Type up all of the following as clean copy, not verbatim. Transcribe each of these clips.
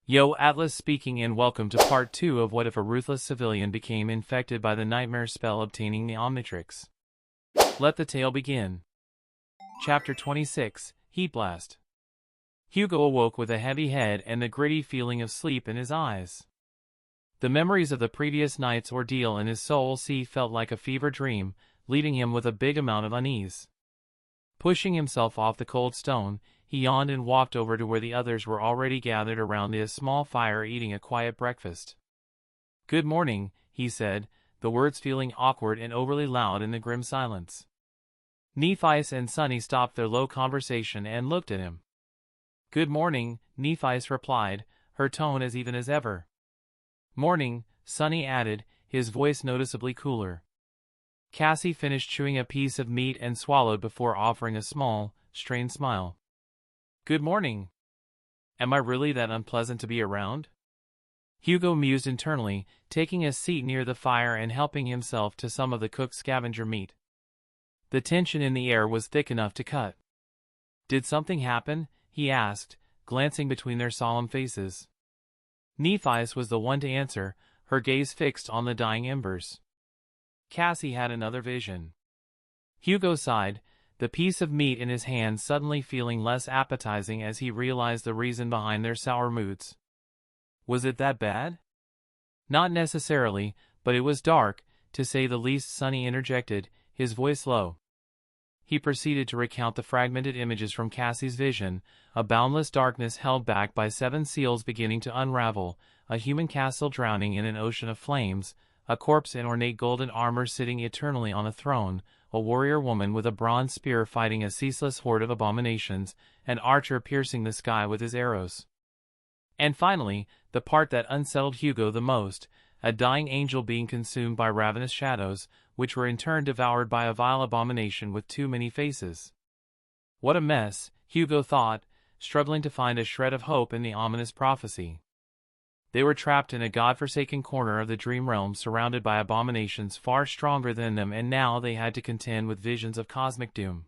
Yo, Atlas speaking and welcome to part 2 of What If a Ruthless Civilian Became Infected by the Nightmare Spell Obtaining the Omnitrix. Let the tale begin. Chapter 26, Heat Blast. Hugo awoke with a heavy head and the gritty feeling of sleep in his eyes. The memories of the previous night's ordeal in his soul felt like a fever dream, leaving him with a big amount of unease. Pushing himself off the cold stone, he yawned and walked over to where the others were already gathered around a small fire eating a quiet breakfast. "Good morning," he said, the words feeling awkward and overly loud in the grim silence. Nephi's and Sunny stopped their low conversation and looked at him. "Good morning," Nephi's replied, her tone as even as ever. "Morning," Sunny added, his voice noticeably cooler. Cassie finished chewing a piece of meat and swallowed before offering a small, strained smile. "Good morning. Am I really that unpleasant to be around?" Hugo mused internally, taking a seat near the fire and helping himself to some of the cooked scavenger meat. The tension in the air was thick enough to cut. "Did something happen?" he asked, glancing between their solemn faces. Nephi's was the one to answer, her gaze fixed on the dying embers. Cassie had another vision. Hugo sighed, the piece of meat in his hand suddenly feeling less appetizing as he realized the reason behind their sour moods. Was it that bad? Not necessarily, but it was dark, to say the least, Sunny interjected, his voice low. He proceeded to recount the fragmented images from Cassie's vision, a boundless darkness held back by 7 seals beginning to unravel, a human castle drowning in an ocean of flames, a corpse in ornate golden armor sitting eternally on a throne, a warrior woman with a bronze spear fighting a ceaseless horde of abominations, an archer piercing the sky with his arrows. And finally, the part that unsettled Hugo the most, a dying angel being consumed by ravenous shadows, which were in turn devoured by a vile abomination with too many faces. What a mess, Hugo thought, struggling to find a shred of hope in the ominous prophecy. They were trapped in a godforsaken corner of the dream realm surrounded by abominations far stronger than them, and now they had to contend with visions of cosmic doom.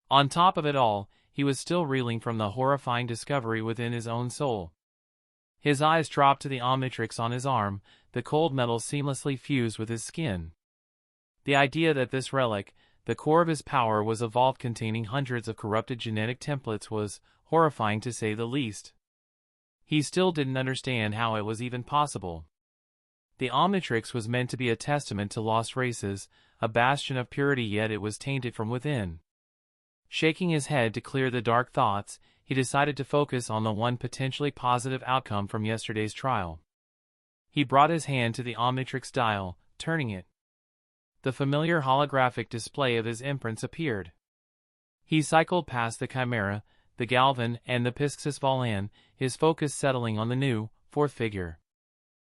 On top of it all, he was still reeling from the horrifying discovery within his own soul. His eyes dropped to the Omnitrix on his arm, the cold metal seamlessly fused with his skin. The idea that this relic, the core of his power, was a vault containing hundreds of corrupted genetic templates was horrifying to say the least. He still didn't understand how it was even possible. The Omnitrix was meant to be a testament to lost races, a bastion of purity, yet it was tainted from within. Shaking his head to clear the dark thoughts, he decided to focus on the one potentially positive outcome from yesterday's trial. He brought his hand to the Omnitrix dial, turning it. The familiar holographic display of his imprints appeared. He cycled past the Chimera, the Galvan, and the Pisxis Volan, his focus settling on the new, 4th figure.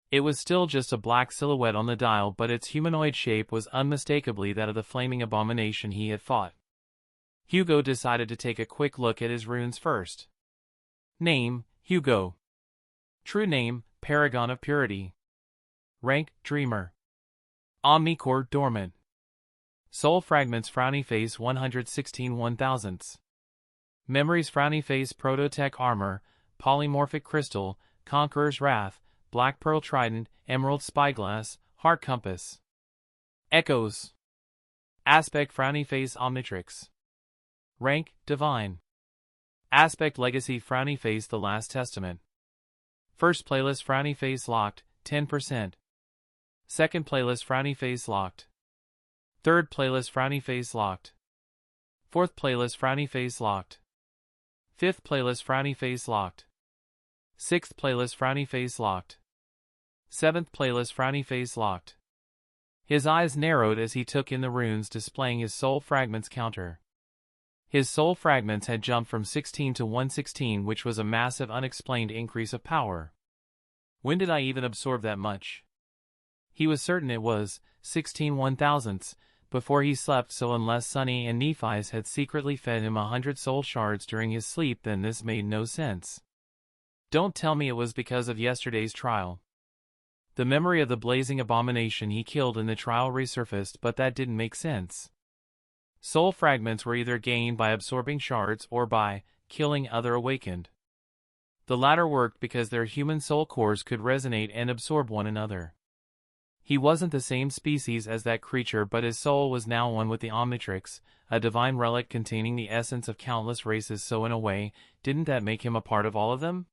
It was still just a black silhouette on the dial, but its humanoid shape was unmistakably that of the flaming abomination he had fought. Hugo decided to take a quick look at his runes first. Name, Hugo. True name, Paragon of Purity. Rank, Dreamer. Omnicore, Dormant. Soul Fragments, Frowny Face 116 1,000ths. Memories, Frowny Face, Prototech Armor, Polymorphic Crystal, Conqueror's Wrath, Black Pearl Trident, Emerald Spyglass, Heart Compass. Echoes. Aspect, Frowny Face, Omnitrix. Rank, Divine. Aspect, Legacy, Frowny Face, The Last Testament. First playlist, Frowny Face locked, 10%. Second playlist, Frowny Face locked. Third playlist, Frowny Face locked. Fourth playlist, Frowny Face locked. Fifth playlist, Frowny Face locked. Sixth playlist, Frowny Face locked. Seventh playlist, Frowny Face locked. His eyes narrowed as he took in the runes displaying his soul fragments counter. His soul fragments had jumped from 16 to 116, which was a massive unexplained increase of power. When did I even absorb that much? He was certain it was 16 1,000ths, before he slept, so unless Sunny and Nephi's had secretly fed him 100 soul shards during his sleep, then this made no sense. Don't tell me it was because of yesterday's trial. The memory of the blazing abomination he killed in the trial resurfaced, but that didn't make sense. Soul fragments were either gained by absorbing shards or by killing other awakened. The latter worked because their human soul cores could resonate and absorb one another. He wasn't the same species as that creature, but his soul was now one with the Omnitrix, a divine relic containing the essence of countless races. So in a way, didn't that make him a part of all of them?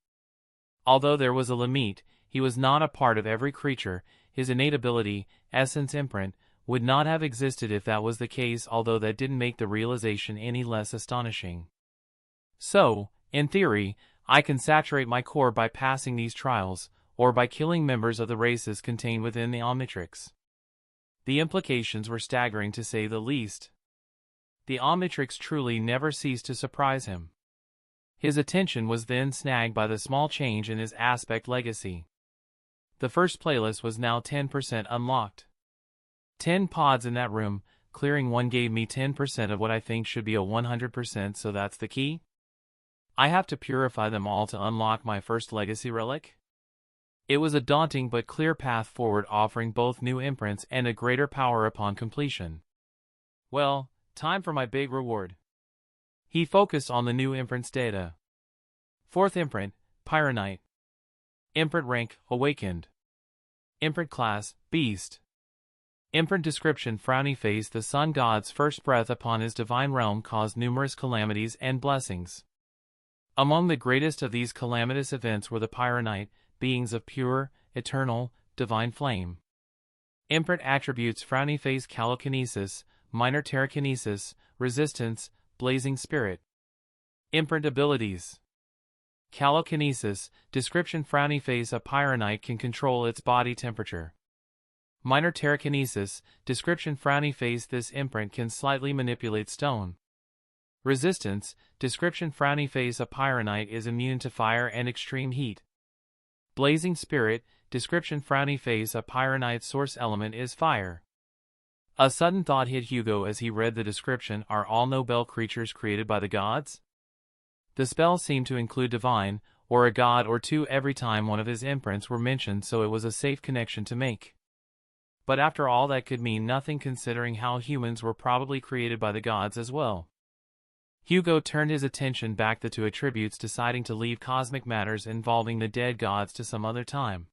Although there was a limit, he was not a part of every creature. His innate ability, essence imprint, would not have existed if that was the case, although that didn't make the realization any less astonishing. So, in theory, I can saturate my core by passing these trials, or by killing members of the races contained within the Omnitrix. The implications were staggering to say the least. The Omnitrix truly never ceased to surprise him. His attention was then snagged by the small change in his aspect legacy. The first playlist was now 10% unlocked. 10 pods in that room, clearing one gave me 10% of what I think should be a 100%, so that's the key? I have to purify them all to unlock my first legacy relic? It was a daunting but clear path forward, offering both new imprints and a greater power upon completion. Well, time for my big reward. He focused on the new imprints data. Fourth imprint, Pyronite. Imprint rank, Awakened. Imprint class, Beast. Imprint description, frowny face. The sun god's first breath upon his divine realm caused numerous calamities and blessings. Among the greatest of these calamitous events were the Pyronite, beings of pure, eternal, divine flame. Imprint attributes, frowny face, calokinesis, minor telekinesis, resistance, blazing spirit. Imprint abilities. Calokinesis, description, frowny face. A Pyronite can control its body temperature. Minor telekinesis, description, frowny face. This imprint can slightly manipulate stone. Resistance, description, frowny face. A Pyronite is immune to fire and extreme heat. Blazing spirit, description, frowny face. A Pyronite's source element is fire. A sudden thought hit Hugo as he read the description. Are all noble creatures created by the gods? The spell seemed to include divine, or a god or two every time one of his imprints were mentioned, so it was a safe connection to make. But after all, that could mean nothing, considering how humans were probably created by the gods as well. Hugo turned his attention back to two attributes, deciding to leave cosmic matters involving the dead gods to some other time.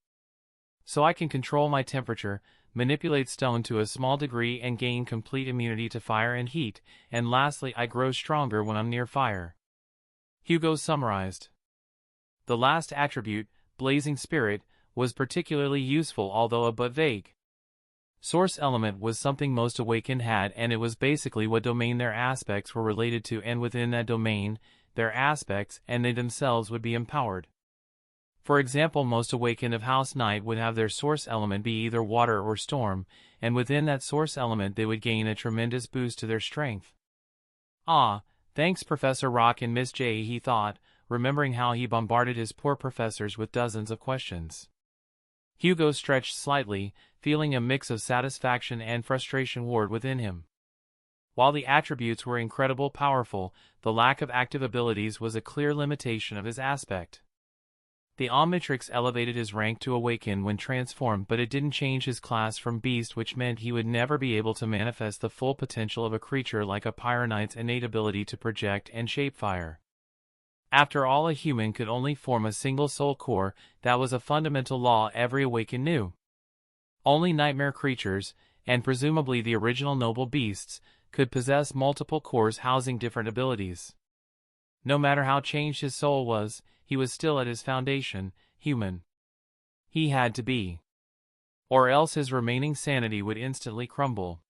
So I can control my temperature, manipulate stone to a small degree, and gain complete immunity to fire and heat, and lastly I grow stronger when I'm near fire. Hugo summarized. The last attribute, Blazing Spirit, was particularly useful, although a bit vague. Source element was something most Awakened had, and it was basically what domain their aspects were related to, and within that domain, their aspects and they themselves would be empowered. For example, most Awakened of House Night would have their source element be either water or storm, and within that source element they would gain a tremendous boost to their strength. Ah, thanks Professor Rock and Miss J, he thought, remembering how he bombarded his poor professors with dozens of questions. Hugo stretched slightly, feeling a mix of satisfaction and frustration warred within him. While the attributes were incredibly powerful, the lack of active abilities was a clear limitation of his aspect. The Omnitrix elevated his rank to Awakened when transformed, but it didn't change his class from Beast, which meant he would never be able to manifest the full potential of a creature like a Pyronite's innate ability to project and shape fire. After all, a human could only form a single soul core. That was a fundamental law every Awakened knew. Only nightmare creatures, and presumably the original noble beasts, could possess multiple cores housing different abilities. No matter how changed his soul was, he was still at his foundation, human. He had to be. Or else his remaining sanity would instantly crumble.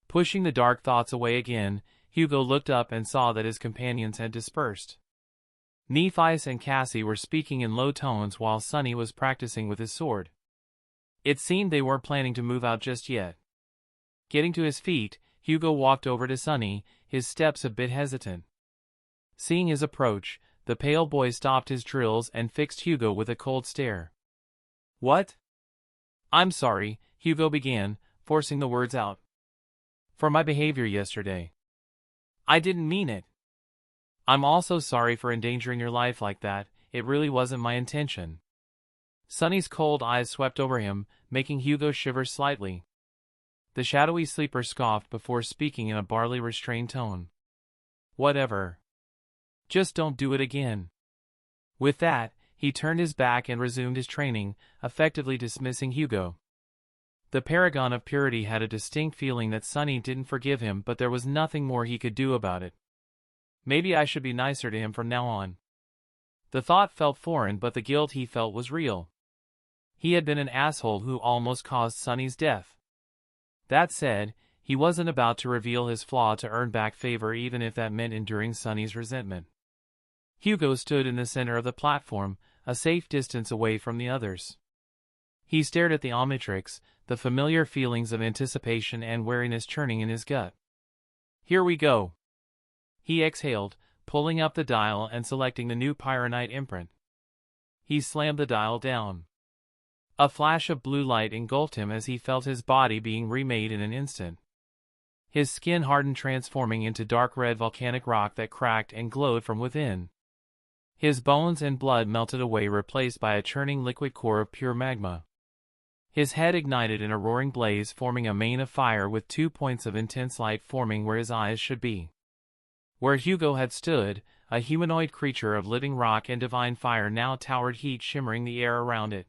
Pushing the dark thoughts away again, Hugo looked up and saw that his companions had dispersed. Nephias and Cassie were speaking in low tones while Sunny was practicing with his sword. It seemed they weren't planning to move out just yet. Getting to his feet, Hugo walked over to Sunny, his steps a bit hesitant. Seeing his approach, the pale boy stopped his drills and fixed Hugo with a cold stare. "What?" "I'm sorry," Hugo began, forcing the words out. "For my behavior yesterday. I didn't mean it. I'm also sorry for endangering your life like that. It really wasn't my intention." Sunny's cold eyes swept over him, making Hugo shiver slightly. The shadowy sleeper scoffed before speaking in a barely restrained tone. "Whatever. Just don't do it again." With that, he turned his back and resumed his training, effectively dismissing Hugo. The paragon of purity had a distinct feeling that Sunny didn't forgive him, but there was nothing more he could do about it. Maybe I should be nicer to him from now on. The thought felt foreign, but the guilt he felt was real. He had been an asshole who almost caused Sunny's death. That said, he wasn't about to reveal his flaw to earn back favor, even if that meant enduring Sunny's resentment. Hugo stood in the center of the platform, a safe distance away from the others. He stared at the Omnitrix, the familiar feelings of anticipation and wariness churning in his gut. Here we go. He exhaled, pulling up the dial and selecting the new Pyronite imprint. He slammed the dial down. A flash of blue light engulfed him as he felt his body being remade in an instant. His skin hardened, transforming into dark red volcanic rock that cracked and glowed from within. His bones and blood melted away, replaced by a churning liquid core of pure magma. His head ignited in a roaring blaze, forming a mane of fire with 2 points of intense light forming where his eyes should be. Where Hugo had stood, a humanoid creature of living rock and divine fire now towered, heat shimmering the air around it.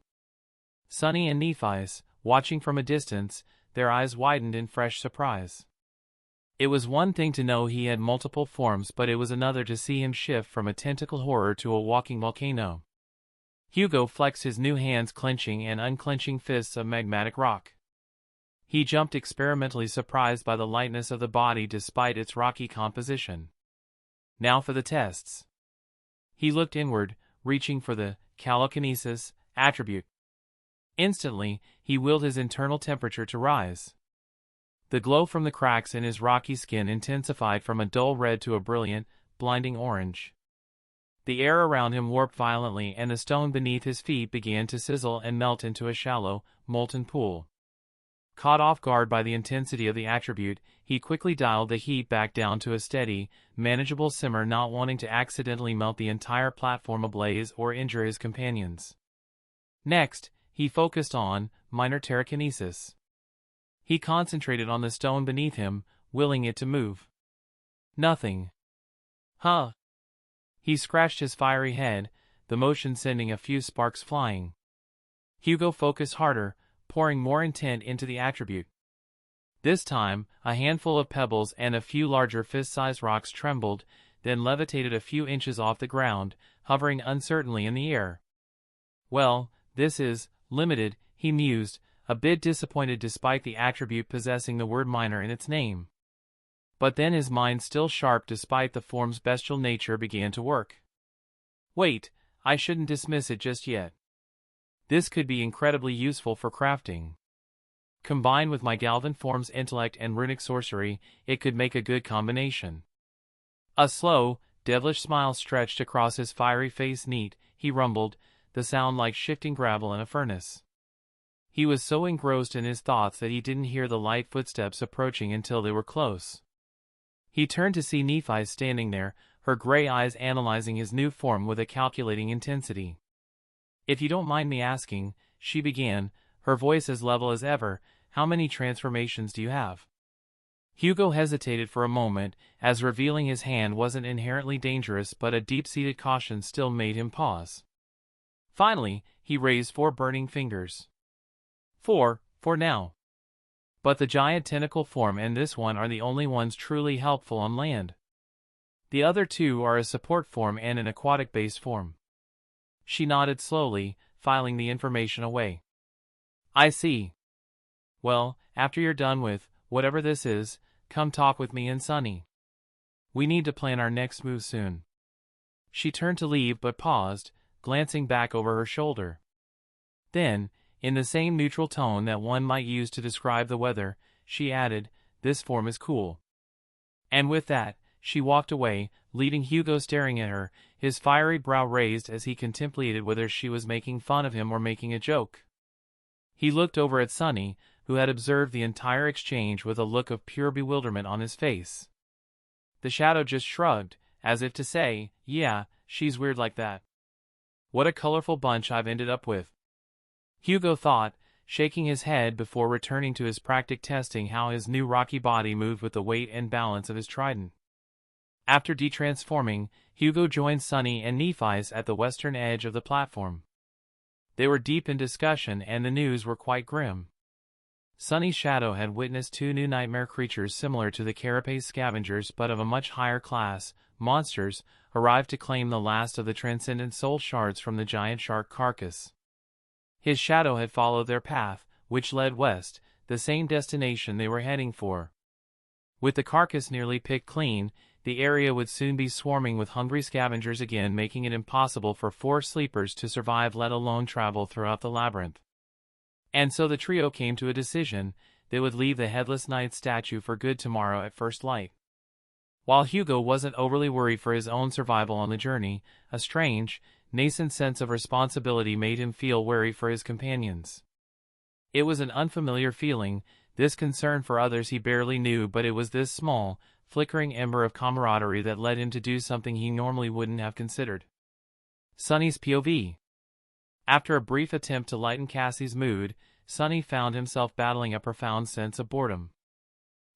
Sunny and Nephi's, watching from a distance, their eyes widened in fresh surprise. It was one thing to know he had multiple forms, but it was another to see him shift from a tentacle horror to a walking volcano. Hugo flexed his new hands, clenching and unclenching fists of magmatic rock. He jumped, experimentally surprised by the lightness of the body despite its rocky composition. Now for the tests. He looked inward, reaching for the calokinesis attribute. Instantly, he willed his internal temperature to rise. The glow from the cracks in his rocky skin intensified from a dull red to a brilliant, blinding orange. The air around him warped violently, and the stone beneath his feet began to sizzle and melt into a shallow, molten pool. Caught off guard by the intensity of the attribute, he quickly dialed the heat back down to a steady, manageable simmer, not wanting to accidentally melt the entire platform ablaze or injure his companions. Next, he focused on minor telekinesis. He concentrated on the stone beneath him, willing it to move. Nothing. Huh. He scratched his fiery head, the motion sending a few sparks flying. Hugo focused harder, pouring more intent into the attribute. This time, a handful of pebbles and a few larger fist-sized rocks trembled, then levitated a few inches off the ground, hovering uncertainly in the air. Well, this is limited, he mused, a bit disappointed despite the attribute possessing the word minor in its name. But then his mind, still sharp despite the form's bestial nature, began to work. Wait, I shouldn't dismiss it just yet. This could be incredibly useful for crafting. Combined with my Galvan form's intellect and runic sorcery, it could make a good combination. A slow, devilish smile stretched across his fiery face. Neat, he rumbled, the sound like shifting gravel in a furnace. He was so engrossed in his thoughts that he didn't hear the light footsteps approaching until they were close. He turned to see Nephi standing there, her gray eyes analyzing his new form with a calculating intensity. If you don't mind me asking, she began, her voice as level as ever, how many transformations do you have? Hugo hesitated for a moment, as revealing his hand wasn't inherently dangerous, but a deep-seated caution still made him pause. Finally, he raised 4 burning fingers. 4, for now. But the giant tentacle form and this one are the only ones truly helpful on land. The other 2 are a support form and an aquatic-based form. She nodded slowly, filing the information away. I see. Well, after you're done with whatever this is, come talk with me and Sunny. We need to plan our next move soon. She turned to leave but paused, glancing back over her shoulder. Then, in the same neutral tone that one might use to describe the weather, she added, this form is cool. And with that, she walked away, leaving Hugo staring at her, his fiery brow raised as he contemplated whether she was making fun of him or making a joke. He looked over at Sunny, who had observed the entire exchange with a look of pure bewilderment on his face. The shadow just shrugged, as if to say, yeah, she's weird like that. What a colorful bunch I've ended up with. Hugo thought, shaking his head before returning to his practic testing how his new rocky body moved with the weight and balance of his trident. After detransforming, Hugo joined Sunny and Nephi's at the western edge of the platform. They were deep in discussion and the news were quite grim. Sunny's shadow had witnessed 2 new nightmare creatures similar to the carapace scavengers but of a much higher class, monsters, arrived to claim the last of the transcendent soul shards from the giant shark carcass. His shadow had followed their path, which led west, the same destination they were heading for. With the carcass nearly picked clean, the area would soon be swarming with hungry scavengers again, making it impossible for 4 sleepers to survive, let alone travel throughout the labyrinth. And so the trio came to a decision: they would leave the Headless Knight statue for good tomorrow at first light. While Hugo wasn't overly worried for his own survival on the journey, a strange, nascent sense of responsibility made him feel wary for his companions. It was an unfamiliar feeling, this concern for others he barely knew, but it was this small, flickering ember of camaraderie that led him to do something he normally wouldn't have considered. Sunny's POV. After a brief attempt to lighten Cassie's mood, Sunny found himself battling a profound sense of boredom.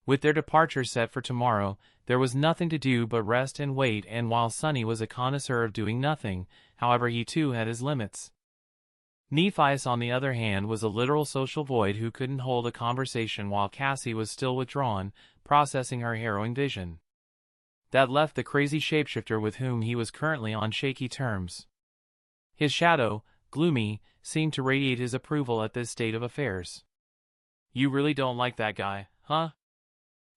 With their departure set for tomorrow, there was nothing to do but rest and wait, and while Sunny was a connoisseur of doing nothing, however, he too had his limits. Nephi's, on the other hand, was a literal social void who couldn't hold a conversation while Cassie was still withdrawn, processing her harrowing vision. That left the crazy shapeshifter with whom he was currently on shaky terms. His shadow, gloomy, seemed to radiate his approval at this state of affairs. "You really don't like that guy, huh?"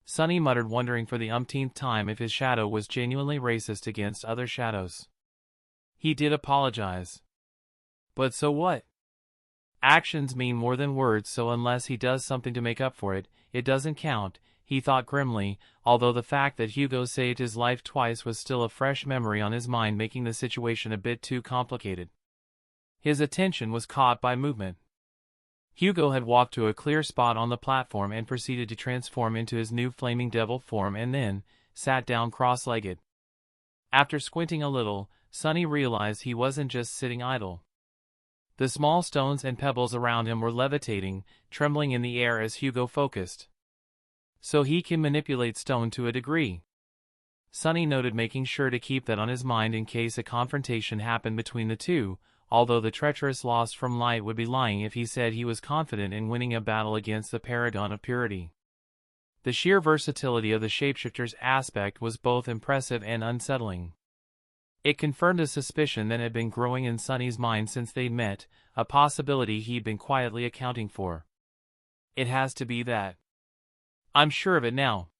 Sunny muttered, wondering for the umpteenth time if his shadow was genuinely racist against other shadows. He did apologize. But so what? Actions mean more than words, so unless he does something to make up for it, it doesn't count, he thought grimly, although the fact that Hugo saved his life twice was still a fresh memory on his mind, making the situation a bit too complicated. His attention was caught by movement. Hugo had walked to a clear spot on the platform and proceeded to transform into his new flaming devil form, and then sat down cross-legged. After squinting a little, Sunny realized he wasn't just sitting idle. The small stones and pebbles around him were levitating, trembling in the air as Hugo focused. So he can manipulate stone to a degree. Sunny noted, making sure to keep that on his mind in case a confrontation happened between the two, although the treacherous Lost from Light would be lying if he said he was confident in winning a battle against the Paragon of Purity. The sheer versatility of the shapeshifter's aspect was both impressive and unsettling. It confirmed a suspicion that had been growing in Sunny's mind since they'd met, a possibility he'd been quietly accounting for. It has to be that. I'm sure of it now.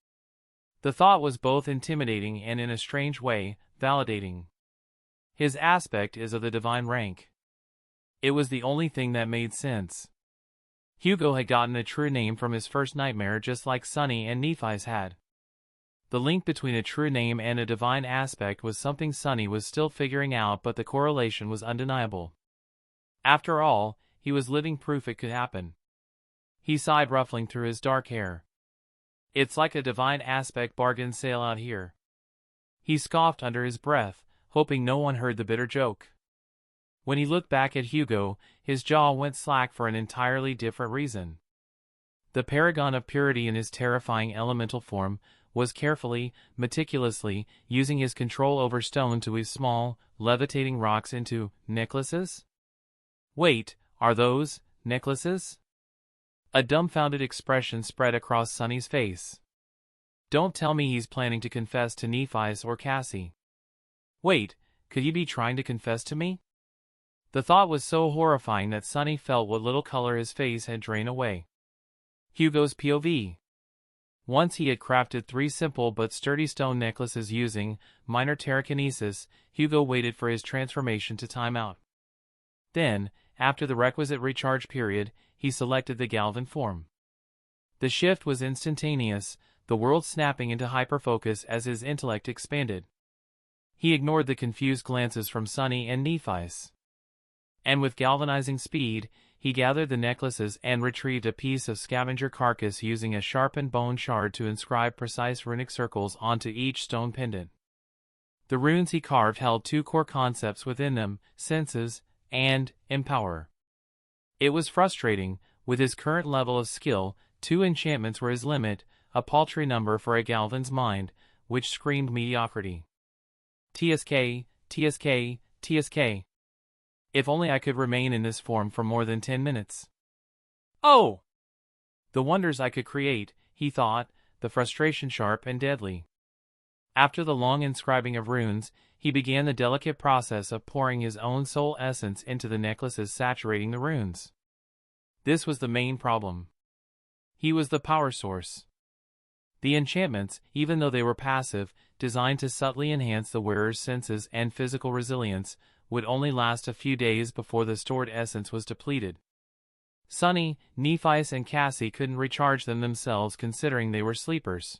The thought was both intimidating and, in a strange way, validating. His aspect is of the divine rank. It was the only thing that made sense. Hugo had gotten a true name from his first nightmare, just like Sunny and Nephi's had. The link between a true name and a divine aspect was something Sunny was still figuring out, but the correlation was undeniable. After all, he was living proof it could happen. He sighed, ruffling through his dark hair. "It's like a divine aspect bargain sale out here." He scoffed under his breath, hoping no one heard the bitter joke. When he looked back at Hugo, his jaw went slack for an entirely different reason. The Paragon of Purity in his terrifying elemental form was carefully, meticulously, using his control over stone to weave small, levitating rocks into necklaces? Wait, are those necklaces? A dumbfounded expression spread across Sunny's face. Don't tell me he's planning to confess to Nephi's or Cassie. Wait, could he be trying to confess to me? The thought was so horrifying that Sunny felt what little color his face had drained away. Hugo's POV. Once he had crafted 3 simple but sturdy stone necklaces using minor telekinesis, Hugo waited for his transformation to time out. Then, after the requisite recharge period, he selected the Galvan form. The shift was instantaneous, the world snapping into hyperfocus as his intellect expanded. He ignored the confused glances from Sunny and Nephi's. And with galvanizing speed, he gathered the necklaces and retrieved a piece of scavenger carcass, using a sharpened bone shard to inscribe precise runic circles onto each stone pendant. The runes he carved held 2 core concepts within them: senses and empower. It was frustrating. With his current level of skill, 2 enchantments were his limit, a paltry number for a Galvan's mind, which screamed mediocrity. TSK, TSK, TSK. If only I could remain in this form for more than 10 minutes. Oh! The wonders I could create, he thought, the frustration sharp and deadly. After the long inscribing of runes, he began the delicate process of pouring his own soul essence into the necklaces, saturating the runes. This was the main problem. He was the power source. The enchantments, even though they were passive, designed to subtly enhance the wearer's senses and physical resilience, would only last a few days before the stored essence was depleted. Sunny, Nephius and Cassie couldn't recharge them themselves considering they were sleepers.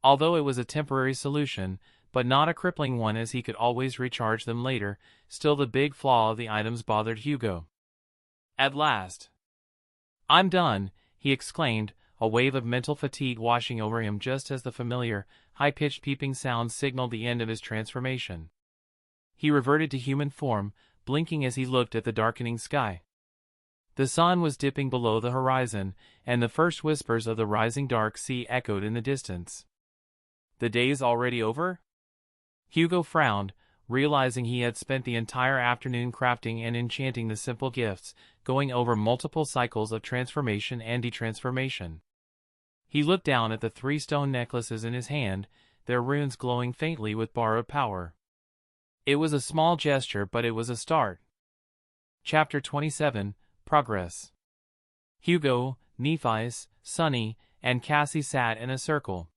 Although it was a temporary solution, but not a crippling one as he could always recharge them later, still the big flaw of the items bothered Hugo. At last. "I'm done," he exclaimed, a wave of mental fatigue washing over him just as the familiar, high-pitched peeping sound signaled the end of his transformation. He reverted to human form, blinking as he looked at the darkening sky. The sun was dipping below the horizon, and the first whispers of the rising dark sea echoed in the distance. The day's already over? Hugo frowned, realizing he had spent the entire afternoon crafting and enchanting the simple gifts, going over multiple cycles of transformation and detransformation. He looked down at the 3 stone necklaces in his hand, their runes glowing faintly with borrowed power. It was a small gesture, but it was a start. Chapter 27, Progress. Hugo, Nephius, Sunny, and Cassie sat in a circle.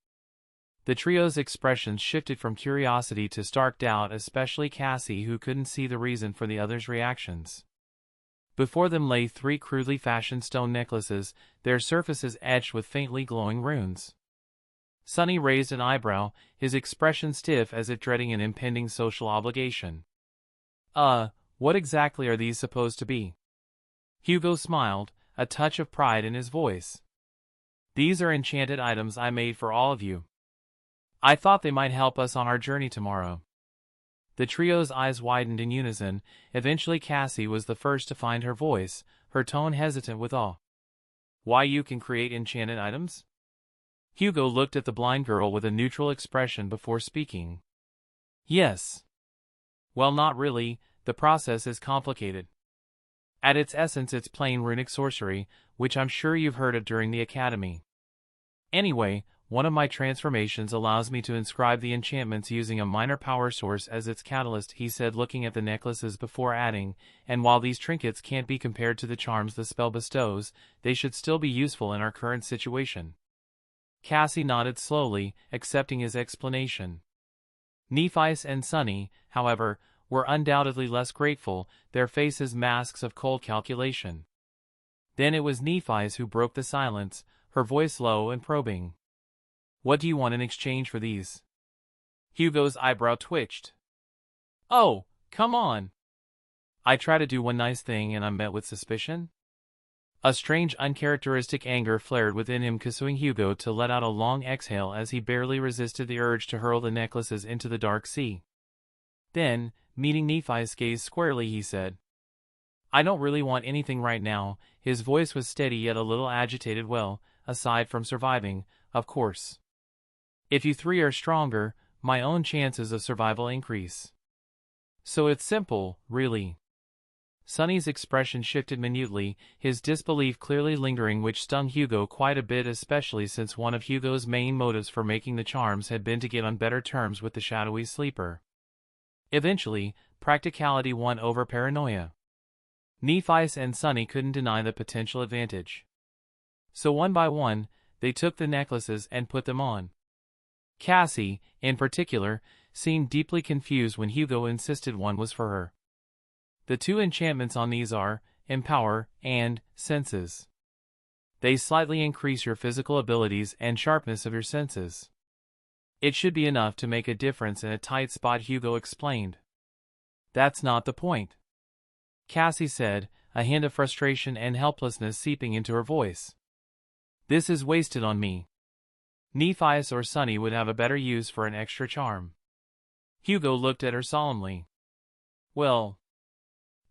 The trio's expressions shifted from curiosity to stark doubt, especially Cassie, who couldn't see the reason for the others' reactions. Before them lay 3 crudely fashioned stone necklaces, their surfaces etched with faintly glowing runes. Sunny raised an eyebrow, his expression stiff as if dreading an impending social obligation. What exactly are these supposed to be?" Hugo smiled, a touch of pride in his voice. "These are enchanted items I made for all of you. I thought they might help us on our journey tomorrow." The trio's eyes widened in unison. Eventually Cassie was the first to find her voice, her tone hesitant with awe. "Why, you can create enchanted items?" Hugo looked at the blind girl with a neutral expression before speaking. "Yes. Well, not really, the process is complicated. At its essence it's plain runic sorcery, which I'm sure you've heard of during the academy. Anyway, one of my transformations allows me to inscribe the enchantments using a minor power source as its catalyst," he said, looking at the necklaces before adding, "and while these trinkets can't be compared to the charms the spell bestows, they should still be useful in our current situation." Cassie nodded slowly, accepting his explanation. Nephius and Sunny, however, were undoubtedly less grateful, their faces masks of cold calculation. Then it was Nephius who broke the silence, her voice low and probing. "What do you want in exchange for these?" Hugo's eyebrow twitched. "Oh, come on. I try to do one nice thing and I'm met with suspicion?" A strange uncharacteristic anger flared within him, causing Hugo to let out a long exhale as he barely resisted the urge to hurl the necklaces into the dark sea. Then, meeting Nephi's gaze squarely, he said, "I don't really want anything right now." His voice was steady yet a little agitated. "Well, aside from surviving, of course. If you 3 are stronger, my own chances of survival increase. So it's simple, really." Sunny's expression shifted minutely, his disbelief clearly lingering, which stung Hugo quite a bit, especially since one of Hugo's main motives for making the charms had been to get on better terms with the shadowy sleeper. Eventually, practicality won over paranoia. Nephius and Sunny couldn't deny the potential advantage. So one by one, they took the necklaces and put them on. Cassie, in particular, seemed deeply confused when Hugo insisted one was for her. "The 2 enchantments on these are Empower and Senses. They slightly increase your physical abilities and sharpness of your senses. It should be enough to make a difference in a tight spot," Hugo explained. "That's not the point," Cassie said, a hint of frustration and helplessness seeping into her voice. "This is wasted on me. Nephius or Sunny would have a better use for an extra charm." Hugo looked at her solemnly. "Well,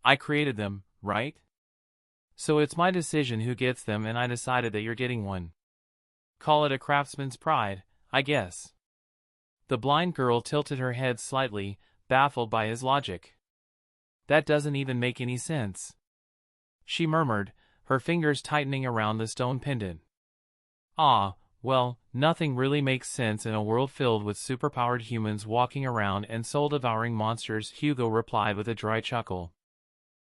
I created them, right? So it's my decision who gets them, and I decided that you're getting one. Call it a craftsman's pride, I guess." The blind girl tilted her head slightly, baffled by his logic. That doesn't even make any sense, she murmured, her fingers tightening around the stone pendant. Ah, well, nothing really makes sense in a world filled with superpowered humans walking around and soul-devouring monsters, Hugo replied with a dry chuckle.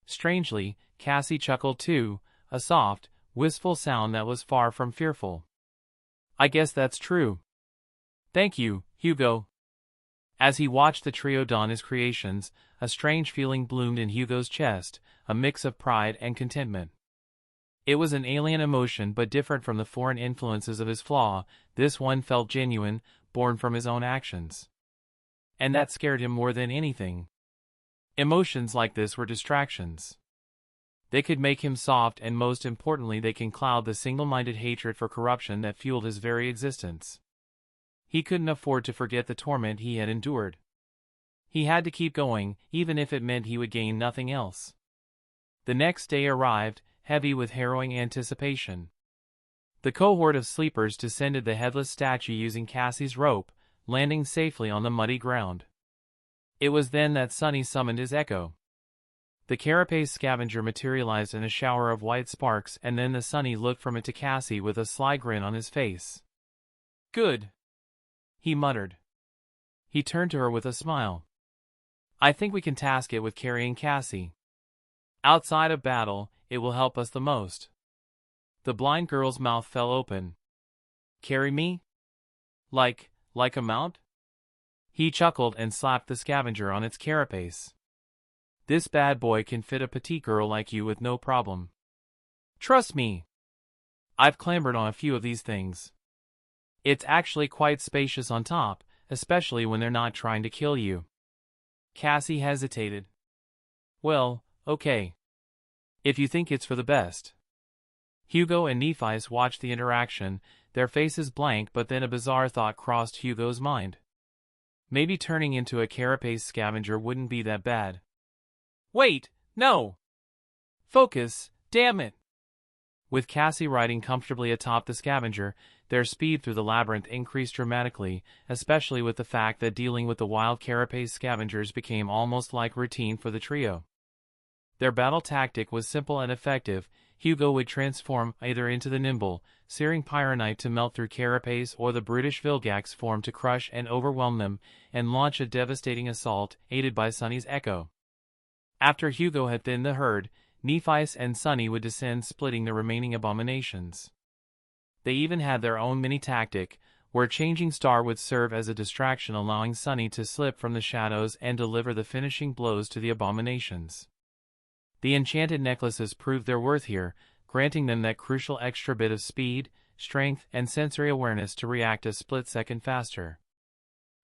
Strangely, Cassie chuckled too, a soft, wistful sound that was far from fearful. I guess that's true. Thank you, Hugo. As he watched the trio don his creations, a strange feeling bloomed in Hugo's chest, a mix of pride and contentment. It was an alien emotion but different from the foreign influences of his flaw. This one felt genuine, born from his own actions. And that scared him more than anything. Emotions like this were distractions. They could make him soft, and most importantly they can cloud the single-minded hatred for corruption that fueled his very existence. He couldn't afford to forget the torment he had endured. He had to keep going, even if it meant he would gain nothing else. The next day arrived, heavy with harrowing anticipation. The cohort of sleepers descended the headless statue using Cassie's rope, landing safely on the muddy ground. It was then that Sunny summoned his echo. The carapace scavenger materialized in a shower of white sparks, and then the Sunny looked from it to Cassie with a sly grin on his face. Good, he muttered. He turned to her with a smile. I think we can task it with carrying Cassie. Outside of battle, it will help us the most. The blind girl's mouth fell open. Carry me? Like a mount? He chuckled and slapped the scavenger on its carapace. This bad boy can fit a petite girl like you with no problem. Trust me. I've clambered on a few of these things. It's actually quite spacious on top, especially when they're not trying to kill you. Cassie hesitated. Well, okay. If you think it's for the best. Hugo and Nephis watched the interaction, their faces blank, but then a bizarre thought crossed Hugo's mind. Maybe turning into a carapace scavenger wouldn't be that bad. Wait, no! Focus, damn it! With Cassie riding comfortably atop the scavenger, their speed through the labyrinth increased dramatically, especially with the fact that dealing with the wild carapace scavengers became almost like routine for the trio. Their battle tactic was simple and effective. Hugo would transform either into the nimble, searing Pyronite to melt through carapace, or the brutish Vilgax form to crush and overwhelm them, and launch a devastating assault, aided by Sunny's echo. After Hugo had thinned the herd, Nephis and Sunny would descend, splitting the remaining abominations. They even had their own mini-tactic, where Changing Star would serve as a distraction, allowing Sunny to slip from the shadows and deliver the finishing blows to the abominations. The enchanted necklaces proved their worth here, granting them that crucial extra bit of speed, strength, and sensory awareness to react a split-second faster.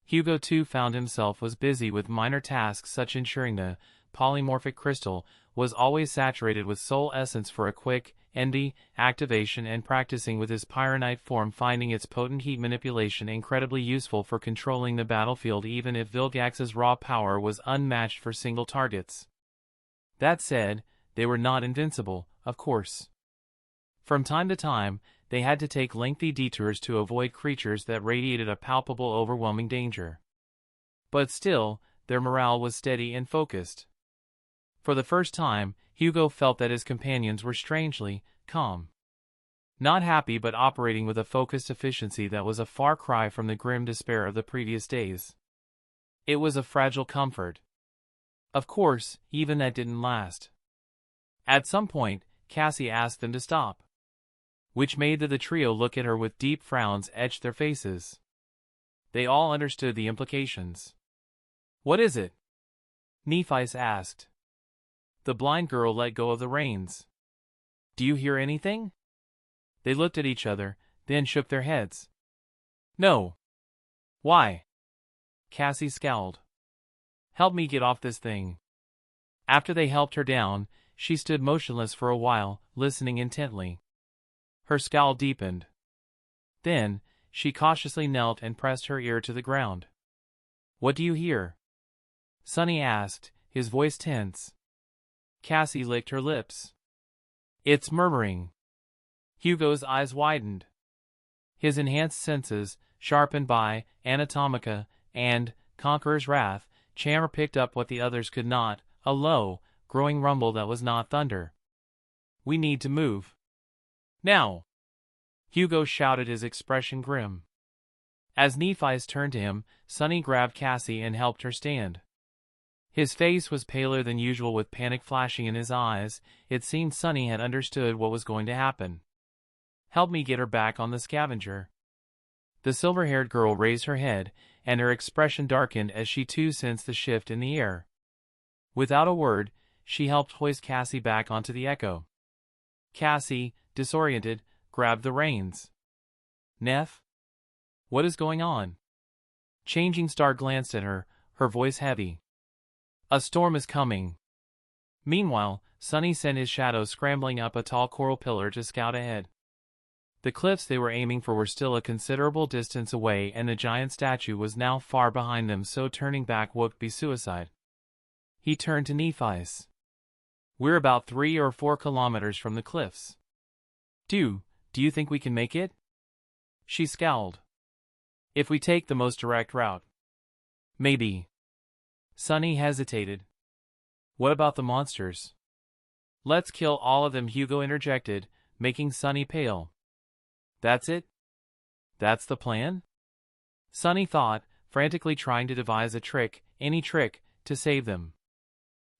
Hugo too found himself was busy with minor tasks, such ensuring the polymorphic crystal was always saturated with soul essence for a quick, ND activation, and practicing with his Pyronite form, finding its potent heat manipulation incredibly useful for controlling the battlefield, even if Vilgax's raw power was unmatched for single targets. That said, they were not invincible, of course. From time to time, they had to take lengthy detours to avoid creatures that radiated a palpable, overwhelming danger. But still, their morale was steady and focused. For the first time, Hugo felt that his companions were strangely calm. Not happy, but operating with a focused efficiency that was a far cry from the grim despair of the previous days. It was a fragile comfort. Of course, even that didn't last. At some point, Cassie asked them to stop, which made the trio look at her with deep frowns etched their faces. They all understood the implications. What is it? Nephis asked. The blind girl let go of the reins. Do you hear anything? They looked at each other, then shook their heads. No. Why? Cassie scowled. Help me get off this thing. After they helped her down, she stood motionless for a while, listening intently. Her scowl deepened. Then, she cautiously knelt and pressed her ear to the ground. What do you hear? Sunny asked, his voice tense. Cassie licked her lips. It's murmuring. Hugo's eyes widened. His enhanced senses, sharpened by Anatomica, and, Conqueror's Wrath, Chamber picked up what the others could not, a low, growing rumble that was not thunder. "We need to move. Now!" Hugo shouted, his expression grim. As Nephi's turned to him, Sunny grabbed Cassie and helped her stand. His face was paler than usual with panic flashing in his eyes. It seemed Sunny had understood what was going to happen. "Help me get her back on the scavenger." The silver-haired girl raised her head, and her expression darkened as she too sensed the shift in the air. Without a word, she helped hoist Cassie back onto the Echo. Cassie, disoriented, grabbed the reins. "Neff? What is going on?" Changing Star glanced at her, her voice heavy. "A storm is coming." Meanwhile, Sunny sent his shadow scrambling up a tall coral pillar to scout ahead. The cliffs they were aiming for were still a considerable distance away, and the giant statue was now far behind them, so turning back would be suicide. He turned to Nephis. "We're about 3 or 4 kilometers from the cliffs. Do you think we can make it?" She scowled. "If we take the most direct route. Maybe." Sunny hesitated. "What about the monsters?" "Let's kill all of them," Hugo interjected, making Sunny pale. "That's it? That's the plan?" Sunny thought, frantically trying to devise a trick, any trick, to save them.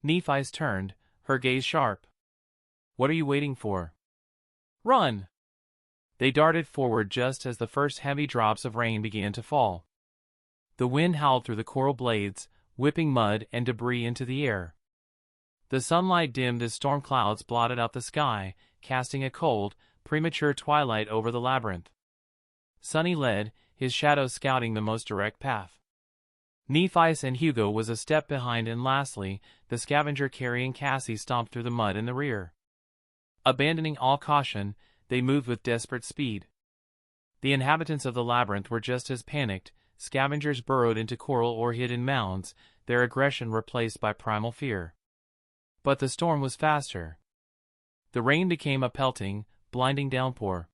Nephis turned, her gaze sharp. "What are you waiting for? Run!" They darted forward just as the first heavy drops of rain began to fall. The wind howled through the coral blades, whipping mud and debris into the air. The sunlight dimmed as storm clouds blotted out the sky, casting a cold, premature twilight over the labyrinth. Sunny led, his shadow scouting the most direct path. Nephis and Hugo was a step behind, and lastly, the scavenger carrying Cassie stomped through the mud in the rear. Abandoning all caution, they moved with desperate speed. The inhabitants of the labyrinth were just as panicked. Scavengers burrowed into coral or hid in mounds, their aggression replaced by primal fear. But the storm was faster. The rain became a pelting, blinding downpour.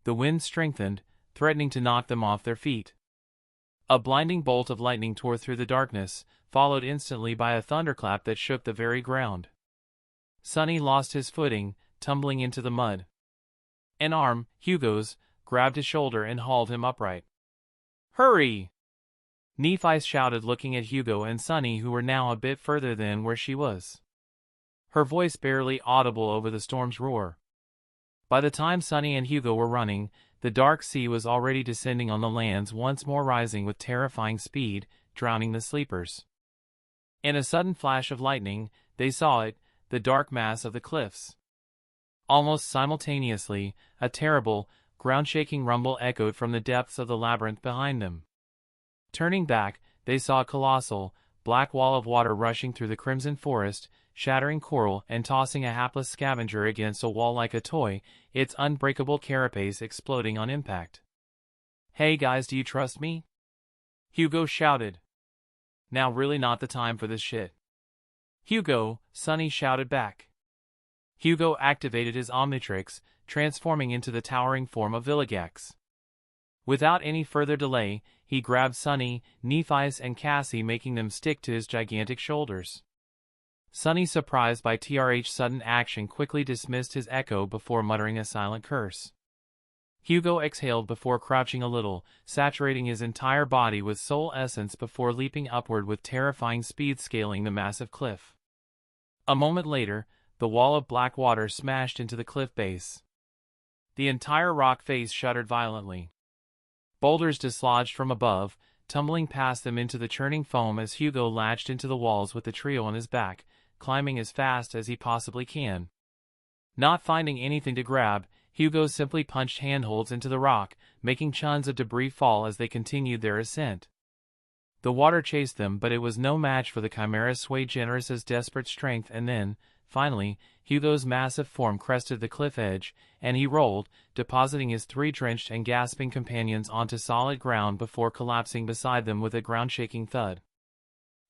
The wind strengthened, threatening to knock them off their feet. A blinding bolt of lightning tore through the darkness, followed instantly by a thunderclap that shook the very ground. Sunny lost his footing, tumbling into the mud. An arm, Hugo's, grabbed his shoulder and hauled him upright. "Hurry!" Nephis shouted, looking at Hugo and Sunny, who were now a bit further than where she was. Her voice barely audible over the storm's roar. By the time Sunny and Hugo were running, the dark sea was already descending on the lands, once more rising with terrifying speed, drowning the sleepers. In a sudden flash of lightning, they saw it, the dark mass of the cliffs. Almost simultaneously, a terrible, ground-shaking rumble echoed from the depths of the labyrinth behind them. Turning back, they saw a colossal, black wall of water rushing through the crimson forest, shattering coral and tossing a hapless scavenger against a wall like a toy, its unbreakable carapace exploding on impact. "Hey guys, do you trust me?" Hugo shouted. "Now really not the time for this shit." "Hugo," Sunny shouted back. Hugo activated his Omnitrix, transforming into the towering form of Villigax. Without any further delay, he grabbed Sunny, Nephis and Cassie, making them stick to his gigantic shoulders. Sunny, surprised by TRH's sudden action, quickly dismissed his echo before muttering a silent curse. Hugo exhaled before crouching a little, saturating his entire body with soul essence before leaping upward with terrifying speed, scaling the massive cliff. A moment later, the wall of black water smashed into the cliff base. The entire rock face shuddered violently. Boulders dislodged from above, tumbling past them into the churning foam as Hugo latched into the walls with the trio on his back, climbing as fast as he possibly can. Not finding anything to grab, Hugo simply punched handholds into the rock, making chunks of debris fall as they continued their ascent. The water chased them, but it was no match for the Chimera's sui generis' desperate strength, and then, finally, Hugo's massive form crested the cliff edge, and he rolled, depositing his 3 drenched and gasping companions onto solid ground before collapsing beside them with a ground-shaking thud.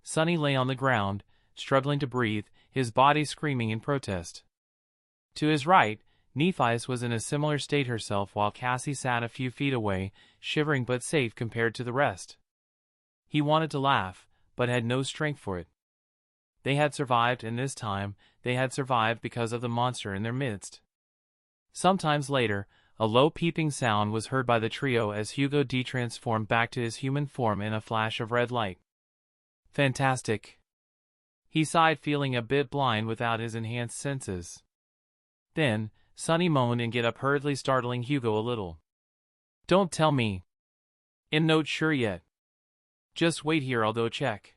Sunny lay on the ground, struggling to breathe, his body screaming in protest. To his right, Nephis was in a similar state herself, while Cassie sat a few feet away, shivering but safe compared to the rest. He wanted to laugh, but had no strength for it. They had survived, and this time, they had survived because of the monster in their midst. Sometimes later, a low peeping sound was heard by the trio as Hugo de-transformed back to his human form in a flash of red light. Fantastic. He sighed, feeling a bit blind without his enhanced senses. Then, Sunny moaned and get up hurriedly, startling Hugo a little. Don't tell me. I'm not sure yet. Just wait here, I'll go check.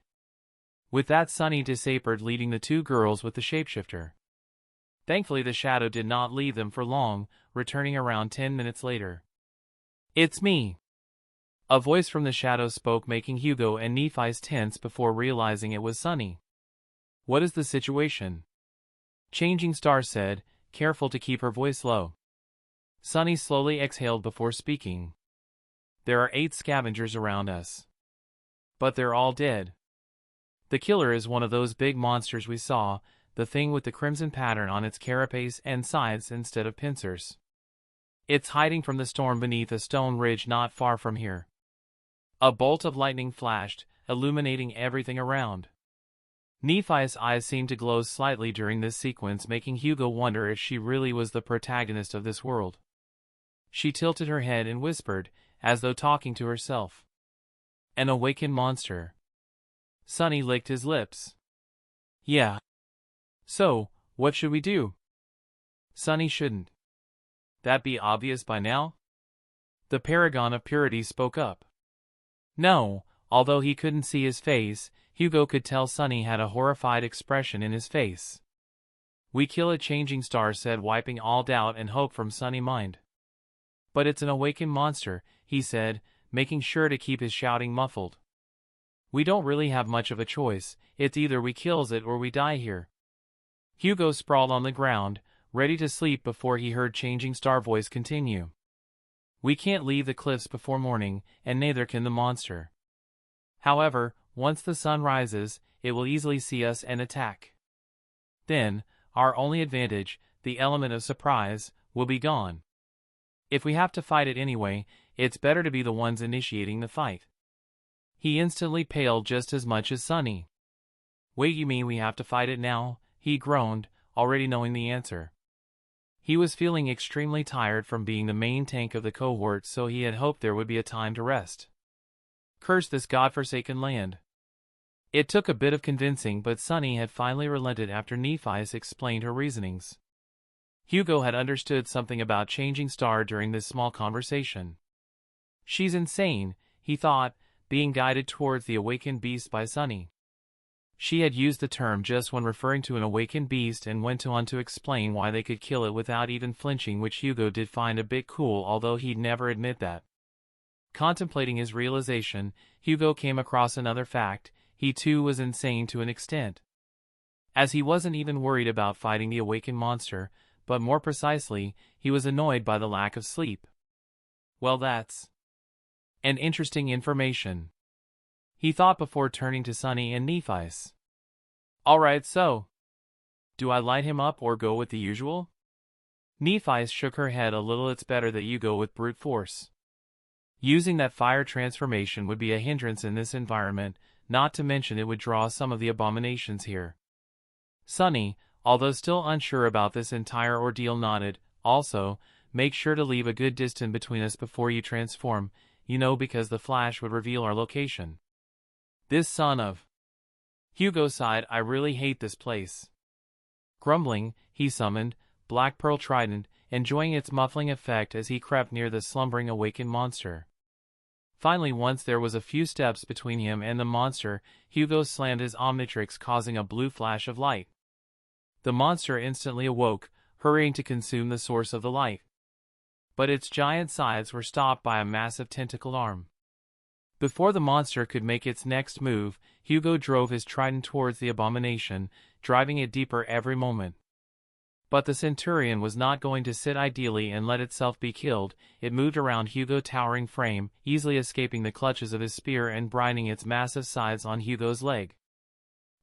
With that, Sunny disappeared, leading the two girls with the shapeshifter. Thankfully, the shadow did not leave them for long, returning around 10 minutes later. It's me. A voice from the shadow spoke, making Hugo and Nephi's tense before realizing it was Sunny. What is the situation? Changing Star said, careful to keep her voice low. Sunny slowly exhaled before speaking. There are 8 scavengers around us. But they're all dead. The killer is one of those big monsters we saw, the thing with the crimson pattern on its carapace and sides instead of pincers. It's hiding from the storm beneath a stone ridge not far from here. A bolt of lightning flashed, illuminating everything around. Nephi's eyes seemed to glow slightly during this sequence, making Hugo wonder if she really was the protagonist of this world. She tilted her head and whispered, as though talking to herself. An awakened monster. Sunny licked his lips. Yeah. So, what should we do? Sunny shouldn't that be obvious by now? The Paragon of Purity spoke up. No, although he couldn't see his face, Hugo could tell Sunny had a horrified expression in his face. We kill it, Changing Star said, wiping all doubt and hope from Sunny's mind. But it's an awakened monster, he said, making sure to keep his shouting muffled. We don't really have much of a choice, it's either we kills it or we die here. Hugo sprawled on the ground, ready to sleep before he heard Changing Star voice continue. We can't leave the cliffs before morning, and neither can the monster. However, once the sun rises, it will easily see us and attack. Then, our only advantage, the element of surprise, will be gone. If we have to fight it anyway, it's better to be the ones initiating the fight. He instantly paled just as much as Sunny. Wait, you mean we have to fight it now? He groaned, already knowing the answer. He was feeling extremely tired from being the main tank of the cohort, so he had hoped there would be a time to rest. Curse this godforsaken land. It took a bit of convincing, but Sunny had finally relented after Nephi's explained her reasonings. Hugo had understood something about Changing Star during this small conversation. She's insane, he thought, being guided towards the awakened beast by Sunny. She had used the term just when referring to an awakened beast and went on to explain why they could kill it without even flinching, which Hugo did find a bit cool, although he'd never admit that. Contemplating his realization, Hugo came across another fact: he too was insane to an extent. As he wasn't even worried about fighting the awakened monster, but more precisely, he was annoyed by the lack of sleep. Well, that's an interesting information, he thought before turning to Sunny and Nephi's. Alright, so do I light him up or go with the usual? Nephi's shook her head a little. It's better that you go with brute force. Using that fire transformation would be a hindrance in this environment, not to mention it would draw some of the abominations here. Sunny, although still unsure about this entire ordeal, nodded. Also, make sure to leave a good distance between us before you transform, because the flash would reveal our location. This son of... Hugo sighed. I really hate this place. Grumbling, he summoned Black Pearl Trident, enjoying its muffling effect as he crept near the slumbering awakened monster. Finally, once there was a few steps between him and the monster, Hugo slammed his Omnitrix, causing a blue flash of light. The monster instantly awoke, hurrying to consume the source of the light. But its giant sides were stopped by a massive tentacled arm. Before the monster could make its next move, Hugo drove his trident towards the abomination, driving it deeper every moment. But the Centurion was not going to sit idly and let itself be killed. It moved around Hugo's towering frame, easily escaping the clutches of his spear and brining its massive sides on Hugo's leg.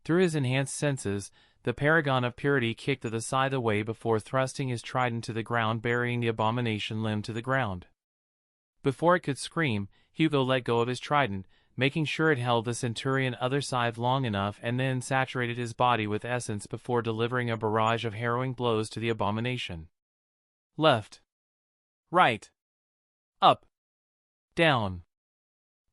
Through his enhanced senses, the Paragon of Purity kicked the side away before thrusting his trident to the ground, burying the abomination limb to the ground. Before it could scream, Hugo let go of his trident, making sure it held the Centurion other side long enough, and then saturated his body with essence before delivering a barrage of harrowing blows to the abomination. Left. Right. Up. Down.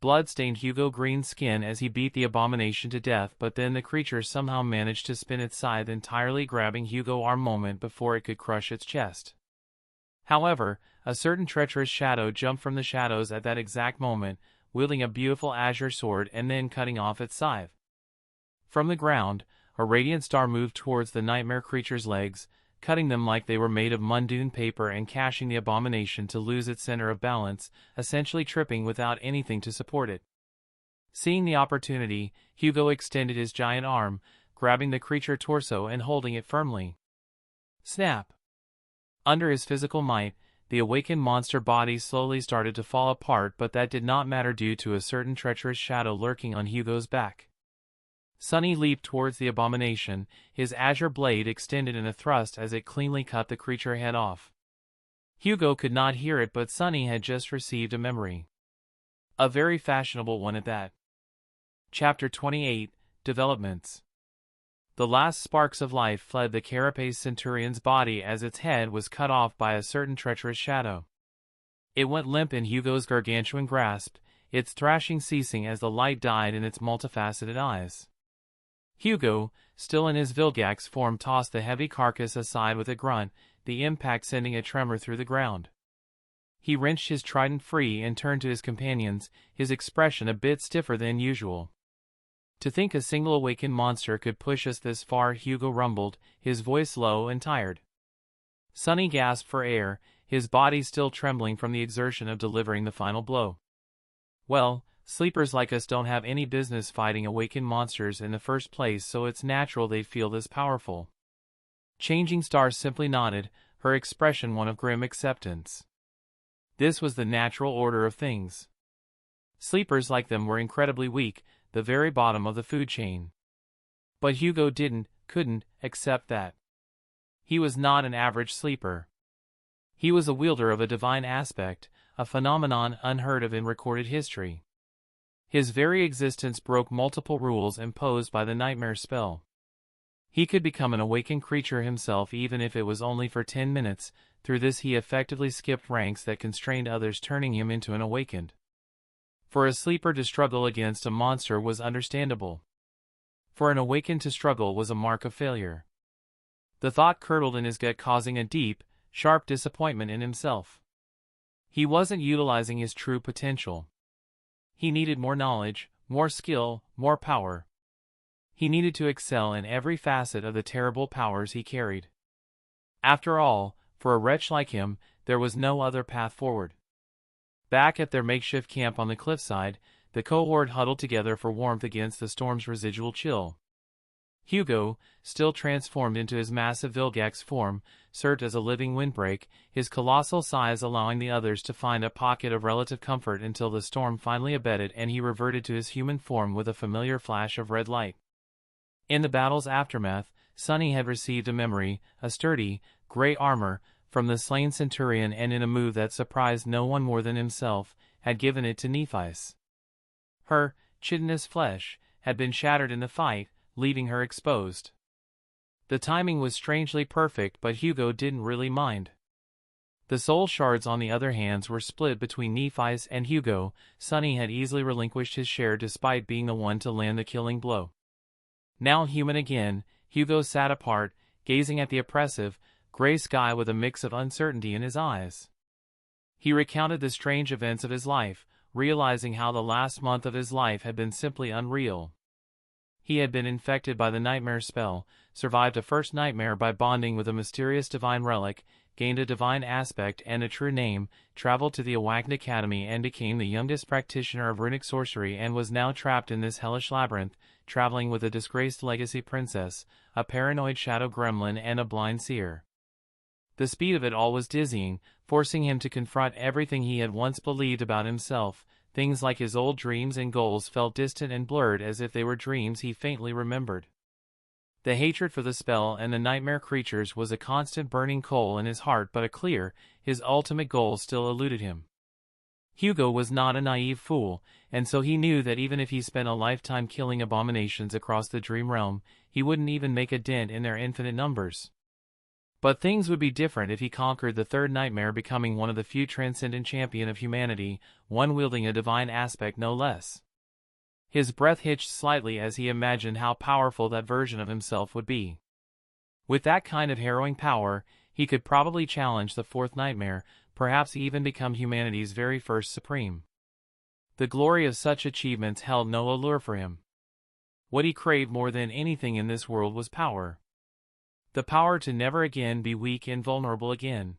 Blood stained Hugo Green's skin as he beat the abomination to death, but then the creature somehow managed to spin its scythe entirely, grabbing Hugo a moment before it could crush its chest. However, a certain treacherous shadow jumped from the shadows at that exact moment, wielding a beautiful azure sword and then cutting off its scythe. From the ground, a radiant star moved towards the nightmare creature's legs, cutting them like they were made of Mundoon paper and cashing the abomination to lose its center of balance, essentially tripping without anything to support it. Seeing the opportunity, Hugo extended his giant arm, grabbing the creature's torso and holding it firmly. Snap! Under his physical might, the awakened monster body slowly started to fall apart, but that did not matter due to a certain treacherous shadow lurking on Hugo's back. Sunny leaped towards the abomination, his azure blade extended in a thrust as it cleanly cut the creature head off. Hugo could not hear it, but Sunny had just received a memory. A very fashionable one at that. Chapter 28, Developments. The last sparks of life fled the carapace Centurion's body as its head was cut off by a certain treacherous shadow. It went limp in Hugo's gargantuan grasp, its thrashing ceasing as the light died in its multifaceted eyes. Hugo, still in his Vilgax form, tossed the heavy carcass aside with a grunt, the impact sending a tremor through the ground. He wrenched his trident free and turned to his companions, his expression a bit stiffer than usual. To think a single awakened monster could push us this far, Hugo rumbled, his voice low and tired. Sunny gasped for air, his body still trembling from the exertion of delivering the final blow. Well, sleepers like us don't have any business fighting awakened monsters in the first place, so it's natural they'd feel this powerful. Changing Star simply nodded, her expression one of grim acceptance. This was the natural order of things. Sleepers like them were incredibly weak, the very bottom of the food chain. But Hugo couldn't accept that. He was not an average sleeper. He was a wielder of a divine aspect, a phenomenon unheard of in recorded history. His very existence broke multiple rules imposed by the nightmare spell. He could become an awakened creature himself even if it was only for 10 minutes, through this he effectively skipped ranks that constrained others, turning him into an awakened. For a sleeper to struggle against a monster was understandable. For an awakened to struggle was a mark of failure. The thought curdled in his gut, causing a deep, sharp disappointment in himself. He wasn't utilizing his true potential. He needed more knowledge, more skill, more power. He needed to excel in every facet of the terrible powers he carried. After all, for a wretch like him, there was no other path forward. Back at their makeshift camp on the cliffside, the cohort huddled together for warmth against the storm's residual chill. Hugo, still transformed into his massive Vilgax form, served as a living windbreak, his colossal size allowing the others to find a pocket of relative comfort until the storm finally abated and he reverted to his human form with a familiar flash of red light. In the battle's aftermath, Sunny had received a memory, a sturdy, gray armor, from the slain Centurion, and in a move that surprised no one more than himself, had given it to Nephis. Her chitinous flesh had been shattered in the fight, leaving her exposed. The timing was strangely perfect, but Hugo didn't really mind. The soul shards on the other hand were split between Nephis and Hugo. Sunny had easily relinquished his share despite being the one to land the killing blow. Now human again, Hugo sat apart, gazing at the oppressive, gray sky with a mix of uncertainty in his eyes. He recounted the strange events of his life, realizing how the last month of his life had been simply unreal. He had been infected by the nightmare spell, survived a first nightmare by bonding with a mysterious divine relic, gained a divine aspect and a true name, traveled to the Awakened Academy and became the youngest practitioner of runic sorcery, and was now trapped in this hellish labyrinth, traveling with a disgraced legacy princess, a paranoid shadow gremlin, and a blind seer. The speed of it all was dizzying, forcing him to confront everything he had once believed about himself. Things like his old dreams and goals felt distant and blurred, as if they were dreams he faintly remembered. The hatred for the spell and the nightmare creatures was a constant burning coal in his heart, but his ultimate goal still eluded him. Hugo was not a naive fool, and so he knew that even if he spent a lifetime killing abominations across the dream realm, he wouldn't even make a dent in their infinite numbers. But things would be different if he conquered the third nightmare, becoming one of the few transcendent champion of humanity, one wielding a divine aspect no less. His breath hitched slightly as he imagined how powerful that version of himself would be. With that kind of harrowing power, he could probably challenge the fourth nightmare, perhaps even become humanity's very first supreme. The glory of such achievements held no allure for him. What he craved more than anything in this world was power. The power to never again be weak and vulnerable again.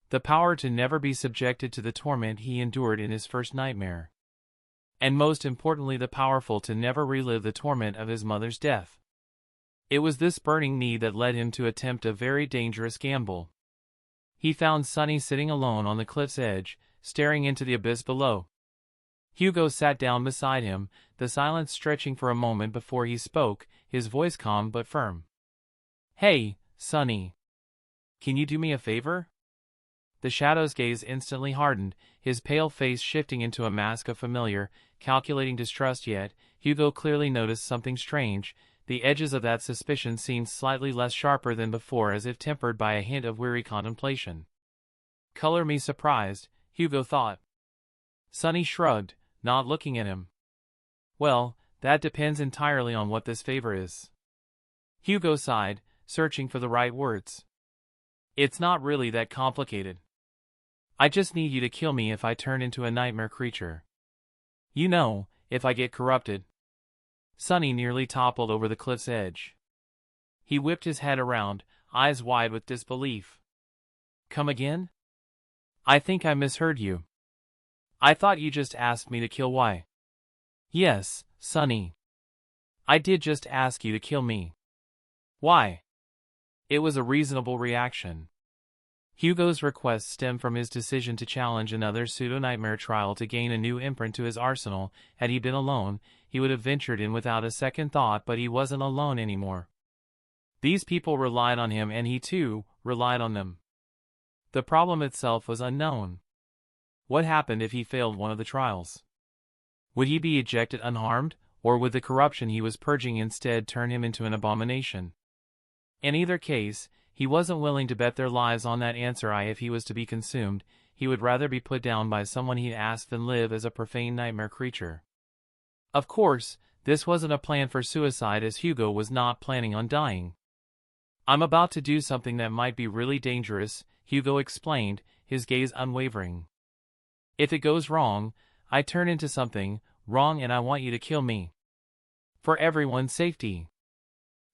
The power to never be subjected to the torment he endured in his first nightmare. And most importantly, the powerful to never relive the torment of his mother's death. It was this burning need that led him to attempt a very dangerous gamble. He found Sunny sitting alone on the cliff's edge, staring into the abyss below. Hugo sat down beside him, the silence stretching for a moment before he spoke, his voice calm but firm. "Hey, Sunny. Can you do me a favor?" The shadow's gaze instantly hardened, his pale face shifting into a mask of familiar, calculating distrust. Yet Hugo clearly noticed something strange. The edges of that suspicion seemed slightly less sharper than before, as if tempered by a hint of weary contemplation. "Color me surprised," Hugo thought. Sunny shrugged, not looking at him. "Well, that depends entirely on what this favor is." Hugo sighed, searching for the right words. "It's not really that complicated. I just need you to kill me if I turn into a nightmare creature. You know, if I get corrupted." Sunny nearly toppled over the cliff's edge. He whipped his head around, eyes wide with disbelief. "Come again? I think I misheard you. I thought you just asked me to kill Y." "Yes, Sunny. I did just ask you to kill me." "Why?" It was a reasonable reaction. Hugo's request stemmed from his decision to challenge another pseudo-nightmare trial to gain a new imprint to his arsenal. Had he been alone, he would have ventured in without a second thought, but he wasn't alone anymore. These people relied on him, and he too relied on them. The problem itself was unknown. What happened if he failed one of the trials? Would he be ejected unharmed, or would the corruption he was purging instead turn him into an abomination? In either case, he wasn't willing to bet their lives on that answer. If he was to be consumed, he would rather be put down by someone he'd asked than live as a profane nightmare creature. Of course, this wasn't a plan for suicide, as Hugo was not planning on dying. "I'm about to do something that might be really dangerous," Hugo explained, his gaze unwavering. "If it goes wrong, I turn into something wrong, and I want you to kill me. For everyone's safety."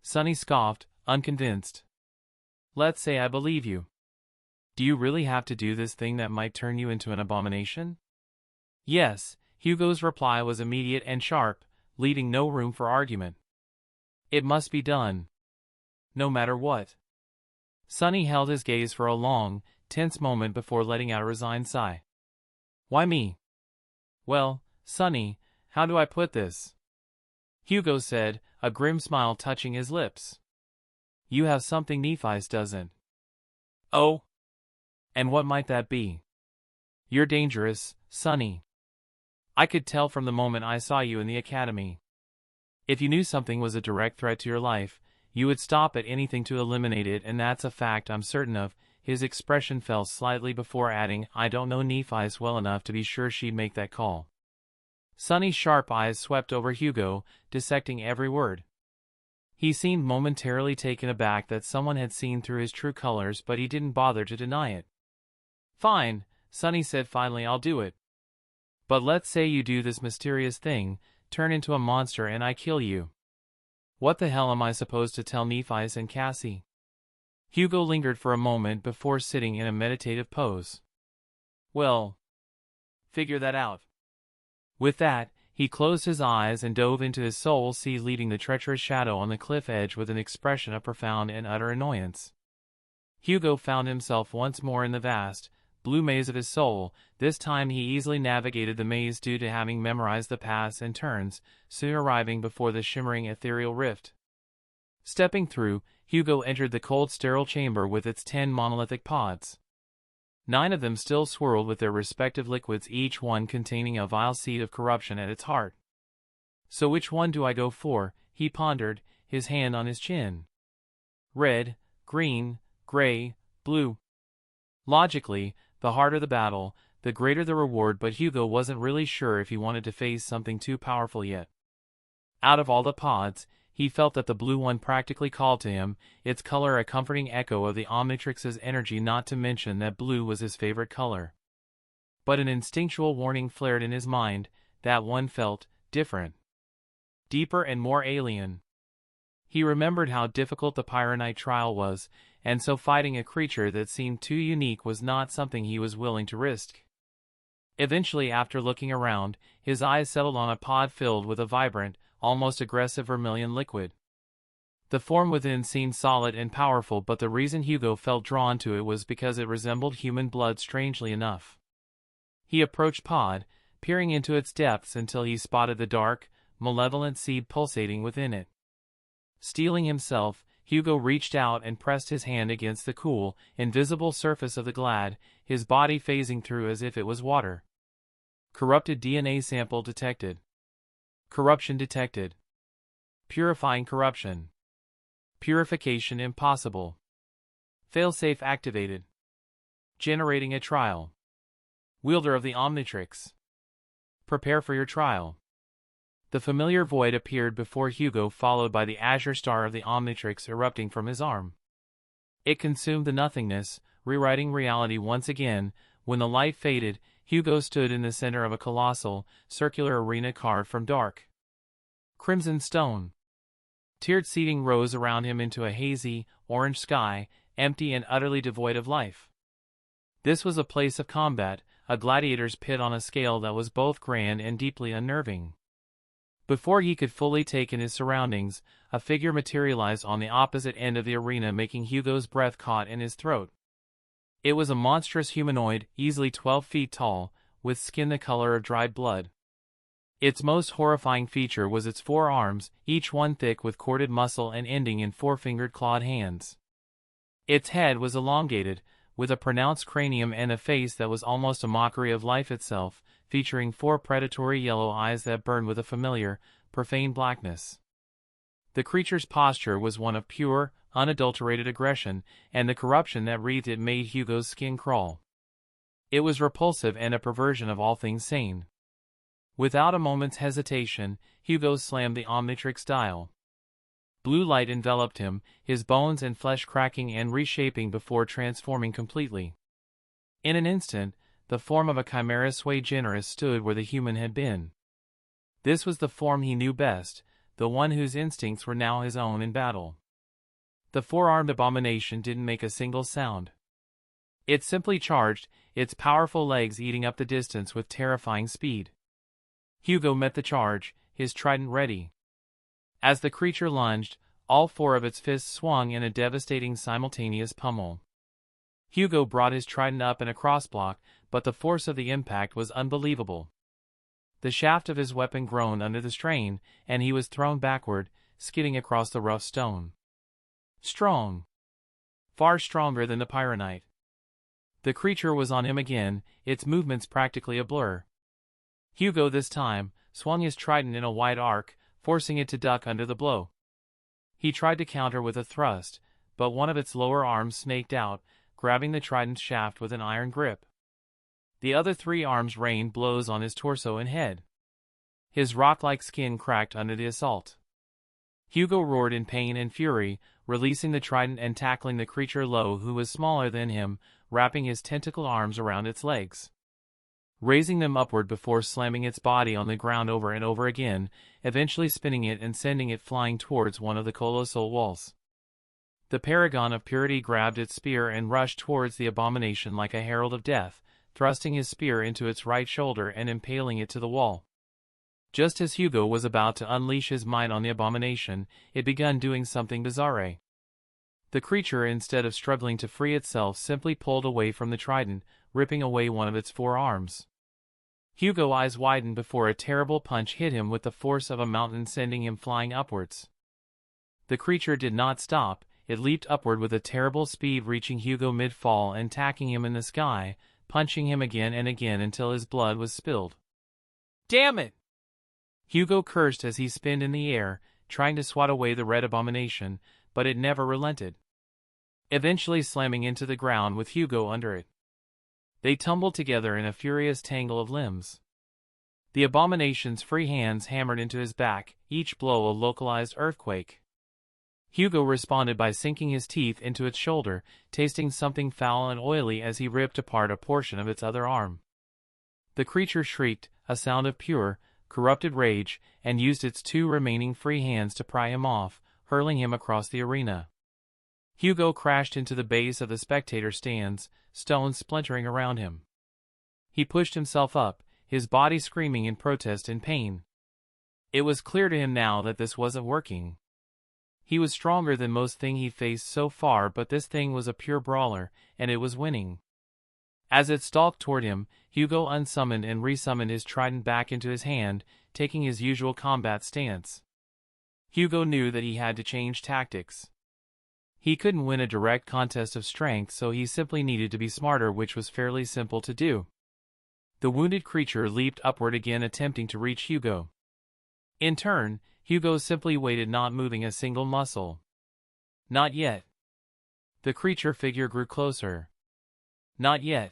Sunny scoffed, unconvinced. "Let's say I believe you. Do you really have to do this thing that might turn you into an abomination?" "Yes," Hugo's reply was immediate and sharp, leaving no room for argument. "It must be done. No matter what." Sunny held his gaze for a long, tense moment before letting out a resigned sigh. "Why me?" "Well, Sunny, how do I put this?" Hugo said, a grim smile touching his lips. "You have something Nephi's doesn't." "Oh? And what might that be?" "You're dangerous, Sunny. I could tell from the moment I saw you in the academy. If you knew something was a direct threat to your life, you would stop at anything to eliminate it, and that's a fact I'm certain of." His expression fell slightly before adding, "I don't know Nephi's well enough to be sure she'd make that call." Sunny's sharp eyes swept over Hugo, dissecting every word. He seemed momentarily taken aback that someone had seen through his true colors, but he didn't bother to deny it. "Fine," Sunny said finally, "I'll do it. But let's say you do this mysterious thing, turn into a monster, and I kill you. What the hell am I supposed to tell Nephi's and Cassie?" Hugo lingered for a moment before sitting in a meditative pose. "Well, figure that out." With that, he closed his eyes and dove into his soul sea, leaving the treacherous shadow on the cliff edge with an expression of profound and utter annoyance. Hugo found himself once more in the vast, blue maze of his soul. This time he easily navigated the maze due to having memorized the paths and turns, soon arriving before the shimmering ethereal rift. Stepping through, Hugo entered the cold sterile chamber with its 10 monolithic pods. 9 of them still swirled with their respective liquids, each one containing a vile seed of corruption at its heart. So which one do I go for? He pondered, his hand on his chin. Red, green, gray, blue. Logically, the harder the battle, the greater the reward, but Hugo wasn't really sure if he wanted to face something too powerful yet. Out of all the pods, he felt that the blue one practically called to him, its color a comforting echo of the Omnitrix's energy, not to mention that blue was his favorite color. But an instinctual warning flared in his mind, that one felt different. Deeper and more alien. He remembered how difficult the Pyronite trial was, and so fighting a creature that seemed too unique was not something he was willing to risk. Eventually, after looking around, his eyes settled on a pod filled with a vibrant, almost aggressive vermilion liquid. The form within seemed solid and powerful, but the reason Hugo felt drawn to it was because it resembled human blood, strangely enough. He approached pod, peering into its depths until he spotted the dark, malevolent seed pulsating within it. Steeling himself, Hugo reached out and pressed his hand against the cool, invisible surface of the glad, his body phasing through as if it was water. Corrupted DNA sample detected. Corruption detected. Purifying corruption. Purification impossible. Failsafe activated. Generating a trial. Wielder of the Omnitrix. Prepare for your trial. The familiar void appeared before Hugo, followed by the azure star of the Omnitrix erupting from his arm. It consumed the nothingness, rewriting reality once again. When the light faded, Hugo stood in the center of a colossal, circular arena carved from dark crimson stone. Tiered seating rose around him into a hazy, orange sky, empty and utterly devoid of life. This was a place of combat, a gladiator's pit on a scale that was both grand and deeply unnerving. Before he could fully take in his surroundings, a figure materialized on the opposite end of the arena, making Hugo's breath caught in his throat. It was a monstrous humanoid, easily 12 feet tall, with skin the color of dried blood. Its most horrifying feature was its 4 arms, each one thick with corded muscle and ending in 4-fingered clawed hands. Its head was elongated, with a pronounced cranium and a face that was almost a mockery of life itself, featuring 4 predatory yellow eyes that burned with a familiar, profane blackness. The creature's posture was one of pure, unadulterated aggression, and the corruption that wreathed it made Hugo's skin crawl. It was repulsive and a perversion of all things sane. Without a moment's hesitation, Hugo slammed the Omnitrix dial. Blue light enveloped him, his bones and flesh cracking and reshaping before transforming completely. In an instant, the form of a chimera sui generis stood where the human had been. This was the form he knew best, the one whose instincts were now his own in battle. The 4-armed abomination didn't make a single sound. It simply charged, its powerful legs eating up the distance with terrifying speed. Hugo met the charge, his trident ready. As the creature lunged, all 4 of its fists swung in a devastating simultaneous pummel. Hugo brought his trident up in a crossblock, but the force of the impact was unbelievable. The shaft of his weapon groaned under the strain, and he was thrown backward, skidding across the rough stone. Strong. Far stronger than the Pyronite. The creature was on him again, its movements practically a blur. Hugo this time swung his trident in a wide arc, forcing it to duck under the blow. He tried to counter with a thrust, but one of its lower arms snaked out, grabbing the trident's shaft with an iron grip. The other 3 arms rained blows on his torso and head. His rock-like skin cracked under the assault. Hugo roared in pain and fury, releasing the trident and tackling the creature low, who was smaller than him, wrapping his tentacled arms around its legs, raising them upward before slamming its body on the ground over and over again, eventually spinning it and sending it flying towards one of the colossal walls. The paragon of purity grabbed its spear and rushed towards the abomination like a herald of death, thrusting his spear into its right shoulder and impaling it to the wall. Just as Hugo was about to unleash his might on the abomination, it began doing something bizarre. The creature, instead of struggling to free itself, simply pulled away from the trident, ripping away one of its 4 arms. Hugo's eyes widened before a terrible punch hit him with the force of a mountain, sending him flying upwards. The creature did not stop, it leaped upward with a terrible speed, reaching Hugo mid-fall and tacking him in the sky, punching him again and again until his blood was spilled. "Damn it!" Hugo cursed as he spinned in the air, trying to swat away the red abomination, but it never relented, eventually slamming into the ground with Hugo under it. They tumbled together in a furious tangle of limbs. The abomination's free hands hammered into his back, each blow a localized earthquake. Hugo responded by sinking his teeth into its shoulder, tasting something foul and oily as he ripped apart a portion of its other arm. The creature shrieked, a sound of pure, corrupted rage, and used its 2 remaining free hands to pry him off, hurling him across the arena. Hugo crashed into the base of the spectator stands, stones splintering around him. He pushed himself up, his body screaming in protest and pain. It was clear to him now that this wasn't working. He was stronger than most thing he faced so far, but this thing was a pure brawler, and it was winning. As it stalked toward him, Hugo unsummoned and resummoned his trident back into his hand, taking his usual combat stance. Hugo knew that he had to change tactics. He couldn't win a direct contest of strength, so he simply needed to be smarter, which was fairly simple to do. The wounded creature leaped upward again, attempting to reach Hugo. In turn, Hugo simply waited, not moving a single muscle. Not yet. The creature figure grew closer. Not yet.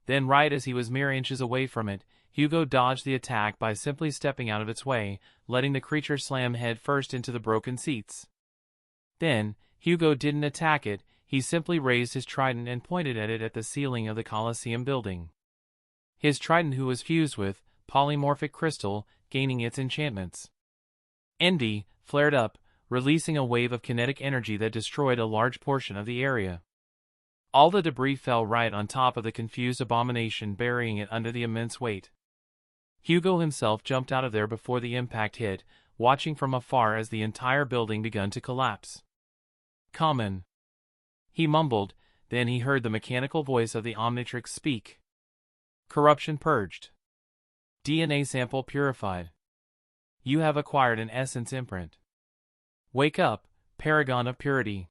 Then, right as he was mere inches away from it, Hugo dodged the attack by simply stepping out of its way, letting the creature slam head first into the broken seats. Then, Hugo didn't attack it, he simply raised his trident and pointed at it at the ceiling of the Colosseum building. His trident, who was fused with polymorphic crystal, gaining its enchantments. Envy flared up, releasing a wave of kinetic energy that destroyed a large portion of the area. All the debris fell right on top of the confused abomination, burying it under the immense weight. Hugo himself jumped out of there before the impact hit, watching from afar as the entire building began to collapse. "Common," he mumbled, then he heard the mechanical voice of the Omnitrix speak. "Corruption purged. DNA sample purified. You have acquired an essence imprint. Wake up, paragon of purity."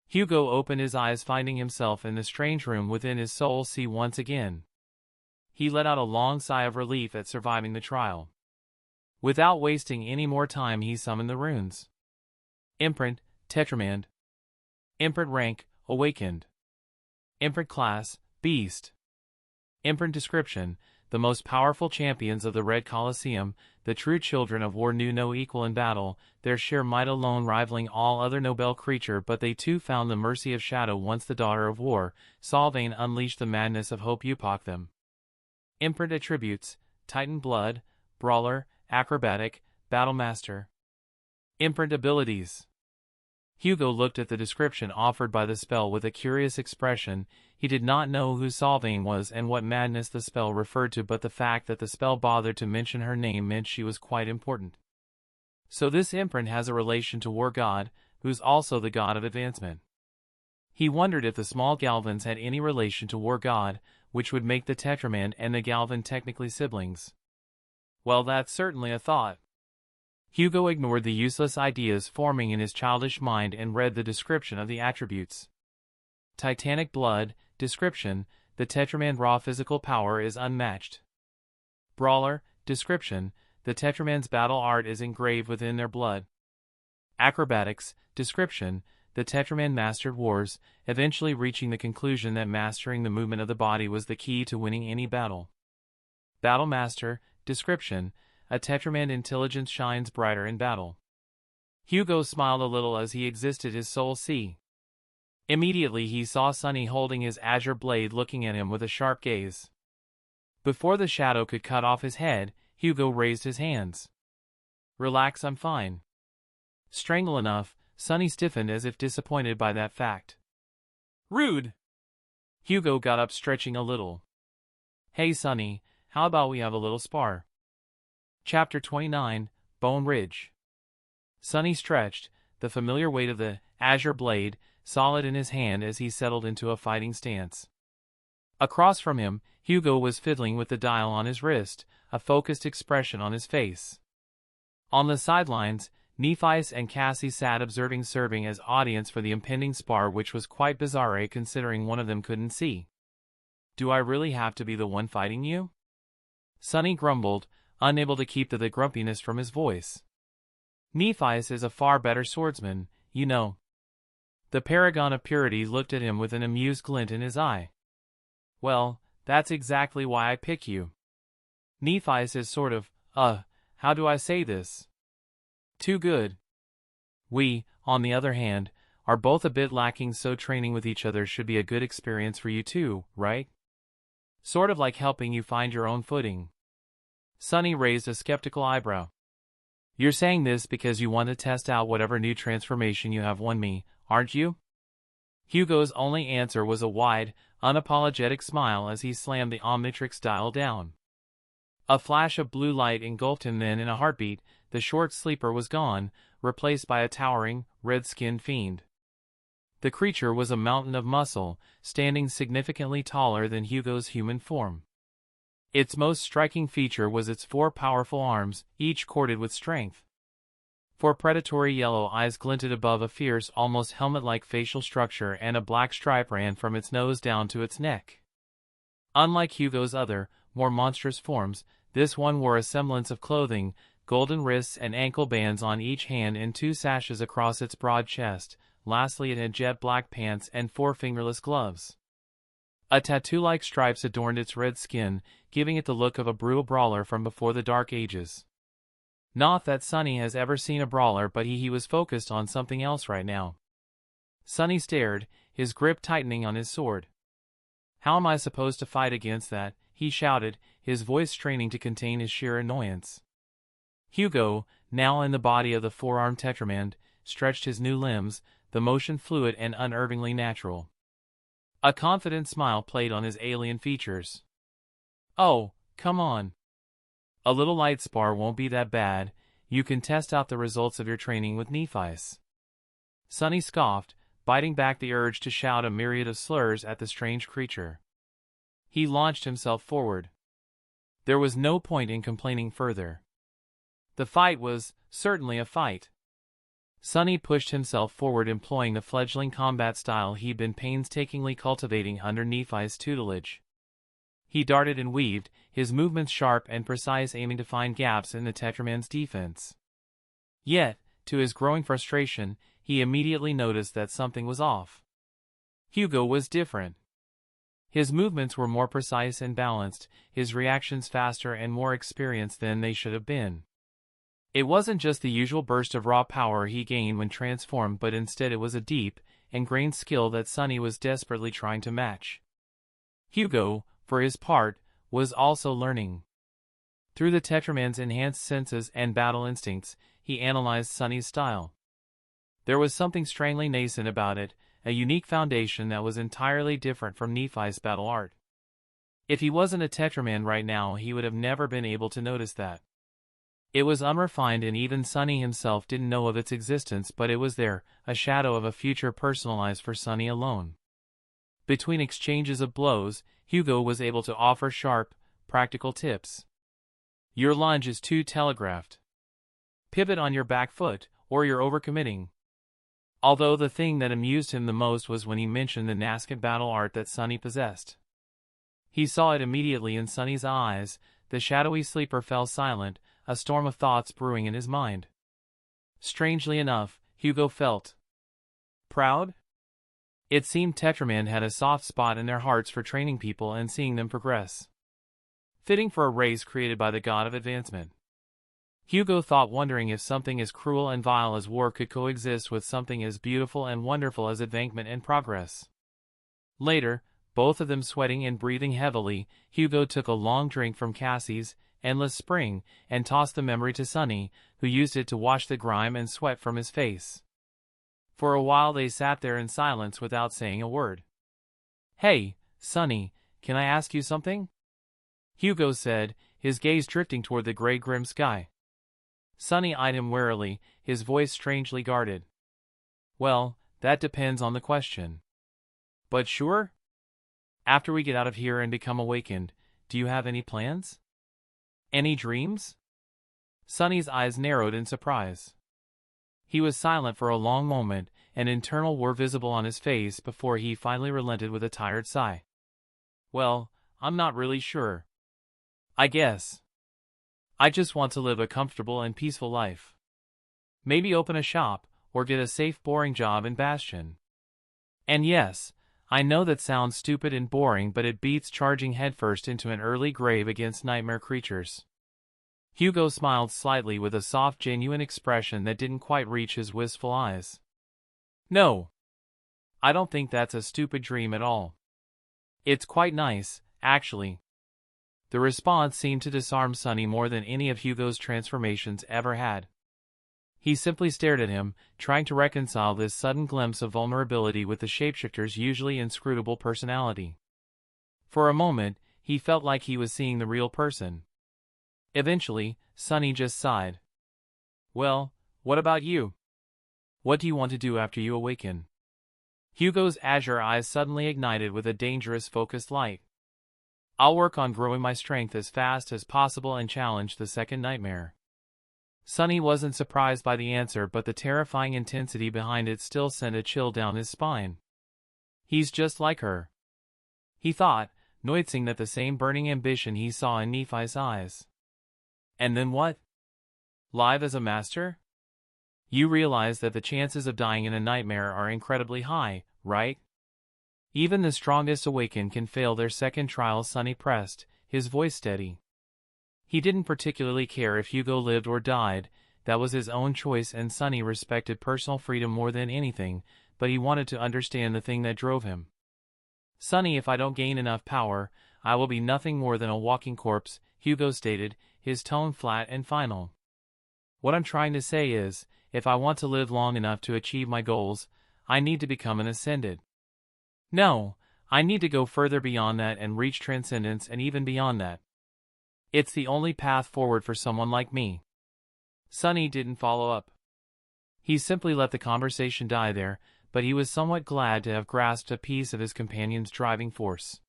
Hugo opened his eyes, finding himself in the strange room within his soul sea once again. He let out a long sigh of relief at surviving the trial. Without wasting any more time, he summoned the runes. Imprint, Tetramand. Imprint rank, Awakened. Imprint class, Beast. Imprint description: the most powerful champions of the Red Colosseum, the true children of war, knew no equal in battle, their sheer might alone rivaling all other noble creature, but they too found the mercy of Shadow once the daughter of war. Solvane unleashed the madness of hope upon them. Imprint attributes: Titan blood, Brawler, Acrobatic, Battlemaster. Imprint abilities. Hugo looked at the description offered by the spell with a curious expression. He did not know who Solvane was and what madness the spell referred to, but the fact that the spell bothered to mention her name meant she was quite important. So this imprint has a relation to War God, who's also the god of advancement. He wondered if the small Galvans had any relation to War God, which would make the Tetramand and the Galvan technically siblings. Well, that's certainly a thought. Hugo ignored the useless ideas forming in his childish mind and read the description of the attributes. Titanic blood, description: the Tetramand raw physical power is unmatched. Brawler, description: the Tetramand's battle art is engraved within their blood. Acrobatics, description: the Tetramand mastered wars, eventually reaching the conclusion that mastering the movement of the body was the key to winning any battle. Battlemaster, description: a Tetramand intelligence shines brighter in battle. Hugo smiled a little as he exited his soul sea. Immediately he saw Sunny holding his azure blade, looking at him with a sharp gaze. Before the shadow could cut off his head, Hugo raised his hands. "Relax, I'm fine." Strangle enough, Sunny stiffened as if disappointed by that fact. "Rude!" Hugo got up, stretching a little. "Hey Sunny, how about we have a little spar?" Chapter 29, Bone Ridge. Sunny stretched, the familiar weight of the azure blade solid in his hand as he settled into a fighting stance. Across from him, Hugo was fiddling with the dial on his wrist, a focused expression on his face. On the sidelines, Nephi's and Cassie sat observing, serving as audience for the impending spar, which was quite bizarre considering one of them couldn't see. "Do I really have to be the one fighting you?" Sunny grumbled, unable to keep the grumpiness from his voice. "Nephi is a far better swordsman, you know." The paragon of purity looked at him with an amused glint in his eye. "Well, that's exactly why I pick you. Nephi is sort of, how do I say this? Too good. We, on the other hand, are both a bit lacking, so training with each other should be a good experience for you too, right? Sort of like helping you find your own footing." Sunny raised a skeptical eyebrow. "You're saying this because you want to test out whatever new transformation you have won me, aren't you?" Hugo's only answer was a wide, unapologetic smile as he slammed the Omnitrix dial down. A flash of blue light engulfed him, then in a heartbeat, the short sleeper was gone, replaced by a towering, red-skinned fiend. The creature was a mountain of muscle, standing significantly taller than Hugo's human form. Its most striking feature was its 4 powerful arms, each corded with strength. 4 predatory yellow eyes glinted above a fierce, almost helmet-like facial structure, and a black stripe ran from its nose down to its neck. Unlike Hugo's other, more monstrous forms, this one wore a semblance of clothing, golden wrists and ankle bands on each hand and 2 sashes across its broad chest. Lastly, it had jet black pants and 4 fingerless gloves. A tattoo-like stripes adorned its red skin, giving it the look of a brutal brawler from before the Dark Ages. Not that Sunny has ever seen a brawler, but he was focused on something else right now. Sunny stared, his grip tightening on his sword. "How am I supposed to fight against that?" he shouted, his voice straining to contain his sheer annoyance. Hugo, now in the body of the 4-armed Tetramander, stretched his new limbs, the motion fluid and unnervingly natural. A confident smile played on his alien features. "Oh, come on. A little light spar won't be that bad. You can test out the results of your training with Nephi's." Sunny scoffed, biting back the urge to shout a myriad of slurs at the strange creature. He launched himself forward. There was no point in complaining further. The fight was certainly a fight. Sunny pushed himself forward, employing the fledgling combat style he'd been painstakingly cultivating under Nephi's tutelage. He darted and weaved, his movements sharp and precise, aiming to find gaps in the Tetraman's defense. Yet, to his growing frustration, he immediately noticed that something was off. Hugo was different. His movements were more precise and balanced, his reactions faster and more experienced than they should have been. It wasn't just the usual burst of raw power he gained when transformed, but instead it was a deep, ingrained skill that Sunny was desperately trying to match. Hugo, for his part, was also learning. Through the Tetraman's enhanced senses and battle instincts, he analyzed Sunny's style. There was something strangely nascent about it, a unique foundation that was entirely different from Nephi's battle art. If he wasn't a Tetraman right now, he would have never been able to notice that. It was unrefined, and even Sunny himself didn't know of its existence, but it was there, a shadow of a future personalized for Sunny alone. Between exchanges of blows, Hugo was able to offer sharp, practical tips. "Your lunge is too telegraphed. Pivot on your back foot, or you're overcommitting." Although the thing that amused him the most was when he mentioned the nascent battle art that Sunny possessed. He saw it immediately in Sunny's eyes. The shadowy sleeper fell silent, a storm of thoughts brewing in his mind. Strangely enough, Hugo felt proud. It seemed Tetraman had a soft spot in their hearts for training people and seeing them progress. Fitting for a race created by the god of advancement. Hugo thought, wondering if something as cruel and vile as war could coexist with something as beautiful and wonderful as advancement and progress. Later, both of them sweating and breathing heavily, Hugo took a long drink from Cassie's endless spring, and tossed the memory to Sunny, who used it to wash the grime and sweat from his face. For a while they sat there in silence without saying a word. "Hey, Sunny, can I ask you something?" Hugo said, his gaze drifting toward the gray grim sky. Sunny eyed him warily, his voice strangely guarded. "Well, that depends on the question. But sure? After we get out of here and become awakened, do you have any plans? Any dreams?" Sunny's eyes narrowed in surprise. He was silent for a long moment, and internal were visible on his face before he finally relented with a tired sigh. Well, I'm not really sure. I guess. I just want to live a comfortable and peaceful life. Maybe open a shop, or get a safe, boring job in Bastion. And yes, I know that sounds stupid and boring, but it beats charging headfirst into an early grave against nightmare creatures. Hugo smiled slightly with a soft, genuine expression that didn't quite reach his wistful eyes. No. I don't think that's a stupid dream at all. It's quite nice, actually. The response seemed to disarm Sunny more than any of Hugo's transformations ever had. He simply stared at him, trying to reconcile this sudden glimpse of vulnerability with the shapeshifter's usually inscrutable personality. For a moment, he felt like he was seeing the real person. Eventually, Sunny just sighed. Well, what about you? What do you want to do after you awaken? Hugo's azure eyes suddenly ignited with a dangerous focused light. I'll work on growing my strength as fast as possible and challenge the second nightmare. Sunny wasn't surprised by the answer, but the terrifying intensity behind it still sent a chill down his spine. He's just like her, he thought, noticing that the same burning ambition he saw in Nephi's eyes. And then what? Live as a master? You realize that the chances of dying in a nightmare are incredibly high, right? Even the strongest awakened can fail their second trial. Sunny pressed, his voice steady. He didn't particularly care if Hugo lived or died, that was his own choice, and Sunny respected personal freedom more than anything, but he wanted to understand the thing that drove him. Sunny, if I don't gain enough power, I will be nothing more than a walking corpse, Hugo stated, his tone flat and final. What I'm trying to say is, if I want to live long enough to achieve my goals, I need to become an ascended. No, I need to go further beyond that and reach transcendence, and even beyond that. It's the only path forward for someone like me. Sunny didn't follow up. He simply let the conversation die there, but he was somewhat glad to have grasped a piece of his companion's driving force.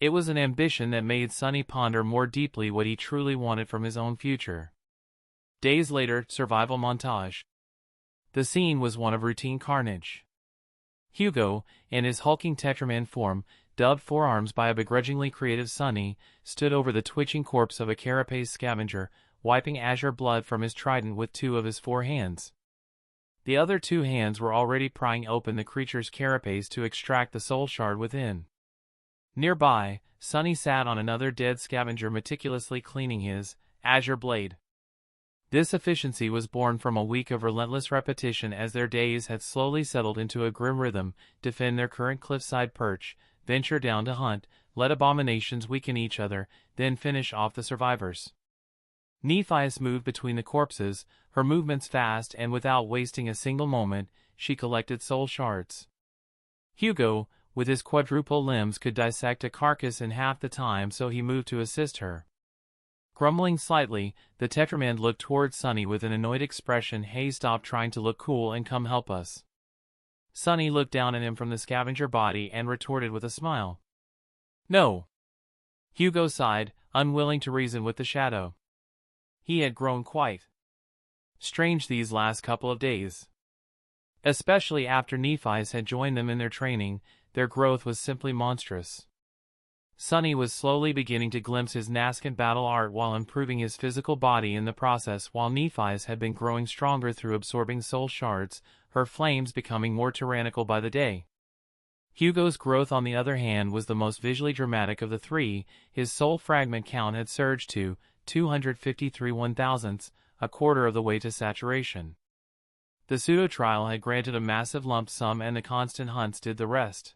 It was an ambition that made Sunny ponder more deeply what he truly wanted from his own future. Days later, survival montage. The scene was one of routine carnage. Hugo, in his hulking Tetraman form, dubbed Forearms by a begrudgingly creative Sunny, stood over the twitching corpse of a carapace scavenger, wiping azure blood from his trident with two of his four hands. The other two hands were already prying open the creature's carapace to extract the soul shard within. Nearby, Sunny sat on another dead scavenger, meticulously cleaning his azure blade. This efficiency was born from a week of relentless repetition, as their days had slowly settled into a grim rhythm: defend their current cliffside perch, venture down to hunt, let abominations weaken each other, then finish off the survivors. Nephi's moved between the corpses, her movements fast, and without wasting a single moment, she collected soul shards. Hugo, with his quadruple limbs, could dissect a carcass in half the time, so he moved to assist her. Grumbling slightly, the Tetraman looked toward Sunny with an annoyed expression. Hey, stop trying to look cool and come help us. Sunny looked down at him from the scavenger body and retorted with a smile. No. Hugo sighed, unwilling to reason with the shadow. He had grown quite strange these last couple of days. Especially after Nephi's had joined them in their training, their growth was simply monstrous. Sunny was slowly beginning to glimpse his nascent battle art while improving his physical body in the process, while Nephi's had been growing stronger through absorbing soul shards, her flames becoming more tyrannical by the day. Hugo's growth, on the other hand, was the most visually dramatic of the three. His soul fragment count had surged to 253 1,000ths, a quarter of the way to saturation. The pseudo-trial had granted a massive lump sum, and the constant hunts did the rest.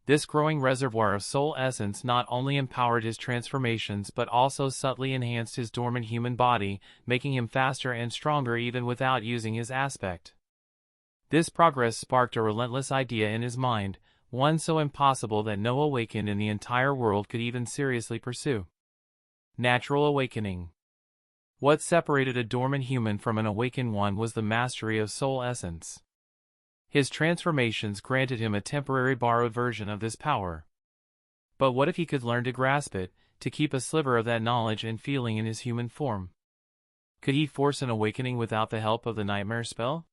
This growing reservoir of soul essence not only empowered his transformations but also subtly enhanced his dormant human body, making him faster and stronger even without using his aspect. This progress sparked a relentless idea in his mind, one so impossible that no awakened in the entire world could even seriously pursue. Natural awakening. What separated a dormant human from an awakened one was the mastery of soul essence. His transformations granted him a temporary borrowed version of this power. But what if he could learn to grasp it, to keep a sliver of that knowledge and feeling in his human form? Could he force an awakening without the help of the nightmare spell?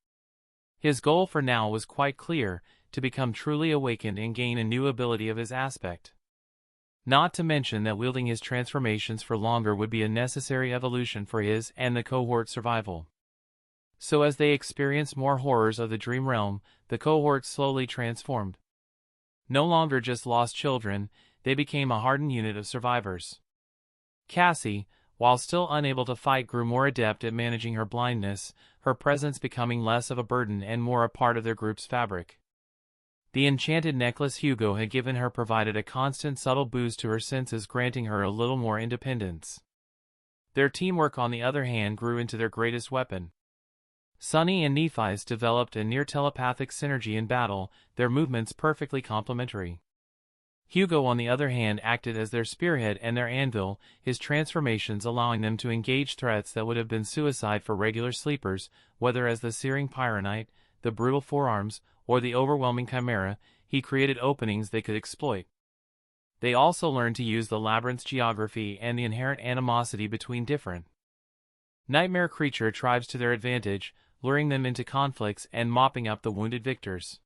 His goal for now was quite clear, to become truly awakened and gain a new ability of his aspect. Not to mention that wielding his transformations for longer would be a necessary evolution for his and the cohort's survival. So as they experienced more horrors of the dream realm, the cohort slowly transformed. No longer just lost children, they became a hardened unit of survivors. Cassie, while still unable to fight, grew more adept at managing her blindness, her presence becoming less of a burden and more a part of their group's fabric. The enchanted necklace Hugo had given her provided a constant subtle boost to her senses, granting her a little more independence. Their teamwork, on the other hand, grew into their greatest weapon. Sunny and Nephi's developed a near telepathic synergy in battle, their movements perfectly complementary. Hugo, on the other hand, acted as their spearhead and their anvil, his transformations allowing them to engage threats that would have been suicide for regular sleepers, whether as the searing Pyronite, the brutal forearms, or the overwhelming Chimera. He created openings they could exploit. They also learned to use the labyrinth's geography and the inherent animosity between different nightmare creature tribes to their advantage, luring them into conflicts and mopping up the wounded victors.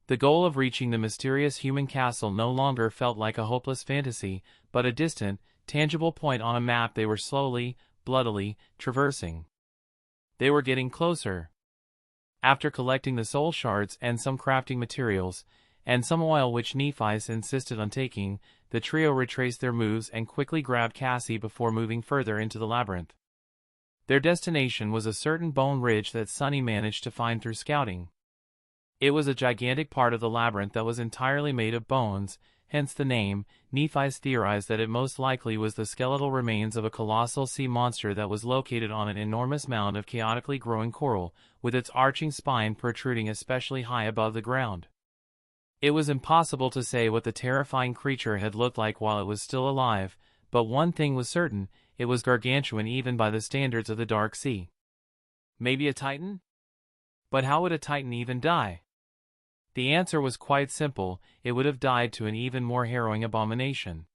The goal of reaching the mysterious human castle no longer felt like a hopeless fantasy, but a distant, tangible point on a map they were slowly, bloodily, traversing. They were getting closer. After collecting the soul shards and some crafting materials, and some oil which Nephis insisted on taking, the trio retraced their moves and quickly grabbed Cassie before moving further into the labyrinth. Their destination was a certain bone ridge that Sunny managed to find through scouting. It was a gigantic part of the labyrinth that was entirely made of bones, hence the name. Nephis theorized that it most likely was the skeletal remains of a colossal sea monster that was located on an enormous mound of chaotically growing coral, with its arching spine protruding especially high above the ground. It was impossible to say what the terrifying creature had looked like while it was still alive, but one thing was certain: it was gargantuan even by the standards of the Dark Sea. Maybe a titan? But how would a titan even die? The answer was quite simple: it would have died to an even more harrowing abomination.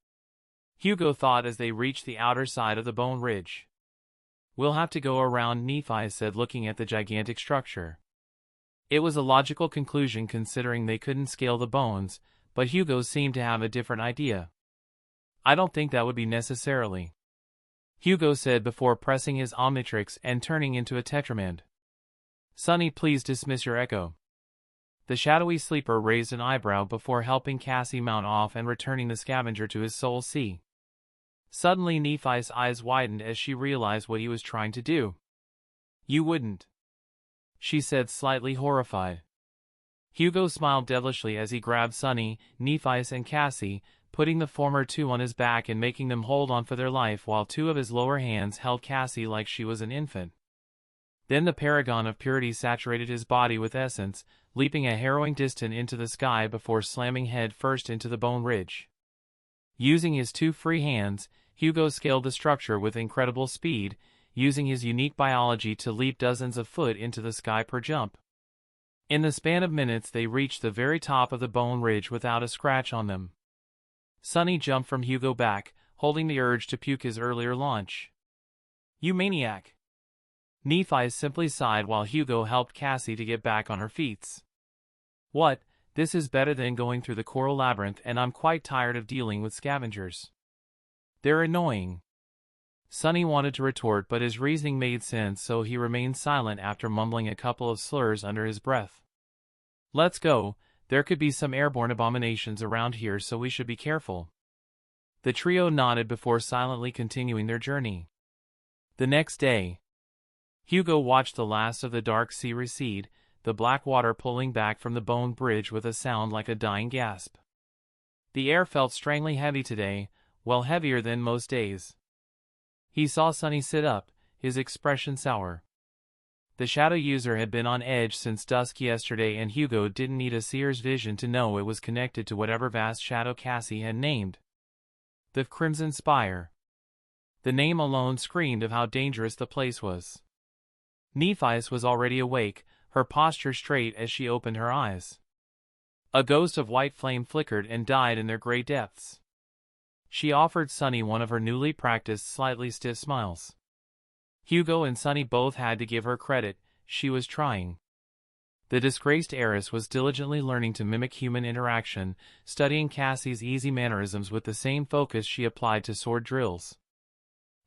Hugo thought as they reached the outer side of the bone ridge. "We'll have to go around," Nephi said, looking at the gigantic structure. It was a logical conclusion considering they couldn't scale the bones, but Hugo seemed to have a different idea. "I don't think that would be necessarily," Hugo said before pressing his Omnitrix and turning into a Tetramand. "Sunny, please dismiss your echo." The shadowy sleeper raised an eyebrow before helping Cassie mount off and returning the scavenger to his soul sea. Suddenly Nephi's eyes widened as she realized what he was trying to do. "You wouldn't," she said, slightly horrified. Hugo smiled devilishly as he grabbed Sunny, Nephis and Cassie, putting the former two on his back and making them hold on for their life while two of his lower hands held Cassie like she was an infant. Then the paragon of purity saturated his body with essence, leaping a harrowing distance into the sky before slamming head first into the bone ridge. Using his two free hands, Hugo scaled the structure with incredible speed, using his unique biology to leap dozens of foot into the sky per jump. In the span of minutes they reached the very top of the bone ridge without a scratch on them. Sunny jumped from Hugo back, holding the urge to puke his earlier launch. "You maniac!" Nephi simply sighed while Hugo helped Cassie to get back on her feet. "What? This is better than going through the coral labyrinth, and I'm quite tired of dealing with scavengers. They're annoying." Sunny wanted to retort, but his reasoning made sense, so he remained silent after mumbling a couple of slurs under his breath. "Let's go. There could be some airborne abominations around here, so we should be careful." The trio nodded before silently continuing their journey. The next day, Hugo watched the last of the Dark Sea recede, the black water pulling back from the bone bridge with a sound like a dying gasp. The air felt strangely heavy today, well heavier than most days. He saw Sunny sit up, his expression sour. The shadow user had been on edge since dusk yesterday, and Hugo didn't need a seer's vision to know it was connected to whatever vast shadow Cassie had named. The Crimson Spire. The name alone screamed of how dangerous the place was. Nephis was already awake, her posture straight as she opened her eyes. A ghost of white flame flickered and died in their gray depths. She offered Sunny one of her newly practiced slightly stiff smiles. Hugo and Sunny both had to give her credit, she was trying. The disgraced heiress was diligently learning to mimic human interaction, studying Cassie's easy mannerisms with the same focus she applied to sword drills.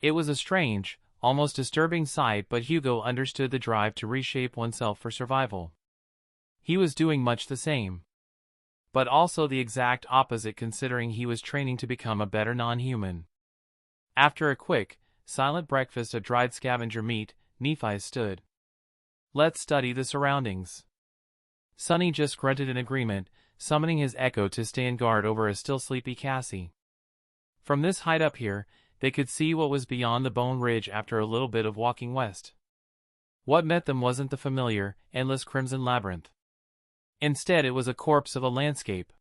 It was a strange, almost disturbing sight, but Hugo understood the drive to reshape oneself for survival. He was doing much the same. But also the exact opposite, considering he was training to become a better non-human. After a quick, silent breakfast of dried scavenger meat, Nephi stood. Let's study the surroundings. Sunny just grunted in agreement, summoning his echo to stand guard over a still sleepy Cassie. From this height up here, they could see what was beyond the Bone Ridge after a little bit of walking west. What met them wasn't the familiar, endless crimson labyrinth. Instead, it was a corpse of a landscape.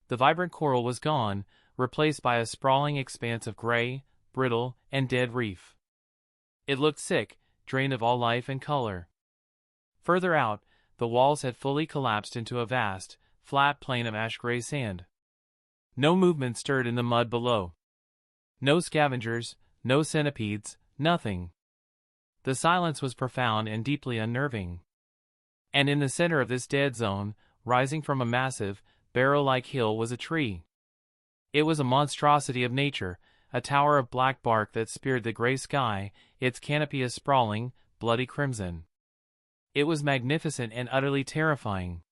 The vibrant coral was gone, replaced by a sprawling expanse of gray, brittle, and dead reef. It looked sick, drained of all life and color. Further out, the walls had fully collapsed into a vast, flat plain of ash-gray sand. No movement stirred in the mud below. No scavengers, no centipedes, nothing. The silence was profound and deeply unnerving. And in the center of this dead zone, rising from a massive, barrow-like hill, was a tree. It was a monstrosity of nature, a tower of black bark that speared the gray sky, its canopy a sprawling, bloody crimson. It was magnificent and utterly terrifying.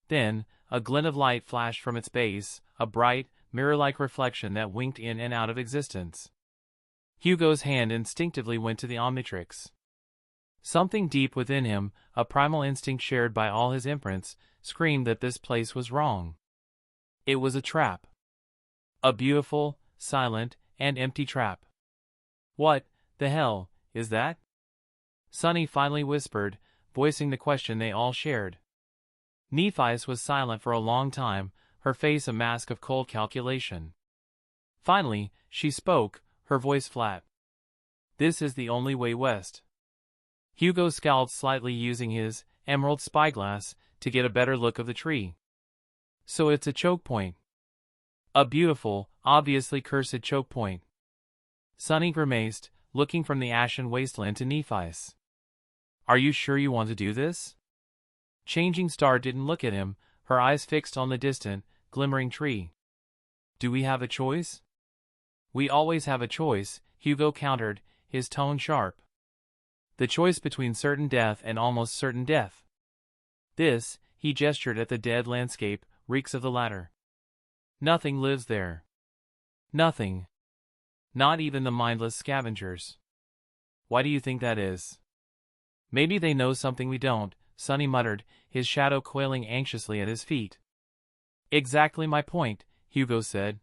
Then, a glint of light flashed from its base, a bright, mirror-like reflection that winked in and out of existence. Hugo's hand instinctively went to the Omnitrix. Something deep within him, a primal instinct shared by all his imprints, screamed that this place was wrong. It was a trap. A beautiful, silent, and empty trap. What the hell is that? Sunny finally whispered, voicing the question they all shared. Nephi was silent for a long time, her face a mask of cold calculation. Finally, she spoke, her voice flat. This is the only way west. Hugo scowled slightly, using his emerald spyglass to get a better look of the tree. So it's a choke point. A beautiful, obviously cursed choke point. Sunny grimaced, looking from the ashen wasteland to Nephi. Are you sure you want to do this? Changing Star didn't look at him, her eyes fixed on the distant, glimmering tree. Do we have a choice? We always have a choice, Hugo countered, his tone sharp. The choice between certain death and almost certain death. This, he gestured at the dead landscape, reeks of the latter. Nothing lives there. Nothing. Not even the mindless scavengers. Why do you think that is? Maybe they know something we don't, Sunny muttered, his shadow coiling anxiously at his feet. Exactly my point, Hugo said.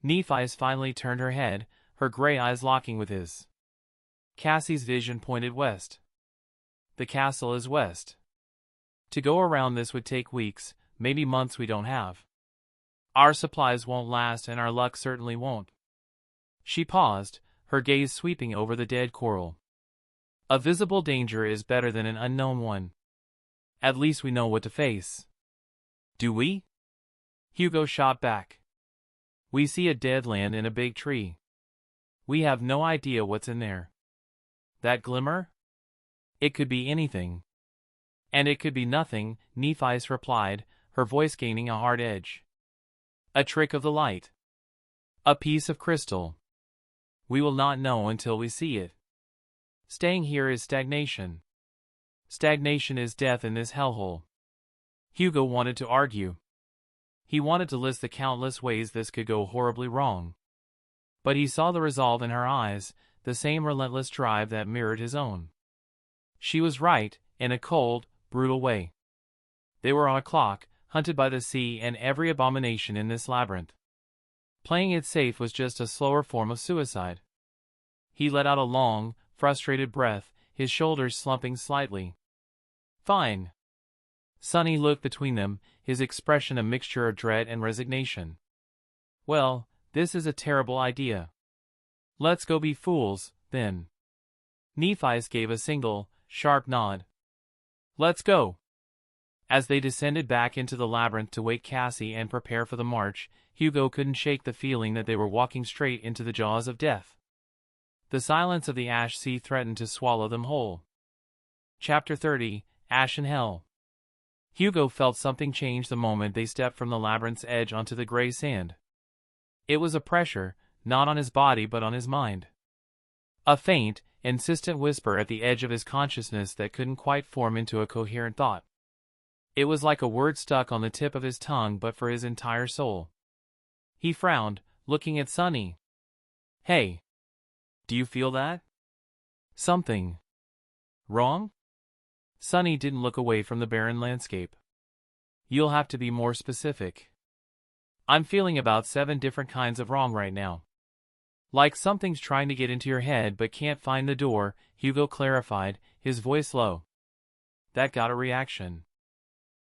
Nephi finally turned her head, her gray eyes locking with his. Cassie's vision pointed west. The castle is west. To go around this would take weeks, maybe months we don't have. Our supplies won't last and our luck certainly won't. She paused, her gaze sweeping over the dead coral. A visible danger is better than an unknown one. At least we know what to face. Do we? Hugo shot back. We see a dead land in a big tree. We have no idea what's in there. That glimmer? It could be anything. And it could be nothing, Nephi replied, her voice gaining a hard edge. A trick of the light. A piece of crystal. We will not know until we see it. Staying here is stagnation. Stagnation is death in this hellhole. Hugo wanted to argue. He wanted to list the countless ways this could go horribly wrong. But he saw the resolve in her eyes, the same relentless drive that mirrored his own. She was right, in a cold, brutal way. They were on a clock, hunted by the sea and every abomination in this labyrinth. Playing it safe was just a slower form of suicide. He let out a long, frustrated breath, his shoulders slumping slightly. Fine. Sunny looked between them, his expression a mixture of dread and resignation. Well, this is a terrible idea. Let's go be fools, then. Nephi gave a single, sharp nod. Let's go. As they descended back into the labyrinth to wake Cassie and prepare for the march, Hugo couldn't shake the feeling that they were walking straight into the jaws of death. The silence of the ash sea threatened to swallow them whole. Chapter 30, Ash and Hell. Hugo felt something change the moment they stepped from the labyrinth's edge onto the gray sand. It was a pressure, not on his body but on his mind. A faint, insistent whisper at the edge of his consciousness that couldn't quite form into a coherent thought. It was like a word stuck on the tip of his tongue but for his entire soul. He frowned, looking at Sunny. "Hey. Do you feel that? Something wrong?" Sunny didn't look away from the barren landscape. "You'll have to be more specific." "I'm feeling about 7 different kinds of wrong right now." "Like something's trying to get into your head but can't find the door," Hugo clarified, his voice low. That got a reaction.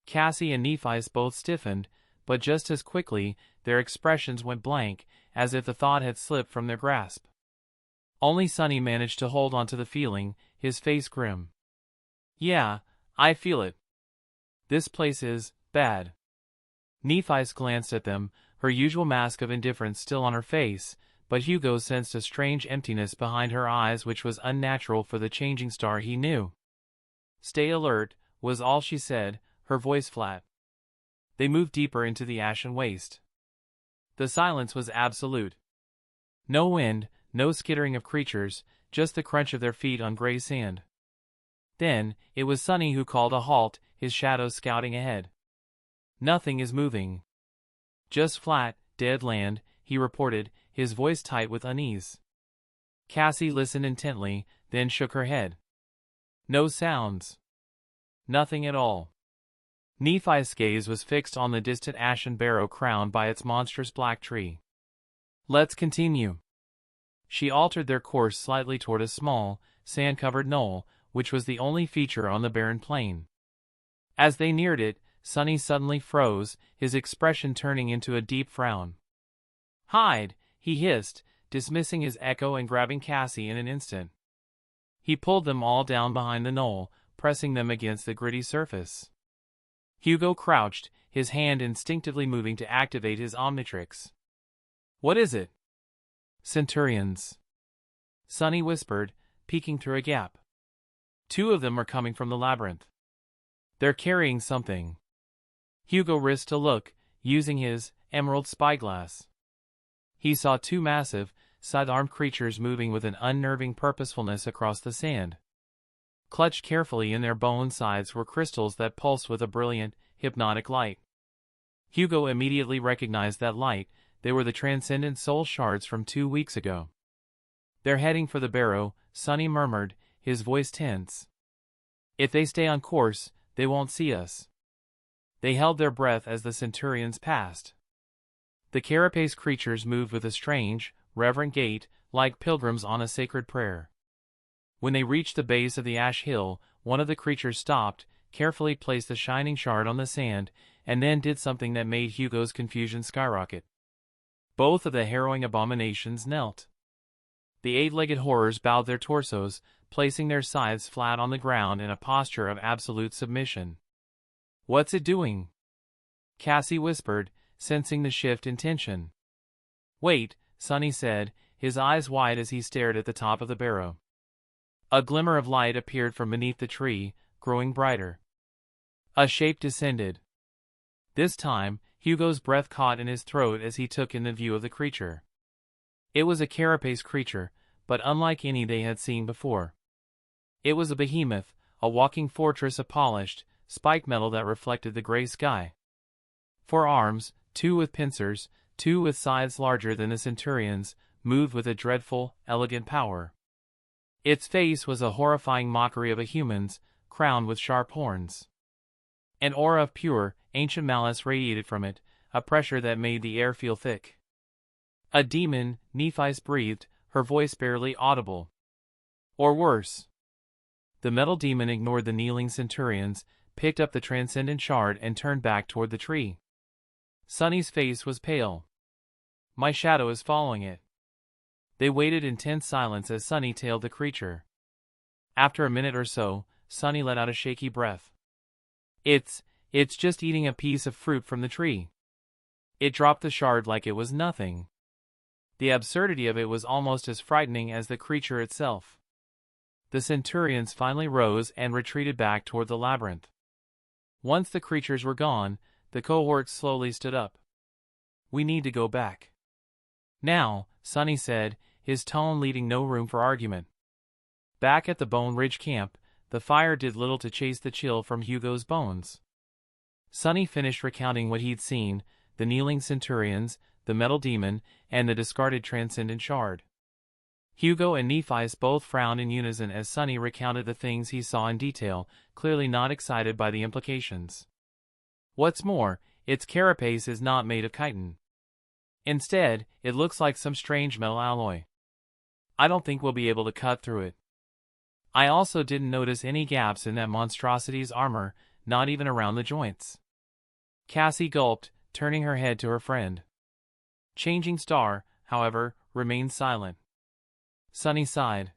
Cassie and Nephi both stiffened, but just as quickly, their expressions went blank, as if the thought had slipped from their grasp. Only Sunny managed to hold onto the feeling, his face grim. "Yeah, I feel it. This place is bad." Nephi glanced at them, her usual mask of indifference still on her face, but Hugo sensed a strange emptiness behind her eyes which was unnatural for the changing star he knew. "Stay alert," was all she said, her voice flat. They moved deeper into the ashen waste. The silence was absolute. No wind, no skittering of creatures, just the crunch of their feet on gray sand. Then, it was Sunny who called a halt, his shadow scouting ahead. "Nothing is moving. Just flat, dead land," he reported, his voice tight with unease. Cassie listened intently, then shook her head. "No sounds. Nothing at all." Nephi's gaze was fixed on the distant ashen barrow crowned by its monstrous black tree. "Let's continue." She altered their course slightly toward a small, sand-covered knoll, which was the only feature on the barren plain. As they neared it, Sunny suddenly froze, his expression turning into a deep frown. "Hide," he hissed, dismissing his echo and grabbing Cassie in an instant. He pulled them all down behind the knoll, pressing them against the gritty surface. Hugo crouched, his hand instinctively moving to activate his Omnitrix. "What is it?" "Centurions," Sunny whispered, peeking through a gap. "2 of them are coming from the labyrinth. They're carrying something." Hugo risked a look, using his emerald spyglass. He saw 2 massive, scythe-armed creatures moving with an unnerving purposefulness across the sand. Clutched carefully in their bone sides were crystals that pulsed with a brilliant, hypnotic light. Hugo immediately recognized that light. They were the transcendent soul shards from 2 weeks ago. "They're heading for the barrow," Sunny murmured, his voice tense. "If they stay on course, they won't see us." They held their breath as the Centurions passed. The carapace creatures moved with a strange, reverent gait, like pilgrims on a sacred prayer. When they reached the base of the ash hill, one of the creatures stopped, carefully placed the shining shard on the sand, and then did something that made Hugo's confusion skyrocket. Both of the harrowing abominations knelt. The 8-legged horrors bowed their torsos, placing their scythes flat on the ground in a posture of absolute submission. "What's it doing?" Cassie whispered, sensing the shift in tension. "Wait," Sunny said, his eyes wide as he stared at the top of the barrow. A glimmer of light appeared from beneath the tree, growing brighter. A shape descended. This time, Hugo's breath caught in his throat as he took in the view of the creature. It was a carapace creature, but unlike any they had seen before. It was a behemoth, a walking fortress of polished, spiked metal that reflected the gray sky. 4 arms, 2 with pincers, 2 with scythes larger than the Centurions, moved with a dreadful, elegant power. Its face was a horrifying mockery of a human's, crowned with sharp horns. An aura of pure, ancient malice radiated from it, a pressure that made the air feel thick. "A demon," Nephi breathed, her voice barely audible. "Or worse." The metal demon ignored the kneeling Centurions, picked up the transcendent shard and turned back toward the tree. Sunny's face was pale. "My shadow is following it." They waited in tense silence as Sunny tailed the creature. After a minute or so, Sunny let out a shaky breath. It's just eating a piece of fruit from the tree." It dropped the shard like it was nothing. The absurdity of it was almost as frightening as the creature itself. The centurions finally rose and retreated back toward the labyrinth. Once the creatures were gone, the cohort slowly stood up. "We need to go back now," Sonny said, his tone leaving no room for argument. Back at the Bone Ridge camp, the fire did little to chase the chill from Hugo's bones. Sonny finished recounting what he'd seen: the kneeling centurions, the metal demon, and the discarded transcendent shard. Hugo and Nephi both frowned in unison as Sonny recounted the things he saw in detail, clearly not excited by the implications. What's more, its carapace is not made of chitin. Instead, it looks like some strange metal alloy. I don't think we'll be able to cut through it. I also didn't notice any gaps in that monstrosity's armor, not even around the joints. Cassie gulped, turning her head to her friend. Changing Star, however, remained silent. Sonny sighed.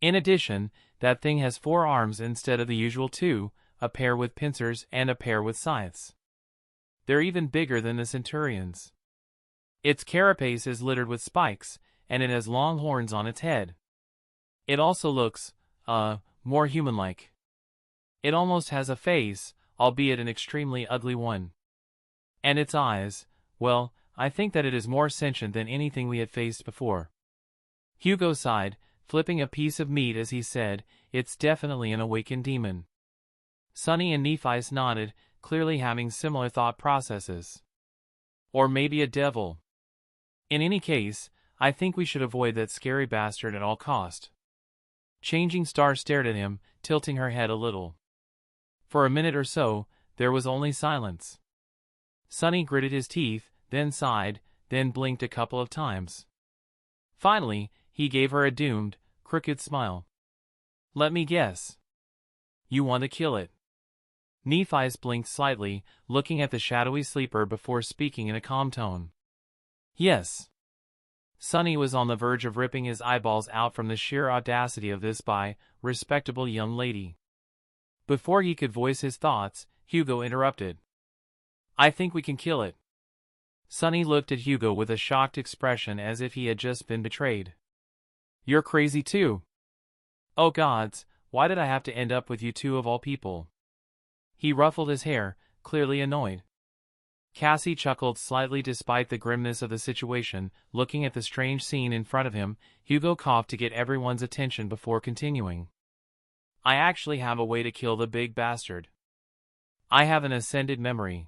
In addition, that thing has 4 arms instead of the usual 2, a pair with pincers and a pair with scythes. They're even bigger than the centurions. Its carapace is littered with spikes, and it has long horns on its head. It also looks, more human-like. It almost has a face, albeit an extremely ugly one. And its eyes, well, I think that it is more sentient than anything we had faced before. Hugo sighed, flipping a piece of meat as he said, "It's definitely an awakened demon." Sonny and Nephi nodded, clearly having similar thought processes. Or maybe a devil. In any case, I think we should avoid that scary bastard at all cost. Changing Star stared at him, tilting her head a little. For a minute or so, there was only silence. Sonny gritted his teeth, then sighed, then blinked a couple of times. Finally, he gave her a doomed, crooked smile. "Let me guess. You want to kill it." Nephi blinked slightly, looking at the shadowy sleeper before speaking in a calm tone. "Yes." Sonny was on the verge of ripping his eyeballs out from the sheer audacity of this respectable young lady. Before he could voice his thoughts, Hugo interrupted. "I think we can kill it." Sonny looked at Hugo with a shocked expression as if he had just been betrayed. "You're crazy too." "Oh gods, why did I have to end up with you two of all people?" He ruffled his hair, clearly annoyed. Cassie chuckled slightly despite the grimness of the situation. Looking at the strange scene in front of him, Hugo coughed to get everyone's attention before continuing. "I actually have a way to kill the big bastard. I have an ascended memory.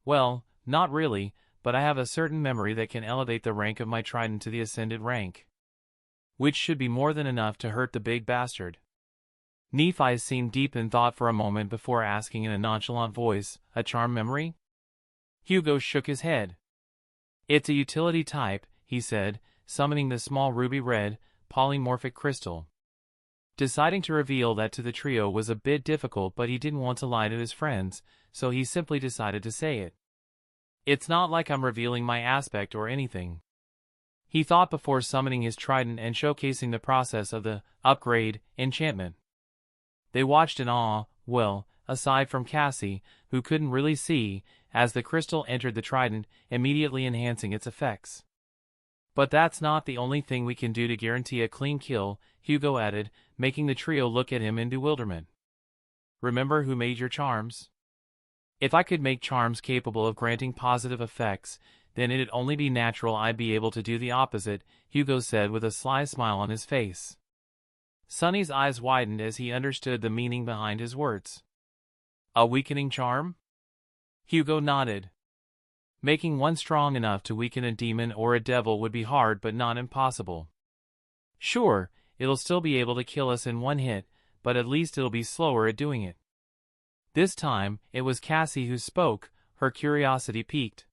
Well, not really, but I have a certain memory that can elevate the rank of my trident to the ascended rank. Which should be more than enough to hurt the big bastard." Nephi seemed deep in thought for a moment before asking in a nonchalant voice, "A charm memory?" Hugo shook his head. "It's a utility type," he said, summoning the small ruby-red, polymorphic crystal. Deciding to reveal that to the trio was a bit difficult, but he didn't want to lie to his friends, so he simply decided to say it. "It's not like I'm revealing my aspect or anything." He thought before summoning his trident and showcasing the process of the upgrade enchantment. They watched in awe, well, aside from Cassie, who couldn't really see, as the crystal entered the trident, immediately enhancing its effects. "But that's not the only thing we can do to guarantee a clean kill," Hugo added, making the trio look at him in bewilderment. "Remember who made your charms? If I could make charms capable of granting positive effects, then it'd only be natural I'd be able to do the opposite," Hugo said with a sly smile on his face. Sonny's eyes widened as he understood the meaning behind his words. "A weakening charm?" Hugo nodded. "Making one strong enough to weaken a demon or a devil would be hard but not impossible. Sure, it'll still be able to kill us in one hit, but at least it'll be slower at doing it." This time, it was Cassie who spoke, her curiosity piqued.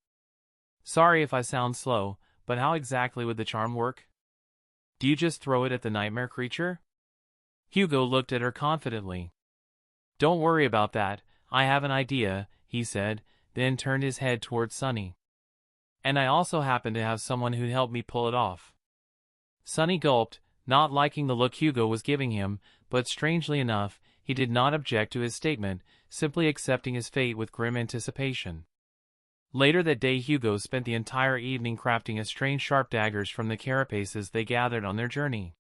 "Sorry if I sound slow, but how exactly would the charm work? Do you just throw it at the nightmare creature?" Hugo looked at her confidently. "Don't worry about that, I have an idea," he said, then turned his head towards Sonny. "And I also happen to have someone who'd help me pull it off." Sonny gulped, not liking the look Hugo was giving him, but strangely enough, he did not object to his statement, simply accepting his fate with grim anticipation. Later that day, Hugo spent the entire evening crafting a strange sharp daggers from the carapaces they gathered on their journey.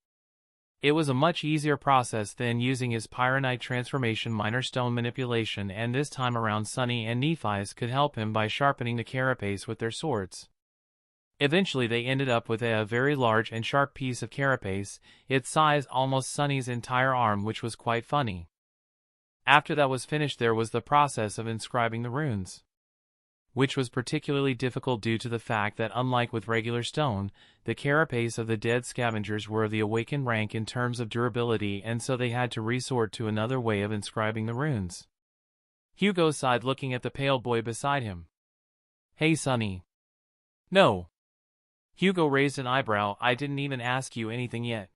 It was a much easier process than using his pyronite transformation minor stone manipulation, and this time around Sunny and Nephi's could help him by sharpening the carapace with their swords. Eventually they ended up with a very large and sharp piece of carapace, its size almost Sunny's entire arm, which was quite funny. After that was finished, there was the process of inscribing the runes, which was particularly difficult due to the fact that, unlike with regular stone, the carapace of the dead scavengers were of the awakened rank in terms of durability, and so they had to resort to another way of inscribing the runes. Hugo sighed, looking at the pale boy beside him. "Hey, Sunny." "No." Hugo raised an eyebrow. "I didn't even ask you anything yet."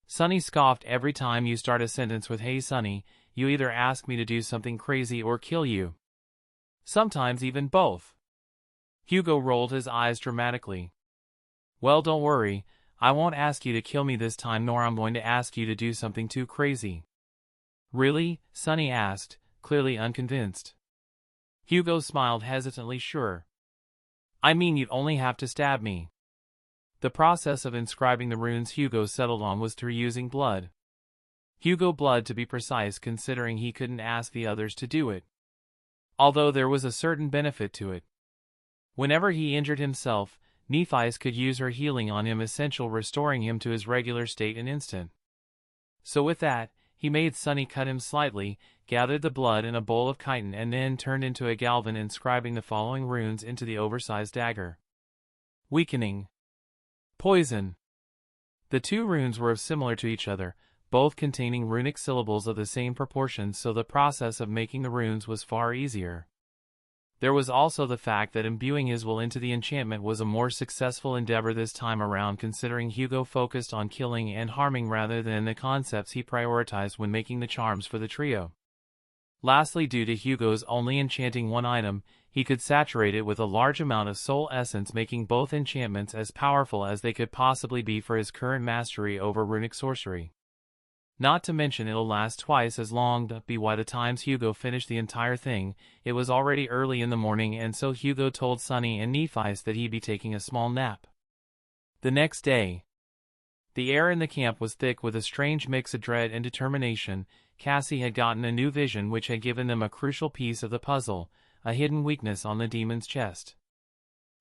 Sunny scoffed. "Every time you start a sentence with "Hey, Sunny," you either ask me to do something crazy or kill you. Sometimes even both." Hugo rolled his eyes dramatically. "Well, don't worry, I won't ask you to kill me this time, nor I'm going to ask you to do something too crazy." "Really?" Sunny asked, clearly unconvinced. Hugo smiled hesitantly. "Sure. I mean, you'd only have to stab me." The process of inscribing the runes Hugo settled on was through using blood. Hugo blood, to be precise, considering he couldn't ask the others to do it. Although there was a certain benefit to it. Whenever he injured himself, Nephi's could use her healing on him, essential, restoring him to his regular state in an instant. So with that, he made Sunny cut him slightly, gathered the blood in a bowl of chitin, and then turned into a galvan, inscribing the following runes into the oversized dagger. Weakening. Poison. The two runes were similar to each other, both containing runic syllables of the same proportions, so the process of making the runes was far easier. There was also the fact that imbuing his will into the enchantment was a more successful endeavor this time around, considering Hugo focused on killing and harming rather than the concepts he prioritized when making the charms for the trio. Lastly, due to Hugo's only enchanting one item, he could saturate it with a large amount of soul essence, making both enchantments as powerful as they could possibly be for his current mastery over runic sorcery. Not to mention it'll last twice as long. By the times Hugo finished the entire thing, it was already early in the morning, and so Hugo told Sunny and Nephi that he'd be taking a small nap. The next day, the air in the camp was thick with a strange mix of dread and determination. Cassie had gotten a new vision which had given them a crucial piece of the puzzle, a hidden weakness on the demon's chest.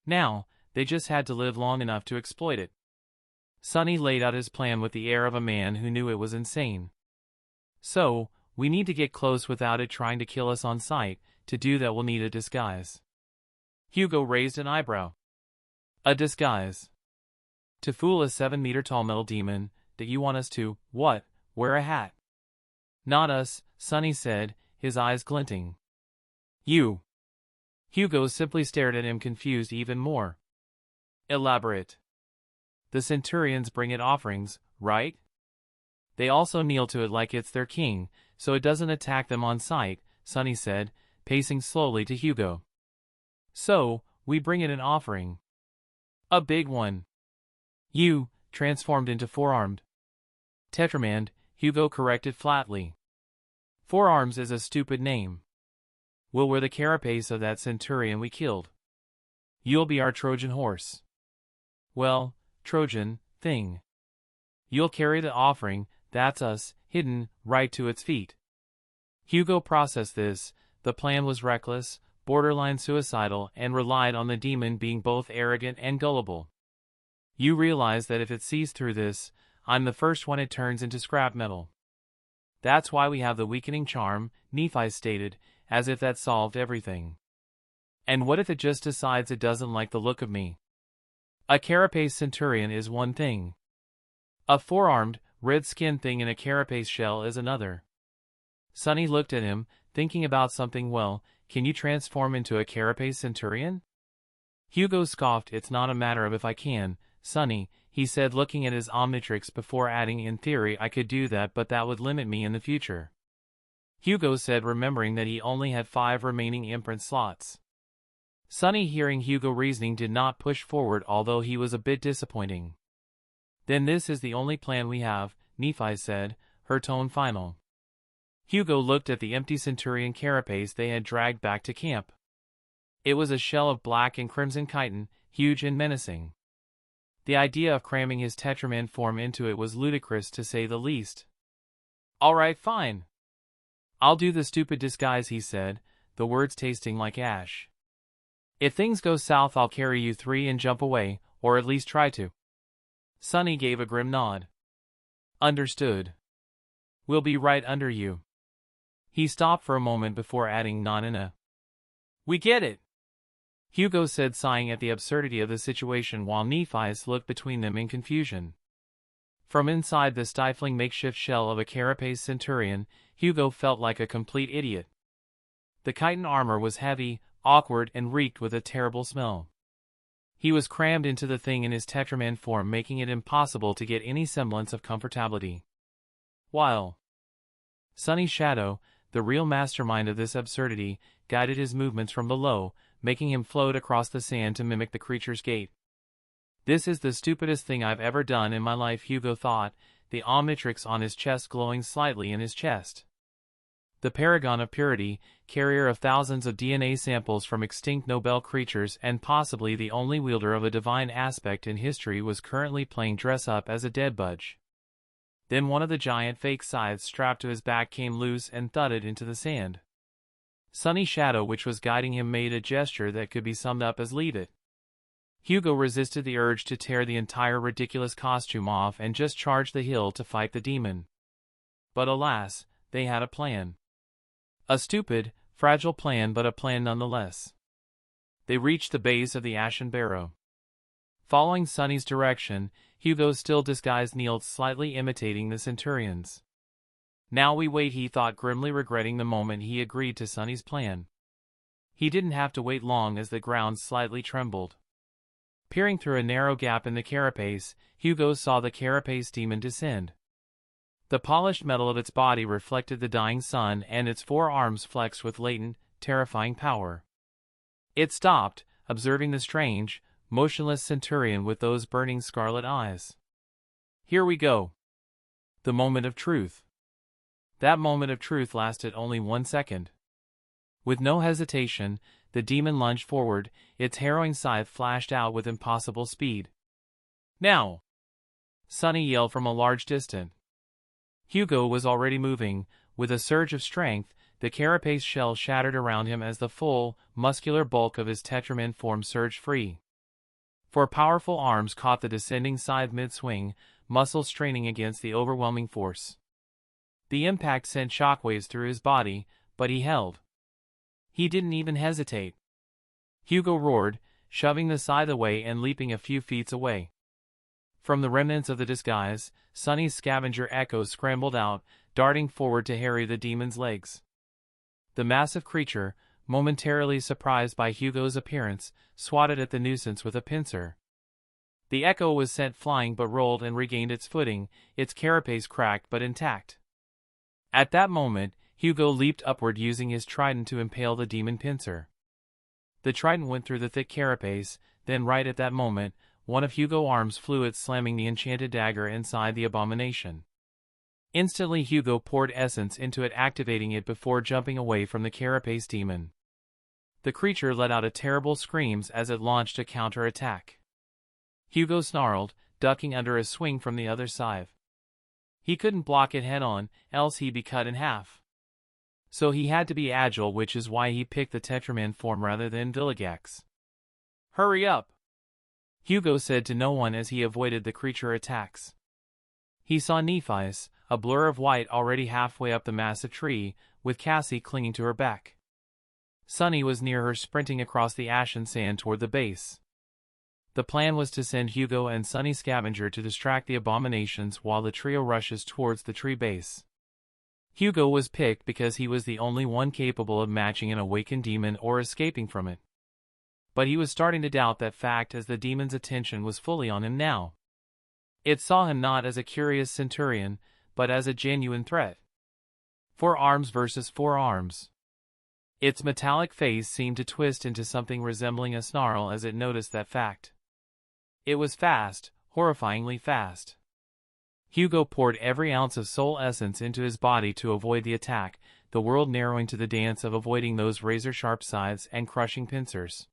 Now, they just had to live long enough to exploit it. Sunny laid out his plan with the air of a man who knew it was insane. "So, we need to get close without it trying to kill us on sight. To do that we'll need a disguise." Hugo raised an eyebrow. "A disguise? To fool a 7-meter-tall metal demon? That you want us to, what, wear a hat?" "Not us," Sunny said, his eyes glinting. "You." Hugo simply stared at him, confused even more. "Elaborate." "The centurions bring it offerings, right? They also kneel to it like it's their king, so it doesn't attack them on sight," Sunny said, pacing slowly to Hugo. "So, we bring it an offering. A big one." "You, transformed into four-armed." "Tetramand," Hugo corrected flatly. "Four-arms is a stupid name. We'll wear the carapace of that centurion we killed. You'll be our Trojan horse. Well, Trojan thing. You'll carry the offering, that's us, hidden right to its feet." Hugo processed this. The plan was reckless, borderline suicidal, and relied on the demon being both arrogant and gullible. "You realize that if it sees through this, I'm the first one it turns into scrap metal. That's why we have the weakening charm," Nephi stated, as if that solved everything. "And what if it just decides it doesn't like the look of me? A carapace centurion is one thing. A four-armed, red-skinned thing in a carapace shell is another." Sunny looked at him, thinking about something. "Well, can you transform into a carapace centurion?" Hugo scoffed. "It's not a matter of if I can, Sunny," he said, looking at his Omnitrix before adding, "In theory I could do that, but that would limit me in the future." Hugo said, remembering that he only had 5 remaining imprint slots. Sunny, hearing Hugo reasoning, did not push forward, although he was a bit disappointing. "Then this is the only plan we have," Nephi said, her tone final. Hugo looked at the empty centurion carapace they had dragged back to camp. It was a shell of black and crimson chitin, huge and menacing. The idea of cramming his Tetraman form into it was ludicrous to say the least. "Alright, fine. I'll do the stupid disguise," he said, the words tasting like ash. "If things go south, I'll carry you three and jump away, or at least try to." Sunny gave a grim nod. "Understood. We'll be right under you." He stopped for a moment before adding, "Nanina." "We get it," Hugo said, sighing at the absurdity of the situation while Nephi's looked between them in confusion. From inside the stifling makeshift shell of a carapace centurion, Hugo felt like a complete idiot. The chitin armor was heavy, awkward, and reeked with a terrible smell. He was crammed into the thing in his Tetraman form, making it impossible to get any semblance of comfortability. While Sunny's shadow, the real mastermind of this absurdity, guided his movements from below, making him float across the sand to mimic the creature's gait. "This is the stupidest thing I've ever done in my life," Hugo thought, the Omnitrix on his chest glowing slightly in his chest. The paragon of purity, carrier of thousands of DNA samples from extinct Nobel creatures and possibly the only wielder of a divine aspect in history, was currently playing dress-up as a dead budge. Then one of the giant fake scythes strapped to his back came loose and thudded into the sand. Sunny's shadow, which was guiding him, made a gesture that could be summed up as "leave it." Hugo resisted the urge to tear the entire ridiculous costume off and just charge the hill to fight the demon. But alas, they had a plan. A stupid, fragile plan, but a plan nonetheless. They reached the base of the ashen barrow. Following Sunny's direction, Hugo, still disguised, kneeled, slightly imitating the centurions. "Now we wait," he thought, grimly regretting the moment he agreed to Sunny's plan. He didn't have to wait long, as the ground slightly trembled. Peering through a narrow gap in the carapace, Hugo saw the carapace demon descend. The polished metal of its body reflected the dying sun, and its four arms flexed with latent, terrifying power. It stopped, observing the strange, motionless centurion with those burning scarlet eyes. "Here we go." The moment of truth. That moment of truth lasted only 1 second. With no hesitation, the demon lunged forward, its harrowing scythe flashed out with impossible speed. "Now!" Sunny yelled from a large distance. Hugo was already moving. With a surge of strength, the carapace shell shattered around him as the full, muscular bulk of his Tetraman form surged free. Four powerful arms caught the descending scythe mid-swing, muscles straining against the overwhelming force. The impact sent shockwaves through his body, but he held. He didn't even hesitate. Hugo roared, shoving the scythe away and leaping a few feet away. From the remnants of the disguise, Sunny's scavenger Echo scrambled out, darting forward to harry the demon's legs. The massive creature, momentarily surprised by Hugo's appearance, swatted at the nuisance with a pincer. The Echo was sent flying but rolled and regained its footing, its carapace cracked but intact. At that moment, Hugo leaped upward, using his trident to impale the demon pincer. The trident went through the thick carapace, then right at that moment, one of Hugo's arms flew out, slamming the enchanted dagger inside the abomination. Instantly Hugo poured essence into it, activating it before jumping away from the carapace demon. The creature let out a terrible scream as it launched a counter-attack. Hugo snarled, ducking under a swing from the other scythe. He couldn't block it head-on, else he'd be cut in half. So he had to be agile, which is why he picked the Tetraman form rather than Villigax. "Hurry up," Hugo said to no one as he avoided the creature attacks. He saw Nephi's, a blur of white, already halfway up the massive tree, with Cassie clinging to her back. Sunny was near her, sprinting across the ashen sand toward the base. The plan was to send Hugo and Sunny Scavenger to distract the abominations while the trio rushes towards the tree base. Hugo was picked because he was the only one capable of matching an awakened demon or escaping from it. But he was starting to doubt that fact, as the demon's attention was fully on him now. It saw him not as a curious centurion, but as a genuine threat. 4 arms versus 4 arms. Its metallic face seemed to twist into something resembling a snarl as it noticed that fact. It was fast, horrifyingly fast. Hugo poured every ounce of soul essence into his body to avoid the attack, the world narrowing to the dance of avoiding those razor-sharp scythes and crushing pincers.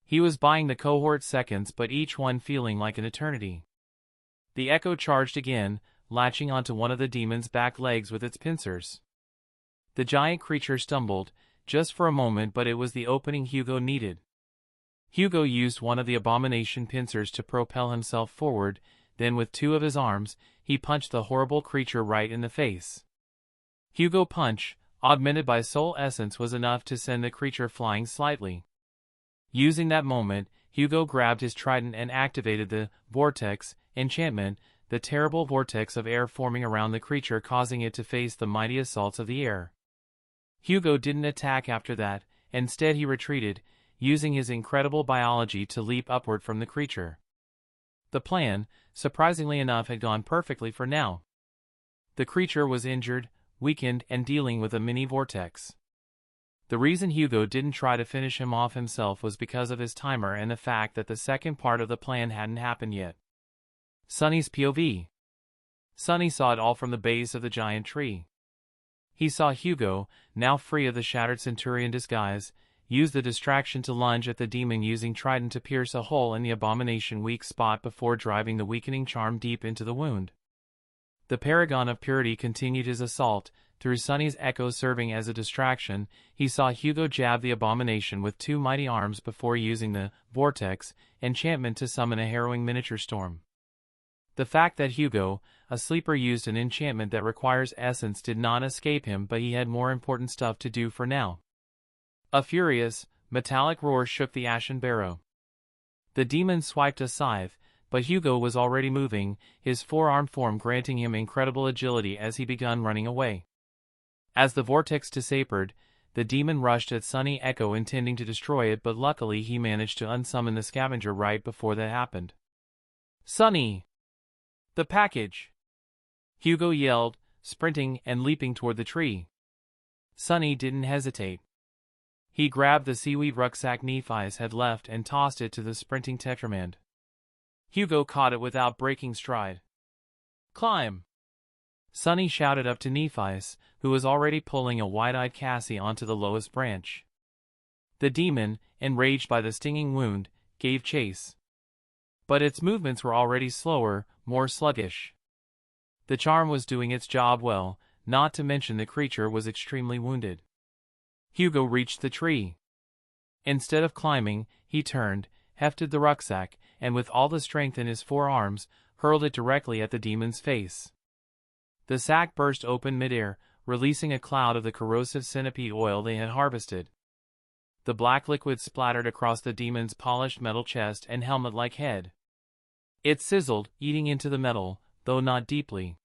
He was buying the cohort seconds, but each one feeling like an eternity. The echo charged again, latching onto one of the demon's back legs with its pincers. The giant creature stumbled, just for a moment, but it was the opening Hugo needed. Hugo used one of the abomination pincers to propel himself forward, then with two of his arms, he punched the horrible creature right in the face. Hugo's punch, augmented by soul essence, was enough to send the creature flying slightly. Using that moment, Hugo grabbed his trident and activated the vortex enchantment, the terrible vortex of air forming around the creature, causing it to face the mighty assaults of the air. Hugo didn't attack after that, instead he retreated, using his incredible biology to leap upward from the creature. The plan, surprisingly enough, had gone perfectly for now. The creature was injured, weakened, and dealing with a mini vortex. The reason Hugo didn't try to finish him off himself was because of his timer and the fact that the second part of the plan hadn't happened yet. Sunny's POV. Sunny saw it all from the base of the giant tree. He saw Hugo, now free of the shattered Centurion disguise, use the distraction to lunge at the demon, using trident to pierce a hole in the abomination weak spot before driving the weakening charm deep into the wound. The Paragon of Purity continued his assault, through Sunny's echo serving as a distraction. He saw Hugo jab the abomination with two mighty arms before using the vortex enchantment to summon a harrowing miniature storm. The fact that Hugo, a sleeper, used an enchantment that requires essence did not escape him, but he had more important stuff to do for now. A furious, metallic roar shook the ashen barrow. The demon swiped a scythe, but Hugo was already moving, his four-armed form granting him incredible agility as he began running away. As the vortex dissipated, the demon rushed at Sunny Echo, intending to destroy it, but luckily he managed to unsummon the scavenger right before that happened. "Sunny! The package!" Hugo yelled, sprinting and leaping toward the tree. Sunny didn't hesitate. He grabbed the seaweed rucksack Nephi's had left and tossed it to the sprinting Tetramand. Hugo caught it without breaking stride. "Climb!" Sunny shouted up to Nephi's, who was already pulling a wide-eyed Cassie onto the lowest branch. The demon, enraged by the stinging wound, gave chase. But its movements were already slower, more sluggish. The charm was doing its job well, not to mention the creature was extremely wounded. Hugo reached the tree. Instead of climbing, he turned, hefted the rucksack, and with all the strength in his forearms, hurled it directly at the demon's face. The sack burst open midair, releasing a cloud of the corrosive centipede oil they had harvested. The black liquid splattered across the demon's polished metal chest and helmet-like head. It sizzled, eating into the metal, though not deeply.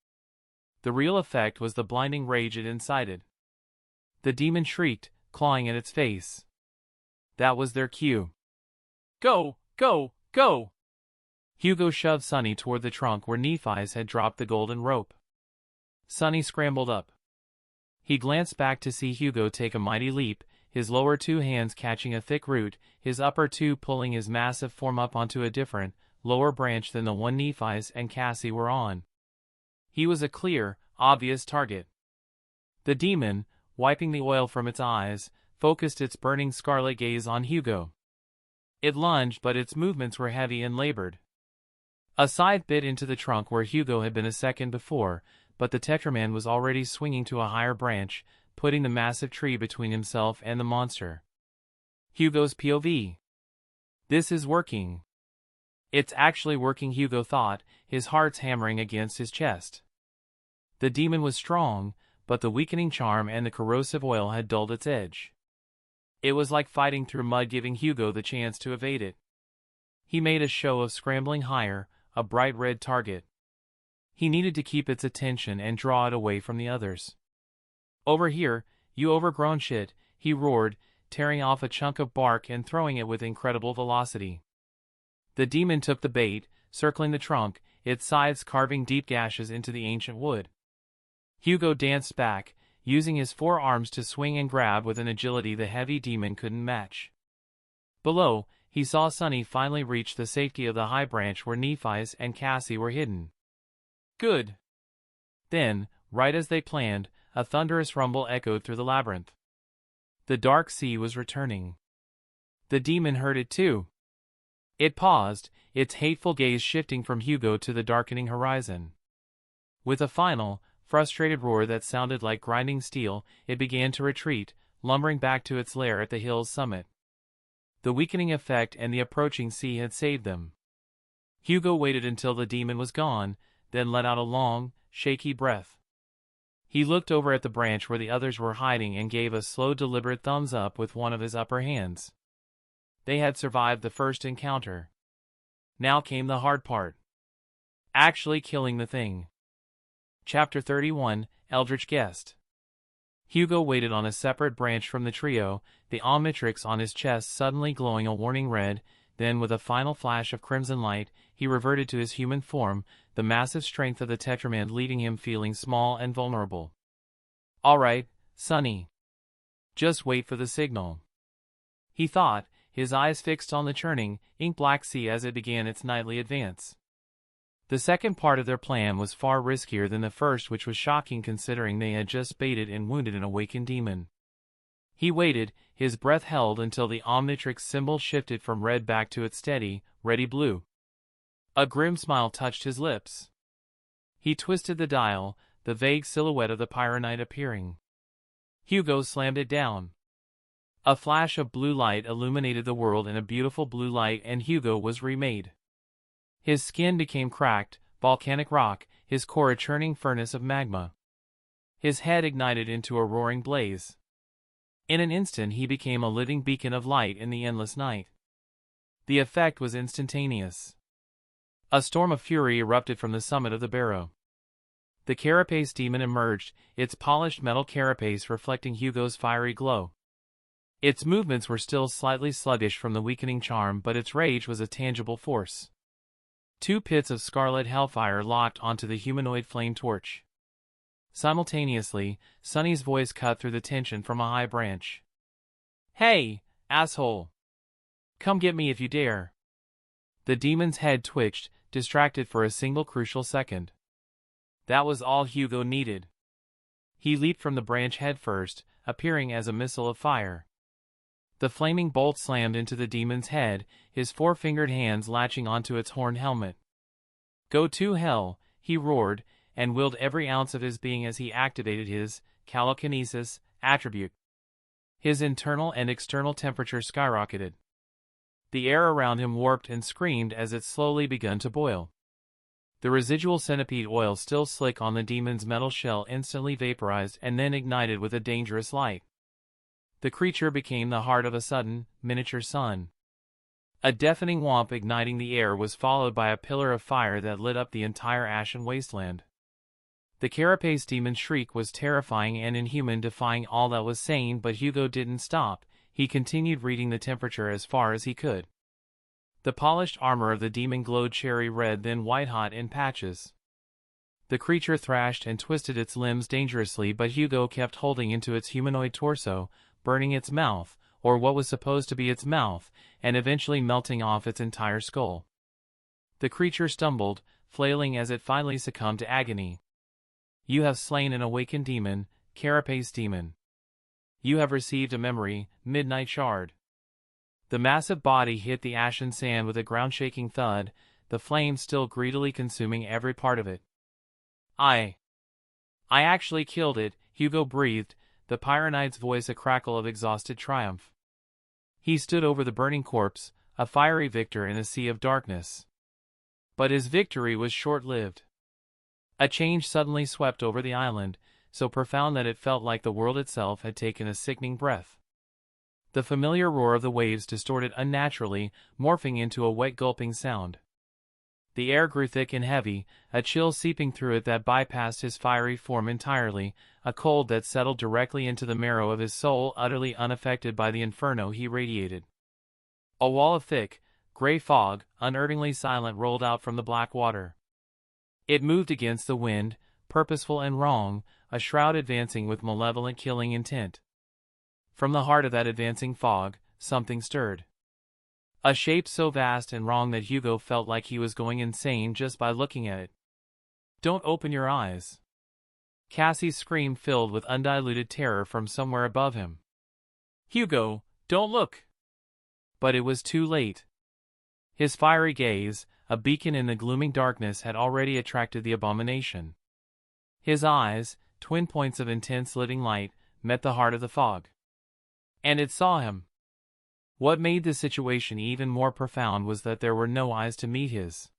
The real effect was the blinding rage it incited. The demon shrieked, clawing at its face. That was their cue. "Go, go, go!" Hugo shoved Sunny toward the trunk where Nephi's had dropped the golden rope. Sunny scrambled up. He glanced back to see Hugo take a mighty leap, his lower two hands catching a thick root, his upper two pulling his massive form up onto a different, lower branch than the one Nephi's and Cassie were on. He was a clear, obvious target. The demon, wiping the oil from its eyes, focused its burning scarlet gaze on Hugo. It lunged, but its movements were heavy and labored. A scythe bit into the trunk where Hugo had been a second before, but the Tetraman was already swinging to a higher branch, putting the massive tree between himself and the monster. Hugo's POV. This is working. It's actually working, Hugo thought, his heart's hammering against his chest. The demon was strong, but the weakening charm and the corrosive oil had dulled its edge. It was like fighting through mud, giving Hugo the chance to evade it. He made a show of scrambling higher, a bright red target. He needed to keep its attention and draw it away from the others. "Over here, you overgrown shit," he roared, tearing off a chunk of bark and throwing it with incredible velocity. The demon took the bait, circling the trunk, its sides carving deep gashes into the ancient wood. Hugo danced back, using his forearms to swing and grab with an agility the heavy demon couldn't match. Below, he saw Sunny finally reach the safety of the high branch where Nephi's and Cassie were hidden. Good. Then, right as they planned, a thunderous rumble echoed through the labyrinth. The dark sea was returning. The demon heard it too. It paused, its hateful gaze shifting from Hugo to the darkening horizon. With a final, frustrated roar that sounded like grinding steel, it began to retreat, lumbering back to its lair at the hill's summit. The weakening effect and the approaching sea had saved them. Hugo waited until the demon was gone, then let out a long, shaky breath. He looked over at the branch where the others were hiding and gave a slow, deliberate thumbs up with one of his upper hands. They had survived the first encounter. Now came the hard part. Actually killing the thing. Chapter 31, Eldritch Guest. Hugo waited on a separate branch from the trio, the Omnitrix on his chest suddenly glowing a warning red. Then with a final flash of crimson light, he reverted to his human form, the massive strength of the Tetraman leaving him feeling small and vulnerable. "All right, Sonny. Just wait for the signal," he thought, his eyes fixed on the churning, ink-black sea as it began its nightly advance. The second part of their plan was far riskier than the first, which was shocking considering they had just baited and wounded an awakened demon. He waited, his breath held until the Omnitrix symbol shifted from red back to its steady, ready blue. A grim smile touched his lips. He twisted the dial, the vague silhouette of the Pyronite appearing. Hugo slammed it down. A flash of blue light illuminated the world in a beautiful blue light, and Hugo was remade. His skin became cracked, volcanic rock, his core a churning furnace of magma. His head ignited into a roaring blaze. In an instant he became a living beacon of light in the endless night. The effect was instantaneous. A storm of fury erupted from the summit of the barrow. The carapace demon emerged, its polished metal carapace reflecting Hugo's fiery glow. Its movements were still slightly sluggish from the weakening charm, but its rage was a tangible force. Two pits of scarlet hellfire locked onto the humanoid flame torch. Simultaneously, Sonny's voice cut through the tension from a high branch. "Hey, asshole! Come get me if you dare!" The demon's head twitched, distracted for a single crucial second. That was all Hugo needed. He leaped from the branch headfirst, appearing as a missile of fire. The flaming bolt slammed into the demon's head, his four-fingered hands latching onto its horned helmet. "Go to hell," he roared, and willed every ounce of his being as he activated his calokinesis attribute. His internal and external temperature skyrocketed. The air around him warped and screamed as it slowly began to boil. The residual centipede oil still slick on the demon's metal shell instantly vaporized and then ignited with a dangerous light. The creature became the heart of a sudden, miniature sun. A deafening whomp igniting the air was followed by a pillar of fire that lit up the entire ashen wasteland. The carapace demon's shriek was terrifying and inhuman, defying all that was sane, but Hugo didn't stop. He continued reading the temperature as far as he could. The polished armor of the demon glowed cherry red, then white-hot in patches. The creature thrashed and twisted its limbs dangerously, but Hugo kept holding into its humanoid torso, burning its mouth, or what was supposed to be its mouth, and eventually melting off its entire skull. The creature stumbled, flailing as it finally succumbed to agony. "You have slain an awakened demon, carapace demon. You have received a memory, midnight shard." The massive body hit the ashen sand with a ground-shaking thud, the flames still greedily consuming every part of it. I actually killed it," Hugo breathed, the Pyronite's voice a crackle of exhausted triumph. He stood over the burning corpse, a fiery victor in a sea of darkness. But his victory was short-lived. A change suddenly swept over the island, so profound that it felt like the world itself had taken a sickening breath. The familiar roar of the waves distorted unnaturally, morphing into a wet gulping sound. The air grew thick and heavy, a chill seeping through it that bypassed his fiery form entirely, a cold that settled directly into the marrow of his soul, utterly unaffected by the inferno he radiated. A wall of thick, gray fog, unerringly silent, rolled out from the black water. It moved against the wind, purposeful and wrong, a shroud advancing with malevolent killing intent. From the heart of that advancing fog, something stirred. A shape so vast and wrong that Hugo felt like he was going insane just by looking at it. "Don't open your eyes. Cassie's scream filled with undiluted terror from somewhere above him. "Hugo, don't look!" But it was too late. His fiery gaze, a beacon in the glooming darkness, had already attracted the abomination. His eyes, twin points of intense living light, met the heart of the fog. And it saw him. What made the situation even more profound was that there were no eyes to meet his.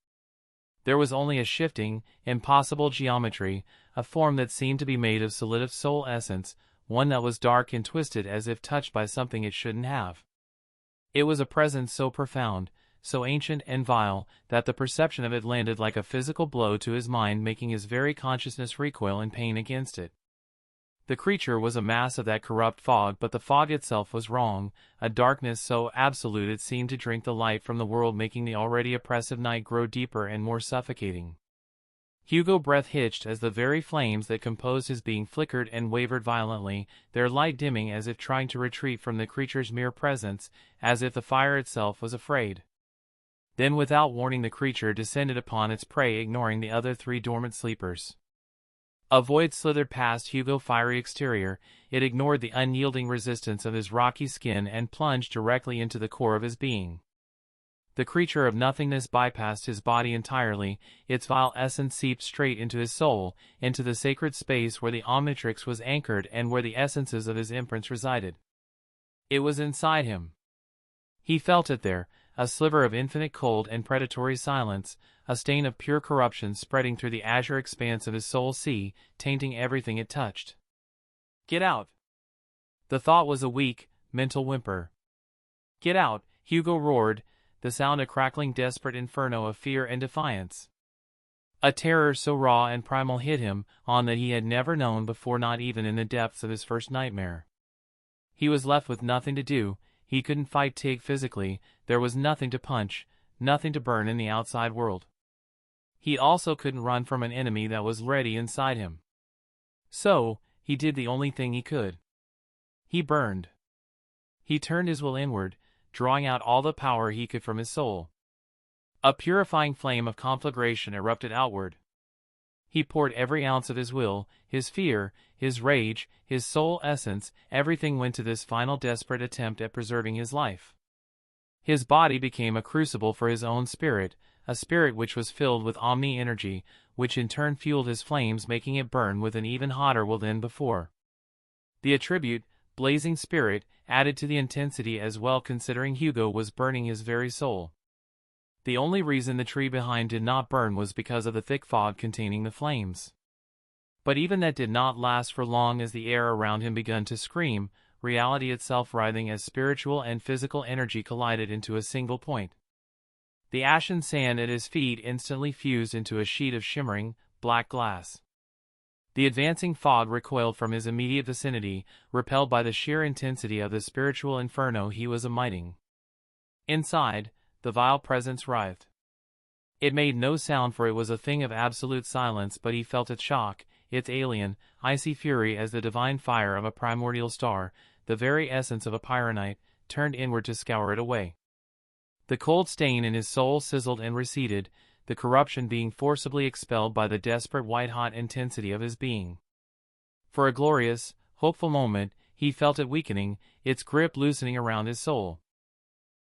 There was only a shifting, impossible geometry, a form that seemed to be made of solid soul essence, one that was dark and twisted as if touched by something it shouldn't have. It was a presence so profound, so ancient and vile, that the perception of it landed like a physical blow to his mind, making his very consciousness recoil in pain against it. The creature was a mass of that corrupt fog, but the fog itself was wrong, a darkness so absolute it seemed to drink the light from the world, making the already oppressive night grow deeper and more suffocating. Hugo's breath hitched as the very flames that composed his being flickered and wavered violently, their light dimming as if trying to retreat from the creature's mere presence, as if the fire itself was afraid. Then without warning the creature descended upon its prey, ignoring the other three dormant sleepers. A void slithered past Hugo's fiery exterior. It ignored the unyielding resistance of his rocky skin and plunged directly into the core of his being. The creature of nothingness bypassed his body entirely, its vile essence seeped straight into his soul, into the sacred space where the Omnitrix was anchored and where the essences of his imprints resided. It was inside him. He felt it there, a sliver of infinite cold and predatory silence, a stain of pure corruption spreading through the azure expanse of his soul sea, tainting everything it touched. "Get out!" The thought was a weak, mental whimper. "Get out!" Hugo roared, the sound a crackling, desperate inferno of fear and defiance. A terror so raw and primal hit him, on that he had never known before, not even in the depths of his first nightmare. He was left with nothing to do. He couldn't fight Tig physically, there was nothing to punch, nothing to burn in the outside world. He also couldn't run from an enemy that was ready inside him. So, he did the only thing he could. He burned. He turned his will inward, drawing out all the power he could from his soul. A purifying flame of conflagration erupted outward. He poured every ounce of his will, his fear, his rage, his soul essence, everything went to this final desperate attempt at preserving his life. His body became a crucible for his own spirit, a spirit which was filled with omni-energy, which in turn fueled his flames, making it burn with an even hotter will than before. The attribute, blazing spirit, added to the intensity as well, considering Hugo was burning his very soul. The only reason the tree behind did not burn was because of the thick fog containing the flames. But even that did not last for long, as the air around him began to scream, reality itself writhing as spiritual and physical energy collided into a single point. The ashen sand at his feet instantly fused into a sheet of shimmering, black glass. The advancing fog recoiled from his immediate vicinity, repelled by the sheer intensity of the spiritual inferno he was emitting. Inside, the vile presence writhed. It made no sound, for it was a thing of absolute silence, but he felt its shock, its alien, icy fury as the divine fire of a primordial star, the very essence of a pyronite, turned inward to scour it away. The cold stain in his soul sizzled and receded, the corruption being forcibly expelled by the desperate white-hot intensity of his being. For a glorious, hopeful moment, he felt it weakening, its grip loosening around his soul.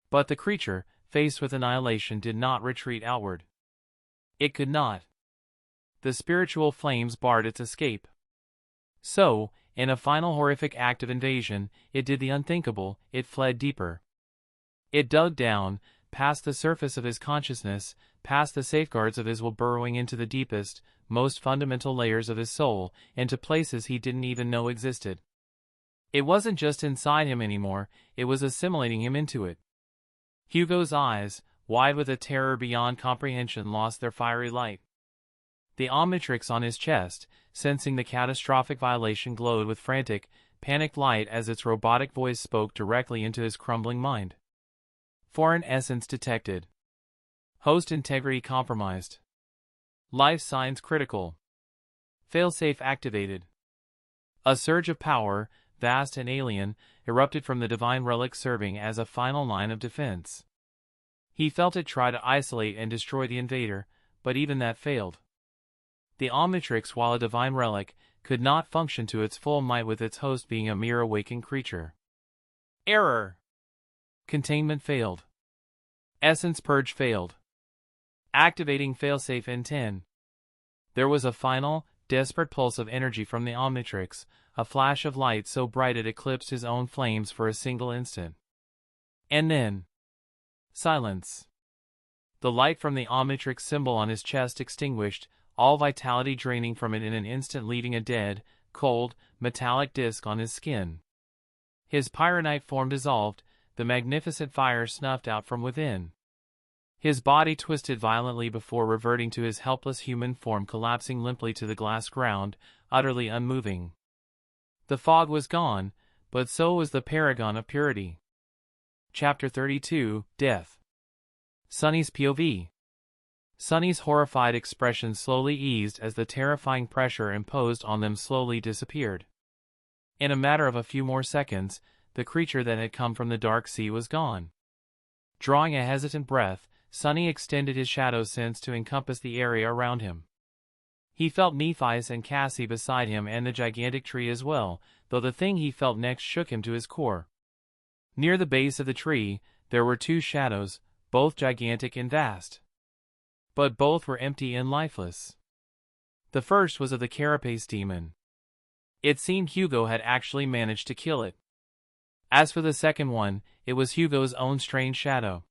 But the creature, faced with annihilation, did not retreat outward. It could not. The spiritual flames barred its escape. So, in a final horrific act of invasion, it did the unthinkable, it fled deeper. It dug down, past the surface of his consciousness, past the safeguards of his will, burrowing into the deepest, most fundamental layers of his soul, into places he didn't even know existed. It wasn't just inside him anymore, it was assimilating him into it. Hugo's eyes, wide with a terror beyond comprehension, lost their fiery light. The Omnitrix on his chest, sensing the catastrophic violation, glowed with frantic, panicked light as its robotic voice spoke directly into his crumbling mind. Foreign essence detected. Host integrity compromised. Life signs critical. Failsafe activated. A surge of power, vast and alien, erupted from the divine relic, serving as a final line of defense. He felt it try to isolate and destroy the invader, but even that failed. The Omnitrix, while a divine relic, could not function to its full might with its host being a mere awakened creature. Error. Containment failed. Essence purge failed. Activating failsafe in 10. There was a final, desperate pulse of energy from the Omnitrix, a flash of light so bright it eclipsed his own flames for a single instant. And then, silence. The light from the Omnitrix symbol on his chest extinguished, all vitality draining from it in an instant, leaving a dead, cold, metallic disc on his skin. His pyronite form dissolved, the magnificent fire snuffed out from within. His body twisted violently before reverting to his helpless human form, collapsing limply to the glass ground, utterly unmoving. The fog was gone, but so was the paragon of purity. Chapter 32, Death. Sunny's POV. Sunny's horrified expression slowly eased as the terrifying pressure imposed on them slowly disappeared. In a matter of a few more seconds, the creature that had come from the dark sea was gone. Drawing a hesitant breath, Sunny extended his shadow sense to encompass the area around him. He felt Nephi's and Cassie beside him and the gigantic tree as well, though the thing he felt next shook him to his core. Near the base of the tree, there were two shadows, both gigantic and vast. But both were empty and lifeless. The first was of the carapace demon. It seemed Hugo had actually managed to kill it. As for the second one, it was Hugo's own strange shadow.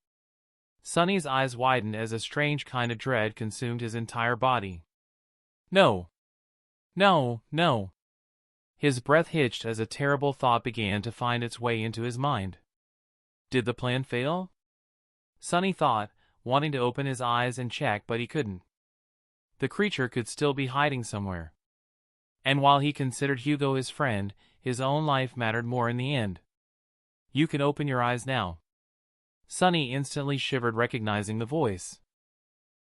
Sunny's eyes widened as a strange kind of dread consumed his entire body. No. No, no. His breath hitched as a terrible thought began to find its way into his mind. Did the plan fail? Sunny thought, wanting to open his eyes and check, but he couldn't. The creature could still be hiding somewhere. And while he considered Hugo his friend, his own life mattered more in the end. You can open your eyes now. Sunny instantly shivered, recognizing the voice.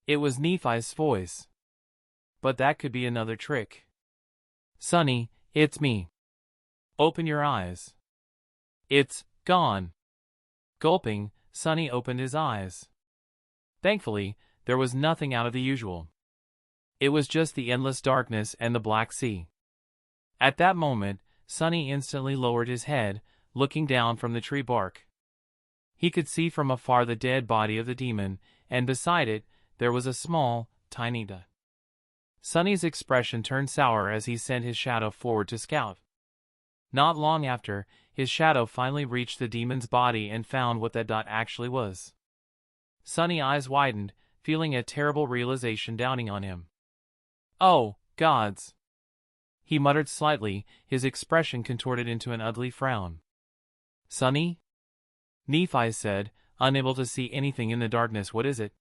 It was Nephi's voice. But that could be another trick. Sunny, it's me. Open your eyes. It's gone. Gulping, Sunny opened his eyes. Thankfully, there was nothing out of the usual. It was just the endless darkness and the black sea. At that moment, Sunny instantly lowered his head, looking down from the tree bark. He could see from afar the dead body of the demon, and beside it, there was a small, tiny dot. Sunny's expression turned sour as he sent his shadow forward to scout. Not long after, his shadow finally reached the demon's body and found what that dot actually was. Sunny's eyes widened, feeling a terrible realization dawning on him. Oh, gods! He muttered slightly, his expression contorted into an ugly frown. Sunny? Nephi said, unable to see anything in the darkness. What is it?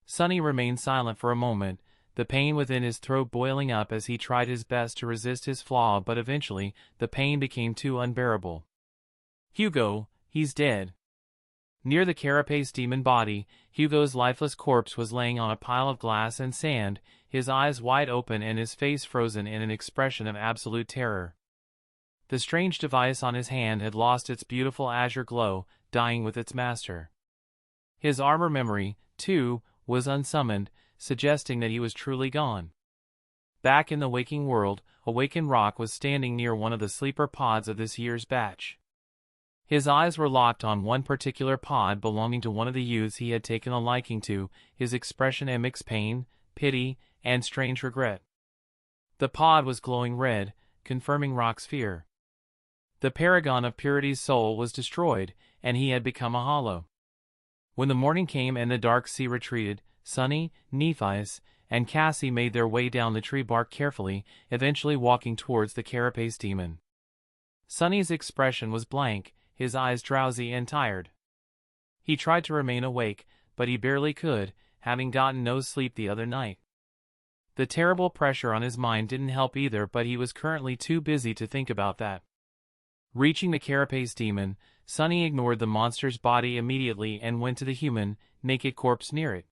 Sunny remained silent for a moment, the pain within his throat boiling up as he tried his best to resist his flaw, but eventually, the pain became too unbearable. Hugo, he's dead. Near the carapace demon body, Hugo's lifeless corpse was laying on a pile of glass and sand, his eyes wide open and his face frozen in an expression of absolute terror. The strange device on his hand had lost its beautiful azure glow, dying with its master. His armor memory, too, was unsummoned, suggesting that he was truly gone. Back in the waking world, Awakened Rock was standing near one of the sleeper pods of this year's batch. His eyes were locked on one particular pod belonging to one of the youths he had taken a liking to, his expression a mixed pain, pity, and strange regret. The pod was glowing red, confirming Rock's fear. The paragon of purity's soul was destroyed, and he had become a hollow. When the morning came and the dark sea retreated, Sunny, Nephi's, and Cassie made their way down the tree bark carefully, eventually walking towards the carapace demon. Sunny's expression was blank, his eyes drowsy and tired. He tried to remain awake, but he barely could, having gotten no sleep the other night. The terrible pressure on his mind didn't help either, but he was currently too busy to think about that. Reaching the carapace demon, Sunny ignored the monster's body immediately and went to the human, naked corpse near it.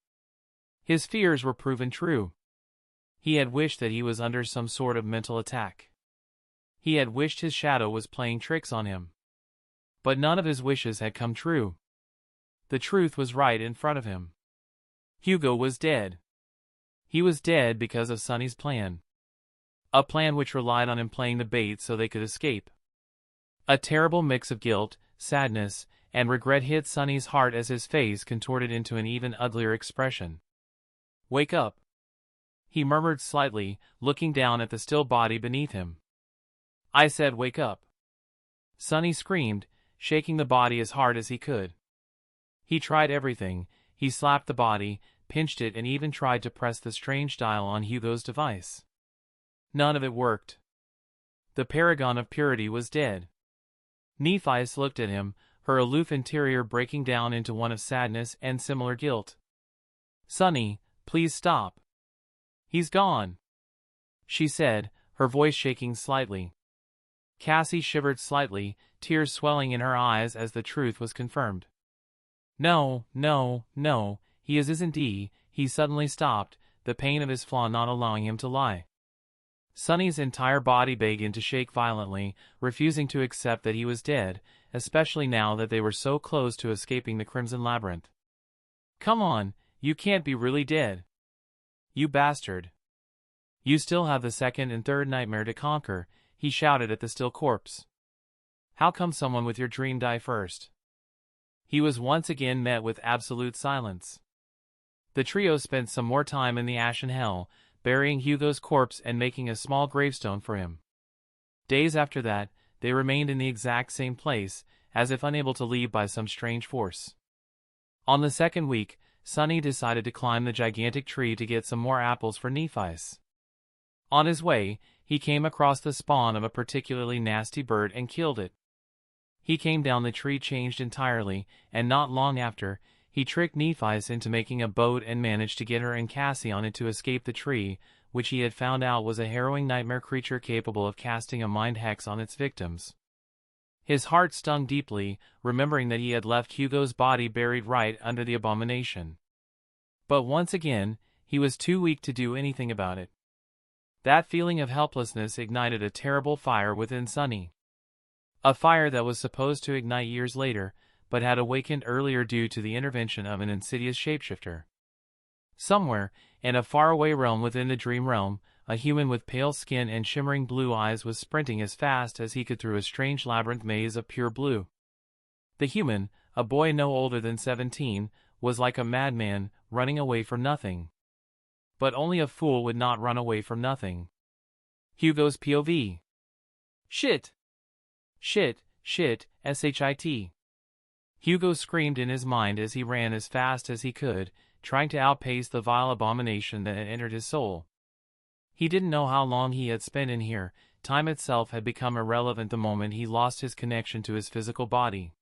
His fears were proven true. He had wished that he was under some sort of mental attack. He had wished his shadow was playing tricks on him. But none of his wishes had come true. The truth was right in front of him. Hugo was dead. He was dead because of Sunny's plan. A plan which relied on him playing the bait so they could escape. A terrible mix of guilt, sadness, and regret hit Sonny's heart as his face contorted into an even uglier expression. "Wake up," he murmured slightly, looking down at the still body beneath him. "I said wake up," Sonny screamed, shaking the body as hard as he could. He tried everything. He slapped the body, pinched it, and even tried to press the strange dial on Hugo's device. None of it worked. The paragon of purity was dead. Nephis looked at him, her aloof interior breaking down into one of sadness and similar guilt. "Sonny, please stop. He's gone," she said, her voice shaking slightly. Cassie shivered slightly, tears swelling in her eyes as the truth was confirmed. No, he isn't he suddenly stopped, the pain of his flaw not allowing him to lie. Sonny's entire body began to shake violently, refusing to accept that he was dead, especially now that they were so close to escaping the Crimson Labyrinth. "Come on, you can't be really dead. You bastard. You still have the second and third nightmare to conquer," he shouted at the still corpse. "How come someone with your dream die first?" He was once again met with absolute silence. The trio spent some more time in the ashen hell, burying Hugo's corpse and making a small gravestone for him. Days after that, they remained in the exact same place, as if unable to leave by some strange force. On the second week, Sonny decided to climb the gigantic tree to get some more apples for Nephis. On his way, he came across the spawn of a particularly nasty bird and killed it. He came down the tree changed entirely, and not long after, he tricked Nephis into making a boat and managed to get her and Cassie on it to escape the tree, which he had found out was a harrowing nightmare creature capable of casting a mind hex on its victims. His heart stung deeply, remembering that he had left Hugo's body buried right under the abomination. But once again, he was too weak to do anything about it. That feeling of helplessness ignited a terrible fire within Sonny. A fire that was supposed to ignite years later, but had awakened earlier due to the intervention of an insidious shapeshifter. Somewhere, in a faraway realm within the dream realm, a human with pale skin and shimmering blue eyes was sprinting as fast as he could through a strange labyrinth maze of pure blue. The human, a boy no older than 17, was like a madman, running away from nothing. But only a fool would not run away from nothing. Hugo's POV. Shit! Shit, shit, shit. Hugo screamed in his mind as he ran as fast as he could, trying to outpace the vile abomination that had entered his soul. He didn't know how long he had spent in here. Time itself had become irrelevant the moment he lost his connection to his physical body.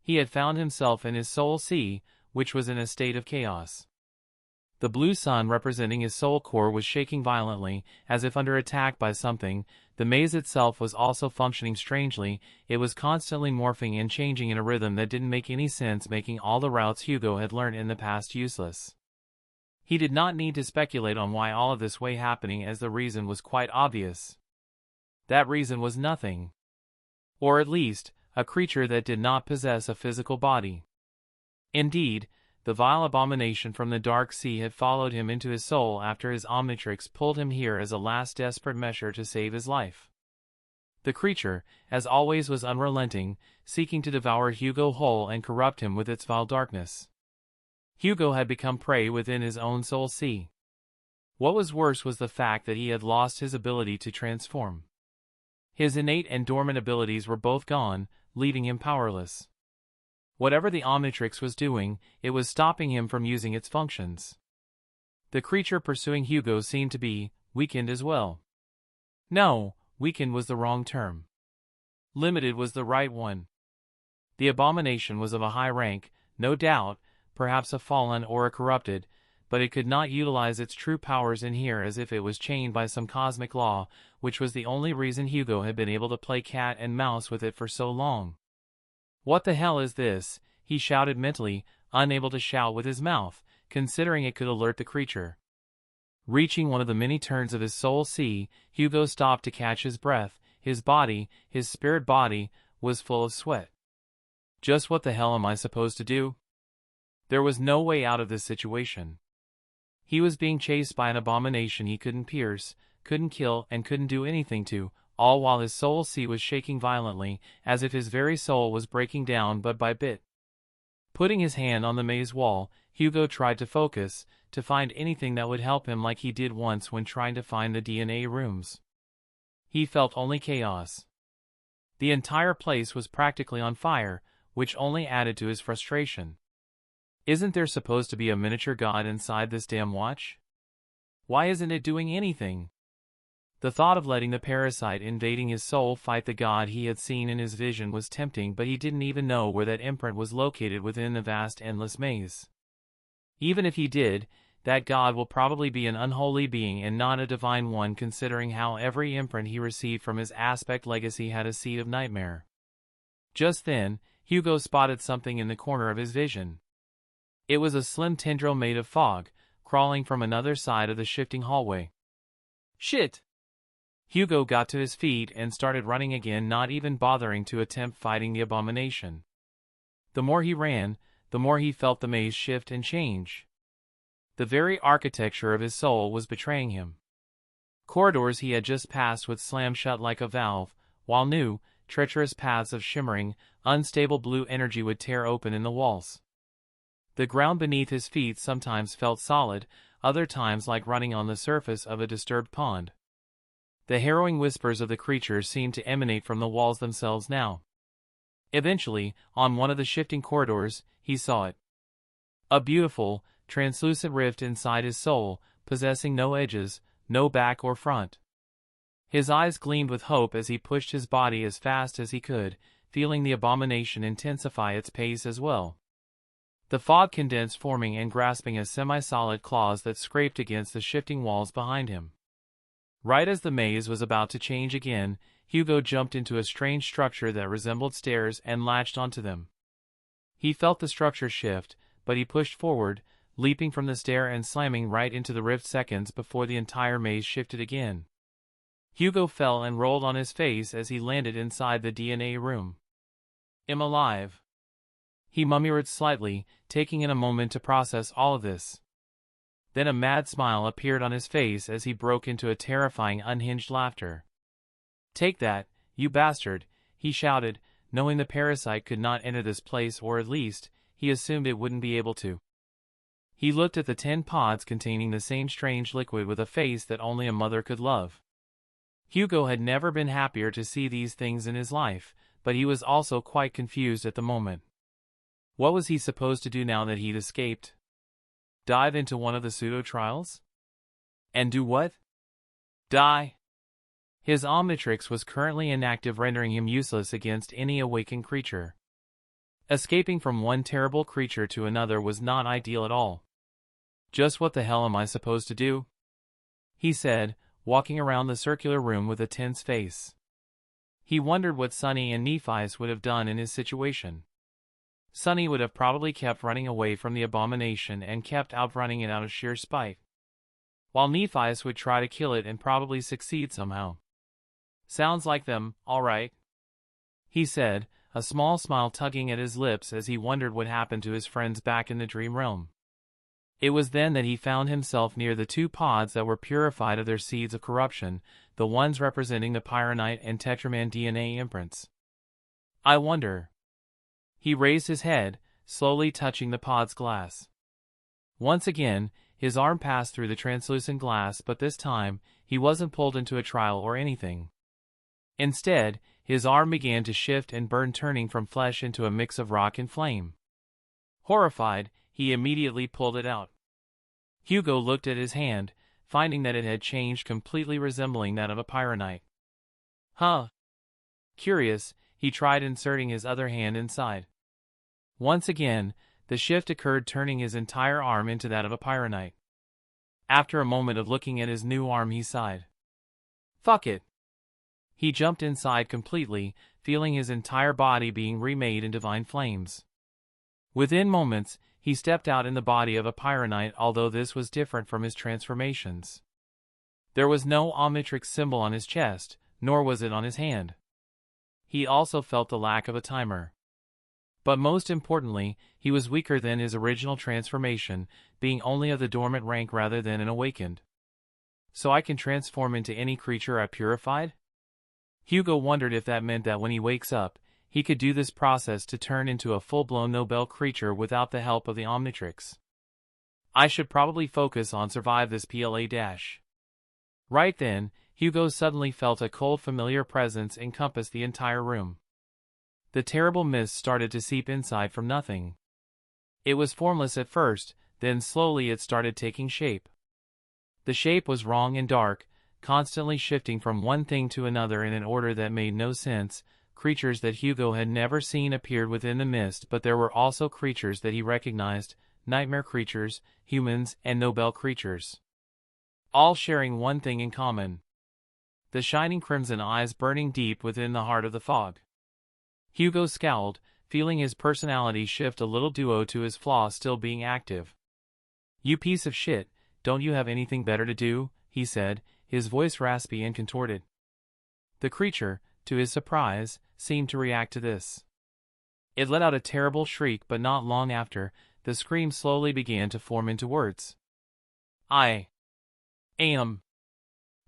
He had found himself in his soul sea, which was in a state of chaos. The blue sun representing his soul core was shaking violently, as if under attack by something. The maze itself was also functioning strangely. It was constantly morphing and changing in a rhythm that didn't make any sense, making all the routes Hugo had learned in the past useless. He did not need to speculate on why all of this was happening, as the reason was quite obvious. That reason was nothing. Or at least, a creature that did not possess a physical body. Indeed, the vile abomination from the dark sea had followed him into his soul after his Omnitrix pulled him here as a last desperate measure to save his life. The creature, as always, was unrelenting, seeking to devour Hugo whole and corrupt him with its vile darkness. Hugo had become prey within his own soul sea. What was worse was the fact that he had lost his ability to transform. His innate and dormant abilities were both gone, leaving him powerless. Whatever the Omnitrix was doing, it was stopping him from using its functions. The creature pursuing Hugo seemed to be weakened as well. No, weakened was the wrong term. Limited was the right one. The abomination was of a high rank, no doubt, perhaps a fallen or a corrupted, but it could not utilize its true powers in here, as if it was chained by some cosmic law, which was the only reason Hugo had been able to play cat and mouse with it for so long. What the hell is this? He shouted mentally, unable to shout with his mouth, considering it could alert the creature. Reaching one of the many turns of his soul sea, Hugo stopped to catch his breath. His body, his spirit body, was full of sweat. Just what the hell am I supposed to do? There was no way out of this situation. He was being chased by an abomination he couldn't pierce, couldn't kill, and couldn't do anything to, all while his soul sea was shaking violently, as if his very soul was breaking down bit by bit. Putting his hand on the maze wall, Hugo tried to focus, to find anything that would help him like he did once when trying to find the DNA rooms. He felt only chaos. The entire place was practically on fire, which only added to his frustration. Isn't there supposed to be a miniature god inside this damn watch? Why isn't it doing anything? The thought of letting the parasite invading his soul fight the god he had seen in his vision was tempting, but he didn't even know where that imprint was located within the vast endless maze. Even if he did, that god will probably be an unholy being and not a divine one, considering how every imprint he received from his aspect legacy had a seed of nightmare. Just then, Hugo spotted something in the corner of his vision. It was a slim tendril made of fog, crawling from another side of the shifting hallway. Shit! Hugo got to his feet and started running again, not even bothering to attempt fighting the abomination. The more he ran, the more he felt the maze shift and change. The very architecture of his soul was betraying him. Corridors he had just passed would slam shut like a valve, while new, treacherous paths of shimmering, unstable blue energy would tear open in the walls. The ground beneath his feet sometimes felt solid, other times like running on the surface of a disturbed pond. The harrowing whispers of the creatures seemed to emanate from the walls themselves now. Eventually, on one of the shifting corridors, he saw it. A beautiful, translucent rift inside his soul, possessing no edges, no back or front. His eyes gleamed with hope as he pushed his body as fast as he could, feeling the abomination intensify its pace as well. The fog condensed, forming and grasping as semi-solid claws that scraped against the shifting walls behind him. Right as the maze was about to change again, Hugo jumped into a strange structure that resembled stairs and latched onto them. He felt the structure shift, but he pushed forward, leaping from the stair and slamming right into the rift seconds before the entire maze shifted again. Hugo fell and rolled on his face as he landed inside the DNA room. "I'm alive," he murmured slightly, taking in a moment to process all of this. Then a mad smile appeared on his face as he broke into a terrifying unhinged laughter. "Take that, you bastard," he shouted, knowing the parasite could not enter this place, or at least, he assumed it wouldn't be able to. He looked at the 10 pods containing the same strange liquid with a face that only a mother could love. Hugo had never been happier to see these things in his life, but he was also quite confused at the moment. What was he supposed to do now that he'd escaped? Dive into one of the pseudo-trials? And do what? Die? His Omnitrix was currently inactive, rendering him useless against any awakened creature. Escaping from one terrible creature to another was not ideal at all. "Just what the hell am I supposed to do?" he said, walking around the circular room with a tense face. He wondered what Sunny and Nephius would have done in his situation. Sunny would have probably kept running away from the abomination and kept outrunning it out of sheer spite, while Nephius would try to kill it and probably succeed somehow. "Sounds like them, all right," he said, a small smile tugging at his lips as he wondered what happened to his friends back in the dream realm. It was then that he found himself near the 2 pods that were purified of their seeds of corruption, the ones representing the Pyronite and Tetraman DNA imprints. "I wonder." He raised his head, slowly touching the pod's glass. Once again, his arm passed through the translucent glass, but this time, he wasn't pulled into a trial or anything. Instead, his arm began to shift and burn, turning from flesh into a mix of rock and flame. Horrified, he immediately pulled it out. Hugo looked at his hand, finding that it had changed, completely resembling that of a pyronite. Huh. Curious, he tried inserting his other hand inside. Once again, the shift occurred, turning his entire arm into that of a pyronite. After a moment of looking at his new arm, he sighed. Fuck it. He jumped inside completely, feeling his entire body being remade in divine flames. Within moments, he stepped out in the body of a pyronite, although this was different from his transformations. There was no Omnitrix symbol on his chest, nor was it on his hand. He also felt the lack of a timer. But most importantly, he was weaker than his original transformation, being only of the dormant rank rather than an awakened. So I can transform into any creature I purified? Hugo wondered if that meant that when he wakes up, he could do this process to turn into a full-blown Nobel creature without the help of the Omnitrix. I should probably focus on survive this PLA dash. Right then, Hugo suddenly felt a cold familiar presence encompass the entire room. The terrible mist started to seep inside from nothing. It was formless at first, then slowly it started taking shape. The shape was wrong and dark, constantly shifting from one thing to another in an order that made no sense. Creatures that Hugo had never seen appeared within the mist, but there were also creatures that he recognized, nightmare creatures, humans, and Nobel creatures. All sharing one thing in common. The shining crimson eyes burning deep within the heart of the fog. Hugo scowled, feeling his personality shift a little due to his flaw still being active. "You piece of shit, don't you have anything better to do?" he said, his voice raspy and contorted. The creature, to his surprise, seemed to react to this. It let out a terrible shriek, but not long after, the scream slowly began to form into words. "I am."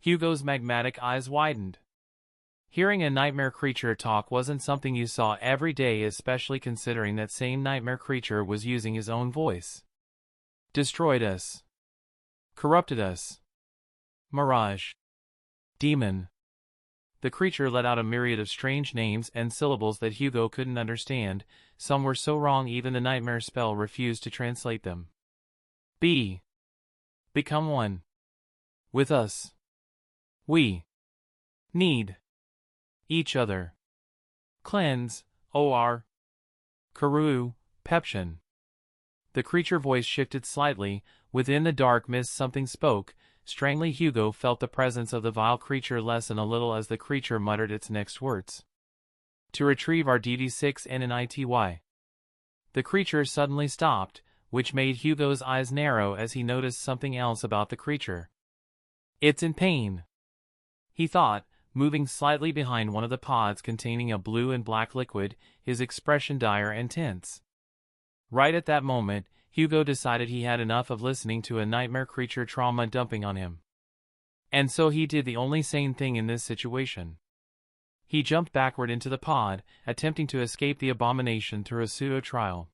Hugo's magmatic eyes widened. Hearing a nightmare creature talk wasn't something you saw every day, especially considering that same nightmare creature was using his own voice. "Destroyed us. Corrupted us. Mirage. Demon." The creature let out a myriad of strange names and syllables that Hugo couldn't understand. Some were so wrong even the nightmare spell refused to translate them. Become one. With us. We need each other. Cleanse, or Karu, Peption. The creature voice shifted slightly. Within the dark mist something spoke. Strangely, Hugo felt the presence of the vile creature lessen a little as the creature muttered its next words. "To retrieve our DD6 NNITY." The creature suddenly stopped, which made Hugo's eyes narrow as he noticed something else about the creature. "It's in pain," he thought, moving slightly behind one of the pods containing a blue and black liquid, his expression dire and tense. Right at that moment, Hugo decided he had enough of listening to a nightmare creature trauma dumping on him. And so he did the only sane thing in this situation. He jumped backward into the pod, attempting to escape the abomination through a pseudo-trial.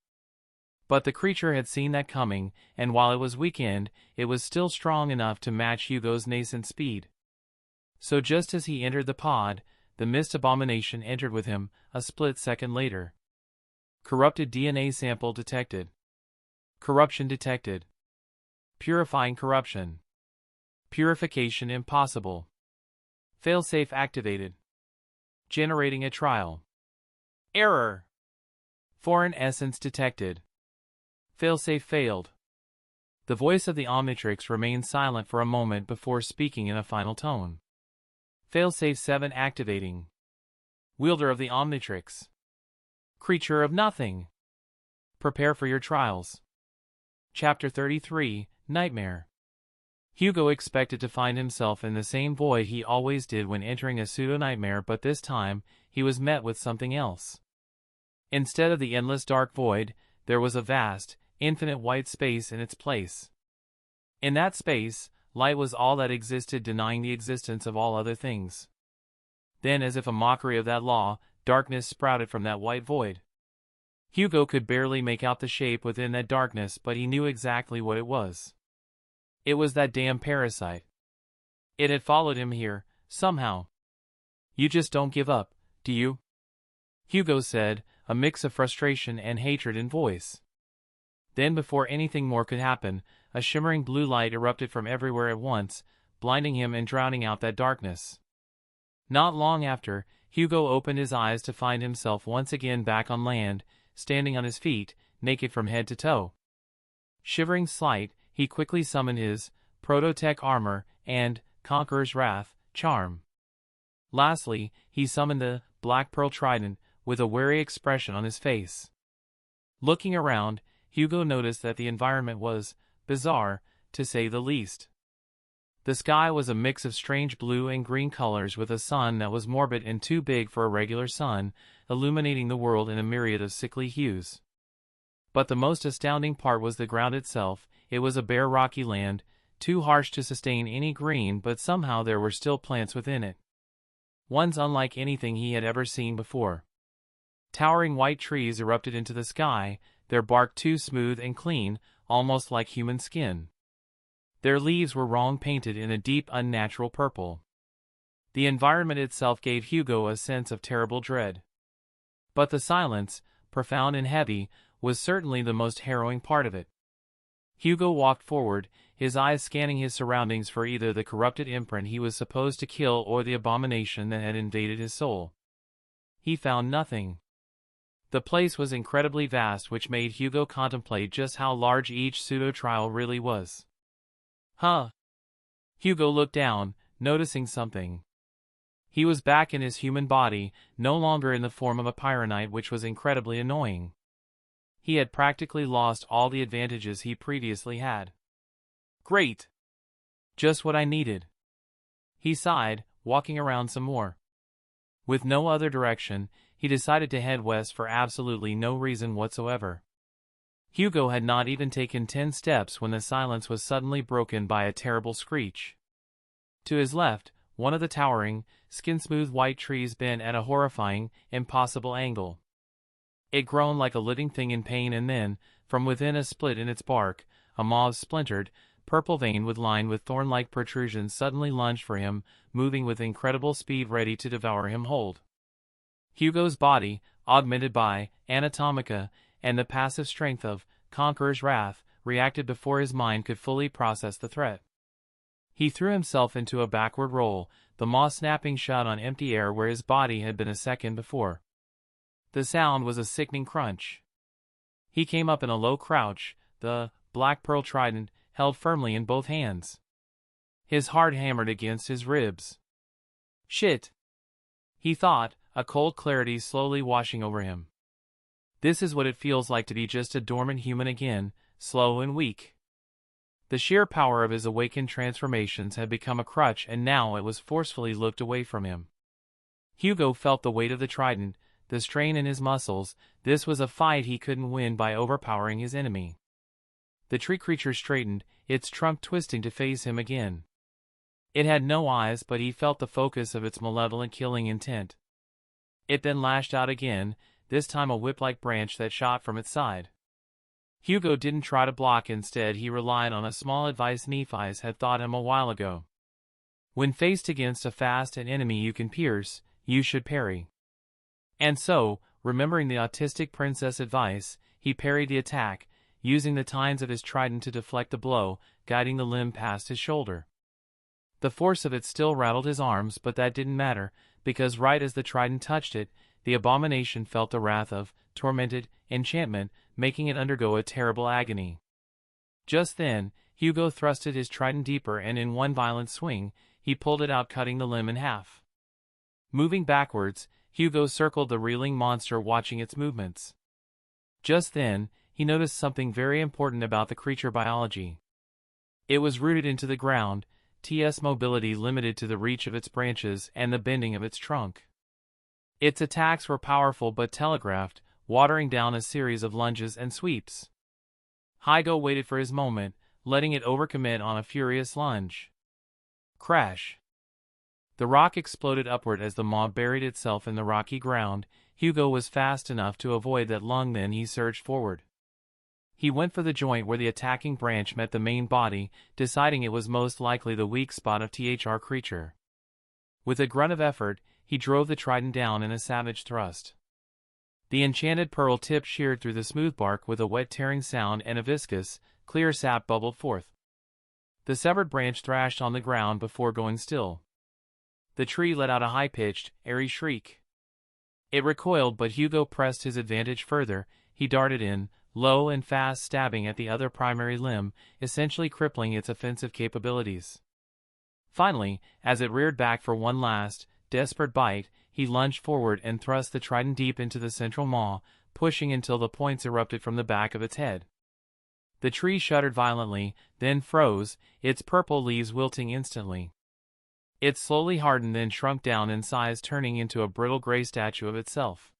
But the creature had seen that coming, and while it was weakened, it was still strong enough to match Hugo's nascent speed. So just as he entered the pod, the mist abomination entered with him, a split second later. Corrupted DNA sample detected. Corruption detected. Purifying corruption. Purification impossible. Failsafe activated. Generating a trial. Error. Foreign essence detected. Failsafe failed. The voice of the Omnitrix remained silent for a moment before speaking in a final tone. Failsafe 7 activating. Wielder of the Omnitrix. Creature of nothing. Prepare for your trials. Chapter 33, Nightmare. Hugo expected to find himself in the same void he always did when entering a pseudo-nightmare, but this time, he was met with something else. Instead of the endless dark void, there was a vast, infinite white space in its place. In that space, light was all that existed, denying the existence of all other things. Then, as if a mockery of that law, darkness sprouted from that white void. Hugo could barely make out the shape within that darkness, but he knew exactly what it was. It was that damn parasite. It had followed him here, somehow. "You just don't give up, do you?" Hugo said, a mix of frustration and hatred in voice. Then, before anything more could happen, a shimmering blue light erupted from everywhere at once, blinding him and drowning out that darkness. Not long after, Hugo opened his eyes to find himself once again back on land, standing on his feet, naked from head to toe. Shivering slight, he quickly summoned his Prototech armor and Conqueror's Wrath charm. Lastly, he summoned the Black Pearl Trident with a wary expression on his face. Looking around, Hugo noticed that the environment was bizarre, to say the least. The sky was a mix of strange blue and green colors, with a sun that was morbid and too big for a regular sun, illuminating the world in a myriad of sickly hues. But the most astounding part was the ground itself. It was a bare rocky land, too harsh to sustain any green, but somehow there were still plants within it. Ones unlike anything he had ever seen before. Towering white trees erupted into the sky, their bark too smooth and clean, almost like human skin. Their leaves were wrong painted in a deep, unnatural purple. The environment itself gave Hugo a sense of terrible dread. But the silence, profound and heavy, was certainly the most harrowing part of it. Hugo walked forward, his eyes scanning his surroundings for either the corrupted imprint he was supposed to kill or the abomination that had invaded his soul. He found nothing. The place was incredibly vast, which made Hugo contemplate just how large each pseudo-trial really was. Huh? Hugo looked down, noticing something. He was back in his human body, no longer in the form of a pyronite, which was incredibly annoying. He had practically lost all the advantages he previously had. Great! Just what I needed. He sighed, walking around some more. With no other direction, he decided to head west for absolutely no reason whatsoever. Hugo had not even taken 10 steps when the silence was suddenly broken by a terrible screech. To his left, one of the towering, skin-smooth white trees bent at a horrifying, impossible angle. It groaned like a living thing in pain, and then, from within a split in its bark, a mauve splintered, purple vein lined with thorn-like protrusions suddenly lunged for him, moving with incredible speed, ready to devour him whole. Hugo's body, augmented by Anatomica and the passive strength of Conqueror's Wrath, reacted before his mind could fully process the threat. He threw himself into a backward roll, the maw snapping shut on empty air where his body had been a second before. The sound was a sickening crunch. He came up in a low crouch, the black pearl trident held firmly in both hands. His heart hammered against his ribs. Shit! He thought, a cold clarity slowly washing over him. This is what it feels like to be just a dormant human again, slow and weak. The sheer power of his awakened transformations had become a crutch, and now it was forcefully looked away from him. Hugo felt the weight of the trident, the strain in his muscles. This was a fight he couldn't win by overpowering his enemy. The tree creature straightened, its trunk twisting to face him again. It had no eyes, but he felt the focus of its malevolent killing intent. It then lashed out again, this time a whip-like branch that shot from its side. Hugo didn't try to block, instead he relied on a small advice Nephis had taught him a while ago. When faced against a fast enemy you can pierce, you should parry. And so, remembering the autistic princess advice, he parried the attack, using the tines of his trident to deflect the blow, guiding the limb past his shoulder. The force of it still rattled his arms, but that didn't matter, because right as the trident touched it, the abomination felt the wrath of tormented enchantment, making it undergo a terrible agony. Just then, Hugo thrusted his trident deeper, and in one violent swing, he pulled it out, cutting the limb in half. Moving backwards, Hugo circled the reeling monster, watching its movements. Just then, he noticed something very important about the creature biology. It was rooted into the ground, its mobility limited to the reach of its branches and the bending of its trunk. Its attacks were powerful but telegraphed, watering down a series of lunges and sweeps. Hugo waited for his moment, letting it overcommit on a furious lunge. Crash! The rock exploded upward as the maw buried itself in the rocky ground. Hugo was fast enough to avoid that lung, then he surged forward. He went for the joint where the attacking branch met the main body, deciding it was most likely the weak spot of the creature. With a grunt of effort, he drove the trident down in a savage thrust. The enchanted pearl tip sheared through the smooth bark with a wet tearing sound, and a viscous, clear sap bubbled forth. The severed branch thrashed on the ground before going still. The tree let out a high-pitched, airy shriek. It recoiled, but Hugo pressed his advantage further. He darted in, low and fast, stabbing at the other primary limb, essentially crippling its offensive capabilities. Finally, as it reared back for one last, desperate bite, he lunged forward and thrust the trident deep into the central maw, pushing until the points erupted from the back of its head. The tree shuddered violently, then froze, its purple leaves wilting instantly. It slowly hardened, then shrunk down in size, turning into a brittle gray statue of itself.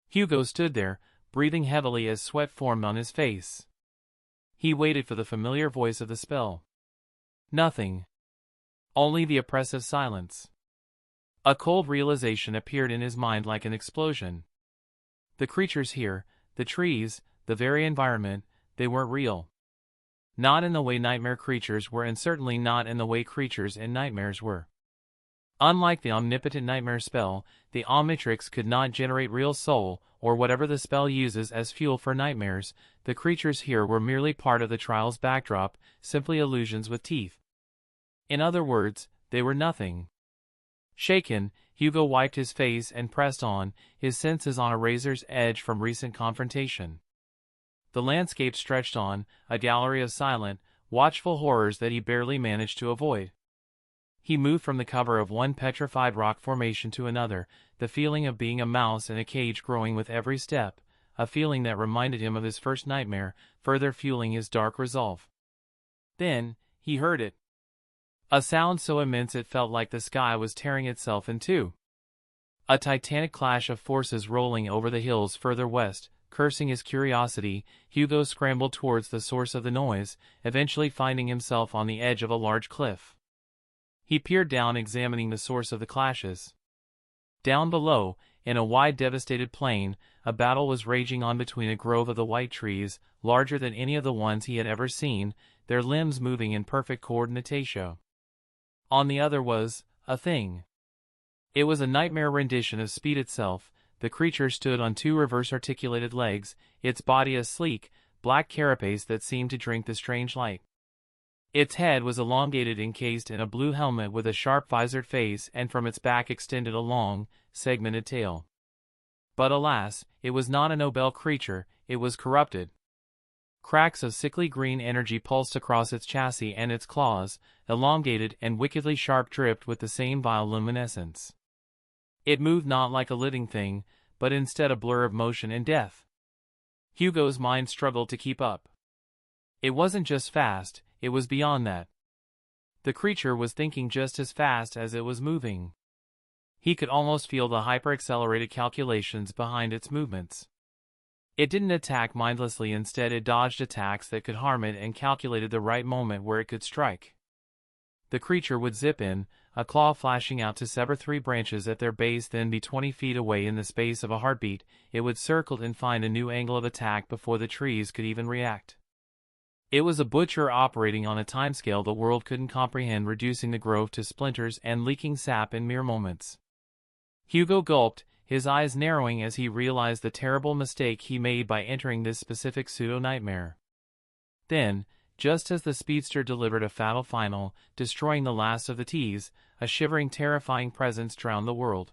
Hugo stood there, breathing heavily as sweat formed on his face. He waited for the familiar voice of the spell. Nothing. Only the oppressive silence. A cold realization appeared in his mind like an explosion. The creatures here, the trees, the very environment, they weren't real. Not in the way nightmare creatures were, and certainly not in the way creatures in nightmares were. Unlike the omnipotent nightmare spell, the Omnitrix could not generate real soul, or whatever the spell uses as fuel for nightmares. The creatures here were merely part of the trial's backdrop, simply illusions with teeth. In other words, they were nothing. Shaken, Hugo wiped his face and pressed on, his senses on a razor's edge from recent confrontation. The landscape stretched on, a gallery of silent, watchful horrors that he barely managed to avoid. He moved from the cover of one petrified rock formation to another, the feeling of being a mouse in a cage growing with every step, a feeling that reminded him of his first nightmare, further fueling his dark resolve. Then, he heard it. A sound so immense it felt like the sky was tearing itself in two. A titanic clash of forces rolling over the hills further west. Cursing his curiosity, Hugo scrambled towards the source of the noise, eventually finding himself on the edge of a large cliff. He peered down, examining the source of the clashes. Down below, in a wide devastated plain, a battle was raging on between a grove of the white trees, larger than any of the ones he had ever seen, their limbs moving in perfect coordination. On the other was a thing. It was a nightmare rendition of speed itself. The creature stood on two reverse-articulated legs, its body a sleek, black carapace that seemed to drink the strange light. Its head was elongated, encased in a blue helmet with a sharp visored face, and from its back extended a long, segmented tail. But alas, it was not a noble creature, it was corrupted. Cracks of sickly green energy pulsed across its chassis, and its claws, elongated and wickedly sharp, dripped with the same vile luminescence. It moved not like a living thing, but instead a blur of motion and death. Hugo's mind struggled to keep up. It wasn't just fast, it was beyond that. The creature was thinking just as fast as it was moving. He could almost feel the hyper-accelerated calculations behind its movements. It didn't attack mindlessly, instead it dodged attacks that could harm it and calculated the right moment where it could strike. The creature would zip in, a claw flashing out to sever 3 branches at their base, then be 20 feet away in the space of a heartbeat. It would circle and find a new angle of attack before the trees could even react. It was a butcher operating on a timescale the world couldn't comprehend, reducing the grove to splinters and leaking sap in mere moments. Hugo gulped, his eyes narrowing as he realized the terrible mistake he made by entering this specific pseudo-nightmare. Then, just as the speedster delivered a fatal final, destroying the last of the T's, a shivering, terrifying presence drowned the world.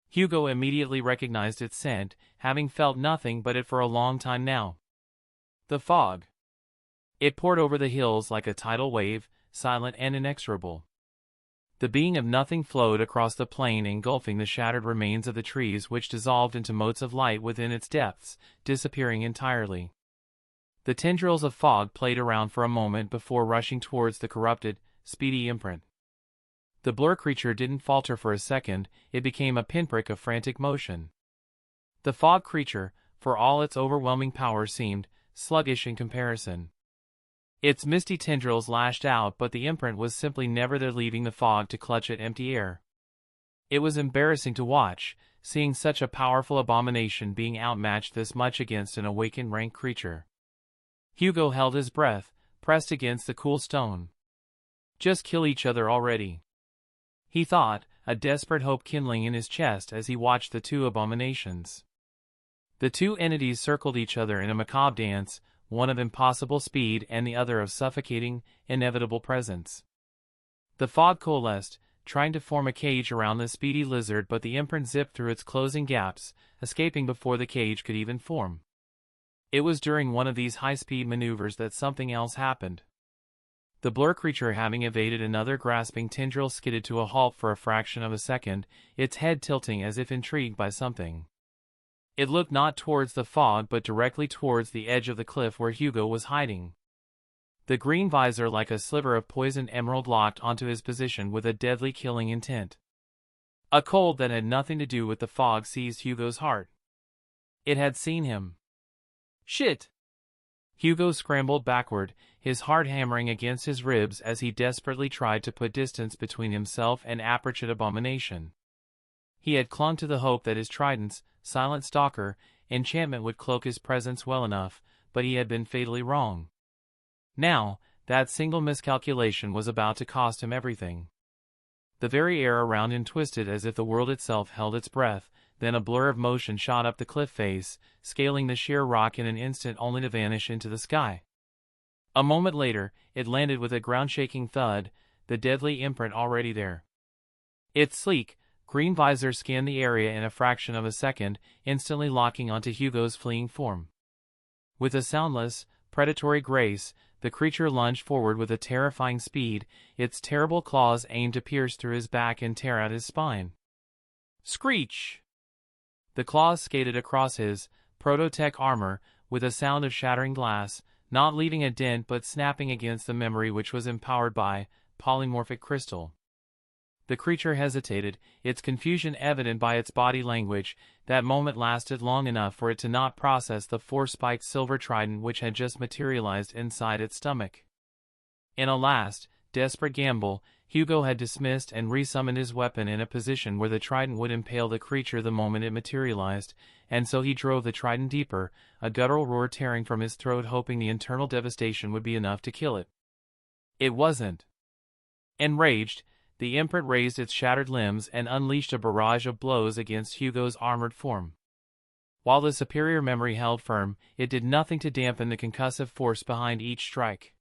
Hugo immediately recognized its scent, having felt nothing but it for a long time now. The fog. It poured over the hills like a tidal wave, silent and inexorable. The being of nothing flowed across the plain, engulfing the shattered remains of the trees, which dissolved into motes of light within its depths, disappearing entirely. The tendrils of fog played around for a moment before rushing towards the corrupted, speedy imprint. The blur creature didn't falter for a second, it became a pinprick of frantic motion. The fog creature, for all its overwhelming power, seemed sluggish in comparison. Its misty tendrils lashed out, but the imprint was simply never there, leaving the fog to clutch at empty air. It was embarrassing to watch, seeing such a powerful abomination being outmatched this much against an awakened rank creature. Hugo held his breath, pressed against the cool stone. Just kill each other already, he thought, a desperate hope kindling in his chest as he watched the two abominations. The two entities circled each other in a macabre dance, one of impossible speed and the other of suffocating, inevitable presence. The fog coalesced, trying to form a cage around the speedy lizard, but the imprint zipped through its closing gaps, escaping before the cage could even form. It was during one of these high-speed maneuvers that something else happened. The blur creature, having evaded another grasping tendril, skidded to a halt for a fraction of a second, its head tilting as if intrigued by something. It looked not towards the fog but directly towards the edge of the cliff where Hugo was hiding. The green visor, like a sliver of poisoned emerald, locked onto his position with a deadly, killing intent. A cold that had nothing to do with the fog seized Hugo's heart. It had seen him. Shit! Hugo scrambled backward, his heart hammering against his ribs as he desperately tried to put distance between himself and approaching abomination. He had clung to the hope that his trident's silent stalker enchantment would cloak his presence well enough, but he had been fatally wrong. Now, that single miscalculation was about to cost him everything. The very air around him twisted as if the world itself held its breath, then a blur of motion shot up the cliff face, scaling the sheer rock in an instant only to vanish into the sky. A moment later, it landed with a ground-shaking thud, the deadly imprint already there. Its sleek, green visor scanned the area in a fraction of a second, instantly locking onto Hugo's fleeing form. With a soundless, predatory grace, the creature lunged forward with a terrifying speed, its terrible claws aimed to pierce through his back and tear out his spine. Screech! The claws skated across his prototech armor with a sound of shattering glass, not leaving a dent but snapping against the memory which was empowered by polymorphic crystal. The creature hesitated, its confusion evident by its body language. That moment lasted long enough for it to not process the four-spiked silver trident which had just materialized inside its stomach. In a last, desperate gamble, Hugo had dismissed and resummoned his weapon in a position where the trident would impale the creature the moment it materialized, and so he drove the trident deeper, a guttural roar tearing from his throat, hoping the internal devastation would be enough to kill it. It wasn't. Enraged, the imprint raised its shattered limbs and unleashed a barrage of blows against Hugo's armored form. While the superior memory held firm, it did nothing to dampen the concussive force behind each strike.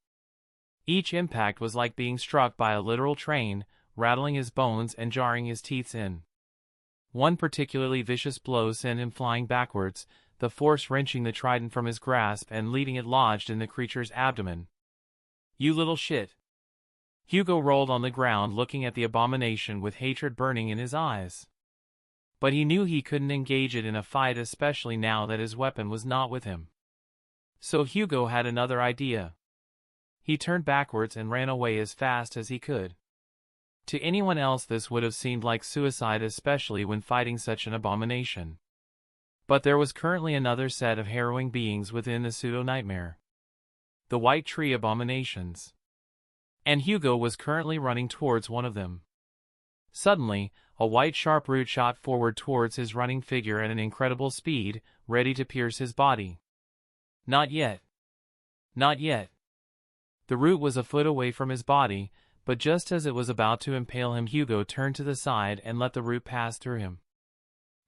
Each impact was like being struck by a literal train, rattling his bones and jarring his teeth in. One particularly vicious blow sent him flying backwards, the force wrenching the trident from his grasp and leaving it lodged in the creature's abdomen. "You little shit!" Hugo rolled on the ground, looking at the abomination with hatred burning in his eyes. But he knew he couldn't engage it in a fight, especially now that his weapon was not with him. So Hugo had another idea. He turned backwards and ran away as fast as he could. To anyone else this would have seemed like suicide, especially when fighting such an abomination. But there was currently another set of harrowing beings within the pseudo-nightmare. The white tree abominations. And Hugo was currently running towards one of them. Suddenly, a white sharp root shot forward towards his running figure at an incredible speed, ready to pierce his body. Not yet. Not yet. The root was a foot away from his body, but just as it was about to impale him, Hugo turned to the side and let the root pass through him.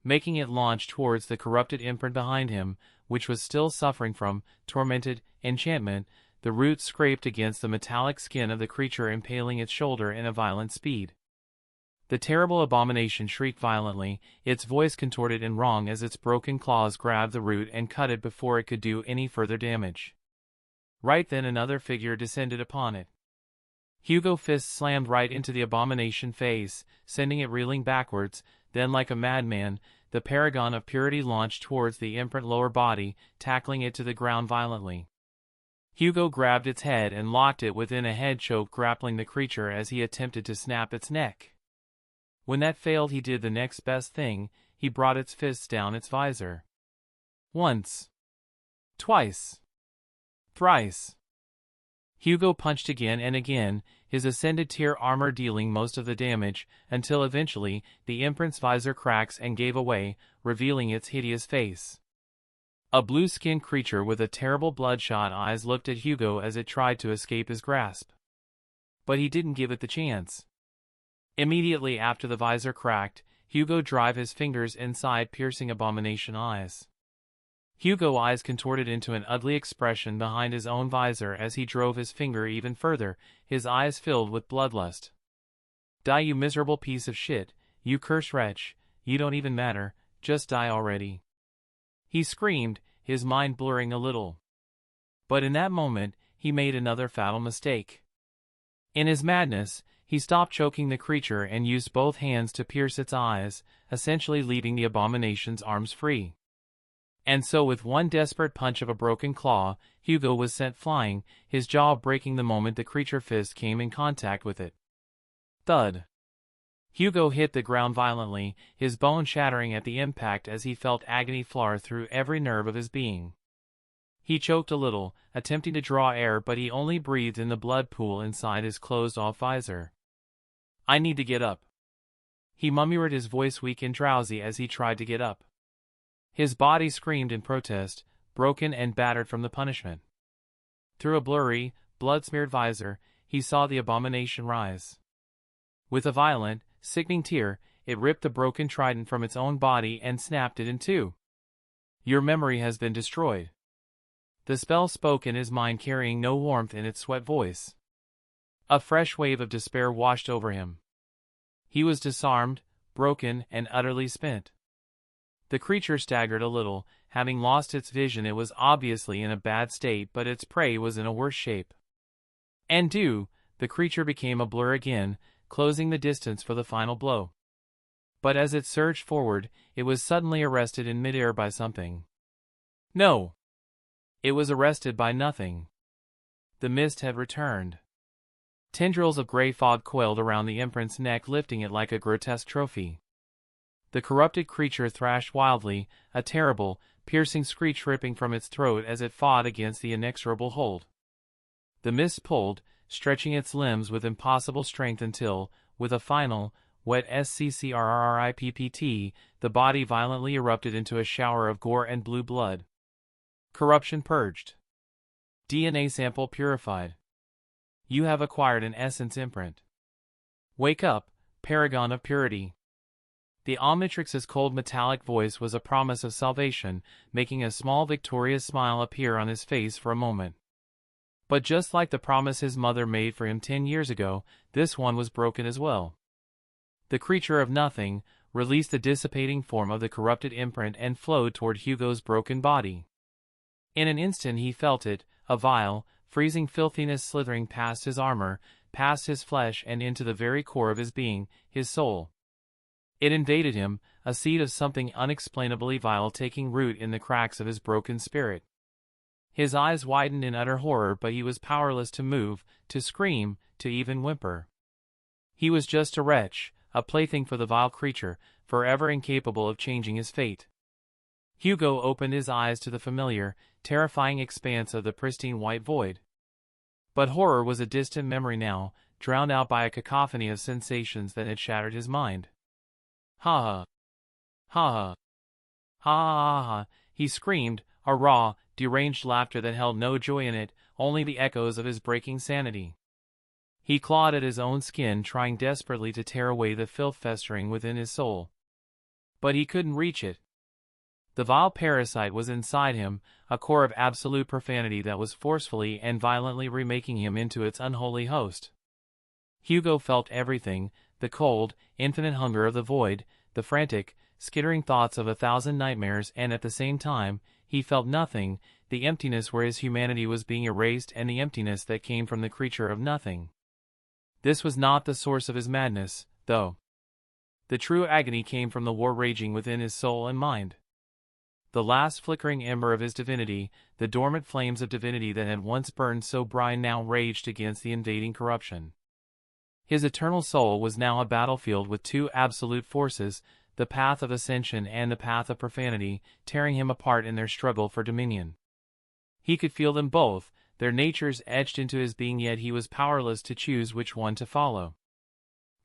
Making it launch towards the corrupted imprint behind him, which was still suffering from tormented enchantment, the root scraped against the metallic skin of the creature, impaling its shoulder in a violent speed. The terrible abomination shrieked violently, its voice contorted and wrong as its broken claws grabbed the root and cut it before it could do any further damage. Right then another figure descended upon it. Hugo's fist slammed right into the abomination face, sending it reeling backwards, then like a madman, the paragon of purity launched towards the imprint lower body, tackling it to the ground violently. Hugo grabbed its head and locked it within a head choke, grappling the creature as he attempted to snap its neck. When that failed, he did the next best thing, he brought its fists down its visor. Once. Twice. Thrice. Hugo punched again and again, his ascended tier armor dealing most of the damage, until eventually, the imprint's visor cracks and gave away, revealing its hideous face. A blue-skinned creature with a terrible bloodshot eyes looked at Hugo as it tried to escape his grasp. But he didn't give it the chance. Immediately after the visor cracked, Hugo drove his fingers inside piercing abomination eyes. Hugo's eyes contorted into an ugly expression behind his own visor as he drove his finger even further, his eyes filled with bloodlust. "Die, you miserable piece of shit, you cursed wretch, you don't even matter, just die already," he screamed, his mind blurring a little. But in that moment, he made another fatal mistake. In his madness, he stopped choking the creature and used both hands to pierce its eyes, essentially leaving the abomination's arms free. And so with one desperate punch of a broken claw, Hugo was sent flying, his jaw breaking the moment the creature fist came in contact with it. Thud. Hugo hit the ground violently, his bone shattering at the impact as he felt agony flow through every nerve of his being. He choked a little, attempting to draw air, but he only breathed in the blood pool inside his closed-off visor. I need to get up. He murmured, his voice weak and drowsy as he tried to get up. His body screamed in protest, broken and battered from the punishment. Through a blurry, blood-smeared visor, he saw the abomination rise. With a violent, sickening tear, it ripped the broken trident from its own body and snapped it in two. Your memory has been destroyed. The spell spoke in his mind, carrying no warmth in its sweet voice. A fresh wave of despair washed over him. He was disarmed, broken, and utterly spent. The creature staggered a little, having lost its vision. It was obviously in a bad state, but its prey was in a worse shape. And the creature became a blur again, closing the distance for the final blow. But as it surged forward, it was suddenly arrested in midair by something. No. It was arrested by nothing. The mist had returned. Tendrils of gray fog coiled around the imprint's neck, lifting it like a grotesque trophy. The corrupted creature thrashed wildly, a terrible, piercing screech ripping from its throat as it fought against the inexorable hold. The mist pulled, stretching its limbs with impossible strength until, with a final, wet scrippt, the body violently erupted into a shower of gore and blue blood. Corruption purged. DNA sample purified. You have acquired an essence imprint. Wake up, paragon of purity. The Omnitrix's cold metallic voice was a promise of salvation, making a small victorious smile appear on his face for a moment. But just like the promise his mother made for him 10 years ago, this one was broken as well. The creature of nothing released the dissipating form of the corrupted imprint and flowed toward Hugo's broken body. In an instant he felt it, a vile, freezing filthiness slithering past his armor, past his flesh and into the very core of his being, his soul. It invaded him, a seed of something unexplainably vile taking root in the cracks of his broken spirit. His eyes widened in utter horror, but he was powerless to move, to scream, to even whimper. He was just a wretch, a plaything for the vile creature, forever incapable of changing his fate. Hugo opened his eyes to the familiar, terrifying expanse of the pristine white void. But horror was a distant memory now, drowned out by a cacophony of sensations that had shattered his mind. Ha ha. Ha ha. Ha ha ha, he screamed, a raw, deranged laughter that held no joy in it, only the echoes of his breaking sanity. He clawed at his own skin, trying desperately to tear away the filth festering within his soul. But he couldn't reach it. The vile parasite was inside him, a core of absolute profanity that was forcefully and violently remaking him into its unholy host. Hugo felt everything, the cold, infinite hunger of the void, the frantic, skittering thoughts of 1,000 nightmares, and at the same time, he felt nothing, the emptiness where his humanity was being erased and the emptiness that came from the creature of nothing. This was not the source of his madness, though. The true agony came from the war raging within his soul and mind. The last flickering ember of his divinity, the dormant flames of divinity that had once burned so bright now raged against the invading corruption. His eternal soul was now a battlefield with two absolute forces, the path of ascension and the path of profanity, tearing him apart in their struggle for dominion. He could feel them both, their natures etched into his being, yet he was powerless to choose which one to follow.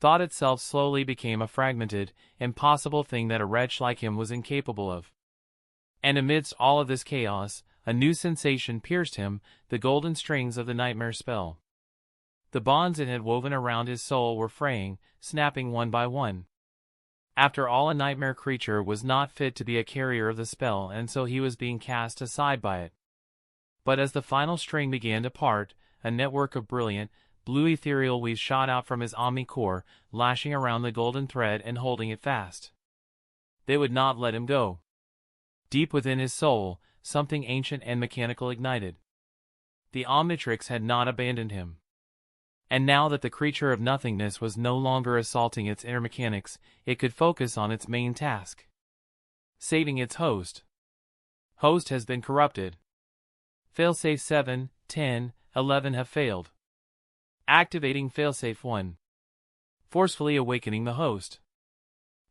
Thought itself slowly became a fragmented, impossible thing that a wretch like him was incapable of. And amidst all of this chaos, a new sensation pierced him, the golden strings of the nightmare spell. The bonds it had woven around his soul were fraying, snapping one by one. After all, a nightmare creature was not fit to be a carrier of the spell, and so he was being cast aside by it. But as the final string began to part, a network of brilliant, blue ethereal weaves shot out from his omni-core, lashing around the golden thread and holding it fast. They would not let him go. Deep within his soul, something ancient and mechanical ignited. The Omnitrix had not abandoned him. And now that the creature of nothingness was no longer assaulting its inner mechanics, it could focus on its main task. Saving its host. Host has been corrupted. Failsafe 7, 10, 11 have failed. Activating Failsafe 1. Forcefully awakening the host.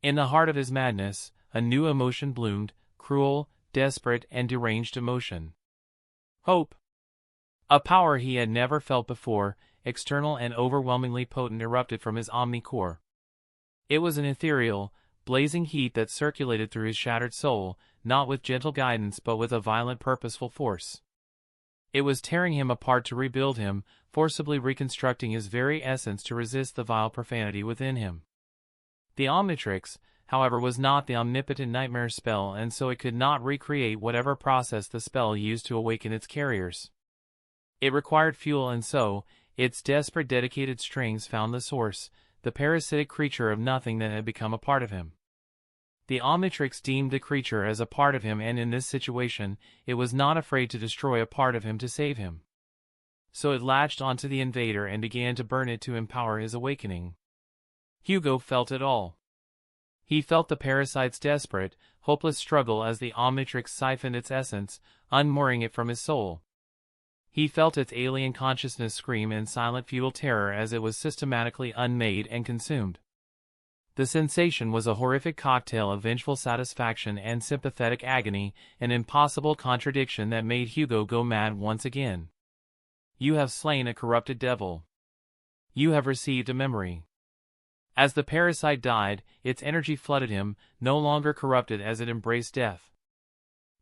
In the heart of his madness, a new emotion bloomed, cruel, desperate, and deranged emotion. Hope. A power he had never felt before, external and overwhelmingly potent, erupted from his omni-core. It was an ethereal, blazing heat that circulated through his shattered soul, not with gentle guidance but with a violent, purposeful force. It was tearing him apart to rebuild him, forcibly reconstructing his very essence to resist the vile profanity within him. The Omnitrix, however, was not the omnipotent nightmare spell, and so it could not recreate whatever process the spell used to awaken its carriers. It required fuel, and so, its desperate, dedicated strings found the source, the parasitic creature of nothing that had become a part of him. The Omnitrix deemed the creature as a part of him, and in this situation, it was not afraid to destroy a part of him to save him. So it latched onto the invader and began to burn it to empower his awakening. Hugo felt it all. He felt the parasite's desperate, hopeless struggle as the Omnitrix siphoned its essence, unmooring it from his soul. He felt its alien consciousness scream in silent, futile terror as it was systematically unmade and consumed. The sensation was a horrific cocktail of vengeful satisfaction and sympathetic agony, an impossible contradiction that made Hugo go mad once again. You have slain a corrupted devil. You have received a memory. As the parasite died, its energy flooded him, no longer corrupted as it embraced death.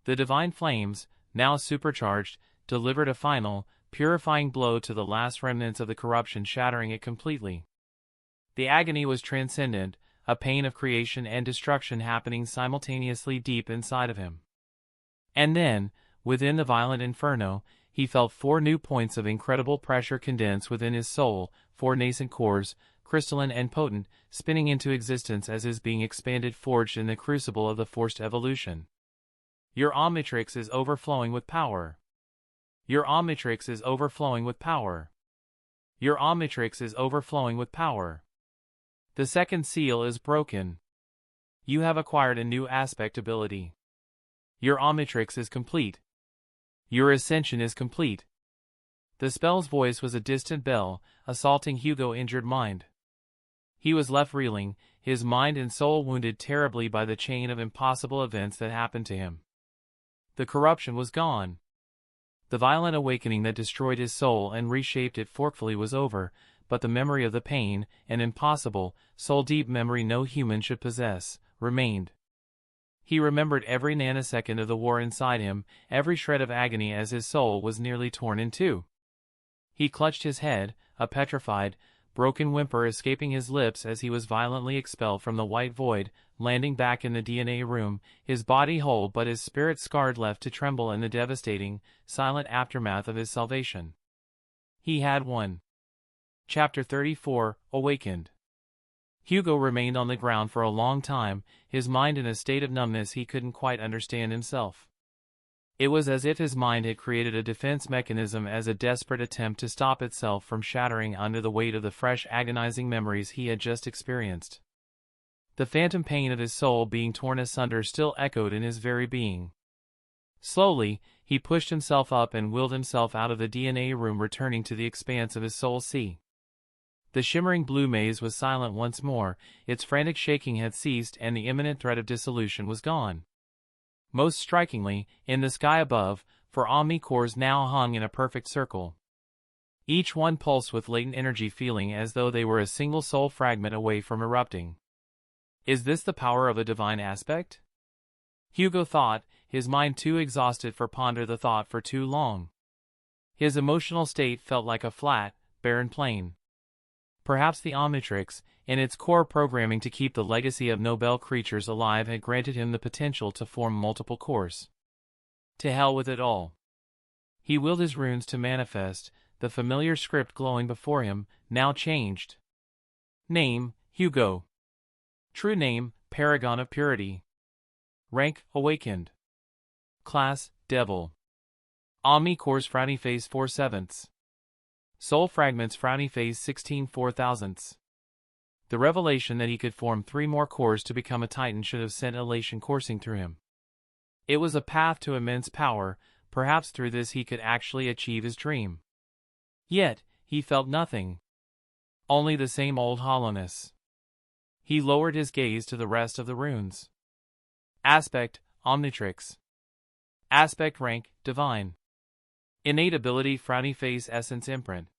The divine flames, now supercharged, delivered a final, purifying blow to the last remnants of the corruption, shattering it completely. The agony was transcendent, a pain of creation and destruction happening simultaneously deep inside of him. And then, within the violent inferno, he felt 4 new points of incredible pressure condense within his soul, 4 nascent cores, crystalline and potent, spinning into existence as his being expanded, forged in the crucible of the forced evolution. Your Omnitrix is overflowing with power. Your Omnitrix is overflowing with power. Your Omnitrix is overflowing with power. The second seal is broken. You have acquired a new aspect ability. Your Omnitrix is complete. Your ascension is complete. The spell's voice was a distant bell, assaulting Hugo's injured mind. He was left reeling, his mind and soul wounded terribly by the chain of impossible events that happened to him. The corruption was gone. The violent awakening that destroyed his soul and reshaped it forcefully was over, but the memory of the pain, an impossible, soul-deep memory no human should possess, remained. He remembered every nanosecond of the war inside him, every shred of agony as his soul was nearly torn in two. He clutched his head, a petrified, broken whimper escaping his lips as he was violently expelled from the white void, landing back in the DNA room, his body whole but his spirit scarred, left to tremble in the devastating, silent aftermath of his salvation. He had won. Chapter 34, Awakened. Hugo remained on the ground for a long time, his mind in a state of numbness he couldn't quite understand himself. It was as if his mind had created a defense mechanism as a desperate attempt to stop itself from shattering under the weight of the fresh, agonizing memories he had just experienced. The phantom pain of his soul being torn asunder still echoed in his very being. Slowly, he pushed himself up and willed himself out of the DNA room, returning to the expanse of his soul sea. The shimmering blue maze was silent once more, its frantic shaking had ceased, and the imminent threat of dissolution was gone. Most strikingly, in the sky above, 4 omni-cores now hung in a perfect circle. Each one pulsed with latent energy, feeling as though they were a single soul fragment away from erupting. Is this the power of a divine aspect? Hugo thought, his mind too exhausted for ponder the thought for too long. His emotional state felt like a flat, barren plain. Perhaps the Omnitrix, in its core programming to keep the legacy of Nobel creatures alive, had granted him the potential to form multiple cores. To hell with it all. He willed his runes to manifest, the familiar script glowing before him, now changed. Name, Hugo. True name, Paragon of Purity. Rank, Awakened. Class, Devil. Omni-cores frowny face 4/7. Soul fragments frowny phase 16 4/1000. The revelation that he could form 3 more cores to become a titan should have sent elation coursing through him. It was a path to immense power, perhaps through this he could actually achieve his dream. Yet, he felt nothing. Only the same old hollowness. He lowered his gaze to the rest of the runes. Aspect, Omnitrix. Aspect rank, Divine. Innate ability frowny face essence imprint.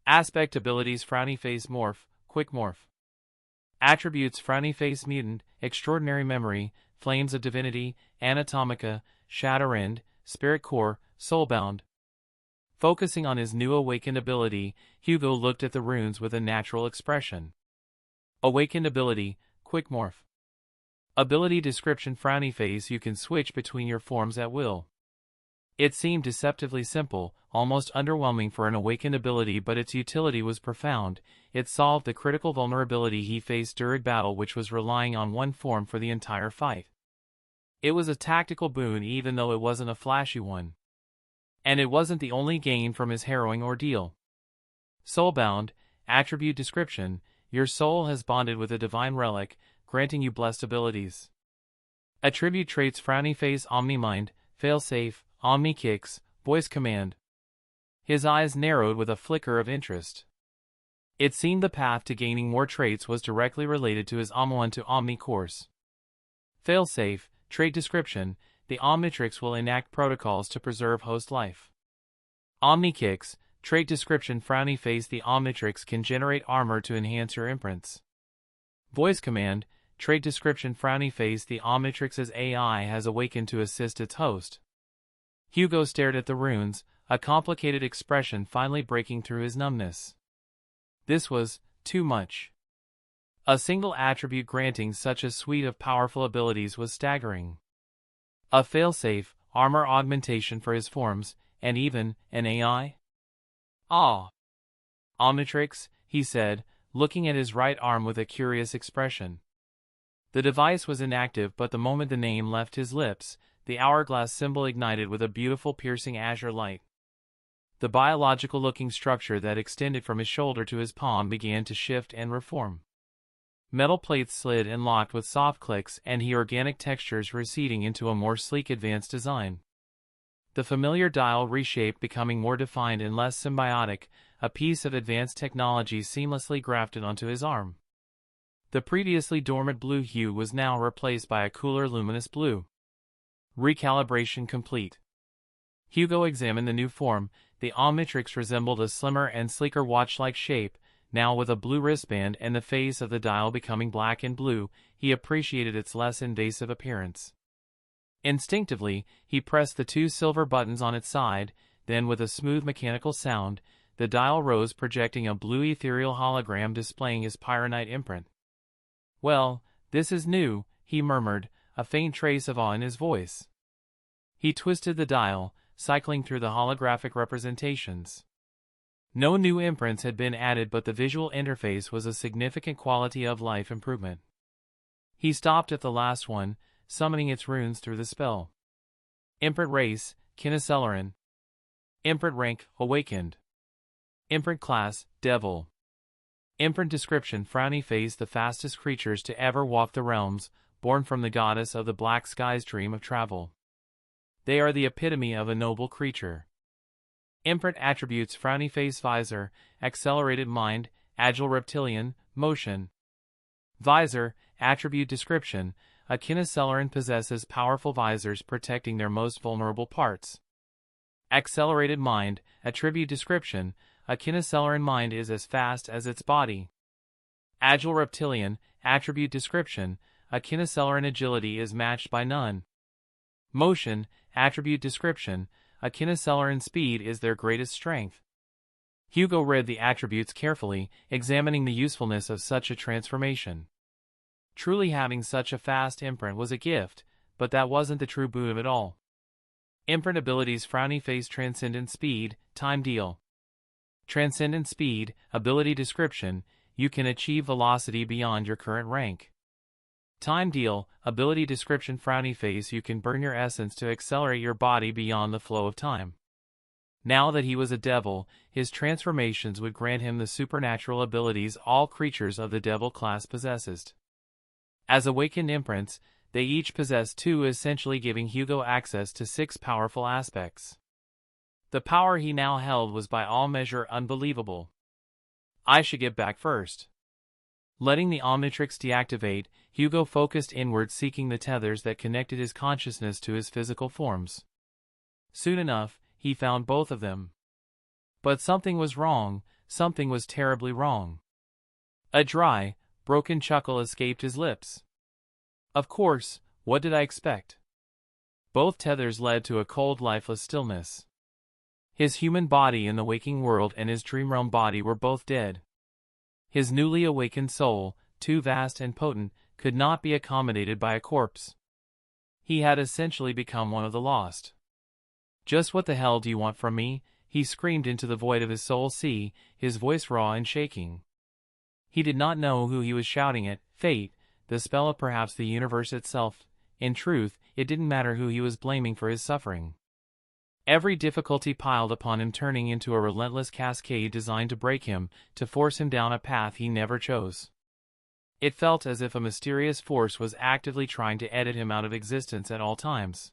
Aspect abilities frowny face morph, quick morph. Attributes frowny face mutant, extraordinary memory, flames of divinity, anatomica, shatterend, spirit core, soulbound. Focusing on his new awakened ability, Hugo looked at the runes with a natural expression. Awakened ability, quick morph. Ability description frowny face you can switch between your forms at will. It seemed deceptively simple, almost underwhelming for an awakened ability, but its utility was profound. It solved the critical vulnerability he faced during battle, which was relying on one form for the entire fight. It was a tactical boon even though it wasn't a flashy one. And it wasn't the only gain from his harrowing ordeal. Soulbound, attribute description, your soul has bonded with a divine relic, granting you blessed abilities. Attribute traits frowny face omni-mind, failsafe, omni-kicks, voice command. His eyes narrowed with a flicker of interest. It seemed the path to gaining more traits was directly related to his Omni to Omni course. Failsafe, trait description, the Omnitrix will enact protocols to preserve host life. Omni-kicks, trait description frowny face the Omnitrix can generate armor to enhance your imprints. Voice command, trait description frowny face the Omnitrix's AI has awakened to assist its host. Hugo stared at the runes, a complicated expression finally breaking through his numbness. This was too much. A single attribute granting such a suite of powerful abilities was staggering. A failsafe, armor augmentation for his forms, and even an AI? Ah. Omnitrix, he said, looking at his right arm with a curious expression. The device was inactive, but the moment the name left his lips, the hourglass symbol ignited with a beautiful piercing azure light. The biological-looking structure that extended from his shoulder to his palm began to shift and reform. Metal plates slid and locked with soft clicks, and the organic textures receding into a more sleek advanced design. The familiar dial reshaped, becoming more defined and less symbiotic, a piece of advanced technology seamlessly grafted onto his arm. The previously dormant blue hue was now replaced by a cooler luminous blue. Recalibration complete. Hugo examined the new form. The Omnitrix resembled a slimmer and sleeker watch-like shape, now with a blue wristband and the face of the dial becoming black and blue. He appreciated its less invasive appearance. Instinctively, he pressed the two silver buttons on its side, then with a smooth mechanical sound, the dial rose, projecting a blue ethereal hologram displaying his Pyronite imprint. "Well, this is new," he murmured, a faint trace of awe in his voice. He twisted the dial, cycling through the holographic representations. No new imprints had been added, but the visual interface was a significant quality of life improvement. He stopped at the last one, summoning its runes through the spell. Imprint race, Kineceleran. Imprint rank, awakened. Imprint class, devil. Imprint description frowny face the fastest creatures to ever walk the realms, born from the goddess of the black sky's dream of travel. They are the epitome of a noble creature. Imprint attributes frowny face visor, accelerated mind, agile reptilian, motion. Visor, attribute description, a Kineceleran possesses powerful visors protecting their most vulnerable parts. Accelerated mind, attribute description, a Kineceleran mind is as fast as its body. Agile reptilian, attribute description, a Kineceleran agility is matched by none. Motion, attribute description, a Kineceleran speed is their greatest strength. Hugo read the attributes carefully, examining the usefulness of such a transformation. Truly having such a fast imprint was a gift, but that wasn't the true boon of it all. Imprint abilities frowny face transcendent speed, time deal. Transcendent speed, ability description, you can achieve velocity beyond your current rank. Time deal, ability description frowny face you can burn your essence to accelerate your body beyond the flow of time. Now that he was a devil, his transformations would grant him the supernatural abilities all creatures of the devil class possessed. As awakened imprints, they each possess two, essentially giving Hugo access to 6 powerful aspects. The power he now held was by all measure unbelievable. I should get back first. Letting the Omnitrix deactivate, Hugo focused inward, seeking the tethers that connected his consciousness to his physical forms. Soon enough, he found both of them. But something was wrong, something was terribly wrong. A dry, broken chuckle escaped his lips. Of course, what did I expect? Both tethers led to a cold, lifeless stillness. His human body in the waking world and his dream realm body were both dead. His newly awakened soul, too vast and potent, could not be accommodated by a corpse. He had essentially become one of the lost. "Just what the hell do you want from me?" he screamed into the void of his soul sea, his voice raw and shaking. He did not know who he was shouting at, fate, the spell of perhaps the universe itself. In truth, it didn't matter who he was blaming for his suffering. Every difficulty piled upon him turning into a relentless cascade designed to break him, to force him down a path he never chose. It felt as if a mysterious force was actively trying to edit him out of existence at all times.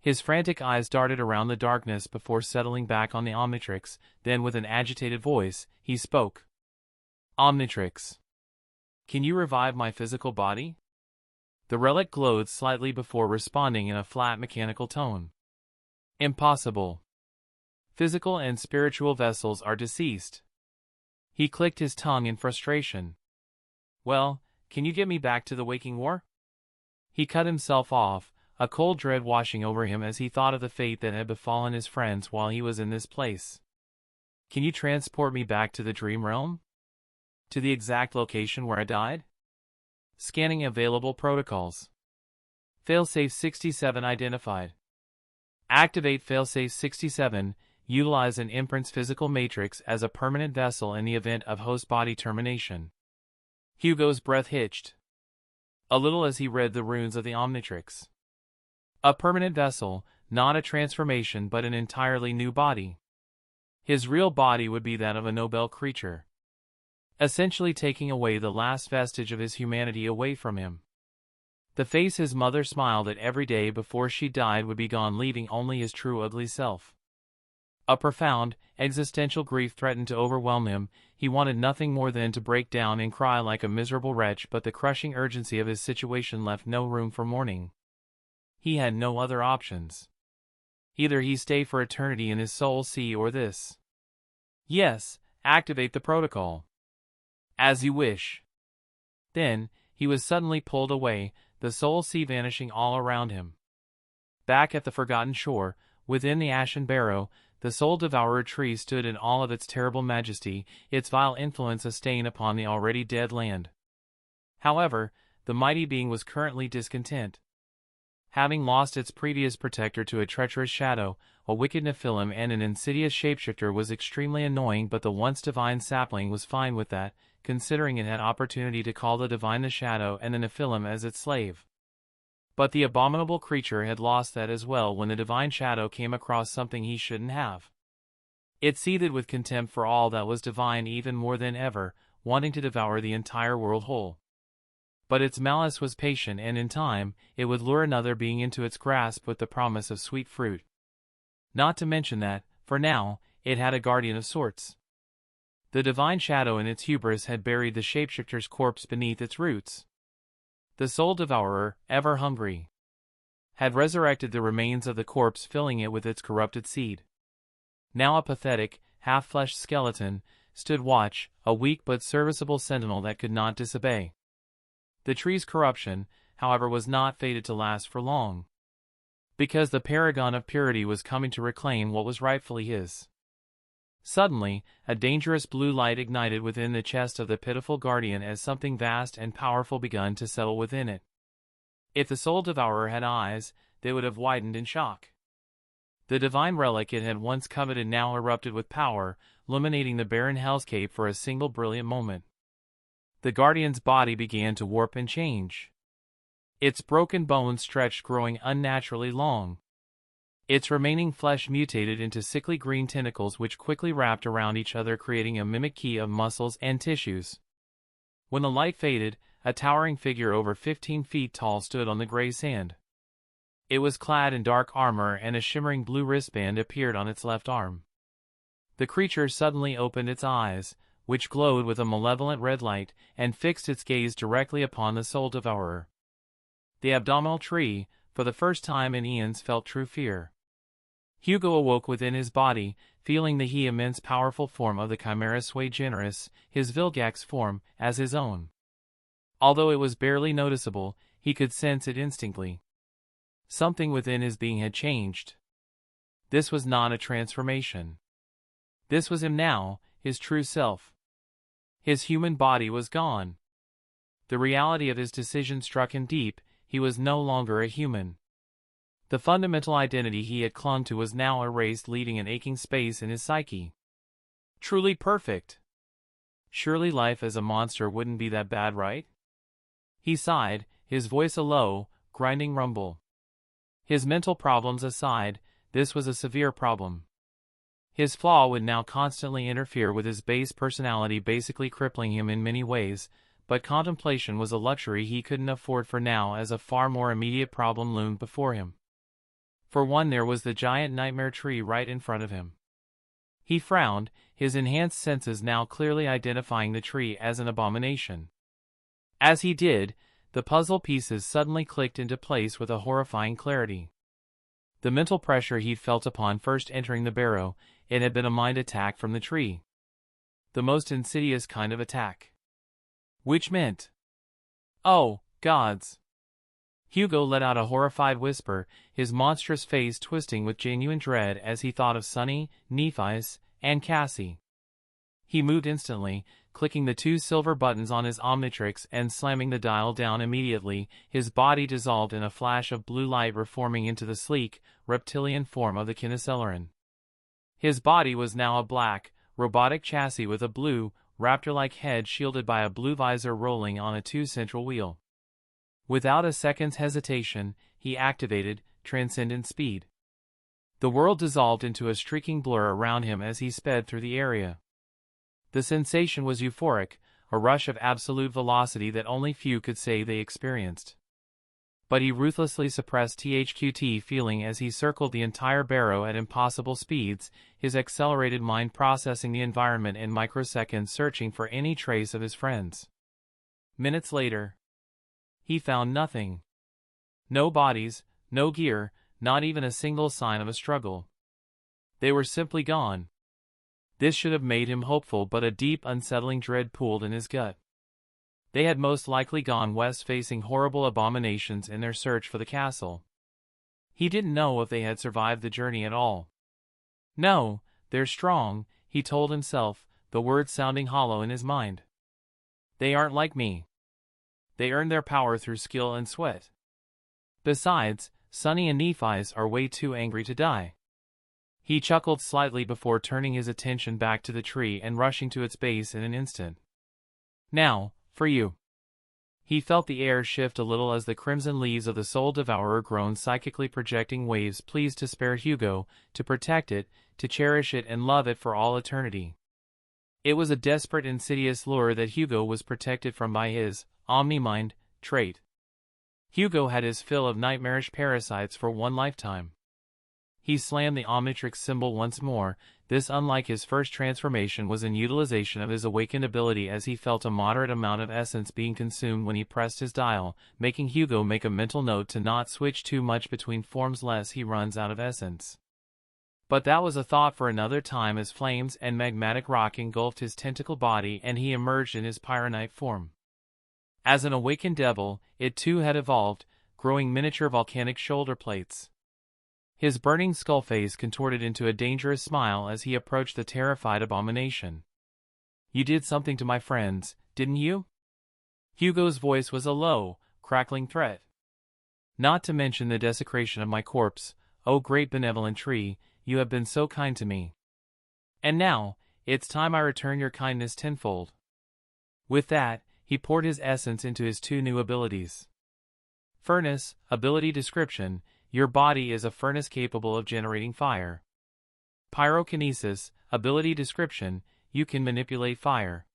His frantic eyes darted around the darkness before settling back on the Omnitrix, then with an agitated voice, he spoke. "Omnitrix, can you revive my physical body?" The relic glowed slightly before responding in a flat mechanical tone. "Impossible. Physical and spiritual vessels are deceased." He clicked his tongue in frustration. "Well, can you get me back to the waking war?" He cut himself off, a cold dread washing over him as he thought of the fate that had befallen his friends while he was in this place. "Can you transport me back to the dream realm? To the exact location where I died?" Scanning available protocols. Failsafe 67 identified. Activate Failsafe 67, utilize an imprint's physical matrix as a permanent vessel in the event of host body termination. Hugo's breath hitched a little as he read the runes of the Omnitrix. A permanent vessel, not a transformation but an entirely new body. His real body would be that of a noble creature, essentially taking away the last vestige of his humanity away from him. The face his mother smiled at every day before she died would be gone, leaving only his true ugly self. A profound, existential grief threatened to overwhelm him. He wanted nothing more than to break down and cry like a miserable wretch, but the crushing urgency of his situation left no room for mourning. He had no other options. Either he stay for eternity in his soul sea or this. "Yes, activate the protocol." "As you wish." Then, he was suddenly pulled away, the soul sea vanishing all around him. Back at the forgotten shore, within the ashen barrow, the soul devourer tree stood in all of its terrible majesty, its vile influence a stain upon the already dead land. However, the mighty being was currently discontent. Having lost its previous protector to a treacherous shadow, a wicked Nephilim and an insidious shapeshifter was extremely annoying, but the once divine sapling was fine with that, considering it had opportunity to call the divine the shadow and the Nephilim as its slave. But the abominable creature had lost that as well when the divine shadow came across something he shouldn't have. It seethed with contempt for all that was divine even more than ever, wanting to devour the entire world whole. But its malice was patient, and in time, it would lure another being into its grasp with the promise of sweet fruit. Not to mention that, for now, it had a guardian of sorts. The divine shadow in its hubris had buried the shapeshifter's corpse beneath its roots. The soul devourer, ever hungry, had resurrected the remains of the corpse, filling it with its corrupted seed. Now a pathetic, half-fleshed skeleton stood watch, a weak but serviceable sentinel that could not disobey. The tree's corruption, however, was not fated to last for long, because the paragon of purity was coming to reclaim what was rightfully his. Suddenly, a dangerous blue light ignited within the chest of the pitiful guardian as something vast and powerful begun to settle within it. If the soul devourer had eyes, they would have widened in shock. The divine relic it had once coveted now erupted with power, illuminating the barren hellscape for a single brilliant moment. The guardian's body began to warp and change. Its broken bones stretched, growing unnaturally long. Its remaining flesh mutated into sickly green tentacles which quickly wrapped around each other, creating a mimicry of muscles and tissues. When the light faded, a towering figure over 15 feet tall stood on the gray sand. It was clad in dark armor, and a shimmering blue wristband appeared on its left arm. The creature suddenly opened its eyes, which glowed with a malevolent red light, and fixed its gaze directly upon the soul devourer. The abdominal tree, for the first time in eons, felt true fear. Hugo awoke within his body, feeling the immense powerful form of the chimera sui generis, his Vilgax form, as his own. Although it was barely noticeable, he could sense it instinctively. Something within his being had changed. This was not a transformation. This was him now, his true self. His human body was gone. The reality of his decision struck him deep. He was no longer a human. The fundamental identity he had clung to was now erased, leaving an aching space in his psyche. Truly perfect. Surely life as a monster wouldn't be that bad, right? He sighed, his voice a low, grinding rumble. His mental problems aside, this was a severe problem. His flaw would now constantly interfere with his base personality, basically crippling him in many ways, but contemplation was a luxury he couldn't afford for now, as a far more immediate problem loomed before him. For one, there was the giant nightmare tree right in front of him. He frowned, his enhanced senses now clearly identifying the tree as an abomination. As he did, the puzzle pieces suddenly clicked into place with a horrifying clarity. The mental pressure he'd felt upon first entering the barrow, it had been a mind attack from the tree. The most insidious kind of attack. Which meant... oh, gods! Hugo let out a horrified whisper, his monstrous face twisting with genuine dread as he thought of Sunny, Nephis, and Cassie. He moved instantly, clicking the 2 silver buttons on his Omnitrix and slamming the dial down immediately. His body dissolved in a flash of blue light, reforming into the sleek, reptilian form of the Kinoceleran. His body was now a black, robotic chassis with a blue, raptor-like head shielded by a blue visor rolling on a 2-central wheel. Without a second's hesitation, he activated Transcendent Speed. The world dissolved into a streaking blur around him as he sped through the area. The sensation was euphoric, a rush of absolute velocity that only few could say they experienced. But he ruthlessly suppressed THQT feeling as he circled the entire barrow at impossible speeds, his accelerated mind processing the environment in microseconds, searching for any trace of his friends. Minutes later, he found nothing. No bodies, no gear, not even a single sign of a struggle. They were simply gone. This should have made him hopeful, but a deep, unsettling dread pooled in his gut. They had most likely gone west, facing horrible abominations in their search for the castle. He didn't know if they had survived the journey at all. No, they're strong, he told himself, the words sounding hollow in his mind. They aren't like me. They earned their power through skill and sweat. Besides, Sunny and Nephis are way too angry to die. He chuckled slightly before turning his attention back to the tree and rushing to its base in an instant. Now, for you. He felt the air shift a little as the crimson leaves of the Soul Devourer groaned, psychically projecting waves pleased to spare Hugo, to protect it, to cherish it and love it for all eternity. It was a desperate, insidious lure that Hugo was protected from by his Omni-Mind trait. Hugo had his fill of nightmarish parasites for one lifetime. He slammed the Omnitrix symbol once more. This, unlike his first transformation, was in utilization of his awakened ability, as he felt a moderate amount of essence being consumed when he pressed his dial, making Hugo make a mental note to not switch too much between forms lest he runs out of essence. But that was a thought for another time, as flames and magmatic rock engulfed his tentacle body and he emerged in his pyronite form. As an awakened devil, it too had evolved, growing miniature volcanic shoulder plates. His burning skull face contorted into a dangerous smile as he approached the terrified abomination. You did something to my friends, didn't you? Hugo's voice was a low, crackling threat. Not to mention the desecration of my corpse, O great benevolent tree, you have been so kind to me. And now, it's time I return your kindness tenfold. With that, he poured his essence into his 2 new abilities. Furnace, ability description, your body is a furnace capable of generating fire. Pyrokinesis, ability description, you can manipulate fire.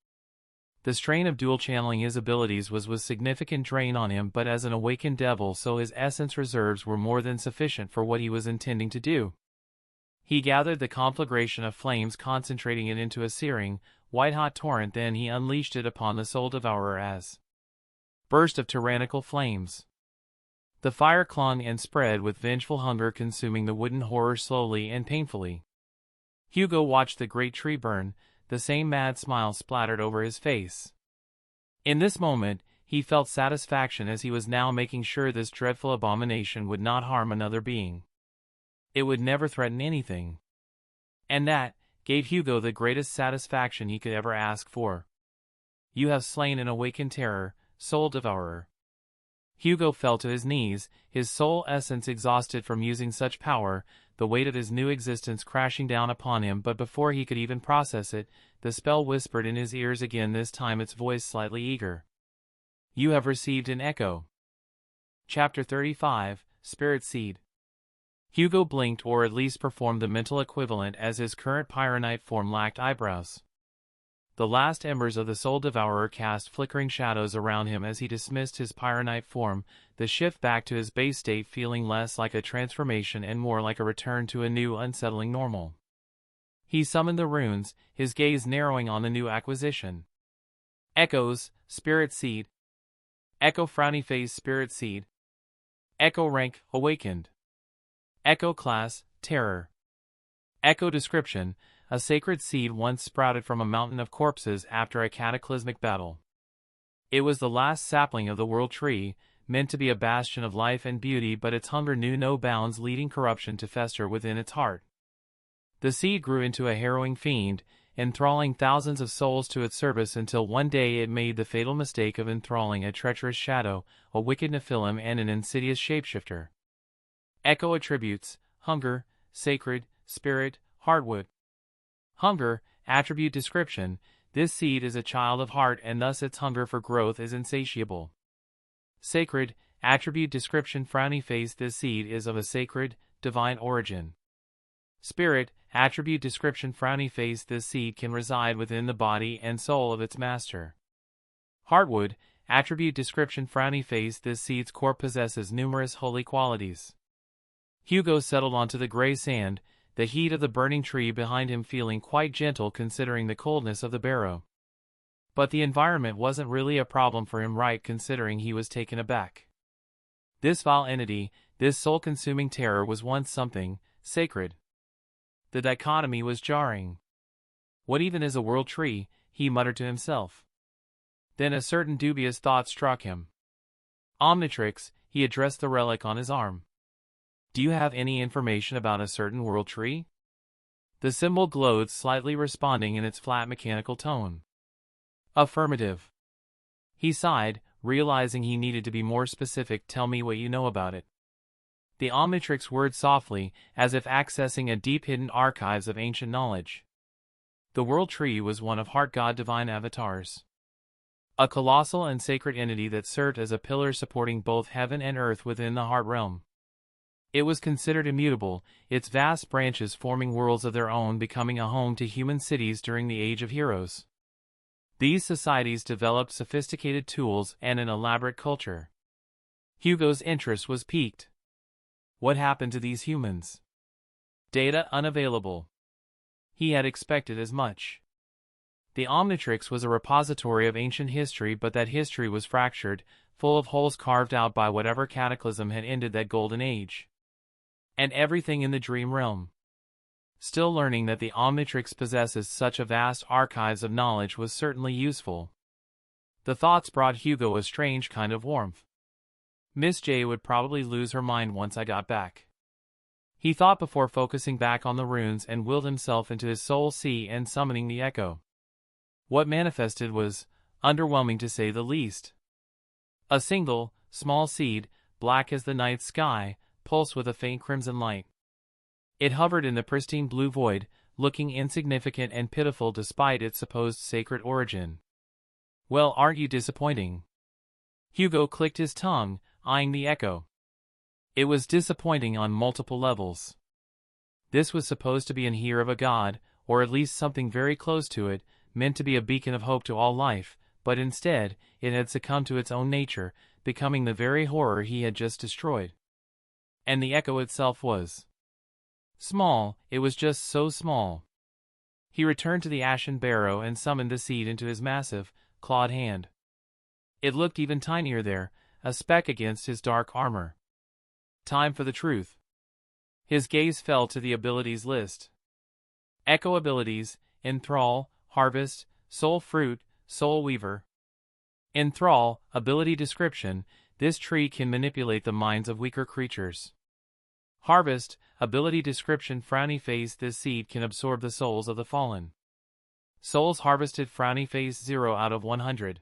The strain of dual-channeling his abilities was with significant drain on him, but as an awakened devil, so his essence reserves were more than sufficient for what he was intending to do. He gathered the conflagration of flames, concentrating it into a searing, white-hot torrent, then he unleashed it upon the Soul Devourer as burst of tyrannical flames. The fire clung and spread with vengeful hunger, consuming the wooden horror slowly and painfully. Hugo watched the great tree burn, the same mad smile splattered over his face. In this moment, he felt satisfaction, as he was now making sure this dreadful abomination would not harm another being. It would never threaten anything. And that gave Hugo the greatest satisfaction he could ever ask for. You have slain and awakened terror, soul devourer. Hugo fell to his knees, his soul essence exhausted from using such power, the weight of his new existence crashing down upon him. But before he could even process it, the spell whispered in his ears again, this time its voice slightly eager. You have received an echo. Chapter 35, Spirit Seed. Hugo blinked, or at least performed the mental equivalent, as his current pyronite form lacked eyebrows. The last embers of the Soul Devourer cast flickering shadows around him as he dismissed his pyronite form, the shift back to his base state feeling less like a transformation and more like a return to a new unsettling normal. He summoned the runes, his gaze narrowing on the new acquisition. Echoes, Spirit Seed. Echo Frowny Face Spirit Seed. Echo Rank, Awakened. Echo Class, Terror. Echo Description: a sacred seed once sprouted from a mountain of corpses after a cataclysmic battle. It was the last sapling of the World Tree, meant to be a bastion of life and beauty, but its hunger knew no bounds, leading corruption to fester within its heart. The seed grew into a harrowing fiend, enthralling thousands of souls to its service, until one day it made the fatal mistake of enthralling a treacherous shadow, a wicked Nephilim, and an insidious shapeshifter. Echo Attributes: Hunger, Sacred, Spirit, Hardwood. Hunger, Attribute Description: this seed is a child of heart, and thus its hunger for growth is insatiable. Sacred, Attribute Description: Frowny Face: this seed is of a sacred, divine origin. Spirit, Attribute Description: Frowny Face: this seed can reside within the body and soul of its master. Hardwood, Attribute Description: Frowny Face: this seed's core possesses numerous holy qualities. Hugo settled onto the gray sand, the heat of the burning tree behind him feeling quite gentle considering the coldness of the barrow. But the environment wasn't really a problem for him, right, considering he was taken aback. This vile entity, this soul-consuming terror, was once something sacred. The dichotomy was jarring. What even is a world tree? He muttered to himself. Then a certain dubious thought struck him. Omnitrix, he addressed the relic on his arm. Do you have any information about a certain world tree? The symbol glowed slightly, responding in its flat mechanical tone. Affirmative. He sighed, realizing he needed to be more specific. Tell me what you know about it. The Omnitrix whirred softly, as if accessing a deep hidden archives of ancient knowledge. The world tree was one of Heart God divine avatars. A colossal and sacred entity that served as a pillar supporting both heaven and earth within the Heart realm. It was considered immutable, its vast branches forming worlds of their own, becoming a home to human cities during the Age of Heroes. These societies developed sophisticated tools and an elaborate culture. Hugo's interest was piqued. What happened to these humans? Data unavailable. He had expected as much. The Omnitrix was a repository of ancient history, but that history was fractured, full of holes carved out by whatever cataclysm had ended that golden age. And everything in the dream realm. Still learning that the Omnitrix possesses such a vast archives of knowledge was certainly useful. The thoughts brought Hugo a strange kind of warmth. Miss J would probably lose her mind once I got back. He thought before focusing back on the runes and willed himself into his soul sea and summoning the echo. What manifested was underwhelming, to say the least. A single, small seed, black as the night sky, pulsed with a faint crimson light. It hovered in the pristine blue void, looking insignificant and pitiful despite its supposed sacred origin. Well, aren't you disappointing? Hugo clicked his tongue, eyeing the echo. It was disappointing on multiple levels. This was supposed to be an ear of a god, or at least something very close to it, meant to be a beacon of hope to all life, but instead, it had succumbed to its own nature, becoming the very horror he had just destroyed. And the echo itself was small. It was just so small. He returned to the ashen barrow and summoned the seed into his massive, clawed hand. It looked even tinier there, a speck against his dark armor. Time for the truth. His gaze fell to the abilities list. Echo abilities: Enthrall, Harvest, Soul Fruit, Soul Weaver. Enthrall, ability description: this tree can manipulate the minds of weaker creatures. Harvest, ability description: frowny face: this seed can absorb the souls of the fallen. Souls harvested: frowny face 0 out of 100.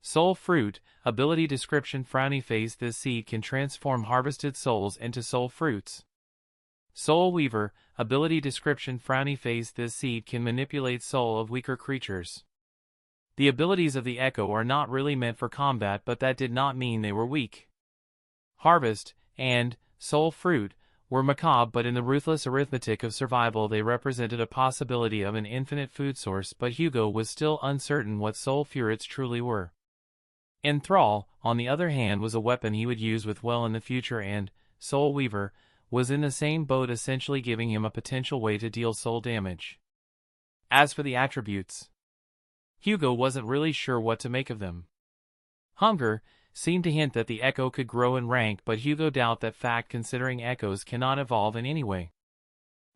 Soul Fruit, ability description: frowny face: this seed can transform harvested souls into soul fruits. Soul Weaver, ability description: frowny face: this seed can manipulate soul of weaker creatures. The abilities of the Echo are not really meant for combat, but that did not mean they were weak. Harvest and Soul Fruit were macabre, but in the ruthless arithmetic of survival they represented a possibility of an infinite food source, but Hugo was still uncertain what soul fruits truly were. Enthrall, on the other hand, was a weapon he would use with well in the future, and Soul Weaver was in the same boat, essentially giving him a potential way to deal soul damage. As for the attributes, Hugo wasn't really sure what to make of them. Hunger seemed to hint that the Echo could grow in rank, but Hugo doubted that fact, considering Echoes cannot evolve in any way.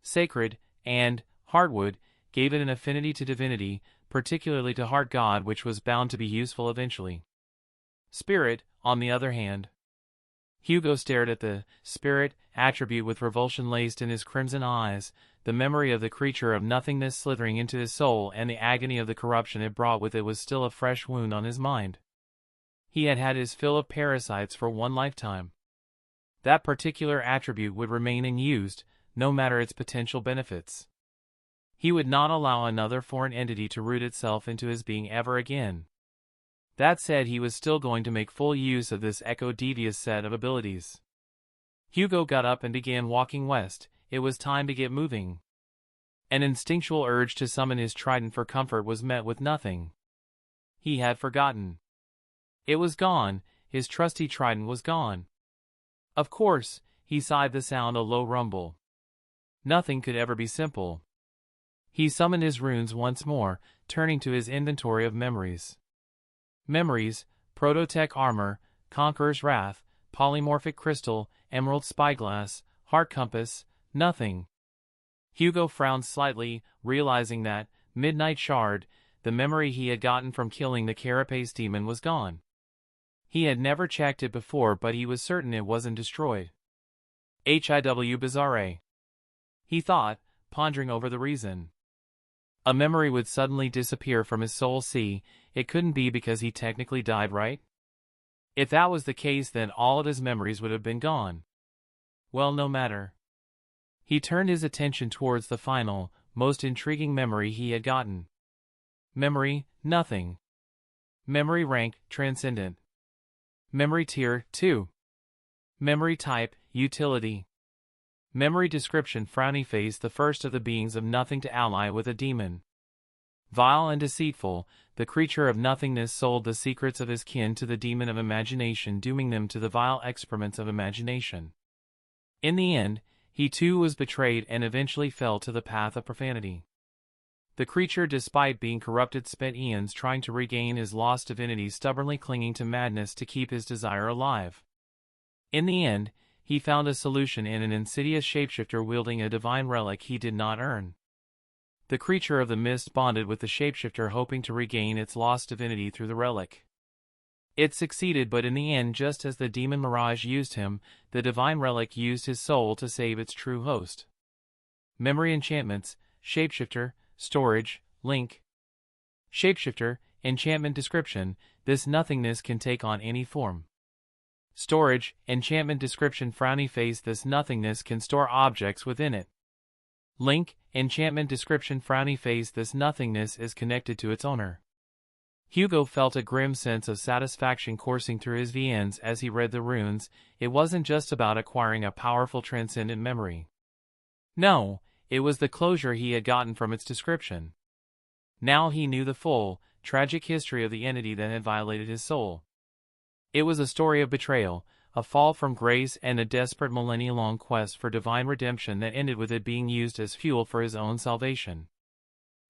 Sacred and Heartwood gave it an affinity to divinity, particularly to Heart God, which was bound to be useful eventually. Spirit, on the other hand. Hugo stared at the Spirit attribute with revulsion laced in his crimson eyes, the memory of the creature of nothingness slithering into his soul and the agony of the corruption it brought with it was still a fresh wound on his mind. He had had his fill of parasites for one lifetime. That particular attribute would remain unused, no matter its potential benefits. He would not allow another foreign entity to root itself into his being ever again. That said, he was still going to make full use of this Echo devious set of abilities. Hugo got up and began walking west. It was time to get moving. An instinctual urge to summon his trident for comfort was met with nothing. He had forgotten. It was gone. His trusty trident was gone. Of course, he sighed, the sound a low rumble. Nothing could ever be simple. He summoned his runes once more, turning to his inventory of memories. Memories: Prototech Armor, Conqueror's Wrath, Polymorphic Crystal, Emerald Spyglass, Heart Compass, nothing. Hugo frowned slightly, realizing that Midnight Shard, the memory he had gotten from killing the Carapace demon, was gone. He had never checked it before, but he was certain it wasn't destroyed. HIW bizarre, he thought, pondering over the reason. A memory would suddenly disappear from his soul. See, it couldn't be because he technically died, right? If that was the case, then all of his memories would have been gone. Well, no matter. He turned his attention towards the final, most intriguing memory he had gotten. Memory: nothing. Memory rank: transcendent. Memory tier: 2. Memory type: utility. Memory description: frowny face, the first of the beings of nothing to ally with a demon. Vile and deceitful, the creature of nothingness sold the secrets of his kin to the demon of imagination, dooming them to the vile excrements of imagination. In the end, he too was betrayed and eventually fell to the path of profanity. The creature, despite being corrupted, spent eons trying to regain his lost divinity, stubbornly clinging to madness to keep his desire alive. In the end, he found a solution in an insidious shapeshifter wielding a divine relic he did not earn. The creature of the mist bonded with the shapeshifter, hoping to regain its lost divinity through the relic. It succeeded, but in the end, just as the demon Mirage used him, the divine relic used his soul to save its true host. Memory enchantments: shapeshifter, storage, link. Shapeshifter, enchantment description: this nothingness can take on any form. Storage, enchantment description: frowny face, this nothingness can store objects within it. Link, enchantment description: frowny face, this nothingness is connected to its owner. Hugo felt a grim sense of satisfaction coursing through his veins as he read the runes. It wasn't just about acquiring a powerful transcendent memory. No, it was the closure he had gotten from its description. Now he knew the full, tragic history of the entity that had violated his soul. It was a story of betrayal, a fall from grace, and a desperate millennia-long quest for divine redemption that ended with it being used as fuel for his own salvation.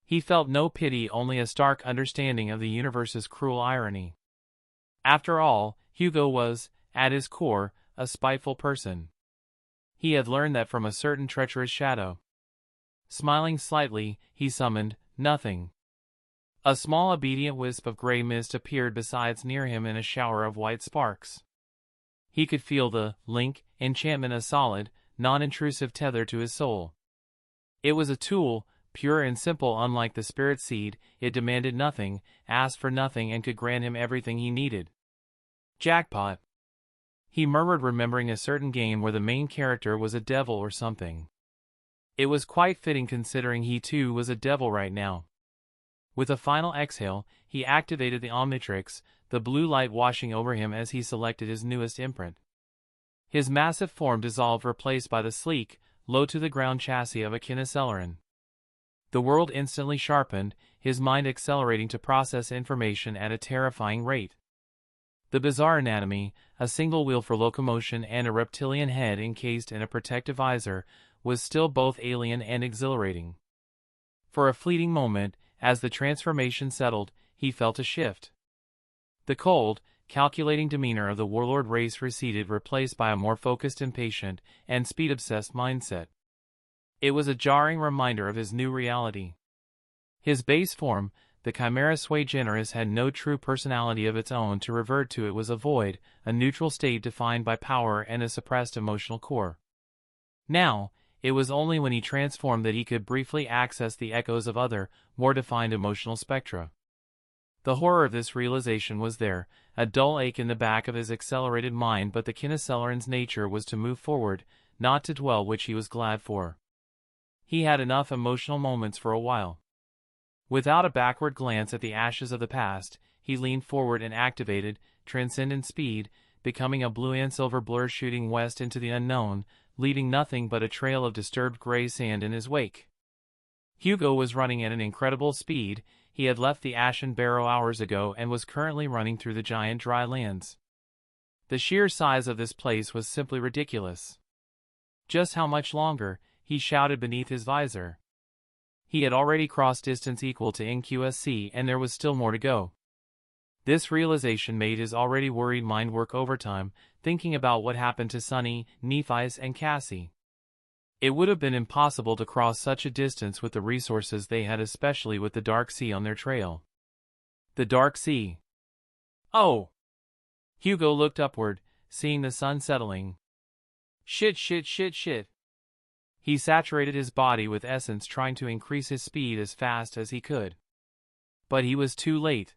He felt no pity, only a stark understanding of the universe's cruel irony. After all, Hugo was, at his core, a spiteful person. He had learned that from a certain treacherous shadow. Smiling slightly, he summoned nothing. A small obedient wisp of gray mist appeared besides near him in a shower of white sparks. He could feel the link, enchantment, a solid, non-intrusive tether to his soul. It was a tool, pure and simple. Unlike the spirit seed, it demanded nothing, asked for nothing, and could grant him everything he needed. Jackpot, he murmured, remembering a certain game where the main character was a devil or something. It was quite fitting considering he too was a devil right now. With a final exhale, he activated the Omnitrix, the blue light washing over him as he selected his newest imprint. His massive form dissolved, replaced by the sleek, low-to-the-ground chassis of a Kinesillaran. The world instantly sharpened, his mind accelerating to process information at a terrifying rate. The bizarre anatomy, a single wheel for locomotion and a reptilian head encased in a protective visor, was still both alien and exhilarating. For a fleeting moment, as the transformation settled, he felt a shift. The cold, calculating demeanor of the warlord race receded, replaced by a more focused, impatient, and speed-obsessed mindset. It was a jarring reminder of his new reality. His base form, the Chimera Sui Generis, had no true personality of its own. To revert to it was a void, a neutral state defined by power and a suppressed emotional core. Now, it was only when he transformed that he could briefly access the echoes of other, more defined emotional spectra. The horror of this realization was there, a dull ache in the back of his accelerated mind, but the Kinesillaran's nature was to move forward, not to dwell, which he was glad for. He had enough emotional moments for a while. Without a backward glance at the ashes of the past, he leaned forward and activated transcendent speed, becoming a blue and silver blur shooting west into the unknown, leaving nothing but a trail of disturbed gray sand in his wake. Hugo was running at an incredible speed. He had left the Ashen Barrow hours ago and was currently running through the giant dry lands. The sheer size of this place was simply ridiculous. Just how much longer? He shouted beneath his visor. He had already crossed distance equal to NQSC, and there was still more to go. This realization made his already worried mind work overtime, thinking about what happened to Sunny, Nephi's, and Cassie. It would have been impossible to cross such a distance with the resources they had, especially with the Dark Sea on their trail. The Dark Sea. Oh! Hugo looked upward, seeing the sun settling. Shit. He saturated his body with essence, trying to increase his speed as fast as he could. But he was too late.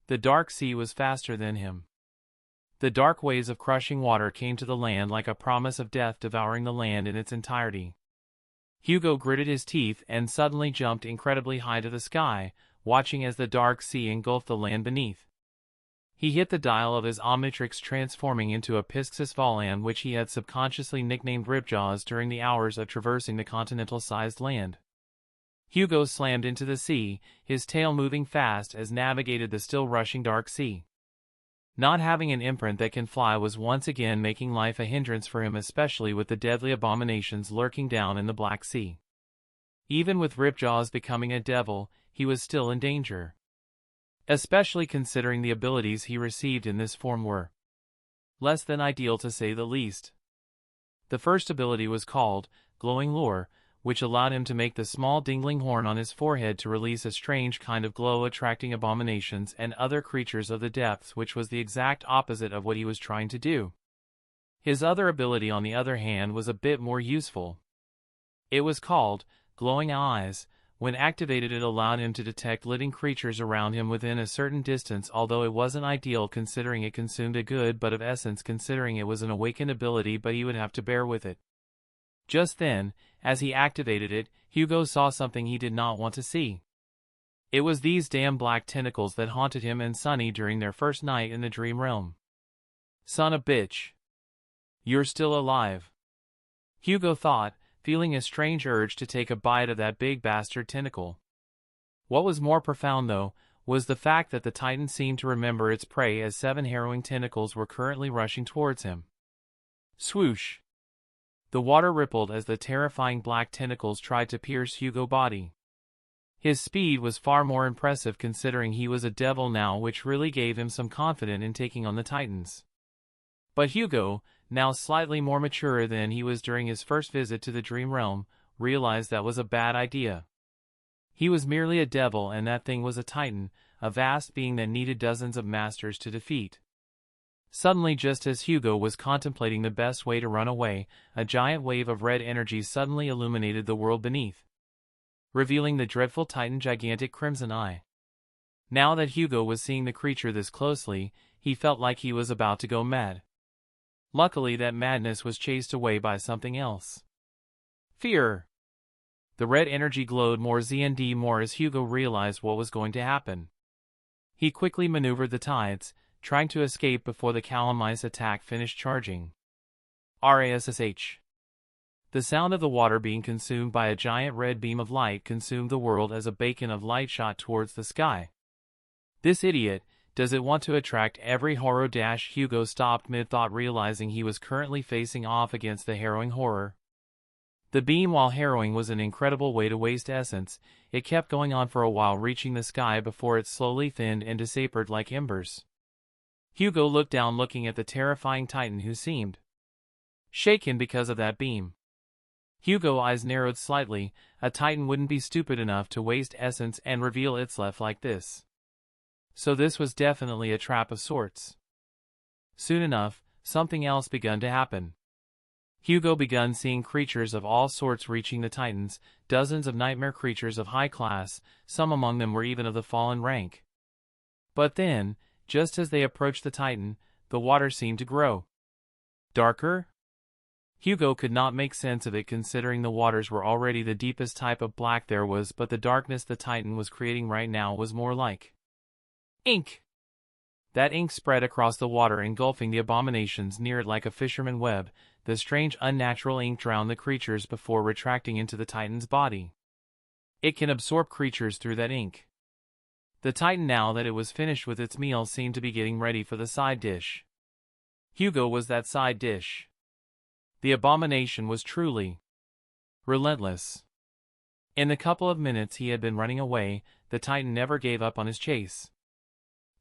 The Dark Sea was faster than him. The dark waves of crushing water came to the land like a promise of death, devouring the land in its entirety. Hugo gritted his teeth and suddenly jumped incredibly high to the sky, watching as the Dark Sea engulfed the land beneath. He hit the dial of his Omnitrix, transforming into a Pisxis Volan, which he had subconsciously nicknamed Ripjaws during the hours of traversing the continental-sized land. Hugo slammed into the sea, his tail moving fast as navigated the still rushing Dark Sea. Not having an imprint that can fly was once again making life a hindrance for him, especially with the deadly abominations lurking down in the Black Sea. Even with Ripjaws becoming a devil, he was still in danger. Especially considering the abilities he received in this form were less than ideal, to say the least. The first ability was called Glowing Lure, which allowed him to make the small dingling horn on his forehead to release a strange kind of glow, attracting abominations and other creatures of the depths, which was the exact opposite of what he was trying to do. His other ability, on the other hand, was a bit more useful. It was called Glowing Eyes. When activated, it allowed him to detect living creatures around him within a certain distance, although it wasn't ideal considering it consumed a good bit of essence, considering it was an awakened ability, but he would have to bear with it. Just then, as he activated it, Hugo saw something he did not want to see. It was these damn black tentacles that haunted him and Sunny during their first night in the dream realm. Son of bitch. You're still alive. Hugo thought, feeling a strange urge to take a bite of that big bastard tentacle. What was more profound, though, was the fact that the Titan seemed to remember its prey, as 7 harrowing tentacles were currently rushing towards him. Swoosh! The water rippled as the terrifying black tentacles tried to pierce Hugo's body. His speed was far more impressive considering he was a devil now, which really gave him some confidence in taking on the Titans. But Hugo, now slightly more mature than he was during his first visit to the Dream Realm, realized that was a bad idea. He was merely a devil and that thing was a titan, a vast being that needed dozens of masters to defeat. Suddenly, just as Hugo was contemplating the best way to run away, a giant wave of red energy suddenly illuminated the world beneath, revealing the dreadful titan gigantic Crimson Eye. Now that Hugo was seeing the creature this closely, he felt like he was about to go mad. Luckily, that madness was chased away by something else. Fear. The red energy glowed more and more as Hugo realized what was going to happen. He quickly maneuvered the tides, trying to escape before the Calamice attack finished charging. RASSH. The sound of the water being consumed by a giant red beam of light consumed the world as a beacon of light shot towards the sky. This idiot, does it want to attract every horror? Hugo stopped mid-thought, realizing he was currently facing off against the harrowing horror. The beam, while harrowing, was an incredible way to waste essence. It kept going on for a while, reaching the sky before it slowly thinned and dissipated like embers. Hugo looked down, looking at the terrifying titan who seemed shaken because of that beam. Hugo's eyes narrowed slightly. A titan wouldn't be stupid enough to waste essence and reveal its left like this. So this was definitely a trap of sorts. Soon enough, something else began to happen. Hugo began seeing creatures of all sorts reaching the titans, dozens of nightmare creatures of high class, some among them were even of the fallen rank. But then, just as they approached the titan, the water seemed to grow darker. Hugo could not make sense of it, considering the waters were already the deepest type of black there was, but the darkness the titan was creating right now was more like ink. That ink spread across the water, engulfing the abominations near it like a fisherman web. The strange unnatural ink drowned the creatures before retracting into the titan's body. It can absorb creatures through that ink. The titan, now that it was finished with its meal, seemed to be getting ready for the side dish. Hugo was that side dish. The abomination was truly relentless. In the couple of minutes he had been running away, the titan never gave up on his chase.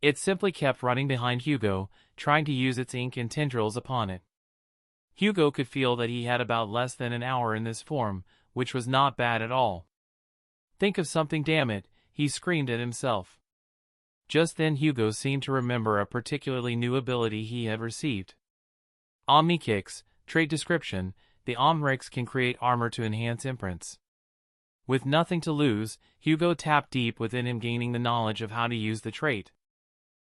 It simply kept running behind Hugo, trying to use its ink and tendrils upon it. Hugo could feel that he had about less than an hour in this form, which was not bad at all. Think of something, damn it, he screamed at himself. Just then Hugo seemed to remember a particularly new ability he had received. Omnitrix, trait description, the Omnitrix can create armor to enhance imprints. With nothing to lose, Hugo tapped deep within him, gaining the knowledge of how to use the trait.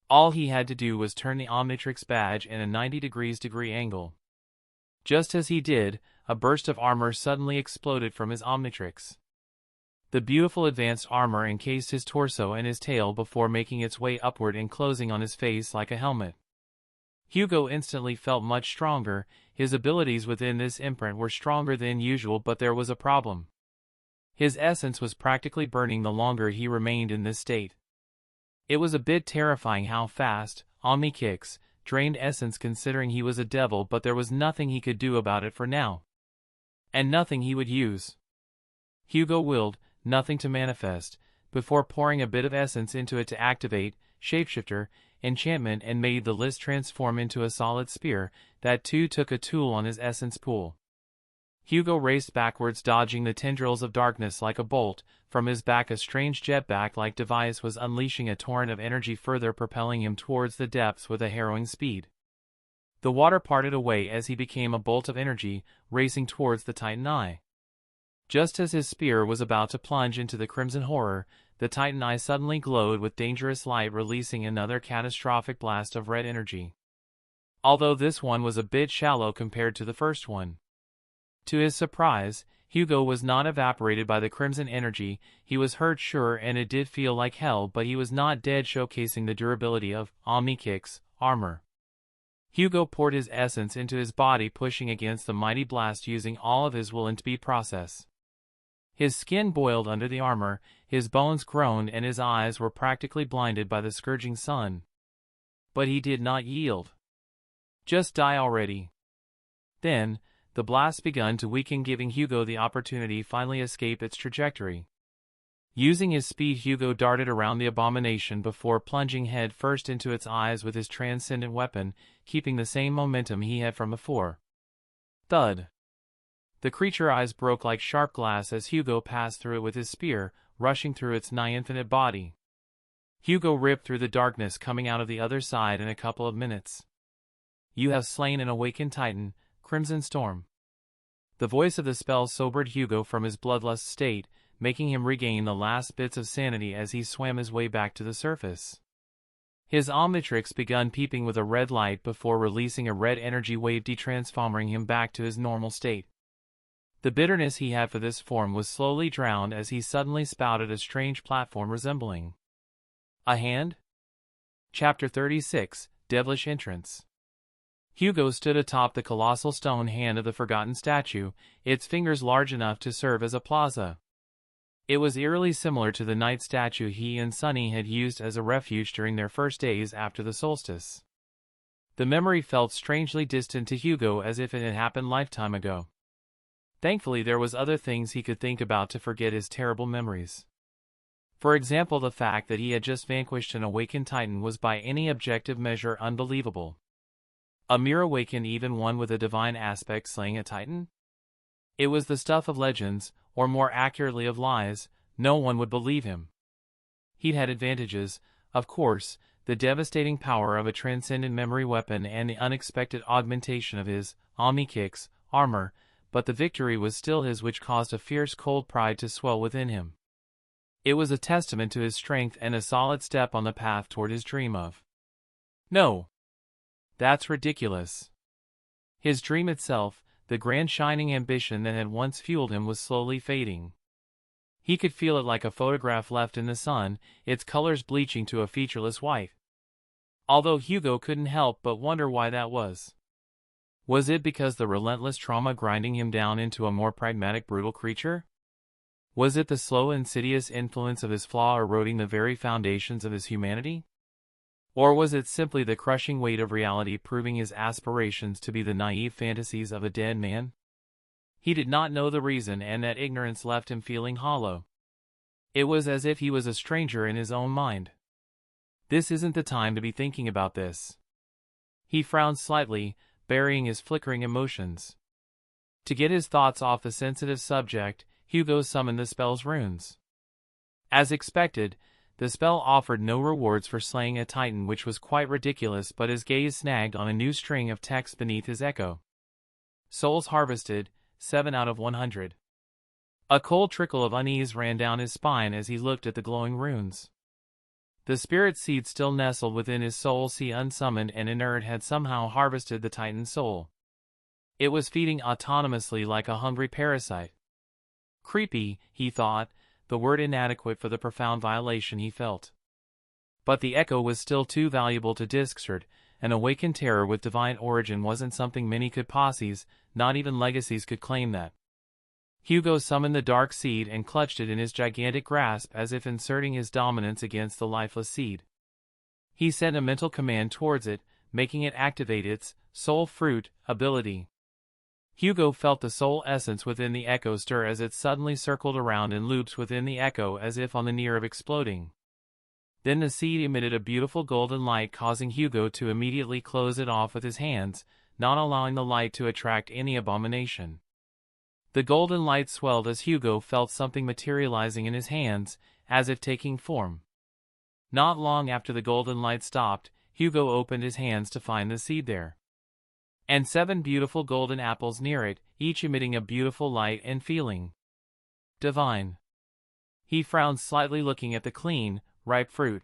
All he had to do was turn the Omnitrix badge in a 90-degree angle. Just as he did, a burst of armor suddenly exploded from his Omnitrix. The beautiful advanced armor encased his torso and his tail before making its way upward and closing on his face like a helmet. Hugo instantly felt much stronger. His abilities within this imprint were stronger than usual, but there was a problem. His essence was practically burning the longer he remained in this state. It was a bit terrifying how fast Omnitrix drained essence, considering he was a devil, but there was nothing he could do about it for now. And nothing he would use. Hugo willed nothing to manifest, before pouring a bit of essence into it to activate Shapeshifter enchantment and made the list transform into a solid spear. That too took a toll on his essence pool. Hugo raced backwards, dodging the tendrils of darkness like a bolt. From his back, a strange jetpack-like device was unleashing a torrent of energy, further propelling him towards the depths with a harrowing speed. The water parted away as he became a bolt of energy, racing towards the Titan Eye. Just as his spear was about to plunge into the crimson horror, the Titan Eye suddenly glowed with dangerous light, releasing another catastrophic blast of red energy. Although this one was a bit shallow compared to the first one. To his surprise, Hugo was not evaporated by the crimson energy. He was hurt, sure, and it did feel like hell, but he was not dead, showcasing the durability of Omnitrix armor. Hugo poured his essence into his body, pushing against the mighty blast using all of his will and speed process. His skin boiled under the armor, his bones groaned, and his eyes were practically blinded by the scourging sun. But he did not yield. Just die already. Then, the blast began to weaken, giving Hugo the opportunity to finally escape its trajectory. Using his speed, Hugo darted around the abomination before plunging head first into its eyes with his transcendent weapon, keeping the same momentum he had from before. Thud. The creature's eyes broke like sharp glass as Hugo passed through it with his spear, rushing through its nigh infinite body. Hugo ripped through the darkness, coming out of the other side in a couple of minutes. You have slain an awakened titan, Crimson Storm. The voice of the spell sobered Hugo from his bloodlust state, making him regain the last bits of sanity as he swam his way back to the surface. His Omnitrix began peeping with a red light before releasing a red energy wave, detransforming him back to his normal state. The bitterness he had for this form was slowly drowned as he suddenly spouted a strange platform resembling a hand? Chapter 36, Devilish Entrance. Hugo stood atop the colossal stone hand of the forgotten statue, its fingers large enough to serve as a plaza. It was eerily similar to the night statue he and Sunny had used as a refuge during their first days after the solstice. The memory felt strangely distant to Hugo, as if it had happened a lifetime ago. Thankfully, there was other things he could think about to forget his terrible memories. For example, the fact that he had just vanquished an awakened titan was by any objective measure unbelievable. A mere awakened, even one with a divine aspect, slaying a titan? It was the stuff of legends, or more accurately of lies. No one would believe him. He'd had advantages, of course, the devastating power of a transcendent memory weapon and the unexpected augmentation of his Omnitrix armor, but the victory was still his, which caused a fierce cold pride to swell within him. It was a testament to his strength and a solid step on the path toward his dream of. No. That's ridiculous. His dream itself, the grand shining ambition that had once fueled him, was slowly fading. He could feel it like a photograph left in the sun, its colors bleaching to a featureless white. Although Hugo couldn't help but wonder why that was. Was it because the relentless trauma grinding him down into a more pragmatic, brutal creature? Was it the slow, insidious influence of his flaw eroding the very foundations of his humanity? Or was it simply the crushing weight of reality proving his aspirations to be the naive fantasies of a dead man? He did not know the reason, and that ignorance left him feeling hollow. It was as if he was a stranger in his own mind. This isn't the time to be thinking about this. He frowned slightly, burying his flickering emotions. To get his thoughts off the sensitive subject, Hugo summoned the spell's runes. As expected, the spell offered no rewards for slaying a titan, which was quite ridiculous, but his gaze snagged on a new string of text beneath his echo. Souls harvested, 7 out of 100. A cold trickle of unease ran down his spine as he looked at the glowing runes. The spirit seed still nestled within his soul, unsummoned and inert, had somehow harvested the titan's soul. It was feeding autonomously like a hungry parasite. Creepy, he thought, the word inadequate for the profound violation he felt. But the echo was still too valuable to discard. An awakened terror with divine origin wasn't something many could possess, not even legacies could claim that. Hugo summoned the dark seed and clutched it in his gigantic grasp, as if inserting his dominance against the lifeless seed. He sent a mental command towards it, making it activate its soul fruit ability. Hugo felt the soul essence within the echo stir as it suddenly circled around in loops within the echo, as if on the near of exploding. Then the seed emitted a beautiful golden light, causing Hugo to immediately close it off with his hands, not allowing the light to attract any abomination. The golden light swelled as Hugo felt something materializing in his hands, as if taking form. Not long after the golden light stopped, Hugo opened his hands to find the seed there. And 7 beautiful golden apples near it, each emitting a beautiful light and feeling divine. He frowned slightly, looking at the clean, ripe fruit,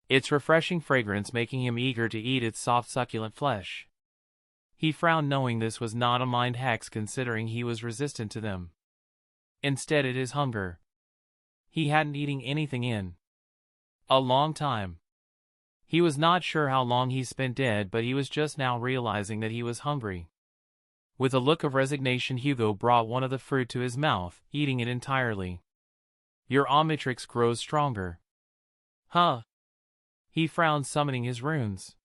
its refreshing fragrance making him eager to eat its soft, succulent flesh. He frowned, knowing this was not a mind hex, considering he was resistant to them. Instead, it is hunger. He hadn't eaten anything in a long time. He was not sure how long he spent dead, but he was just now realizing that he was hungry. With a look of resignation, Hugo brought one of the fruit to his mouth, eating it entirely. Your Omnitrix grows stronger. Huh? He frowned, summoning his runes.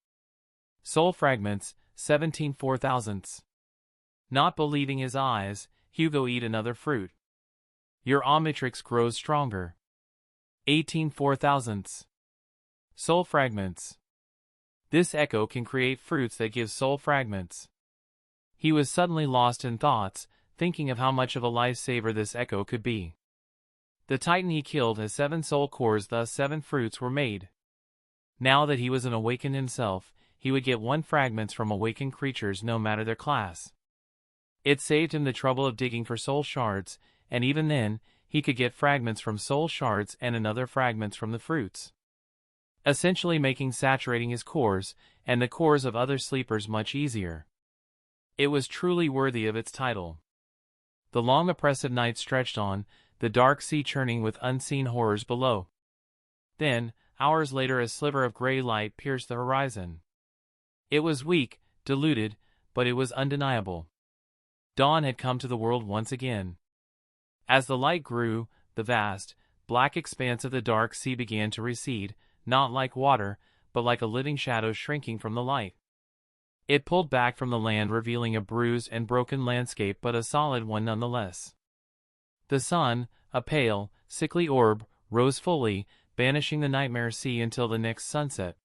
Soul fragments, 17 4,000ths. Not believing his eyes, Hugo ate another fruit. Your Omnitrix grows stronger. 18 4,000ths. Soul fragments. This echo can create fruits that give soul fragments. He was suddenly lost in thoughts, thinking of how much of a lifesaver this echo could be. The Titan he killed has 7 soul cores, thus 7 fruits were made. Now that he was an awakened himself, he would get 1 fragments from awakened creatures no matter their class. It saved him the trouble of digging for soul shards, and even then, he could get fragments from soul shards and another fragments from the fruits, essentially making saturating his cores, and the cores of other sleepers much easier. It was truly worthy of its title. The long oppressive night stretched on, the dark sea churning with unseen horrors below. Then, hours later, a sliver of gray light pierced the horizon. It was weak, diluted, but it was undeniable. Dawn had come to the world once again. As the light grew, the vast, black expanse of the dark sea began to recede, not like water, but like a living shadow shrinking from the light. It pulled back from the land, revealing a bruised and broken landscape, but a solid one nonetheless. The sun, a pale, sickly orb, rose fully, banishing the nightmare sea until the next sunset.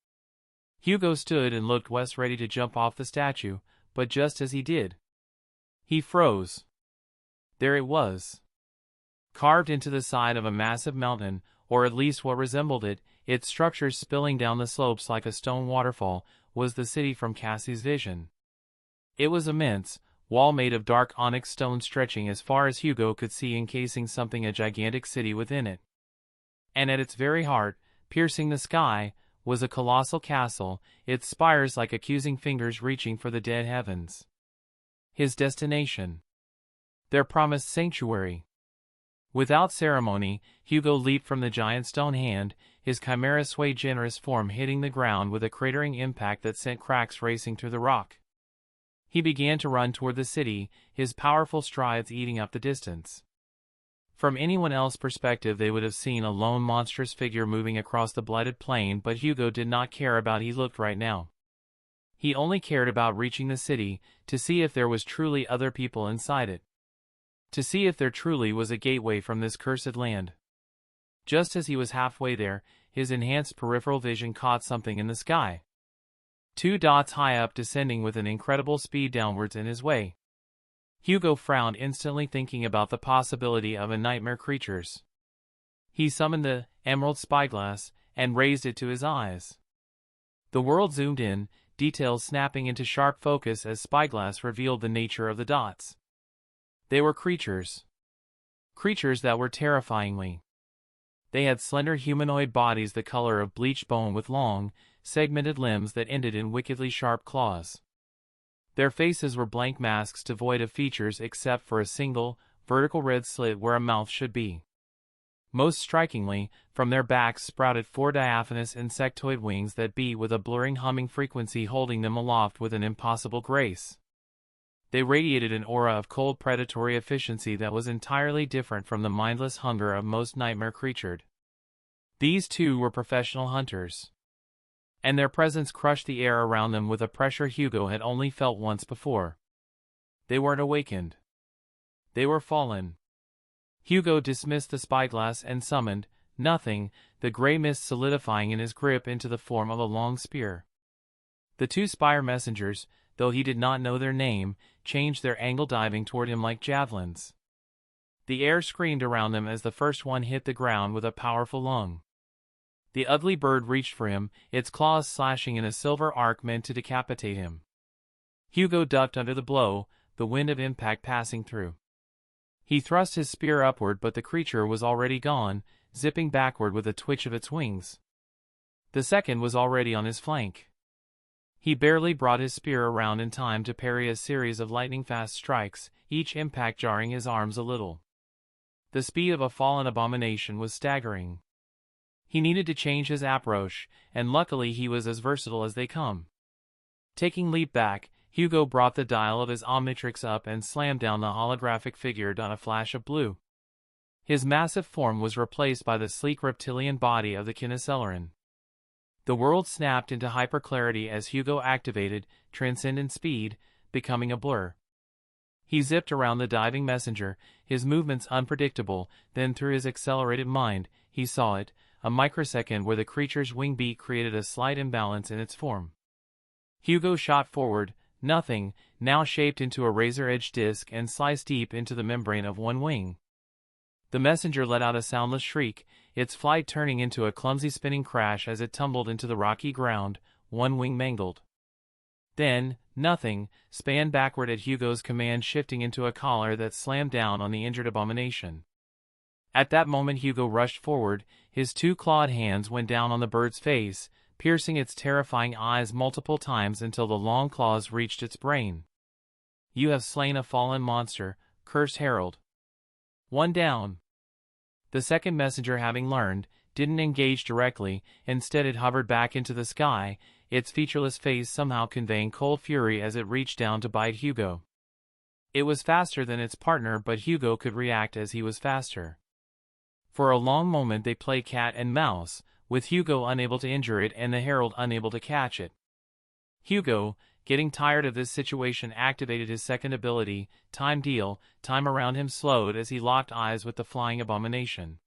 Hugo stood and looked west, ready to jump off the statue, but just as he did, he froze. There it was. Carved into the side of a massive mountain, or at least what resembled it, its structures spilling down the slopes like a stone waterfall, was the city from Cassie's vision. It was immense, wall made of dark onyx stone stretching as far as Hugo could see, encasing something a gigantic city within it. And at its very heart, piercing the sky, was a colossal castle, its spires like accusing fingers reaching for the dead heavens. His destination. Their promised sanctuary. Without ceremony, Hugo leaped from the giant stone hand, his chimera swayed generous form hitting the ground with a cratering impact that sent cracks racing through the rock. He began to run toward the city, his powerful strides eating up the distance. From anyone else's perspective, they would have seen a lone monstrous figure moving across the blighted plain, but Hugo did not care about how he looked right now. He only cared about reaching the city, to see if there was truly other people inside it. To see if there truly was a gateway from this cursed land. Just as he was halfway there, his enhanced peripheral vision caught something in the sky. 2 dots high up, descending with an incredible speed downwards in his way. Hugo frowned, instantly thinking about the possibility of a nightmare creatures. He summoned the emerald spyglass and raised it to his eyes. The world zoomed in, details snapping into sharp focus as spyglass revealed the nature of the dots. They were creatures. Creatures that were terrifyingly. They had slender humanoid bodies the color of bleached bone with long, segmented limbs that ended in wickedly sharp claws. Their faces were blank masks devoid of features except for a single, vertical red slit where a mouth should be. Most strikingly, from their backs sprouted 4 diaphanous insectoid wings that beat with a blurring humming frequency, holding them aloft with an impossible grace. They radiated an aura of cold predatory efficiency that was entirely different from the mindless hunger of most nightmare creatures. These 2 were professional hunters. And their presence crushed the air around them with a pressure Hugo had only felt once before. They weren't awakened. They were fallen. Hugo dismissed the spyglass and summoned nothing, the gray mist solidifying in his grip into the form of a long spear. The 2 spire messengers, though he did not know their name, changed their angle, diving toward him like javelins. The air screamed around them as the first one hit the ground with a powerful lung. The ugly bird reached for him, its claws slashing in a silver arc meant to decapitate him. Hugo ducked under the blow, the wind of impact passing through. He thrust his spear upward, but the creature was already gone, zipping backward with a twitch of its wings. The second was already on his flank. He barely brought his spear around in time to parry a series of lightning-fast strikes, each impact jarring his arms a little. The speed of a fallen abomination was staggering. He needed to change his approach, and luckily he was as versatile as they come. Taking leap back, Hugo brought the dial of his Omnitrix up and slammed down the holographic figure on a flash of blue. His massive form was replaced by the sleek reptilian body of the Kinesillaran. The world snapped into hyperclarity as Hugo activated transcendent speed, becoming a blur. He zipped around the diving messenger, his movements unpredictable, then through his accelerated mind, he saw it, a microsecond where the creature's wing beat created a slight imbalance in its form. Hugo shot forward, nothing, now shaped into a razor-edged disc and sliced deep into the membrane of one wing. The messenger let out a soundless shriek, its flight turning into a clumsy spinning crash as it tumbled into the rocky ground, one wing mangled. Then, nothing, span backward at Hugo's command, shifting into a collar that slammed down on the injured abomination. At that moment Hugo rushed forward, his two clawed hands went down on the bird's face, piercing its terrifying eyes multiple times until the long claws reached its brain. "You have slain a fallen monster," cursed Harold. "One down." The second messenger, having learned, didn't engage directly, instead it hovered back into the sky, its featureless face somehow conveying cold fury as it reached down to bite Hugo. It was faster than its partner, but Hugo could react as he was faster. For a long moment they played cat and mouse, with Hugo unable to injure it and the Herald unable to catch it. Hugo, getting tired of this situation, activated his second ability, Time Deal. Time around him slowed as he locked eyes with the flying abomination.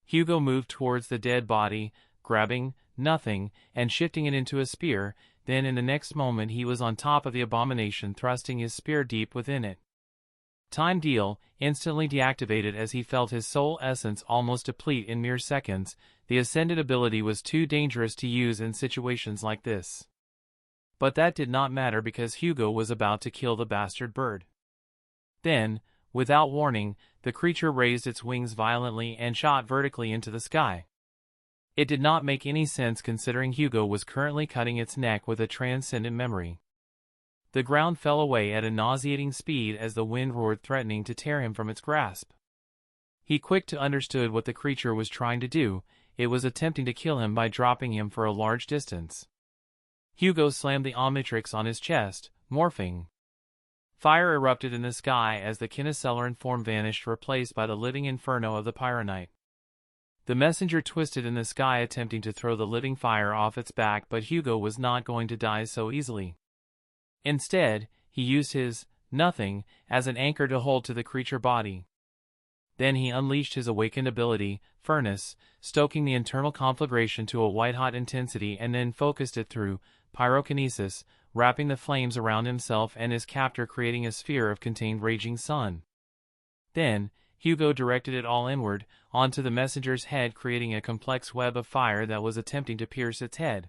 Hugo moved towards the dead body, grabbing nothing and shifting it into a spear, then in the next moment he was on top of the abomination, thrusting his spear deep within it. Time Deal, instantly deactivated as he felt his soul essence almost deplete in mere seconds. The ascended ability was too dangerous to use in situations like this. But that did not matter because Hugo was about to kill the bastard bird. Then, without warning, the creature raised its wings violently and shot vertically into the sky. It did not make any sense considering Hugo was currently cutting its neck with a transcendent memory. The ground fell away at a nauseating speed as the wind roared, threatening to tear him from its grasp. He quickly understood what the creature was trying to do. It was attempting to kill him by dropping him for a large distance. Hugo slammed the Omnitrix on his chest, morphing. Fire erupted in the sky as the Kinesillaran form vanished, replaced by the living inferno of the Pyronite. The messenger twisted in the sky, attempting to throw the living fire off its back, but Hugo was not going to die so easily. Instead, he used his nothing as an anchor to hold to the creature body. Then he unleashed his awakened ability, Furnace, stoking the internal conflagration to a white-hot intensity, and then focused it through pyrokinesis, wrapping the flames around himself and his captor, creating a sphere of contained raging sun. Then, Hugo directed it all inward, onto the messenger's head, creating a complex web of fire that was attempting to pierce its head.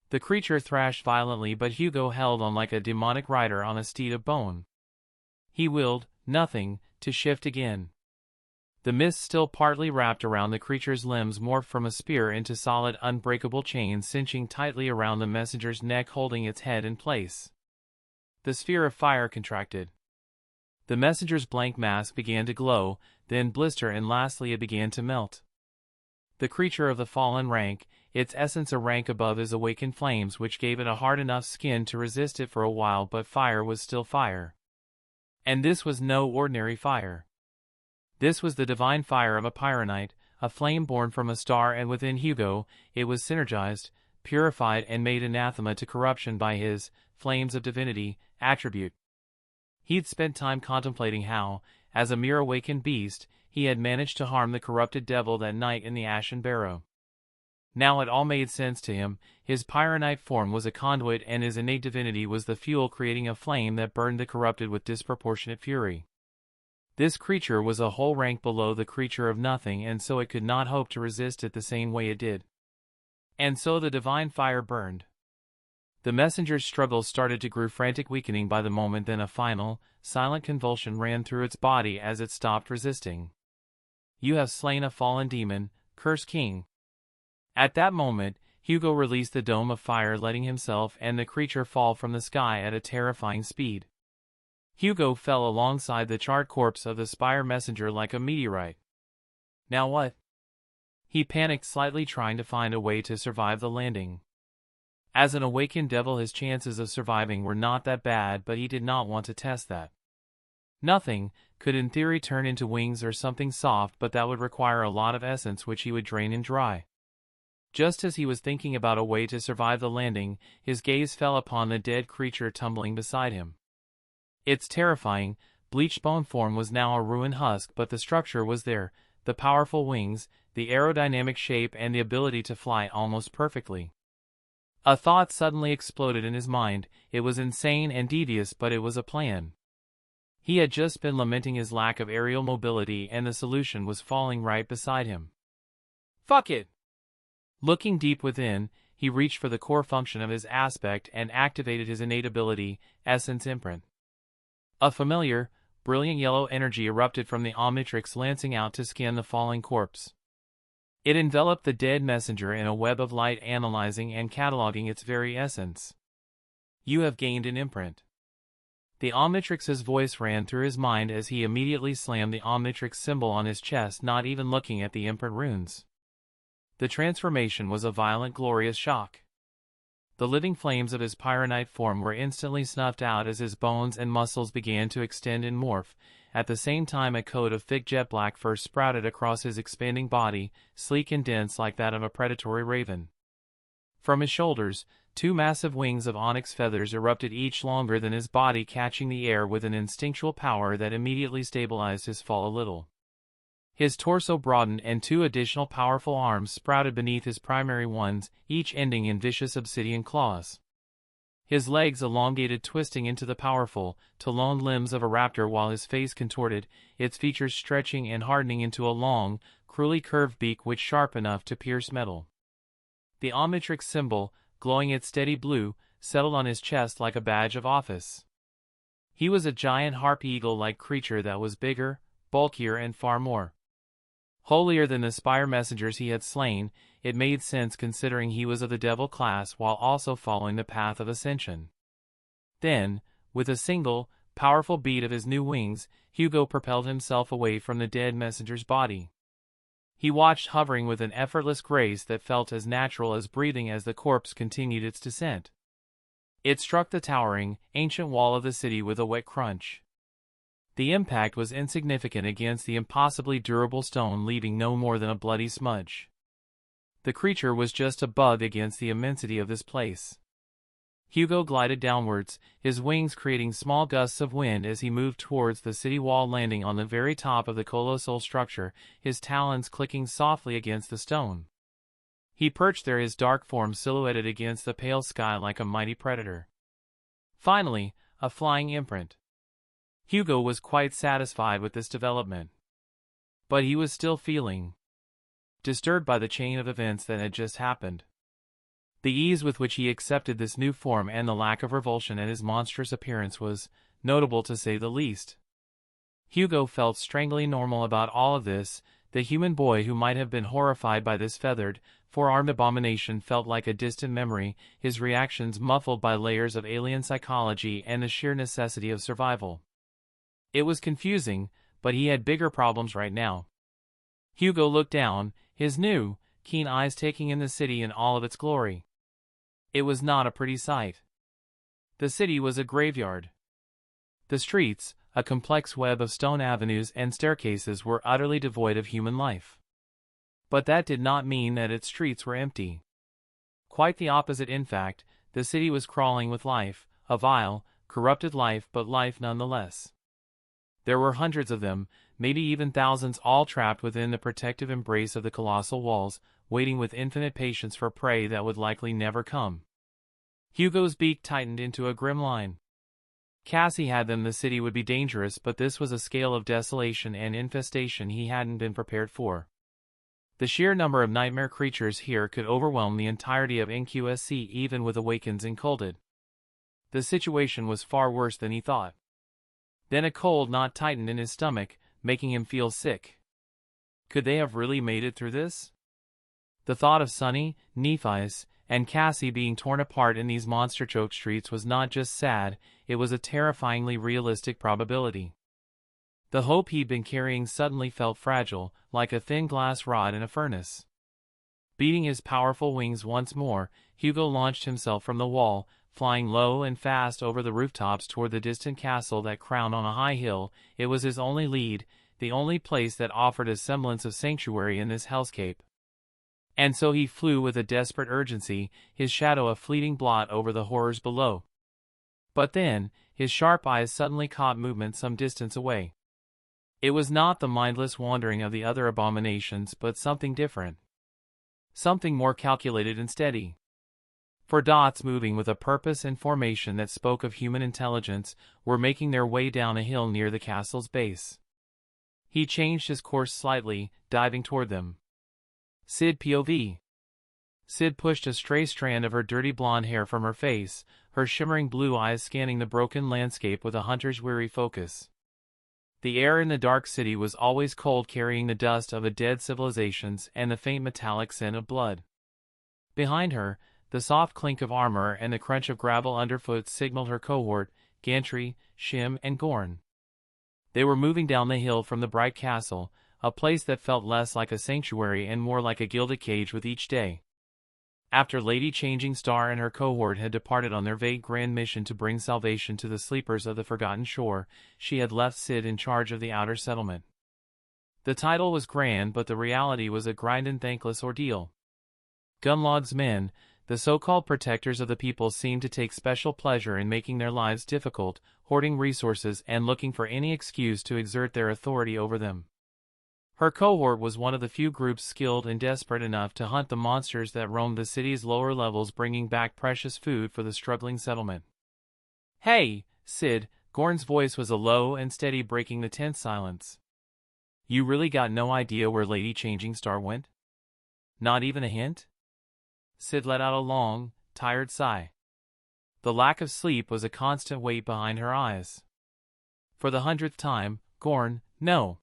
The creature thrashed violently, but Hugo held on like a demonic rider on a steed of bone. He willed nothing to shift again. The mist, still partly wrapped around the creature's limbs, morphed from a spear into solid, unbreakable chains, cinching tightly around the messenger's neck, holding its head in place. The sphere of fire contracted. The messenger's blank mass began to glow, then blister, and lastly it began to melt. The creature of the fallen rank, its essence a rank above his awakened flames, which gave it a hard enough skin to resist it for a while, but fire was still fire. And this was no ordinary fire. This was the divine fire of a Pyronite, a flame born from a star, and within Hugo, it was synergized, purified, and made anathema to corruption by his flames of divinity attribute. He'd spent time contemplating how, as a mere awakened beast, he had managed to harm the corrupted devil that night in the Ashen Barrow. Now it all made sense to him. His Pyronite form was a conduit, and his innate divinity was the fuel, creating a flame that burned the corrupted with disproportionate fury. This creature was a whole rank below the creature of nothing, and so it could not hope to resist it the same way it did. And so the divine fire burned. The messenger's struggles started to grow frantic, weakening by the moment, then a final, silent convulsion ran through its body as it stopped resisting. "You have slain a fallen demon, cursed king." At that moment, Hugo released the dome of fire, letting himself and the creature fall from the sky at a terrifying speed. Hugo fell alongside the charred corpse of the spire messenger like a meteorite. Now what? He panicked slightly, trying to find a way to survive the landing. As an awakened devil, his chances of surviving were not that bad, but he did not want to test that. Nothing could in theory turn into wings or something soft, but that would require a lot of essence, which he would drain and dry. Just as he was thinking about a way to survive the landing, his gaze fell upon the dead creature tumbling beside him. Its terrifying, bleached bone form was now a ruined husk, but the structure was there, the powerful wings, the aerodynamic shape and the ability to fly almost perfectly. A thought suddenly exploded in his mind. It was insane and devious, but it was a plan. He had just been lamenting his lack of aerial mobility, and the solution was falling right beside him. Fuck it! Looking deep within, he reached for the core function of his aspect and activated his innate ability, Essence Imprint. A familiar, brilliant yellow energy erupted from the Omnitrix, lancing out to scan the falling corpse. It enveloped the dead messenger in a web of light, analyzing and cataloging its very essence. You have gained an imprint. The Omnitrix's voice ran through his mind as he immediately slammed the Omnitrix symbol on his chest, not even looking at the imprint runes. The transformation was a violent, glorious shock. The living flames of his pyronite form were instantly snuffed out as his bones and muscles began to extend and morph. At the same time, a coat of thick jet black fur sprouted across his expanding body, sleek and dense like that of a predatory raven. From his shoulders, 2 massive wings of onyx feathers erupted, each longer than his body, catching the air with an instinctual power that immediately stabilized his fall a little. His torso broadened and 2 additional powerful arms sprouted beneath his primary ones, each ending in vicious obsidian claws. His legs elongated, twisting into the powerful, taloned limbs of a raptor, while his face contorted, its features stretching and hardening into a long, cruelly curved beak which sharp enough to pierce metal. The Omnitrix symbol, glowing its steady blue, settled on his chest like a badge of office. He was a giant harp eagle-like creature that was bigger, bulkier, and far more holier than the spire messengers he had slain. It made sense, considering he was of the devil class while also following the path of ascension. Then, with a single, powerful beat of his new wings, Hugo propelled himself away from the dead messenger's body. He watched, hovering with an effortless grace that felt as natural as breathing, as the corpse continued its descent. It struck the towering, ancient wall of the city with a wet crunch. The impact was insignificant against the impossibly durable stone, leaving no more than a bloody smudge. The creature was just a bug against the immensity of this place. Hugo glided downwards, his wings creating small gusts of wind as he moved towards the city wall, landing on the very top of the colossal structure, his talons clicking softly against the stone. He perched there, his dark form silhouetted against the pale sky like a mighty predator. Finally, a flying imprint. Hugo was quite satisfied with this development. But he was still feeling disturbed by the chain of events that had just happened. The ease with which he accepted this new form and the lack of revulsion at his monstrous appearance was notable, to say the least. Hugo felt strangely normal about all of this. The human boy who might have been horrified by this feathered, 4-armed abomination felt like a distant memory, his reactions muffled by layers of alien psychology and the sheer necessity of survival. It was confusing, but he had bigger problems right now. Hugo looked down, his new, keen eyes taking in the city in all of its glory. It was not a pretty sight. The city was a graveyard. The streets, a complex web of stone avenues and staircases, were utterly devoid of human life. But that did not mean that its streets were empty. Quite the opposite, in fact. The city was crawling with life, a vile, corrupted life, but life nonetheless. There were hundreds of them, maybe even thousands, all trapped within the protective embrace of the colossal walls, waiting with infinite patience for prey that would likely never come. Hugo's beak tightened into a grim line. Cassie had them. The city would be dangerous, but this was a scale of desolation and infestation he hadn't been prepared for. The sheer number of nightmare creatures here could overwhelm the entirety of NQSC, even with Awakens included. The situation was far worse than he thought. Then a cold knot tightened in his stomach, making him feel sick. Could they have really made it through this? The thought of Sunny, Nephi's, and Cassie being torn apart in these monster-choked streets was not just sad, it was a terrifyingly realistic probability. The hope he'd been carrying suddenly felt fragile, like a thin glass rod in a furnace. Beating his powerful wings once more, Hugo launched himself from the wall, flying low and fast over the rooftops toward the distant castle that crowned on a high hill. It was his only lead, the only place that offered a semblance of sanctuary in this hellscape. And so he flew with a desperate urgency, his shadow a fleeting blot over the horrors below. But then, his sharp eyes suddenly caught movement some distance away. It was not the mindless wandering of the other abominations, but something different. Something more calculated and steady. For dots moving with a purpose and formation that spoke of human intelligence were making their way down a hill near the castle's base. He changed his course slightly, diving toward them. Sid POV. Sid pushed a stray strand of her dirty blonde hair from her face, her shimmering blue eyes scanning the broken landscape with a hunter's weary focus. The air in the dark city was always cold, carrying the dust of a dead civilizations and the faint metallic scent of blood. Behind her, the soft clink of armor and the crunch of gravel underfoot signaled her cohort, Gantry, Shim, and Gorn. They were moving down the hill from the bright castle, a place that felt less like a sanctuary and more like a gilded cage with each day. After Lady Changing Star and her cohort had departed on their vague grand mission to bring salvation to the sleepers of the Forgotten Shore, she had left Sid in charge of the outer settlement. The title was grand, but the reality was a grindin' thankless ordeal. Gunlod's men, the so-called protectors of the people, seemed to take special pleasure in making their lives difficult, hoarding resources and looking for any excuse to exert their authority over them. Her cohort was one of the few groups skilled and desperate enough to hunt the monsters that roamed the city's lower levels, bringing back precious food for the struggling settlement. "Hey, Sid," Gorn's voice was a low and steady, breaking the tense silence. "You really got no idea where Lady Changing Star went? Not even a hint?" Sid let out a long, tired sigh. The lack of sleep was a constant weight behind her eyes. For the 100th time, "Gorn, no.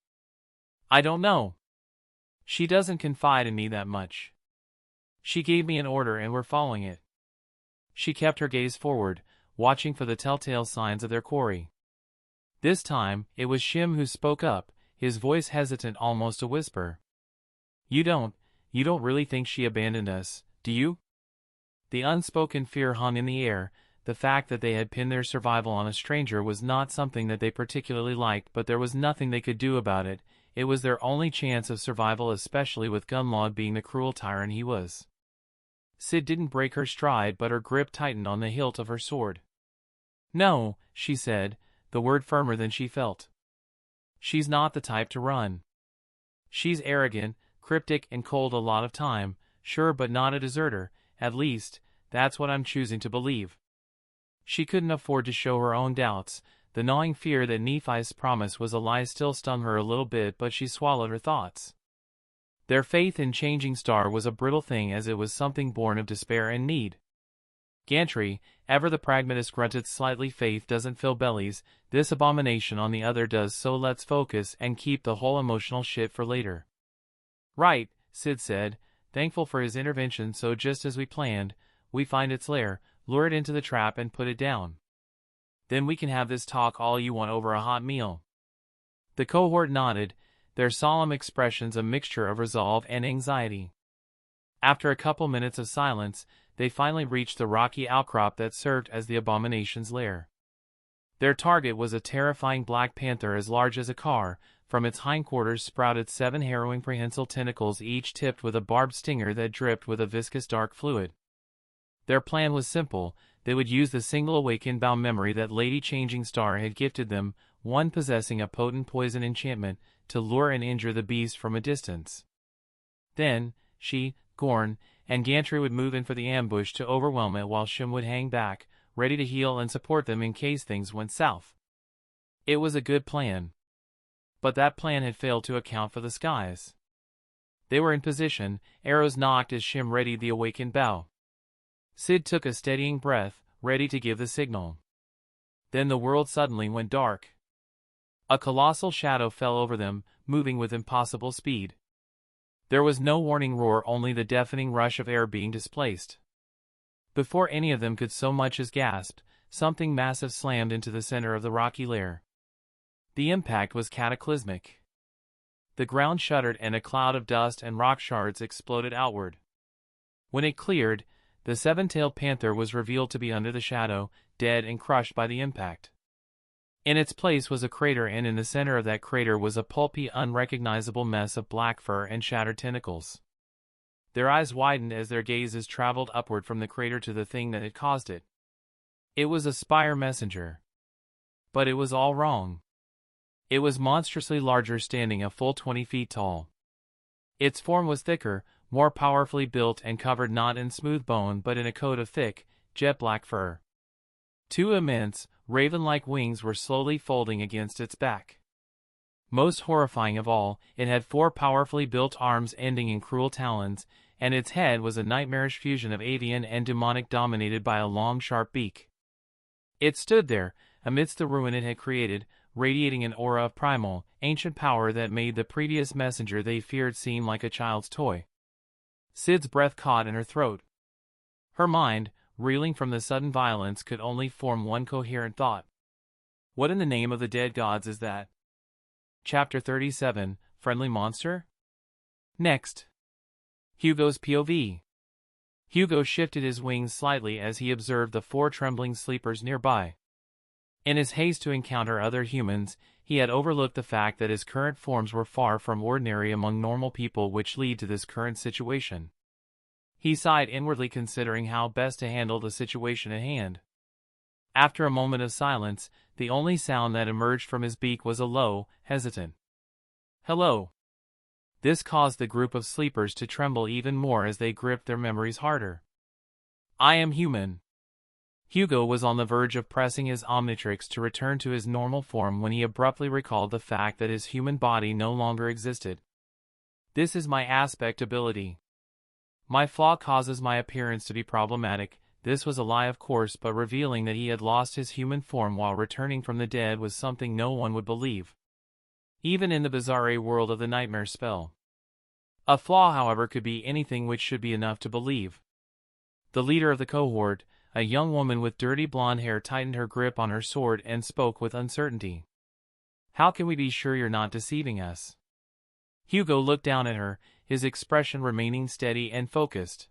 I don't know. She doesn't confide in me that much. She gave me an order and we're following it." She kept her gaze forward, watching for the telltale signs of their quarry. This time, it was Shim who spoke up, his voice hesitant, almost a whisper. You don't really think she abandoned us, do you?" The unspoken fear hung in the air. The fact that they had pinned their survival on a stranger was not something that they particularly liked, but there was nothing they could do about it. It was their only chance of survival, especially with Gunlod being the cruel tyrant he was. Sid didn't break her stride, but her grip tightened on the hilt of her sword. "No," she said, the word firmer than she felt. "She's not the type to run. She's arrogant, cryptic, and cold a lot of time, sure, but not a deserter. At least, that's what I'm choosing to believe." She couldn't afford to show her own doubts. The gnawing fear that Nephi's promise was a lie still stung her a little bit, but she swallowed her thoughts. Their faith in Changing Star was a brittle thing, as it was something born of despair and need. Gantry, ever the pragmatist, grunted slightly. "Faith doesn't fill bellies, this abomination on the other does, so let's focus and keep the whole emotional shit for later." "Right," Sid said, thankful for his intervention. "So just as we planned, we find its lair, lure it into the trap and put it down. Then we can have this talk all you want over a hot meal." The cohort nodded, their solemn expressions a mixture of resolve and anxiety. After a couple minutes of silence, they finally reached the rocky outcrop that served as the abomination's lair. Their target was a terrifying black panther as large as a car. From its hindquarters sprouted 7 harrowing prehensile tentacles, each tipped with a barbed stinger that dripped with a viscous dark fluid. Their plan was simple. They would use the single awakened bow memory that Lady Changing Star had gifted them, one possessing a potent poison enchantment, to lure and injure the beast from a distance. Then, she, Gorn, and Gantry would move in for the ambush to overwhelm it, while Shim would hang back, ready to heal and support them in case things went south. It was a good plan. But that plan had failed to account for the skies. They were in position, arrows knocked as Shim readied the awakened bow. Sid took a steadying breath, ready to give the signal. Then the world suddenly went dark. A colossal shadow fell over them, moving with impossible speed. There was no warning roar, only the deafening rush of air being displaced. Before any of them could so much as gasp, something massive slammed into the center of the rocky lair. The impact was cataclysmic. The ground shuddered and a cloud of dust and rock shards exploded outward. When it cleared, the 7-tailed panther was revealed to be under the shadow, dead and crushed by the impact. In its place was a crater, and in the center of that crater was a pulpy, unrecognizable mess of black fur and shattered tentacles. Their eyes widened as their gazes traveled upward from the crater to the thing that had caused it. It was a spire messenger. But it was all wrong. It was monstrously larger, standing a full 20 feet tall. Its form was thicker, more powerfully built, and covered not in smooth bone but in a coat of thick, jet-black fur. Two immense, raven-like wings were slowly folding against its back. Most horrifying of all, it had 4 powerfully built arms ending in cruel talons, and its head was a nightmarish fusion of avian and demonic, dominated by a long, sharp beak. It stood there, amidst the ruin it had created, radiating an aura of primal, ancient power that made the previous messenger they feared seem like a child's toy. Sid's breath caught in her throat. Her mind, reeling from the sudden violence, could only form one coherent thought. What in the name of the dead gods is that? Chapter 37, Friendly Monster? Next. Hugo's POV. Hugo shifted his wings slightly as he observed the 4 trembling sleepers nearby. In his haste to encounter other humans, he had overlooked the fact that his current forms were far from ordinary among normal people, which lead to this current situation. He sighed inwardly, considering how best to handle the situation at hand. After a moment of silence, the only sound that emerged from his beak was a low, hesitant "Hello." This caused the group of sleepers to tremble even more as they gripped their memories harder. "I am human." Hugo was on the verge of pressing his Omnitrix to return to his normal form when he abruptly recalled the fact that his human body no longer existed. "This is my aspect ability. My flaw causes my appearance to be problematic." This was a lie, of course, but revealing that he had lost his human form while returning from the dead was something no one would believe, even in the bizarre world of the nightmare spell. A flaw, however, could be anything, which should be enough to believe. The leader of the cohort, a young woman with dirty blonde hair, tightened her grip on her sword and spoke with uncertainty. "How can we be sure you're not deceiving us?" Hugo looked down at her, his expression remaining steady and focused.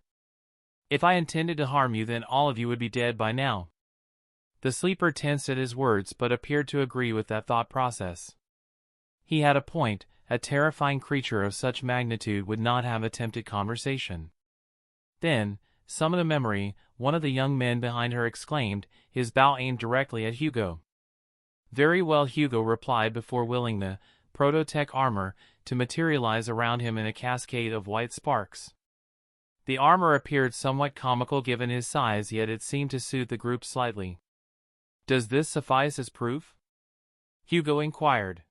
"If I intended to harm you, then all of you would be dead by now." The sleeper tensed at his words, but appeared to agree with that thought process. He had a point. A terrifying creature of such magnitude would not have attempted conversation. Then, summoned a memory, one of the young men behind her exclaimed, his bow aimed directly at Hugo. "Very well," Hugo replied before willing the prototech armor to materialize around him in a cascade of white sparks. The armor appeared somewhat comical given his size, yet it seemed to suit the group slightly. "Does this suffice as proof?" Hugo inquired.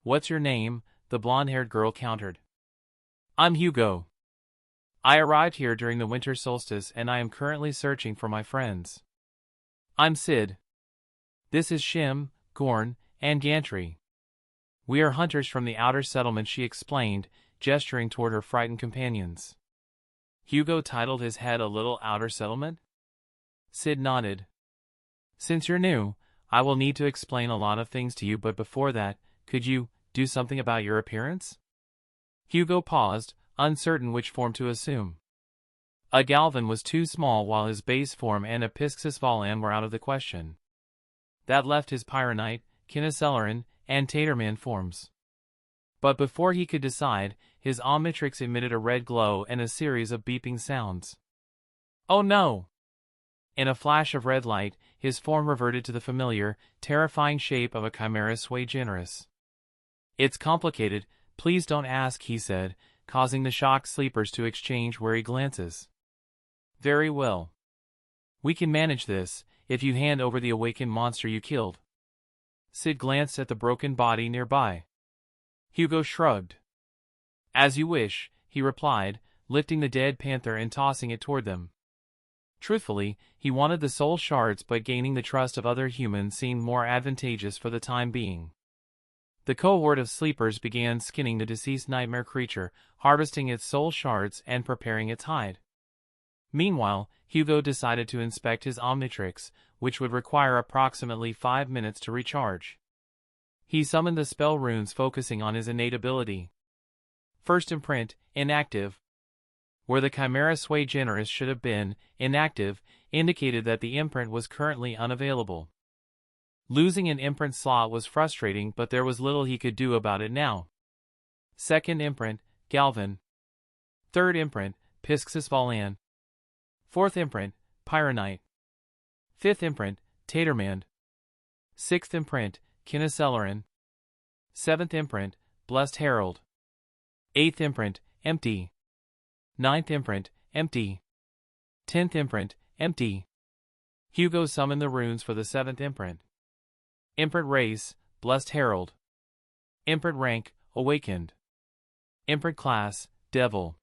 "What's your name?" the blonde-haired girl countered. "I'm Hugo. I arrived here during the winter solstice, and I am currently searching for my friends." "I'm Sid. This is Shim, Gorn, and Gantry. We are hunters from the outer settlement," she explained, gesturing toward her frightened companions. Hugo titled his head a little. "Outer settlement?" Sid nodded. "Since you're new, I will need to explain a lot of things to you, but before that, could you do something about your appearance?" Hugo paused, uncertain which form to assume. A Galvan was too small, while his base form and a Pisxisvalan were out of the question. That left his Pyronite, Kineceleran, and Taterman forms. But before he could decide, his Omnitrix emitted a red glow and a series of beeping sounds. "Oh no!" In a flash of red light, his form reverted to the familiar, terrifying shape of a Chimera sui generis. "It's complicated, please don't ask," he said, causing the shocked sleepers to exchange wary glances. "Very well. We can manage this, if you hand over the awakened monster you killed." Sid glanced at the broken body nearby. Hugo shrugged. "As you wish," he replied, lifting the dead panther and tossing it toward them. Truthfully, he wanted the soul shards, but gaining the trust of other humans seemed more advantageous for the time being. The cohort of sleepers began skinning the deceased nightmare creature, harvesting its soul shards and preparing its hide. Meanwhile, Hugo decided to inspect his Omnitrix, which would require approximately 5 minutes to recharge. He summoned the spell runes, focusing on his innate ability. First imprint, inactive. Where the Chimera sui generis should have been, inactive, indicated that the imprint was currently unavailable. Losing an imprint slot was frustrating, but there was little he could do about it now. Second imprint, Galvan. Third imprint, Pisxisvalan. Fourth imprint, Pyronite. Fifth imprint, Taterman. Sixth imprint, Kineceleran. 7th imprint, Blessed Herald. 8th imprint, empty. 9th imprint, empty. 10th imprint, empty. Hugo summoned the runes for the 7th imprint. Imprint race, Blessed Herald. Imprint rank, awakened. Imprint class, devil.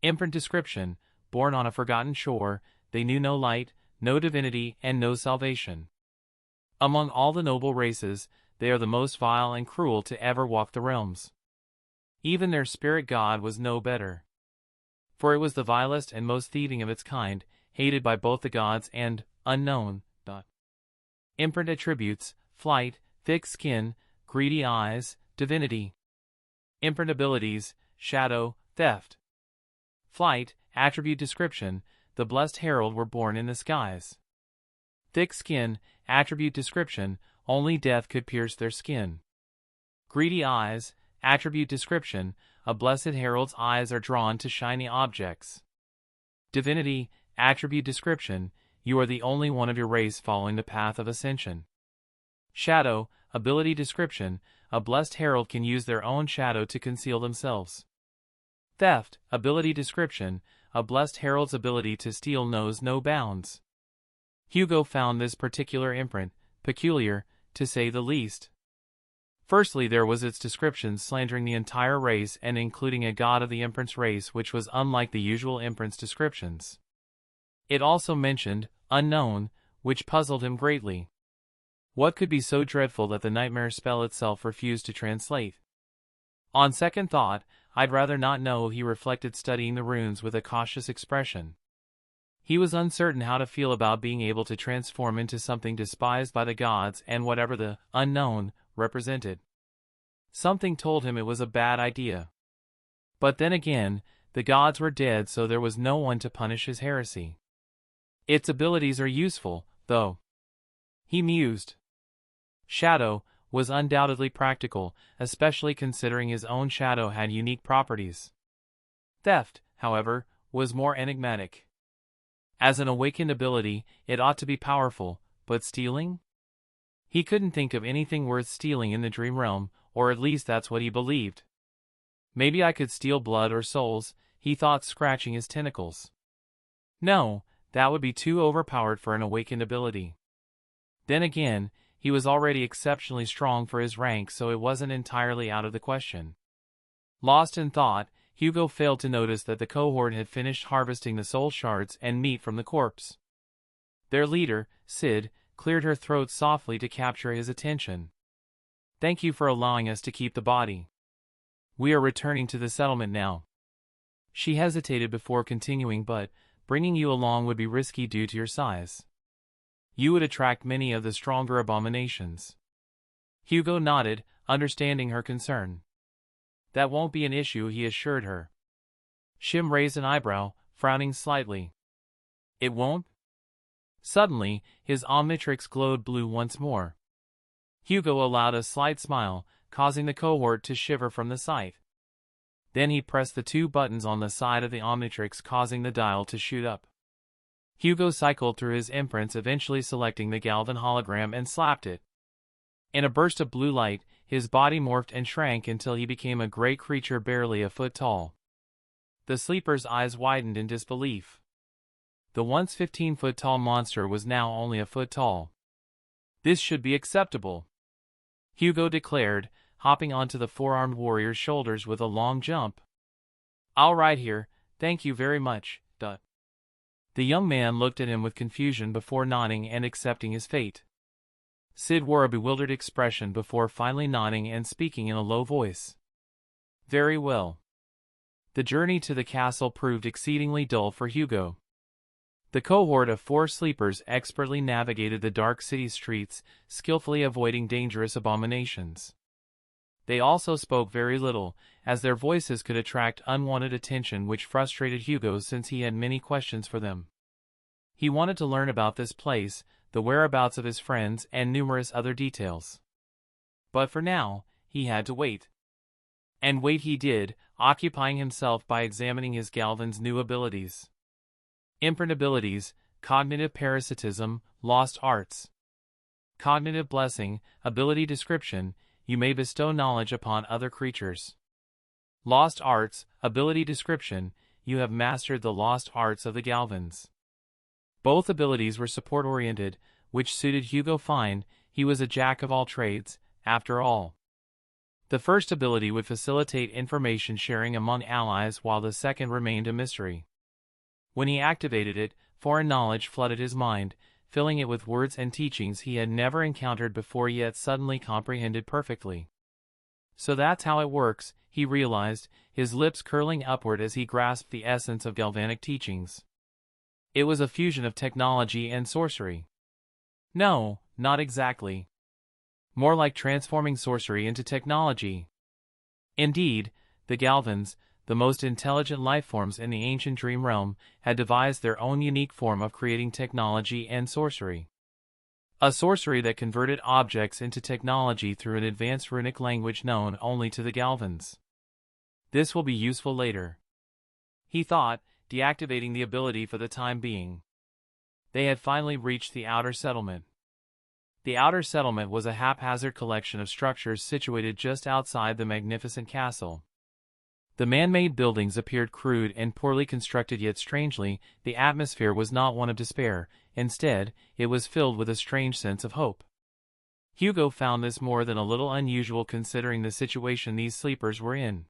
Imprint description, born on a forgotten shore, they knew no light, no divinity, and no salvation. Among all the noble races, they are the most vile and cruel to ever walk the realms. Even their spirit god was no better. For it was the vilest and most thieving of its kind, hated by both the gods and unknown. Imprint attributes, flight, thick skin, greedy eyes, divinity. Imprint abilities, shadow, theft. Flight, attribute description, the Blessed Herald were born in the skies. Thick skin, attribute description, only death could pierce their skin. Greedy eyes, attribute description, a Blessed Herald's eyes are drawn to shiny objects. Divinity, attribute description, you are the only one of your race following the path of ascension. Shadow, ability description, a Blessed Herald can use their own shadow to conceal themselves. Theft, ability description, a Blessed Herald's ability to steal knows no bounds. Hugo found this particular imprint peculiar, to say the least. Firstly, there was its description slandering the entire race and including a god of the imprint's race which was unlike the usual imprint's descriptions. It also mentioned unknown, which puzzled him greatly. What could be so dreadful that the nightmare spell itself refused to translate? On second thought, I'd rather not know, he reflected, studying the runes with a cautious expression. He was uncertain how to feel about being able to transform into something despised by the gods and whatever the unknown represented. Something told him it was a bad idea. But then again, the gods were dead, so there was no one to punish his heresy. Its abilities are useful, though, he mused. Shadow was undoubtedly practical, especially considering his own shadow had unique properties. Theft, however, was more enigmatic. As an awakened ability, it ought to be powerful, but stealing? He couldn't think of anything worth stealing in the dream realm, or at least that's what he believed. Maybe I could steal blood or souls, he thought, scratching his tentacles. No, that would be too overpowered for an awakened ability. Then again, he was already exceptionally strong for his rank, so it wasn't entirely out of the question. Lost in thought, Hugo failed to notice that the cohort had finished harvesting the soul shards and meat from the corpse. Their leader, Sid, cleared her throat softly to capture his attention. "Thank you for allowing us to keep the body. We are returning to the settlement now." She hesitated before continuing, "But bringing you along would be risky due to your size. You would attract many of the stronger abominations." Hugo nodded, understanding her concern. "That won't be an issue," he assured her. Shim raised an eyebrow, frowning slightly. "It won't?" Suddenly, his Omnitrix glowed blue once more. Hugo allowed a slight smile, causing the cohort to shiver from the sight. Then he pressed the two buttons on the side of the Omnitrix, causing the dial to shoot up. Hugo cycled through his imprints, eventually selecting the Galvan hologram and slapped it. In a burst of blue light, his body morphed and shrank until he became a gray creature barely a foot tall. The sleeper's eyes widened in disbelief. The once 15-foot-tall monster was now only a foot tall. "This should be acceptable," Hugo declared, hopping onto the four-armed warrior's shoulders with a long jump. "I'll ride here, thank you very much, duh." The young man looked at him with confusion before nodding and accepting his fate. Sid wore a bewildered expression before finally nodding and speaking in a low voice. "Very well." The journey to the castle proved exceedingly dull for Hugo. The cohort of 4 sleepers expertly navigated the dark city streets, skillfully avoiding dangerous abominations. They also spoke very little, as their voices could attract unwanted attention, which frustrated Hugo since he had many questions for them. He wanted to learn about this place, the whereabouts of his friends, and numerous other details. But for now, he had to wait. And wait he did, occupying himself by examining his Galvan's new abilities. Imprint abilities: Cognitive Parasitism, Lost Arts. Cognitive Blessing, ability description: you may bestow knowledge upon other creatures. Lost Arts, Ability Description, you have mastered the Lost Arts of the Galvans. Both abilities were support-oriented, which suited Hugo fine. He was a jack of all trades, after all. The first ability would facilitate information sharing among allies while the second remained a mystery. When he activated it, foreign knowledge flooded his mind, filling it with words and teachings he had never encountered before yet suddenly comprehended perfectly. So that's how it works, he realized, his lips curling upward as he grasped the essence of galvanic teachings. It was a fusion of technology and sorcery. No, not exactly. More like transforming sorcery into technology. Indeed, the Galvans, the most intelligent lifeforms in the ancient dream realm, had devised their own unique form of creating technology and sorcery. A sorcery that converted objects into technology through an advanced runic language known only to the Galvans. This will be useful later, he thought, deactivating the ability for the time being. They had finally reached the outer settlement. The outer settlement was a haphazard collection of structures situated just outside the magnificent castle. The man-made buildings appeared crude and poorly constructed, yet strangely, the atmosphere was not one of despair. Instead, it was filled with a strange sense of hope. Hugo found this more than a little unusual considering the situation these sleepers were in.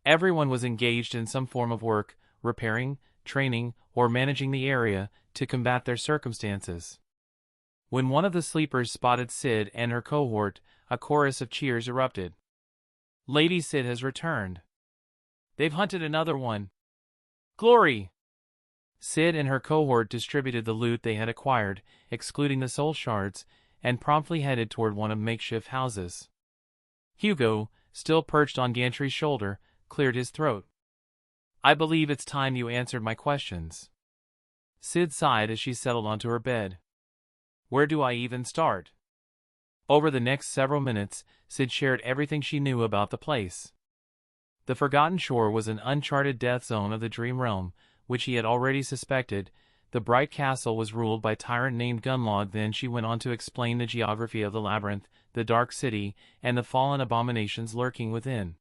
Everyone was engaged in some form of work, repairing, training, or managing the area to combat their circumstances. When one of the sleepers spotted Sid and her cohort, a chorus of cheers erupted. Lady Sid has returned. They've hunted another one. Glory! Sid and her cohort distributed the loot they had acquired, excluding the soul shards, and promptly headed toward one of makeshift houses. Hugo, still perched on Gantry's shoulder, cleared his throat. I believe it's time you answered my questions. Sid sighed as she settled onto her bed. Where do I even start? Over the next several minutes, Sid shared everything she knew about the place. The Forgotten Shore was an uncharted death zone of the Dream Realm, which he had already suspected. The Bright Castle was ruled by a tyrant named Gunlog. Then she went on to explain the geography of the labyrinth, the Dark City, and the fallen abominations lurking within.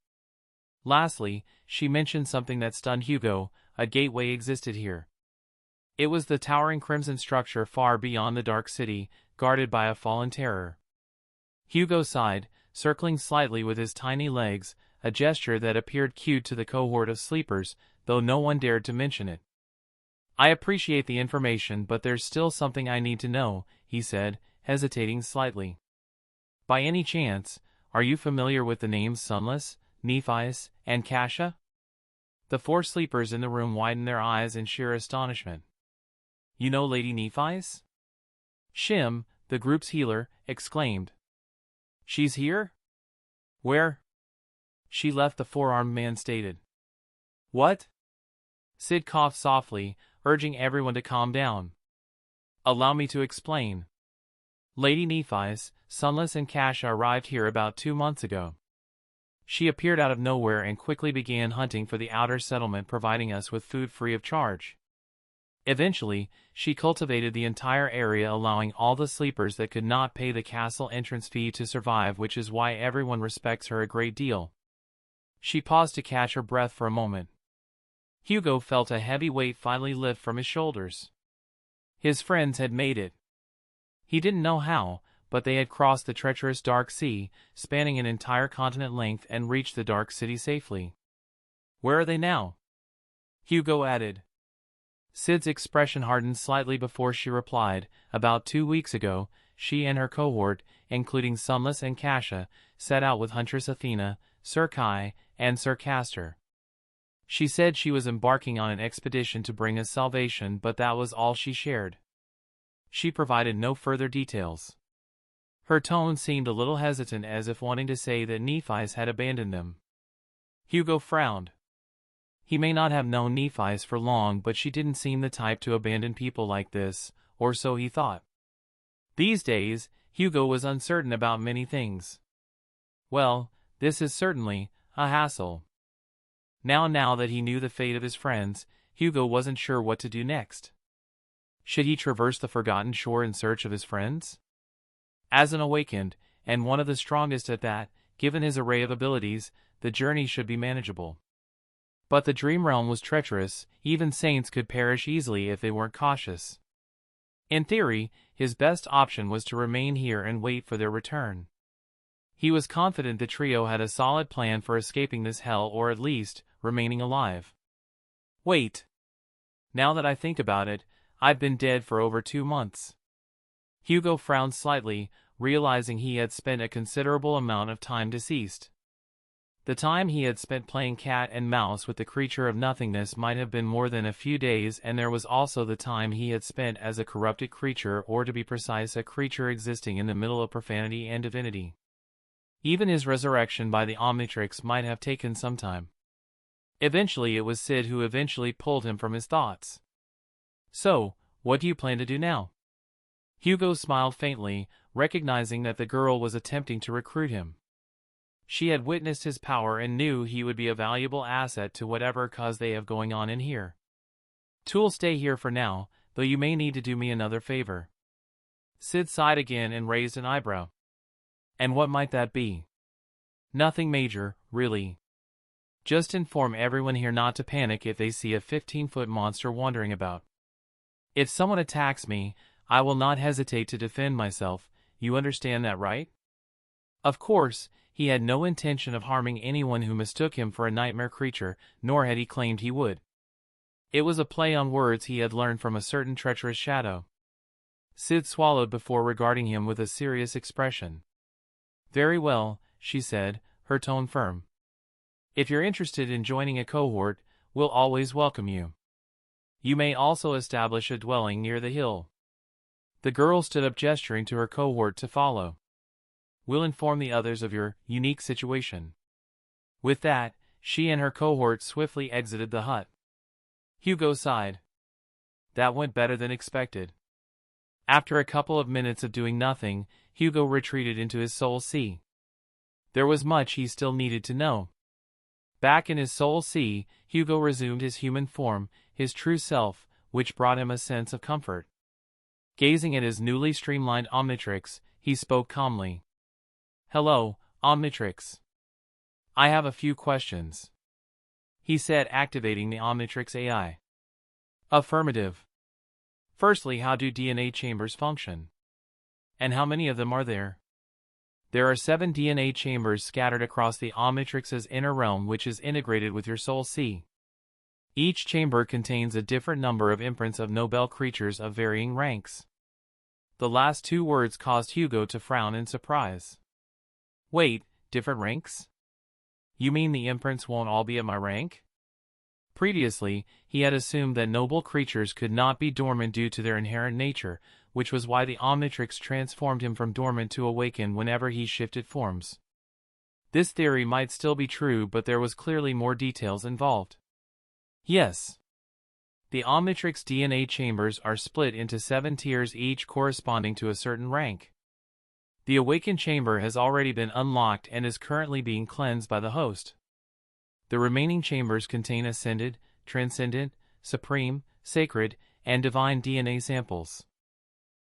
Lastly, she mentioned something that stunned Hugo: a gateway existed here. It was the towering crimson structure far beyond the Dark City, guarded by a fallen terror. Hugo sighed, circling slightly with his tiny legs, a gesture that appeared cute to the cohort of sleepers, though no one dared to mention it. I appreciate the information, but there's still something I need to know, he said, hesitating slightly. By any chance, are you familiar with the names Sunless, Nephias, and Kasha? The four sleepers in the room widened their eyes in sheer astonishment. You know Lady Nephias? Shim, the group's healer, exclaimed. She's here? Where? She left, the four-armed man stated. What? Sid coughed softly, urging everyone to calm down. Allow me to explain. Lady Nephias, Sunless, and Kasha arrived here about 2 months ago. She appeared out of nowhere and quickly began hunting for the outer settlement, providing us with food free of charge. Eventually, she cultivated the entire area, allowing all the sleepers that could not pay the castle entrance fee to survive, which is why everyone respects her a great deal. She paused to catch her breath for a moment. Hugo felt a heavy weight finally lift from his shoulders. His friends had made it. He didn't know how, but they had crossed the treacherous Dark Sea, spanning an entire continent length, and reached the Dark City safely. Where are they now? Hugo added. Sid's expression hardened slightly before she replied. About 2 weeks ago, she and her cohort, including Sunless and Kasha, set out with Huntress Athena, Sir Kai, and Sir Castor. She said she was embarking on an expedition to bring us salvation, but that was all she shared. She provided no further details. Her tone seemed a little hesitant, as if wanting to say that Nephias had abandoned them. Hugo frowned. He may not have known Nephias for long, but she didn't seem the type to abandon people like this, or so he thought. These days, Hugo was uncertain about many things. Well, this is certainly a hassle. Now that he knew the fate of his friends, Hugo wasn't sure what to do next. Should he traverse the Forgotten Shore in search of his friends? As an awakened, and one of the strongest at that. Given his array of abilities, the journey should be manageable. But the dream realm was treacherous. Even saints could perish easily if they weren't cautious. In theory, his best option was to remain here and wait for their return. He was confident the trio had a solid plan for escaping this hell, or at least, remaining alive. Wait. Now that I think about it, I've been dead for over 2 months. Hugo frowned slightly, realizing he had spent a considerable amount of time deceased. The time he had spent playing cat and mouse with the creature of nothingness might have been more than a few days, and there was also the time he had spent as a corrupted creature, or to be precise, a creature existing in the middle of profanity and divinity. Even his resurrection by the Omnitrix might have taken some time. Eventually it was Sid who eventually pulled him from his thoughts. So, what do you plan to do now? Hugo smiled faintly, recognizing that the girl was attempting to recruit him. She had witnessed his power and knew he would be a valuable asset to whatever cause they have going on in here. "Tool, stay here for now, though you may need to do me another favor." Sid sighed again and raised an eyebrow. "And what might that be?" "Nothing major, really. Just inform everyone here not to panic if they see a 15-foot monster wandering about. If someone attacks me, I will not hesitate to defend myself. You understand that, right?" Of course, he had no intention of harming anyone who mistook him for a nightmare creature, nor had he claimed he would. It was a play on words he had learned from a certain treacherous shadow. Sid swallowed before regarding him with a serious expression. "Very well," she said, her tone firm. "If you're interested in joining a cohort, we'll always welcome you. You may also establish a dwelling near the hill." The girl stood up, gesturing to her cohort to follow. "We'll inform the others of your unique situation." With that, she and her cohort swiftly exited the hut. Hugo sighed. That went better than expected. After a couple of minutes of doing nothing, Hugo retreated into his soul sea. There was much he still needed to know. Back in his soul sea, Hugo resumed his human form, his true self, which brought him a sense of comfort. Gazing at his newly streamlined Omnitrix, he spoke calmly. "Hello, Omnitrix. I have a few questions," he said, activating the Omnitrix AI. "Affirmative. Firstly, how do DNA chambers function? And how many of them are there?" "There are 7 DNA chambers scattered across the Omnitrix's inner realm, which is integrated with your soul sea. Each chamber contains a different number of imprints of Nobel creatures of varying ranks." The last 2 words caused Hugo to frown in surprise. "Wait, different ranks? You mean the imprints won't all be at my rank?" Previously, he had assumed that noble creatures could not be dormant due to their inherent nature, which was why the Omnitrix transformed him from dormant to awaken whenever he shifted forms. This theory might still be true, but there was clearly more details involved. Yes. The Omnitrix DNA chambers are split into 7 tiers, each corresponding to a certain rank. The awakened chamber has already been unlocked and is currently being cleansed by the host. The remaining chambers contain ascended, transcendent, supreme, sacred, and divine DNA samples.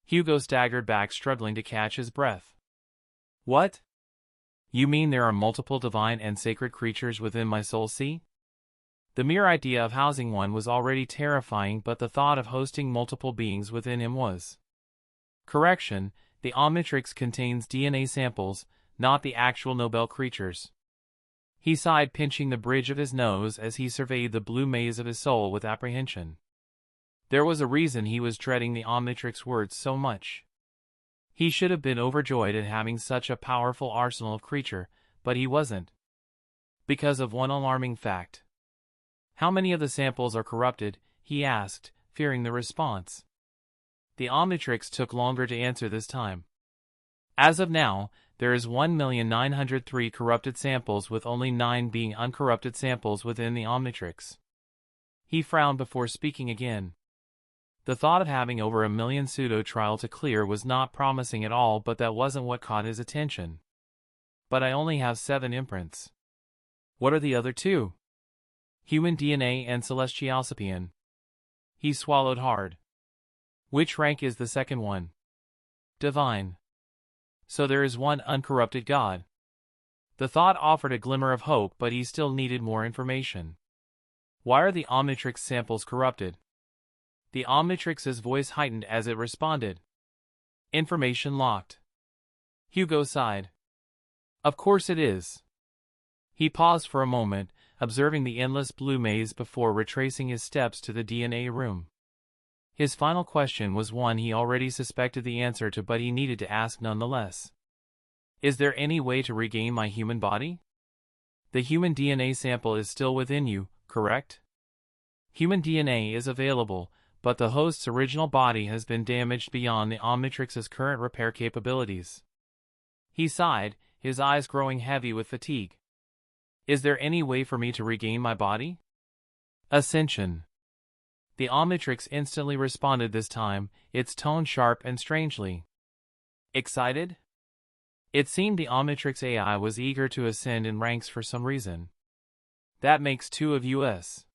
Hugo staggered back, struggling to catch his breath. "What? You mean there are multiple divine and sacred creatures within my soul sea?" The mere idea of housing one was already terrifying, but the thought of hosting multiple beings within him was. Correction, the Omnitrix contains DNA samples, not the actual Nobel creatures. He sighed, pinching the bridge of his nose as he surveyed the blue maze of his soul with apprehension. There was a reason he was dreading the Omnitrix words so much. He should have been overjoyed at having such a powerful arsenal of creature, but he wasn't. Because of one alarming fact. "How many of the samples are corrupted?" he asked, fearing the response. The Omnitrix took longer to answer this time. "As of now, there is 1,903 corrupted samples, with only 9 being uncorrupted samples within the Omnitrix." He frowned before speaking again. The thought of having over 1,000,000 pseudo-trial to clear was not promising at all, but that wasn't what caught his attention. "But I only have 7 imprints. What are the other 2? Human DNA and Celestialsapian." He swallowed hard. "Which rank is the second one?" "Divine." So there is one uncorrupted God. The thought offered a glimmer of hope, but he still needed more information. Why are the Omnitrix samples corrupted? The Omnitrix's voice heightened as it responded. Information locked. Hugo sighed. Of course it is. He paused for a moment, observing the endless blue maze before retracing his steps to the DNA room. His final question was one he already suspected the answer to, but he needed to ask nonetheless. Is there any way to regain my human body? The human DNA sample is still within you, correct? Human DNA is available, but the host's original body has been damaged beyond the Omnitrix's current repair capabilities. He sighed, his eyes growing heavy with fatigue. Is there any way for me to regain my body? Ascension. The Omnitrix instantly responded this time, its tone sharp and strangely excited. It seemed the Omnitrix AI was eager to ascend in ranks for some reason. That makes two of us.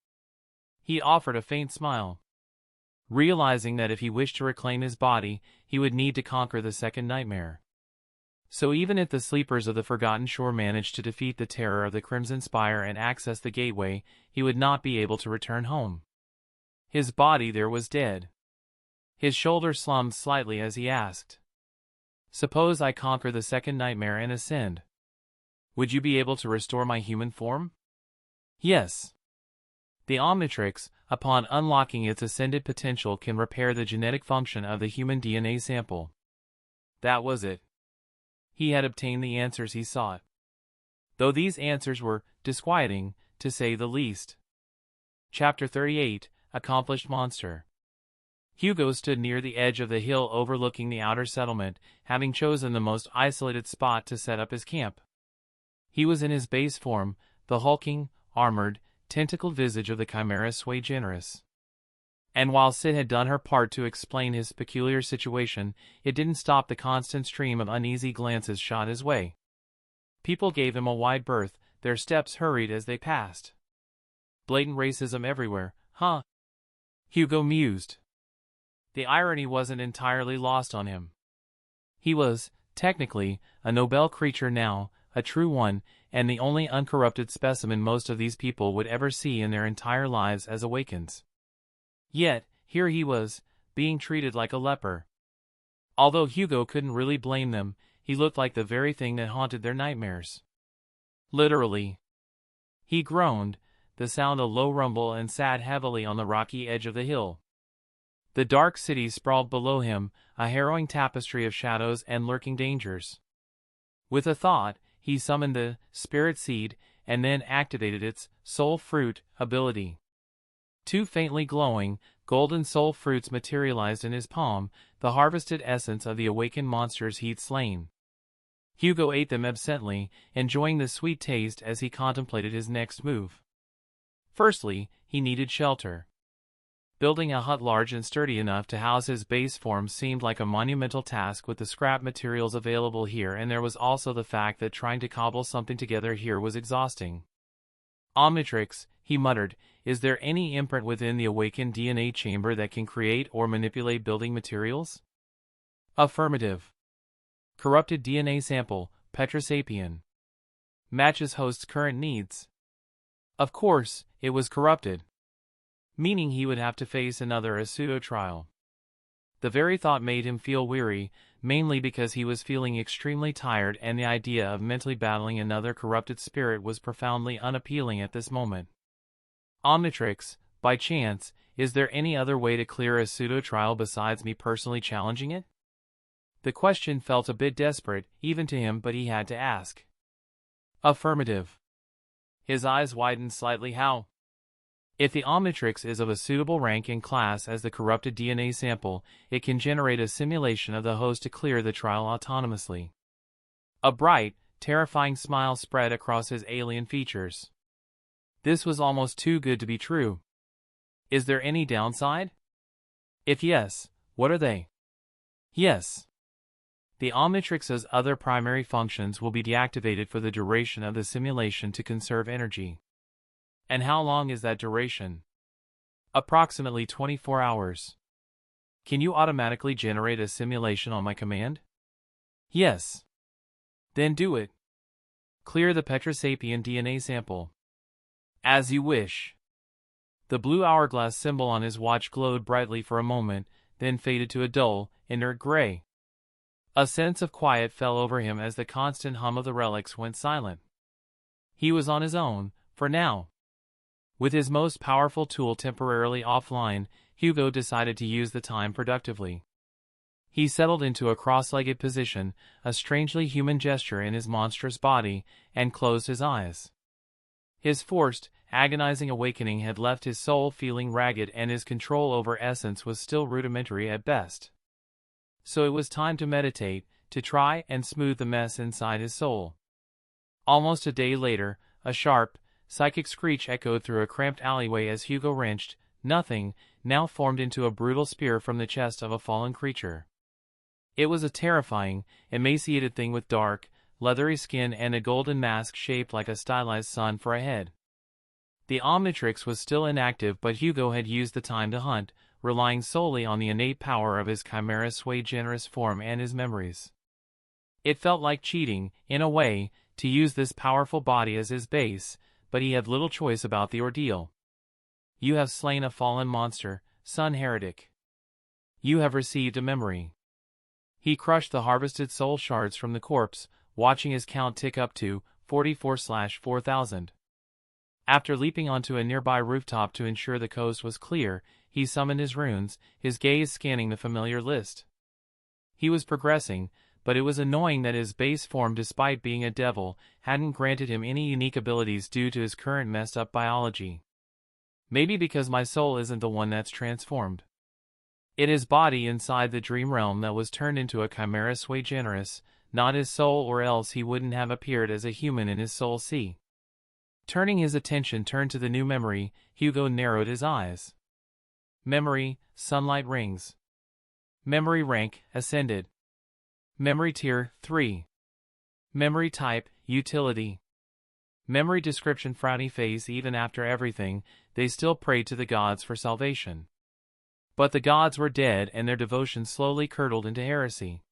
He offered a faint smile, realizing that if he wished to reclaim his body, he would need to conquer the second nightmare. So even if the sleepers of the Forgotten Shore managed to defeat the terror of the Crimson Spire and access the gateway, he would not be able to return home. His body there was dead. His shoulders slumped slightly as he asked, suppose I conquer the second nightmare and ascend. Would you be able to restore my human form? Yes. The Omnitrix, upon unlocking its ascended potential, can repair the genetic function of the human DNA sample. That was it. He had obtained the answers he sought. Though these answers were disquieting, to say the least. Chapter 38, Accomplished Monster. Hugo stood near the edge of the hill overlooking the outer settlement, having chosen the most isolated spot to set up his camp. He was in his base form, the hulking, armored, tentacled visage of the chimera Sui Generis. And while Sid had done her part to explain his peculiar situation, it didn't stop the constant stream of uneasy glances shot his way. People gave him a wide berth, their steps hurried as they passed. Blatant racism everywhere, huh? Hugo mused. The irony wasn't entirely lost on him. He was, technically, a Nobel creature now, a true one, and the only uncorrupted specimen most of these people would ever see in their entire lives as Awakens. Yet, here he was, being treated like a leper. Although Hugo couldn't really blame them, he looked like the very thing that haunted their nightmares. Literally. He groaned, the sound a low rumble, and sat heavily on the rocky edge of the hill. The dark city sprawled below him, a harrowing tapestry of shadows and lurking dangers. With a thought, he summoned the Spirit Seed, and then activated its Soul Fruit ability. Two faintly glowing, golden soul fruits materialized in his palm, the harvested essence of the awakened monsters he'd slain. Hugo ate them absently, enjoying the sweet taste as he contemplated his next move. Firstly, he needed shelter. Building a hut large and sturdy enough to house his base form seemed like a monumental task with the scrap materials available here, and there was also the fact that trying to cobble something together here was exhausting. Omnitrix, he muttered, is there any imprint within the awakened DNA chamber that can create or manipulate building materials? Affirmative. Corrupted DNA sample, Petrosapien. Matches host's current needs. Of course, it was corrupted. Meaning he would have to face another pseudo-trial. The very thought made him feel weary, mainly because he was feeling extremely tired, and the idea of mentally battling another corrupted spirit was profoundly unappealing at this moment. Omnitrix, by chance, is there any other way to clear a pseudo-trial besides me personally challenging it? The question felt a bit desperate, even to him, but he had to ask. Affirmative. His eyes widened slightly. How? If the Omnitrix is of a suitable rank and class as the corrupted DNA sample, it can generate a simulation of the host to clear the trial autonomously. A bright, terrifying smile spread across his alien features. This was almost too good to be true. Is there any downside? If yes, what are they? Yes. The Omnitrix's other primary functions will be deactivated for the duration of the simulation to conserve energy. And how long is that duration? Approximately 24 hours. Can you automatically generate a simulation on my command? Yes. Then do it. Clear the Petrosapien DNA sample. As you wish. The blue hourglass symbol on his watch glowed brightly for a moment, then faded to a dull, inert gray. A sense of quiet fell over him as the constant hum of the relics went silent. He was on his own, for now. With his most powerful tool temporarily offline, Hugo decided to use the time productively. He settled into a cross-legged position, a strangely human gesture in his monstrous body, and closed his eyes. His forced, agonizing awakening had left his soul feeling ragged and his control over essence was still rudimentary at best. So it was time to meditate, to try and smooth the mess inside his soul. Almost a day later, a sharp, psychic screech echoed through a cramped alleyway as Hugo wrenched, nothing, now formed into a brutal spear from the chest of a fallen creature. It was a terrifying, emaciated thing with dark, leathery skin and a golden mask shaped like a stylized sun for a head. The Omnitrix was still inactive, but Hugo had used the time to hunt, relying solely on the innate power of his chimera sui generis form and his memories. It felt like cheating, in a way, to use this powerful body as his base, but he had little choice about the ordeal. You have slain a fallen monster, son heretic. You have received a memory. He crushed the harvested soul shards from the corpse, watching his count tick up to 44/4000. After leaping onto a nearby rooftop to ensure the coast was clear, he summoned his runes, his gaze scanning the familiar list. He was progressing, but it was annoying that his base form, despite being a devil, hadn't granted him any unique abilities due to his current messed-up biology. Maybe because my soul isn't the one that's transformed. It is body inside the dream realm that was turned into a chimera sui generis, not his soul, or else he wouldn't have appeared as a human in his soul sea. Turning his attention to the new memory, Hugo narrowed his eyes. Memory, sunlight rings. Memory rank, ascended. Memory tier, 3. Memory type, utility. Memory description, frowny face. Even after everything, they still prayed to the gods for salvation. But the gods were dead and their devotion slowly curdled into heresy.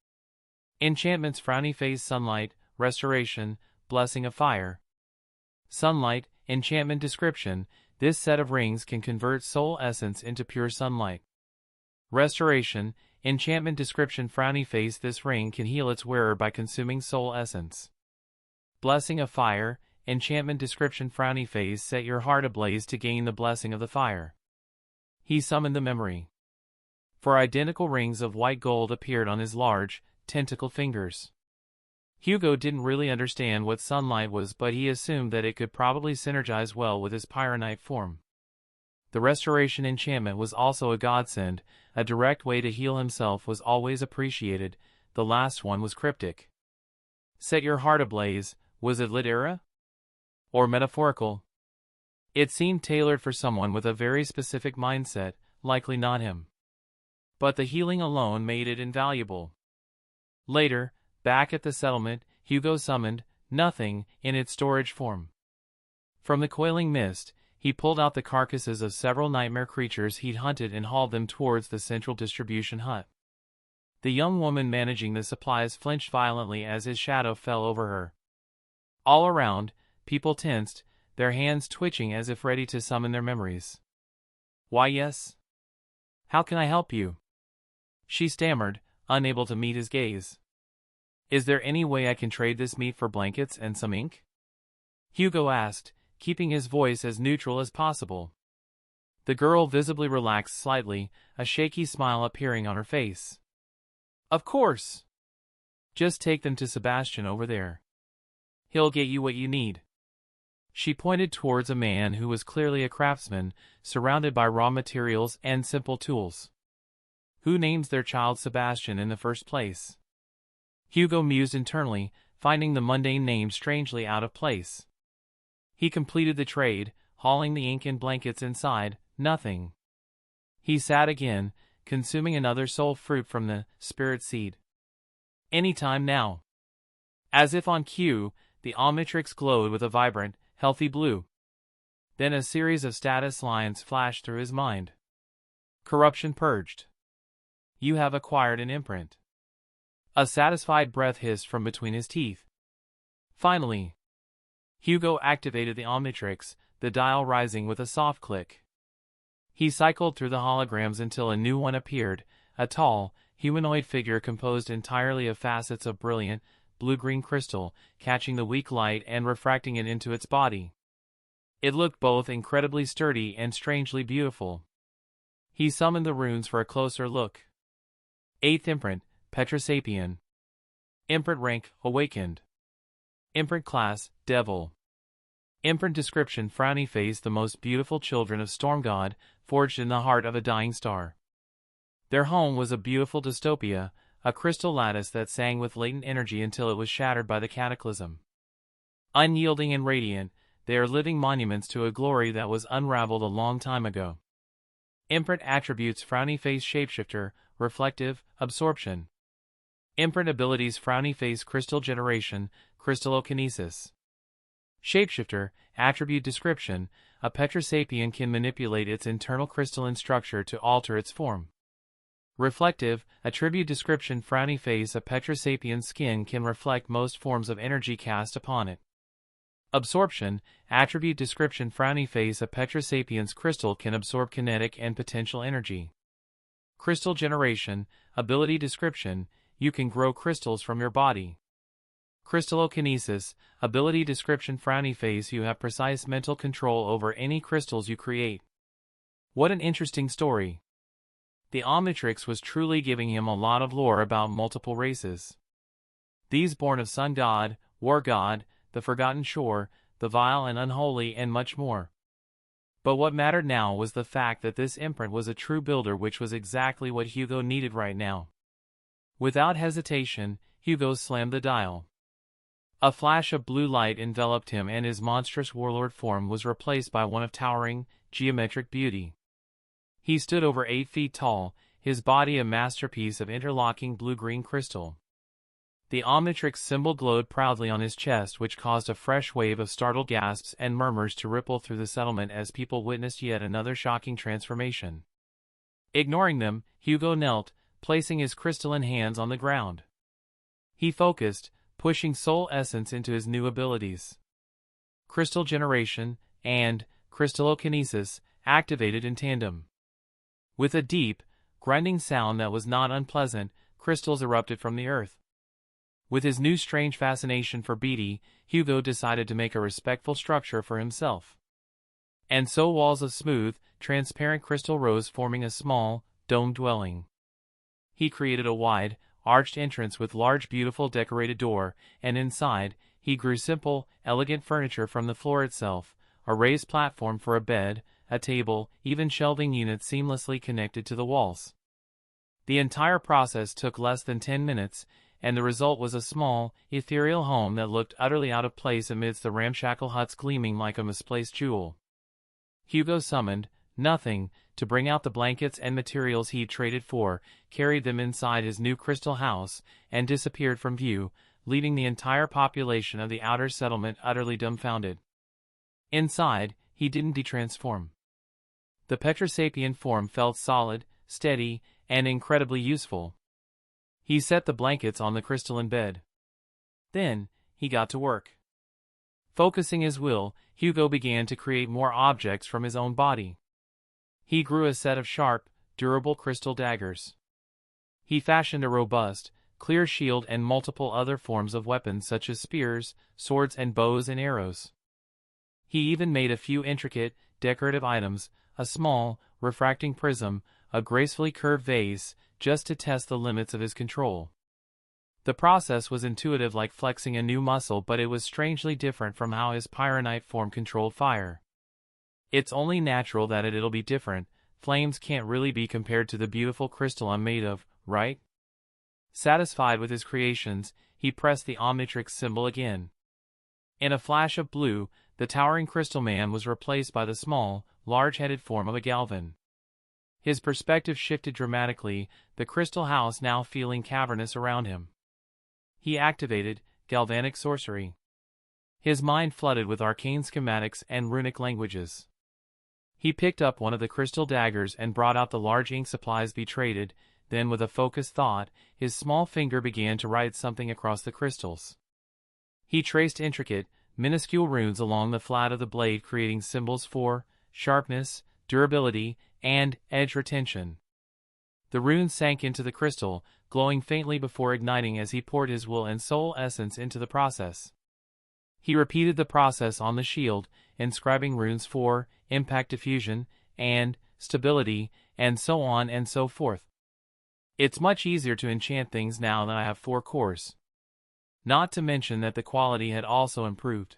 Enchantments, frowny face. Sunlight, restoration, blessing of fire. Sunlight, enchantment description. This set of rings can convert soul essence into pure sunlight. Restoration, enchantment description, frowny face. This ring can heal its wearer by consuming soul essence. Blessing of fire, enchantment description, frowny face. Set your heart ablaze to gain the blessing of the fire. He summoned the memory. 4 identical rings of white gold appeared on his large, tentacle fingers. Hugo didn't really understand what sunlight was, but he assumed that it could probably synergize well with his pyronite form. The restoration enchantment was also a godsend. A direct way to heal himself was always appreciated. The last one was cryptic. Set your heart ablaze. Was it literal? Or metaphorical? It seemed tailored for someone with a very specific mindset, likely not him. But the healing alone made it invaluable. Later, back at the settlement, Hugo summoned nothing in its storage form. From the coiling mist, he pulled out the carcasses of several nightmare creatures he'd hunted and hauled them towards the central distribution hut. The young woman managing the supplies flinched violently as his shadow fell over her. All around, people tensed, their hands twitching as if ready to summon their memories. Why, yes. How can I help you? She stammered, unable to meet his gaze. Is there any way I can trade this meat for blankets and some ink? Hugo asked, keeping his voice as neutral as possible. The girl visibly relaxed slightly, a shaky smile appearing on her face. Of course. Just take them to Sebastian over there. He'll get you what you need. She pointed towards a man who was clearly a craftsman, surrounded by raw materials and simple tools. Who names their child Sebastian in the first place? Hugo mused internally, finding the mundane name strangely out of place. He completed the trade, hauling the ink and blankets inside, nothing. He sat again, consuming another soul fruit from the spirit seed. Any time now. As if on cue, the Omnitrix glowed with a vibrant, healthy blue. Then a series of status lines flashed through his mind. Corruption purged. You have acquired an imprint. A satisfied breath hissed from between his teeth. Finally, Hugo activated the Omnitrix, the dial rising with a soft click. He cycled through the holograms until a new one appeared, a tall, humanoid figure composed entirely of facets of brilliant, blue-green crystal, catching the weak light and refracting it into its body. It looked both incredibly sturdy and strangely beautiful. He summoned the runes for a closer look. 8th imprint, Petrosapien. Imprint rank, Awakened. Imprint class, Devil. Imprint description: frowny face, the most beautiful children of Storm God, forged in the heart of a dying star. Their home was a beautiful dystopia, a crystal lattice that sang with latent energy until it was shattered by the cataclysm. Unyielding and radiant, they are living monuments to a glory that was unraveled a long time ago. Imprint attributes: frowny face, shapeshifter, reflective, absorption. Imprint abilities: frowny face, crystal generation, crystallokinesis. Shapeshifter, attribute description: a Petrosapien can manipulate its internal crystalline structure to alter its form. Reflective, attribute description: frowny face, a Petrosapien's skin can reflect most forms of energy cast upon it. Absorption, attribute description: frowny face, a Petrosapien's crystal can absorb kinetic and potential energy. Crystal generation, ability description: you can grow crystals from your body. Crystallokinesis, ability description: frowny face, you have precise mental control over any crystals you create. What an interesting story. The Omnitrix was truly giving him a lot of lore about multiple races. These born of Sun God, War God, the Forgotten Shore, the Vile and Unholy, and much more. But what mattered now was the fact that this imprint was a true builder, which was exactly what Hugo needed right now. Without hesitation, Hugo slammed the dial. A flash of blue light enveloped him, and his monstrous warlord form was replaced by one of towering, geometric beauty. He stood over 8 feet tall, his body a masterpiece of interlocking blue-green crystal. The Omnitrix symbol glowed proudly on his chest, which caused a fresh wave of startled gasps and murmurs to ripple through the settlement as people witnessed yet another shocking transformation. Ignoring them, Hugo knelt, placing his crystalline hands on the ground. He focused, pushing soul essence into his new abilities. Crystal generation and crystallokinesis activated in tandem. With a deep, grinding sound that was not unpleasant, crystals erupted from the earth. With his new strange fascination for beauty, Hugo decided to make a respectful structure for himself. And so walls of smooth, transparent crystal rose, forming a small, domed dwelling. He created a wide, arched entrance with large, beautiful decorated door, and inside, he grew simple, elegant furniture from the floor itself, a raised platform for a bed, a table, even shelving units seamlessly connected to the walls. The entire process took less than 10 minutes, and the result was a small, ethereal home that looked utterly out of place amidst the ramshackle huts gleaming like a misplaced jewel. Hugo summoned nothing to bring out the blankets and materials he'd traded for, carried them inside his new crystal house, and disappeared from view, leaving the entire population of the outer settlement utterly dumbfounded. Inside, he didn't detransform. The Petrosapien form felt solid, steady, and incredibly useful. He set the blankets on the crystalline bed. Then, he got to work. Focusing his will, Hugo began to create more objects from his own body. He grew a set of sharp, durable crystal daggers. He fashioned a robust, clear shield and multiple other forms of weapons such as spears, swords and bows and arrows. He even made a few intricate, decorative items, a small, refracting prism, a gracefully curved vase, just to test the limits of his control. The process was intuitive, like flexing a new muscle, but it was strangely different from how his pyronite form controlled fire. It's only natural that it'll be different. Flames can't really be compared to the beautiful crystal I'm made of, right? Satisfied with his creations, he pressed the Omnitrix symbol again. In a flash of blue, the towering crystal man was replaced by the small, large-headed form of a Galvan. His perspective shifted dramatically, the crystal house now feeling cavernous around him. He activated galvanic sorcery. His mind flooded with arcane schematics and runic languages. He picked up one of the crystal daggers and brought out the large ink supplies be traded, then with a focused thought, his small finger began to write something across the crystals. He traced intricate, minuscule runes along the flat of the blade, creating symbols for sharpness, durability, and edge retention. The runes sank into the crystal, glowing faintly before igniting as he poured his will and soul essence into the process. He repeated the process on the shield, inscribing runes for impact diffusion and stability, and so on and so forth. It's much easier to enchant things now that I have 4 cores. Not to mention that the quality had also improved.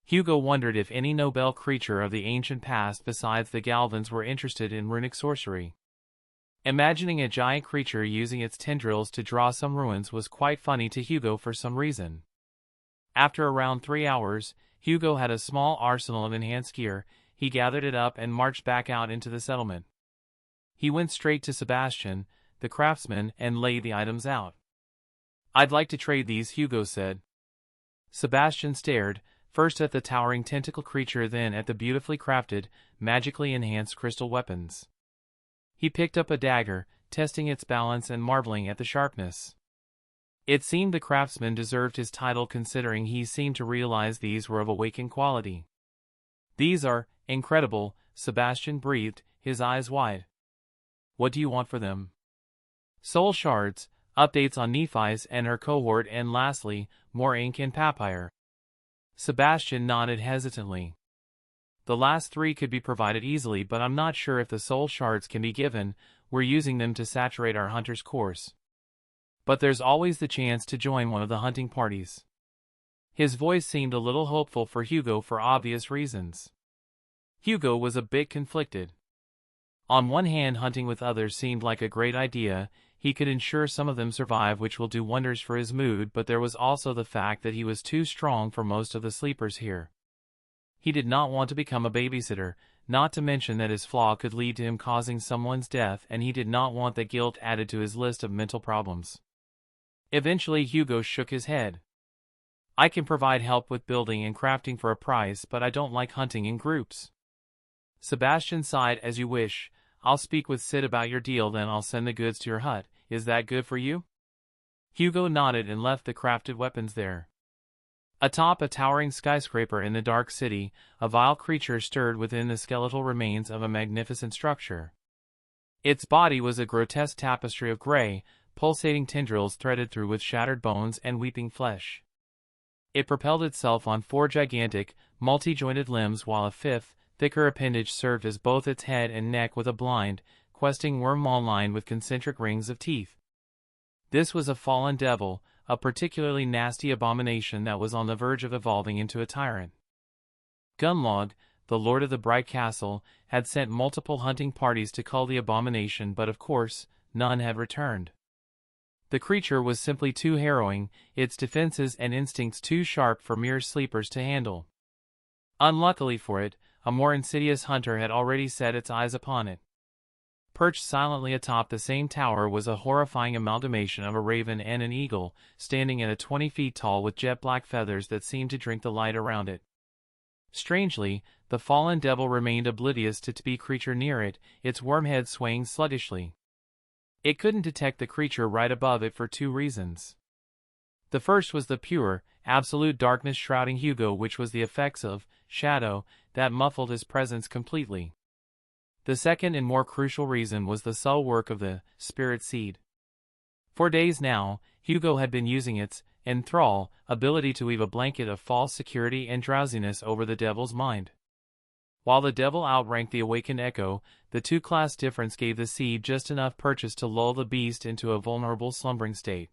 Hugo wondered if any noble creature of the ancient past besides the Galvans were interested in runic sorcery. Imagining a giant creature using its tendrils to draw some ruins was quite funny to Hugo for some reason. After around 3 hours, Hugo had a small arsenal of enhanced gear. He gathered it up and marched back out into the settlement. He went straight to Sebastian, the craftsman, and laid the items out. "I'd like to trade these," Hugo said. Sebastian stared, first at the towering tentacle creature, then at the beautifully crafted, magically enhanced crystal weapons. He picked up a dagger, testing its balance and marveling at the sharpness. It seemed the craftsman deserved his title, considering he seemed to realize these were of awakened quality. "These are incredible," Sebastian breathed, his eyes wide. "What do you want for them?" "Soul shards, updates on Nephis and her cohort, and lastly, more ink and papyr." Sebastian nodded hesitantly. "The last 3 could be provided easily, but I'm not sure if the soul shards can be given. We're using them to saturate our hunter's course. But there's always the chance to join one of the hunting parties." His voice seemed a little hopeful for Hugo for obvious reasons. Hugo was a bit conflicted. On one hand, hunting with others seemed like a great idea. He could ensure some of them survive, which will do wonders for his mood, but there was also the fact that he was too strong for most of the sleepers here. He did not want to become a babysitter, not to mention that his flaw could lead to him causing someone's death, and he did not want that guilt added to his list of mental problems. Eventually Hugo shook his head. "I can provide help with building and crafting for a price, but I don't like hunting in groups." Sebastian sighed. "As you wish. I'll speak with Sid about your deal, then I'll send the goods to your hut. Is that good for you?" Hugo nodded and left the crafted weapons there. Atop a towering skyscraper in the dark city, a vile creature stirred within the skeletal remains of a magnificent structure. Its body was a grotesque tapestry of gray, pulsating tendrils threaded through with shattered bones and weeping flesh. It propelled itself on 4 gigantic, multi-jointed limbs, while a 5th, thicker appendage served as both its head and neck, with a blind, questing worm-maw lined with concentric rings of teeth. This was a fallen devil, a particularly nasty abomination that was on the verge of evolving into a tyrant. Gunlog, the lord of the Bright Castle, had sent multiple hunting parties to cull the abomination, but of course, none had returned. The creature was simply too harrowing, its defenses and instincts too sharp for mere sleepers to handle. Unluckily for it, a more insidious hunter had already set its eyes upon it. Perched silently atop the same tower was a horrifying amalgamation of a raven and an eagle, standing at 20 feet tall with jet-black feathers that seemed to drink the light around it. Strangely, the fallen devil remained oblivious to the creature near it, its worm head swaying sluggishly. It couldn't detect the creature right above it for 2 reasons. The first was the pure, absolute darkness shrouding Hugo, which was the effects of shadow that muffled his presence completely. The second and more crucial reason was the subtle work of the spirit seed. For days now, Hugo had been using its enthrall ability to weave a blanket of false security and drowsiness over the devil's mind. While the devil outranked the awakened echo, the 2-class difference gave the seed just enough purchase to lull the beast into a vulnerable slumbering state.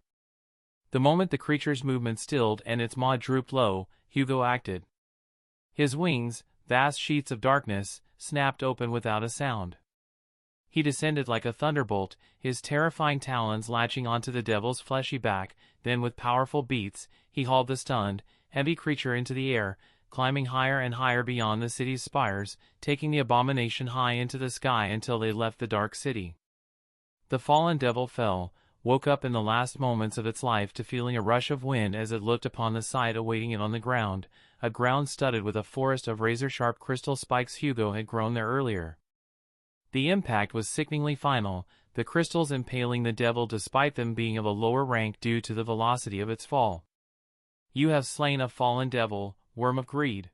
The moment the creature's movement stilled and its maw drooped low, Hugo acted. His wings, vast sheets of darkness, snapped open without a sound. He descended like a thunderbolt, his terrifying talons latching onto the devil's fleshy back. Then with powerful beats, he hauled the stunned, heavy creature into the air, climbing higher and higher beyond the city's spires, taking the abomination high into the sky until they left the dark city. The fallen devil fell, woke up in the last moments of its life to feeling a rush of wind as it looked upon the sight awaiting it on the ground, a ground studded with a forest of razor-sharp crystal spikes. Hugo had grown there earlier. The impact was sickeningly final, the crystals impaling the devil despite them being of a lower rank due to the velocity of its fall. You have slain a fallen devil, worm of greed.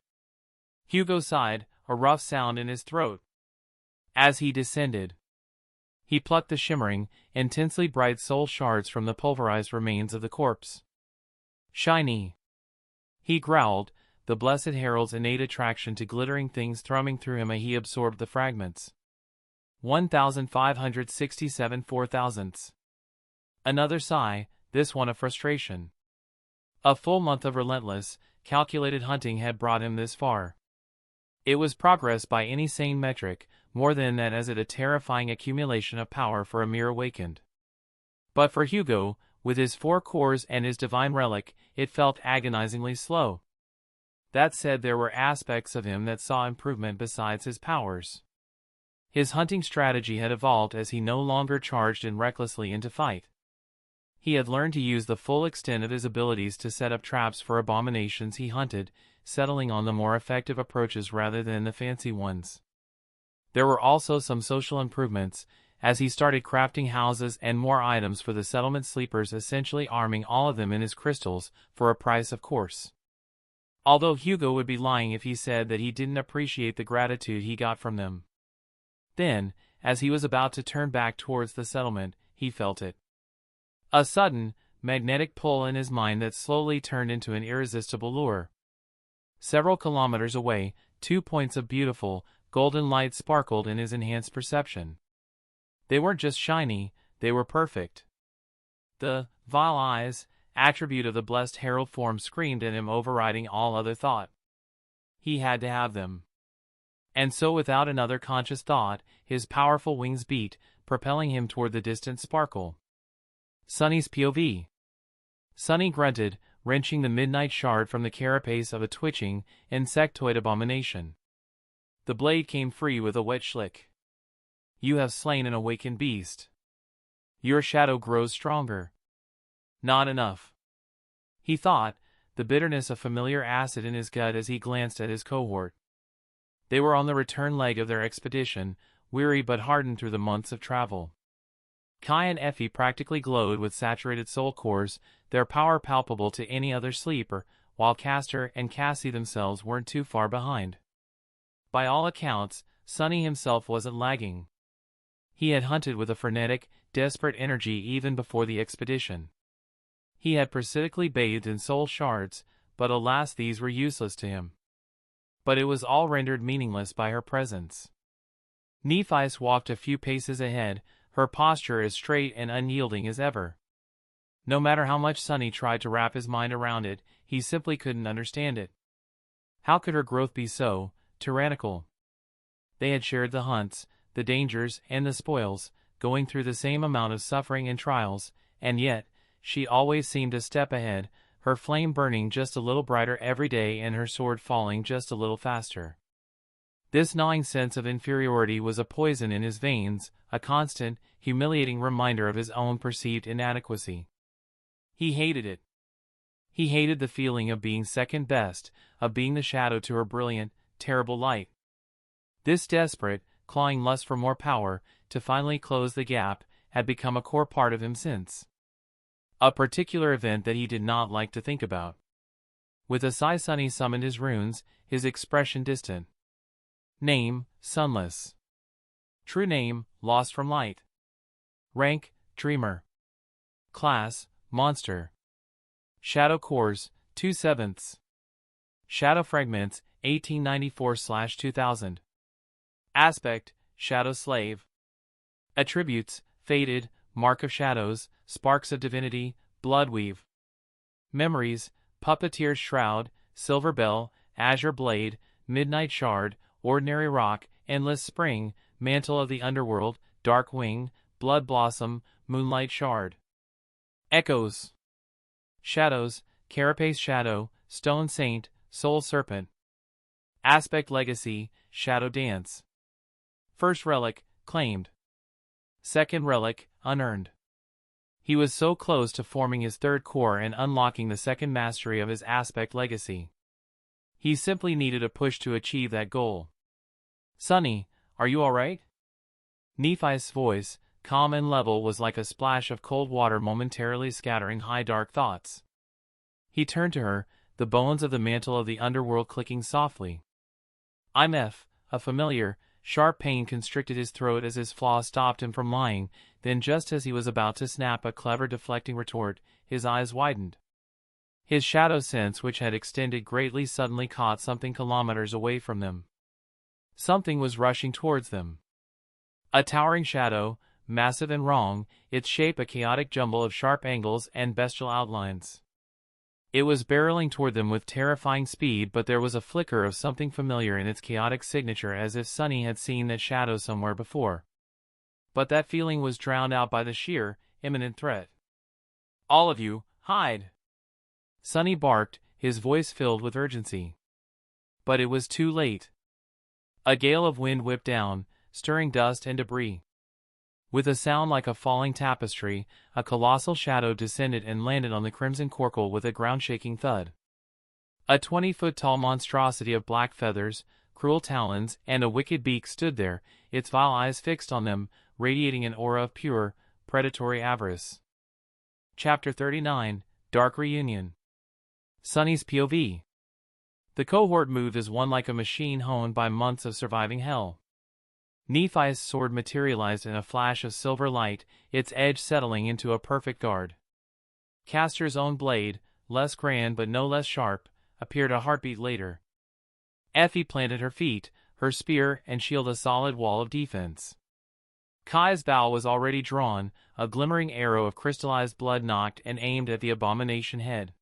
Hugo sighed, a rough sound in his throat. As he descended, he plucked the shimmering, intensely bright soul shards from the pulverized remains of the corpse. Shiny, he growled, the blessed herald's innate attraction to glittering things thrumming through him as he absorbed the fragments. 1,567 4,000ths. Another sigh, this one of frustration. A full month of relentless, calculated hunting had brought him this far. It was progress by any sane metric, more than that as it a terrifying accumulation of power for a mere awakened. But for Hugo, with his 4 cores and his divine relic, it felt agonizingly slow. That said, there were aspects of him that saw improvement besides his powers. His hunting strategy had evolved as he no longer charged in recklessly into fight. He had learned to use the full extent of his abilities to set up traps for abominations he hunted, settling on the more effective approaches rather than the fancy ones. There were also some social improvements, as he started crafting houses and more items for the settlement sleepers, essentially arming all of them in his crystals, for a price of course. Although Hugo would be lying if he said that he didn't appreciate the gratitude he got from them. Then, as he was about to turn back towards the settlement, he felt it. A sudden, magnetic pull in his mind that slowly turned into an irresistible lure. Several kilometers away, 2 points of beautiful, golden light sparkled in his enhanced perception. They weren't just shiny, they were perfect. The vile eyes, attribute of the blessed herald form, screamed at him, overriding all other thought. He had to have them. And so, without another conscious thought, his powerful wings beat, propelling him toward the distant sparkle. Sunny's POV. Sunny grunted, wrenching the midnight shard from the carapace of a twitching, insectoid abomination. The blade came free with a wet schlick. You have slain an awakened beast. Your shadow grows stronger. Not enough, he thought, the bitterness of familiar acid in his gut as he glanced at his cohort. They were on the return leg of their expedition, weary but hardened through the months of travel. Kai and Effie practically glowed with saturated soul cores, their power palpable to any other sleeper, while Castor and Cassie themselves weren't too far behind. By all accounts, Sunny himself wasn't lagging. He had hunted with a frenetic, desperate energy even before the expedition. He had parasitically bathed in soul shards, but alas, these were useless to him. But it was all rendered meaningless by her presence. Nephis walked a few paces ahead, her posture as straight and unyielding as ever. No matter how much Sunny tried to wrap his mind around it, he simply couldn't understand it. How could her growth be so tyrannical? They had shared the hunts, the dangers, and the spoils, going through the same amount of suffering and trials, and yet, she always seemed a step ahead, her flame burning just a little brighter every day and her sword falling just a little faster. This gnawing sense of inferiority was a poison in his veins, a constant, humiliating reminder of his own perceived inadequacy. He hated it. He hated the feeling of being second best, of being the shadow to her brilliant, terrible light. This desperate, clawing lust for more power, to finally close the gap, had become a core part of him since. A particular event that he did not like to think about. With a sigh, Sunny summoned his runes, his expression distant. Name, Sunless. True name, Lost from Light. Rank, Dreamer. Class, Monster. Shadow Cores, 2/7. Shadow Fragments, 1894/2000. Aspect, Shadow Slave. Attributes, Faded, Mark of Shadows, Sparks of Divinity, Bloodweave. Memories, Puppeteer's Shroud, Silver Bell, Azure Blade, Midnight Shard, Ordinary Rock, Endless Spring, Mantle of the Underworld, Dark Wing, Blood Blossom, Moonlight Shard. Echoes. Shadows, Carapace Shadow, Stone Saint, Soul Serpent. Aspect Legacy, Shadow Dance. First Relic, Claimed. Second Relic, Unearned. He was so close to forming his third core and unlocking the second mastery of his Aspect Legacy. He simply needed a push to achieve that goal. Sunny, are you alright? Nephi's voice, calm and level, was like a splash of cold water momentarily scattering high dark thoughts. He turned to her, the bones of the mantle of the underworld clicking softly. "I'm F," a familiar, sharp pain constricted his throat as his flaw stopped him from lying, then just as he was about to snap a clever deflecting retort, his eyes widened. His shadow sense, which had extended greatly, suddenly caught something kilometers away from them. Something was rushing towards them. A towering shadow, massive and wrong, its shape a chaotic jumble of sharp angles and bestial outlines. It was barreling toward them with terrifying speed, but there was a flicker of something familiar in its chaotic signature, as if Sunny had seen that shadow somewhere before. But that feeling was drowned out by the sheer, imminent threat. "All of you, hide!" Sunny barked, his voice filled with urgency. But it was too late. A gale of wind whipped down, stirring dust and debris. With a sound like a falling tapestry, a colossal shadow descended and landed on the crimson corcle with a ground-shaking thud. A 20-foot-tall monstrosity of black feathers, cruel talons, and a wicked beak stood there, its vile eyes fixed on them, radiating an aura of pure, predatory avarice. Chapter 39, Dark Reunion. Sunny's POV. The cohort moved as one, like a machine honed by months of surviving hell. Nephi's sword materialized in a flash of silver light, its edge settling into a perfect guard. Castor's own blade, less grand but no less sharp, appeared a heartbeat later. Effie planted her feet, her spear and shield a solid wall of defense. Kai's bow was already drawn, a glimmering arrow of crystallized blood nocked and aimed at the abomination head.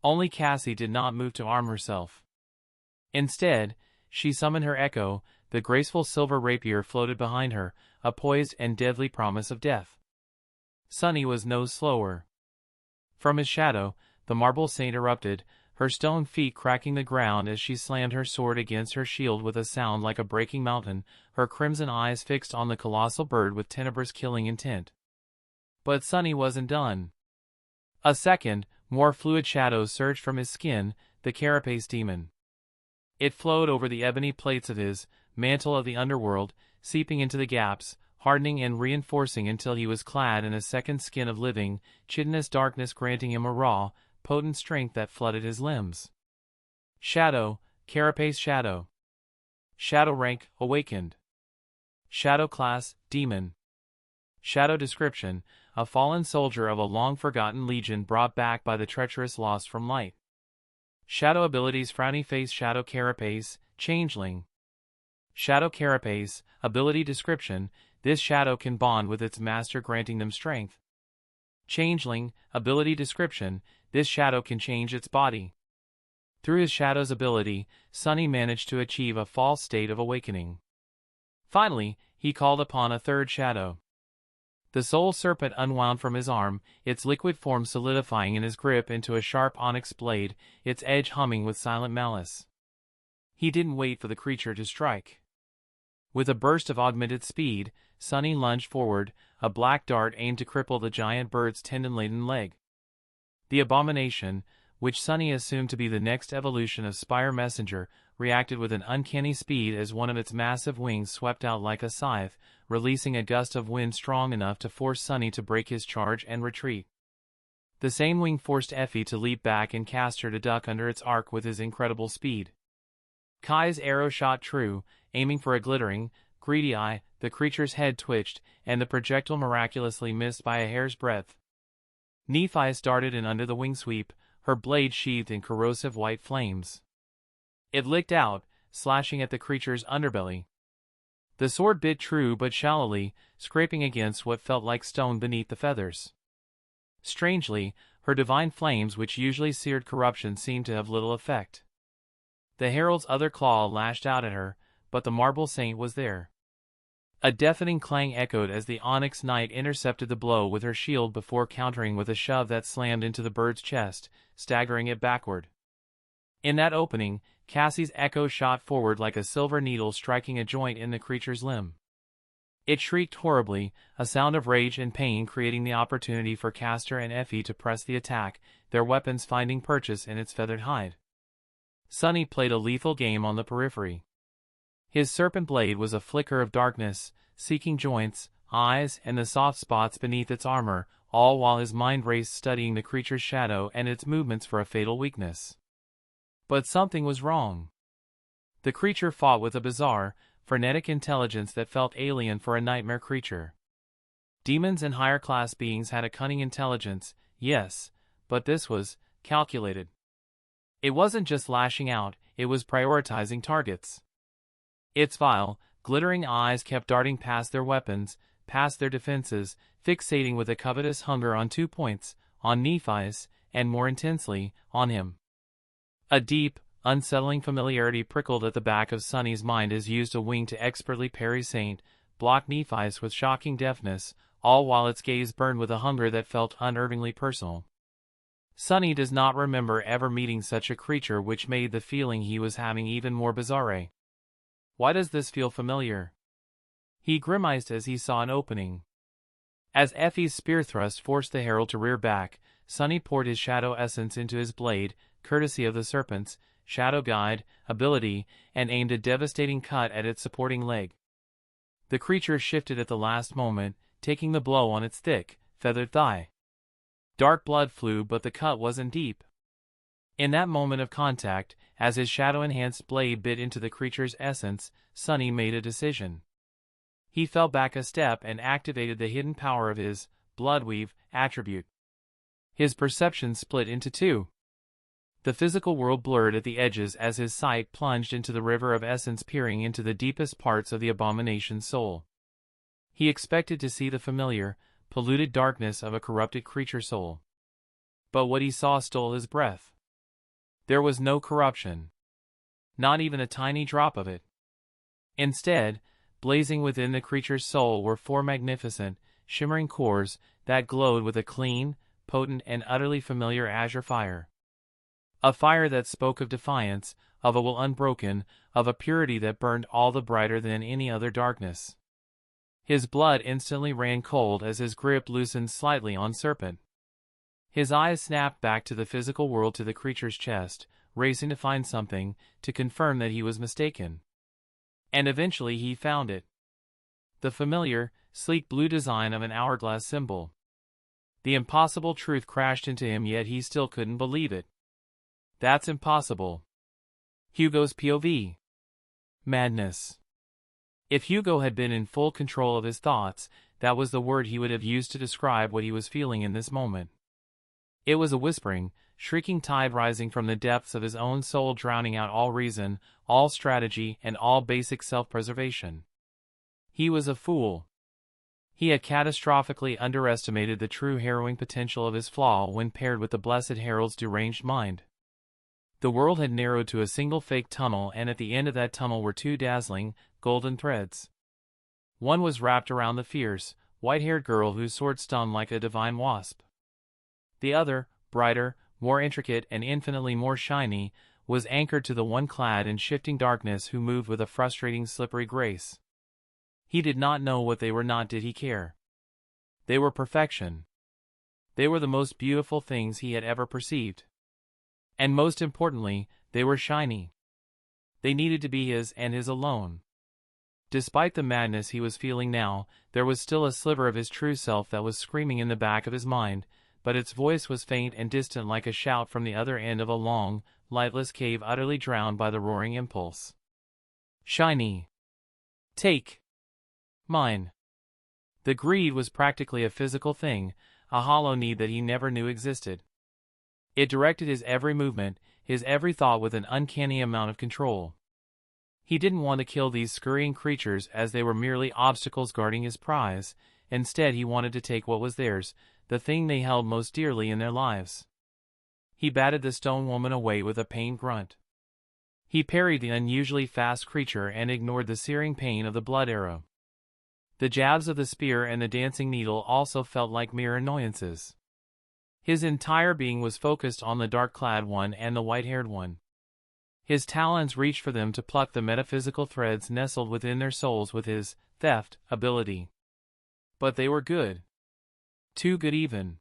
Only Cassie did not move to arm herself. Instead, she summoned her echo. The graceful silver rapier floated behind her, a poised and deadly promise of death. Sunny was no slower. From his shadow, the marble saint erupted, her stone feet cracking the ground as she slammed her sword against her shield with a sound like a breaking mountain, her crimson eyes fixed on the colossal bird with tenebrous killing intent. But Sunny wasn't done. A second, more fluid shadow surged from his skin, the carapace demon. It flowed over the ebony plates of his mantle of the underworld, seeping into the gaps, hardening and reinforcing until he was clad in a second skin of living, chitinous darkness, granting him a raw, potent strength that flooded his limbs. Shadow, carapace shadow. Shadow rank, awakened. Shadow class, demon. Shadow description, a fallen soldier of a long-forgotten legion brought back by the treacherous lost from light. Shadow abilities, frowny face, shadow carapace, changeling. Shadow carapace, ability description, this shadow can bond with its master, granting them strength. Changeling, ability description, this shadow can change its body. Through his shadow's ability, Sunny managed to achieve a false state of awakening. Finally, he called upon a third shadow. The soul serpent unwound from his arm, its liquid form solidifying in his grip into a sharp onyx blade, its edge humming with silent malice. He didn't wait for the creature to strike. With a burst of augmented speed, Sunny lunged forward, a black dart aimed to cripple the giant bird's tendon-laden leg. The abomination, which Sunny assumed to be the next evolution of Spire Messenger, reacted with an uncanny speed as one of its massive wings swept out like a scythe, releasing a gust of wind strong enough to force Sunny to break his charge and retreat. The same wing forced Effie to leap back and Castor to duck under its arc with his incredible speed. Kai's arrow shot true, aiming for a glittering, greedy eye. The creature's head twitched, and the projectile miraculously missed by a hair's breadth. Nephi darted in under the wing sweep, her blade sheathed in corrosive white flames. It licked out, slashing at the creature's underbelly. The sword bit true but shallowly, scraping against what felt like stone beneath the feathers. Strangely, her divine flames, which usually seared corruption, seemed to have little effect. The herald's other claw lashed out at her, but the marble saint was there. A deafening clang echoed as the onyx knight intercepted the blow with her shield before countering with a shove that slammed into the bird's chest, staggering it backward. In that opening, Cassie's echo shot forward like a silver needle striking a joint in the creature's limb. It shrieked horribly, a sound of rage and pain creating the opportunity for Castor and Effie to press the attack, their weapons finding purchase in its feathered hide. Sunny played a lethal game on the periphery. His serpent blade was a flicker of darkness, seeking joints, eyes, and the soft spots beneath its armor, all while his mind raced studying the creature's shadow and its movements for a fatal weakness. But something was wrong. The creature fought with a bizarre, frenetic intelligence that felt alien for a nightmare creature. Demons and higher-class beings had a cunning intelligence, yes, but this was calculated. It wasn't just lashing out, it was prioritizing targets. Its vile, glittering eyes kept darting past their weapons, past their defenses, fixating with a covetous hunger on 2 points, on Nephi's, and more intensely, on him. A deep, unsettling familiarity prickled at the back of Sonny's mind as used a wing to expertly parry Saint, block Nephi's with shocking deftness, all while its gaze burned with a hunger that felt unerringly personal. Sonny does not remember ever meeting such a creature, which made the feeling he was having even more bizarre. Why does this feel familiar? He grimaced as he saw an opening. As Effie's spear thrust forced the herald to rear back, Sonny poured his shadow essence into his blade, courtesy of the serpent's shadow guide ability, and aimed a devastating cut at its supporting leg. The creature shifted at the last moment, taking the blow on its thick, feathered thigh. Dark blood flew, but the cut wasn't deep. In that moment of contact, as his shadow-enhanced blade bit into the creature's essence, Sonny made a decision. He fell back a step and activated the hidden power of his Bloodweave attribute. His perception split into two. The physical world blurred at the edges as his sight plunged into the river of essence, peering into the deepest parts of the abomination's soul. He expected to see the familiar, polluted darkness of a corrupted creature soul. But what he saw stole his breath. There was no corruption. Not even a tiny drop of it. Instead, blazing within the creature's soul were 4 magnificent, shimmering cores that glowed with a clean, potent, and utterly familiar azure fire. A fire that spoke of defiance, of a will unbroken, of a purity that burned all the brighter than any other darkness. His blood instantly ran cold as his grip loosened slightly on Serpent. His eyes snapped back to the physical world, to the creature's chest, racing to find something, to confirm that he was mistaken. And eventually he found it. The familiar, sleek blue design of an hourglass symbol. The impossible truth crashed into him, yet he still couldn't believe it. That's impossible. Hugo's POV. Madness. If Hugo had been in full control of his thoughts, that was the word he would have used to describe what he was feeling in this moment. It was a whispering, shrieking tide rising from the depths of his own soul, drowning out all reason, all strategy, and all basic self-preservation. He was a fool. He had catastrophically underestimated the true harrowing potential of his flaw when paired with the Blessed Herald's deranged mind. The world had narrowed to a single fake tunnel, and at the end of that tunnel were 2 dazzling, golden threads. One was wrapped around the fierce, white-haired girl whose sword stung like a divine wasp. The other, brighter, more intricate, and infinitely more shiny, was anchored to the one clad in shifting darkness who moved with a frustrating slippery grace. He did not know what they were, not did he care. They were perfection. They were the most beautiful things he had ever perceived. And most importantly, they were shiny. They needed to be his and his alone. Despite the madness he was feeling now, there was still a sliver of his true self that was screaming in the back of his mind, but its voice was faint and distant, like a shout from the other end of a long, lightless cave utterly drowned by the roaring impulse. Shiny. Take. Mine. The greed was practically a physical thing, a hollow need that he never knew existed. It directed his every movement, his every thought with an uncanny amount of control. He didn't want to kill these scurrying creatures as they were merely obstacles guarding his prize. Instead, he wanted to take what was theirs, the thing they held most dearly in their lives. He batted the stone woman away with a pained grunt. He parried the unusually fast creature and ignored the searing pain of the blood arrow. The jabs of the spear and the dancing needle also felt like mere annoyances. His entire being was focused on the dark-clad one and the white-haired one. His talons reached for them to pluck the metaphysical threads nestled within their souls with his theft ability. But they were good. Too good even.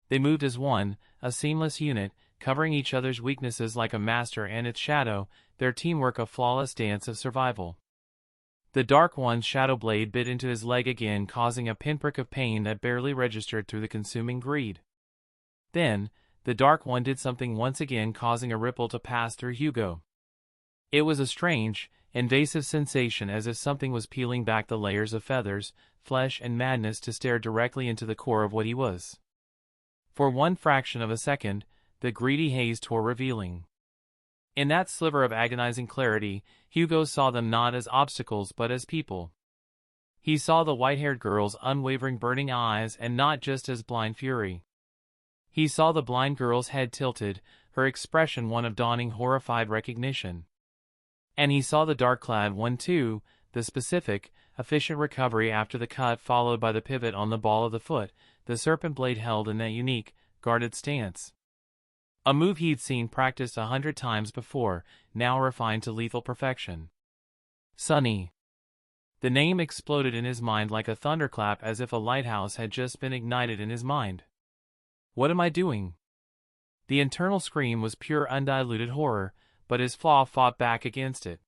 They moved as one, a seamless unit, covering each other's weaknesses like a master and its shadow, their teamwork a flawless dance of survival. The Dark One's shadow blade bit into his leg again, causing a pinprick of pain that barely registered through the consuming greed. Then, the Dark One did something once again, causing a ripple to pass through Hugo. It was a strange, invasive sensation, as if something was peeling back the layers of feathers, flesh and madness to stare directly into the core of what he was. For one fraction of a second, the greedy haze tore revealing. In that sliver of agonizing clarity, Hugo saw them not as obstacles but as people. He saw the white-haired girl's unwavering burning eyes, and not just as blind fury. He saw the blind girl's head tilted, her expression one of dawning horrified recognition. And he saw the dark-clad one too, the specific, efficient recovery after the cut followed by the pivot on the ball of the foot, the serpent blade held in that unique, guarded stance. A move he'd seen practiced 100 times before, now refined to lethal perfection. Sonny. The name exploded in his mind like a thunderclap, as if a lighthouse had just been ignited in his mind. What am I doing? The internal scream was pure undiluted horror, but his flaw fought back against it.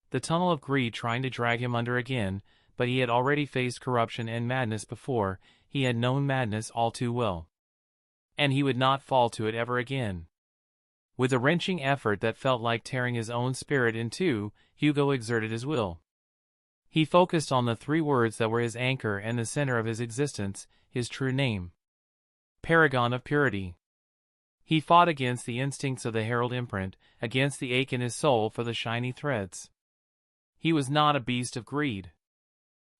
The tunnel of greed trying to drag him under again, but he had already faced corruption and madness before, he had known madness all too well. And he would not fall to it ever again. With a wrenching effort that felt like tearing his own spirit in two, Hugo exerted his will. He focused on the 3 words that were his anchor and the center of his existence, his true name. Paragon of Purity. He fought against the instincts of the herald imprint, against the ache in his soul for the shiny threads. He was not a beast of greed.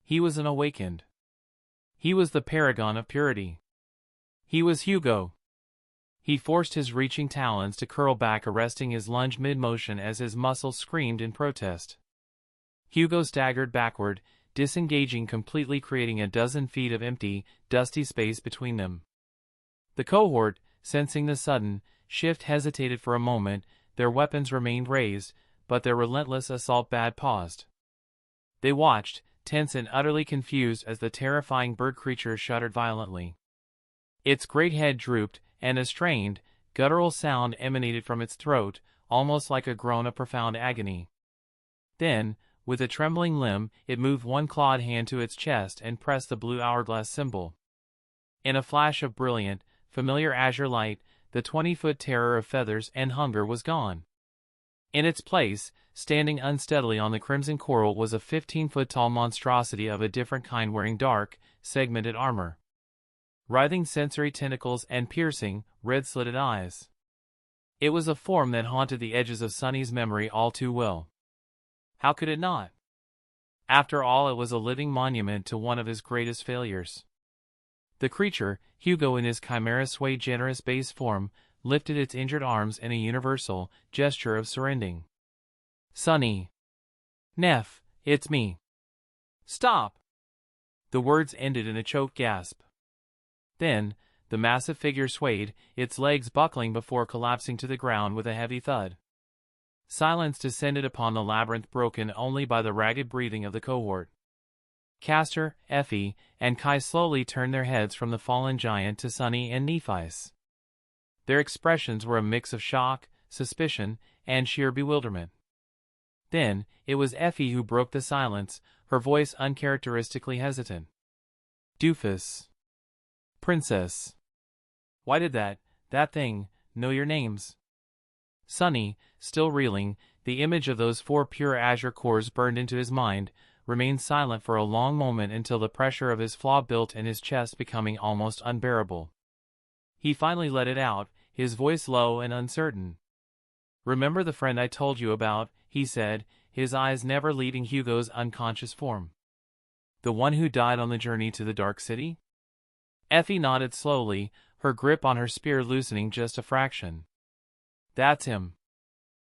He was an awakened. He was the paragon of purity. He was Hugo. He forced his reaching talons to curl back, arresting his lunge mid-motion as his muscles screamed in protest. Hugo staggered backward, disengaging completely, creating a dozen feet of empty, dusty space between them. The cohort, sensing the sudden shift, hesitated for a moment. Their weapons remained raised, but their relentless assault bad paused. They watched, tense and utterly confused, as the terrifying bird creature shuddered violently. Its great head drooped, and a strained, guttural sound emanated from its throat, almost like a groan of profound agony. Then, with a trembling limb, it moved one clawed hand to its chest and pressed the blue hourglass symbol. In a flash of brilliant, familiar azure light, the 20-foot terror of feathers and hunger was gone. In its place, standing unsteadily on the crimson coral, was a 15-foot-tall monstrosity of a different kind, wearing dark, segmented armor, writhing sensory tentacles, and piercing, red-slitted eyes. It was a form that haunted the edges of Sonny's memory all too well. How could it not? After all, it was a living monument to one of his greatest failures. The creature, Hugo in his chimera-swayed generous base form, lifted its injured arms in a universal gesture of surrendering. Sonny. Neff, it's me. Stop! The words ended in a choked gasp. Then, the massive figure swayed, its legs buckling before collapsing to the ground with a heavy thud. Silence descended upon the labyrinth, broken only by the ragged breathing of the cohort. Castor, Effie, and Kai slowly turned their heads from the fallen giant to Sonny and Nephi's. Their expressions were a mix of shock, suspicion, and sheer bewilderment. Then, it was Effie who broke the silence, her voice uncharacteristically hesitant. Doofus. Princess. Why did that thing, know your names? Sonny, still reeling, the image of those 4 pure azure cores burned into his mind, remained silent for a long moment, until the pressure of his flaw built in his chest, becoming almost unbearable. He finally let it out, his voice low and uncertain. Remember the friend I told you about, he said, his eyes never leaving Hugo's unconscious form. The one who died on the journey to the Dark City? Effie nodded slowly, her grip on her spear loosening just a fraction. That's him.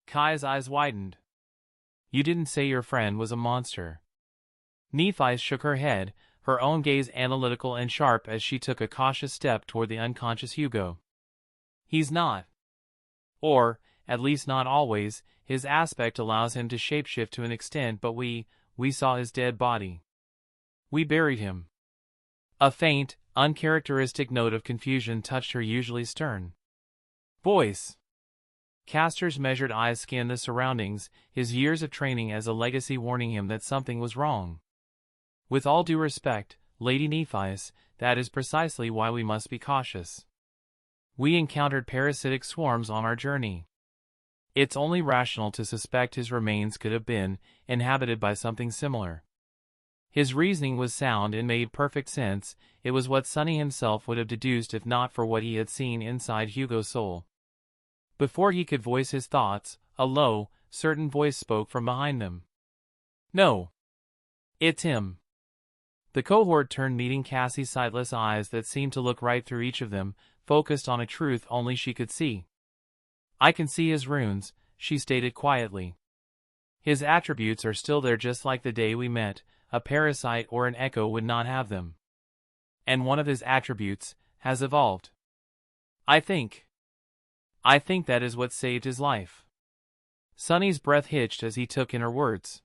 Kai's eyes widened. You didn't say your friend was a monster. Nephi shook her head, her own gaze analytical and sharp as she took a cautious step toward the unconscious Hugo. He's not. Or, at least not always, his aspect allows him to shapeshift to an extent, but we saw his dead body. We buried him. A faint, uncharacteristic note of confusion touched her usually stern voice. Castor's measured eyes scanned the surroundings, his years of training as a legacy warning him that something was wrong. With all due respect, Lady Nephis, that is precisely why we must be cautious. We encountered parasitic swarms on our journey. It's only rational to suspect his remains could have been inhabited by something similar. His reasoning was sound and made perfect sense. It was what Sonny himself would have deduced if not for what he had seen inside Hugo's soul. Before he could voice his thoughts, a low, certain voice spoke from behind them. "No. It's him." The cohort turned, meeting Cassie's sightless eyes that seemed to look right through each of them, focused on a truth only she could see. "I can see his runes," she stated quietly. "His attributes are still there just like the day we met. A parasite or an echo would not have them. And one of his attributes has evolved. I think that is what saved his life." Sonny's breath hitched as he took in her words.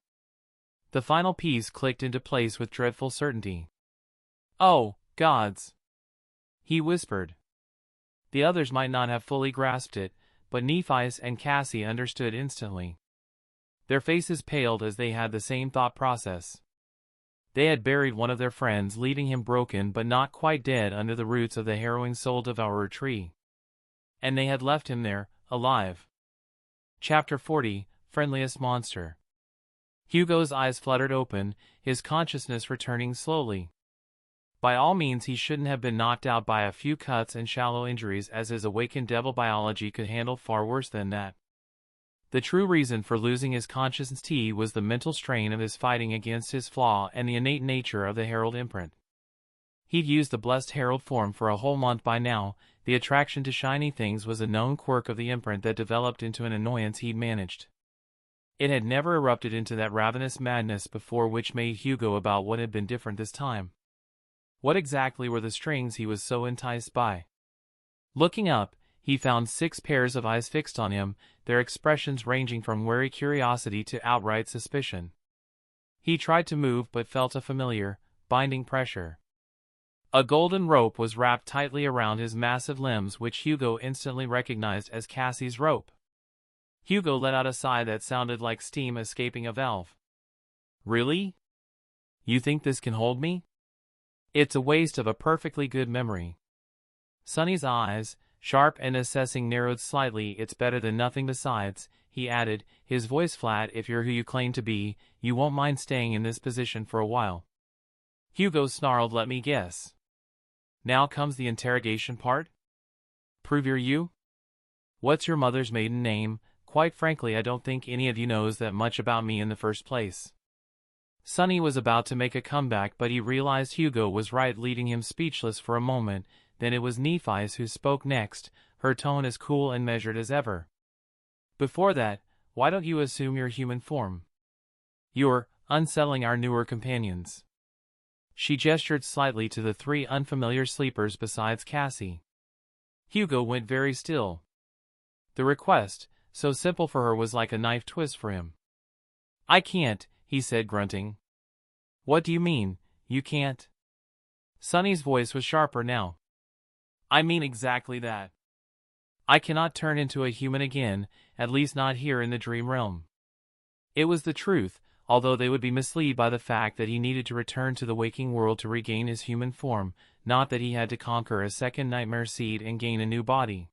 The final piece clicked into place with dreadful certainty. "Oh, gods," he whispered. The others might not have fully grasped it, but Nephis and Cassie understood instantly. Their faces paled as they had the same thought process. They had buried one of their friends, leaving him broken but not quite dead under the roots of the harrowing soul devourer tree. And they had left him there, alive. Chapter 40, Friendliest Monster. Hugo's eyes fluttered open, his consciousness returning slowly. By all means he shouldn't have been knocked out by a few cuts and shallow injuries, as his awakened devil biology could handle far worse than that. The true reason for losing his consciousness was the mental strain of his fighting against his flaw and the innate nature of the Herald imprint. He'd used the blessed Herald form for a whole month by now. The attraction to shiny things was a known quirk of the imprint that developed into an annoyance he'd managed. It had never erupted into that ravenous madness before which made Hugo about what had been different this time. What exactly were the strings he was so enticed by? Looking up, he found 6 pairs of eyes fixed on him, their expressions ranging from wary curiosity to outright suspicion. He tried to move but felt a familiar, binding pressure. A golden rope was wrapped tightly around his massive limbs, which Hugo instantly recognized as Cassie's rope. Hugo let out a sigh that sounded like steam escaping a valve. "Really? You think this can hold me?" "It's a waste of a perfectly good memory." Sonny's eyes, sharp and assessing, narrowed slightly. "It's better than nothing besides," he added, his voice flat. "If you're who you claim to be, you won't mind staying in this position for a while." Hugo snarled, "Let me guess. Now comes the interrogation part? Prove you're you? What's your mother's maiden name? Quite frankly, I don't think any of you knows that much about me in the first place." Sonny was about to make a comeback, but he realized Hugo was right, leaving him speechless for a moment. Then it was Nephis who spoke next, her tone as cool and measured as ever. "Before that, why don't you assume your human form? You're unsettling our newer companions." She gestured slightly to the 3 unfamiliar sleepers besides Cassie. Hugo went very still. The request, so simple for her, was like a knife twist for him. "I can't," he said, grunting. "What do you mean, you can't?" Sonny's voice was sharper now. "I mean exactly that. I cannot turn into a human again, at least not here in the dream realm." It was the truth, although they would be misled by the fact that he needed to return to the waking world to regain his human form, not that he had to conquer a second nightmare seed and gain a new body.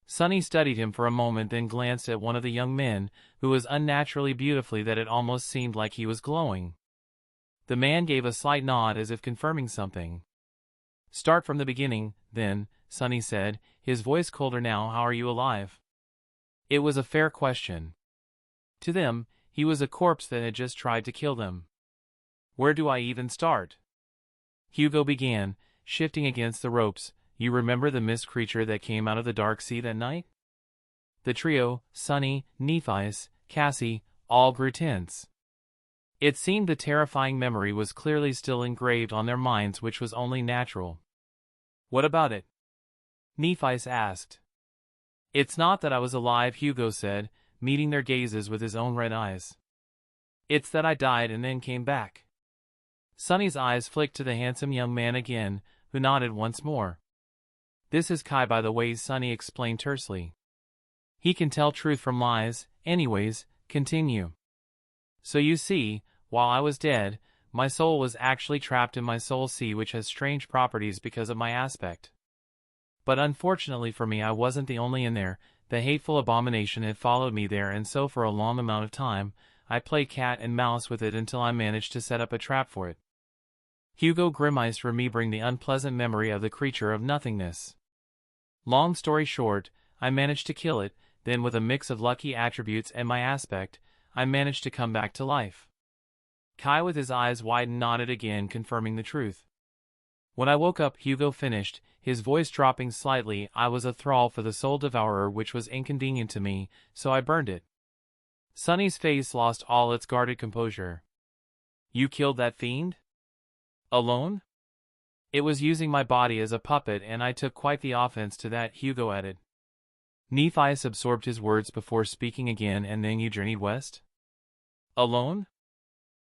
Sonny studied him for a moment, then glanced at one of the young men, who was unnaturally beautifully that it almost seemed like he was glowing. The man gave a slight nod as if confirming something. "Start from the beginning, then," Sonny said, his voice colder now. "How are you alive?" It was a fair question. To them, he was a corpse that had just tried to kill them. "Where do I even start?" Hugo began, shifting against the ropes. "You remember the mist creature that came out of the dark sea that night?" The trio, Sonny, Nephis, Cassie, all grew tense. It seemed the terrifying memory was clearly still engraved on their minds, which was only natural. "What about it?" Nephis asked. "It's not that I was alive," Hugo said, meeting their gazes with his own red eyes. "It's that I died and then came back." Sonny's eyes flicked to the handsome young man again, who nodded once more. "This is Kai, by the way," Sonny explained tersely. He can tell truth from lies. Anyways, continue. So you see, while I was dead, my soul was actually trapped in my soul sea, which has strange properties because of my aspect. But unfortunately for me, I wasn't the only in there. The hateful abomination had followed me there, and so for a long amount of time, I played cat and mouse with it until I managed to set up a trap for it. Hugo grimaced, remembering the unpleasant memory of the creature of nothingness. Long story short, I managed to kill it, then with a mix of lucky attributes and my aspect, I managed to come back to life. Kai with his eyes wide nodded again, confirming the truth. When I woke up, Hugo finished, his voice dropping slightly. I was a thrall for the soul devourer, which was inconvenient to me, so I burned it. Sunny's face lost all its guarded composure. You killed that fiend? Alone? It was using my body as a puppet, and I took quite the offense to that, Hugo added. Nephius absorbed his words before speaking again. And then you journeyed west? Alone?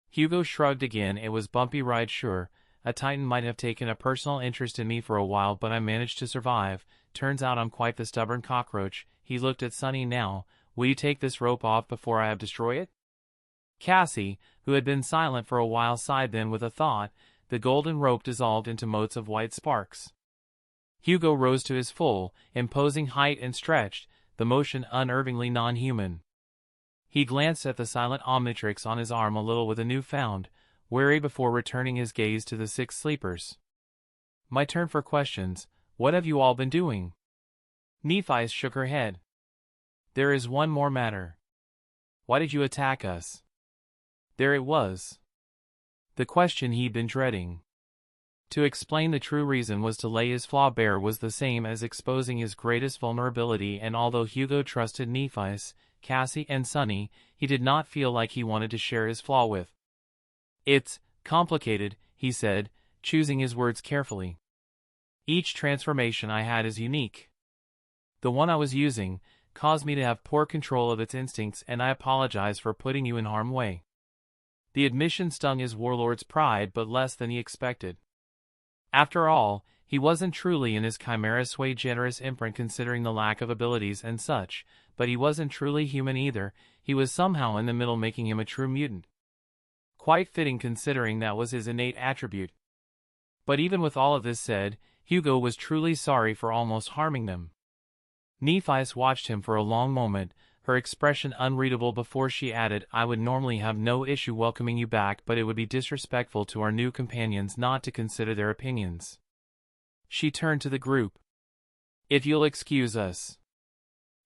Hugo shrugged again. It was bumpy ride, sure. A titan might have taken a personal interest in me for a while, but I managed to survive. Turns out I'm quite the stubborn cockroach. He looked at Sunny now. Will you take this rope off before I have destroyed it? Cassie, who had been silent for a while, sighed. Then with a thought, the golden rope dissolved into motes of white sparks. Hugo rose to his full, imposing height and stretched, the motion unnervingly non-human. He glanced at the silent Omnitrix on his arm a little with a newfound worry before returning his gaze to the 6 sleepers. My turn for questions. What have you all been doing? Nephius shook her head. There is one more matter. Why did you attack us? There it was. The question he'd been dreading. To explain the true reason was to lay his flaw bare, was the same as exposing his greatest vulnerability, and although Hugo trusted Nephius, Cassie, and Sunny, he did not feel like he wanted to share his flaw with. It's complicated, he said, choosing his words carefully. Each transformation I had is unique. The one I was using caused me to have poor control of its instincts, and I apologize for putting you in harm's way. The admission stung his warlord's pride, but less than he expected. After all, he wasn't truly in his chimera sui generis imprint, considering the lack of abilities and such, but he wasn't truly human either. He was somehow in the middle, making him a true mutant. Quite fitting, considering that was his innate attribute. But even with all of this said, Hugo was truly sorry for almost harming them. Nephius watched him for a long moment, her expression unreadable, before she added, I would normally have no issue welcoming you back, but it would be disrespectful to our new companions not to consider their opinions. She turned to the group. If you'll excuse us.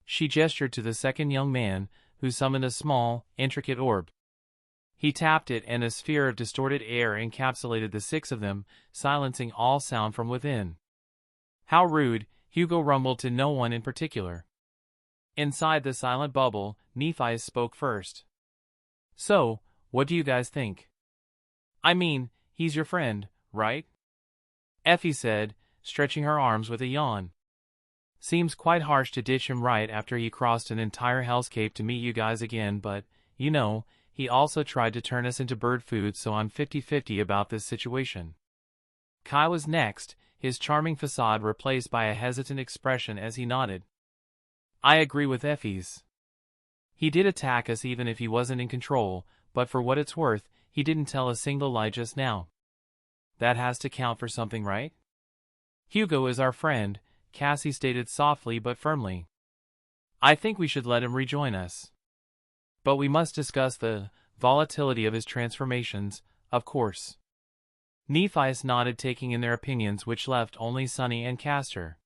She gestured to the second young man, who summoned a small, intricate orb. He tapped it, and a sphere of distorted air encapsulated the 6 of them, silencing all sound from within. How rude, Hugo rumbled to no one in particular. Inside the silent bubble, Nephius spoke first. So, what do you guys think? I mean, he's your friend, right? Effie said, stretching her arms with a yawn. Seems quite harsh to ditch him right after he crossed an entire hellscape to meet you guys again, but, you know, he also tried to turn us into bird food, so I'm 50-50 about this situation. Kai was next, his charming facade replaced by a hesitant expression as he nodded. I agree with Effie's. He did attack us even if he wasn't in control, but for what it's worth, he didn't tell a single lie just now. That has to count for something, right? Hugo is our friend, Cassie stated softly but firmly. I think we should let him rejoin us. But we must discuss the volatility of his transformations, of course. Nephius nodded, taking in their opinions, which left only Sunny and Castor.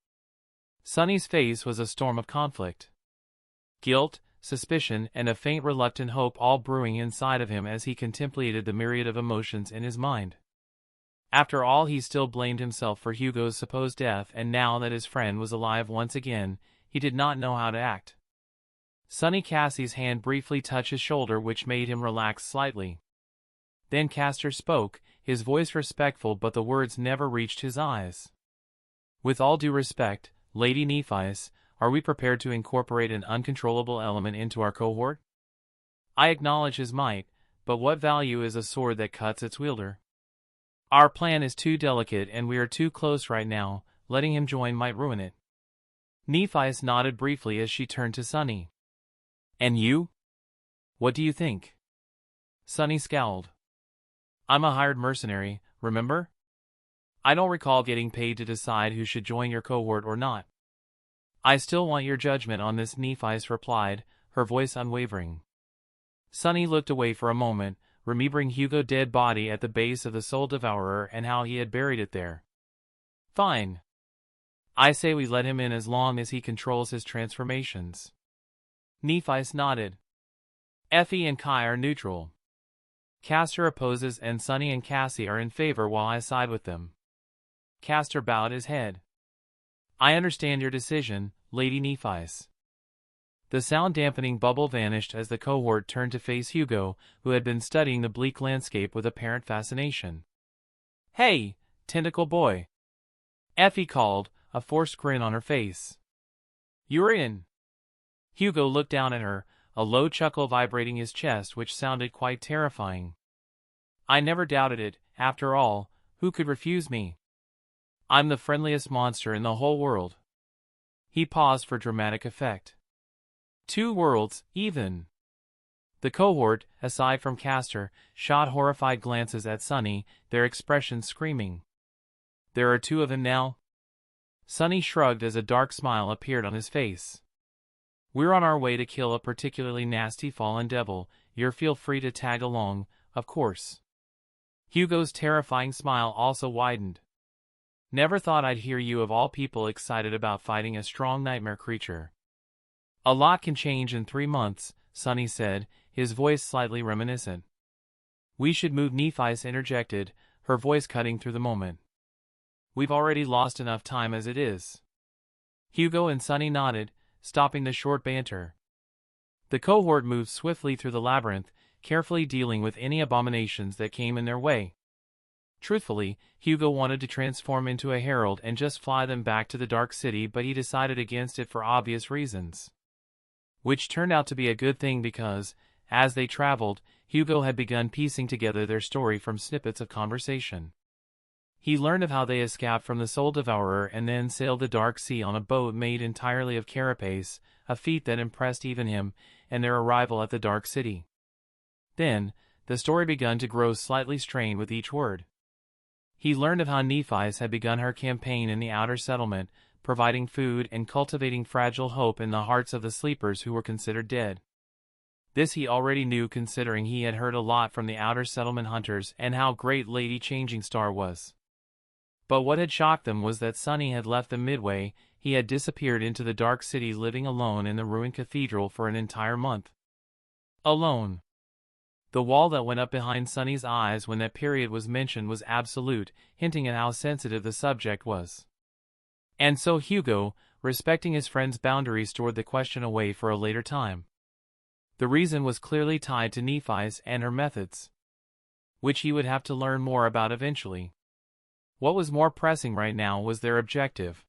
Sunny's face was a storm of conflict. Guilt, suspicion, and a faint reluctant hope all brewing inside of him as he contemplated the myriad of emotions in his mind. After all, he still blamed himself for Hugo's supposed death, and now that his friend was alive once again, he did not know how to act. Sunny Cassie's hand briefly touched his shoulder, which made him relax slightly. Then Castor spoke, his voice respectful, but the words never reached his eyes. With all due respect, Lady Nephius, are we prepared to incorporate an uncontrollable element into our cohort? I acknowledge his might, but what value is a sword that cuts its wielder? Our plan is too delicate, and we are too close right now. Letting him join might ruin it. Nephi's nodded briefly as she turned to Sunny. And you? What do you think? Sunny scowled. I'm a hired mercenary, remember? I don't recall getting paid to decide who should join your cohort or not. I still want your judgment on this, Nephi's replied, her voice unwavering. Sunny looked away for a moment, remembering Hugo's dead body at the base of the Soul Devourer and how he had buried it there. Fine. I say we let him in as long as he controls his transformations. Nephi's nodded. Effie and Kai are neutral. Castor opposes and Sunny and Cassie are in favor while I side with them. Castor bowed his head. I understand your decision, Lady Nephi's. The sound-dampening bubble vanished as the cohort turned to face Hugo, who had been studying the bleak landscape with apparent fascination. Hey, tentacle boy. Effie called, a forced grin on her face. You're in. Hugo looked down at her, a low chuckle vibrating his chest which sounded quite terrifying. I never doubted it, after all, who could refuse me? I'm the friendliest monster in the whole world. He paused for dramatic effect. 2 worlds, even. The cohort, aside from Castor, shot horrified glances at Sunny, their expressions screaming. There are 2 of them now? Sunny shrugged as a dark smile appeared on his face. We're on our way to kill a particularly nasty fallen devil, you'll feel free to tag along, of course. Hugo's terrifying smile also widened. Never thought I'd hear you of all people excited about fighting a strong nightmare creature. A lot can change in 3 months, Sunny said, his voice slightly reminiscent. We should move, Nephi's interjected, her voice cutting through the moment. We've already lost enough time as it is. Hugo and Sunny nodded, stopping the short banter. The cohort moved swiftly through the labyrinth, carefully dealing with any abominations that came in their way. Truthfully, Hugo wanted to transform into a herald and just fly them back to the Dark City, but he decided against it for obvious reasons. Which turned out to be a good thing because, as they traveled, Hugo had begun piecing together their story from snippets of conversation. He learned of how they escaped from the Soul Devourer and then sailed the Dark Sea on a boat made entirely of carapace, a feat that impressed even him, and their arrival at the Dark City. Then, the story began to grow slightly strained with each word. He learned of how Nephi's had begun her campaign in the outer settlement, providing food and cultivating fragile hope in the hearts of the sleepers who were considered dead. This he already knew, considering he had heard a lot from the outer settlement hunters and how great Lady Changing Star was. But what had shocked them was that Sunny had left them midway. He had disappeared into the Dark City, living alone in the ruined cathedral for an entire month. Alone. The wall that went up behind Sunny's eyes when that period was mentioned was absolute, hinting at how sensitive the subject was. And so Hugo, respecting his friend's boundaries, stored the question away for a later time. The reason was clearly tied to Nephi's and her methods, which he would have to learn more about eventually. What was more pressing right now was their objective.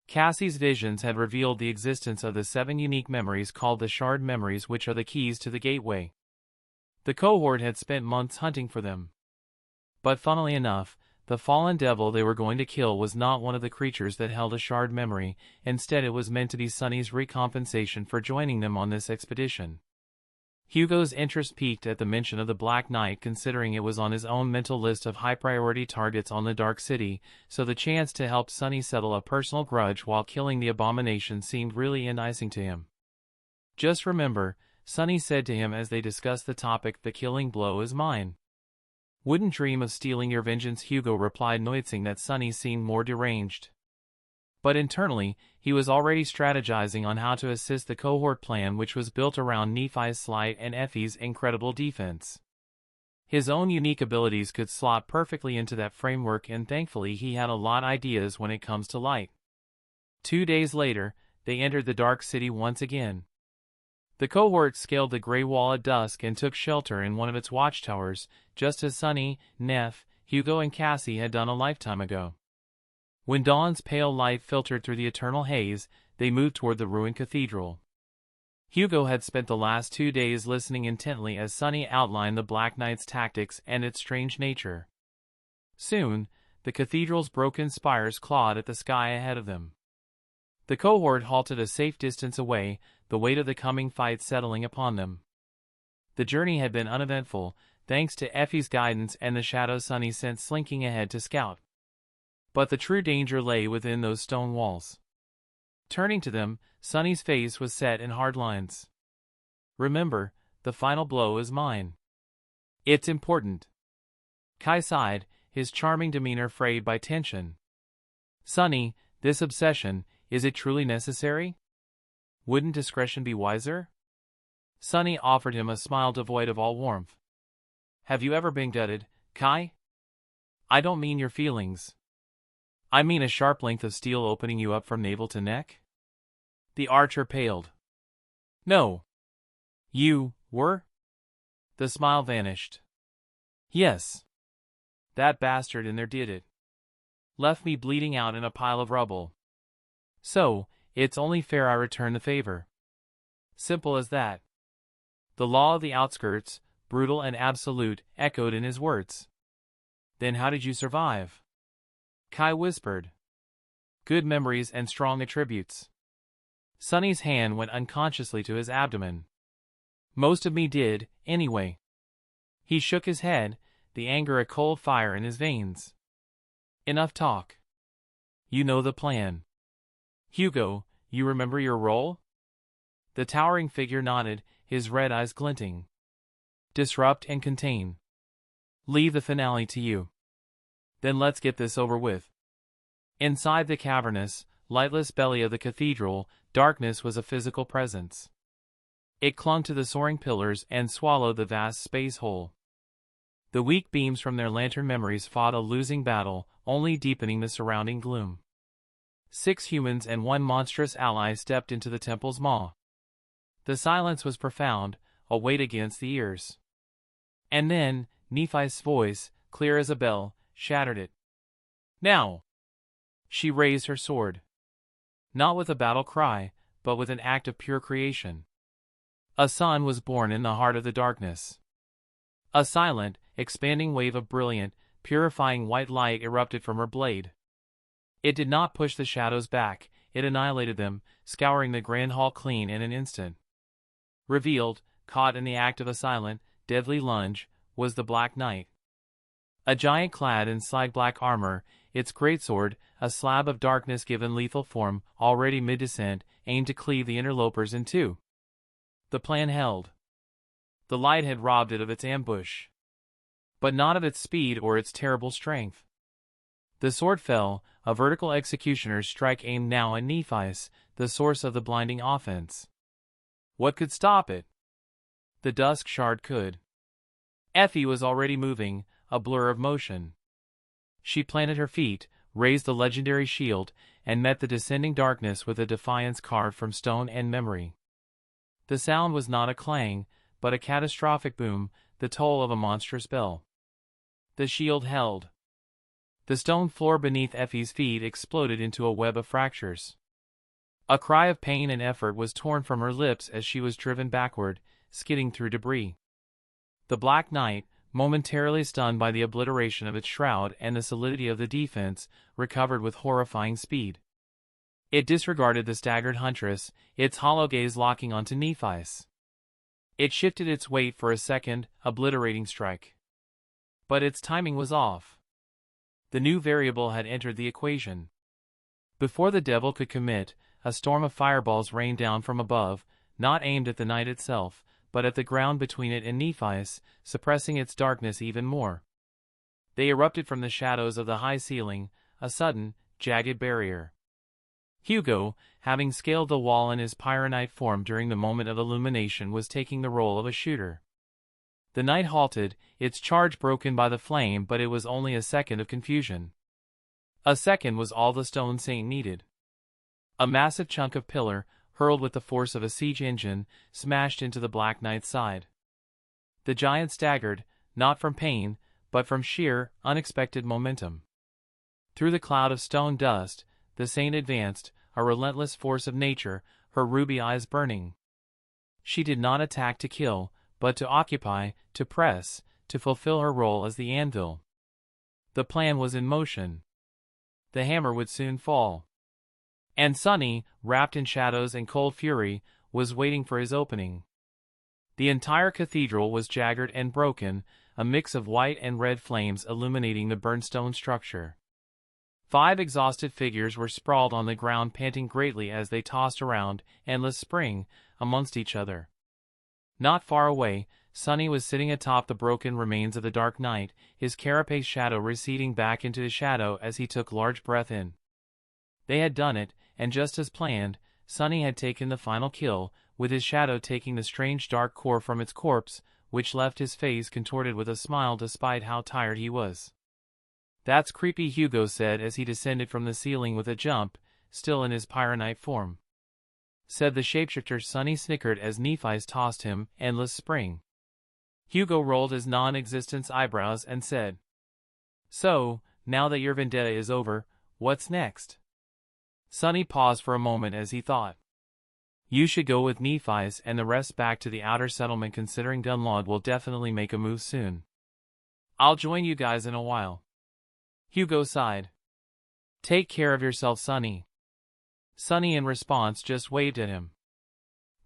Cassie's visions had revealed the existence of the 7 unique memories called the Shard Memories, which are the keys to the gateway. The cohort had spent months hunting for them. But funnily enough, the fallen devil they were going to kill was not one of the creatures that held a shard memory. Instead, it was meant to be Sunny's recompensation for joining them on this expedition. Hugo's interest peaked at the mention of the Black Knight, considering it was on his own mental list of high-priority targets on the Dark City, so the chance to help Sunny settle a personal grudge while killing the abomination seemed really enticing to him. Just remember, Sunny said to him as they discussed the topic, the killing blow is mine. Wouldn't dream of stealing your vengeance, Hugo replied, noticing that Sunny seemed more deranged. But internally, he was already strategizing on how to assist the cohort plan, which was built around Nephi's sleight and Effie's incredible defense. His own unique abilities could slot perfectly into that framework, and thankfully he had a lot of ideas when it comes to light. 2 days later, they entered the Dark City once again. The cohort scaled the Grey Wall at dusk and took shelter in one of its watchtowers, just as Sunny, Neff, Hugo and Cassie had done a lifetime ago. When dawn's pale light filtered through the eternal haze, they moved toward the ruined cathedral. Hugo had spent the last 2 days listening intently as Sunny outlined the Black Knight's tactics and its strange nature. Soon, the cathedral's broken spires clawed at the sky ahead of them. The cohort halted a safe distance away, the weight of the coming fight settling upon them. The journey had been uneventful, thanks to Effie's guidance and the shadow Sunny sent slinking ahead to scout. But the true danger lay within those stone walls. Turning to them, Sunny's face was set in hard lines. "Remember, the final blow is mine. It's important." Kai sighed, his charming demeanor frayed by tension. "Sunny, this obsession, is it truly necessary? Wouldn't discretion be wiser?" Sunny offered him a smile devoid of all warmth. "Have you ever been gutted, Kai? I don't mean your feelings. I mean a sharp length of steel opening you up from navel to neck?" The archer paled. "No. You were?" The smile vanished. "Yes. That bastard in there did it. Left me bleeding out in a pile of rubble. So, it's only fair I return the favor. Simple as that." The law of the outskirts, brutal and absolute, echoed in his words. "Then how did you survive?" Kai whispered. "Good memories and strong attributes." Sunny's hand went unconsciously to his abdomen. "Most of me did, anyway." He shook his head, the anger a cold fire in his veins. "Enough talk. You know the plan. Hugo, you remember your role?" The towering figure nodded, his red eyes glinting. "Disrupt and contain. Leave the finale to you. Then let's get this over with." Inside the cavernous, lightless belly of the cathedral, darkness was a physical presence. It clung to the soaring pillars and swallowed the vast space hole. The weak beams from their lantern memories fought a losing battle, only deepening the surrounding gloom. 6 humans and 1 monstrous ally stepped into the temple's maw. The silence was profound, a weight against the ears. And then, Nephi's voice, clear as a bell, shattered it. "Now!" She raised her sword. Not with a battle cry, but with an act of pure creation. A sun was born in the heart of the darkness. A silent, expanding wave of brilliant, purifying white light erupted from her blade. It did not push the shadows back, it annihilated them, scouring the grand hall clean in an instant. Revealed, caught in the act of a silent, deadly lunge, was the Black Knight. A giant clad in slag-black armor, its greatsword, a slab of darkness given lethal form, already mid-descent, aimed to cleave the interlopers in two. The plan held. The light had robbed it of its ambush, but not of its speed or its terrible strength. The sword fell, a vertical executioner's strike aimed now at Nephi's, the source of the blinding offense. What could stop it? The dusk shard could. Effie was already moving, a blur of motion. She planted her feet, raised the legendary shield, and met the descending darkness with a defiance carved from stone and memory. The sound was not a clang, but a catastrophic boom, the toll of a monstrous bell. The shield held. The stone floor beneath Effie's feet exploded into a web of fractures. A cry of pain and effort was torn from her lips as she was driven backward, skidding through debris. The Black Knight, momentarily stunned by the obliteration of its shroud and the solidity of the defense, recovered with horrifying speed. It disregarded the staggered huntress, its hollow gaze locking onto Nephi's. It shifted its weight for a second, obliterating strike. But its timing was off. The new variable had entered the equation. Before the devil could commit, a storm of fireballs rained down from above, not aimed at the knight itself, but at the ground between it and Nephi's, suppressing its darkness even more. They erupted from the shadows of the high ceiling, a sudden, jagged barrier. Hugo, having scaled the wall in his pyronite form during the moment of illumination, was taking the role of a shooter. The knight halted, its charge broken by the flame, but it was only a second of confusion. A second was all the stone saint needed. A massive chunk of pillar, hurled with the force of a siege engine, smashed into the Black Knight's side. The giant staggered, not from pain, but from sheer, unexpected momentum. Through the cloud of stone dust, the saint advanced, a relentless force of nature, her ruby eyes burning. She did not attack to kill, but to occupy, to press, to fulfill her role as the anvil. The plan was in motion. The hammer would soon fall. And Sunny, wrapped in shadows and cold fury, was waiting for his opening. The entire cathedral was jagged and broken, a mix of white and red flames illuminating the burnstone structure. 5 exhausted figures were sprawled on the ground, panting greatly as they tossed around, endless spring, amongst each other. Not far away, Sunny was sitting atop the broken remains of the Dark Knight, his carapace shadow receding back into his shadow as he took large breath in. They had done it, and just as planned, Sunny had taken the final kill, with his shadow taking the strange dark core from its corpse, which left his face contorted with a smile despite how tired he was. "That's creepy," Hugo said as he descended from the ceiling with a jump, still in his pyronite form. Said the shapeshifter. Sunny snickered as Nephi's tossed him, endless spring. Hugo rolled his non-existent eyebrows and said, "So, now that your vendetta is over, what's next?" Sunny paused for a moment as he thought. "You should go with Nephi's and the rest back to the outer settlement, considering Gunlod will definitely make a move soon. I'll join you guys in a while." Hugo sighed. "Take care of yourself, Sunny." Sunny in response just waved at him.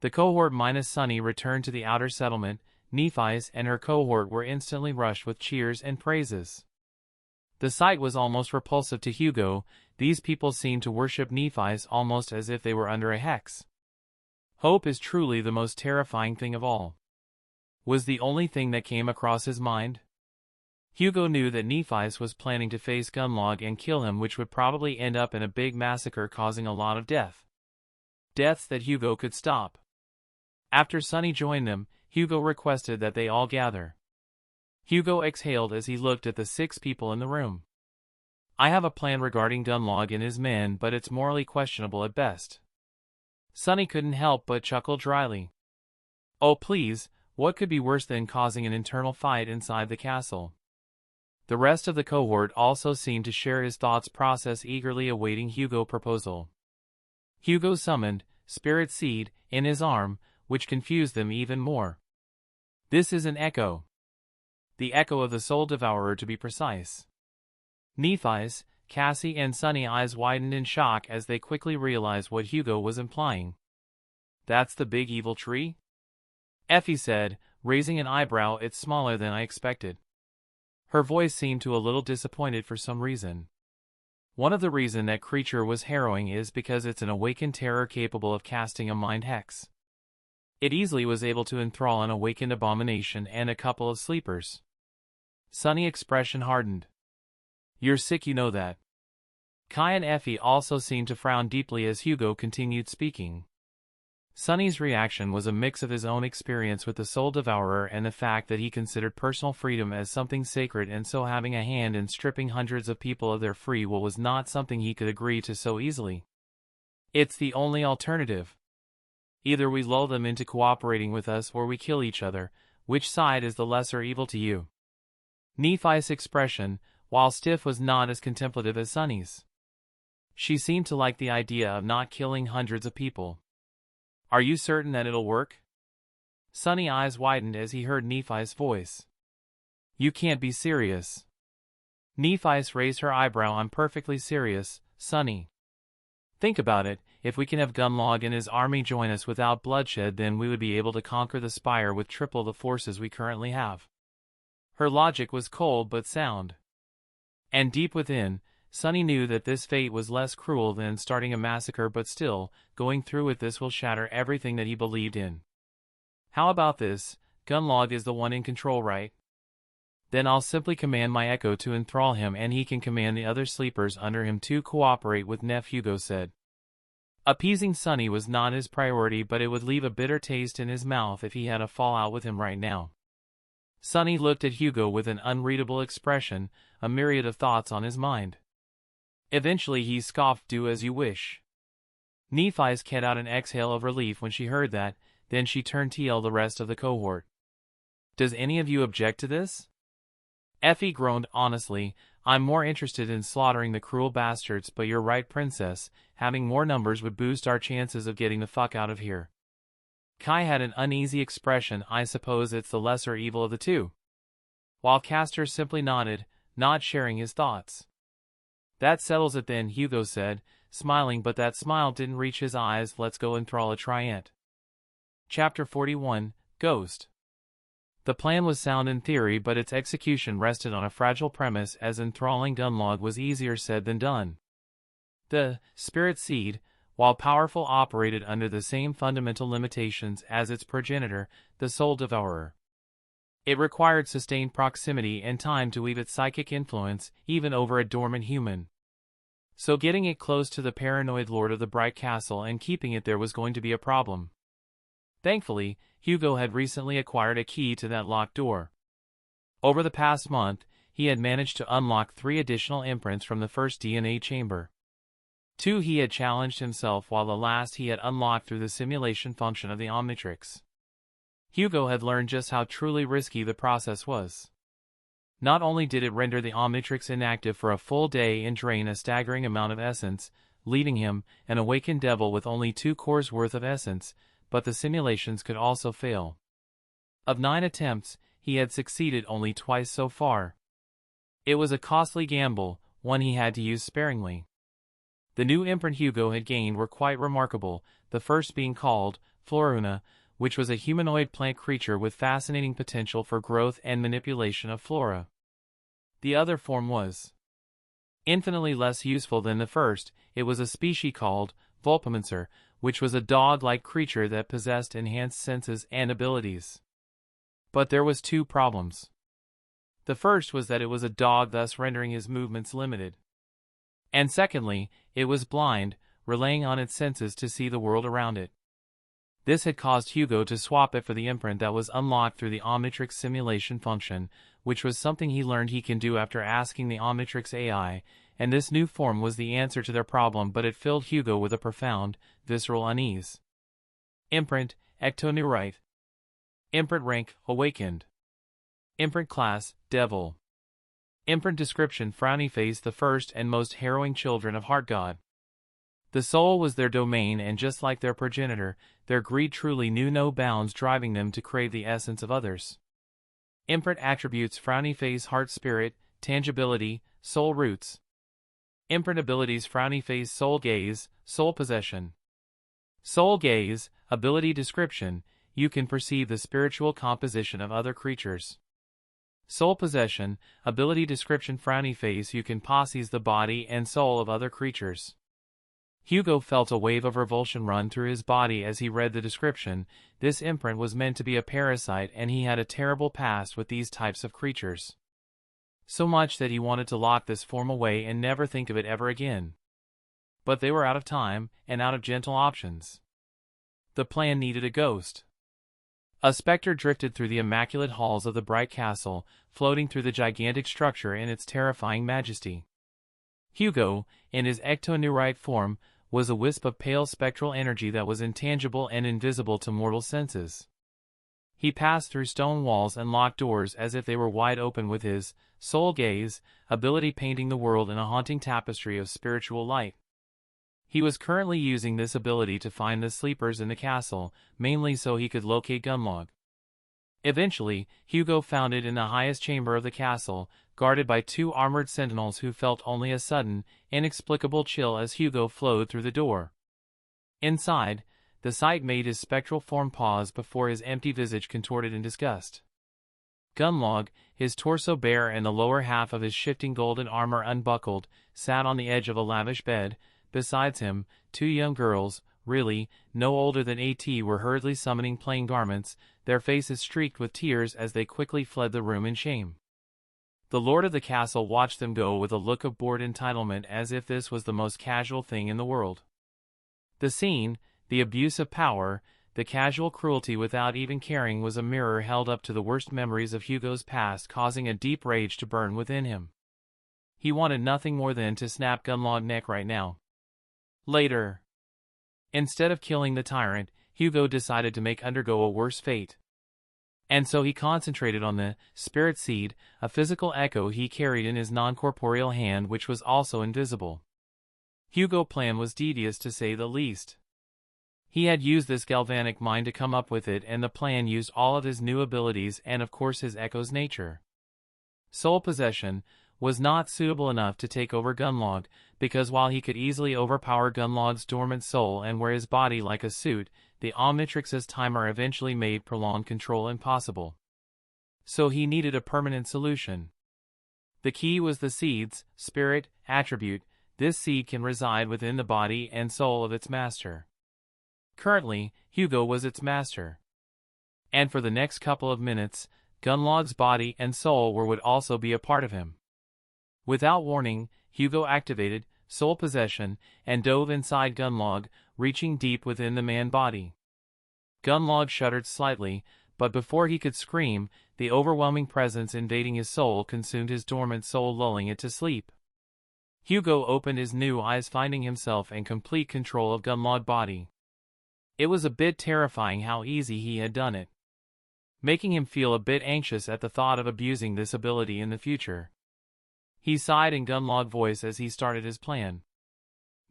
The cohort minus Sunny returned to the outer settlement. Nephi's and her cohort were instantly rushed with cheers and praises. The sight was almost repulsive to Hugo. These people seemed to worship Nephi's almost as if they were under a hex. Hope is truly the most terrifying thing of all, was the only thing that came across his mind. Hugo knew that Nephi's was planning to face Gunlod and kill him, which would probably end up in a big massacre causing a lot of death. Deaths that Hugo could stop. After Sunny joined them, Hugo requested that they all gather. Hugo exhaled as he looked at the 6 people in the room. "I have a plan regarding Gunlod and his men, but it's morally questionable at best." Sunny couldn't help but chuckle dryly. "Oh please, what could be worse than causing an internal fight inside the castle?" The rest of the cohort also seemed to share his thoughts process, eagerly awaiting Hugo's proposal. Hugo summoned Spirit Seed in his arm, which confused them even more. This is an echo. The echo of the Soul Devourer, to be precise. Nephi's, Cassie and Sunny eyes widened in shock as they quickly realized what Hugo was implying. "That's the big evil tree?" Effie said, raising an eyebrow. "It's smaller than I expected." Her voice seemed to a little disappointed for some reason. One of the reasons that creature was harrowing is because it's an awakened terror capable of casting a mind hex. It easily was able to enthrall an awakened abomination and a couple of sleepers. Sunny's expression hardened. "You're sick, you know that." Kai and Effie also seemed to frown deeply as Hugo continued speaking. Sunny's reaction was a mix of his own experience with the Soul Devourer and the fact that he considered personal freedom as something sacred, and so having a hand in stripping hundreds of people of their free will was not something he could agree to so easily. "It's the only alternative. Either we lull them into cooperating with us or we kill each other. Which side is the lesser evil to you?" Nephi's expression, while stiff, was not as contemplative as Sunny's. She seemed to like the idea of not killing hundreds of people. "Are you certain that it'll work?" Sunny's eyes widened as he heard Nephi's voice. "You can't be serious." Nephi's raised her eyebrow. "I'm perfectly serious, Sunny. Think about it. If we can have Gunlod and his army join us without bloodshed, then we would be able to conquer the Spire with triple the forces we currently have." Her logic was cold but sound. And deep within, Sunny knew that this fate was less cruel than starting a massacre, but still, going through with this will shatter everything that he believed in. "How about this? Gunlod is the one in control, right? Then I'll simply command my echo to enthrall him, and he can command the other sleepers under him to cooperate with Neph," Hugo said. Appeasing Sunny was not his priority, but it would leave a bitter taste in his mouth if he had a fallout with him right now. Sunny looked at Hugo with an unreadable expression, a myriad of thoughts on his mind. Eventually he scoffed, "Do as you wish." Nephi's let out an exhale of relief when she heard that, then she turned to the rest of the cohort. "Does any of you object to this?" Effie groaned. "Honestly, I'm more interested in slaughtering the cruel bastards, but you're right, Princess, having more numbers would boost our chances of getting the fuck out of here." Kai had an uneasy expression. "I suppose it's the lesser evil of the two." While Castor simply nodded, not sharing his thoughts. "That settles it then," Hugo said, smiling, but that smile didn't reach his eyes. Let's go enthrall a Triant. Chapter 41, Ghost. The plan was sound in theory, but its execution rested on a fragile premise, as enthralling Gunlog was easier said than done. The spirit seed, while powerful, operated under the same fundamental limitations as its progenitor, the soul devourer. It required sustained proximity and time to weave its psychic influence, even over a dormant human. So getting it close to the paranoid lord of the Bright Castle and keeping it there was going to be a problem. Thankfully, Hugo had recently acquired a key to that locked door. Over the past month, he had managed to unlock 3 additional imprints from the first DNA chamber. 2 he had challenged himself, while the last he had unlocked through the simulation function of the Omnitrix. Hugo had learned just how truly risky the process was. Not only did it render the Omnitrix inactive for a full day and drain a staggering amount of essence, leaving him, an awakened devil, with only 2 cores worth of essence, but the simulations could also fail. Of 9 attempts, he had succeeded only twice so far. It was a costly gamble, one he had to use sparingly. The new imprint Hugo had gained were quite remarkable, the first being called Floruna, which was a humanoid plant creature with fascinating potential for growth and manipulation of flora. The other form was infinitely less useful than the first. It was a species called Vulpimancer, which was a dog-like creature that possessed enhanced senses and abilities. But there was 2 problems. The first was that it was a dog, thus rendering his movements limited. And secondly, it was blind, relying on its senses to see the world around it. This had caused Hugo to swap it for the imprint that was unlocked through the Omnitrix simulation function, which was something he learned he can do after asking the Omnitrix AI, and this new form was the answer to their problem, but it filled Hugo with a profound, visceral unease. Imprint, Ectoneurite. Imprint rank, Awakened. Imprint class, Devil. Imprint description, Frowny Face, the first and most harrowing children of Heart God. The soul was their domain, and just like their progenitor, their greed truly knew no bounds, driving them to crave the essence of others. Imprint attributes, Frowny Face, Heart Spirit, Tangibility, Soul Roots. Imprint abilities, Frowny Face, Soul Gaze, Soul Possession. Soul Gaze, ability description, you can perceive the spiritual composition of other creatures. Soul Possession, ability description, Frowny Face, you can possess the body and soul of other creatures. Hugo felt a wave of revulsion run through his body as he read the description. This imprint was meant to be a parasite, and he had a terrible past with these types of creatures. So much that he wanted to lock this form away and never think of it ever again. But they were out of time, and out of gentle options. The plan needed a ghost. A specter drifted through the immaculate halls of the Bright Castle, floating through the gigantic structure in its terrifying majesty. Hugo, in his ectoneurite form, was a wisp of pale spectral energy that was intangible and invisible to mortal senses. He passed through stone walls and locked doors as if they were wide open with his soul gaze ability, painting the world in a haunting tapestry of spiritual light. He was currently using this ability to find the sleepers in the castle, mainly so he could locate Gunlog. Eventually, Hugo found it in the highest chamber of the castle, guarded by 2 armored sentinels who felt only a sudden, inexplicable chill as Hugo flowed through the door. Inside, the sight made his spectral form pause before his empty visage contorted in disgust. Gunlog, his torso bare and the lower half of his shifting golden armor unbuckled, sat on the edge of a lavish bed. Besides him, 2 young girls, really, no older than 18, were hurriedly summoning plain garments, their faces streaked with tears as they quickly fled the room in shame. The lord of the castle watched them go with a look of bored entitlement, as if this was the most casual thing in the world. The scene, the abuse of power, the casual cruelty without even caring, was a mirror held up to the worst memories of Hugo's past, causing a deep rage to burn within him. He wanted nothing more than to snap Gunlog's neck right now. Later. Instead of killing the tyrant, Hugo decided to make undergo a worse fate. And so he concentrated on the spirit seed, a physical echo he carried in his non-corporeal hand, which was also invisible. Hugo's plan was devious to say the least. He had used this galvanic mind to come up with it, and the plan used all of his new abilities and of course his echo's nature. Soul Possession was not suitable enough to take over Gunlog, because while he could easily overpower Gunlog's dormant soul and wear his body like a suit, the Omnitrix's timer eventually made prolonged control impossible. So he needed a permanent solution. The key was the seed's spirit attribute. This seed can reside within the body and soul of its master. Currently, Hugo was its master. And for the next couple of minutes, Gunlog's body and soul would also be a part of him. Without warning, Hugo activated soul possession and dove inside Gunlog, reaching deep within the man body. Gunlog shuddered slightly, but before he could scream, the overwhelming presence invading his soul consumed his dormant soul, lulling it to sleep. Hugo opened his new eyes, finding himself in complete control of Gunlog's body. It was a bit terrifying how easy he had done it, making him feel a bit anxious at the thought of abusing this ability in the future. He sighed in Gunlog's voice as he started his plan.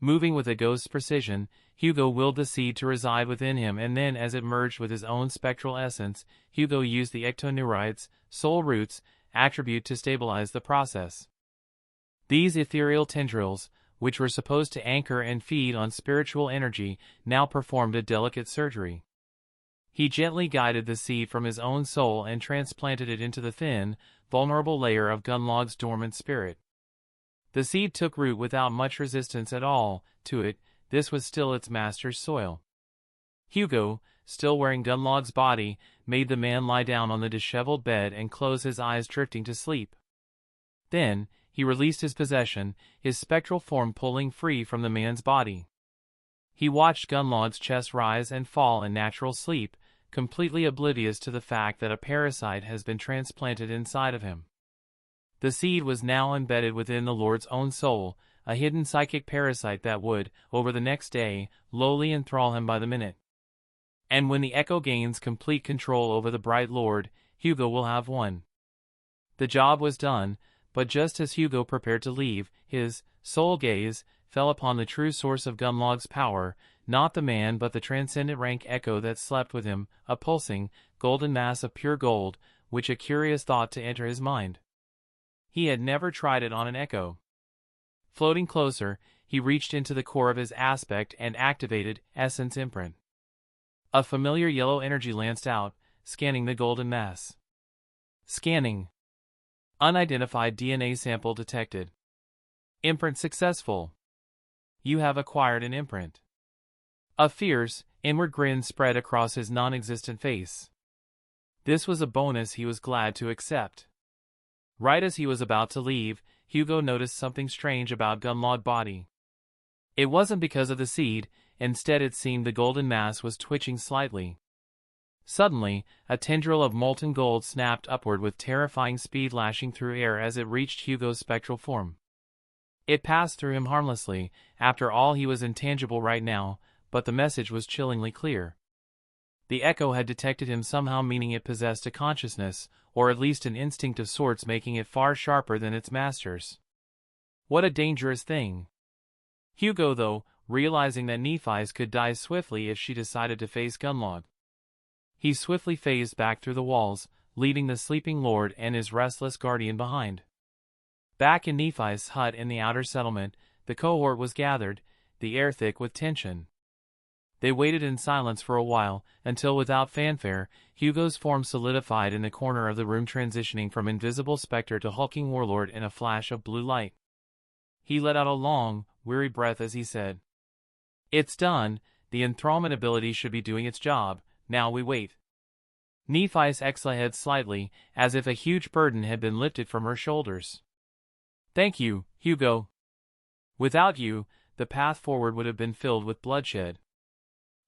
Moving with a ghost's precision, Hugo willed the seed to reside within him, and then as it merged with his own spectral essence, Hugo used the ectoneuride's soul roots attribute to stabilize the process. These ethereal tendrils, which were supposed to anchor and feed on spiritual energy, now performed a delicate surgery. He gently guided the seed from his own soul and transplanted it into the thin, vulnerable layer of Gunlog's dormant spirit. The seed took root without much resistance at all. To it, this was still its master's soil. Hugo, still wearing Gunlog's body, made the man lie down on the disheveled bed and close his eyes, drifting to sleep. Then, he released his possession, his spectral form pulling free from the man's body. He watched Gunlog's chest rise and fall in natural sleep, completely oblivious to the fact that a parasite has been transplanted inside of him. The seed was now embedded within the Lord's own soul, a hidden psychic parasite that would, over the next day, lowly enthrall him by the minute. And when the Echo gains complete control over the Bright Lord, Hugo will have won. The job was done, but just as Hugo prepared to leave, his soul gaze fell upon the true source of Gunlog's power, not the man but the transcendent rank Echo that slept with him, a pulsing, golden mass of pure gold, which a curious thought to enter his mind. He had never tried it on an Echo. Floating closer, he reached into the core of his aspect and activated Essence Imprint. A familiar yellow energy lanced out, scanning the golden mass. Scanning. Unidentified DNA sample detected. Imprint successful. You have acquired an imprint. A fierce, inward grin spread across his non-existent face. This was a bonus he was glad to accept. Right as he was about to leave, Hugo noticed something strange about Gunlog's body. It wasn't because of the seed, instead it seemed the golden mass was twitching slightly. Suddenly, a tendril of molten gold snapped upward with terrifying speed, lashing through air as it reached Hugo's spectral form. It passed through him harmlessly. After all, he was intangible right now, but the message was chillingly clear. The Echo had detected him somehow, meaning it possessed a consciousness, or at least an instinct of sorts, making it far sharper than its masters. What a dangerous thing. Hugo, though, realizing that Nephis could die swiftly if she decided to face Gunlog. He swiftly phased back through the walls, leaving the sleeping lord and his restless guardian behind. Back in Nephi's hut in the outer settlement, the cohort was gathered, the air thick with tension. They waited in silence for a while, until without fanfare, Hugo's form solidified in the corner of the room, transitioning from invisible specter to hulking warlord in a flash of blue light. He let out a long, weary breath as he said, "It's done, the enthrallment ability should be doing its job, now we wait." Nephis exhaled slightly, as if a huge burden had been lifted from her shoulders. "Thank you, Hugo. Without you, the path forward would have been filled with bloodshed."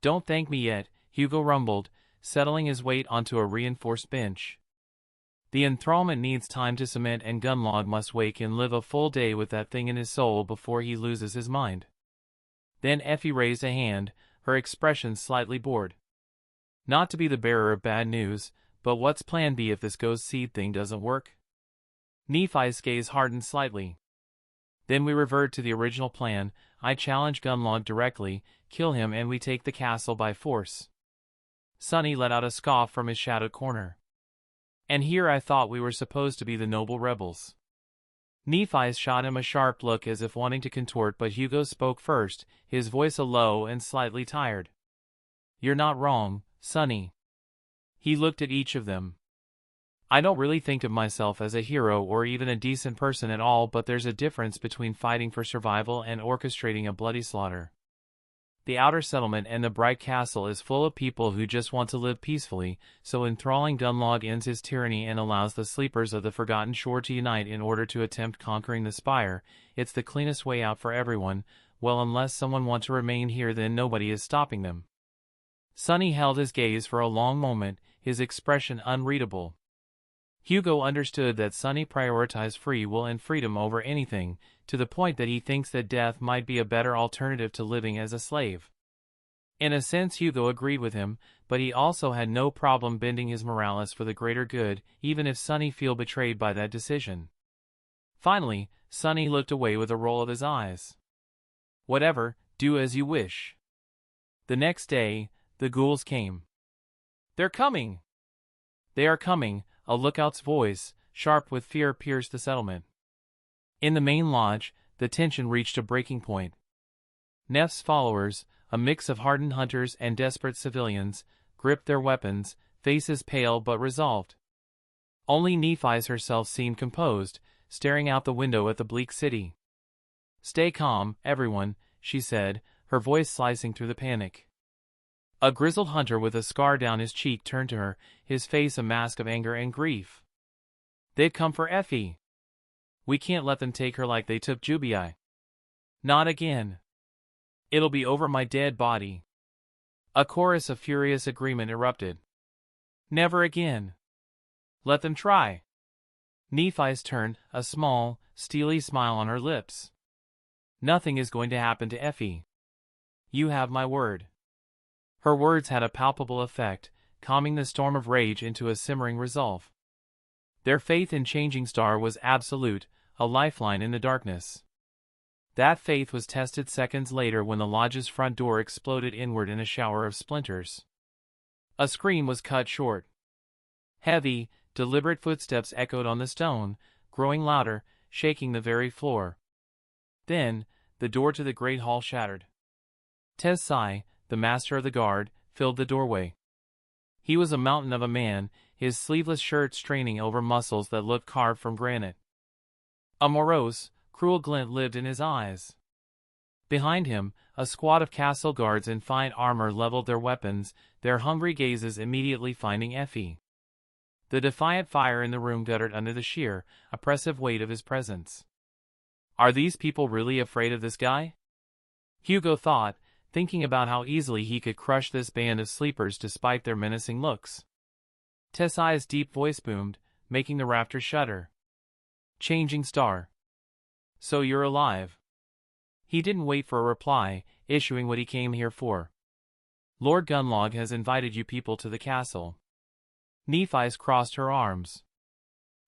"Don't thank me yet," Hugo rumbled, settling his weight onto a reinforced bench. "The enthrallment needs time to cement, and Gunlog must wake and live a full day with that thing in his soul before he loses his mind." Then Effie raised a hand, her expression slightly bored. "Not to be the bearer of bad news, but what's plan B if this ghost seed thing doesn't work?" Nephi's gaze hardened slightly. "Then we revert to the original plan. I challenge Gunlog directly, kill him, and we take the castle by force." Sonny let out a scoff from his shadowed corner. "And here I thought we were supposed to be the noble rebels." Nephi shot him a sharp look as if wanting to contort, but Hugo spoke first, his voice a low and slightly tired. "You're not wrong, Sonny." He looked at each of them. "I don't really think of myself as a hero or even a decent person at all, but there's a difference between fighting for survival and orchestrating a bloody slaughter. The outer settlement and the bright castle is full of people who just want to live peacefully, so enthralling Gunlog ends his tyranny and allows the sleepers of the Forgotten Shore to unite in order to attempt conquering the Spire. It's the cleanest way out for everyone. Well, unless someone wants to remain here, then nobody is stopping them." Sonny held his gaze for a long moment, his expression unreadable. Hugo understood that Sonny prioritized free will and freedom over anything, to the point that he thinks that death might be a better alternative to living as a slave. In a sense, Hugo agreed with him, but he also had no problem bending his morales for the greater good, even if Sonny feel betrayed by that decision. Finally, Sonny looked away with a roll of his eyes. "Whatever, do as you wish." The next day, the ghouls came. "They're coming!" "They are coming," a lookout's voice, sharp with fear, pierced the settlement. In the main lodge, the tension reached a breaking point. Neff's followers, a mix of hardened hunters and desperate civilians, gripped their weapons, faces pale but resolved. Only Nephi's herself seemed composed, staring out the window at the bleak city. "Stay calm, everyone," she said, her voice slicing through the panic. A grizzled hunter with a scar down his cheek turned to her, his face a mask of anger and grief. "They'd come for Effie. We can't let them take her like they took Jubii. Not again. It'll be over my dead body." A chorus of furious agreement erupted. "Never again." "Let them try." Nephi's turned, a small, steely smile on her lips. "Nothing is going to happen to Effie. You have my word." Her words had a palpable effect, calming the storm of rage into a simmering resolve. Their faith in Changing Star was absolute, a lifeline in the darkness. That faith was tested seconds later when the lodge's front door exploded inward in a shower of splinters. A scream was cut short. Heavy, deliberate footsteps echoed on the stone, growing louder, shaking the very floor. Then, the door to the great hall shattered. Tesai, the master of the guard, filled the doorway. He was a mountain of a man, his sleeveless shirt straining over muscles that looked carved from granite. A morose, cruel glint lived in his eyes. Behind him, a squad of castle guards in fine armor leveled their weapons, their hungry gazes immediately finding Effie. The defiant fire in the room guttered under the sheer, oppressive weight of his presence. "Are these people really afraid of this guy?" Hugo thought, thinking about how easily he could crush this band of sleepers despite their menacing looks. Tessai's deep voice boomed, making the rafters shudder. "Changing Star. So you're alive." He didn't wait for a reply, issuing what he came here for. "Lord Gunlog has invited you people to the castle." Nephi's crossed her arms.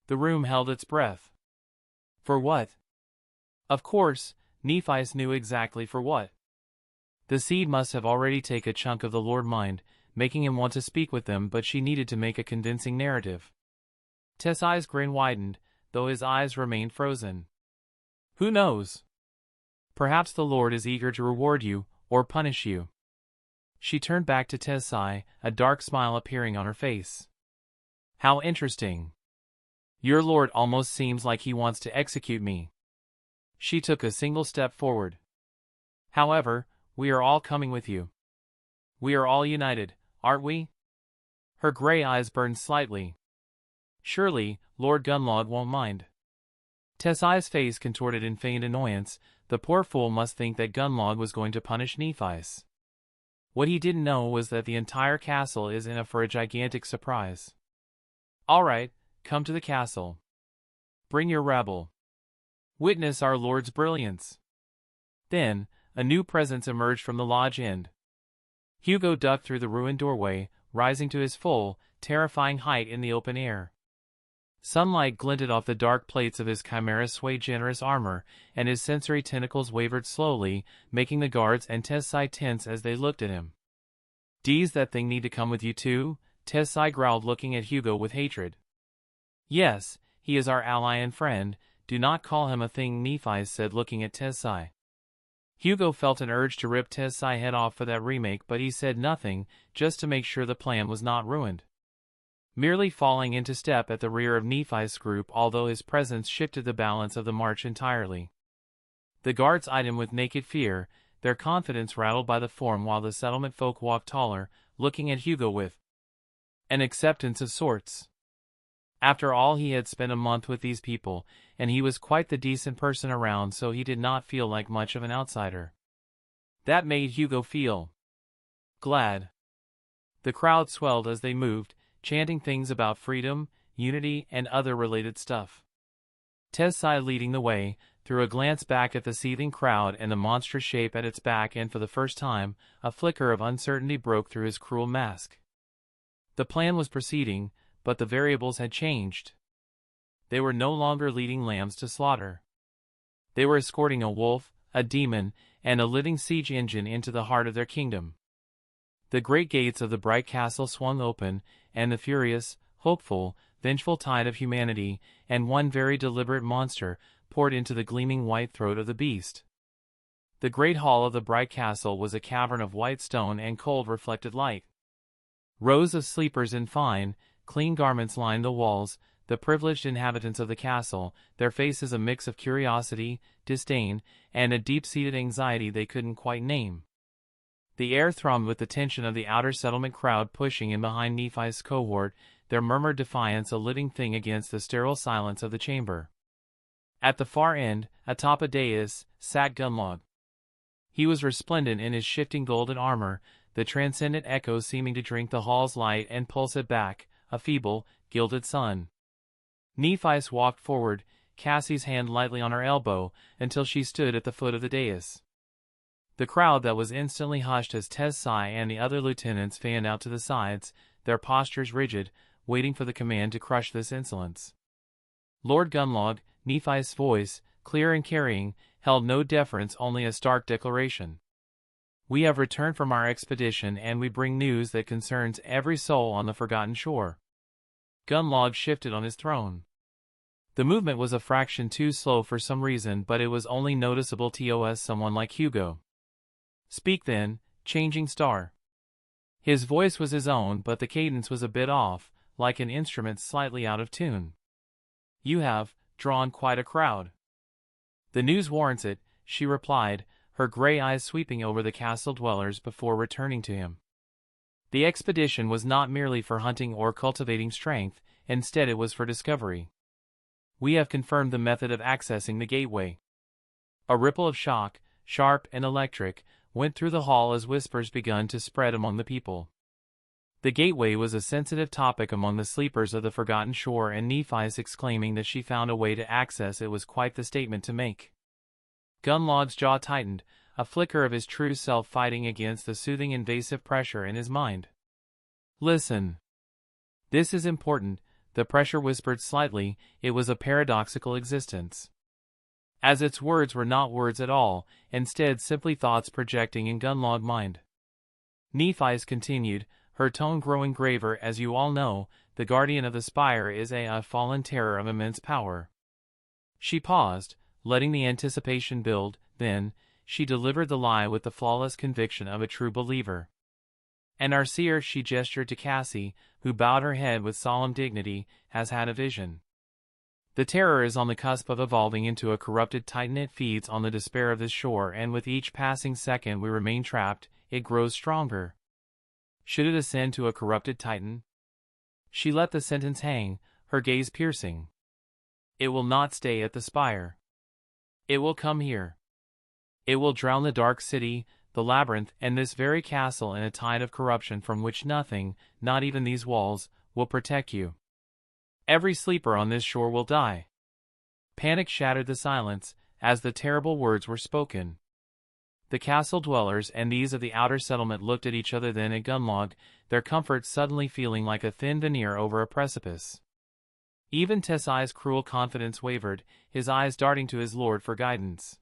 The room held its breath. For what? Of course, Nephi's knew exactly for what. The seed must have already taken a chunk of the Lord mind, making him want to speak with them, but she needed to make a convincing narrative. Tessai's grin widened, though his eyes remained frozen. "Who knows? Perhaps the Lord is eager to reward you, or punish you." She turned back to Tessai, a dark smile appearing on her face. "How interesting. Your Lord almost seems like he wants to execute me." She took a single step forward. "However, we are all coming with you. We are all united, aren't we?" Her gray eyes burned slightly. "Surely, Lord Gunlog won't mind." Tessai's face contorted in feigned annoyance. The poor fool must think that Gunlog was going to punish Nephi's. What he didn't know was that the entire castle is in for a gigantic surprise. "All right, come to the castle. Bring your rabble. Witness our Lord's brilliance." Then, a new presence emerged from the lodge end. Hugo ducked through the ruined doorway, rising to his full, terrifying height in the open air. Sunlight glinted off the dark plates of his chimera's sui generis armor, and his sensory tentacles wavered slowly, making the guards and Tessai tense as they looked at him. "Does that thing need to come with you too?" Tessai growled, looking at Hugo with hatred. "Yes, he is our ally and friend," "Do not call him a thing," Nephi said, looking at Tessai. Hugo felt an urge to rip Tessai head off for that remake, but he said nothing, just to make sure the plan was not ruined. Merely falling into step at the rear of Nephi's group, although his presence shifted the balance of the march entirely. The guards eyed him with naked fear, their confidence rattled by the form, while the settlement folk walked taller, looking at Hugo with an acceptance of sorts. After all, he had spent a month with these people, and he was quite the decent person around, so he did not feel like much of an outsider. That made Hugo feel glad. The crowd swelled as they moved, chanting things about freedom, unity, and other related stuff. Tessai leading the way, threw a glance back at the seething crowd and the monstrous shape at its back, and for the first time, a flicker of uncertainty broke through his cruel mask. The plan was proceeding, but the variables had changed. They were no longer leading lambs to slaughter. They were escorting a wolf, a demon, and a living siege engine into the heart of their kingdom. The great gates of the bright castle swung open, and the furious, hopeful, vengeful tide of humanity, and one very deliberate monster, poured into the gleaming white throat of the beast. The great hall of the bright castle was a cavern of white stone and cold reflected light. Rows of sleepers in fine, clean garments lined the walls, the privileged inhabitants of the castle, their faces a mix of curiosity, disdain, and a deep-seated anxiety they couldn't quite name. The air thrummed with the tension of the outer settlement crowd pushing in behind Nephi's cohort, their murmured defiance a living thing against the sterile silence of the chamber. At the far end, atop a dais, sat Gunlog. He was resplendent in his shifting golden armor, the transcendent echoes seeming to drink the hall's light and pulse it back, a feeble, gilded sun. Nephis walked forward, Cassie's hand lightly on her elbow, until she stood at the foot of the dais. The crowd that was instantly hushed as Tessai and the other lieutenants fanned out to the sides, their postures rigid, waiting for the command to crush this insolence. Lord Gunlog, Nephi's voice, clear and carrying, held no deference, only a stark declaration. "We have returned from our expedition, and we bring news that concerns every soul on the Forgotten Shore." Gunlog shifted on his throne. The movement was a fraction too slow for some reason, but it was only noticeable to someone like Hugo. "Speak then, changing star." His voice was his own, but the cadence was a bit off, like an instrument slightly out of tune. "You have drawn quite a crowd." "The news warrants it," she replied, her gray eyes sweeping over the castle dwellers before returning to him. The expedition was not merely for hunting or cultivating strength, instead it was for discovery. "We have confirmed the method of accessing the gateway." A ripple of shock, sharp and electric, went through the hall as whispers began to spread among the people. The gateway was a sensitive topic among the sleepers of the Forgotten Shore, and Nephi's exclaiming that she found a way to access it was quite the statement to make. Gunlog's jaw tightened, a flicker of his true self fighting against the soothing invasive pressure in his mind. "Listen. This is important," the pressure whispered slightly. It was a paradoxical existence, as its words were not words at all, instead simply thoughts projecting in Gunlog's mind. Nephi's continued, her tone growing graver. "As you all know, the guardian of the spire is a fallen terror of immense power." She paused, letting the anticipation build, then she delivered the lie with the flawless conviction of a true believer. "And our seer," she gestured to Cassie, who bowed her head with solemn dignity, "has had a vision. The terror is on the cusp of evolving into a corrupted titan. It feeds on the despair of this shore, and with each passing second we remain trapped, it grows stronger. Should it ascend to a corrupted titan?" She let the sentence hang, her gaze piercing. "It will not stay at the spire. It will come here. It will drown the dark city, the labyrinth, and this very castle in a tide of corruption from which nothing, not even these walls, will protect you. Every sleeper on this shore will die." Panic shattered the silence, as the terrible words were spoken. The castle dwellers and these of the outer settlement looked at each other, then at Gunlog, their comfort suddenly feeling like a thin veneer over a precipice. Even Tessai's cruel confidence wavered, his eyes darting to his lord for guidance.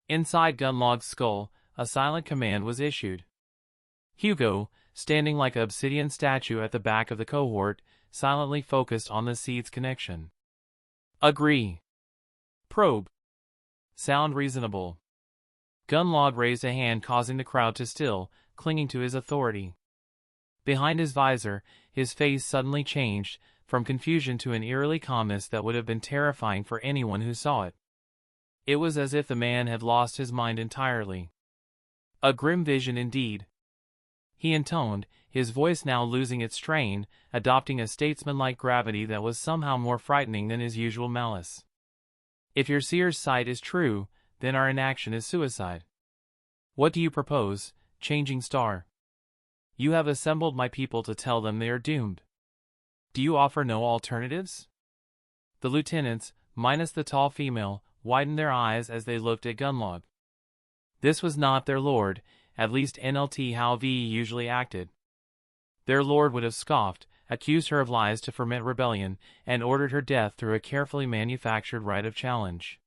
Inside Gunlog's skull, a silent command was issued. Hugo, standing like an obsidian statue at the back of the cohort, silently focused on the seed's connection. "Agree." Probe. Sound reasonable. Gunlog raised a hand, causing the crowd to still, clinging to his authority. Behind his visor, his face suddenly changed, from confusion to an eerily calmness that would have been terrifying for anyone who saw it. It was as if the man had lost his mind entirely. A grim vision indeed. He intoned, his voice now losing its strain, adopting a statesmanlike gravity that was somehow more frightening than his usual malice. If your seer's sight is true, then our inaction is suicide. What do you propose, Changing Star? You have assembled my people to tell them they are doomed. Do you offer no alternatives? The lieutenants, minus the tall female, widened their eyes as they looked at Gunlog. This was not their lord, at least NLT how V usually acted. Their lord would have scoffed, accused her of lies to foment rebellion, and ordered her death through a carefully manufactured right of challenge.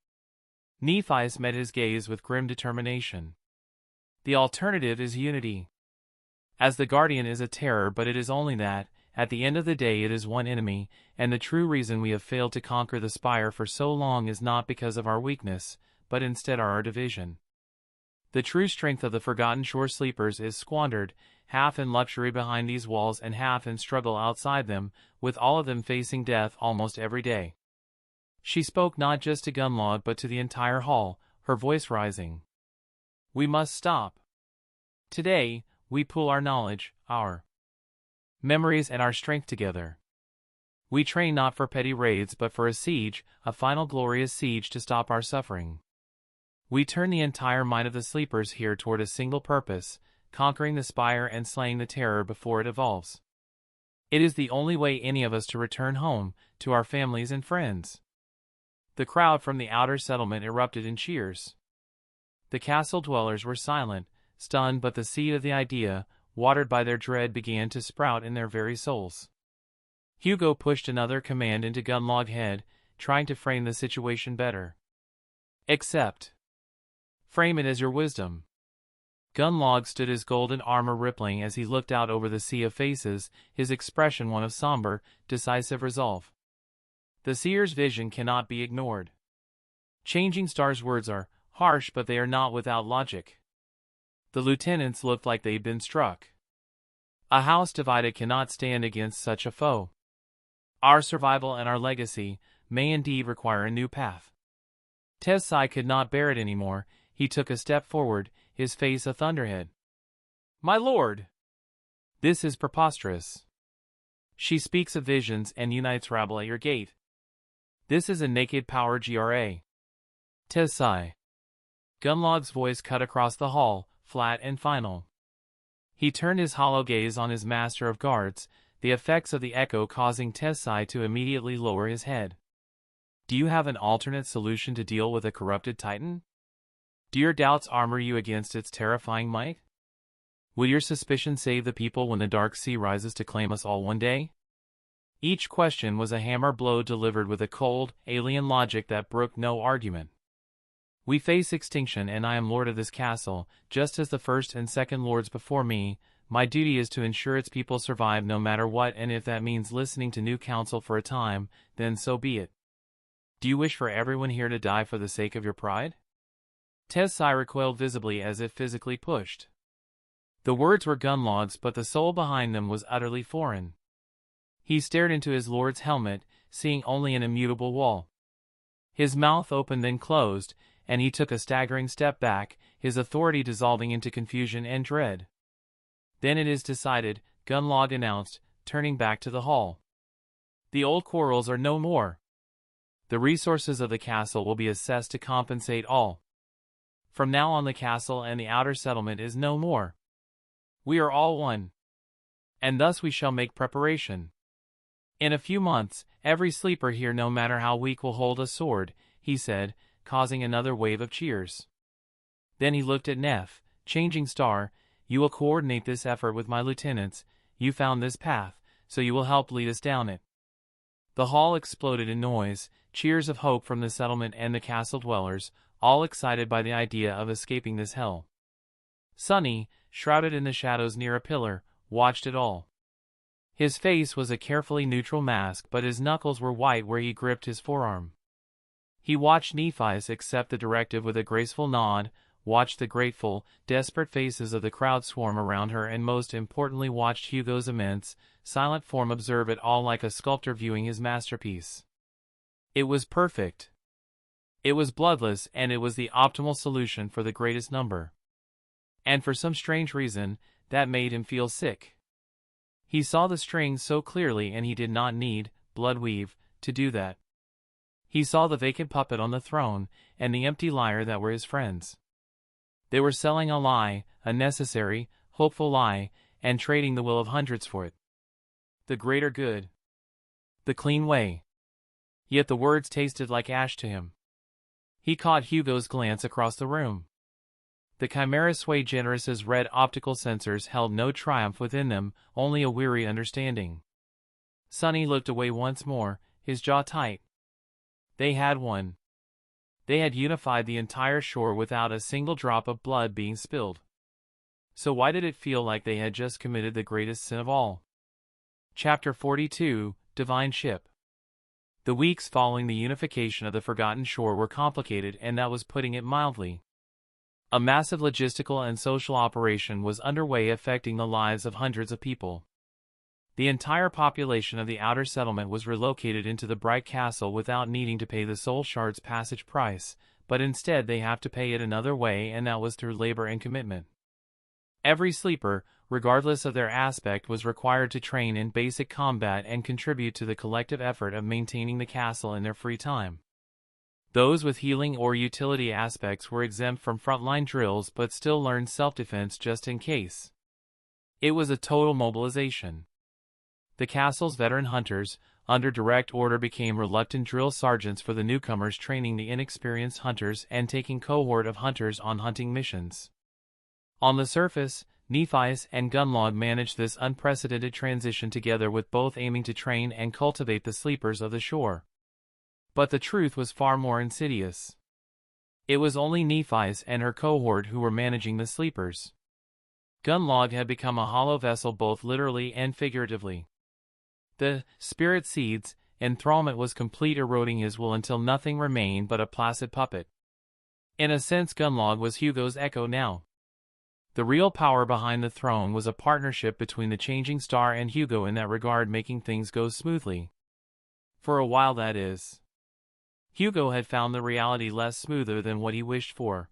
Nephi's met his gaze with grim determination. The alternative is unity. As the Guardian is a terror, but it is only that, at the end of the day it is one enemy, and the true reason we have failed to conquer the Spire for so long is not because of our weakness, but instead our division. The true strength of the Forgotten Shore Sleepers is squandered, half in luxury behind these walls and half in struggle outside them, with all of them facing death almost every day. She spoke not just to Gunlog but to the entire hall, her voice rising. We must stop. Today, we pool our knowledge, our memories and our strength together. We train not for petty raids but for a siege, a final glorious siege to stop our suffering. We turn the entire might of the Sleepers here toward a single purpose, conquering the Spire and slaying the terror before it evolves. It is the only way any of us to return home, to our families and friends. The crowd from the outer settlement erupted in cheers. The castle dwellers were silent, stunned, but the seed of the idea, watered by their dread, began to sprout in their very souls. Hugo pushed another command into Gunlog's head, trying to frame the situation better. Accept. Frame it as your wisdom. Gunlog stood, his golden armor rippling as he looked out over the sea of faces, his expression one of somber, decisive resolve. The seer's vision cannot be ignored. Changing Star's words are harsh, but they are not without logic. The lieutenants looked like they'd been struck. A house divided cannot stand against such a foe. Our survival and our legacy may indeed require a new path. Tesai could not bear it anymore. He took a step forward, his face a thunderhead. My lord! This is preposterous. She speaks of visions and unites rabble at your gate. This is a naked power GRA. Tesai. Gunlog's voice cut across the hall, flat and final. He turned his hollow gaze on his master of guards, the effects of the echo causing Tesai to immediately lower his head. Do you have an alternate solution to deal with a corrupted titan? Do your doubts armor you against its terrifying might? Will your suspicion save the people when the dark sea rises to claim us all one day? Each question was a hammer blow delivered with a cold, alien logic that brooked no argument. We face extinction and I am lord of this castle, just as the first and second lords before me. My duty is to ensure its people survive no matter what, and if that means listening to new counsel for a time, then so be it. Do you wish for everyone here to die for the sake of your pride? Tesai recoiled visibly as if physically pushed. The words were Gunlog's, but the soul behind them was utterly foreign. He stared into his lord's helmet, seeing only an immutable wall. His mouth opened then closed, and he took a staggering step back, his authority dissolving into confusion and dread. Then it is decided, Gunlog announced, turning back to the hall. The old quarrels are no more. The resources of the castle will be assessed to compensate all. From now on the castle and the outer settlement is no more. We are all one. And thus we shall make preparation. In a few months, every sleeper here, no matter how weak, will hold a sword, he said, causing another wave of cheers. Then he looked at Neff. Changing Star, you will coordinate this effort with my lieutenants. You found this path, so you will help lead us down it. The hall exploded in noise, cheers of hope from the settlement and the castle dwellers, all excited by the idea of escaping this hell. Sunny, shrouded in the shadows near a pillar, watched it all. His face was a carefully neutral mask, but his knuckles were white where he gripped his forearm. He watched Nephi's accept the directive with a graceful nod, watched the grateful, desperate faces of the crowd swarm around her, and most importantly watched Hugo's immense, silent form observe it all like a sculptor viewing his masterpiece. It was perfect. It was bloodless, and it was the optimal solution for the greatest number. And for some strange reason, that made him feel sick. He saw the strings so clearly, and he did not need Bloodweave to do that. He saw the vacant puppet on the throne, and the empty liar that were his friends. They were selling a lie, a necessary, hopeful lie, and trading the will of hundreds for it. The greater good. The clean way. Yet the words tasted like ash to him. He caught Hugo's glance across the room. The Chimera Sui Generis's red optical sensors held no triumph within them, only a weary understanding. Sonny looked away once more, his jaw tight. They had won. They had unified the entire shore without a single drop of blood being spilled. So why did it feel like they had just committed the greatest sin of all? Chapter 42, Divine Ship. The weeks following the unification of the Forgotten Shore were complicated, and that was putting it mildly. A massive logistical and social operation was underway affecting the lives of hundreds of people. The entire population of the outer settlement was relocated into the Bright Castle without needing to pay the Soul Shard's passage price, but instead they have to pay it another way, and that was through labor and commitment. Every sleeper, regardless of their aspect, was required to train in basic combat and contribute to the collective effort of maintaining the castle in their free time. Those with healing or utility aspects were exempt from frontline drills but still learned self-defense just in case. It was a total mobilization. The castle's veteran hunters, under direct order, became reluctant drill sergeants for the newcomers, training the inexperienced hunters and taking cohort of hunters on hunting missions. On the surface, Nephi's and Gunlog managed this unprecedented transition together, with both aiming to train and cultivate the sleepers of the shore. But the truth was far more insidious. It was only Nephi's and her cohort who were managing the sleepers. Gunlog had become a hollow vessel both literally and figuratively. The spirit seeds enthrallment was complete, eroding his will until nothing remained but a placid puppet. In a sense, Gunlog was Hugo's echo now. The real power behind the throne was a partnership between the changing star and Hugo in that regard, making things go smoothly. For a while, that is. Hugo had found the reality less smoother than what he wished for.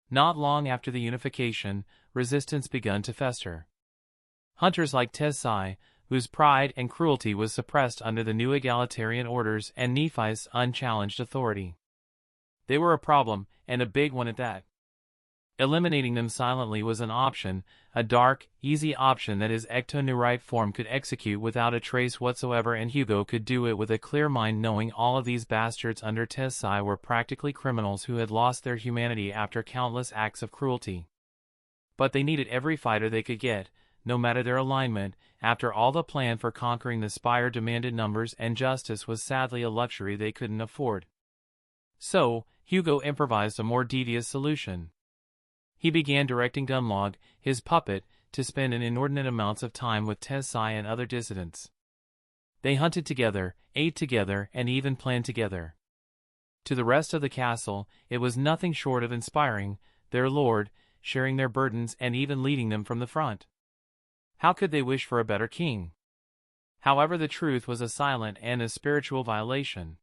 Not long after the unification, resistance begun to fester. Hunters like Tesai, whose pride and cruelty was suppressed under the new egalitarian orders and Nephi's unchallenged authority. They were a problem, and a big one at that. Eliminating them silently was an option, a dark, easy option that his ecto-neurite form could execute without a trace whatsoever, and Hugo could do it with a clear mind, knowing all of these bastards under Tesai were practically criminals who had lost their humanity after countless acts of cruelty. But they needed every fighter they could get, no matter their alignment. After all, the plan for conquering the Spire demanded numbers, and justice was sadly a luxury they couldn't afford. So, Hugo improvised a more devious solution. He began directing Gunlog, his puppet, to spend an inordinate amounts of time with Tesai and other dissidents. They hunted together, ate together, and even planned together. To the rest of the castle, it was nothing short of inspiring, their lord, sharing their burdens and even leading them from the front. How could they wish for a better king? However, the truth was a silent and a spiritual violation.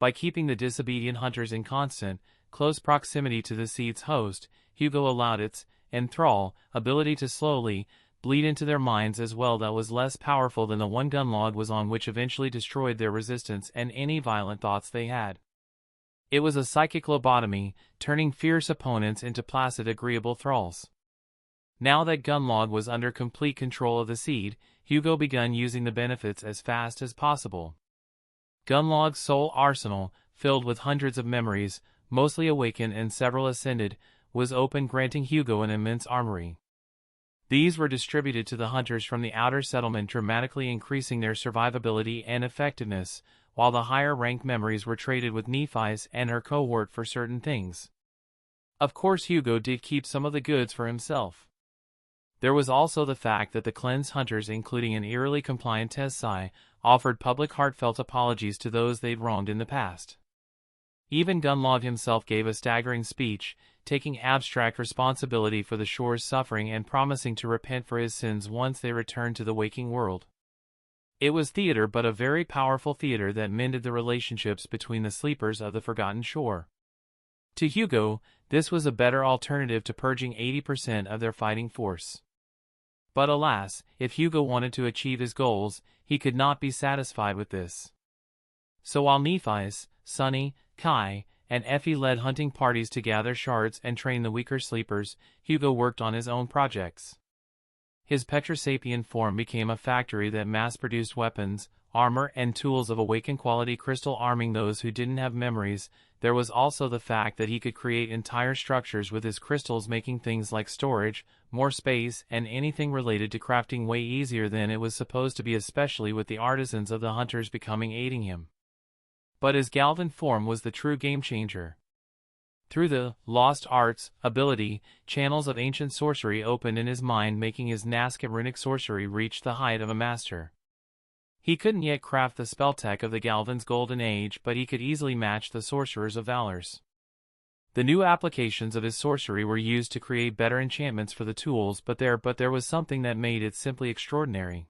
By keeping the disobedient hunters in constant, close proximity to the seed's host, Hugo allowed its enthrall ability to slowly bleed into their minds as well. That was less powerful than the one Gunlog was on, which eventually destroyed their resistance and any violent thoughts they had. It was a psychic lobotomy, turning fierce opponents into placid, agreeable thralls. Now that Gunlog was under complete control of the seed, Hugo began using the benefits as fast as possible. Gunlog's soul arsenal, filled with hundreds of memories, mostly awakened and several ascended, was open, granting Hugo an immense armory. These were distributed to the hunters from the outer settlement, dramatically increasing their survivability and effectiveness, while the higher-ranked memories were traded with Nephi's and her cohort for certain things. Of course, Hugo did keep some of the goods for himself. There was also the fact that the cleansed hunters, including an eerily compliant Tesai, offered public heartfelt apologies to those they'd wronged in the past. Even Gunlod himself gave a staggering speech, taking abstract responsibility for the shore's suffering and promising to repent for his sins once they returned to the waking world. It was theater, but a very powerful theater that mended the relationships between the sleepers of the Forgotten Shore. To Hugo, this was a better alternative to purging 80% of their fighting force. But alas, if Hugo wanted to achieve his goals, he could not be satisfied with this. So while Nephi's, Sunny, Kai, and Effie led hunting parties to gather shards and train the weaker sleepers, Hugo worked on his own projects. His Petrosapien form became a factory that mass-produced weapons, armor, and tools of awakened quality crystal, arming those who didn't have memories. There was also the fact that he could create entire structures with his crystals, making things like storage, more space, and anything related to crafting way easier than it was supposed to be, especially with the artisans of the hunters becoming aiding him. But his Galvan form was the true game-changer. Through the lost arts ability, channels of ancient sorcery opened in his mind, making his Nazca runic sorcery reach the height of a master. He couldn't yet craft the spell tech of the Galvan's golden age, but he could easily match the sorcerers of Valor's. The new applications of his sorcery were used to create better enchantments for the tools, but there was something that made it simply extraordinary.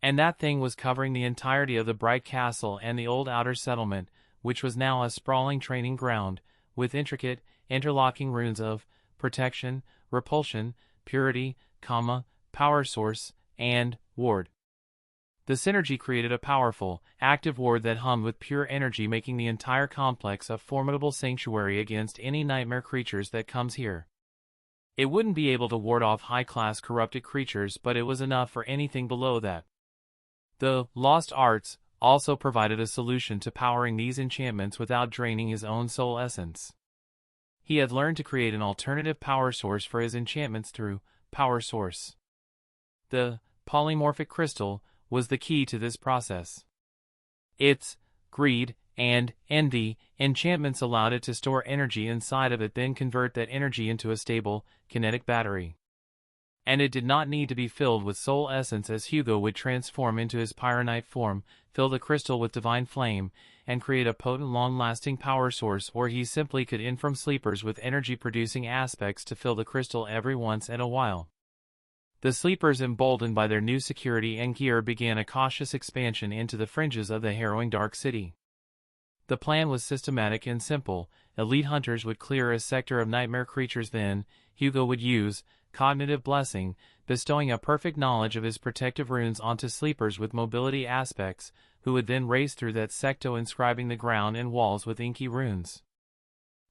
And that thing was covering the entirety of the Bright Castle and the old outer settlement, which was now a sprawling training ground, with intricate, interlocking runes of protection, repulsion, purity, power source, and ward. The synergy created a powerful, active ward that hummed with pure energy, making the entire complex a formidable sanctuary against any nightmare creatures that comes here. It wouldn't be able to ward off high-class corrupted creatures, but it was enough for anything below that. The lost arts also provided a solution to powering these enchantments without draining his own soul essence. He had learned to create an alternative power source for his enchantments through power source. The polymorphic crystal was the key to this process. Its greed and envy enchantments allowed it to store energy inside of it, then convert that energy into a stable, kinetic battery. And it did not need to be filled with soul essence, as Hugo would transform into his pyronite form, fill the crystal with divine flame, and create a potent, long-lasting power source, or he simply could inform sleepers with energy-producing aspects to fill the crystal every once in a while. The sleepers, emboldened by their new security and gear, began a cautious expansion into the fringes of the harrowing Dark City. The plan was systematic and simple. Elite hunters would clear a sector of nightmare creatures, then Hugo would use cognitive blessing, bestowing a perfect knowledge of his protective runes onto sleepers with mobility aspects, who would then race through that secto, inscribing the ground and walls with inky runes.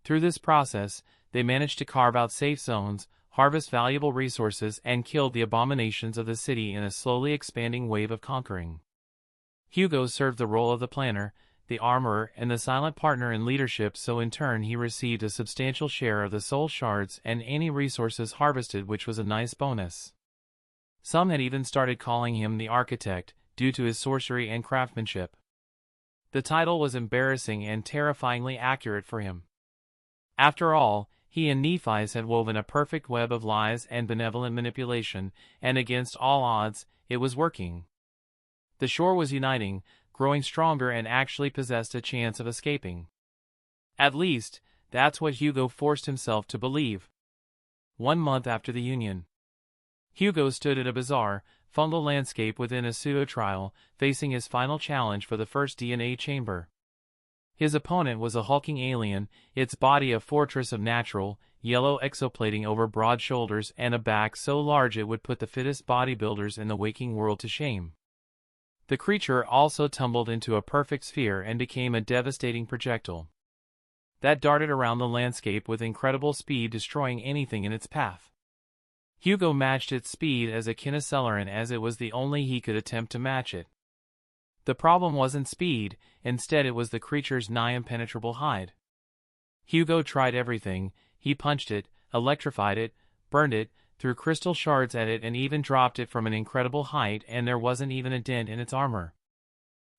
Through this process, they managed to carve out safe zones, harvest valuable resources, and killed the abominations of the city in a slowly expanding wave of conquering. Hugo served the role of the planner, the armorer, and the silent partner in leadership, so in turn he received a substantial share of the soul shards and any resources harvested, which was a nice bonus. Some had even started calling him the architect, due to his sorcery and craftsmanship. The title was embarrassing and terrifyingly accurate for him. After all, he and Nephi's had woven a perfect web of lies and benevolent manipulation, and against all odds, it was working. The shore was uniting, growing stronger, and actually possessed a chance of escaping. At least, that's what Hugo forced himself to believe. 1 month after the union, Hugo stood at a bizarre, fungal landscape within a pseudo-trial, facing his final challenge for the first DNA chamber. His opponent was a hulking alien, its body a fortress of natural, yellow exoplating over broad shoulders and a back so large it would put the fittest bodybuilders in the waking world to shame. The creature also tumbled into a perfect sphere and became a devastating projectile that darted around the landscape with incredible speed, destroying anything in its path. Hugo matched its speed as a Kineceleran, as it was the only he could attempt to match it. The problem wasn't speed, instead it was the creature's nigh impenetrable hide. Hugo tried everything. He punched it, electrified it, burned it, threw crystal shards at it, and even dropped it from an incredible height, and there wasn't even a dent in its armor.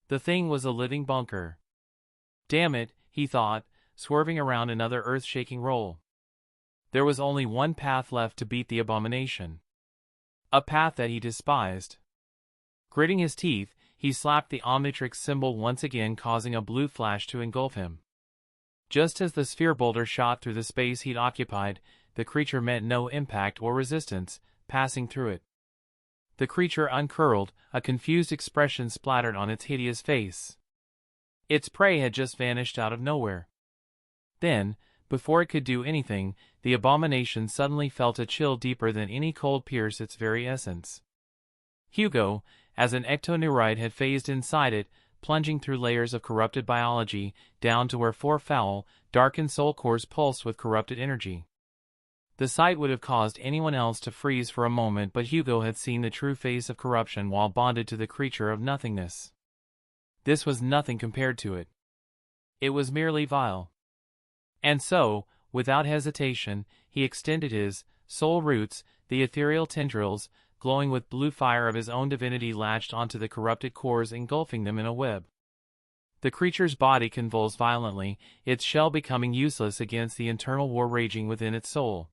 The thing was a living bunker. Damn it, he thought, swerving around another earth-shaking roll. There was only one path left to beat the abomination. A path that he despised. Gritting his teeth, he slapped the Omnitrix symbol once again, causing a blue flash to engulf him. Just as the sphere boulder shot through the space he'd occupied, the creature met no impact or resistance, passing through it. The creature uncurled, a confused expression splattered on its hideous face. Its prey had just vanished out of nowhere. Then, before it could do anything, the abomination suddenly felt a chill deeper than any cold pierce its very essence. Hugo, as an ectoneurite, had phased inside it, plunging through layers of corrupted biology, down to where 4 foul, darkened soul cores pulsed with corrupted energy. The sight would have caused anyone else to freeze for a moment, but Hugo had seen the true face of corruption while bonded to the creature of nothingness. This was nothing compared to it. It was merely vile. And so, without hesitation, he extended his soul roots, the ethereal tendrils, glowing with blue fire of his own divinity, latched onto the corrupted cores, engulfing them in a web. The creature's body convulsed violently, its shell becoming useless against the internal war raging within its soul.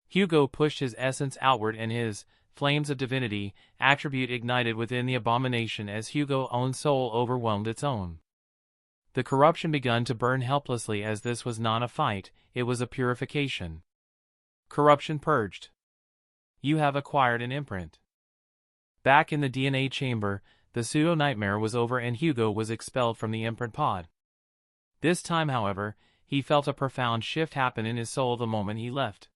Hugo pushed his essence outward, and his flames of divinity attribute ignited within the abomination as Hugo's own soul overwhelmed its own. The corruption began to burn helplessly, as this was not a fight, it was a purification. Corruption purged. You have acquired an imprint. Back in the DNA chamber, the pseudo-nightmare was over and Hugo was expelled from the imprint pod. This time, however, he felt a profound shift happen in his soul the moment he left.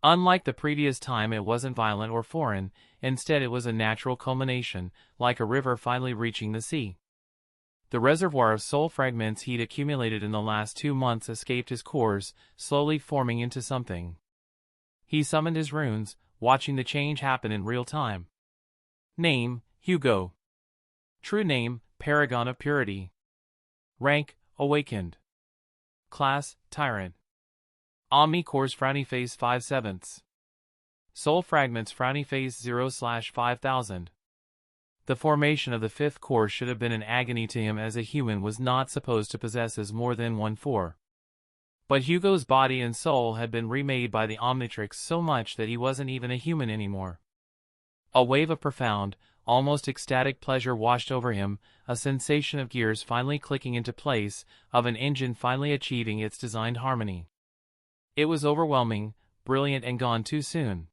Unlike the previous time, it wasn't violent or foreign, instead it was a natural culmination, like a river finally reaching the sea. The reservoir of soul fragments he'd accumulated in the last 2 months escaped his cores, slowly forming into something. He summoned his runes, watching the change happen in real time. Name, Hugo. True name, Paragon of Purity. Rank, Awakened. Class, Tyrant. Omni Cores Frowny Face 5/7. Soul Fragments Frowny Face 0/5000. The formation of the 5th core should have been an agony to him, as a human was not supposed to possess more than 1/4. But Hugo's body and soul had been remade by the Omnitrix so much that he wasn't even a human anymore. A wave of profound, almost ecstatic pleasure washed over him, a sensation of gears finally clicking into place, of an engine finally achieving its designed harmony. It was overwhelming, brilliant, and gone too soon.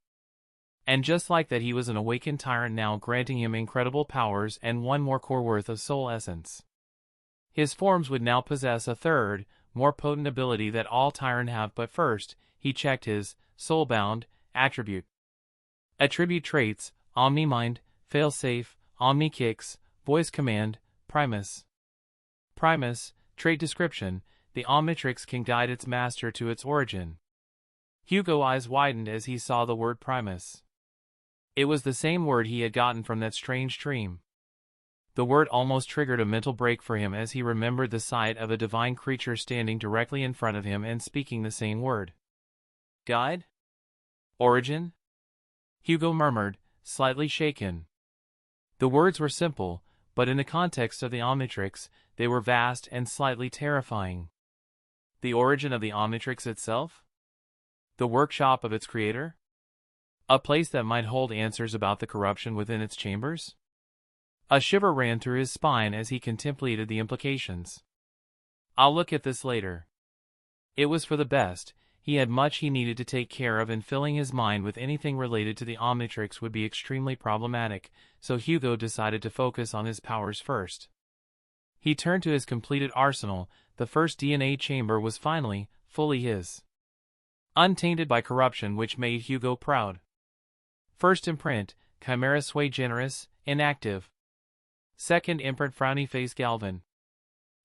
And just like that, he was an awakened tyrant now, granting him incredible powers and 1 more core worth of soul essence. His forms would now possess a 3rd, more potent ability that all tyrant have, but first, he checked his soulbound attribute. Attribute traits: Omni-Mind, Failsafe, Omni-Kicks, Voice Command, Primus. Primus, trait description: the Omnitrix can guide its master to its origin. Hugo's eyes widened as he saw the word Primus. It was the same word he had gotten from that strange dream. The word almost triggered a mental break for him as he remembered the sight of a divine creature standing directly in front of him and speaking the same word. Guide? Origin? Hugo murmured, slightly shaken. The words were simple, but in the context of the Omnitrix, they were vast and slightly terrifying. The origin of the Omnitrix itself? The workshop of its creator? A place that might hold answers about the corruption within its chambers? A shiver ran through his spine as he contemplated the implications. I'll look at this later. It was for the best. He had much he needed to take care of, and filling his mind with anything related to the Omnitrix would be extremely problematic, so Hugo decided to focus on his powers first. He turned to his completed arsenal. The first DNA chamber was finally, fully his. Untainted by corruption, which made Hugo proud. First imprint, Chimera Sui Generis, inactive. Second imprint, Frowny Face Galvan.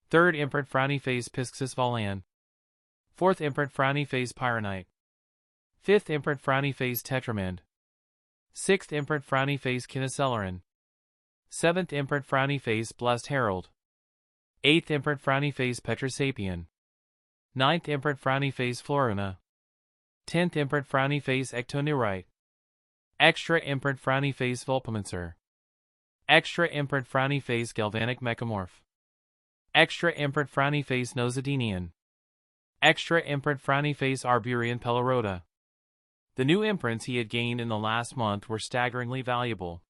Third imprint, Frowny Face Pisxis Valan. Fourth imprint, Frowny Face Pyronite. Fifth imprint, Frowny Face Tetramend. Sixth imprint, Frowny Face Kinecelerin. Seventh imprint, Frowny Face Blessed Herald. Eighth imprint, Frowny Face Petrosapien. Ninth imprint, Frowny Face Floruna. 10th imprint, Frowny Face Ectoneurite. Extra imprint, Frowny Face Vulpomancer. Extra imprint, Frowny Face Galvanic Mechamorph. Extra imprint, Frowny Face Nosodenian. Extra imprint, Frowny Face Arburian Pelorota. The new imprints he had gained in the last month were staggeringly valuable.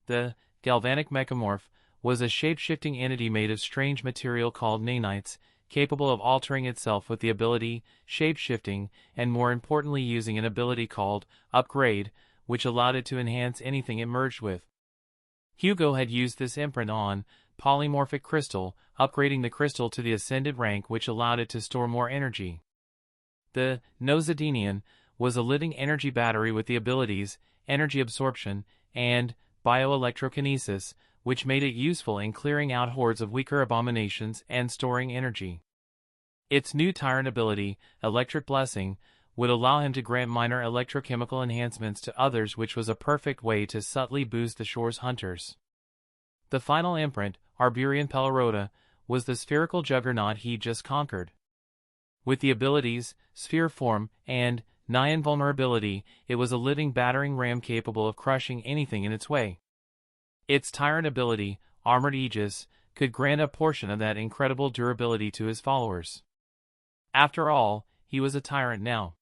The Galvanic Mechamorph was a shape-shifting entity made of strange material called nanites, capable of altering itself with the ability, shape-shifting, and more importantly using an ability called upgrade, which allowed it to enhance anything it merged with. Hugo had used this imprint on polymorphic crystal, upgrading the crystal to the ascended rank which allowed it to store more energy. The Nosodinian was a living energy battery with the abilities, energy absorption, and bioelectrokinesis, which made it useful in clearing out hordes of weaker abominations and storing energy. Its new tyrant ability, Electric Blessing, would allow him to grant minor electrochemical enhancements to others, which was a perfect way to subtly boost the shore's hunters. The final imprint, Arburian Pelorota, was the spherical juggernaut he just conquered. With the abilities, Sphere Form, and Nigh Invulnerability, it was a living battering ram capable of crushing anything in its way. Its tyrant ability, Armored Aegis, could grant a portion of that incredible durability to his followers. After all, he was a tyrant now.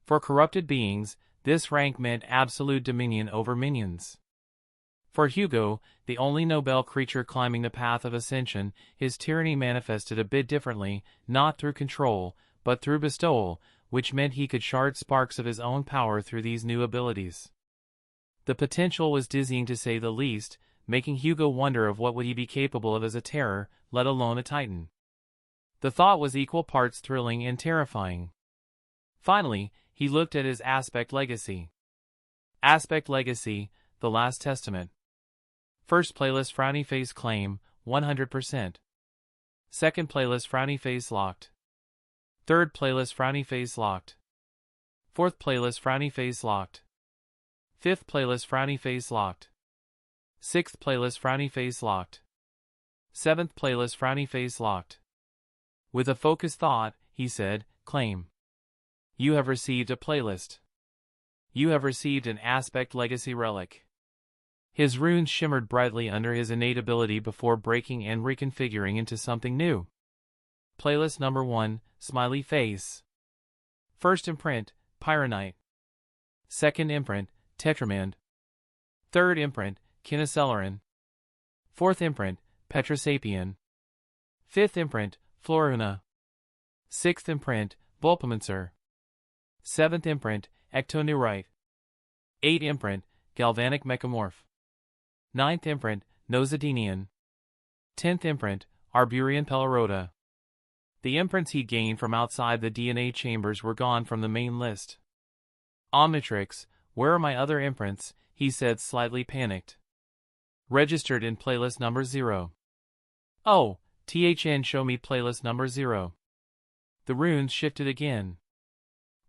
For corrupted beings, this rank meant absolute dominion over minions. For Hugo, the only noble creature climbing the path of ascension, his tyranny manifested a bit differently, not through control, but through bestowal, which meant he could shard sparks of his own power through these new abilities. The potential was dizzying to say the least, making Hugo wonder of what would he be capable of as a terror, let alone a titan. The thought was equal parts thrilling and terrifying. Finally, he looked at his Aspect Legacy. Aspect Legacy, The Last Testament. First playlist Frowny Face Claim, 100%. Second playlist Frowny Face Locked. Third playlist Frowny Face Locked. Fourth playlist Frowny Face Locked. Fifth playlist Frowny Face Locked. Sixth playlist Frowny Face Locked. Seventh playlist Frowny Face Locked. With a focused thought, he said, Claim. You have received a playlist. You have received an Aspect Legacy relic. His runes shimmered brightly under his innate ability before breaking and reconfiguring into something new. Playlist number 1, Smiley Face. First imprint, Pyronite. Second imprint, Tetramand. Third imprint, Kinoceleran. Fourth imprint, Petrosapian. Fifth imprint, Floruna. Sixth imprint, Vulpimancer. Seventh imprint, Ectoneurite. Eighth imprint, Galvanic Mechamorph. Ninth imprint, Nosodinian. 10th imprint, Arburian Pelorota. The imprints he gained from outside the DNA chambers were gone from the main list. Omnitrix, where are my other imprints? He said, slightly panicked. Registered in playlist number 0. Oh, THN, show me playlist number 0. The runes shifted again.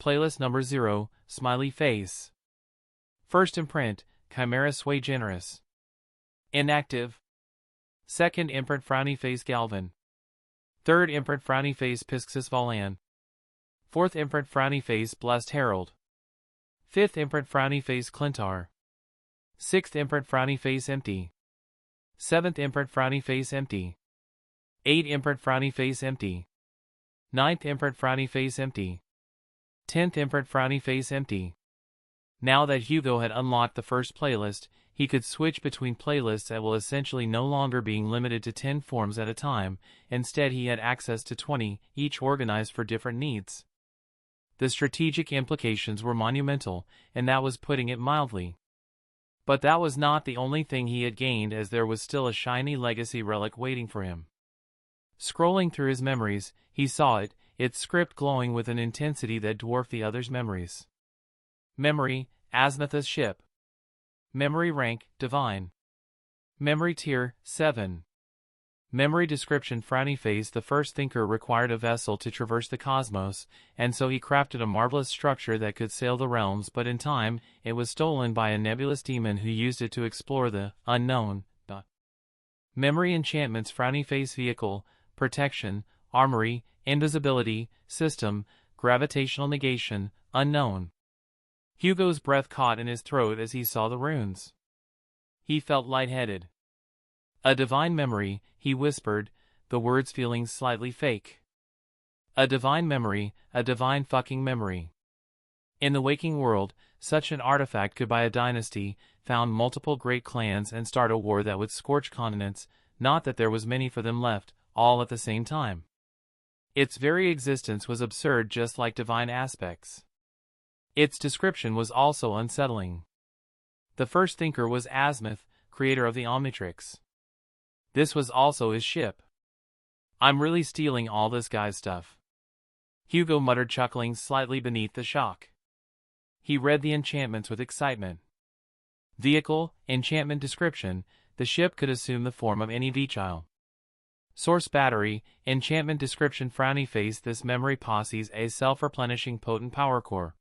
Playlist number 0, Smiley Face. First imprint, Chimera Sui Generis. Inactive. Second imprint, Frowny Face Galvan. Third imprint, Frowny Face Pisxis Volan. Fourth imprint, Frowny Face Blessed Herald. Fifth imprint, Frowny Face Clintar. Sixth imprint, Frowny Face Empty. Seventh imprint, Frowny Face Empty. Eighth imprint, Frowny Face Empty. Ninth imprint, Frowny Face Empty. 10th imprint, Frowny Face Empty. Now that Hugo had unlocked the first playlist, he could switch between playlists that will essentially no longer being limited to 10 forms at a time. Instead, he had access to 20, each organized for different needs. The strategic implications were monumental, and that was putting it mildly. But that was not the only thing he had gained, as there was still a shiny legacy relic waiting for him. Scrolling through his memories, he saw it, its script glowing with an intensity that dwarfed the other's memories. Memory, Aznatha's ship. Memory rank, Divine. Memory tier, 7. Memory description, Frowny Face, the first thinker required a vessel to traverse the cosmos, and so he crafted a marvelous structure that could sail the realms, but in time, it was stolen by a nebulous demon who used it to explore the unknown. Memory enchantments, Frowny Face vehicle, protection, armory, invisibility, system, gravitational negation, unknown. Hugo's breath caught in his throat as he saw the runes. He felt lightheaded. A divine memory, he whispered, the words feeling slightly fake. A divine memory, a divine fucking memory. In the waking world, such an artifact could buy a dynasty, found multiple great clans, and start a war that would scorch continents, not that there was many for them left, all at the same time. Its very existence was absurd, just like divine aspects. Its description was also unsettling. The first thinker was Azimuth, creator of the Omnitrix. This was also his ship. I'm really stealing all this guy's stuff, Hugo muttered, chuckling slightly beneath the shock. He read the enchantments with excitement. Vehicle, enchantment description, the ship could assume the form of any vehicle. Source battery, enchantment description, frowny face, this memory possesses a self-replenishing potent power core.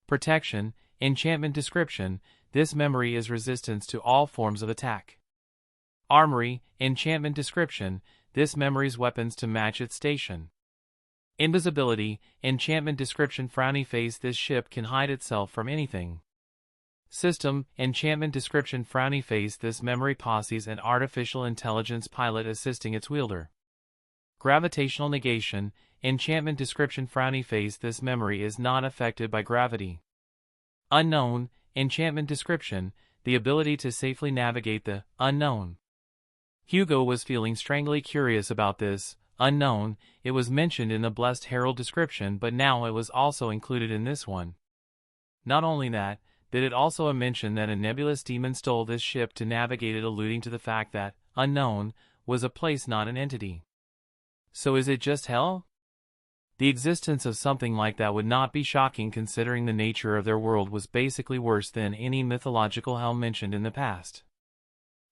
Protection, enchantment description, this memory is resistance to all forms of attack. Armory, enchantment description, this memory's weapons to match its station. Invisibility, enchantment description, frowny face, this ship can hide itself from anything. System, enchantment description, frowny face, this memory possesses an artificial intelligence pilot assisting its wielder. Gravitational negation, enchantment description, frowny face, this memory is not affected by gravity. Unknown, enchantment description, the ability to safely navigate the unknown. Hugo was feeling strangely curious about this unknown. It was mentioned in the Blessed Herald description, but now it was also included in this one. Not only that, but it also mentioned that a nebulous demon stole this ship to navigate it, alluding to the fact that unknown was a place, not an entity. So is it just hell? The existence of something like that would not be shocking, considering the nature of their world was basically worse than any mythological hell mentioned in the past.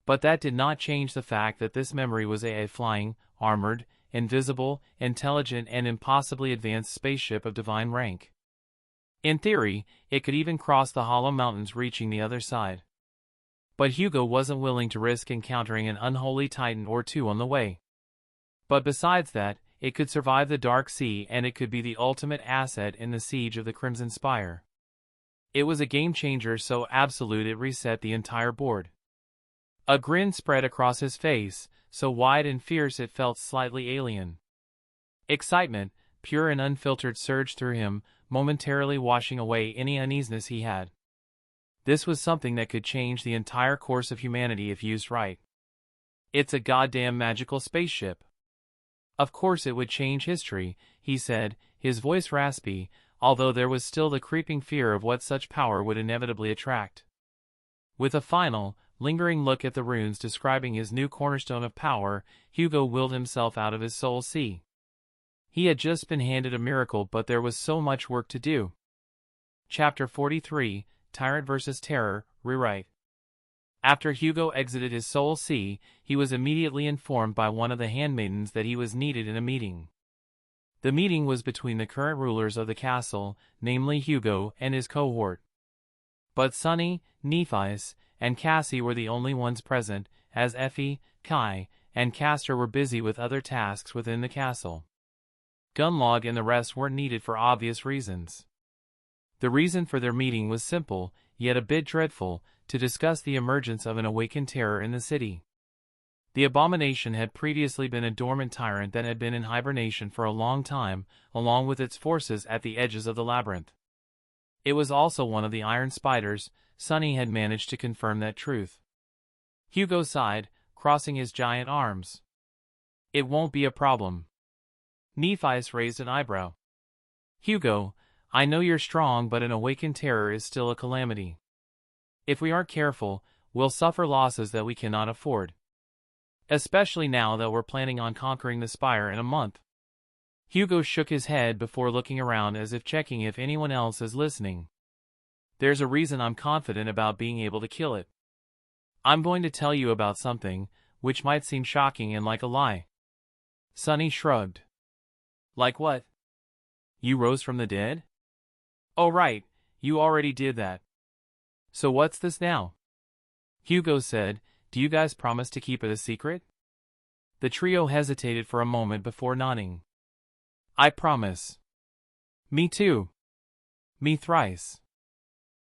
But that did not change the fact that this memory was a flying, armored, invisible, intelligent, and impossibly advanced spaceship of divine rank. In theory, it could even cross the Hollow Mountains, reaching the other side. But Hugo wasn't willing to risk encountering an unholy titan or two on the way. But besides that, it could survive the Dark Sea, and it could be the ultimate asset in the siege of the Crimson Spire. It was a game-changer so absolute it reset the entire board. A grin spread across his face, so wide and fierce it felt slightly alien. Excitement, pure and unfiltered, surged through him, momentarily washing away any uneasiness he had. This was something that could change the entire course of humanity if used right. It's a goddamn magical spaceship. Of course it would change history, he said, his voice raspy, although there was still the creeping fear of what such power would inevitably attract. With a final, lingering look at the runes describing his new cornerstone of power, Hugo willed himself out of his soul sea. He had just been handed a miracle, but there was so much work to do. Chapter 43, Tyrant vs. Terror, Rewrite. After Hugo exited his soul sea, he was immediately informed by one of the handmaidens that he was needed in a meeting. The meeting was between the current rulers of the castle, namely Hugo and his cohort. But Sunny, Nephi's, and Cassie were the only ones present, as Effie, Kai, and Castor were busy with other tasks within the castle. Gunlog and the rest weren't needed for obvious reasons. The reason for their meeting was simple, yet a bit dreadful, to discuss the emergence of an awakened terror in the city. The abomination had previously been a dormant tyrant that had been in hibernation for a long time, along with its forces at the edges of the labyrinth. It was also one of the iron spiders. Sunny had managed to confirm that truth. Hugo sighed, crossing his giant arms. It won't be a problem. Nephi's raised an eyebrow. Hugo, I know you're strong, but an awakened terror is still a calamity. If we aren't careful, we'll suffer losses that we cannot afford. Especially now that we're planning on conquering the Spire in a month. Hugo shook his head before looking around as if checking if anyone else is listening. There's a reason I'm confident about being able to kill it. I'm going to tell you about something, which might seem shocking and like a lie. Sunny shrugged. Like what? You rose from the dead? Oh right, you already did that. So what's this now? Hugo said, do you guys promise to keep it a secret? The trio hesitated for a moment before nodding. I promise. Me too. Me thrice.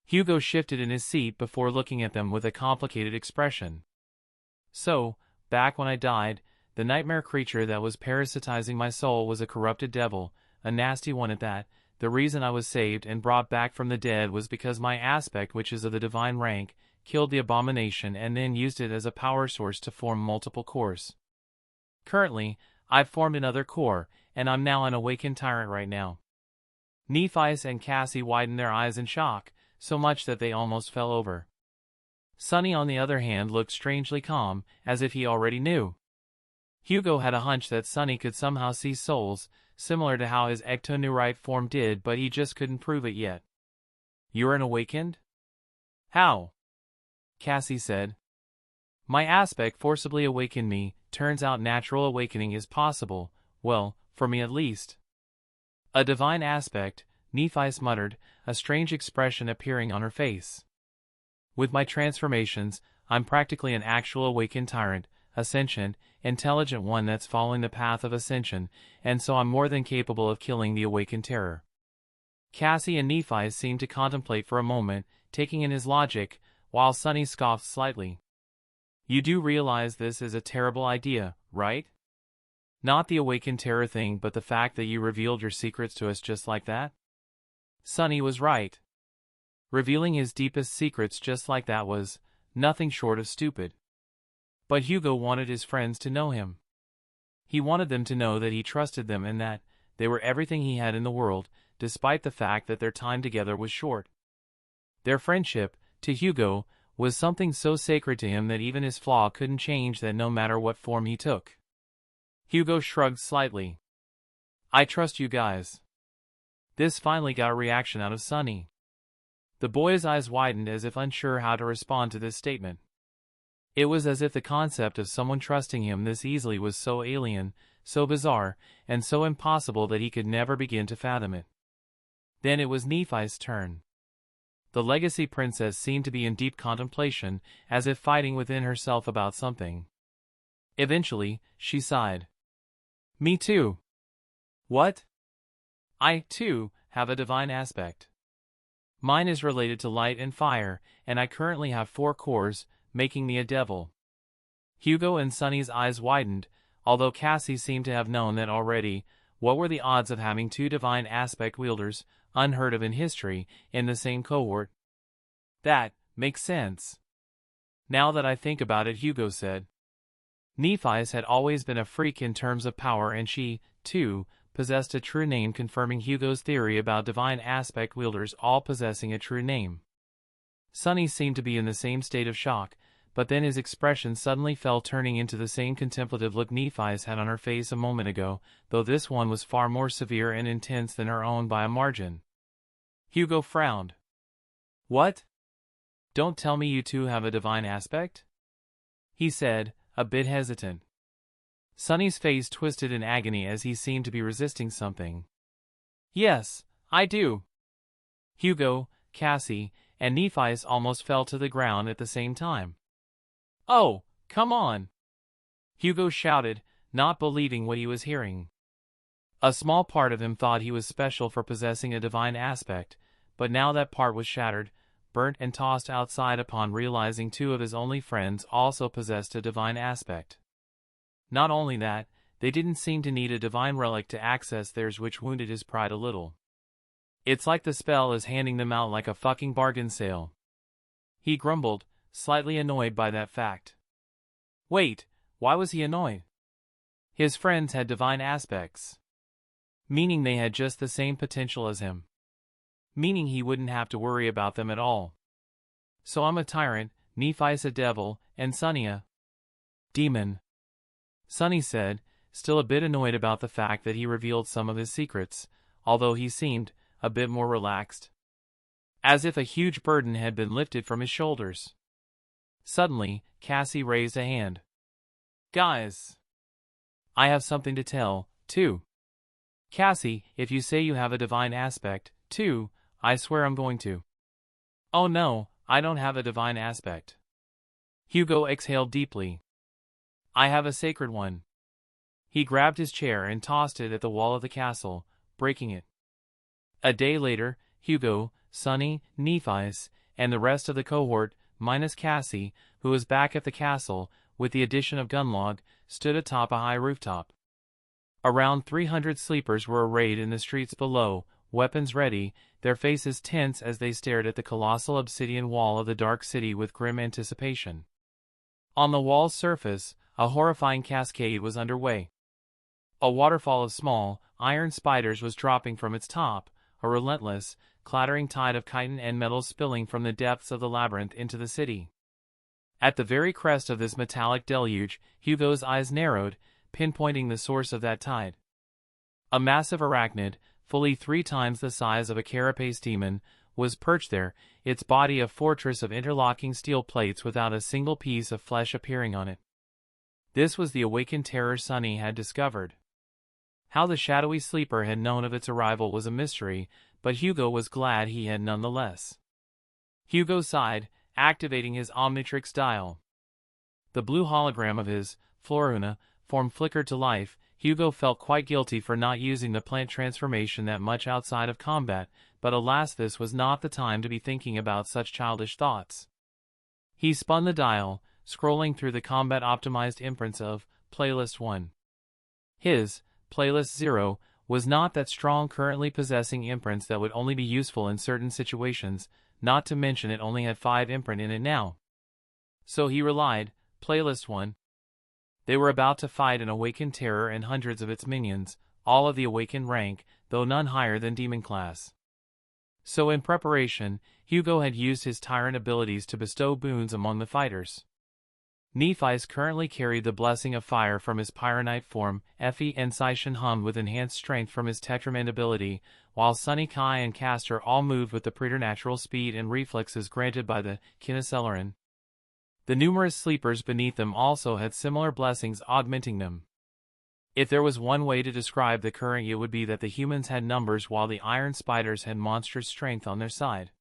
Hugo shifted in his seat before looking at them with a complicated expression. So, back when I died, the nightmare creature that was parasitizing my soul was a corrupted devil, a nasty one at that. The reason I was saved and brought back from the dead was because my aspect, which is of the divine rank, killed the abomination and then used it as a power source to form multiple cores. Currently, I've formed another core, and I'm now an awakened tyrant right now. Nephi and Cassie widened their eyes in shock, so much that they almost fell over. Sunny, on the other hand, looked strangely calm, as if he already knew. Hugo had a hunch that Sunny could somehow see souls, similar to how his ectoneurite form did, but he just couldn't prove it yet. "You're an awakened?" "How?" Cassie said. "My aspect forcibly awakened me. Turns out natural awakening is possible, well, for me at least." "A divine aspect," Nephi muttered, a strange expression appearing on her face. "With my transformations, I'm practically an actual awakened tyrant, a sentient, intelligent one that's following the path of ascension, and so I'm more than capable of killing the awakened terror." Cassie and Nephi seemed to contemplate for a moment, taking in his logic, while Sunny scoffed slightly. "You do realize this is a terrible idea, right? Not the awakened terror thing, but the fact that you revealed your secrets to us just like that?" Sunny was right. Revealing his deepest secrets just like that was nothing short of stupid. But Hugo wanted his friends to know him. He wanted them to know that he trusted them and that they were everything he had in the world, despite the fact that their time together was short. Their friendship, to Hugo, was something so sacred to him that even his flaw couldn't change that, no matter what form he took. Hugo shrugged slightly. "I trust you guys." This finally got a reaction out of Sunny. The boy's eyes widened as if unsure how to respond to this statement. It was as if the concept of someone trusting him this easily was so alien, so bizarre, and so impossible that he could never begin to fathom it. Then it was Nephi's turn. The legacy princess seemed to be in deep contemplation, as if fighting within herself about something. Eventually, she sighed. "Me too." "What?" "I, too, have a divine aspect. Mine is related to light and fire, and I currently have 4 cores, making me a devil." Hugo and Sunny's eyes widened, although Cassie seemed to have known that already. What were the odds of having 2 divine aspect wielders, unheard of in history, in the same cohort? "That makes sense. Now that I think about it," Hugo said. Nephi's had always been a freak in terms of power, and she, too, possessed a true name, confirming Hugo's theory about divine aspect wielders all possessing a true name. Sunny seemed to be in the same state of shock, but then his expression suddenly fell, turning into the same contemplative look Nephi's had on her face a moment ago, though this one was far more severe and intense than her own by a margin. Hugo frowned. "What? Don't tell me you two have a divine aspect?" he said, a bit hesitant. Sunny's face twisted in agony as he seemed to be resisting something. "Yes, I do." Hugo, Cassie, and Nephi's almost fell to the ground at the same time. "Oh, come on!" Hugo shouted, not believing what he was hearing. A small part of him thought he was special for possessing a divine aspect, but now that part was shattered, burnt and tossed outside upon realizing 2 of his only friends also possessed a divine aspect. Not only that, they didn't seem to need a divine relic to access theirs, which wounded his pride a little. "It's like the spell is handing them out like a fucking bargain sale," he grumbled, slightly annoyed by that fact. Wait, why was he annoyed? His friends had divine aspects. Meaning they had just the same potential as him. Meaning he wouldn't have to worry about them at all. "So I'm a tyrant, Nephi's a devil, and Sunny a demon," Sunny said, still a bit annoyed about the fact that he revealed some of his secrets, although he seemed a bit more relaxed. As if a huge burden had been lifted from his shoulders. Suddenly, Cassie raised a hand. "Guys, I have something to tell, too." "Cassie, if you say you have a divine aspect, too, I swear I'm going to." "Oh no, I don't have a divine aspect." Hugo exhaled deeply. "I have a sacred one." He grabbed his chair and tossed it at the wall of the castle, breaking it. A day later, Hugo, Sunny, Nephi's, and the rest of the cohort, minus Cassie, who was back at the castle, with the addition of Gunlog, stood atop a high rooftop. Around 300 sleepers were arrayed in the streets below, weapons ready, their faces tense as they stared at the colossal obsidian wall of the dark city with grim anticipation. On the wall's surface, a horrifying cascade was underway. A waterfall of small, iron spiders was dropping from its top, a relentless, clattering tide of chitin and metal spilling from the depths of the labyrinth into the city. At the very crest of this metallic deluge, Hugo's eyes narrowed, pinpointing the source of that tide. A massive arachnid, fully 3 times the size of a carapace demon, was perched there, its body a fortress of interlocking steel plates without a single piece of flesh appearing on it. This was the awakened terror Sunny had discovered. How the shadowy sleeper had known of its arrival was a mystery, but Hugo was glad he had nonetheless. Hugo sighed, activating his Omnitrix dial. The blue hologram of his Floruna form flickered to life. Hugo felt quite guilty for not using the plant transformation that much outside of combat, but alas, this was not the time to be thinking about such childish thoughts. He spun the dial, scrolling through the combat-optimized imprints of Playlist 1. His Playlist 0 was not that strong, currently possessing imprints that would only be useful in certain situations, not to mention it only had 5 imprint in it now. So he relied, Playlist 1. They were about to fight an awakened terror and hundreds of its minions, all of the awakened rank, though none higher than demon class. So in preparation, Hugo had used his tyrant abilities to bestow boons among the fighters. Nephis currently carried the blessing of fire from his Pyronite form, Effie and Saishan hummed with enhanced strength from his Tetrament ability, while Sunny, Kai and Castor all moved with the preternatural speed and reflexes granted by the Kinesileran. The numerous sleepers beneath them also had similar blessings augmenting them. If there was one way to describe the current, it would be that the humans had numbers while the iron spiders had monstrous strength on their side.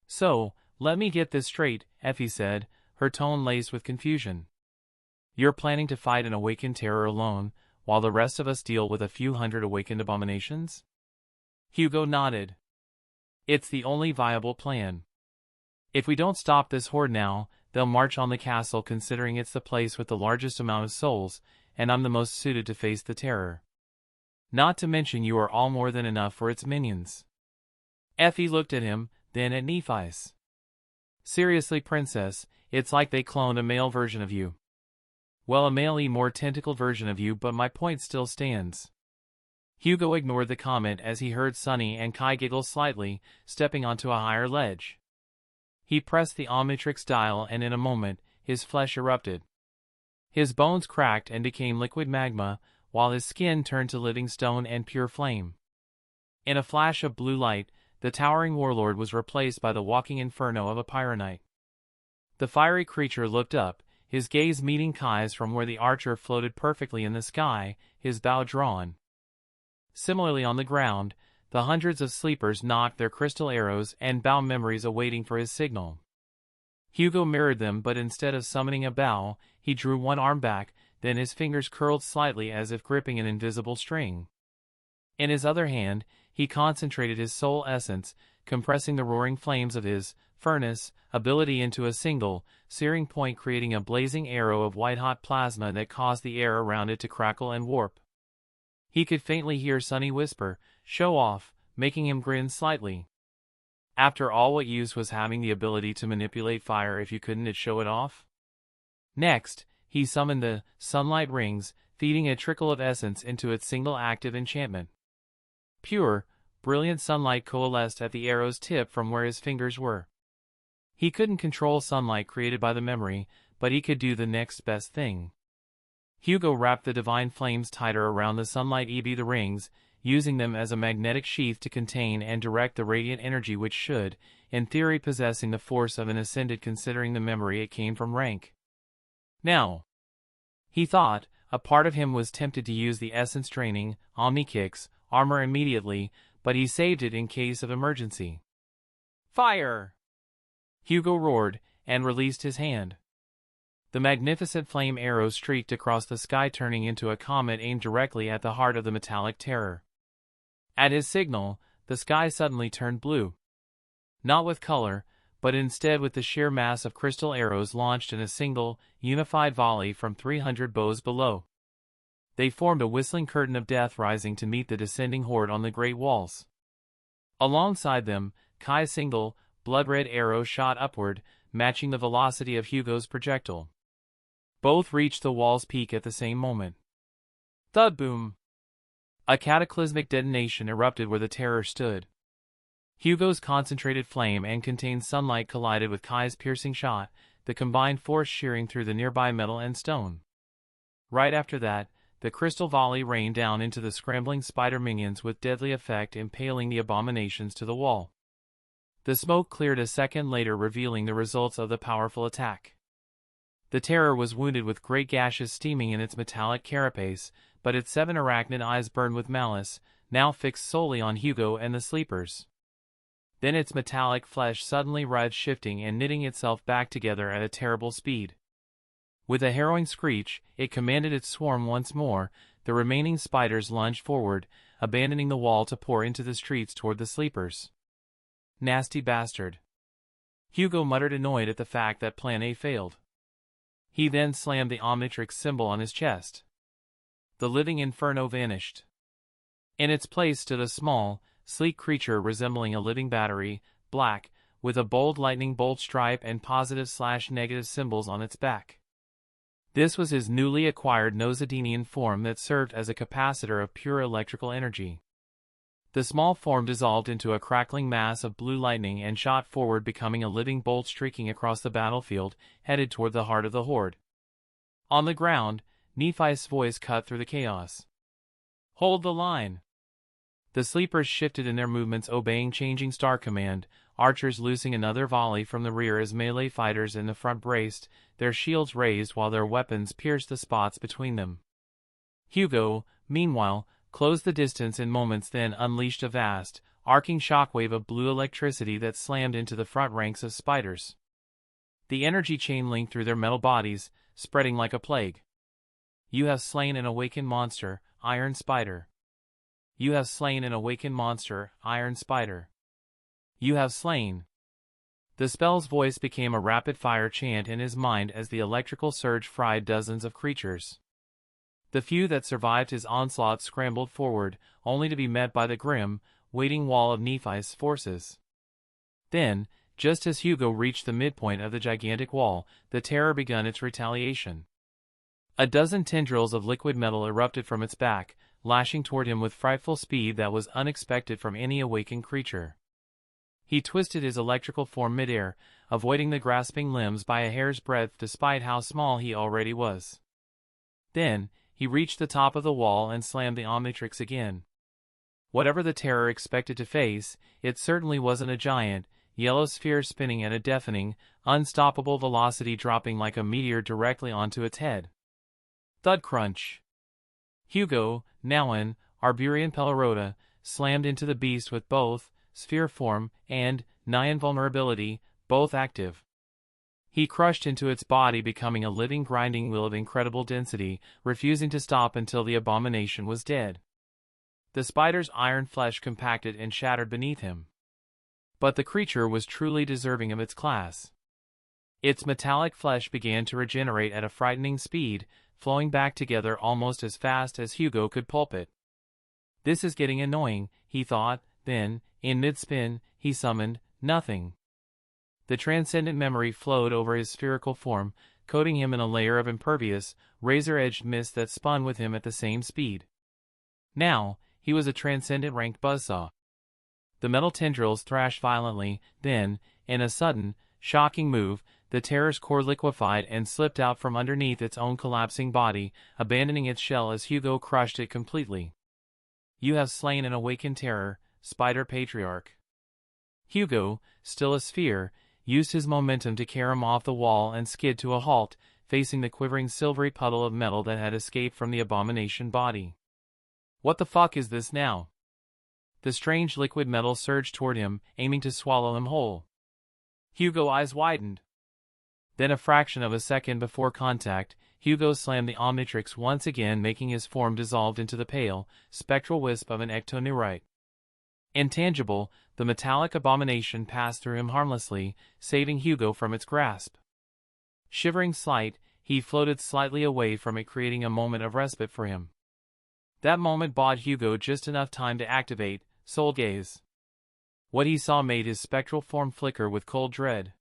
So, let me get this straight, Effie said, her tone laced with confusion. You're planning to fight an awakened terror alone, while the rest of us deal with a few hundred awakened abominations? Hugo nodded. It's the only viable plan. If we don't stop this horde now, they'll march on the castle, considering it's the place with the largest amount of souls, and I'm the most suited to face the terror. Not to mention you are all more than enough for its minions. Effie looked at him, then at Nephis. Seriously, princess, it's like they cloned a male version of you. Well, a male-y, more tentacled version of you, but my point still stands. Hugo ignored the comment as he heard Sunny and Kai giggle slightly, stepping onto a higher ledge. He pressed the Omnitrix dial and in a moment, his flesh erupted. His bones cracked and became liquid magma, while his skin turned to living stone and pure flame. In a flash of blue light, the towering warlord was replaced by the walking inferno of a pyronite. The fiery creature looked up, his gaze meeting Kai's from where the archer floated perfectly in the sky, his bow drawn. Similarly on the ground, the hundreds of sleepers knocked their crystal arrows and bow memories awaiting for his signal. Hugo mirrored them, but instead of summoning a bow, he drew one arm back, then his fingers curled slightly as if gripping an invisible string. In his other hand, he concentrated his soul essence, compressing the roaring flames of his furnace ability into a single, searing point, creating a blazing arrow of white-hot plasma that caused the air around it to crackle and warp. He could faintly hear Sunny whisper, "Show off," making him grin slightly. After all, what use was having the ability to manipulate fire if you couldn't show it off? Next, he summoned the sunlight rings, feeding a trickle of essence into its single active enchantment. Pure, brilliant sunlight coalesced at the arrow's tip from where his fingers were. He couldn't control sunlight created by the memory, but he could do the next best thing. Hugo wrapped the divine flames tighter around the sunlight the rings, using them as a magnetic sheath to contain and direct the radiant energy which should, in theory, possessing the force of an ascended considering the memory it came from rank. Now, he thought, a part of him was tempted to use the essence draining, Omni Kicks, armor immediately, but he saved it in case of emergency. Fire! Hugo roared, and released his hand. The magnificent flame arrow streaked across the sky, turning into a comet aimed directly at the heart of the metallic terror. At his signal, the sky suddenly turned blue. Not with color, but instead with the sheer mass of crystal arrows launched in a single, unified volley from 300 bows below. They formed a whistling curtain of death, rising to meet the descending horde on the great walls. Alongside them, Kai's single, blood-red arrow shot upward, matching the velocity of Hugo's projectile. Both reached the wall's peak at the same moment. Thud boom! A cataclysmic detonation erupted where the terror stood. Hugo's concentrated flame and contained sunlight collided with Kai's piercing shot, the combined force shearing through the nearby metal and stone. Right after that, the crystal volley rained down into the scrambling spider minions with deadly effect, impaling the abominations to the wall. The smoke cleared a second later, revealing the results of the powerful attack. The terror was wounded with great gashes steaming in its metallic carapace, but its 7 arachnid eyes burned with malice, now fixed solely on Hugo and the sleepers. Then its metallic flesh suddenly writhed, shifting and knitting itself back together at a terrible speed. With a harrowing screech, it commanded its swarm once more. The remaining spiders lunged forward, abandoning the wall to pour into the streets toward the sleepers. Nasty bastard. Hugo muttered, annoyed at the fact that Plan A failed. He then slammed the Omnitrix symbol on his chest. The living inferno vanished. In its place stood a small, sleek creature resembling a living battery, black, with a bold lightning bolt stripe and positive/negative symbols on its back. This was his newly acquired Nosodinian form that served as a capacitor of pure electrical energy. The small form dissolved into a crackling mass of blue lightning and shot forward, becoming a living bolt streaking across the battlefield, headed toward the heart of the horde. On the ground, Nephi's voice cut through the chaos. "Hold the line!" The sleepers shifted in their movements, obeying changing star command, archers loosing another volley from the rear as melee fighters in the front braced, their shields raised while their weapons pierced the spots between them. Hugo, meanwhile, closed the distance in moments, then unleashed a vast, arcing shockwave of blue electricity that slammed into the front ranks of spiders. The energy chain linked through their metal bodies, spreading like a plague. "You have slain an awakened monster, Iron Spider. You have slain an awakened monster, Iron Spider. You have slain." The spell's voice became a rapid-fire chant in his mind as the electrical surge fried dozens of creatures. The few that survived his onslaught scrambled forward, only to be met by the grim, waiting wall of Nephi's forces. Then, just as Hugo reached the midpoint of the gigantic wall, the terror began its retaliation. A dozen tendrils of liquid metal erupted from its back, lashing toward him with frightful speed that was unexpected from any awakened creature. He twisted his electrical form midair, avoiding the grasping limbs by a hair's breadth despite how small he already was. Then, he reached the top of the wall and slammed the Omnitrix again. Whatever the terror expected to face, it certainly wasn't a giant, yellow sphere spinning at a deafening, unstoppable velocity, dropping like a meteor directly onto its head. Thud crunch. Hugo, now an Arburian Pelorota, slammed into the beast with both sphere form and nigh invulnerability, both active. He crushed into its body, becoming a living grinding wheel of incredible density, refusing to stop until the abomination was dead. The spider's iron flesh compacted and shattered beneath him. But the creature was truly deserving of its class. Its metallic flesh began to regenerate at a frightening speed, flowing back together almost as fast as Hugo could pulp it. "This is getting annoying," he thought, then, in mid-spin, he summoned Nothing. The transcendent memory flowed over his spherical form, coating him in a layer of impervious, razor-edged mist that spun with him at the same speed. Now, he was a transcendent ranked buzzsaw. The metal tendrils thrashed violently, then, in a sudden, shocking move, the terror's core liquefied and slipped out from underneath its own collapsing body, abandoning its shell as Hugo crushed it completely. "You have slain an awakened terror, Spider Patriarch." Hugo, still a sphere, used his momentum to carry him off the wall and skid to a halt, facing the quivering silvery puddle of metal that had escaped from the abomination body. "What the fuck is this now?" The strange liquid metal surged toward him, aiming to swallow him whole. Hugo's eyes widened. Then, a fraction of a second before contact, Hugo slammed the Omnitrix once again, making his form dissolve into the pale, spectral wisp of an ectoneurite. Intangible, the metallic abomination passed through him harmlessly, saving Hugo from its grasp. Shivering slight, he floated slightly away from it, creating a moment of respite for him. That moment bought Hugo just enough time to activate Soul Gaze. What he saw made his spectral form flicker with cold dread.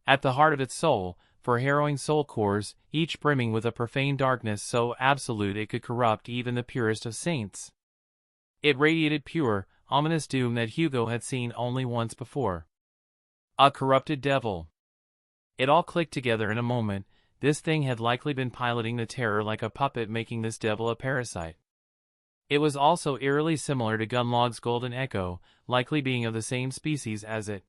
At the heart of its soul, for harrowing soul cores, each brimming with a profane darkness so absolute it could corrupt even the purest of saints. It radiated pure, ominous doom that Hugo had seen only once before. A corrupted devil. It all clicked together in a moment. This thing had likely been piloting the terror like a puppet, making this devil a parasite. It was also eerily similar to Gunlog's golden echo, likely being of the same species as it.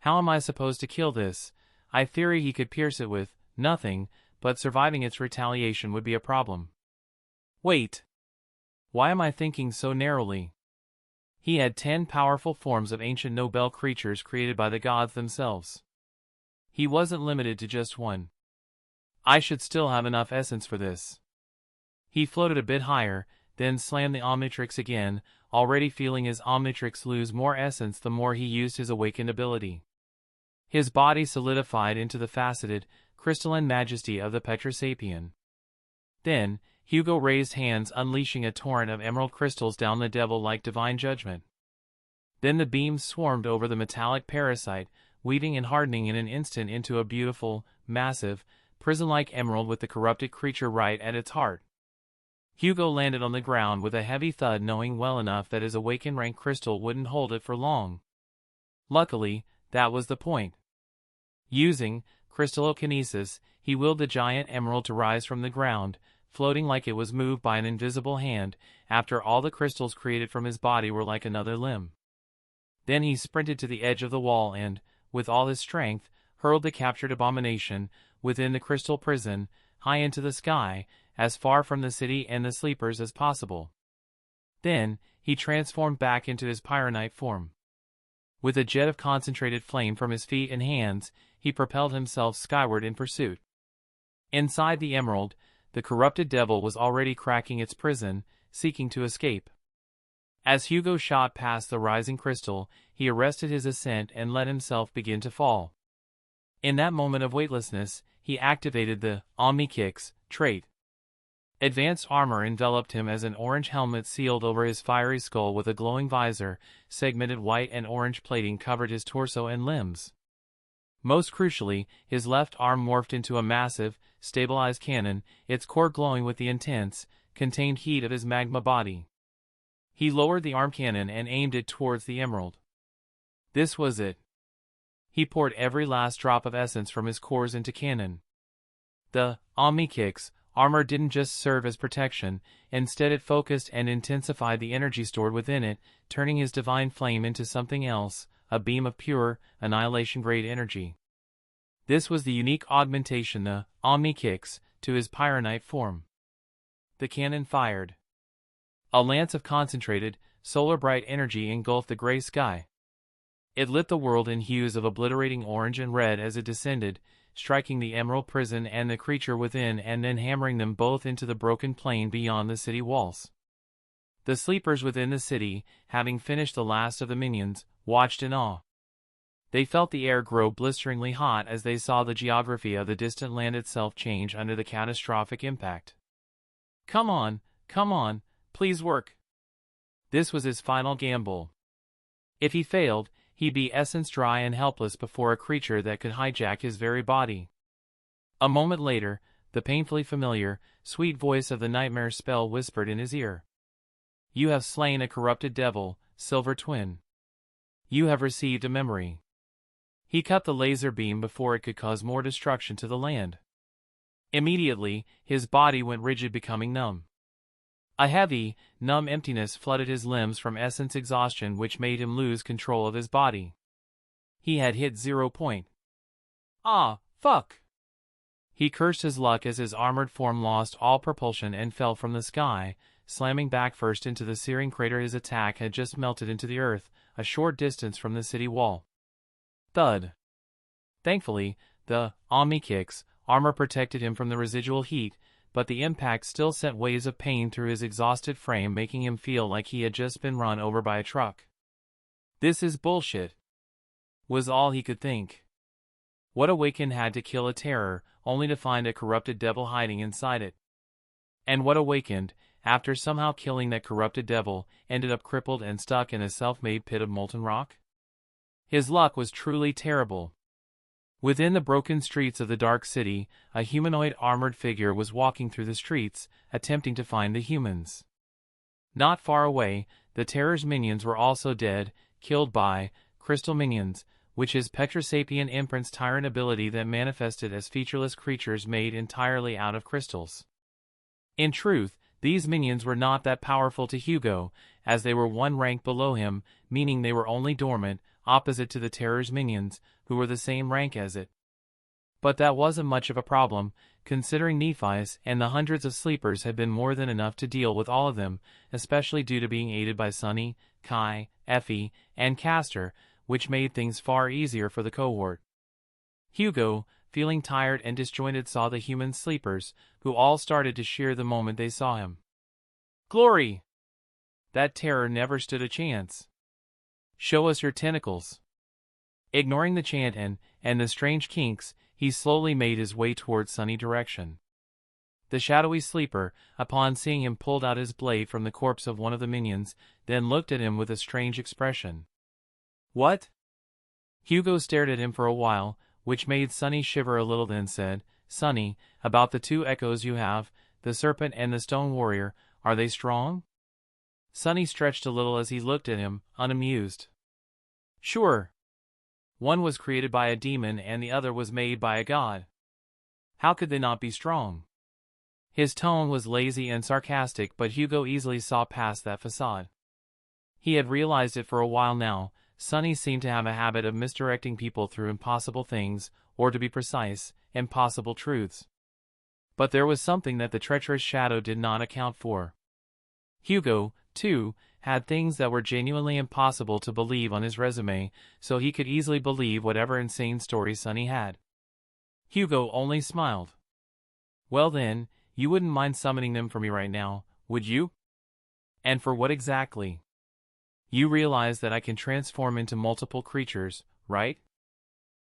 How am I supposed to kill this? I theory he could pierce it with nothing, but surviving its retaliation would be a problem. Wait. Why am I thinking so narrowly? He had 10 powerful forms of ancient Nobel creatures created by the gods themselves. He wasn't limited to just one. I should still have enough essence for this. He floated a bit higher, then slammed the Omnitrix again, already feeling his Omnitrix lose more essence the more he used his awakened ability. His body solidified into the faceted, crystalline majesty of the Petrosapien. Then, Hugo raised hands, unleashing a torrent of emerald crystals down the devil like divine judgment. Then the beams swarmed over the metallic parasite, weaving and hardening in an instant into a beautiful, massive, prison-like emerald with the corrupted creature right at its heart. Hugo landed on the ground with a heavy thud, knowing well enough that his awakened rank crystal wouldn't hold it for long. Luckily, that was the point. Using crystallokinesis, he willed the giant emerald to rise from the ground, floating like it was moved by an invisible hand, after all the crystals created from his body were like another limb. Then he sprinted to the edge of the wall and, with all his strength, hurled the captured abomination within the crystal prison, high into the sky, as far from the city and the sleepers as possible. Then, he transformed back into his pyronite form. With a jet of concentrated flame from his feet and hands, he propelled himself skyward in pursuit. Inside the emerald, the corrupted devil was already cracking its prison, seeking to escape. As Hugo shot past the rising crystal, he arrested his ascent and let himself begin to fall. In that moment of weightlessness, he activated the Omnitrix trait. Advanced armor enveloped him as an orange helmet sealed over his fiery skull with a glowing visor, segmented white and orange plating covered his torso and limbs. Most crucially, his left arm morphed into a massive, stabilized cannon, its core glowing with the intense, contained heat of his magma body. He lowered the arm cannon and aimed it towards the emerald. This was it. He poured every last drop of essence from his cores into cannon. The Omnitrix armor didn't just serve as protection, instead it focused and intensified the energy stored within it, turning his divine flame into something else, a beam of pure, annihilation-grade energy. This was the unique augmentation, the Omnitrix, to his pyronite form. The cannon fired. A lance of concentrated, solar-bright energy engulfed the gray sky. It lit the world in hues of obliterating orange and red as it descended, striking the emerald prison and the creature within and then hammering them both into the broken plain beyond the city walls. The sleepers within the city, having finished the last of the minions, watched in awe. They felt the air grow blisteringly hot as they saw the geography of the distant land itself change under the catastrophic impact. Come on, please work. This was his final gamble. If he failed, he'd be essence dry and helpless before a creature that could hijack his very body. A moment later, the painfully familiar, sweet voice of the nightmare spell whispered in his ear. You have slain a corrupted devil, Silver Twin. You have received a memory. He cut the laser beam before it could cause more destruction to the land. Immediately, his body went rigid, becoming numb. A heavy, numb emptiness flooded his limbs from essence exhaustion, which made him lose control of his body. He had hit 0 point. Ah, fuck! He cursed his luck as his armored form lost all propulsion and fell from the sky, slamming back first into the searing crater his attack had just melted into the earth, a short distance from the city wall. Thud. Thankfully, the Omnitrix armor protected him from the residual heat, but the impact still sent waves of pain through his exhausted frame, making him feel like he had just been run over by a truck. This is bullshit, was all he could think. What Awakened had to kill a terror, only to find a corrupted devil hiding inside it? And what Awakened, after somehow killing that corrupted devil, ended up crippled and stuck in a self-made pit of molten rock? His luck was truly terrible. Within the broken streets of the dark city, a humanoid armored figure was walking through the streets, attempting to find the humans. Not far away, the Terror's minions were also dead, killed by crystal minions, which is Petrosapien Imprint's tyrant ability that manifested as featureless creatures made entirely out of crystals. In truth, these minions were not that powerful to Hugo, as they were one rank below him, meaning they were only dormant, opposite to the Terror's minions, who were the same rank as it. But that wasn't much of a problem, considering Nephi's and the hundreds of sleepers had been more than enough to deal with all of them, especially due to being aided by Sunny, Kai, Effie, and Castor, which made things far easier for the cohort. Hugo, feeling tired and disjointed, saw the human sleepers, who all started to cheer the moment they saw him. Glory! That Terror never stood a chance. Show us your tentacles. Ignoring the chant and the strange kinks, he slowly made his way towards Sunny direction. The shadowy sleeper, upon seeing him, pulled out his blade from the corpse of one of the minions, then looked at him with a strange expression. What? Hugo stared at him for a while, which made Sunny shiver a little, then said, Sunny, about the two echoes you have, the serpent and the stone warrior, are they strong? Sunny stretched a little as he looked at him, unamused. Sure. One was created by a demon and the other was made by a god. How could they not be strong? His tone was lazy and sarcastic, but Hugo easily saw past that facade. He had realized it for a while now. Sunny seemed to have a habit of misdirecting people through impossible things, or to be precise, impossible truths. But there was something that the treacherous shadow did not account for. Hugo, too, had things that were genuinely impossible to believe on his resume, so he could easily believe whatever insane story Sunny had. Hugo only smiled. Well then, you wouldn't mind summoning them for me right now, would you? And for what exactly? You realize that I can transform into multiple creatures, right?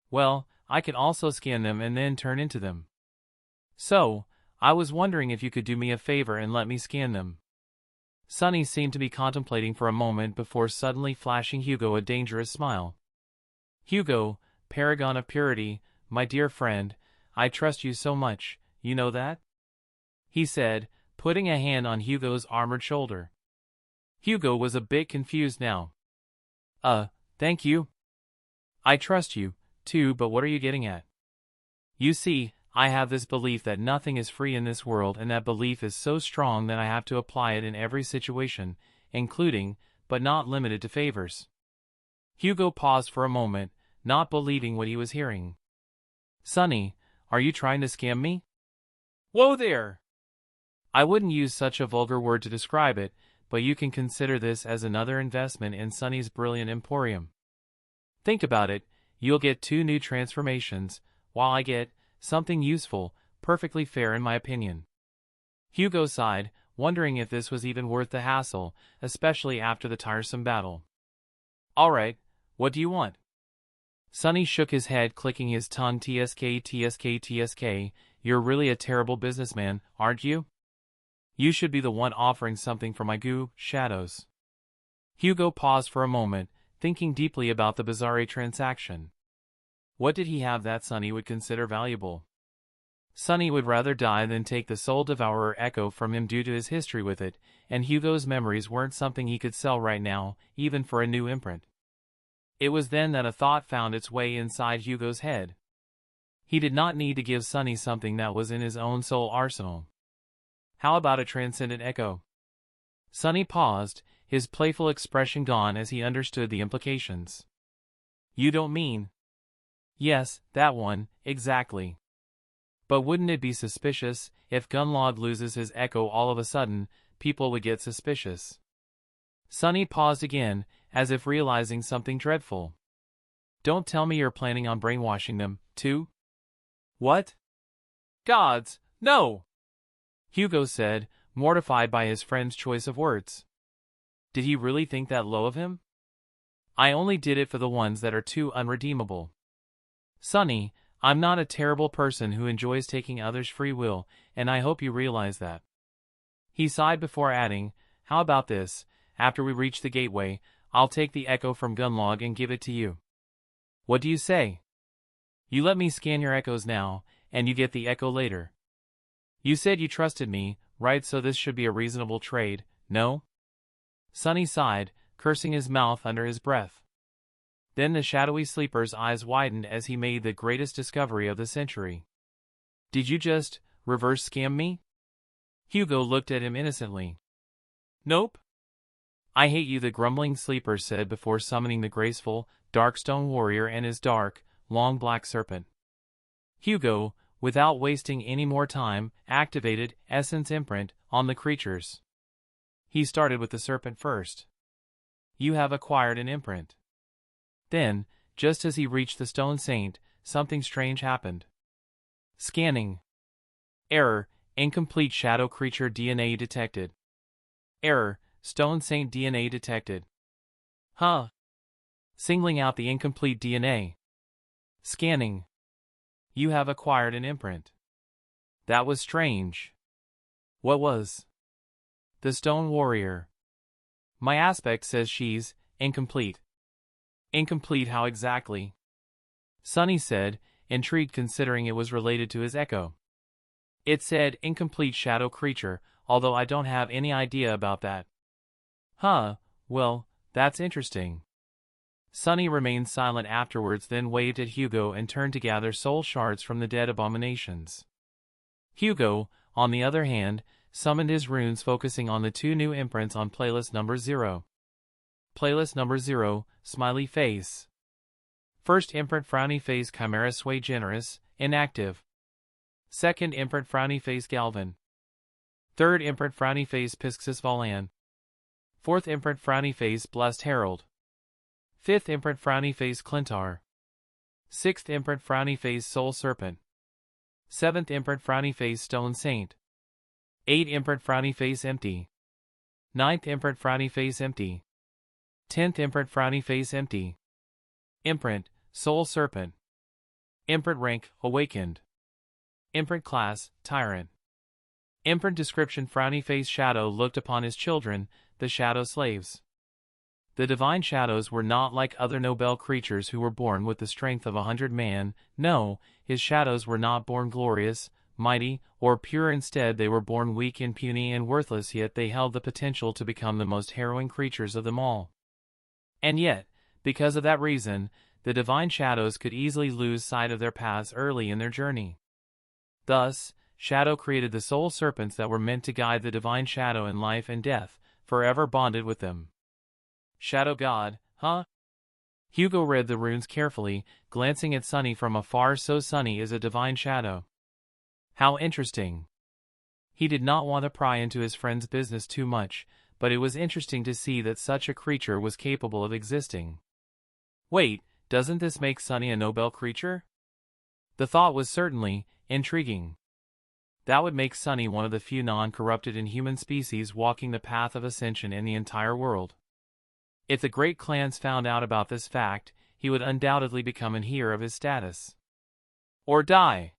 Well, I can also scan them and then turn into them. So, I was wondering if you could do me a favor and let me scan them. Sunny seemed to be contemplating for a moment before suddenly flashing Hugo a dangerous smile. Hugo, paragon of purity, my dear friend, I trust you so much, you know that? He said, putting a hand on Hugo's armored shoulder. Hugo was a bit confused now. Thank you. I trust you, too, but what are you getting at? You see, I have this belief that nothing is free in this world, and that belief is so strong that I have to apply it in every situation, including, but not limited to, favors. Hugo paused for a moment, not believing what he was hearing. Sunny, are you trying to scam me? Whoa there! I wouldn't use such a vulgar word to describe it, but you can consider this as another investment in Sunny's brilliant emporium. Think about it, you'll get 2 new transformations, while I get something useful, perfectly fair in my opinion. Hugo sighed, wondering if this was even worth the hassle, especially after the tiresome battle. Alright, what do you want? Sunny shook his head, clicking his tongue. TSK, you're really a terrible businessman, aren't you? You should be the one offering something for my goo, shadows. Hugo paused for a moment, thinking deeply about the bizarre transaction. What did he have that Sunny would consider valuable? Sunny would rather die than take the Soul Devourer Echo from him due to his history with it, and Hugo's memories weren't something he could sell right now, even for a new imprint. It was then that a thought found its way inside Hugo's head. He did not need to give Sunny something that was in his own soul arsenal. How about a transcendent echo? Sunny paused, his playful expression gone as he understood the implications. You don't mean? Yes, that one, exactly. But wouldn't it be suspicious if Gunlod loses his echo all of a sudden? People would get suspicious. Sunny paused again, as if realizing something dreadful. Don't tell me you're planning on brainwashing them, too? What? Gods, no! Hugo said, mortified by his friend's choice of words. Did he really think that low of him? I only did it for the ones that are too unredeemable. Sunny, I'm not a terrible person who enjoys taking others' free will, and I hope you realize that. He sighed before adding, how about this, after we reach the gateway, I'll take the echo from Gunlog and give it to you. What do you say? You let me scan your echoes now, and you get the echo later. You said you trusted me, right? So this should be a reasonable trade, no? Sunny sighed, cursing his mouth under his breath. Then the shadowy sleeper's eyes widened as he made the greatest discovery of the century. Did you just reverse scam me? Hugo looked at him innocently. Nope. I hate you, the grumbling sleeper said before summoning the graceful, darkstone warrior and his dark, long black serpent. Hugo, without wasting any more time, activated Essence Imprint on the creatures. He started with the serpent first. You have acquired an imprint. Then, just as he reached the stone saint, something strange happened. Scanning. Error, incomplete shadow creature DNA detected. Error, stone saint DNA detected. Huh. Singling out the incomplete DNA. Scanning. You have acquired an imprint. That was strange. What was? The stone warrior. My aspect says she's incomplete. Incomplete how exactly? Sunny said, intrigued considering it was related to his echo. It said incomplete shadow creature, although I don't have any idea about that. Huh, well, that's interesting. Sunny remained silent afterwards, then waved at Hugo and turned to gather soul shards from the dead abominations. Hugo, on the other hand, summoned his runes, focusing on the 2 new imprints on playlist number 0. Playlist number 0, Smiley Face. First imprint Frowny Face Chimera Sway Generous, inactive. Second imprint Frowny Face Galvan. Third imprint Frowny Face Pisxis Valan. Fourth imprint Frowny Face Blessed Herald. Fifth imprint Frowny Face Clintar. Sixth imprint Frowny Face Soul Serpent. Seventh imprint Frowny Face Stone Saint. Eighth imprint Frowny Face Empty. Ninth imprint Frowny Face Empty. 10th imprint Frowny Face Empty. Imprint, Soul Serpent. Imprint rank, Awakened. Imprint class, Tyrant. Imprint description Frowny Face Shadow looked upon his children, the Shadow Slaves. The divine shadows were not like other Nobel creatures who were born with the strength of 100 man. No, his shadows were not born glorious, mighty, or pure. Instead they were born weak and puny and worthless, yet they held the potential to become the most harrowing creatures of them all. And yet, because of that reason, the divine shadows could easily lose sight of their paths early in their journey. Thus, Shadow created the soul serpents that were meant to guide the divine shadow in life and death, forever bonded with them. Shadow God, huh? Hugo read the runes carefully, glancing at Sunny from afar. So Sunny is a divine shadow. How interesting. He did not want to pry into his friend's business too much, but it was interesting to see that such a creature was capable of existing. Wait, doesn't this make Sunny a Nobel creature? The thought was certainly intriguing. That would make Sunny one of the few non-corrupted inhuman species walking the path of ascension in the entire world. If the great clans found out about this fact, he would undoubtedly become an heir of his status. Or die.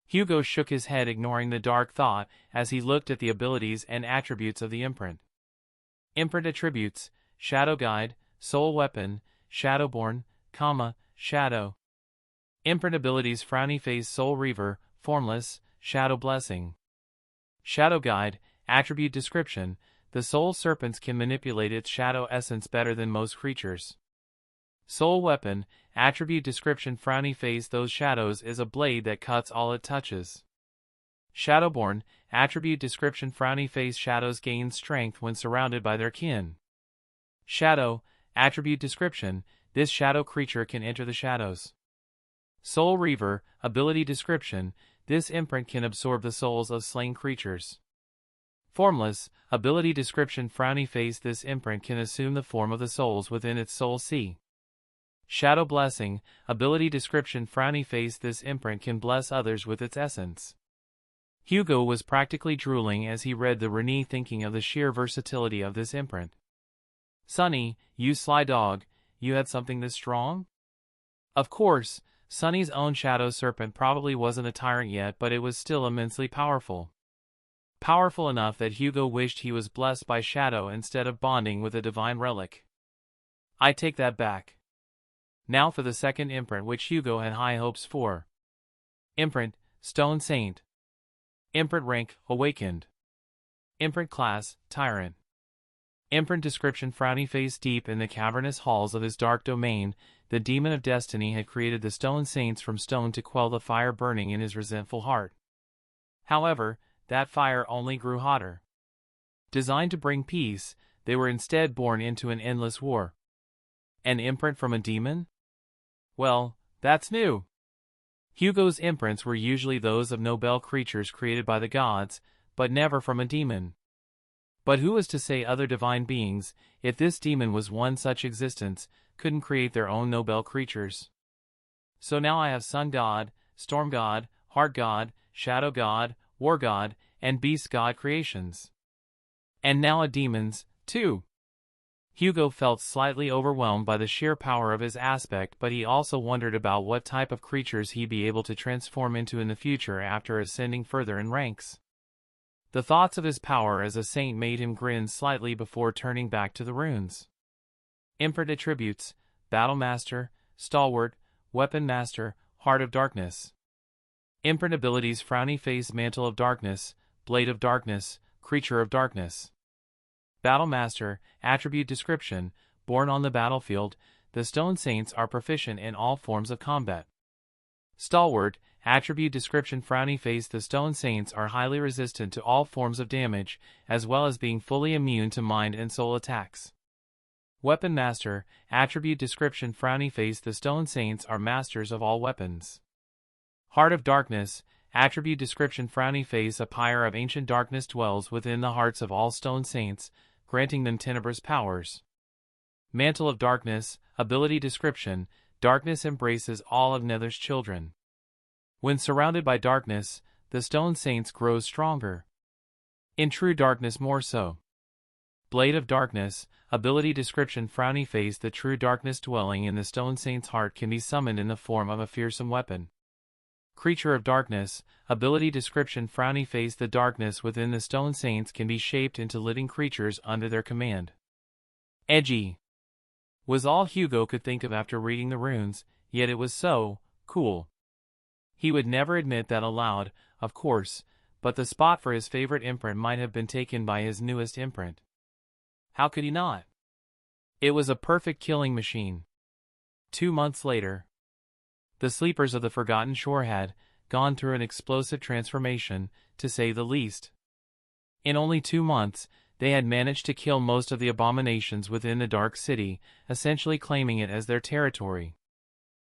Hugo shook his head, ignoring the dark thought as he looked at the abilities and attributes of the imprint. Imprint attributes: Shadow Guide, Soul Weapon, Shadowborn, Shadow. Imprint abilities: Frowny Face Soul Reaver, Formless, Shadow Blessing. Shadow Guide, attribute description: the soul serpents can manipulate its shadow essence better than most creatures. Soul Weapon, attribute description: Frowny Face those shadows is a blade that cuts all it touches. Shadowborn, attribute description: Frowny Face shadows gain strength when surrounded by their kin. Shadow, attribute description: this shadow creature can enter the shadows. Soul Reaver, ability description: this imprint can absorb the souls of slain creatures. Formless, ability description: Frowny Face this imprint can assume the form of the souls within its soul sea. Shadow Blessing, ability description: Frowny Face this imprint can bless others with its essence. Hugo was practically drooling as he read the rune, thinking of the sheer versatility of this imprint. Sunny, you sly dog, you had something this strong? Of course, Sunny's own shadow serpent probably wasn't a tyrant yet, but it was still immensely powerful. Powerful enough that Hugo wished he was blessed by Shadow instead of bonding with a divine relic. I take that back. Now for the second imprint, which Hugo had high hopes for. Imprint, Stone Saint. Imprint rank, Awakened. Imprint class, Tyrant. Imprint description: frowny face. Deep in the cavernous halls of his dark domain, the demon of destiny had created the Stone Saints from stone to quell the fire burning in his resentful heart. However, that fire only grew hotter. Designed to bring peace, they were instead born into an endless war. An imprint from a demon? Well, that's new. Hugo's imprints were usually those of noble creatures created by the gods, but never from a demon. But who was to say other divine beings, if this demon was one such existence, couldn't create their own noble creatures? So now I have Sun God, Storm God, Heart God, Shadow God, War God, and Beast God creations. And now a demon's, too. Hugo felt slightly overwhelmed by the sheer power of his aspect, but he also wondered about what type of creatures he'd be able to transform into in the future after ascending further in ranks. The thoughts of his power as a saint made him grin slightly before turning back to the runes. Imprint attributes: Battle Master, Stalwart, Weapon Master, Heart of Darkness. Imprint abilities: Frowny Face, Mantle of Darkness, Blade of Darkness, Creature of Darkness. Battle Master, attribute description: born on the battlefield, the Stone Saints are proficient in all forms of combat. Stalwart, attribute description: frowny face, the Stone Saints are highly resistant to all forms of damage, as well as being fully immune to mind and soul attacks. Weapon Master, attribute description: frowny face, the Stone Saints are masters of all weapons. Heart of Darkness, attribute description: frowny face, a pyre of ancient darkness dwells within the hearts of all Stone Saints, granting them tenebrous powers. Mantle of Darkness, ability description: darkness embraces all of Nether's children. When surrounded by darkness, the Stone Saints grow stronger. In true darkness more so. Blade of Darkness, ability description: frowny face, the true darkness dwelling in the Stone Saint's heart can be summoned in the form of a fearsome weapon. Creature of Darkness, ability description: frowny face, the darkness within the Stone Saints can be shaped into living creatures under their command. Edgy was all Hugo could think of after reading the runes, yet it was so cool. He would never admit that aloud, of course, but the spot for his favorite imprint might have been taken by his newest imprint. How could he not? It was a perfect killing machine. 2 months later, the sleepers of the Forgotten Shore had gone through an explosive transformation, to say the least. In only 2 months, they had managed to kill most of the abominations within the Dark City, essentially claiming it as their territory.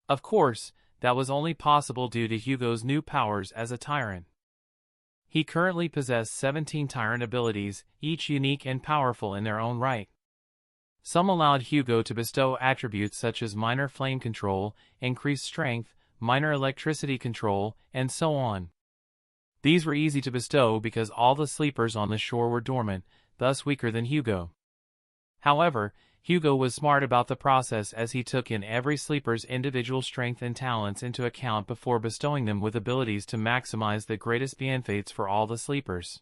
Of course, that was only possible due to Hugo's new powers as a tyrant. He currently possessed 17 tyrant abilities, each unique and powerful in their own right. Some allowed Hugo to bestow attributes such as minor flame control, increased strength, minor electricity control, and so on. These were easy to bestow because all the sleepers on the shore were dormant, thus weaker than Hugo. However, Hugo was smart about the process, as he took in every sleeper's individual strength and talents into account before bestowing them with abilities to maximize the greatest benefits for all the sleepers.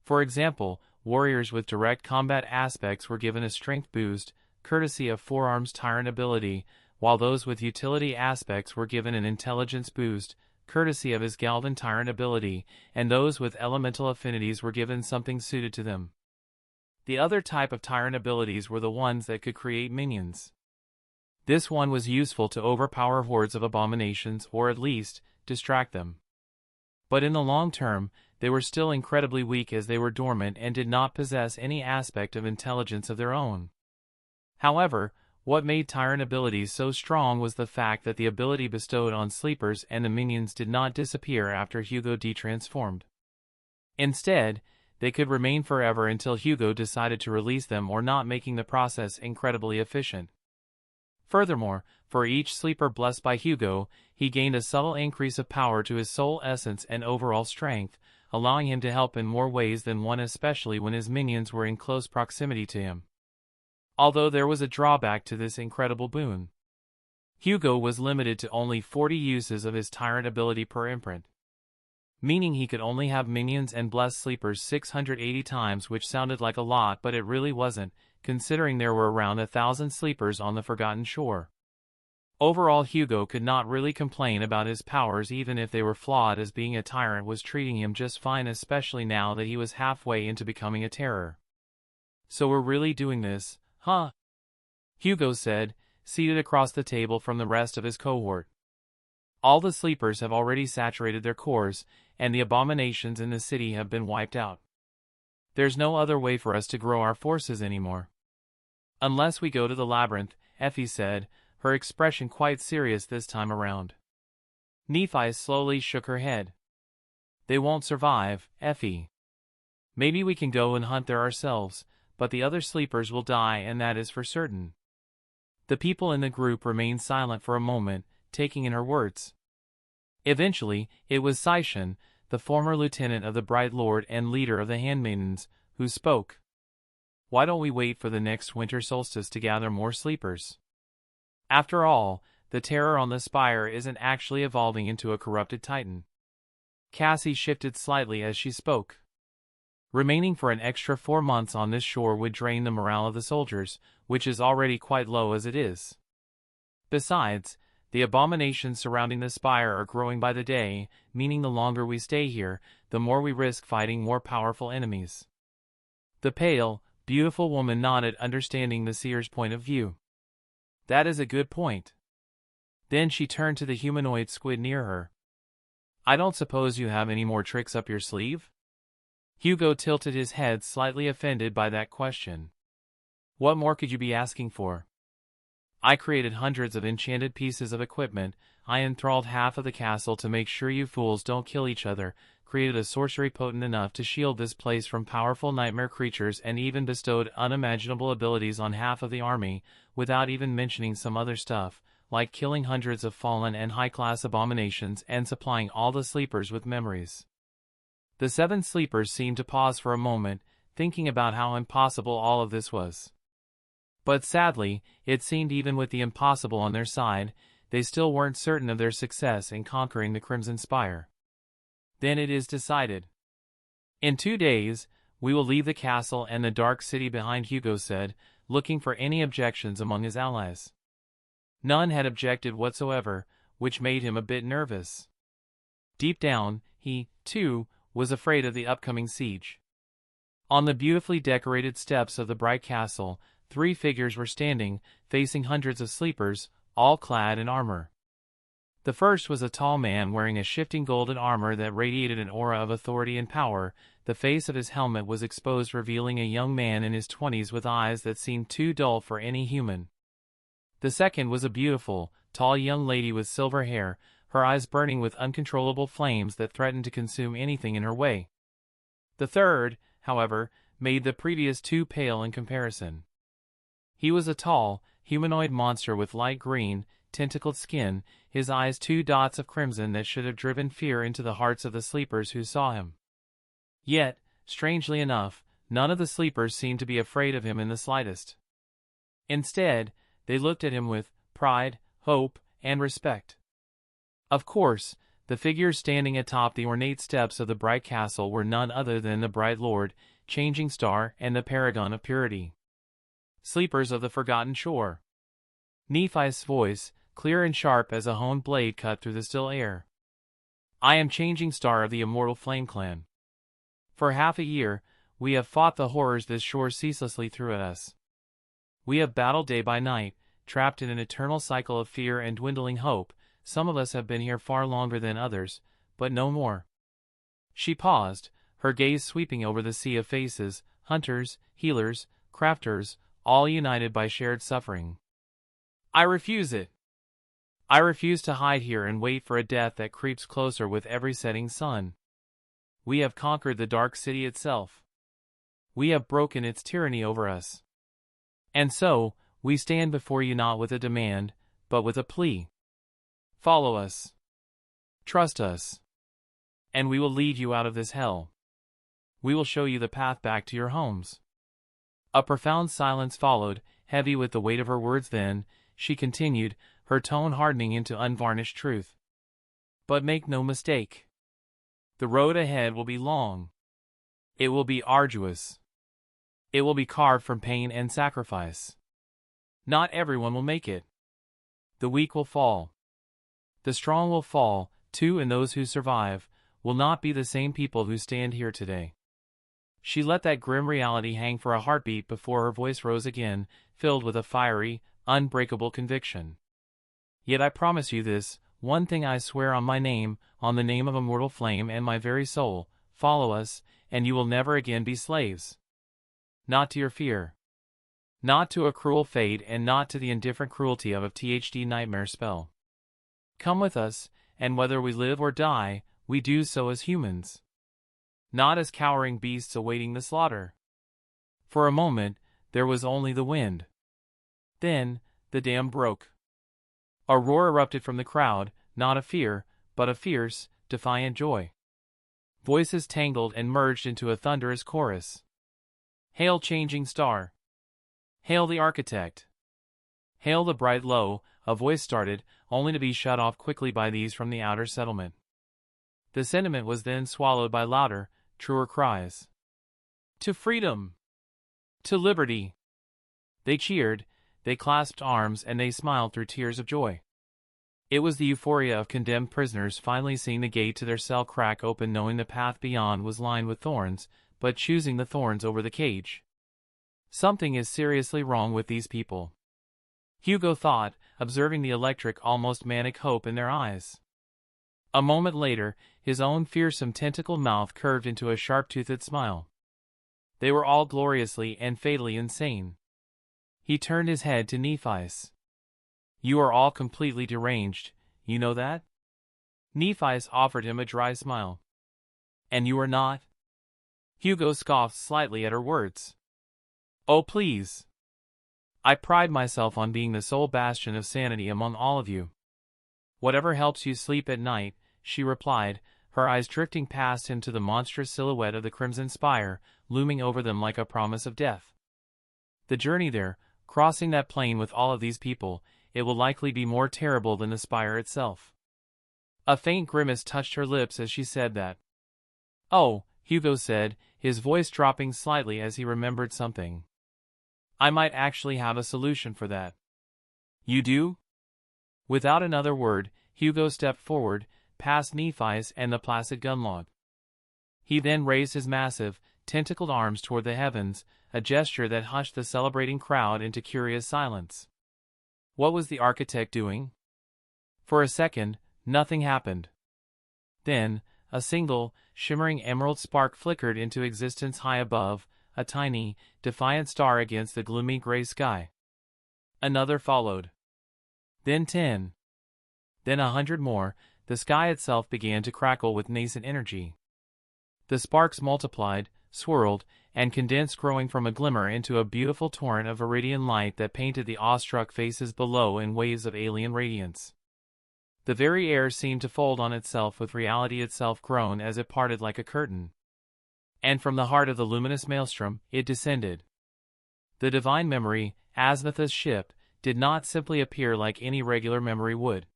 For example, warriors with direct combat aspects were given a strength boost, courtesy of Forearm's Tyrant ability, while those with utility aspects were given an intelligence boost, courtesy of his Galvan Tyrant ability, and those with elemental affinities were given something suited to them. The other type of Tyrant abilities were the ones that could create minions. This one was useful to overpower hordes of abominations, or at least, distract them. But in the long term, they were still incredibly weak as they were dormant and did not possess any aspect of intelligence of their own. However, what made Tyrant abilities so strong was the fact that the ability bestowed on sleepers and the minions did not disappear after Hugo detransformed. Instead, they could remain forever until Hugo decided to release them, or not, making the process incredibly efficient. Furthermore, for each sleeper blessed by Hugo, he gained a subtle increase of power to his soul essence and overall strength, allowing him to help in more ways than one, especially when his minions were in close proximity to him. Although there was a drawback to this incredible boon. Hugo was limited to only 40 uses of his Tyrant ability per imprint, meaning he could only have minions and blessed sleepers 680 times, which sounded like a lot, but it really wasn't, considering there were around 1,000 sleepers on the Forgotten Shore. Overall, Hugo could not really complain about his powers, even if they were flawed, as being a tyrant was treating him just fine, especially now that he was halfway into becoming a terror. "So we're really doing this, huh?" Hugo said, seated across the table from the rest of his cohort. "All the sleepers have already saturated their cores, and the abominations in the city have been wiped out. There's no other way for us to grow our forces anymore." "Unless we go to the labyrinth," Effie said, her expression quite serious this time around. Nephi slowly shook her head. "They won't survive, Effie. Maybe we can go and hunt there ourselves, but the other sleepers will die, and that is for certain." The people in the group remained silent for a moment, taking in her words. Eventually, it was Saishan, the former lieutenant of the Bright Lord and leader of the Handmaidens, who spoke. "Why don't we wait for the next winter solstice to gather more sleepers? After all, the terror on the spire isn't actually evolving into a corrupted titan." Cassie shifted slightly as she spoke. "Remaining for an extra 4 months on this shore would drain the morale of the soldiers, which is already quite low as it is. Besides, the abominations surrounding the spire are growing by the day, meaning the longer we stay here, the more we risk fighting more powerful enemies." The pale, beautiful woman nodded, understanding the seer's point of view. "That is a good point." Then she turned to the humanoid squid near her. "I don't suppose you have any more tricks up your sleeve?" Hugo tilted his head, slightly offended by that question. "What more could you be asking for? I created hundreds of enchanted pieces of equipment, I enthralled half of the castle to make sure you fools don't kill each other, created a sorcery potent enough to shield this place from powerful nightmare creatures, and even bestowed unimaginable abilities on half of the army, without even mentioning some other stuff, like killing hundreds of fallen and high-class abominations and supplying all the sleepers with memories." The 7 sleepers seemed to pause for a moment, thinking about how impossible all of this was. But sadly, it seemed even with the impossible on their side, they still weren't certain of their success in conquering the Crimson Spire. "Then it is decided. In 2 days, we will leave the castle and the Dark City behind," Hugo said, looking for any objections among his allies. None had objected whatsoever, which made him a bit nervous. Deep down, he, too, was afraid of the upcoming siege. On the beautifully decorated steps of the bright castle, 3 figures were standing, facing hundreds of sleepers, all clad in armor. The first was a tall man wearing a shifting golden armor that radiated an aura of authority and power. The face of his helmet was exposed, revealing a young man in his 20s with eyes that seemed too dull for any human. The second was a beautiful, tall young lady with silver hair, her eyes burning with uncontrollable flames that threatened to consume anything in her way. The third, however, made the previous 2 pale in comparison. He was a tall, humanoid monster with light green, tentacled skin, his eyes 2 dots of crimson that should have driven fear into the hearts of the sleepers who saw him. Yet, strangely enough, none of the sleepers seemed to be afraid of him in the slightest. Instead, they looked at him with pride, hope, and respect. Of course, the figures standing atop the ornate steps of the bright castle were none other than the Bright Lord, Changing Star, and the Paragon of Purity. Sleepers of the Forgotten Shore. Nephi's voice, clear and sharp as a honed blade, cut through the still air. "I am Changing Star of the Immortal Flame Clan. For half a year, we have fought the horrors this shore ceaselessly threw at us. We have battled day by night, trapped in an eternal cycle of fear and dwindling hope. Some of us have been here far longer than others, but no more." She paused, her gaze sweeping over the sea of faces, hunters, healers, crafters, all united by shared suffering. "I refuse it. I refuse to hide here and wait for a death that creeps closer with every setting sun. We have conquered the Dark City itself. We have broken its tyranny over us. And so, we stand before you not with a demand, but with a plea. Follow us. Trust us. And we will lead you out of this hell. We will show you the path back to your homes." A profound silence followed, heavy with the weight of her words. Then, she continued, her tone hardening into unvarnished truth. "But make no mistake. The road ahead will be long. It will be arduous. It will be carved from pain and sacrifice. Not everyone will make it. The weak will fall. The strong will fall, too, and those who survive will not be the same people who stand here today. She let that grim reality hang for a heartbeat before her voice rose again, filled with a fiery, unbreakable conviction. Yet I promise you this, one thing I swear on my name, on the name of immortal flame and my very soul, follow us, and you will never again be slaves. Not to your fear. Not to a cruel fate, and not to the indifferent cruelty of a THD nightmare spell. Come with us, and whether we live or die, we do so as humans. Not as cowering beasts awaiting the slaughter. For a moment, there was only the wind. Then, the dam broke. A roar erupted from the crowd, not of fear, but of fierce, defiant joy. Voices tangled and merged into a thunderous chorus. Hail, changing star! Hail the architect! Hail the bright low! A voice started, only to be shut off quickly by these from the outer settlement. The sentiment was then swallowed by louder, truer cries. To freedom! To liberty! They cheered, they clasped arms, and they smiled through tears of joy. It was the euphoria of condemned prisoners finally seeing the gate to their cell crack open, knowing the path beyond was lined with thorns, but choosing the thorns over the cage. Something is seriously wrong with these people, Hugo thought, observing the electric, almost manic hope in their eyes. A moment later, his own fearsome tentacled mouth curved into a sharp-toothed smile. They were all gloriously and fatally insane. He turned his head to Nephi's. You are all completely deranged, you know that? Nephi's offered him a dry smile. And you are not? Hugo scoffed slightly at her words. Oh please. I pride myself on being the sole bastion of sanity among all of you. Whatever helps you sleep at night, she replied, her eyes drifting past him to the monstrous silhouette of the Crimson Spire, looming over them like a promise of death. The journey there, crossing that plain with all of these people, it will likely be more terrible than the spire itself. A faint grimace touched her lips as she said that. Oh, Hugo said, his voice dropping slightly as he remembered something. I might actually have a solution for that. You do? Without another word, Hugo stepped forward, past Nephi's and the placid gunlog. He then raised his massive, tentacled arms toward the heavens, a gesture that hushed the celebrating crowd into curious silence. What was the architect doing? For a second, nothing happened. Then, a single, shimmering emerald spark flickered into existence high above, a tiny, defiant star against the gloomy gray sky. Another followed. Then 10. Then 100 more. The sky itself began to crackle with nascent energy. The sparks multiplied, swirled, and condensed, growing from a glimmer into a beautiful torrent of viridian light that painted the awestruck faces below in waves of alien radiance. The very air seemed to fold on itself, with reality itself grown as it parted like a curtain. And from the heart of the luminous maelstrom, it descended. The divine memory, Aznatha's ship, did not simply appear like any regular memory would.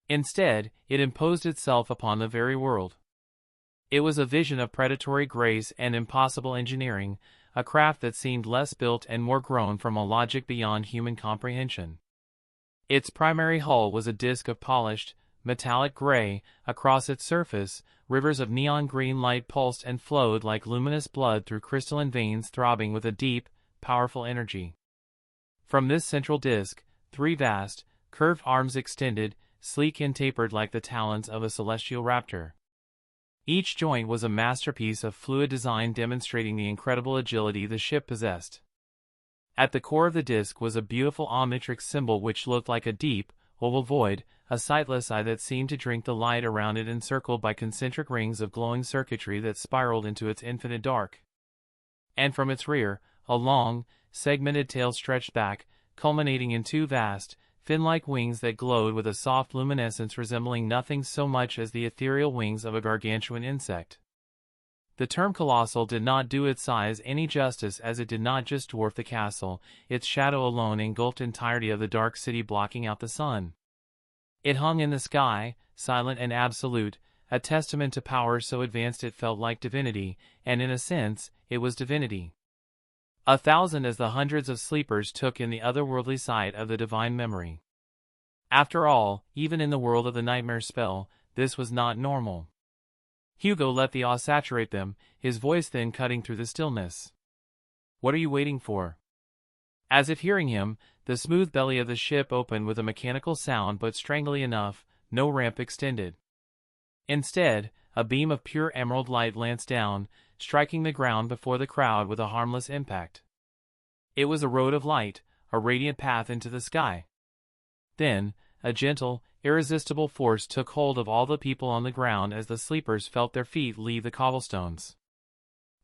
Instead, it imposed itself upon the very world. It was a vision of predatory grace and impossible engineering, a craft that seemed less built and more grown from a logic beyond human comprehension. Its primary hull was a disk of polished, metallic gray. Across its surface, rivers of neon green light pulsed and flowed like luminous blood through crystalline veins throbbing with a deep, powerful energy. From this central disk, 3 vast, curved arms extended, sleek and tapered like the talons of a celestial raptor. Each joint was a masterpiece of fluid design, demonstrating the incredible agility the ship possessed. At the core of the disk was a beautiful Omnitrix symbol which looked like a deep, oval void, a sightless eye that seemed to drink the light around it, encircled by concentric rings of glowing circuitry that spiraled into its infinite dark. And from its rear, a long, segmented tail stretched back, culminating in 2 vast, fin-like wings that glowed with a soft luminescence resembling nothing so much as the ethereal wings of a gargantuan insect. The term colossal did not do its size any justice, as it did not just dwarf the castle, its shadow alone engulfed entirety of the dark city, blocking out the sun. It hung in the sky, silent and absolute, a testament to power so advanced it felt like divinity, and in a sense, it was divinity. 1,000 as the hundreds of sleepers took in the otherworldly sight of the divine memory. After all, even in the world of the nightmare spell, this was not normal. Hugo let the awe saturate them, his voice then cutting through the stillness. "What are you waiting for?" As if hearing him, the smooth belly of the ship opened with a mechanical sound but strangely enough, no ramp extended. Instead, a beam of pure emerald light lanced down, striking the ground before the crowd with a harmless impact. It was a road of light, a radiant path into the sky. Then, a gentle, irresistible force took hold of all the people on the ground as the sleepers felt their feet leave the cobblestones.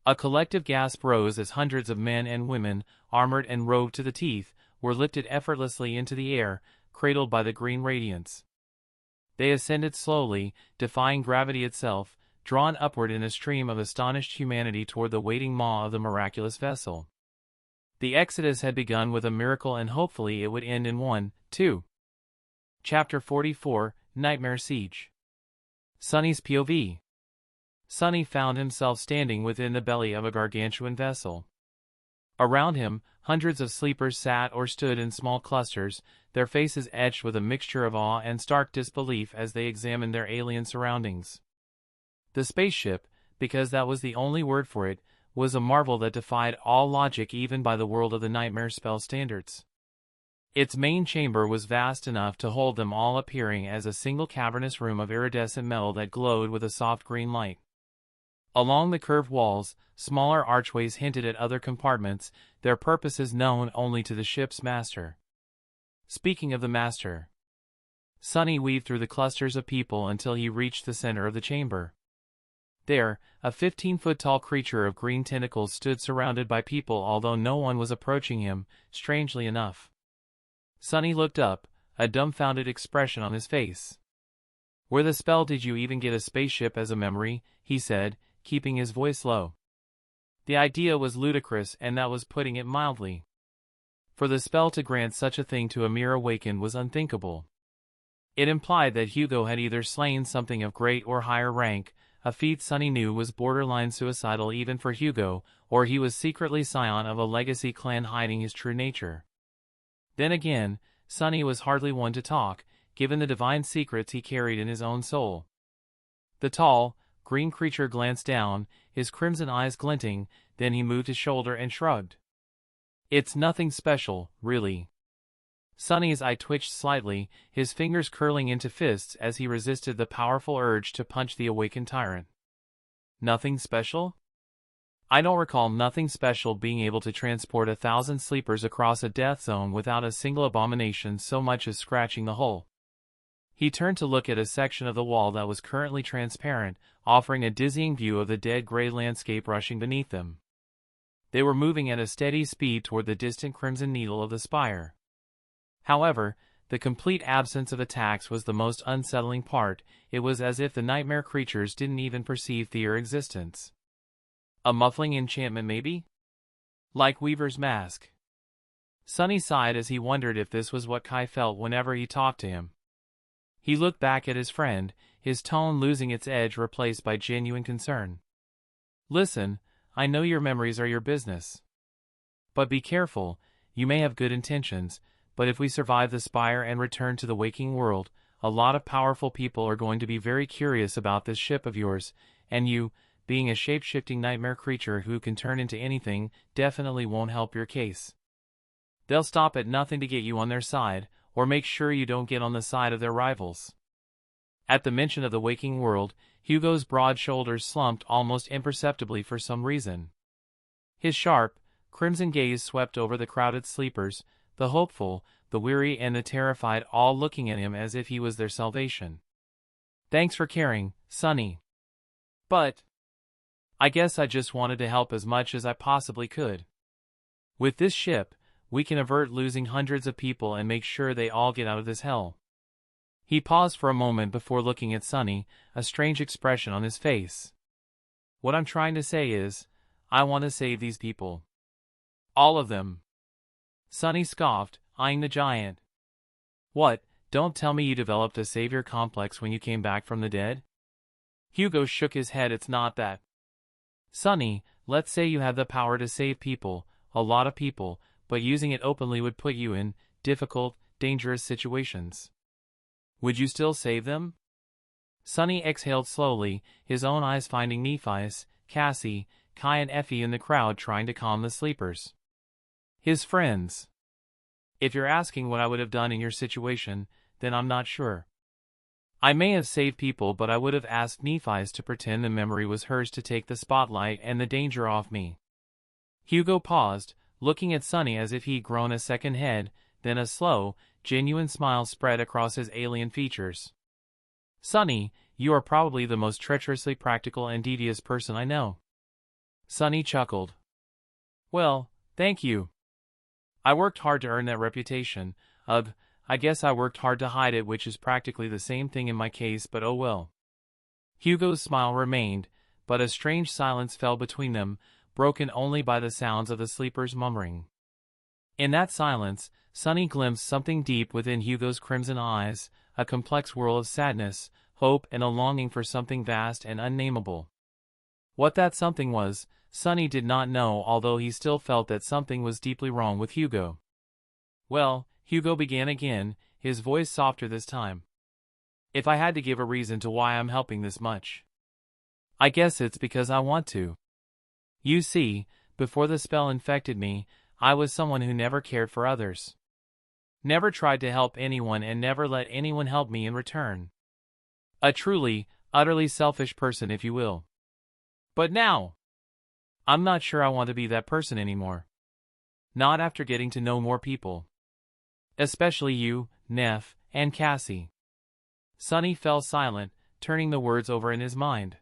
A collective gasp rose as hundreds of men and women, armored and robed to the teeth, were lifted effortlessly into the air, cradled by the green radiance. They ascended slowly, defying gravity itself, drawn upward in a stream of astonished humanity toward the waiting maw of the miraculous vessel. The exodus had begun with a miracle and hopefully it would end in one, too. Chapter 44, Nightmare Siege. Sunny's POV. Sunny found himself standing within the belly of a gargantuan vessel. Around him, hundreds of sleepers sat or stood in small clusters, their faces etched with a mixture of awe and stark disbelief as they examined their alien surroundings. The spaceship, because that was the only word for it, was a marvel that defied all logic even by the world of the nightmare spell standards. Its main chamber was vast enough to hold them all, appearing as a single cavernous room of iridescent metal that glowed with a soft green light. Along the curved walls, smaller archways hinted at other compartments, their purposes known only to the ship's master. Speaking of the master, Sunny weaved through the clusters of people until he reached the center of the chamber. There, a 15-foot-tall creature of green tentacles stood surrounded by people, although no one was approaching him, strangely enough. Sunny looked up, a dumbfounded expression on his face. "Where the spell did you even get a spaceship as a memory?" he said, keeping his voice low. The idea was ludicrous, and that was putting it mildly. For the spell to grant such a thing to a mere awakened was unthinkable. It implied that Hugo had either slain something of great or higher rank, a feat Sunny knew was borderline suicidal even for Hugo, or he was secretly scion of a legacy clan hiding his true nature. Then again, Sunny was hardly one to talk, given the divine secrets he carried in his own soul. The tall, green creature glanced down, his crimson eyes glinting, then he moved his shoulder and shrugged. "It's nothing special, really." Sunny's eye twitched slightly, his fingers curling into fists as he resisted the powerful urge to punch the awakened tyrant. "Nothing special?" "I don't recall nothing special being able to transport 1,000 sleepers across a death zone without a single abomination so much as scratching the hull." He turned to look at a section of the wall that was currently transparent, offering a dizzying view of the dead gray landscape rushing beneath them. They were moving at a steady speed toward the distant crimson needle of the spire. However, the complete absence of attacks was the most unsettling part. It was as if the nightmare creatures didn't even perceive their existence. A muffling enchantment, maybe? Like Weaver's mask. Sunny sighed as he wondered if this was what Kai felt whenever he talked to him. He looked back at his friend, his tone losing its edge, replaced by genuine concern. "Listen, I know your memories are your business. But be careful, you may have good intentions, but if we survive the spire and return to the waking world, a lot of powerful people are going to be very curious about this ship of yours, and you, being a shape-shifting nightmare creature who can turn into anything, definitely won't help your case. They'll stop at nothing to get you on their side, or make sure you don't get on the side of their rivals." At the mention of the waking world, Hugo's broad shoulders slumped almost imperceptibly for some reason. His sharp, crimson gaze swept over the crowded sleepers, the hopeful, the weary and the terrified, all looking at him as if he was their salvation. "Thanks for caring, Sunny. But I guess I just wanted to help as much as I possibly could. With this ship, we can avert losing hundreds of people and make sure they all get out of this hell." He paused for a moment before looking at Sunny, a strange expression on his face. "What I'm trying to say is, I want to save these people. All of them." Sunny scoffed, eyeing the giant. "What, don't tell me you developed a savior complex when you came back from the dead?" Hugo shook his head. "It's not that. Sunny, let's say you have the power to save people, a lot of people, but using it openly would put you in difficult, dangerous situations. Would you still save them? Sunny exhaled slowly, his own eyes finding Nephi's, Cassie, Kai and Effie in the crowd trying to calm the sleepers. His friends. If you're asking what I would have done in your situation, then I'm not sure. I may have saved people, but I would have asked Nephi's to pretend the memory was hers to take the spotlight and the danger off me. Hugo paused, looking at Sunny as if he'd grown a second head, then a slow, genuine smile spread across his alien features. Sunny, you are probably the most treacherously practical and devious person I know. Sunny chuckled. Well, thank you. I worked hard to earn that reputation. I guess I worked hard to hide it, which is practically the same thing in my case, but oh well. Hugo's smile remained, but a strange silence fell between them, broken only by the sounds of the sleepers murmuring. In that silence, Sunny glimpsed something deep within Hugo's crimson eyes, a complex whirl of sadness, hope, and a longing for something vast and unnameable. What that something was, Sunny did not know, although he still felt that something was deeply wrong with Hugo. Well, Hugo began again, his voice softer this time. If I had to give a reason to why I'm helping this much, I guess it's because I want to. You see, before the spell infected me, I was someone who never cared for others. Never tried to help anyone and never let anyone help me in return. A truly, utterly selfish person, if you will. But now, I'm not sure I want to be that person anymore. Not after getting to know more people. Especially you, Neff, and Cassie. Sunny fell silent, turning the words over in his mind.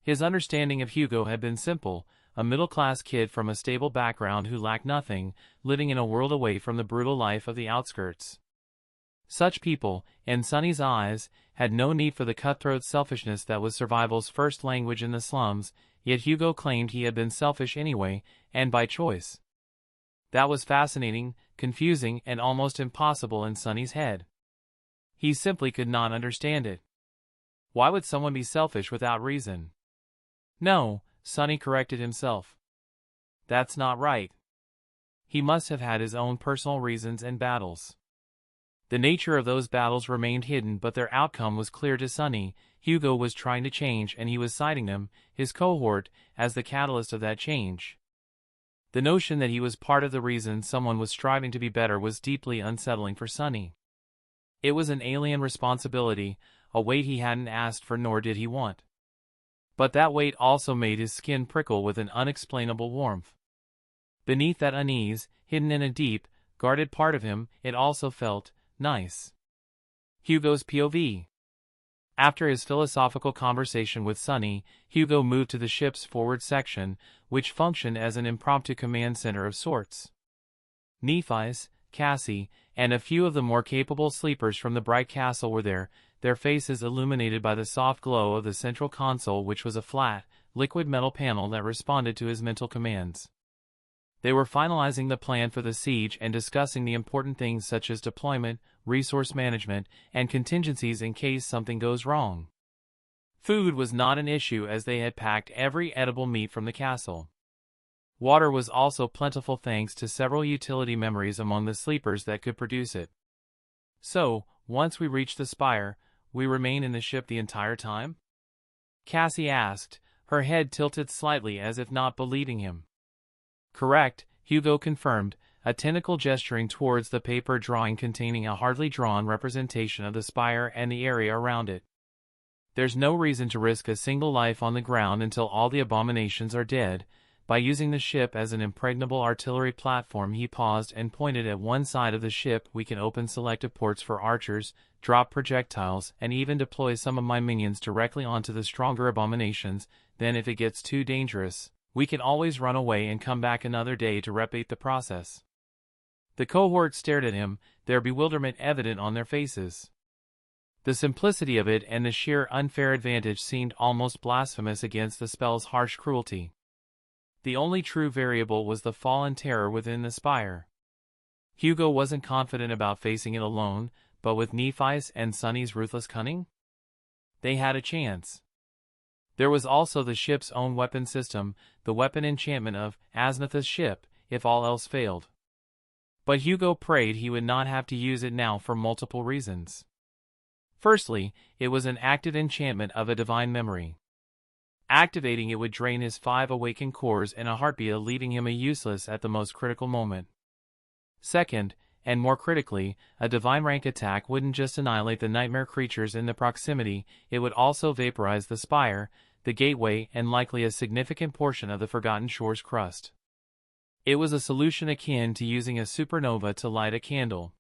His understanding of Hugo had been simple, a middle-class kid from a stable background who lacked nothing, living in a world away from the brutal life of the outskirts. Such people, in Sunny's eyes, had no need for the cutthroat selfishness that was survival's first language in the slums, yet Hugo claimed he had been selfish anyway, and by choice. That was fascinating, confusing, and almost impossible in Sunny's head. He simply could not understand it. Why would someone be selfish without reason? No, Sunny corrected himself. That's not right. He must have had his own personal reasons and battles. The nature of those battles remained hidden, but their outcome was clear to Sunny. Hugo was trying to change, and he was citing them, his cohort, as the catalyst of that change. The notion that he was part of the reason someone was striving to be better was deeply unsettling for Sunny. It was an alien responsibility, a weight he hadn't asked for nor did he want. But that weight also made his skin prickle with an unexplainable warmth. Beneath that unease, hidden in a deep, guarded part of him, it also felt nice. Hugo's POV. After his philosophical conversation with Sunny, Hugo moved to the ship's forward section, which functioned as an impromptu command center of sorts. Nephi's, Cassie, and a few of the more capable sleepers from the bright castle were there, their faces illuminated by the soft glow of the central console, which was a flat, liquid metal panel that responded to his mental commands. They were finalizing the plan for the siege and discussing the important things such as deployment, resource management, and contingencies in case something goes wrong. Food was not an issue as they had packed every edible meat from the castle. Water was also plentiful thanks to several utility memories among the sleepers that could produce it. So, once we reach the spire, we remain in the ship the entire time? Cassie asked, her head tilted slightly as if not believing him. Correct, Hugo confirmed, a tentacle gesturing towards the paper drawing containing a hardly drawn representation of the spire and the area around it. There's no reason to risk a single life on the ground until all the abominations are dead. By using the ship as an impregnable artillery platform, he paused and pointed at one side of the ship. We can open selective ports for archers, drop projectiles, and even deploy some of my minions directly onto the stronger abominations. Then if it gets too dangerous, we can always run away and come back another day to repeat the process. The cohort stared at him, their bewilderment evident on their faces. The simplicity of it and the sheer unfair advantage seemed almost blasphemous against the spell's harsh cruelty. The only true variable was the fallen terror within the spire. Hugo wasn't confident about facing it alone, but with Nephi's and Sunny's ruthless cunning, they had a chance. There was also the ship's own weapon system, the weapon enchantment of Aznath's ship, if all else failed. But Hugo prayed he would not have to use it now for multiple reasons. Firstly, it was an active enchantment of a divine memory. Activating it would drain his 5 awakened cores in a heartbeat, leaving him useless at the most critical moment. Second, and more critically, a divine rank attack wouldn't just annihilate the nightmare creatures in the proximity, it would also vaporize the spire, the gateway, and likely a significant portion of the Forgotten Shores crust. It was a solution akin to using a supernova to light a candle.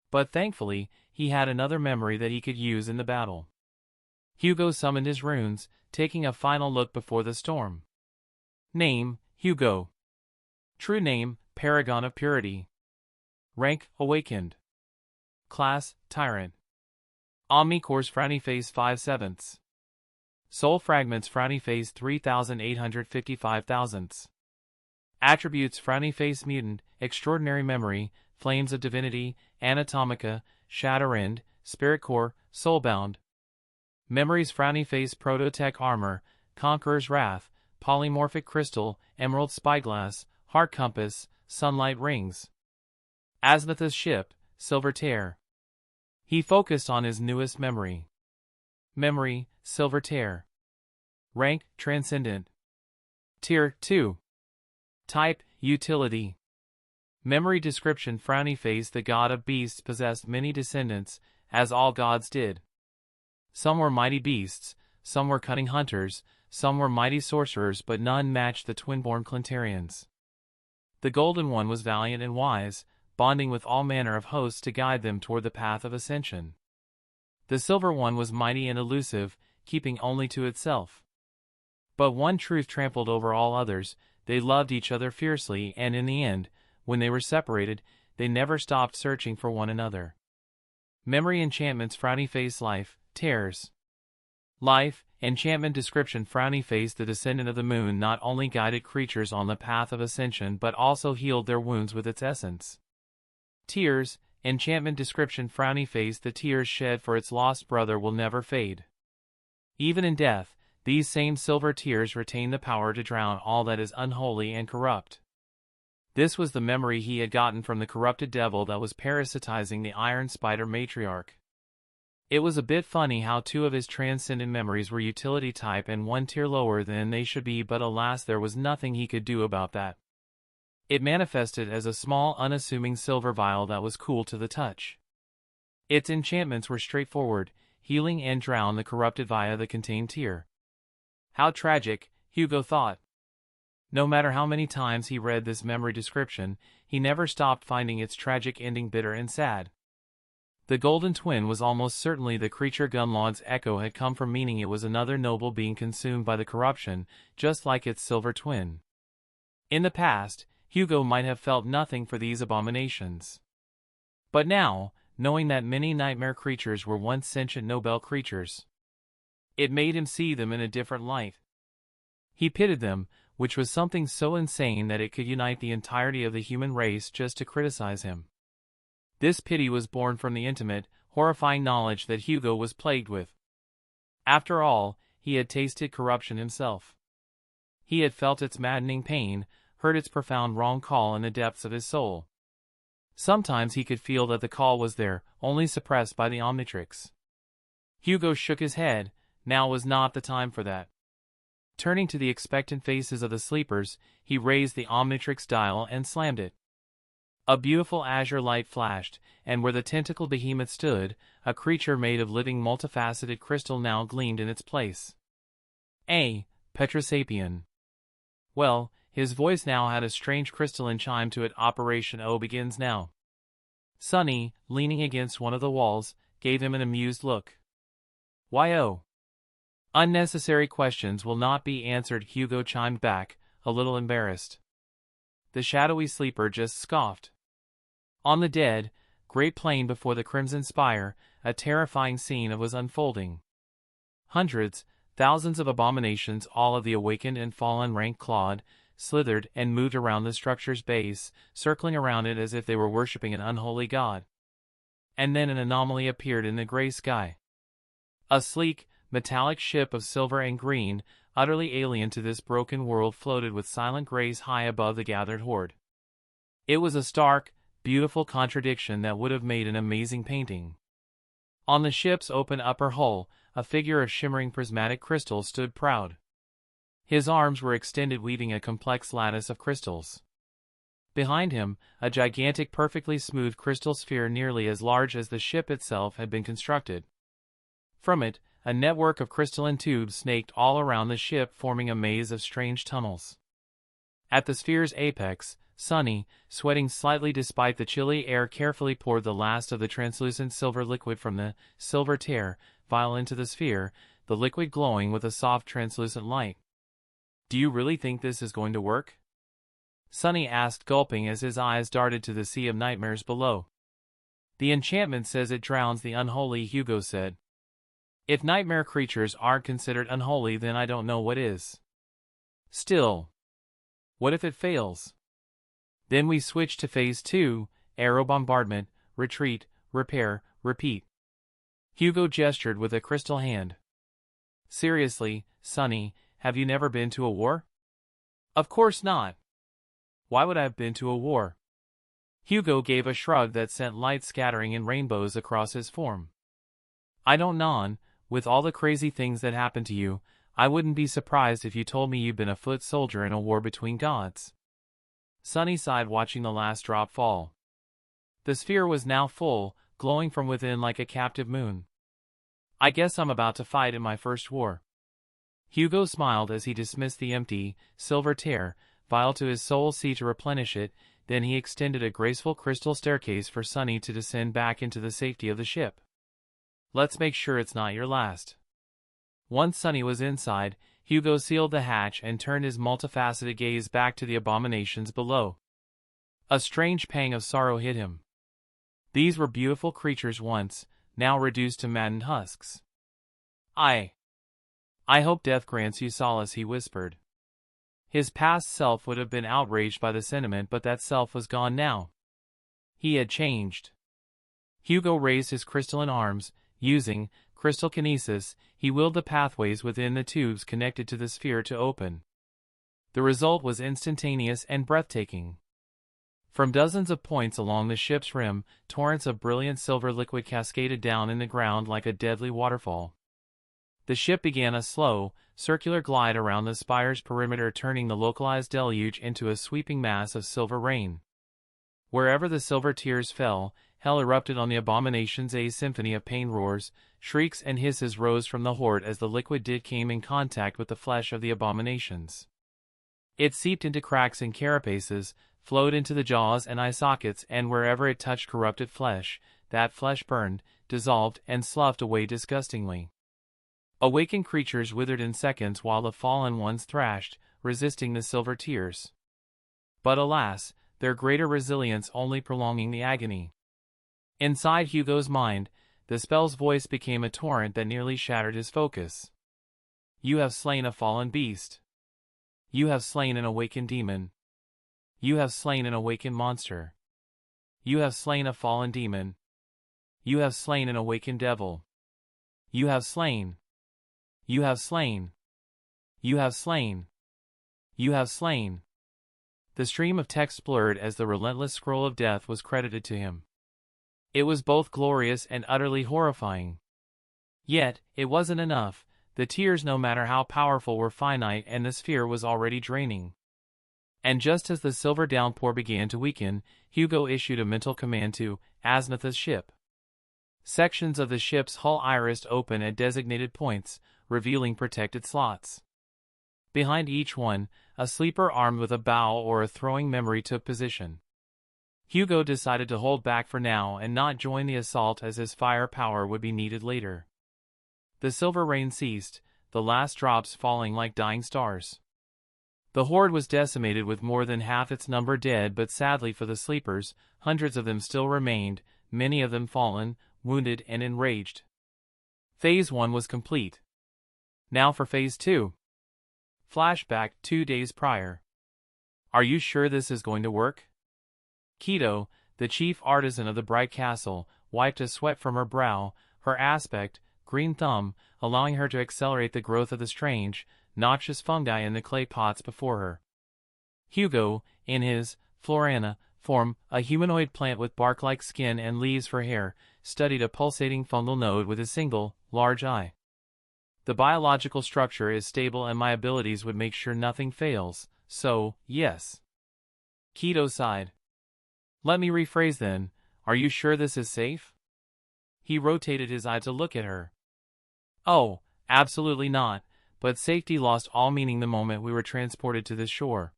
But thankfully, he had another memory that he could use in the battle. Hugo summoned his runes, taking a final look before the storm. Name, Hugo. True name, Paragon of Purity. Rank, Awakened. Class, Tyrant. Omnicores Frowny Face 5/7. Soul Fragments Frowny Face 3,855,000. Attributes Frowny Face Mutant, Extraordinary Memory, Flames of Divinity, Anatomica, Shatterend, Spirit Core, Soulbound. Memories Frowny Face Prototech Armor, Conqueror's Wrath, Polymorphic Crystal, Emerald Spyglass, Heart Compass, Sunlight Rings. Azimuth's Ship, Silver Tear. He focused on his newest memory. Memory, Silver Tear. Rank, Transcendent. Tier 2. Type, Utility. Memory description Frowny Face the god of beasts possessed many descendants, as all gods did. Some were mighty beasts, some were cunning hunters, some were mighty sorcerers, but none matched the twin-born Clintarians. The Golden One was valiant and wise, bonding with all manner of hosts to guide them toward the path of ascension. The Silver One was mighty and elusive, keeping only to itself. But one truth trampled over all others: they loved each other fiercely, and in the end, when they were separated, they never stopped searching for one another. Memory enchantments Frowny Face Life, Tears. Life, enchantment description Frowny Face the descendant of the moon not only guided creatures on the path of ascension but also healed their wounds with its essence. Tears, enchantment description Frowny Face the tears shed for its lost brother will never fade. Even in death, these same silver tears retain the power to drown all that is unholy and corrupt. This was the memory he had gotten from the corrupted devil that was parasitizing the Iron Spider matriarch. It was a bit funny how 2 of his transcendent memories were utility type and 1 tier lower than they should be, but alas, there was nothing he could do about that. It manifested as a small, unassuming silver vial that was cool to the touch. Its enchantments were straightforward: healing and drown the corrupted via the contained tier. How tragic, Hugo thought. No matter how many times he read this memory description, he never stopped finding its tragic ending bitter and sad. The Golden Twin was almost certainly the creature Gunlod's echo had come from, meaning it was another noble being consumed by the corruption, just like its silver twin. In the past, Hugo might have felt nothing for these abominations. But now, knowing that many nightmare creatures were once sentient Nobel creatures, it made him see them in a different light. He pitied them, which was something so insane that it could unite the entirety of the human race just to criticize him. This pity was born from the intimate, horrifying knowledge that Hugo was plagued with. After all, he had tasted corruption himself. He had felt its maddening pain, heard its profound wrong call in the depths of his soul. Sometimes he could feel that the call was there, only suppressed by the Omnitrix. Hugo shook his head. Now was not the time for that. Turning to the expectant faces of the sleepers, he raised the Omnitrix dial and slammed it. A beautiful azure light flashed, and where the tentacled behemoth stood, a creature made of living multifaceted crystal now gleamed in its place. A Petrosapien. Well, his voice now had a strange crystalline chime to it. Operation O begins now. Sunny, leaning against one of the walls, gave him an amused look. Why O? Unnecessary questions will not be answered, Hugo chimed back, a little embarrassed. The shadowy sleeper just scoffed. On the dead, great plain before the Crimson Spire, a terrifying scene was unfolding. Hundreds, thousands of abominations, all of the awakened and fallen rank, clawed, slithered, and moved around the structure's base, circling around it as if they were worshipping an unholy god. And then an anomaly appeared in the gray sky. A sleek, metallic ship of silver and green, utterly alien to this broken world, floated with silent grace high above the gathered horde. It was a stark, beautiful contradiction that would have made an amazing painting. On the ship's open upper hull, a figure of shimmering prismatic crystal stood proud. His arms were extended, weaving a complex lattice of crystals. Behind him, a gigantic, perfectly smooth crystal sphere nearly as large as the ship itself had been constructed. From it, a network of crystalline tubes snaked all around the ship, forming a maze of strange tunnels. At the sphere's apex, Sunny, sweating slightly despite the chilly air, carefully poured the last of the translucent silver liquid from the silver tear vial into the sphere, the liquid glowing with a soft translucent light. "Do you really think this is going to work?" Sunny asked, gulping as his eyes darted to the sea of nightmares below. "The enchantment says it drowns the unholy," Hugo said. "If nightmare creatures aren't considered unholy, then I don't know what is. Still, what if it fails? Then we switch to phase 2, aero bombardment, retreat, repair, repeat." Hugo gestured with a crystal hand. "Seriously, Sunny, have you never been to a war?" "Of course not. Why would I have been to a war?" Hugo gave a shrug that sent light scattering in rainbows across his form. "I don't know. With all the crazy things that happened to you, I wouldn't be surprised if you told me you've been a foot soldier in a war between gods." Sunny sighed, watching the last drop fall. The sphere was now full, glowing from within like a captive moon. "I guess I'm about to fight in my first war." Hugo smiled as he dismissed the empty, silver tear vial to his soul sea to replenish it. Then he extended a graceful crystal staircase for Sunny to descend back into the safety of the ship. "Let's make sure it's not your last." Once Sunny was inside, Hugo sealed the hatch and turned his multifaceted gaze back to the abominations below. A strange pang of sorrow hit him. These were beautiful creatures once, now reduced to maddened husks. I hope death grants you solace," he whispered. His past self would have been outraged by the sentiment, but that self was gone now. He had changed. Hugo raised his crystalline arms. Using crystal kinesis, he willed the pathways within the tubes connected to the sphere to open. The result was instantaneous and breathtaking. From dozens of points along the ship's rim, torrents of brilliant silver liquid cascaded down in the ground like a deadly waterfall. The ship began a slow, circular glide around the spire's perimeter, turning the localized deluge into a sweeping mass of silver rain. Wherever the silver tears fell, hell erupted on the abominations. A symphony of pain roars, shrieks, and hisses rose from the horde as the liquid came in contact with the flesh of the abominations. It seeped into cracks and carapaces, flowed into the jaws and eye sockets, and wherever it touched corrupted flesh, that flesh burned, dissolved, and sloughed away disgustingly. Awakened creatures withered in seconds while the fallen ones thrashed, resisting the silver tears. But alas, their greater resilience only prolonging the agony. Inside Hugo's mind, the spell's voice became a torrent that nearly shattered his focus. "You have slain a fallen beast. You have slain an awakened demon. You have slain an awakened monster. You have slain a fallen demon. You have slain an awakened devil. You have slain. You have slain. You have slain. You have slain." The stream of text blurred as the relentless scroll of death was credited to him. It was both glorious and utterly horrifying. Yet, it wasn't enough. The tears, no matter how powerful, were finite, and the sphere was already draining. And just as the silver downpour began to weaken, Hugo issued a mental command to Aznatha's ship. Sections of the ship's hull irised open at designated points, revealing protected slots. Behind each one, a sleeper armed with a bow or a throwing memory took position. Hugo decided to hold back for now and not join the assault, as his firepower would be needed later. The silver rain ceased, the last drops falling like dying stars. The horde was decimated, with more than half its number dead, but sadly for the sleepers, hundreds of them still remained, many of them fallen, wounded, and enraged. Phase 1 was complete. Now for Phase 2. Flashback 2 days prior. "Are you sure this is going to work?" Keto, the chief artisan of the bright castle, wiped a sweat from her brow, her aspect, green thumb, allowing her to accelerate the growth of the strange, noxious fungi in the clay pots before her. Hugo, in his Florana form, a humanoid plant with bark-like skin and leaves for hair, studied a pulsating fungal node with a single, large eye. The biological structure is stable and my abilities would make sure nothing fails, so, yes. Keto sighed. Let me rephrase then, are you sure this is safe? He rotated his eye to look at her. Oh, absolutely not, but safety lost all meaning the moment we were transported to this shore.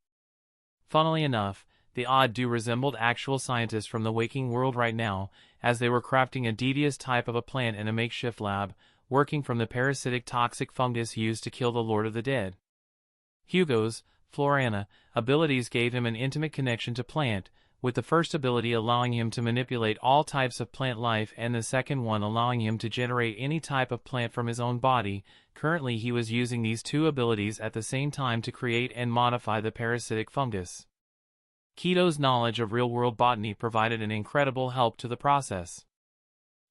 Funnily enough, the odd do resembled actual scientists from the waking world right now, as they were crafting a devious type of a plant in a makeshift lab, working from the parasitic toxic fungus used to kill the Lord of the Dead. Hugo's, Florana, abilities gave him an intimate connection to plant, with the first ability allowing him to manipulate all types of plant life and the second one allowing him to generate any type of plant from his own body. Currently he was using these two abilities at the same time to create and modify the parasitic fungus. Keto's knowledge of real-world botany provided an incredible help to the process.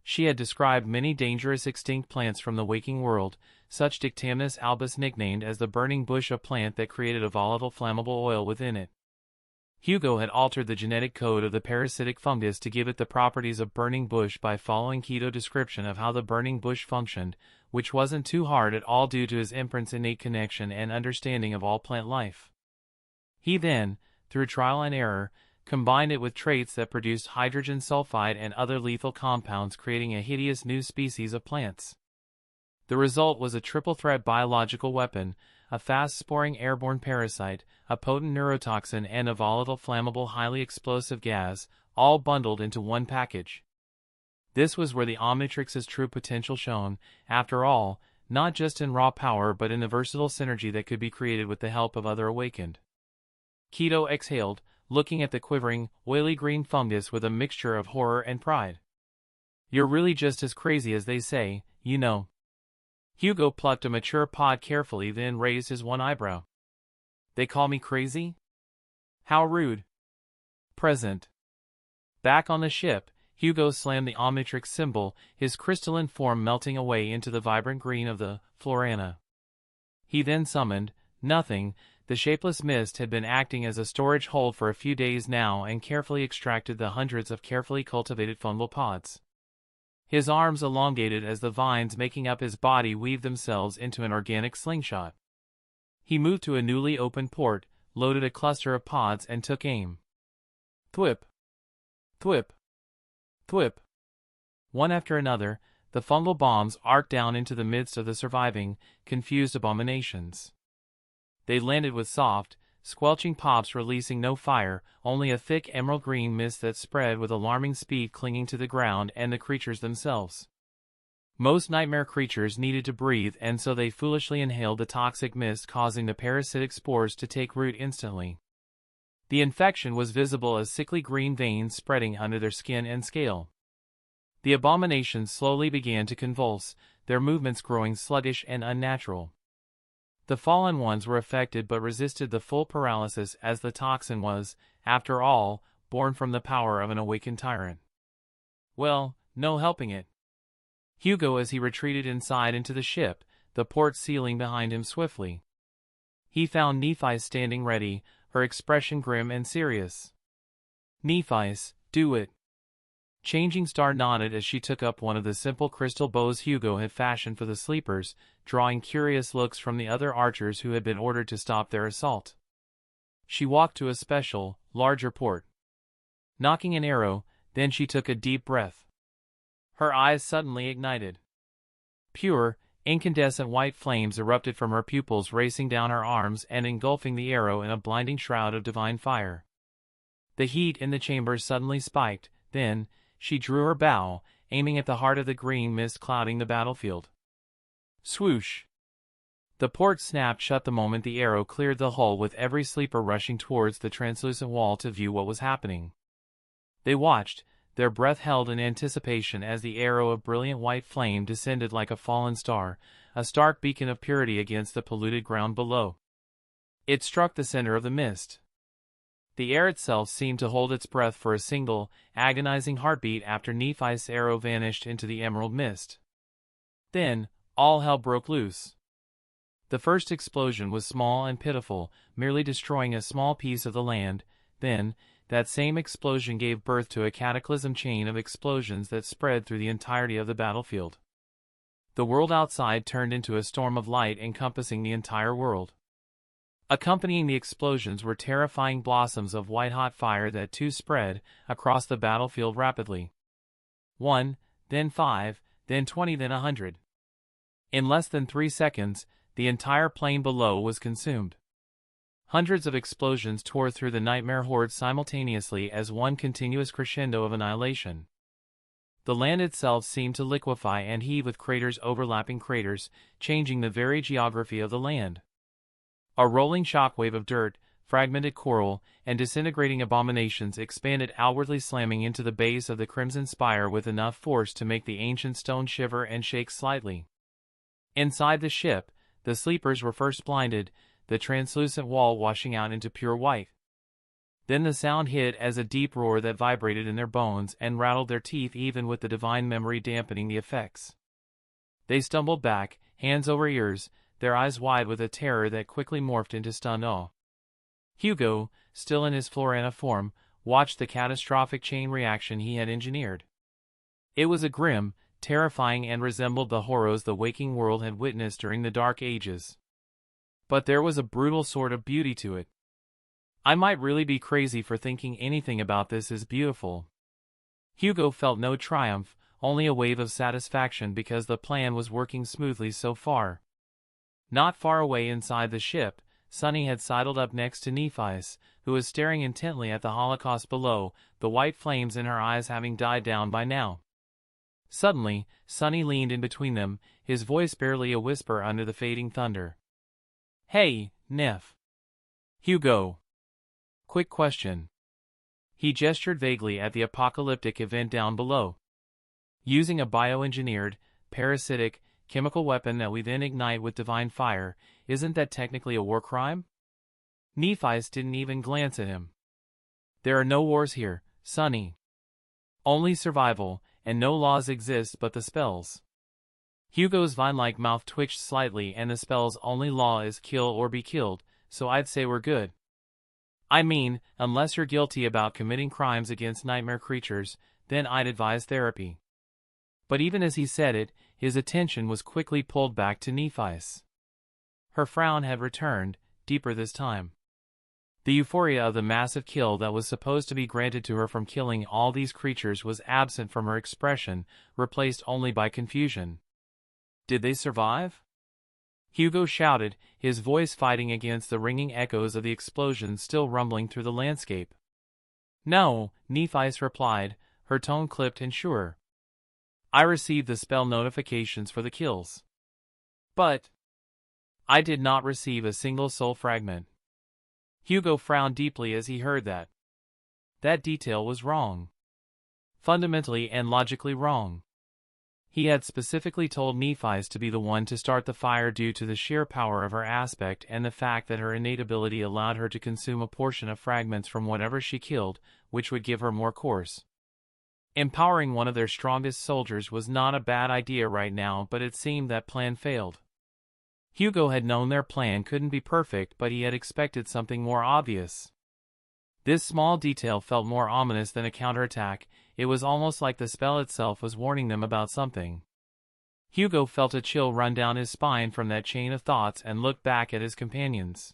She had described many dangerous extinct plants from the waking world, such Dictamnus albus nicknamed as the burning bush, a plant that created a volatile flammable oil within it. Hugo had altered the genetic code of the parasitic fungus to give it the properties of burning bush by following Keto's description of how the burning bush functioned, which wasn't too hard at all due to his imprint's innate connection and understanding of all plant life. He then, through trial and error, combined it with traits that produced hydrogen sulfide and other lethal compounds, creating a hideous new species of plants. The result was a triple-threat biological weapon, a fast-sporing airborne parasite, a potent neurotoxin and a volatile flammable highly explosive gas, all bundled into one package. This was where the Omnitrix's true potential shone, after all, not just in raw power but in the versatile synergy that could be created with the help of other awakened. Keto exhaled, looking at the quivering, oily green fungus with a mixture of horror and pride. You're really just as crazy as they say, you know. Hugo plucked a mature pod carefully, then raised his one eyebrow. They call me crazy? How rude. Present. Back on the ship, Hugo slammed the Omnitrix symbol, his crystalline form melting away into the vibrant green of the Florana. He then summoned, nothing. The shapeless mist had been acting as a storage hold for a few days now and carefully extracted the hundreds of carefully cultivated fungal pods. His arms elongated as the vines making up his body weaved themselves into an organic slingshot. He moved to a newly opened port, loaded a cluster of pods and took aim. Thwip. Thwip. Thwip. One after another, the fungal bombs arced down into the midst of the surviving, confused abominations. They landed with soft, squelching pops, releasing no fire, only a thick emerald green mist that spread with alarming speed, clinging to the ground and the creatures themselves. Most nightmare creatures needed to breathe, and so they foolishly inhaled the toxic mist, causing the parasitic spores to take root instantly. The infection was visible as sickly green veins spreading under their skin and scale. The abominations slowly began to convulse, their movements growing sluggish and unnatural. The fallen ones were affected but resisted the full paralysis, as the toxin was, after all, born from the power of an awakened tyrant. Well, no helping it. Hugo, as he retreated inside into the ship, the port sealing behind him swiftly. He found Nephis standing ready, her expression grim and serious. Nephis, do it. Changing Star nodded as she took up one of the simple crystal bows Hugo had fashioned for the sleepers, drawing curious looks from the other archers who had been ordered to stop their assault. She walked to a special, larger port. Knocking an arrow, then she took a deep breath. Her eyes suddenly ignited. Pure, incandescent white flames erupted from her pupils, racing down her arms and engulfing the arrow in a blinding shroud of divine fire. The heat in the chamber suddenly spiked, then she drew her bow, aiming at the heart of the green mist clouding the battlefield. Swoosh! The port snapped shut the moment the arrow cleared the hull, with every sleeper rushing towards the translucent wall to view what was happening. They watched, their breath held in anticipation, as the arrow of brilliant white flame descended like a fallen star, a stark beacon of purity against the polluted ground below. It struck the center of the mist. The air itself seemed to hold its breath for a single, agonizing heartbeat after Nephi's arrow vanished into the emerald mist. Then, all hell broke loose. The first explosion was small and pitiful, merely destroying a small piece of the land. Then, that same explosion gave birth to a cataclysm chain of explosions that spread through the entirety of the battlefield. The world outside turned into a storm of light encompassing the entire world. Accompanying the explosions were terrifying blossoms of white-hot fire that too spread across the battlefield rapidly. 1, then 5, then 20, then 100. In less than 3 seconds, the entire plain below was consumed. Hundreds of explosions tore through the nightmare horde simultaneously as one continuous crescendo of annihilation. The land itself seemed to liquefy and heave with craters overlapping craters, changing the very geography of the land. A rolling shockwave of dirt, fragmented coral, and disintegrating abominations expanded outwardly, slamming into the base of the Crimson Spire with enough force to make the ancient stone shiver and shake slightly. Inside the ship, the sleepers were first blinded, the translucent wall washing out into pure white. Then the sound hit as a deep roar that vibrated in their bones and rattled their teeth, even with the divine memory dampening the effects. They stumbled back, hands over ears, their eyes wide with a terror that quickly morphed into stunned awe. Hugo, still in his Florana form, watched the catastrophic chain reaction he had engineered. It was a grim, terrifying, and resembled the horrors the waking world had witnessed during the Dark Ages. But there was a brutal sort of beauty to it. I might really be crazy for thinking anything about this is beautiful. Hugo felt no triumph, only a wave of satisfaction because the plan was working smoothly so far. Not far away inside the ship, Sunny had sidled up next to Nephis, who was staring intently at the Holocaust below, the white flames in her eyes having died down by now. Suddenly, Sunny leaned in between them, his voice barely a whisper under the fading thunder. "Hey, Neph." "Hugo. Quick question." He gestured vaguely at the apocalyptic event down below. "Using a bioengineered, parasitic, chemical weapon that we then ignite with divine fire, isn't that technically a war crime?" Nephis didn't even glance at him. "There are no wars here, Sunny. Only survival, and no laws exist but the spells." Hugo's vine-like mouth twitched slightly, "And the spell's only law is kill or be killed, so I'd say we're good. I mean, unless you're guilty about committing crimes against nightmare creatures, then I'd advise therapy." But even as he said it, his attention was quickly pulled back to Nephis. Her frown had returned, deeper this time. The euphoria of the massive kill that was supposed to be granted to her from killing all these creatures was absent from her expression, replaced only by confusion. "Did they survive?" Hugo shouted, his voice fighting against the ringing echoes of the explosions still rumbling through the landscape. "No," Nephis replied, her tone clipped and sure. "I received the spell notifications for the kills. But I did not receive a single soul fragment." Hugo frowned deeply as he heard that. That detail was wrong. Fundamentally and logically wrong. He had specifically told Nephis to be the one to start the fire due to the sheer power of her aspect and the fact that her innate ability allowed her to consume a portion of fragments from whatever she killed, which would give her more course. Empowering one of their strongest soldiers was not a bad idea right now, but it seemed that plan failed. Hugo had known their plan couldn't be perfect, but he had expected something more obvious. This small detail felt more ominous than a counterattack. It was almost like the spell itself was warning them about something. Hugo felt a chill run down his spine from that chain of thoughts and looked back at his companions.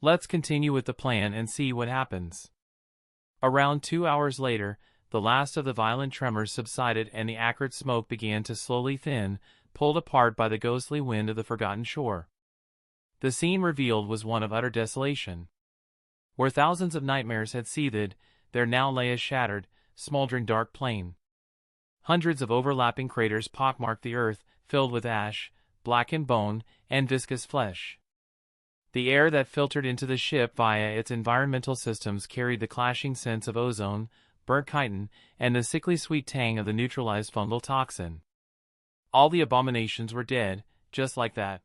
"Let's continue with the plan and see what happens." Around 2 hours later, the last of the violent tremors subsided and the acrid smoke began to slowly thin, pulled apart by the ghostly wind of the forgotten shore. The scene revealed was one of utter desolation. Where thousands of nightmares had seethed, there now lay a shattered, smoldering dark plain. Hundreds of overlapping craters pockmarked the earth, filled with ash, blackened bone, and viscous flesh. The air that filtered into the ship via its environmental systems carried the clashing scents of ozone, burnt chitin, and the sickly sweet tang of the neutralized fungal toxin. All the abominations were dead, just like that.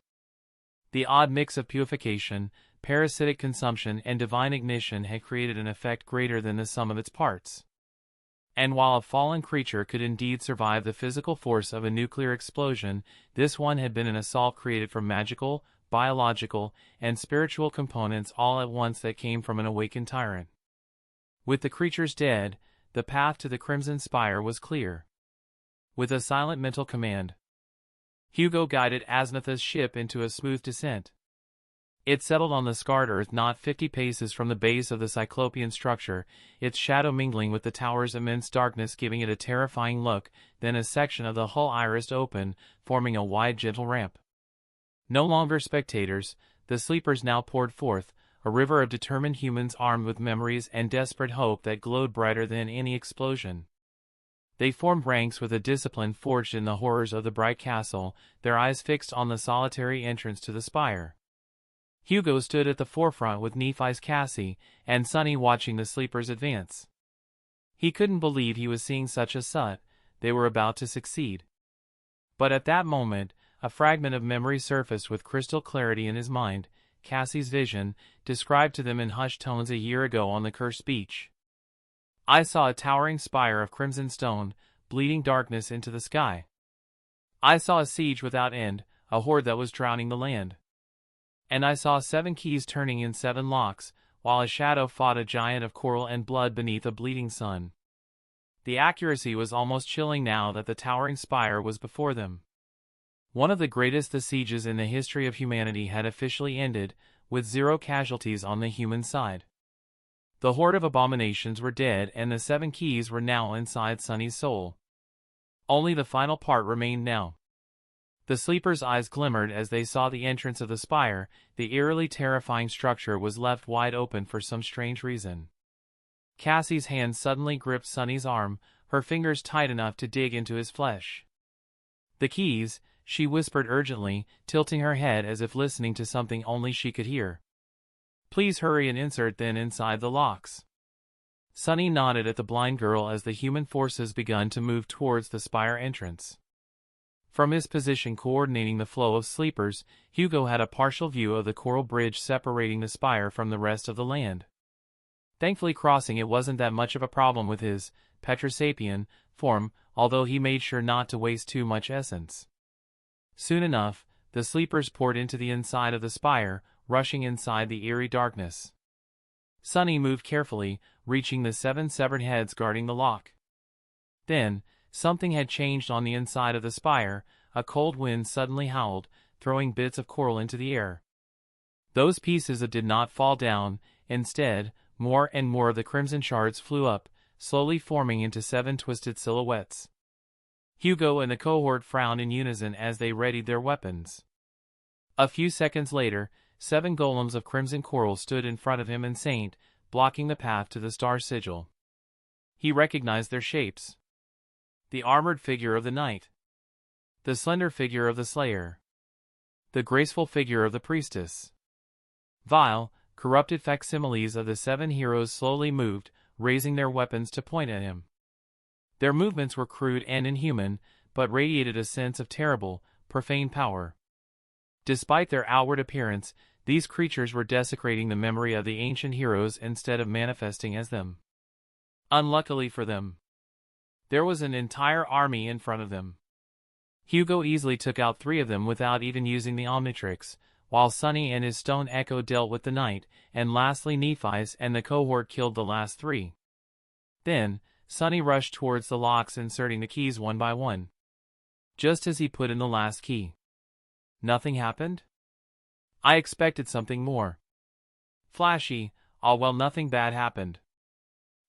The odd mix of purification, parasitic consumption, and divine ignition had created an effect greater than the sum of its parts. And while a fallen creature could indeed survive the physical force of a nuclear explosion, this one had been an assault created from magical, biological, and spiritual components all at once that came from an awakened tyrant. With the creatures dead, the path to the Crimson Spire was clear. With a silent mental command, Hugo guided Aznatha's ship into a smooth descent. It settled on the scarred earth not 50 paces from the base of the Cyclopean structure, its shadow mingling with the tower's immense darkness giving it a terrifying look. Then a section of the hull irised open, forming a wide gentle ramp. No longer spectators, the sleepers now poured forth, a river of determined humans armed with memories and desperate hope that glowed brighter than any explosion. They formed ranks with a discipline forged in the horrors of the bright castle, their eyes fixed on the solitary entrance to the spire. Hugo stood at the forefront with Nephi's Cassie, and Sunny watching the sleepers advance. He couldn't believe he was seeing such a sight. They were about to succeed. But at that moment, a fragment of memory surfaced with crystal clarity in his mind, Cassie's vision, described to them in hushed tones a year ago on the cursed beach. I saw a towering spire of crimson stone, bleeding darkness into the sky. I saw a siege without end, a horde that was drowning the land. And I saw 7 keys turning in 7 locks, while a shadow fought a giant of coral and blood beneath a bleeding sun. The accuracy was almost chilling now that the towering spire was before them. One of the greatest sieges in the history of humanity had officially ended, with 0 casualties on the human side. The horde of abominations were dead and the 7 keys were now inside Sunny's soul. Only the final part remained now. The sleepers' eyes glimmered as they saw the entrance of the spire. The eerily terrifying structure was left wide open for some strange reason. Cassie's hand suddenly gripped Sunny's arm, her fingers tight enough to dig into his flesh. "The keys," she whispered urgently, tilting her head as if listening to something only she could hear. "Please hurry and insert them inside the locks." Sunny nodded at the blind girl as the human forces begun to move towards the spire entrance. From his position coordinating the flow of sleepers, Hugo had a partial view of the coral bridge separating the spire from the rest of the land. Thankfully crossing it wasn't that much of a problem with his Petrosapian form, although he made sure not to waste too much essence. Soon enough, the sleepers poured into the inside of the spire, rushing inside the eerie darkness. Sunny moved carefully, reaching the 7 severed heads guarding the lock. Then, something had changed on the inside of the spire. A cold wind suddenly howled, throwing bits of coral into the air. Those pieces did not fall down. Instead, more and more of the crimson shards flew up, slowly forming into 7 twisted silhouettes. Hugo and the cohort frowned in unison as they readied their weapons. A few seconds later, 7 golems of crimson coral stood in front of him and Saint, blocking the path to the star sigil. He recognized their shapes. The armored figure of the knight. The slender figure of the slayer. The graceful figure of the priestess. Vile, corrupted facsimiles of the 7 heroes slowly moved, raising their weapons to point at him. Their movements were crude and inhuman, but radiated a sense of terrible, profane power. Despite their outward appearance, these creatures were desecrating the memory of the ancient heroes instead of manifesting as them. Unluckily for them, there was an entire army in front of them. Hugo easily took out 3 of them without even using the Omnitrix, while Sunny and his stone echo dealt with the knight, and lastly Nephi's and the cohort killed the last 3. Then, Sunny rushed towards the locks inserting the keys one by one. Just as he put in the last key, nothing happened? I expected something more flashy. Well, nothing bad happened.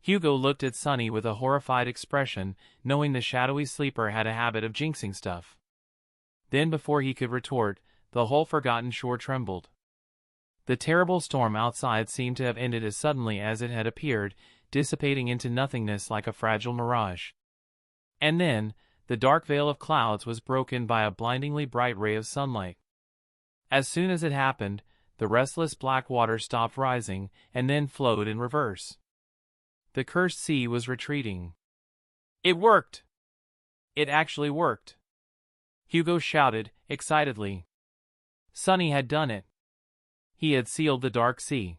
Hugo looked at Sunny with a horrified expression, knowing the shadowy sleeper had a habit of jinxing stuff. Then before he could retort, the whole forgotten shore trembled. The terrible storm outside seemed to have ended as suddenly as it had appeared, dissipating into nothingness like a fragile mirage. And then, the dark veil of clouds was broken by a blindingly bright ray of sunlight. As soon as it happened, the restless black water stopped rising, and then flowed in reverse. The cursed sea was retreating. It worked! It actually worked! Hugo shouted, excitedly. Sunny had done it. He had sealed the dark sea.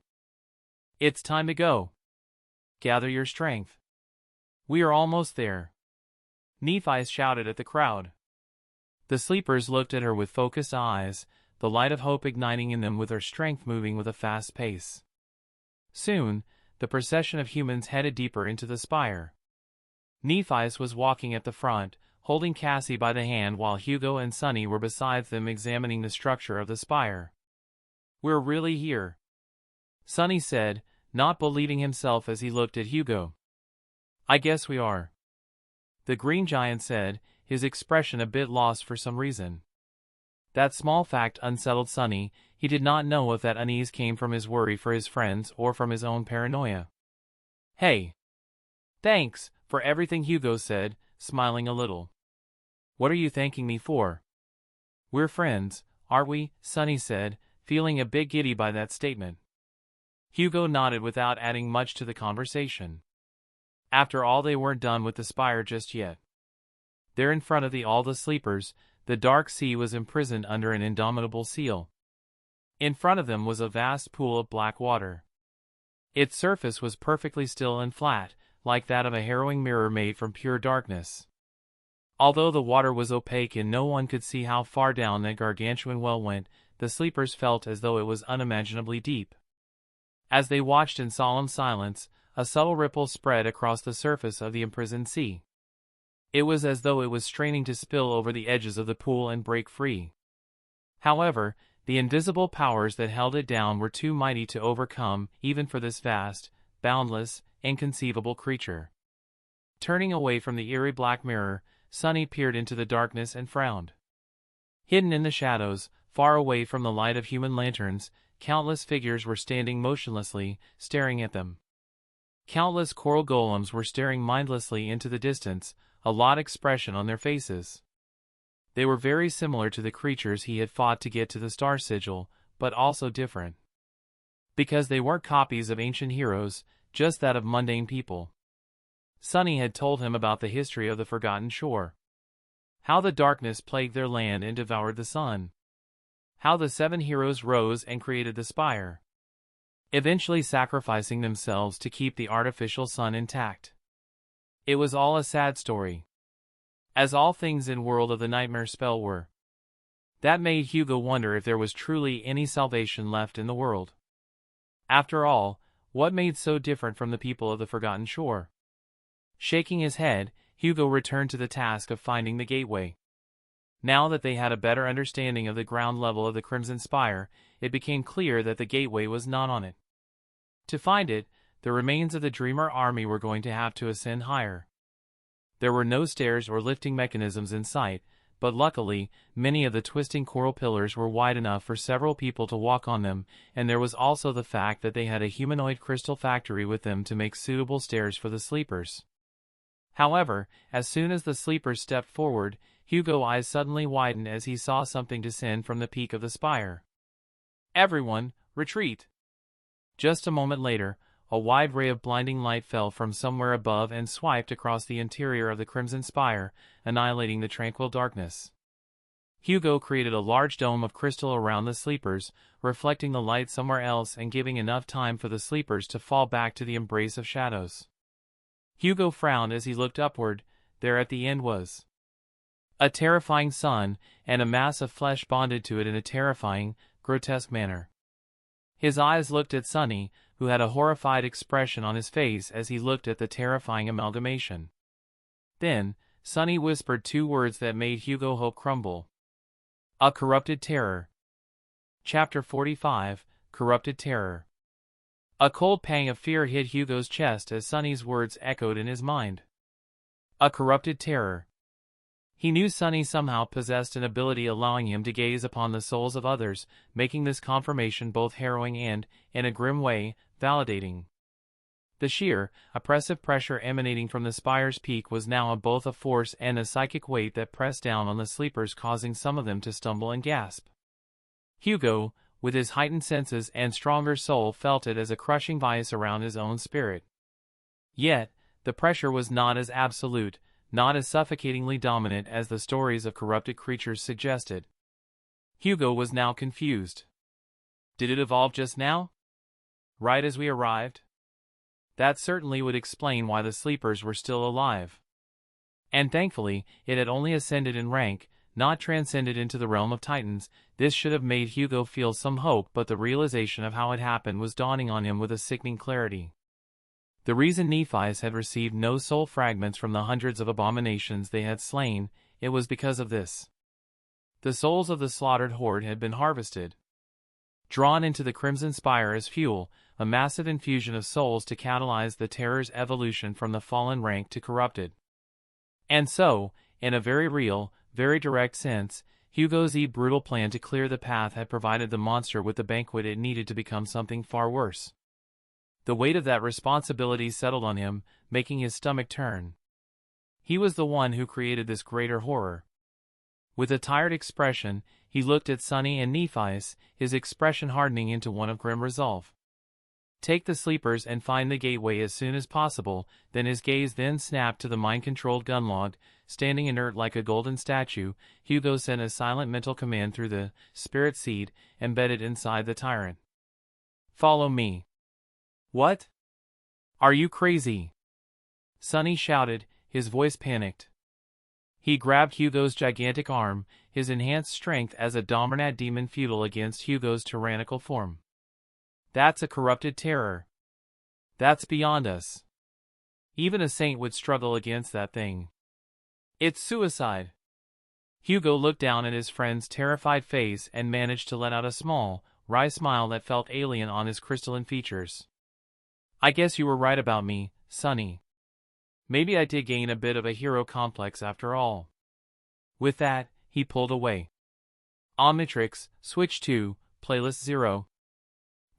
It's time to go. Gather your strength. We are almost there. Nephi shouted at the crowd. The sleepers looked at her with focused eyes, the light of hope igniting in them with her strength moving with a fast pace. Soon, the procession of humans headed deeper into the spire. Nephias was walking at the front, holding Cassie by the hand while Hugo and Sunny were beside them examining the structure of the spire. "We're really here," Sunny said, not believing himself as he looked at Hugo. "I guess we are," the Green Giant said, his expression a bit lost for some reason. That small fact unsettled Sunny. He did not know if that unease came from his worry for his friends or from his own paranoia. "Hey. Thanks for everything," Hugo said, smiling a little. "What are you thanking me for?" "We're friends, aren't we?" Sunny said, feeling a bit giddy by that statement. Hugo nodded without adding much to the conversation. After all, they weren't done with the spire just yet. There in front of all the sleepers, the dark sea was imprisoned under an indomitable seal. In front of them was a vast pool of black water. Its surface was perfectly still and flat, like that of a harrowing mirror made from pure darkness. Although the water was opaque and no one could see how far down that gargantuan well went, the sleepers felt as though it was unimaginably deep. As they watched in solemn silence, a subtle ripple spread across the surface of the imprisoned sea. It was as though it was straining to spill over the edges of the pool and break free. However, the invisible powers that held it down were too mighty to overcome, even for this vast, boundless, inconceivable creature. Turning away from the eerie black mirror, Sunny peered into the darkness and frowned. Hidden in the shadows, far away from the light of human lanterns, countless figures were standing motionlessly, staring at them. Countless coral golems were staring mindlessly into the distance, a lot expression on their faces. They were very similar to the creatures he had fought to get to the star sigil, but also different. Because they weren't copies of ancient heroes, just that of mundane people. Sunny had told him about the history of the Forgotten Shore. How the darkness plagued their land and devoured the sun. How the 7 heroes rose and created the spire, eventually sacrificing themselves to keep the artificial sun intact. It was all a sad story, as all things in World of the Nightmare Spell were. That made Hugo wonder if there was truly any salvation left in the world. After all, what made so different from the people of the Forgotten Shore? Shaking his head, Hugo returned to the task of finding the gateway. Now that they had a better understanding of the ground level of the Crimson Spire, it became clear that the gateway was not on it. To find it, the remains of the Dreamer army were going to have to ascend higher. There were no stairs or lifting mechanisms in sight, but luckily, many of the twisting coral pillars were wide enough for several people to walk on them, and there was also the fact that they had a humanoid crystal factory with them to make suitable stairs for the sleepers. However, as soon as the sleepers stepped forward, Hugo's eyes suddenly widened as he saw something descend from the peak of the spire. "Everyone, retreat!" Just a moment later, a wide ray of blinding light fell from somewhere above and swiped across the interior of the Crimson Spire, annihilating the tranquil darkness. Hugo created a large dome of crystal around the sleepers, reflecting the light somewhere else and giving enough time for the sleepers to fall back to the embrace of shadows. Hugo frowned as he looked upward. There at the end was a terrifying sun, and a mass of flesh bonded to it in a terrifying, grotesque manner. His eyes looked at Sunny, who had a horrified expression on his face as he looked at the terrifying amalgamation. Then, Sunny whispered 2 words that made Hugo's hope crumble. A corrupted terror. Chapter 45, Corrupted Terror. A cold pang of fear hit Hugo's chest as Sunny's words echoed in his mind. A corrupted terror. He knew Sunny somehow possessed an ability allowing him to gaze upon the souls of others, making this confirmation both harrowing and, in a grim way, validating. The sheer, oppressive pressure emanating from the spire's peak was now both a force and a psychic weight that pressed down on the sleepers, causing some of them to stumble and gasp. Hugo, with his heightened senses and stronger soul, felt it as a crushing vice around his own spirit. Yet, the pressure was not as absolute, not as suffocatingly dominant as the stories of corrupted creatures suggested. Hugo was now confused. Did it evolve just now? Right as we arrived? That certainly would explain why the sleepers were still alive. And thankfully, it had only ascended in rank, not transcended into the realm of Titans. This should have made Hugo feel some hope, but the realization of how it happened was dawning on him with a sickening clarity. The reason Nephi's had received no soul fragments from the hundreds of abominations they had slain, it was because of this. The souls of the slaughtered horde had been harvested, drawn into the Crimson Spire as fuel, a massive infusion of souls to catalyze the Terror's evolution from the fallen rank to corrupted. And so, in a very real, very direct sense, Hugo's brutal plan to clear the path had provided the monster with the banquet it needed to become something far worse. The weight of that responsibility settled on him, making his stomach turn. He was the one who created this greater horror. With a tired expression, he looked at Sonny and Nephi's, his expression hardening into one of grim resolve. Take the sleepers and find the gateway as soon as possible. Then his gaze snapped to the mind-controlled gunlog, standing inert like a golden statue. Hugo sent a silent mental command through the spirit seed embedded inside the tyrant. Follow me. What? Are you crazy? Sonny shouted, his voice panicked. He grabbed Hugo's gigantic arm, his enhanced strength as a dominant demon feudal against Hugo's tyrannical form. That's a corrupted terror. That's beyond us. Even a saint would struggle against that thing. It's suicide. Hugo looked down at his friend's terrified face and managed to let out a small, wry smile that felt alien on his crystalline features. I guess you were right about me, Sonny. Maybe I did gain a bit of a hero complex after all. With that, he pulled away. Omnitrix, switch to, playlist 0.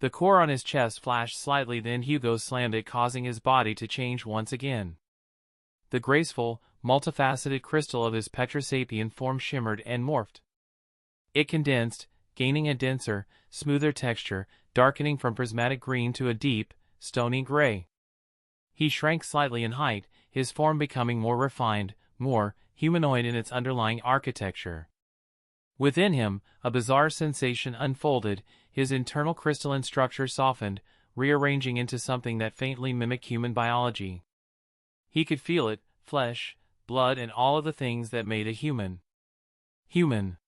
The core on his chest flashed slightly, then Hugo slammed it, causing his body to change once again. The graceful, multifaceted crystal of his Petrosapien form shimmered and morphed. It condensed, gaining a denser, smoother texture, darkening from prismatic green to a deep, stony gray. He shrank slightly in height, his form becoming more refined, more humanoid in its underlying architecture. Within him, a bizarre sensation unfolded, his internal crystalline structure softened, rearranging into something that faintly mimicked human biology. He could feel it, flesh, blood, and all of the things that made a human. Human.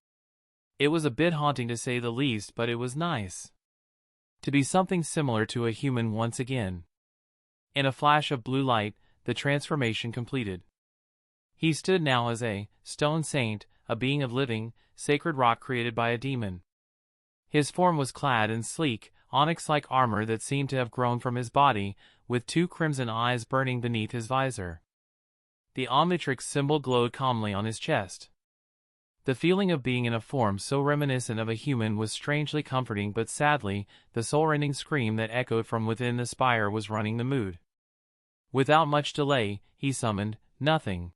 It was a bit haunting to say the least, but it was nice to be something similar to a human once again. In a flash of blue light, the transformation completed. He stood now as a stone saint, a being of living, sacred rock created by a demon. His form was clad in sleek, onyx-like armor that seemed to have grown from his body, with two crimson eyes burning beneath his visor. The Omnitrix symbol glowed calmly on his chest. The feeling of being in a form so reminiscent of a human was strangely comforting, but sadly, the soul-rending scream that echoed from within the spire was running the mood. Without much delay, he summoned nothing.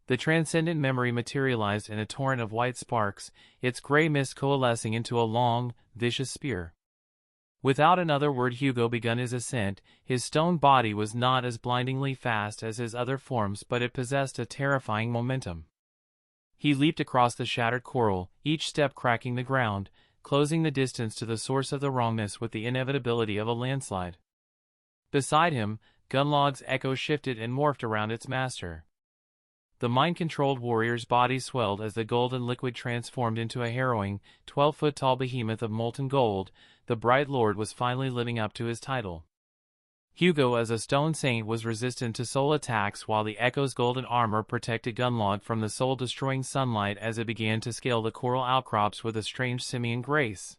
The transcendent memory materialized in a torrent of white sparks, its gray mist coalescing into a long, vicious spear. Without another word, Hugo began his ascent. His stone body was not as blindingly fast as his other forms, but it possessed a terrifying momentum. He leaped across the shattered coral, each step cracking the ground, closing the distance to the source of the wrongness with the inevitability of a landslide. Beside him, Gunlog's echo shifted and morphed around its master. The mind-controlled warrior's body swelled as the golden liquid transformed into a harrowing, 12-foot-tall behemoth of molten gold. The bright lord was finally living up to his title. Hugo, as a stone saint, was resistant to soul attacks, while the echo's golden armor protected Gunlog from the soul-destroying sunlight as it began to scale the coral outcrops with a strange simian grace.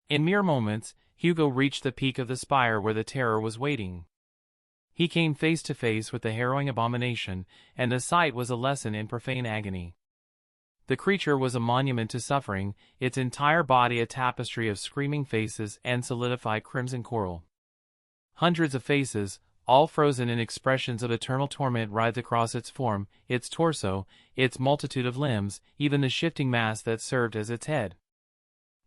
In mere moments, Hugo reached the peak of the spire where the terror was waiting. He came face to face with the harrowing abomination, and the sight was a lesson in profane agony. The creature was a monument to suffering, its entire body a tapestry of screaming faces and solidified crimson coral. Hundreds of faces, all frozen in expressions of eternal torment, writhed across its form, its torso, its multitude of limbs, even the shifting mass that served as its head.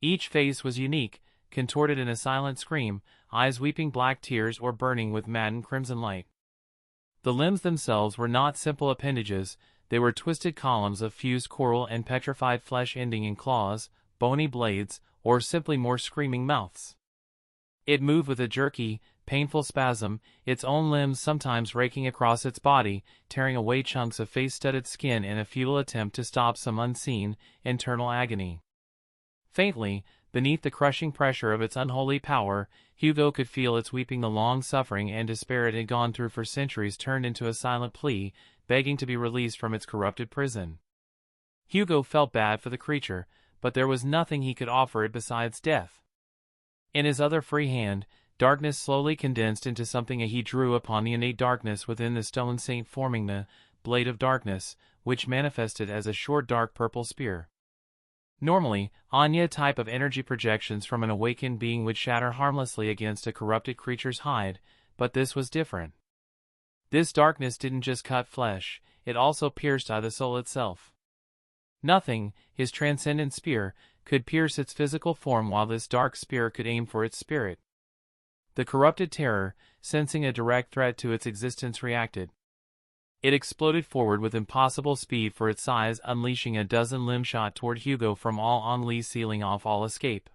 Each face was unique, contorted in a silent scream, eyes weeping black tears or burning with maddened crimson light. The limbs themselves were not simple appendages, they were twisted columns of fused coral and petrified flesh ending in claws, bony blades, or simply more screaming mouths. It moved with a jerky, painful spasm, its own limbs sometimes raking across its body, tearing away chunks of face-studded skin in a futile attempt to stop some unseen, internal agony. Faintly, Beneath the crushing pressure of its unholy power, Hugo could feel its weeping. The long suffering and despair it had gone through for centuries turned into a silent plea, begging to be released from its corrupted prison. Hugo felt bad for the creature, but there was nothing he could offer it besides death. In his other free hand, darkness slowly condensed into something. He drew upon the innate darkness within the stone saint, forming the blade of darkness, which manifested as a short dark purple spear. Normally, Anya type of energy projections from an awakened being would shatter harmlessly against a corrupted creature's hide, but this was different. This darkness didn't just cut flesh, it also pierced the soul itself. Nothing, his transcendent spear, could pierce its physical form, while this dark spear could aim for its spirit. The corrupted terror, sensing a direct threat to its existence, reacted. It exploded forward with impossible speed for its size, unleashing a dozen limb shot toward Hugo from all on, sealing off all escape.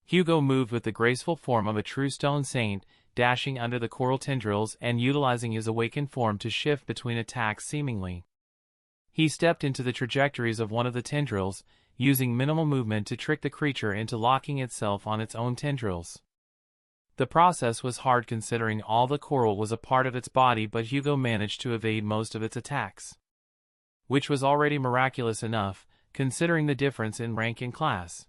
Hugo moved with the graceful form of a true stone saint, dashing under the coral tendrils and utilizing his awakened form to shift between attacks seamlessly. He stepped into the trajectories of one of the tendrils, using minimal movement to trick the creature into locking itself on its own tendrils. The process was hard considering all the coral was a part of its body, but Hugo managed to evade most of its attacks, which was already miraculous enough, considering the difference in rank and class.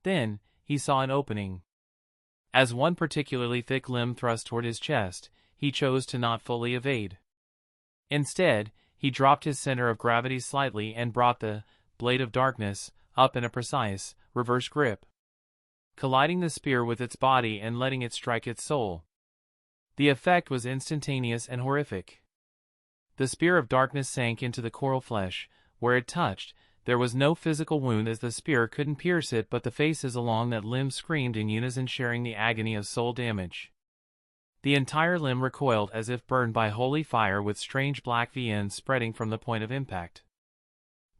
Then, he saw an opening. As one particularly thick limb thrust toward his chest, he chose to not fully evade. Instead, he dropped his center of gravity slightly and brought the blade of darkness up in a precise, reverse grip, colliding the spear with its body and letting it strike its soul. The effect was instantaneous and horrific. The spear of darkness sank into the coral flesh. Where it touched, there was no physical wound, as the spear couldn't pierce it, but the faces along that limb screamed in unison, sharing the agony of soul damage. The entire limb recoiled as if burned by holy fire, with strange black veins spreading from the point of impact.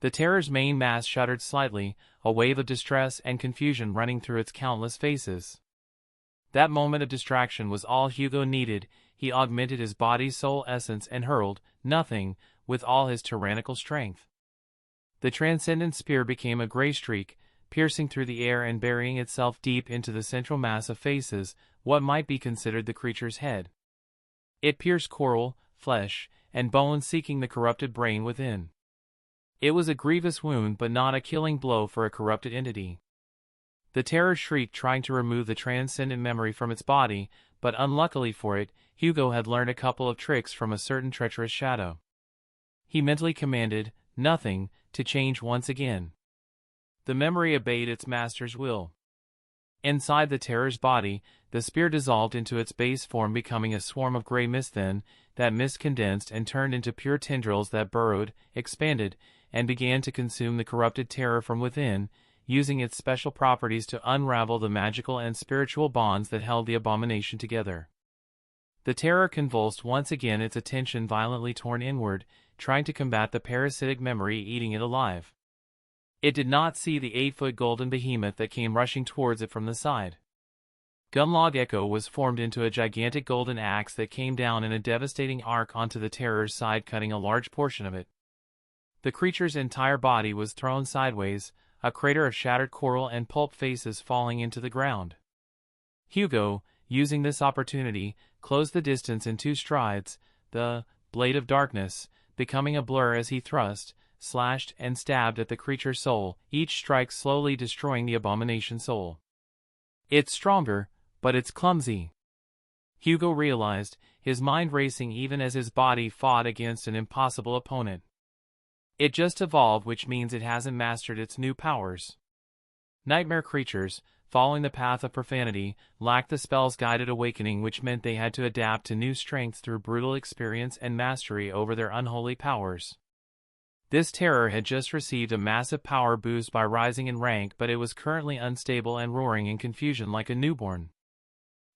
The terror's main mass shuddered slightly, a wave of distress and confusion running through its countless faces. That moment of distraction was all Hugo needed. He augmented his body's soul essence and hurled nothing with all his tyrannical strength. The transcendent spear became a gray streak, piercing through the air and burying itself deep into the central mass of faces, what might be considered the creature's head. It pierced coral, flesh, and bone, seeking the corrupted brain within. It was a grievous wound, but not a killing blow for a corrupted entity. The terror shrieked, trying to remove the transcendent memory from its body, but unluckily for it, Hugo had learned a couple of tricks from a certain treacherous shadow. He mentally commanded nothing to change once again. The memory obeyed its master's will. Inside the terror's body, the spear dissolved into its base form, becoming a swarm of gray mist. Then, that mist condensed and turned into pure tendrils that burrowed, expanded, and began to consume the corrupted terror from within, using its special properties to unravel the magical and spiritual bonds that held the abomination together. The terror convulsed once again, its attention violently torn inward, trying to combat the parasitic memory eating it alive. It did not see the 8-foot golden behemoth that came rushing towards it from the side. Gunlog Echo was formed into a gigantic golden axe that came down in a devastating arc onto the terror's side, cutting a large portion of it. The creature's entire body was thrown sideways, a crater of shattered coral and pulp faces falling into the ground. Hugo, using this opportunity, closed the distance in 2 strides, the blade of darkness becoming a blur as he thrust, slashed, and stabbed at the creature's soul, each strike slowly destroying the abomination's soul. It's stronger, but it's clumsy, Hugo realized, his mind racing even as his body fought against an impossible opponent. It just evolved, which means it hasn't mastered its new powers. Nightmare creatures, following the path of profanity, lacked the spell's guided awakening, which meant they had to adapt to new strengths through brutal experience and mastery over their unholy powers. This terror had just received a massive power boost by rising in rank, but it was currently unstable and roaring in confusion like a newborn.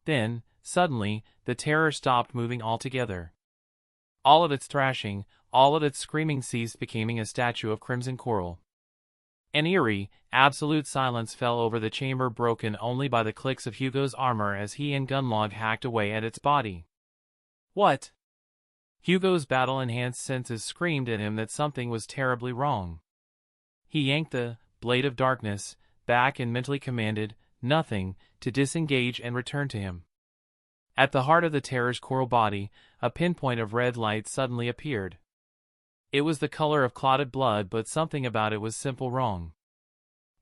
Then, suddenly, the terror stopped moving altogether. All of its thrashing, all of its screaming ceased, becoming a statue of crimson coral. An eerie, absolute silence fell over the chamber, broken only by the clicks of Hugo's armor as he and Gunlog hacked away at its body. What? Hugo's battle-enhanced senses screamed at him that something was terribly wrong. He yanked the blade of darkness back and mentally commanded, nothing, to disengage and return to him. At the heart of the terror's coral body, a pinpoint of red light suddenly appeared. It was the color of clotted blood, but something about it was simple wrong.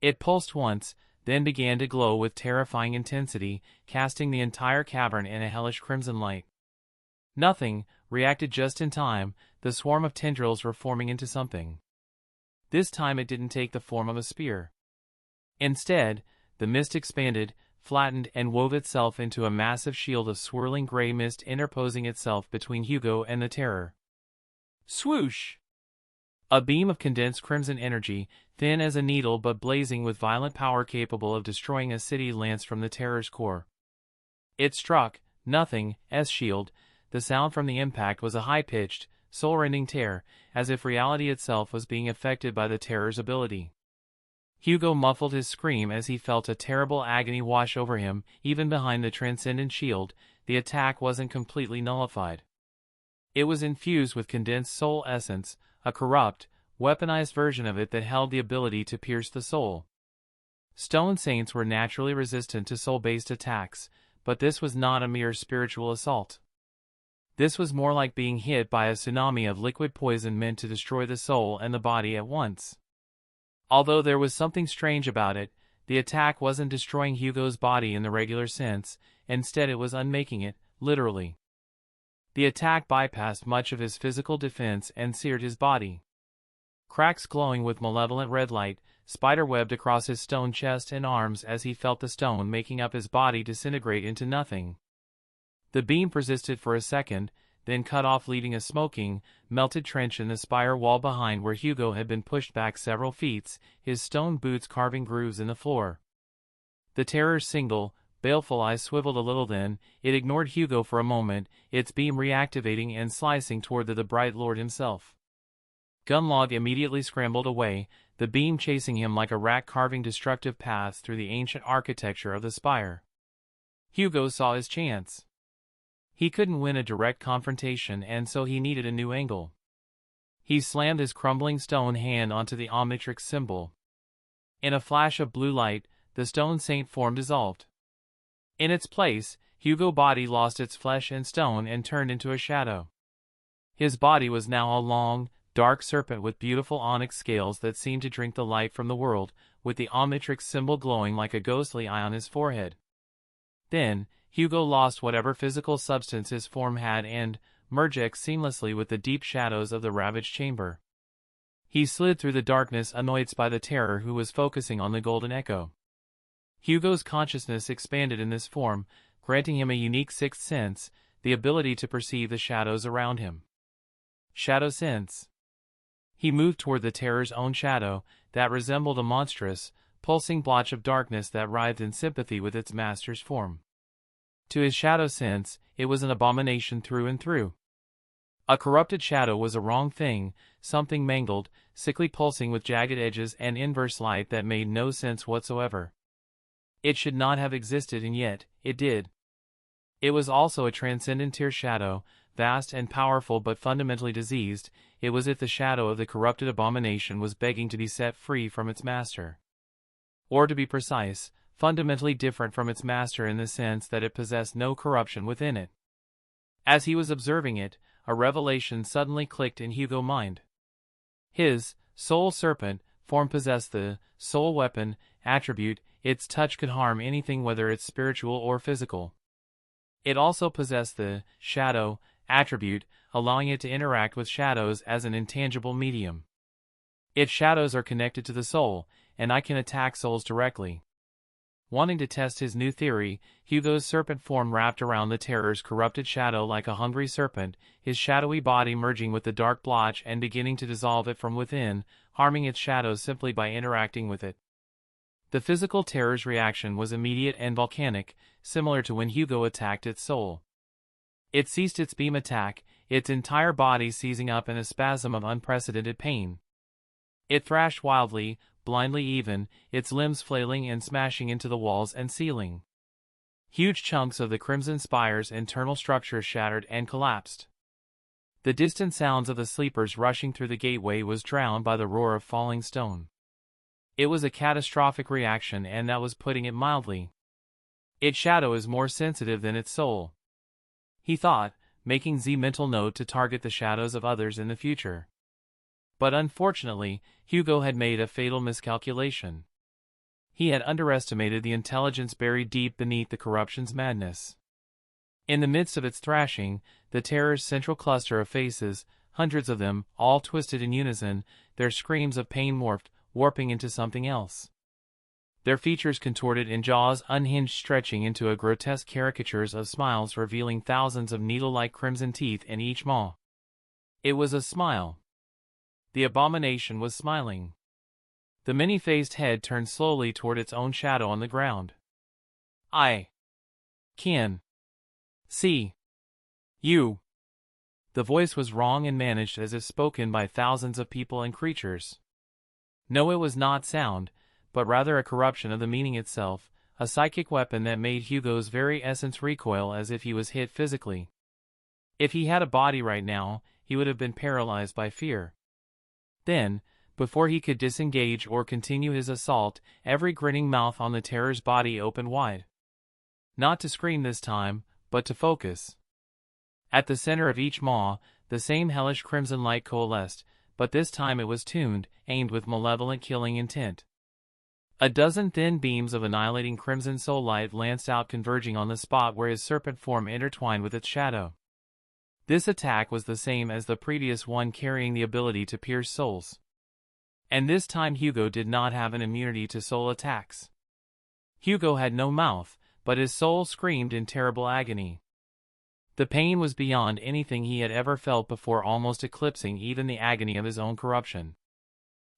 It pulsed once, then began to glow with terrifying intensity, casting the entire cavern in a hellish crimson light. Nothing reacted just in time. The swarm of tendrils were forming into something. This time it didn't take the form of a spear. Instead, the mist expanded, flattened, and wove itself into a massive shield of swirling gray mist, interposing itself between Hugo and the terror. Swoosh! A beam of condensed crimson energy, thin as a needle but blazing with violent power, capable of destroying a city, lanced from the terror's core. It struck nothing's shield. The sound from the impact was a high-pitched, soul-rending tear, as if reality itself was being affected by the terror's ability. Hugo muffled his scream as he felt a terrible agony wash over him. Even behind the transcendent shield, the attack wasn't completely nullified. It was infused with condensed soul essence, a corrupt, weaponized version of it that held the ability to pierce the soul. Stone Saints were naturally resistant to soul-based attacks, but this was not a mere spiritual assault. This was more like being hit by a tsunami of liquid poison meant to destroy the soul and the body at once. Although there was something strange about it, the attack wasn't destroying Hugo's body in the regular sense. Instead, it was unmaking it, literally. The attack bypassed much of his physical defense and seared his body. Cracks glowing with malevolent red light spider-webbed across his stone chest and arms as he felt the stone making up his body disintegrate into nothing. The beam persisted for a second, then cut off, leaving a smoking, melted trench in the spire wall behind where Hugo had been pushed back several feet, his stone boots carving grooves in the floor. The terror's single, baleful eyes swiveled a little, then it ignored Hugo for a moment, its beam reactivating and slicing toward the bright lord himself. Gunlog immediately scrambled away, the beam chasing him like a rat, carving destructive paths through the ancient architecture of the spire. Hugo saw his chance. He couldn't win a direct confrontation, and so he needed a new angle. He slammed his crumbling stone hand onto the Omnitrix symbol. In a flash of blue light, the Stone Saint form dissolved. In its place, Hugo's body lost its flesh and stone and turned into a shadow. His body was now a long, dark serpent with beautiful onyx scales that seemed to drink the light from the world, with the Omnitrix symbol glowing like a ghostly eye on his forehead. Then, Hugo lost whatever physical substance his form had and merged seamlessly with the deep shadows of the ravaged chamber. He slid through the darkness, annoyed by the terror who was focusing on the golden echo. Hugo's consciousness expanded in this form, granting him a unique sixth sense, the ability to perceive the shadows around him. Shadow sense. He moved toward the terror's own shadow, that resembled a monstrous, pulsing blotch of darkness that writhed in sympathy with its master's form. To his shadow sense, it was an abomination through and through. A corrupted shadow was a wrong thing, something mangled, sickly, pulsing with jagged edges and inverse light that made no sense whatsoever. It should not have existed, and yet, it did. It was also a transcendent tier shadow, vast and powerful but fundamentally diseased. It was if the shadow of the corrupted abomination was begging to be set free from its master. Or to be precise, fundamentally different from its master in the sense that it possessed no corruption within it. As he was observing it, a revelation suddenly clicked in Hugo's mind. His soul serpent form possessed the soul weapon attribute. Its touch could harm anything, whether it's spiritual or physical. It also possessed the shadow attribute, allowing it to interact with shadows as an intangible medium. Its shadows are connected to the soul, and I can attack souls directly. Wanting to test his new theory, Hugo's serpent form wrapped around the terror's corrupted shadow like a hungry serpent, his shadowy body merging with the dark blotch and beginning to dissolve it from within, harming its shadows simply by interacting with it. The physical terror's reaction was immediate and volcanic, similar to when Hugo attacked its soul. It ceased its beam attack, its entire body seizing up in a spasm of unprecedented pain. It thrashed wildly, blindly even, its limbs flailing and smashing into the walls and ceiling. Huge chunks of the Crimson Spire's internal structure shattered and collapsed. The distant sounds of the sleepers rushing through the gateway was drowned by the roar of falling stone. It was a catastrophic reaction, and that was putting it mildly. Its shadow is more sensitive than its soul, he thought, making the mental note to target the shadows of others in the future. But unfortunately, Hugo had made a fatal miscalculation. He had underestimated the intelligence buried deep beneath the corruption's madness. In the midst of its thrashing, the terror's central cluster of faces, hundreds of them, all twisted in unison, their screams of pain morphed, warping into something else. Their features contorted in jaws unhinged, stretching into a grotesque caricatures of smiles, revealing thousands of needle-like crimson teeth in each maw. It was a smile. The abomination was smiling. The many-faced head turned slowly toward its own shadow on the ground. "I can see you." The voice was wrong and managed as if spoken by thousands of people and creatures. No, it was not sound, but rather a corruption of the meaning itself, a psychic weapon that made Hugo's very essence recoil as if he was hit physically. If he had a body right now, he would have been paralyzed by fear. Then, before he could disengage or continue his assault, every grinning mouth on the terror's body opened wide. Not to scream this time, but to focus. At the center of each maw, the same hellish crimson light coalesced, but this time it was tuned, aimed with malevolent killing intent. A dozen thin beams of annihilating crimson soul light lanced out, converging on the spot where his serpent form intertwined with its shadow. This attack was the same as the previous one, carrying the ability to pierce souls. And this time Hugo did not have an immunity to soul attacks. Hugo had no mouth, but his soul screamed in terrible agony. The pain was beyond anything he had ever felt before, almost eclipsing even the agony of his own corruption.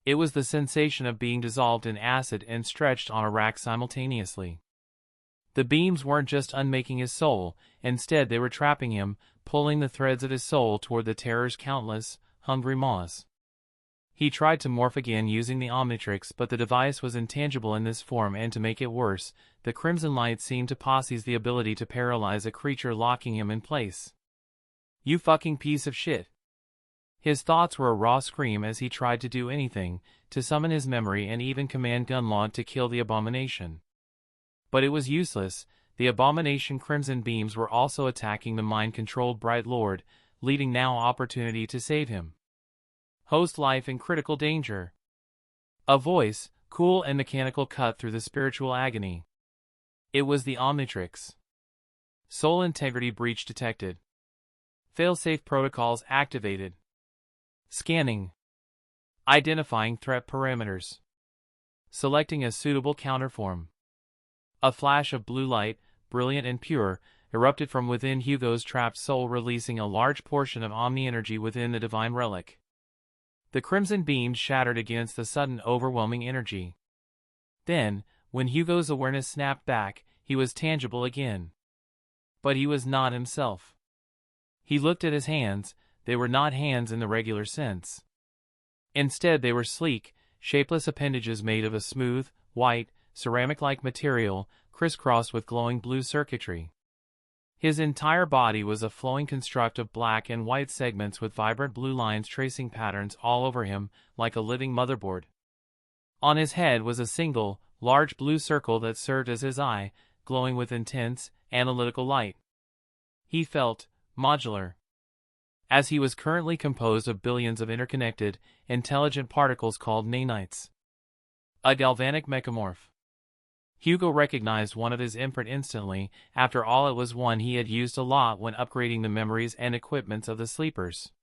It was the sensation of being dissolved in acid and stretched on a rack simultaneously. The beams weren't just unmaking his soul, instead they were trapping him, pulling the threads of his soul toward the terror's countless, hungry maws. He tried to morph again using the Omnitrix, but the device was intangible in this form, and to make it worse, the crimson light seemed to possess the ability to paralyze a creature, locking him in place. "You fucking piece of shit." His thoughts were a raw scream as he tried to do anything, to summon his memory and even command Gunlaw to kill the abomination. But it was useless. The abomination crimson beams were also attacking the mind-controlled Bright Lord, leaving now opportunity to save him. Host life in critical danger. A voice, cool and mechanical, cut through the spiritual agony. It was the Omnitrix. Soul integrity breach detected. Failsafe protocols activated. Scanning. Identifying threat parameters. Selecting a suitable counterform. A flash of blue light, brilliant and pure, erupted from within Hugo's trapped soul, releasing a large portion of Omni energy within the divine relic. The crimson beams shattered against the sudden overwhelming energy. Then, when Hugo's awareness snapped back, he was tangible again. But he was not himself. He looked at his hands. They were not hands in the regular sense. Instead, they were sleek, shapeless appendages made of a smooth, white, ceramic-like material, crisscrossed with glowing blue circuitry. His entire body was a flowing construct of black and white segments with vibrant blue lines tracing patterns all over him, like a living motherboard. On his head was a single, large blue circle that served as his eye, glowing with intense, analytical light. He felt modular, as he was currently composed of billions of interconnected, intelligent particles called nanites. A galvanic mechamorph. Hugo recognized one of his imprint instantly. After all, it was one he had used a lot when upgrading the memories and equipments of the sleepers.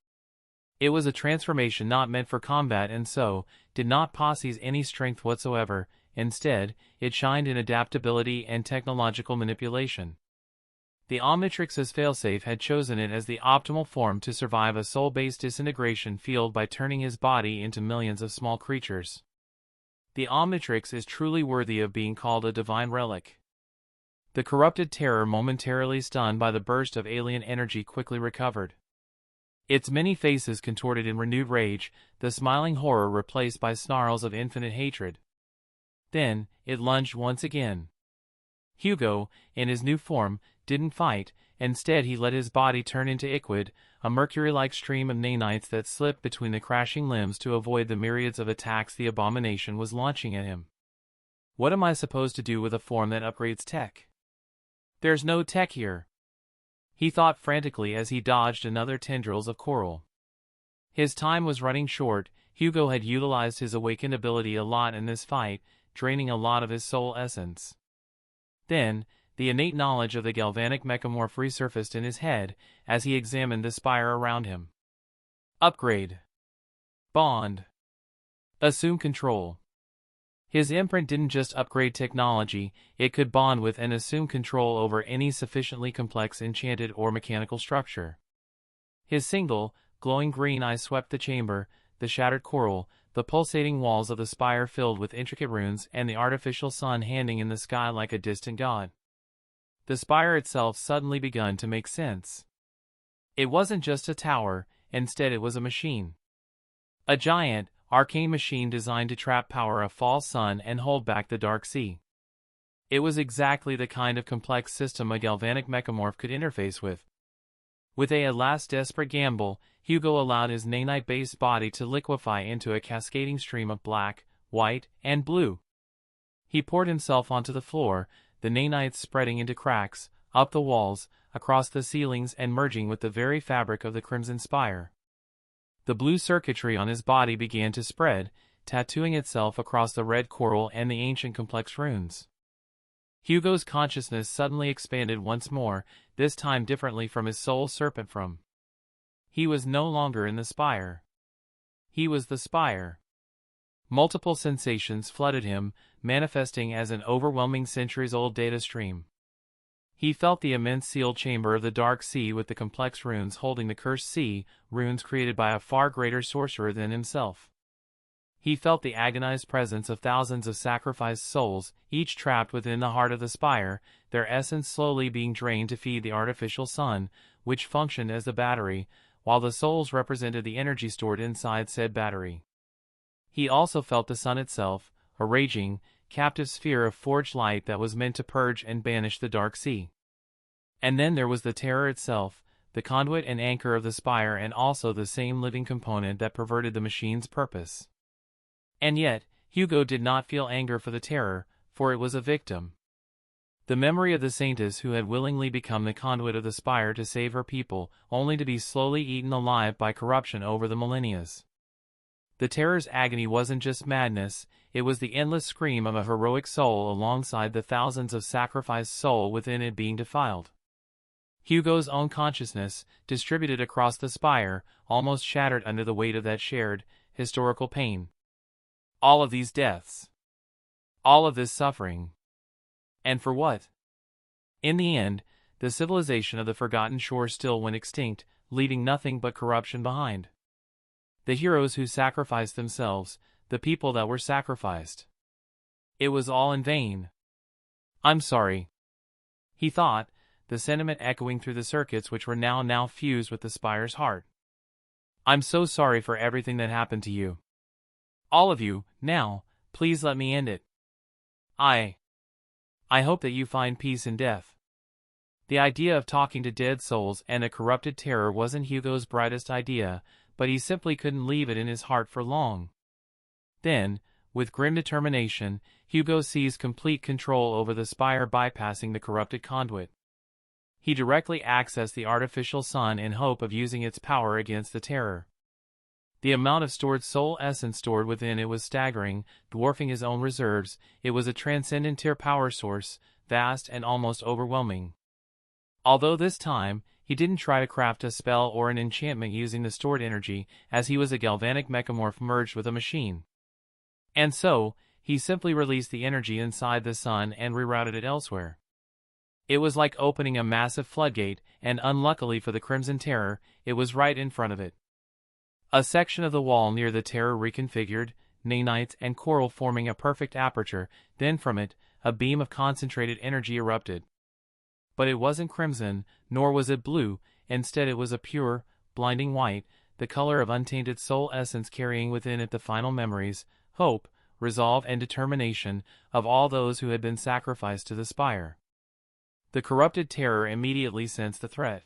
It was a transformation not meant for combat, and so did not possess any strength whatsoever. Instead, it shined in adaptability and technological manipulation. The Omnitrix's failsafe had chosen it as the optimal form to survive a soul-based disintegration field by turning his body into millions of small creatures. The Omnitrix is truly worthy of being called a divine relic. The corrupted terror, momentarily stunned by the burst of alien energy, quickly recovered. Its many faces contorted in renewed rage, the smiling horror replaced by snarls of infinite hatred. Then, it lunged once again. Hugo, in his new form, didn't fight. Instead he let his body turn into ichwid, a mercury-like stream of nanites that slipped between the crashing limbs to avoid the myriads of attacks the abomination was launching at him. What am I supposed to do with a form that upgrades tech? There's no tech here, he thought frantically as he dodged another tendrils of coral. His time was running short. Hugo had utilized his awakened ability a lot in this fight, draining a lot of his soul essence. Then, the innate knowledge of the galvanic mechamorph resurfaced in his head as he examined the spire around him. Upgrade. Bond. Assume control. His imprint didn't just upgrade technology, it could bond with and assume control over any sufficiently complex enchanted or mechanical structure. His single, glowing green eye swept the chamber, the shattered coral, the pulsating walls of the spire filled with intricate runes, and the artificial sun hanging in the sky like a distant god. The spire itself suddenly begun to make sense. It wasn't just a tower, instead it was a machine. A giant, arcane machine designed to trap power a false sun and hold back the dark sea. It was exactly the kind of complex system a galvanic mechamorph could interface with. With a last desperate gamble, Hugo allowed his nanite-based body to liquefy into a cascading stream of black, white, and blue. He poured himself onto the floor, the nanites spreading into cracks, up the walls, across the ceilings and merging with the very fabric of the crimson spire. The blue circuitry on his body began to spread, tattooing itself across the red coral and the ancient complex runes. Hugo's consciousness suddenly expanded once more, this time differently from his soul serpent from. He was no longer in the spire. He was the spire. Multiple sensations flooded him, manifesting as an overwhelming centuries-old data stream. He felt the immense sealed chamber of the dark sea with the complex runes holding the cursed sea, runes created by a far greater sorcerer than himself. He felt the agonized presence of thousands of sacrificed souls, each trapped within the heart of the spire, their essence slowly being drained to feed the artificial sun, which functioned as the battery, while the souls represented the energy stored inside said battery. He also felt the sun itself, a raging, captive sphere of forged light that was meant to purge and banish the dark sea. And then there was the terror itself, the conduit and anchor of the spire, and also the same living component that perverted the machine's purpose. And yet, Hugo did not feel anger for the terror, for it was a victim. The memory of the saintess who had willingly become the conduit of the spire to save her people, only to be slowly eaten alive by corruption over the millennia. The terror's agony wasn't just madness, it was the endless scream of a heroic soul alongside the thousands of sacrificed soul within it being defiled. Hugo's own consciousness, distributed across the spire, almost shattered under the weight of that shared, historical pain. All of these deaths. All of this suffering. And for what? In the end, the civilization of the Forgotten Shore still went extinct, leaving nothing but corruption behind. The heroes who sacrificed themselves, the people that were sacrificed. It was all in vain. I'm sorry, he thought, the sentiment echoing through the circuits which were now fused with the spire's heart. I'm so sorry for everything that happened to you. All of you, now, please let me end it. I hope that you find peace in death. The idea of talking to dead souls and a corrupted terror wasn't Hugo's brightest idea, but he simply couldn't leave it in his heart for long. Then, with grim determination, Hugo seized complete control over the spire, bypassing the corrupted conduit. He directly accessed the artificial sun in hope of using its power against the terror. The amount of stored soul essence stored within it was staggering, dwarfing his own reserves. It was a transcendent tier power source, vast and almost overwhelming. Although this time, he didn't try to craft a spell or an enchantment using the stored energy, as he was a galvanic mechamorph merged with a machine. And so, he simply released the energy inside the sun and rerouted it elsewhere. It was like opening a massive floodgate, and unluckily for the Crimson Terror, it was right in front of it. A section of the wall near the terror reconfigured, nanites and coral forming a perfect aperture, then from it, a beam of concentrated energy erupted. But it wasn't crimson, nor was it blue, instead it was a pure, blinding white, the color of untainted soul essence carrying within it the final memories, hope, resolve and determination of all those who had been sacrificed to the spire. The corrupted terror immediately sensed the threat.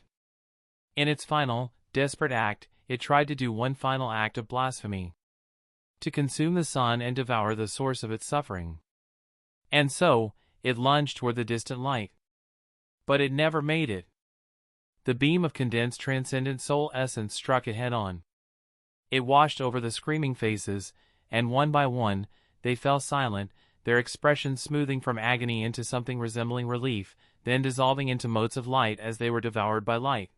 In its final, desperate act, it tried to do one final act of blasphemy: to consume the sun and devour the source of its suffering. And so, it lunged toward the distant light. But it never made it. The beam of condensed transcendent soul essence struck it head-on. It washed over the screaming faces, and one by one, they fell silent, their expressions smoothing from agony into something resembling relief, then dissolving into motes of light as they were devoured by light.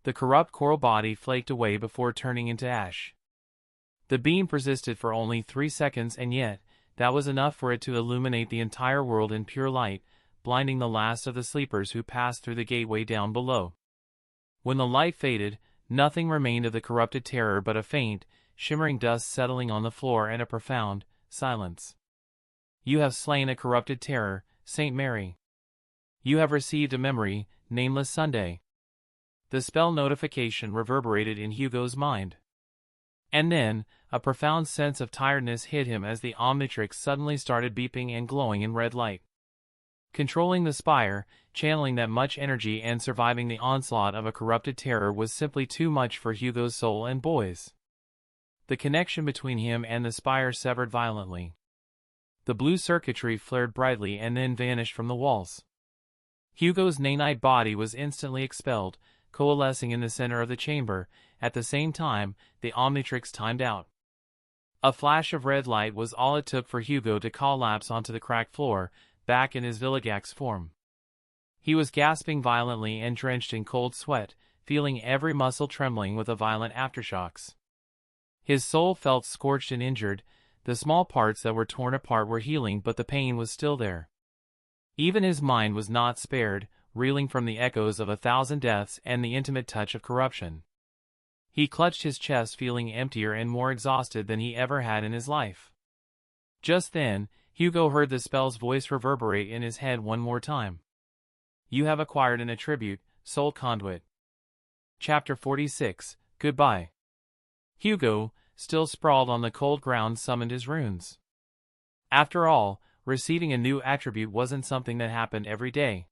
The corrupt coral body flaked away before turning into ash. The beam persisted for only 3 seconds, and yet, that was enough for it to illuminate the entire world in pure light, blinding the last of the sleepers who passed through the gateway down below. When the light faded, nothing remained of the corrupted terror but a faint, shimmering dust settling on the floor and a profound silence. You have slain a corrupted terror, Saint Mary. You have received a memory, nameless Sunday. The spell notification reverberated in Hugo's mind. And then, a profound sense of tiredness hit him as the Omnitrix suddenly started beeping and glowing in red light. Controlling the spire, channeling that much energy and surviving the onslaught of a corrupted terror was simply too much for Hugo's soul and boys. The connection between him and the spire severed violently. The blue circuitry flared brightly and then vanished from the walls. Hugo's nanite body was instantly expelled, coalescing in the center of the chamber. At the same time, the Omnitrix timed out. A flash of red light was all it took for Hugo to collapse onto the cracked floor, back in his Villigax form. He was gasping violently and drenched in cold sweat, feeling every muscle trembling with the violent aftershocks. His soul felt scorched and injured. The small parts that were torn apart were healing, but the pain was still there. Even his mind was not spared, reeling from the echoes of 1,000 deaths and the intimate touch of corruption. He clutched his chest, feeling emptier and more exhausted than he ever had in his life. Just then, Hugo heard the spell's voice reverberate in his head one more time. You have acquired an attribute, Soul Conduit. Chapter 46, Goodbye. Hugo, still sprawled on the cold ground, summoned his runes. After all, receiving a new attribute wasn't something that happened every day.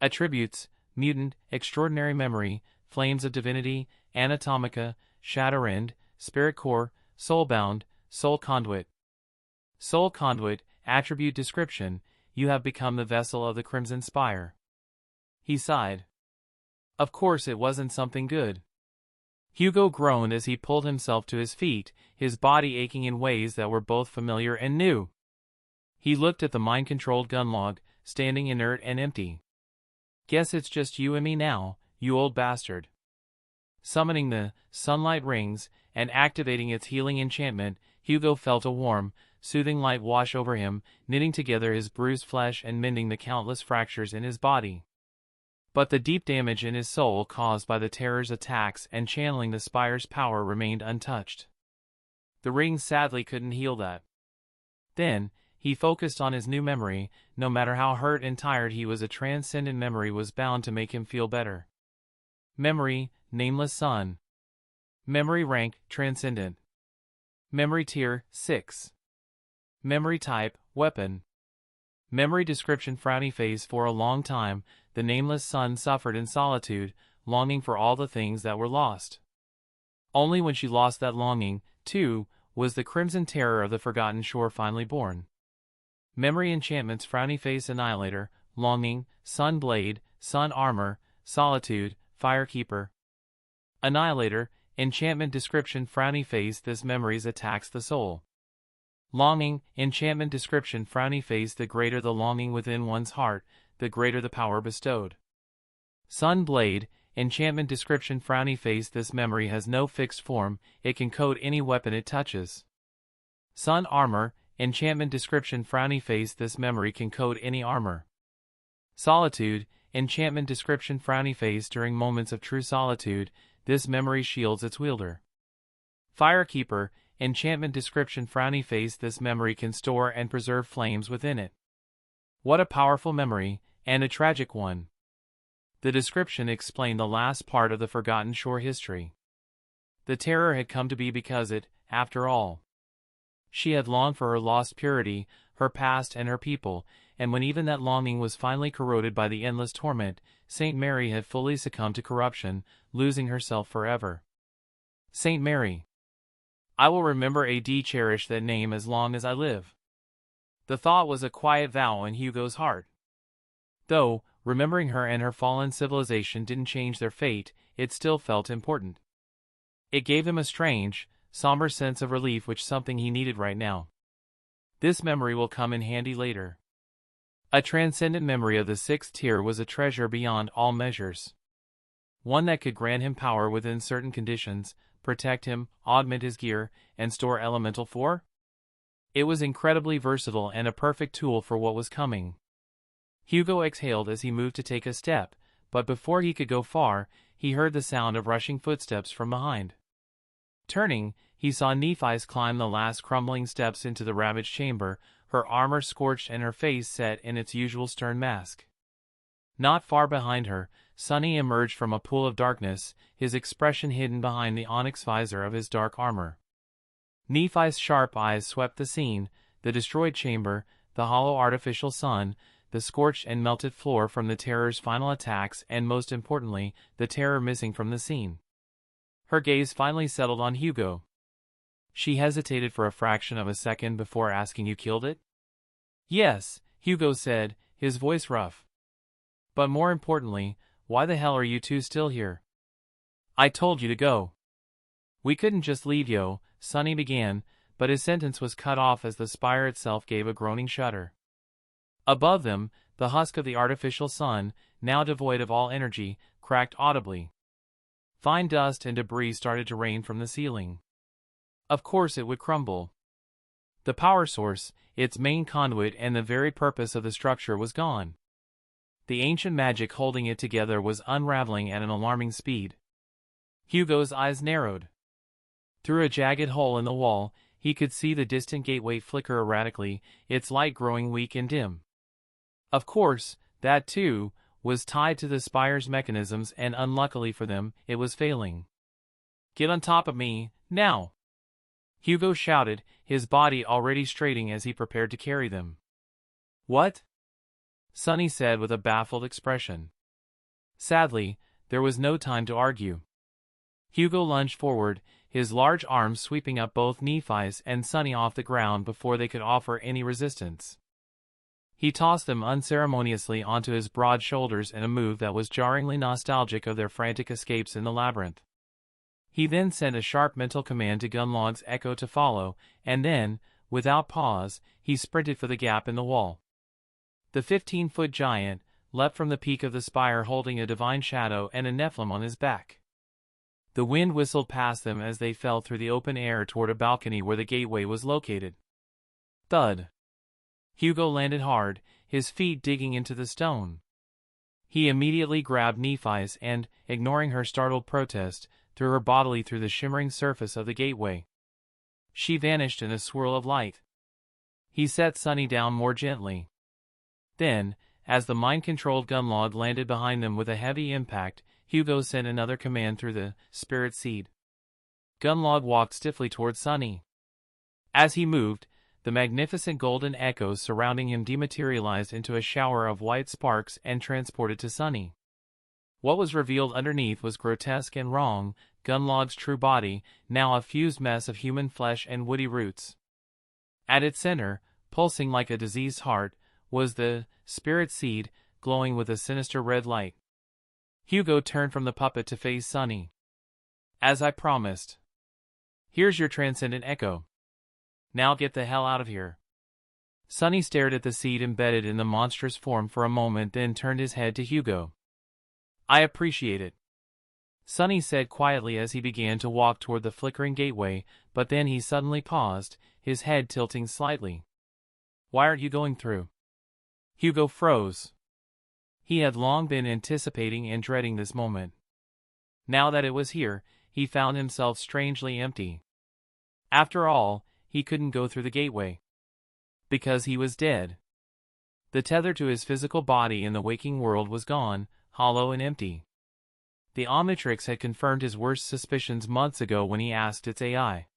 Attributes: Mutant, Extraordinary Memory, Flames of Divinity, Anatomica, Shatterend, Spirit Core, Soulbound, Soul Conduit. Soul Conduit, Attribute Description: You have become the vessel of the Crimson Spire. He sighed. Of course it wasn't something good. Hugo groaned as he pulled himself to his feet, his body aching in ways that were both familiar and new. He looked at the mind-controlled gun log, standing inert and empty. Guess it's just you and me now, you old bastard. Summoning the sunlight rings and activating its healing enchantment, Hugo felt a warm, soothing light wash over him, knitting together his bruised flesh and mending the countless fractures in his body. But the deep damage in his soul caused by the terror's attacks and channeling the spire's power remained untouched. The rings sadly couldn't heal that. Then, he focused on his new memory. No matter how hurt and tired he was, a transcendent memory was bound to make him feel better. Memory: Nameless Sun. Memory rank: Transcendent. Memory tier: 6. Memory type: Weapon. Memory description: Frowny face. For a long time, the Nameless Sun suffered in solitude, longing for all the things that were lost. Only when she lost that longing, too, was the crimson terror of the Forgotten Shore finally born. Memory enchantments: Frowny face, Annihilator, Longing, Sun Blade, Sun Armor, Solitude, Firekeeper. Annihilator, enchantment description: Frowny face. This memory attacks the soul. Longing, enchantment description: Frowny face. The greater the longing within one's heart, the greater the power bestowed. Sun Blade, enchantment description: Frowny face. This memory has no fixed form, it can coat any weapon it touches. Sun Armor, enchantment description: Frowny face. This memory can coat any armor. Solitude, enchantment description: Frowny face. During moments of true solitude, this memory shields its wielder. Firekeeper, enchantment description: Frowny face. This memory can store and preserve flames within it. What a powerful memory, and a tragic one. The description explained the last part of the Forgotten Shore history. The terror had come to be because it, after all. She had longed for her lost purity, her past and her people, and when even that longing was finally corroded by the endless torment, Saint Mary had fully succumbed to corruption, losing herself forever. Saint Mary. I will remember and cherish that name as long as I live. The thought was a quiet vow in Hugo's heart. Though, remembering her and her fallen civilization didn't change their fate, it still felt important. It gave him a strange, somber sense of relief, which something he needed right now. This memory will come in handy later. A transcendent memory of the sixth tier was a treasure beyond all measures. One that could grant him power within certain conditions, protect him, augment his gear, and store elemental for. It was incredibly versatile and a perfect tool for what was coming. Hugo exhaled as he moved to take a step, but before he could go far, he heard the sound of rushing footsteps from behind. Turning, he saw Nephis climb the last crumbling steps into the ravaged chamber, her armor scorched and her face set in its usual stern mask. Not far behind her, Sonny emerged from a pool of darkness, his expression hidden behind the onyx visor of his dark armor. Nephi's sharp eyes swept the scene, the destroyed chamber, the hollow artificial sun, the scorched and melted floor from the terror's final attacks, and most importantly, the terror missing from the scene. Her gaze finally settled on Hugo. She hesitated for a fraction of a second before asking, "You killed it?" "Yes," Hugo said, his voice rough. "But more importantly, why the hell are you two still here?" "I told you to go." "We couldn't just leave you," Sonny began, but his sentence was cut off as the spire itself gave a groaning shudder. Above them, the husk of the artificial sun, now devoid of all energy, cracked audibly. Fine dust and debris started to rain from the ceiling. Of course it would crumble. The power source, its main conduit and the very purpose of the structure, was gone. The ancient magic holding it together was unraveling at an alarming speed. Hugo's eyes narrowed. Through a jagged hole in the wall, he could see the distant gateway flicker erratically, its light growing weak and dim. Of course, that too was tied to the spire's mechanisms, and unluckily for them, it was failing. "Get on top of me, now!" Hugo shouted, his body already straining as he prepared to carry them. "What?" Sonny said with a baffled expression. Sadly, there was no time to argue. Hugo lunged forward, his large arms sweeping up both Nephi's and Sonny off the ground before they could offer any resistance. He tossed them unceremoniously onto his broad shoulders in a move that was jarringly nostalgic of their frantic escapes in the labyrinth. He then sent a sharp mental command to Gunlog's Echo to follow, and then, without pause, he sprinted for the gap in the wall. The 15-foot giant leapt from the peak of the spire holding a divine shadow and a Nephilim on his back. The wind whistled past them as they fell through the open air toward a balcony where the gateway was located. Thud. Hugo landed hard, his feet digging into the stone. He immediately grabbed Nephi's and, ignoring her startled protest, threw her bodily through the shimmering surface of the gateway. She vanished in a swirl of light. He set Sonny down more gently. Then, as the mind-controlled Gunlog landed behind them with a heavy impact, Hugo sent another command through the spirit seed. Gunlog walked stiffly towards Sonny. As he moved, the magnificent golden echoes surrounding him dematerialized into a shower of white sparks and transported to Sonny. What was revealed underneath was grotesque and wrong, Gunlog's true body, now a fused mess of human flesh and woody roots. At its center, pulsing like a diseased heart, was the spirit seed, glowing with a sinister red light. Hugo turned from the puppet to face Sonny. "As I promised. Here's your transcendent echo. Now get the hell out of here." Sonny stared at the seed embedded in the monstrous form for a moment, then turned his head to Hugo. "I appreciate it," Sonny said quietly as he began to walk toward the flickering gateway, but then he suddenly paused, his head tilting slightly. "Why aren't you going through?" Hugo froze. He had long been anticipating and dreading this moment. Now that it was here, he found himself strangely empty. After all, he couldn't go through the gateway. Because he was dead. The tether to his physical body in the waking world was gone, hollow and empty. The Omnitrix had confirmed his worst suspicions months ago when he asked its AI.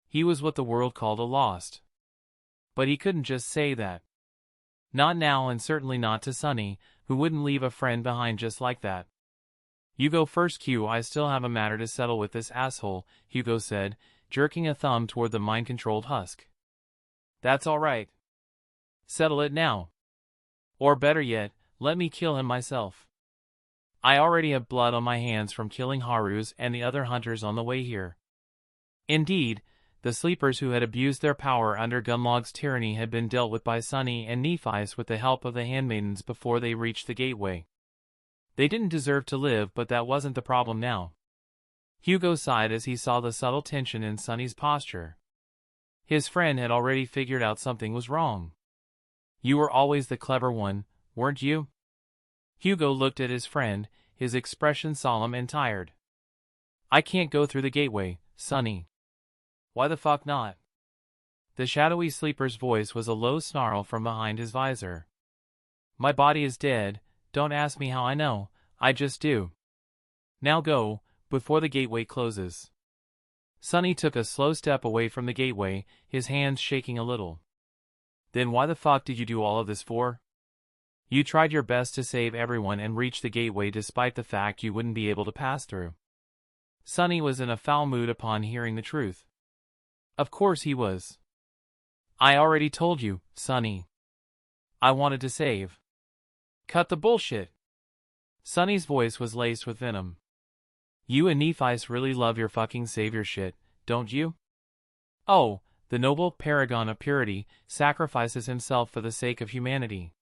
He was what the world called a lost. But he couldn't just say that. Not now, and certainly not to Sunny, who wouldn't leave a friend behind just like that. You go first, Q. I still have a matter to settle with this asshole, Hugo said, jerking a thumb toward the mind-controlled husk. That's all right. Settle it now. Or better yet, let me kill him myself. I already have blood on my hands from killing Haru's and the other hunters on the way here. Indeed, the sleepers who had abused their power under Gunlog's tyranny had been dealt with by Sunny and Nephi's with the help of the handmaidens before they reached the gateway. They didn't deserve to live, but that wasn't the problem now. Hugo sighed as he saw the subtle tension in Sunny's posture. His friend had already figured out something was wrong. You were always the clever one, weren't you? Hugo looked at his friend, his expression solemn and tired. I can't go through the gateway, Sunny. Why the fuck not? The shadowy sleeper's voice was a low snarl from behind his visor. My body is dead, don't ask me how I know, I just do. Now go, before the gateway closes. Sunny took a slow step away from the gateway, his hands shaking a little. Then why the fuck did you do all of this for? You tried your best to save everyone and reach the gateway despite the fact you wouldn't be able to pass through. Sunny was in a foul mood upon hearing the truth. Of course he was. I already told you, Sunny. I wanted to save. Cut the bullshit. Sunny's voice was laced with venom. You and Nephi's really love your fucking savior shit, don't you? Oh, the noble paragon of purity sacrifices himself for the sake of humanity.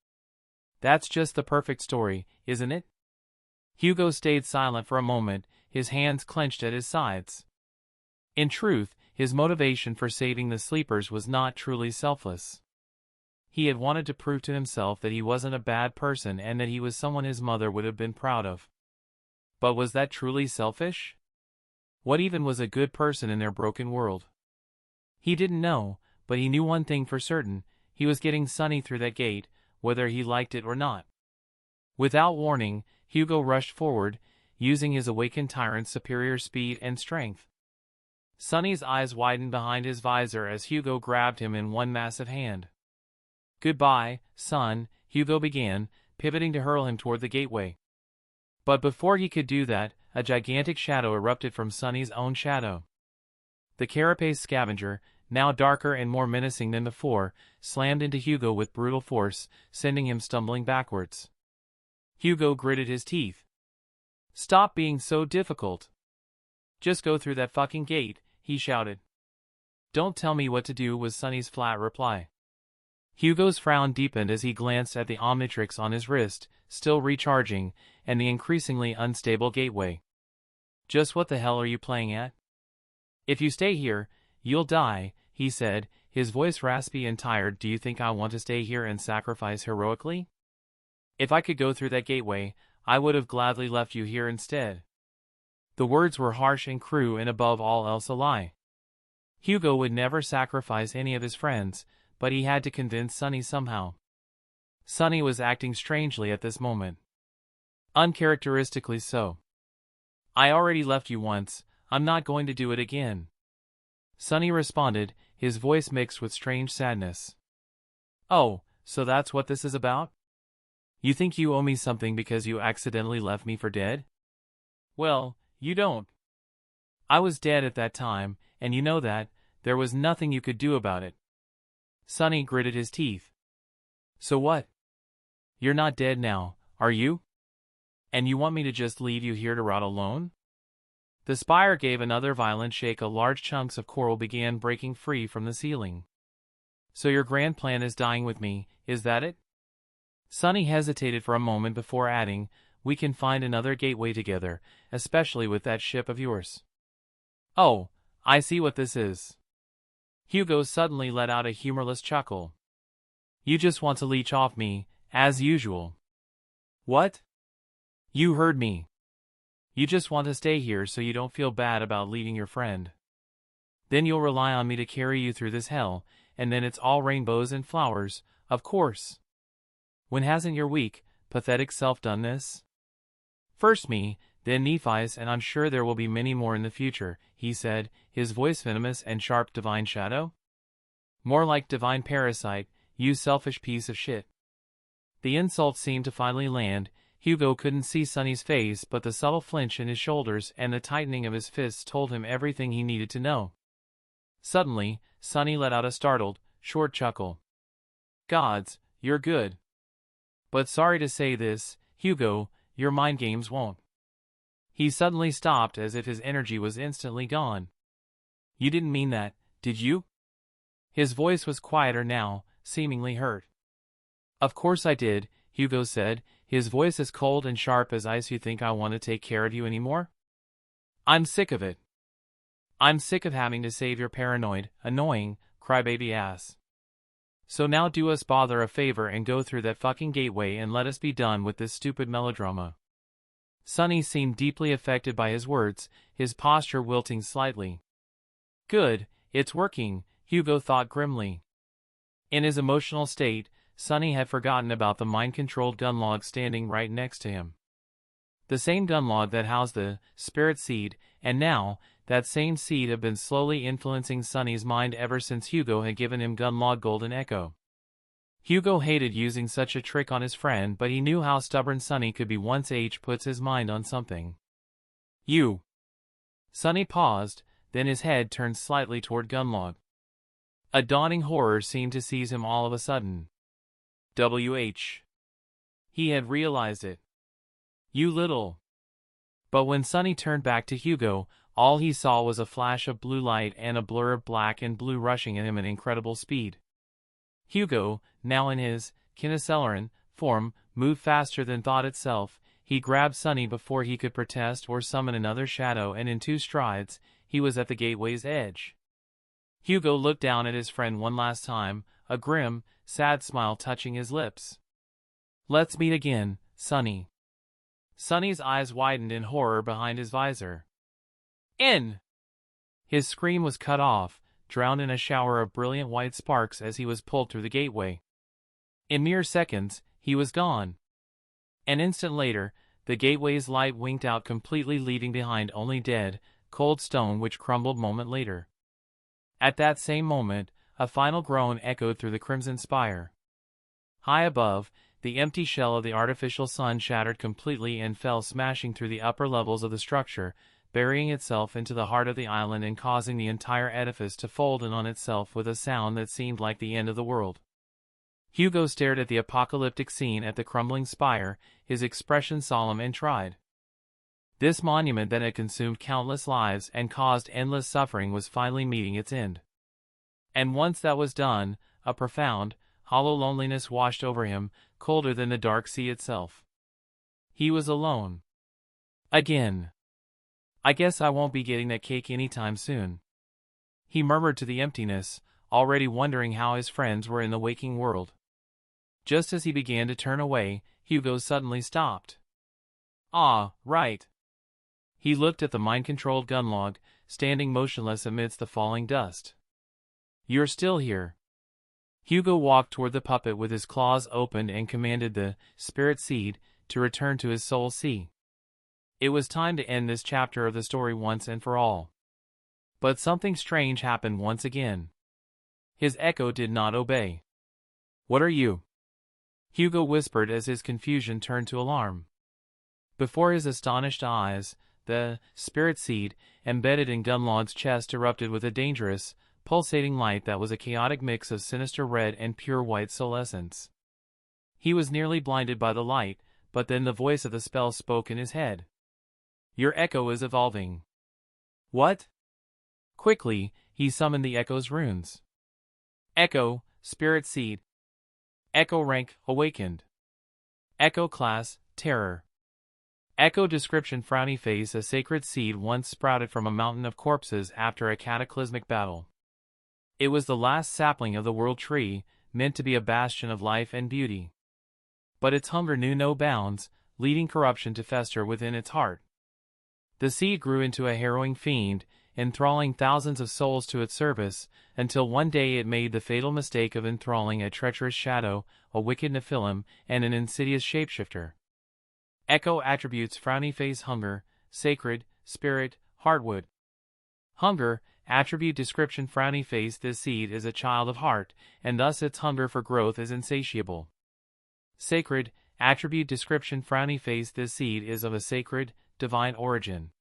That's just the perfect story, isn't it? Hugo stayed silent for a moment, his hands clenched at his sides. In truth, his motivation for saving the sleepers was not truly selfless. He had wanted to prove to himself that he wasn't a bad person and that he was someone his mother would have been proud of. But was that truly selfish? What even was a good person in their broken world? He didn't know, but he knew one thing for certain: he was getting Sunny through that gate, whether he liked it or not. Without warning, Hugo rushed forward, using his awakened tyrant's superior speed and strength. Sunny's eyes widened behind his visor as Hugo grabbed him in one massive hand. Goodbye, son, Hugo began, pivoting to hurl him toward the gateway. But before he could do that, a gigantic shadow erupted from Sunny's own shadow. The carapace scavenger, now darker and more menacing than before, slammed into Hugo with brutal force, sending him stumbling backwards. Hugo gritted his teeth. Stop being so difficult. Just go through that fucking gate, he shouted. Don't tell me what to do, was Sunny's flat reply. Hugo's frown deepened as he glanced at the Omnitrix on his wrist, still recharging, and the increasingly unstable gateway. Just what the hell are you playing at? If you stay here, you'll die, he said, his voice raspy and tired. Do you think I want to stay here and sacrifice heroically? If I could go through that gateway, I would have gladly left you here instead. The words were harsh and cruel, and above all else a lie. Hugo would never sacrifice any of his friends, but he had to convince Sunny somehow. Sunny was acting strangely at this moment. Uncharacteristically so. I already left you once, I'm not going to do it again. Sunny responded, his voice mixed with strange sadness. Oh, so that's what this is about? You think you owe me something because you accidentally left me for dead? Well, you don't. I was dead at that time, and you know that. There was nothing you could do about it. Sunny gritted his teeth. So what? You're not dead now, are you? And you want me to just leave you here to rot alone? The spire gave another violent shake. Large chunks of coral began breaking free from the ceiling. So your grand plan is dying with me, is that it? Sunny hesitated for a moment before adding, we can find another gateway together, especially with that ship of yours. Oh, I see what this is. Hugo suddenly let out a humorless chuckle. You just want to leech off me, as usual. What? You heard me. You just want to stay here so you don't feel bad about leaving your friend. Then you'll rely on me to carry you through this hell, and then it's all rainbows and flowers, of course. When hasn't your weak, pathetic self done this? First me, then Nephi's, and I'm sure there will be many more in the future, he said, his voice venomous and sharp. Divine shadow? More like divine parasite, you selfish piece of shit. The insult seemed to finally land. Hugo couldn't see Sunny's face, but the subtle flinch in his shoulders and the tightening of his fists told him everything he needed to know. Suddenly, Sunny let out a startled, short chuckle. "Gods, you're good. But sorry to say this, Hugo, your mind games won't." He suddenly stopped as if his energy was instantly gone. "You didn't mean that, did you?" His voice was quieter now, seemingly hurt. "Of course I did," Hugo said, his voice as cold and sharp as ice. "You think I want to take care of you anymore? I'm sick of it. I'm sick of having to save your paranoid, annoying, crybaby ass. So now do us bother a favor and go through that fucking gateway and let us be done with this stupid melodrama." Sunny seemed deeply affected by his words, his posture wilting slightly. Good, it's working, Hugo thought grimly. In his emotional state, Sunny had forgotten about the mind-controlled gunlog standing right next to him. The same gunlog that housed the spirit seed, and now, that same seed had been slowly influencing Sunny's mind ever since Hugo had given him gunlog Golden Echo. Hugo hated using such a trick on his friend, but he knew how stubborn Sunny could be once H puts his mind on something. "You." Sunny paused, then his head turned slightly toward gunlog. A dawning horror seemed to seize him all of a sudden. "WH." He had realized it. "You little." But when Sunny turned back to Hugo, all he saw was a flash of blue light and a blur of black and blue rushing at him at incredible speed. Hugo, now in his Kineceleran form, moved faster than thought itself. He grabbed Sunny before he could protest or summon another shadow, and in 2 strides, he was at the gateway's edge. Hugo looked down at his friend one last time, a grim, sad smile touching his lips. "Let's meet again, Sunny." Sunny's eyes widened in horror behind his visor. "In!" His scream was cut off, drowned in a shower of brilliant white sparks as he was pulled through the gateway. In mere seconds, he was gone. An instant later, the gateway's light winked out completely, leaving behind only dead, cold stone which crumbled a moment later. At that same moment, a final groan echoed through the crimson spire. High above, the empty shell of the artificial sun shattered completely and fell smashing through the upper levels of the structure, burying itself into the heart of the island and causing the entire edifice to fold in on itself with a sound that seemed like the end of the world. Hugo stared at the apocalyptic scene at the crumbling spire, his expression solemn and tried. This monument that had consumed countless lives and caused endless suffering was finally meeting its end. And once that was done, a profound, hollow loneliness washed over him, colder than the dark sea itself. He was alone. Again. "I guess I won't be getting that cake anytime soon," he murmured to the emptiness, already wondering how his friends were in the waking world. Just as he began to turn away, Hugo suddenly stopped. "Ah, right." He looked at the mind-controlled gunlog, standing motionless amidst the falling dust. "You're still here." Hugo walked toward the puppet with his claws opened and commanded the spirit seed to return to his soul sea. It was time to end this chapter of the story once and for all. But something strange happened once again. His echo did not obey. "What are you?" Hugo whispered as his confusion turned to alarm. Before his astonished eyes, the spirit seed, embedded in Gunlog's chest, erupted with a dangerous, pulsating light that was a chaotic mix of sinister red and pure white soul essence. He was nearly blinded by the light, but then the voice of the spell spoke in his head. "Your echo is evolving." "What?" Quickly, he summoned the echo's runes. Echo, spirit seed. Echo rank, awakened. Echo class, terror. Echo description, frowny face. A sacred seed once sprouted from a mountain of corpses after a cataclysmic battle. It was the last sapling of the world tree, meant to be a bastion of life and beauty. But its hunger knew no bounds, leading corruption to fester within its heart. The seed grew into a harrowing fiend, enthralling thousands of souls to its service, until one day it made the fatal mistake of enthralling a treacherous shadow, a wicked Nephilim, and an insidious shapeshifter. Echo attributes: frowny face, hunger, sacred, spirit, hardwood. Hunger, attribute description, frowny face. This seed is a child of heart, and thus its hunger for growth is insatiable. Sacred, attribute description frowny face. This seed is of a sacred, divine origin.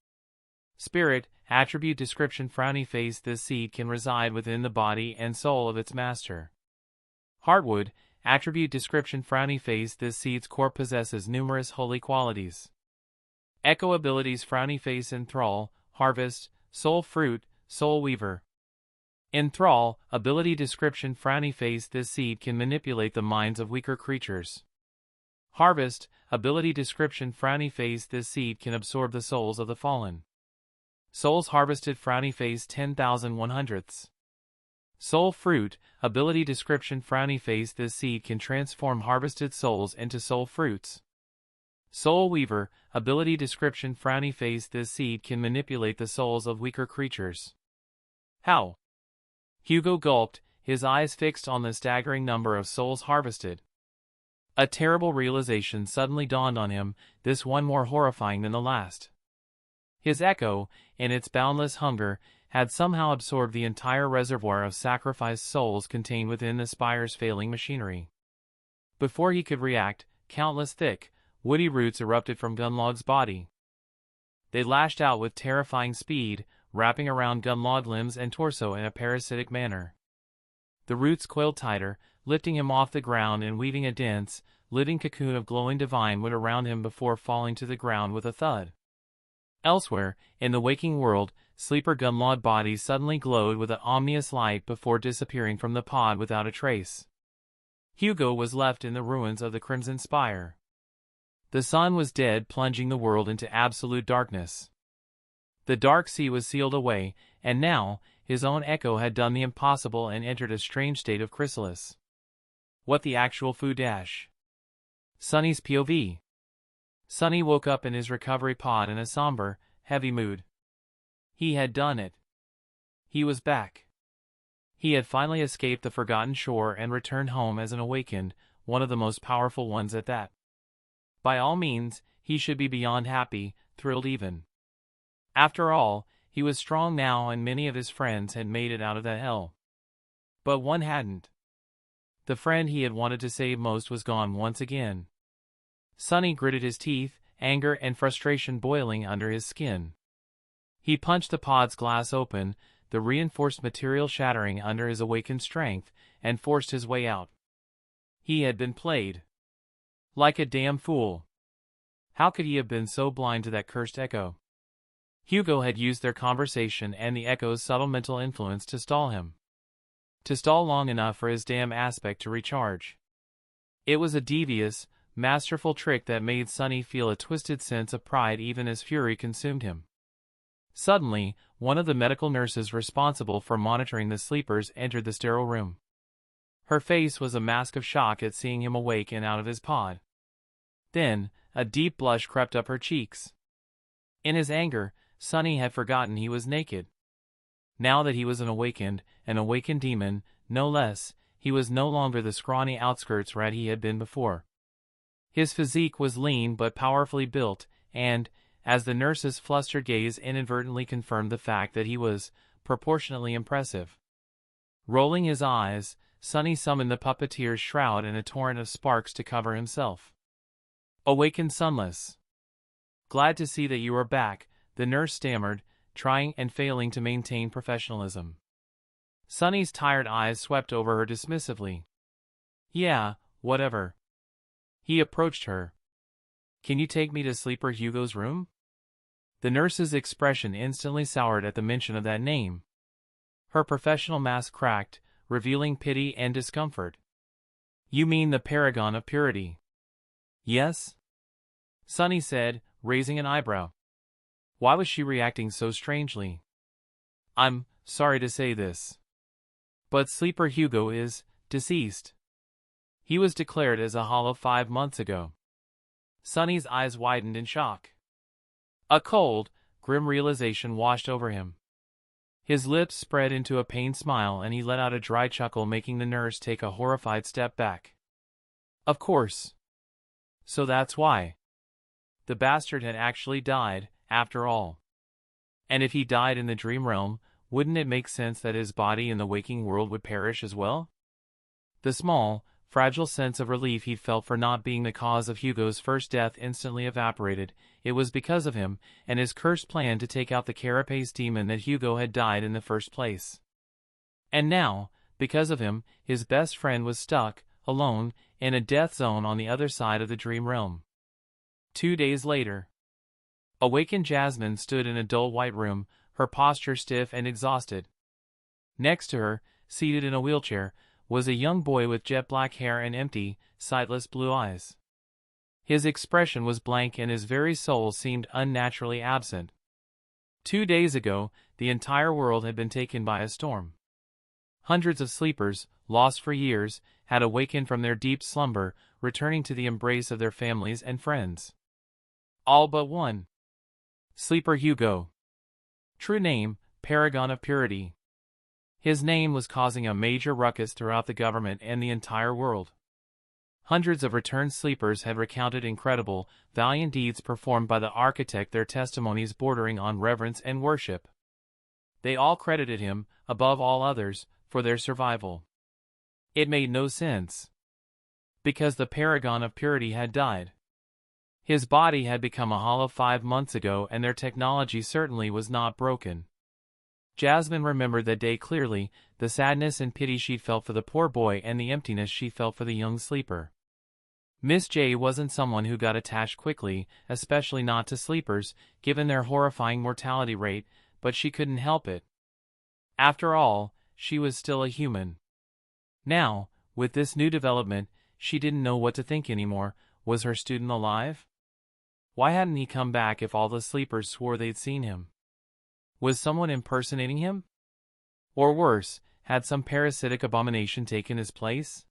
Spirit, attribute description frowny face. This seed can reside within the body and soul of its master. Heartwood, attribute description frowny face. This seed's core possesses numerous holy qualities. Echo abilities frowny face. Enthrall, harvest, soul fruit, soul weaver. Enthrall, ability description frowny face. This seed can manipulate the minds of weaker creatures. Harvest, ability description frowny face. This seed can absorb the souls of the fallen. Souls harvested frowny face 10,100ths. Soul fruit, ability description frowny face. This seed can transform harvested souls into soul fruits. Soul weaver, ability description frowny face. This seed can manipulate the souls of weaker creatures. How? Hugo gulped, his eyes fixed on the staggering number of souls harvested. A terrible realization suddenly dawned on him, this one more horrifying than the last. His echo, in its boundless hunger, had somehow absorbed the entire reservoir of sacrificed souls contained within the spire's failing machinery. Before he could react, countless thick, woody roots erupted from Gunlog's body. They lashed out with terrifying speed, wrapping around Gunlog limbs and torso in a parasitic manner. The roots coiled tighter, lifting him off the ground and weaving a dense, living cocoon of glowing divine wood around him before falling to the ground with a thud. Elsewhere, in the waking world, sleeper Gunlog bodies suddenly glowed with an ominous light before disappearing from the pod without a trace. Hugo was left in the ruins of the Crimson Spire. The sun was dead, plunging the world into absolute darkness. The dark sea was sealed away, and now, his own echo had done the impossible and entered a strange state of chrysalis. What the actual foo dash? Sunny's POV. Sunny woke up in his recovery pod in a somber, heavy mood. He had done it. He was back. He had finally escaped the forgotten shore and returned home as an awakened, one of the most powerful ones at that. By all means, he should be beyond happy, thrilled even. After all, he was strong now and many of his friends had made it out of that hell. But one hadn't. The friend he had wanted to save most was gone once again. Sunny gritted his teeth, anger and frustration boiling under his skin. He punched the pod's glass open, the reinforced material shattering under his awakened strength, and forced his way out. He had been played. Like a damn fool. How could he have been so blind to that cursed echo? Hugo had used their conversation and the echo's subtle mental influence to stall him. To stall long enough for his damn aspect to recharge. It was a devious, masterful trick that made Sunny feel a twisted sense of pride even as fury consumed him. Suddenly, one of the medical nurses responsible for monitoring the sleepers entered the sterile room. Her face was a mask of shock at seeing him awake and out of his pod. Then, a deep blush crept up her cheeks. In his anger, Sunny had forgotten he was naked. Now that he was an awakened demon, no less, he was no longer the scrawny outskirts rat he had been before. His physique was lean but powerfully built, and, as the nurse's flustered gaze inadvertently confirmed the fact that he was proportionately impressive. Rolling his eyes, Sunny summoned the puppeteer's shroud and a torrent of sparks to cover himself. Awakened Sunless. Glad to see that you are back, the nurse stammered, trying and failing to maintain professionalism. Sunny's tired eyes swept over her dismissively. Yeah, whatever. He approached her. Can you take me to Sleeper Hugo's room? The nurse's expression instantly soured at the mention of that name. Her professional mask cracked, revealing pity and discomfort. You mean the paragon of purity? Yes? Sunny said, raising an eyebrow. Why was she reacting so strangely? I'm sorry to say this, but Sleeper Hugo is deceased. He was declared as a hollow 5 months ago. Sunny's eyes widened in shock. A cold, grim realization washed over him. His lips spread into a pained smile and he let out a dry chuckle, making the nurse take a horrified step back. Of course. So that's why. The bastard had actually died, after all. And if he died in the dream realm, wouldn't it make sense that his body in the waking world would perish as well? The small, fragile sense of relief he'd felt for not being the cause of Hugo's first death instantly evaporated. It was because of him, and his cursed plan to take out the carapace demon, that Hugo had died in the first place. And now, because of him, his best friend was stuck, alone, in a death zone on the other side of the dream realm. 2 days later. Awakened Jasmine stood in a dull white room, her posture stiff and exhausted. Next to her, seated in a wheelchair, was a young boy with jet black hair and empty, sightless blue eyes. His expression was blank and his very soul seemed unnaturally absent. 2 days ago, the entire world had been taken by a storm. Hundreds of sleepers, lost for years, had awakened from their deep slumber, returning to the embrace of their families and friends. All but one. Sleeper Hugo. True name, Paragon of Purity. His name was causing a major ruckus throughout the government and the entire world. Hundreds of returned sleepers had recounted incredible, valiant deeds performed by the architect, their testimonies bordering on reverence and worship. They all credited him, above all others, for their survival. It made no sense. Because the Paragon of Purity had died. His body had become a hollow 5 months ago, and their technology certainly was not broken. Jasmine remembered that day clearly, the sadness and pity she felt for the poor boy and the emptiness she felt for the young sleeper. Miss J wasn't someone who got attached quickly, especially not to sleepers, given their horrifying mortality rate, but she couldn't help it. After all, she was still a human. Now, with this new development, she didn't know what to think anymore. Was her student alive? Why hadn't he come back if all the sleepers swore they'd seen him? Was someone impersonating him? Or worse, had some parasitic abomination taken his place?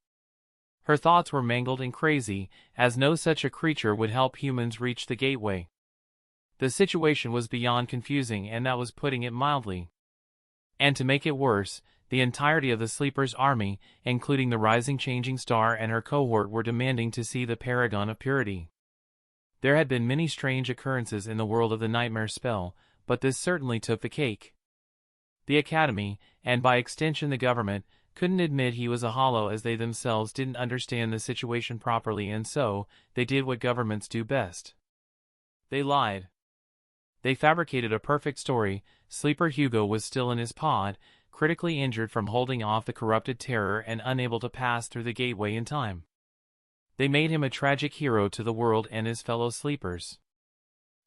Her thoughts were mangled and crazy, as no such a creature would help humans reach the gateway. The situation was beyond confusing, and that was putting it mildly. And to make it worse, the entirety of the Sleepers' army, including the rising Changing Star and her cohort, were demanding to see the Paragon of Purity. There had been many strange occurrences in the world of the Nightmare spell, but this certainly took the cake. The Academy, and by extension the government, couldn't admit he was a hollow, as they themselves didn't understand the situation properly, and so, they did what governments do best. They lied. They fabricated a perfect story. Sleeper Hugo was still in his pod, critically injured from holding off the corrupted terror and unable to pass through the gateway in time. They made him a tragic hero to the world and his fellow sleepers.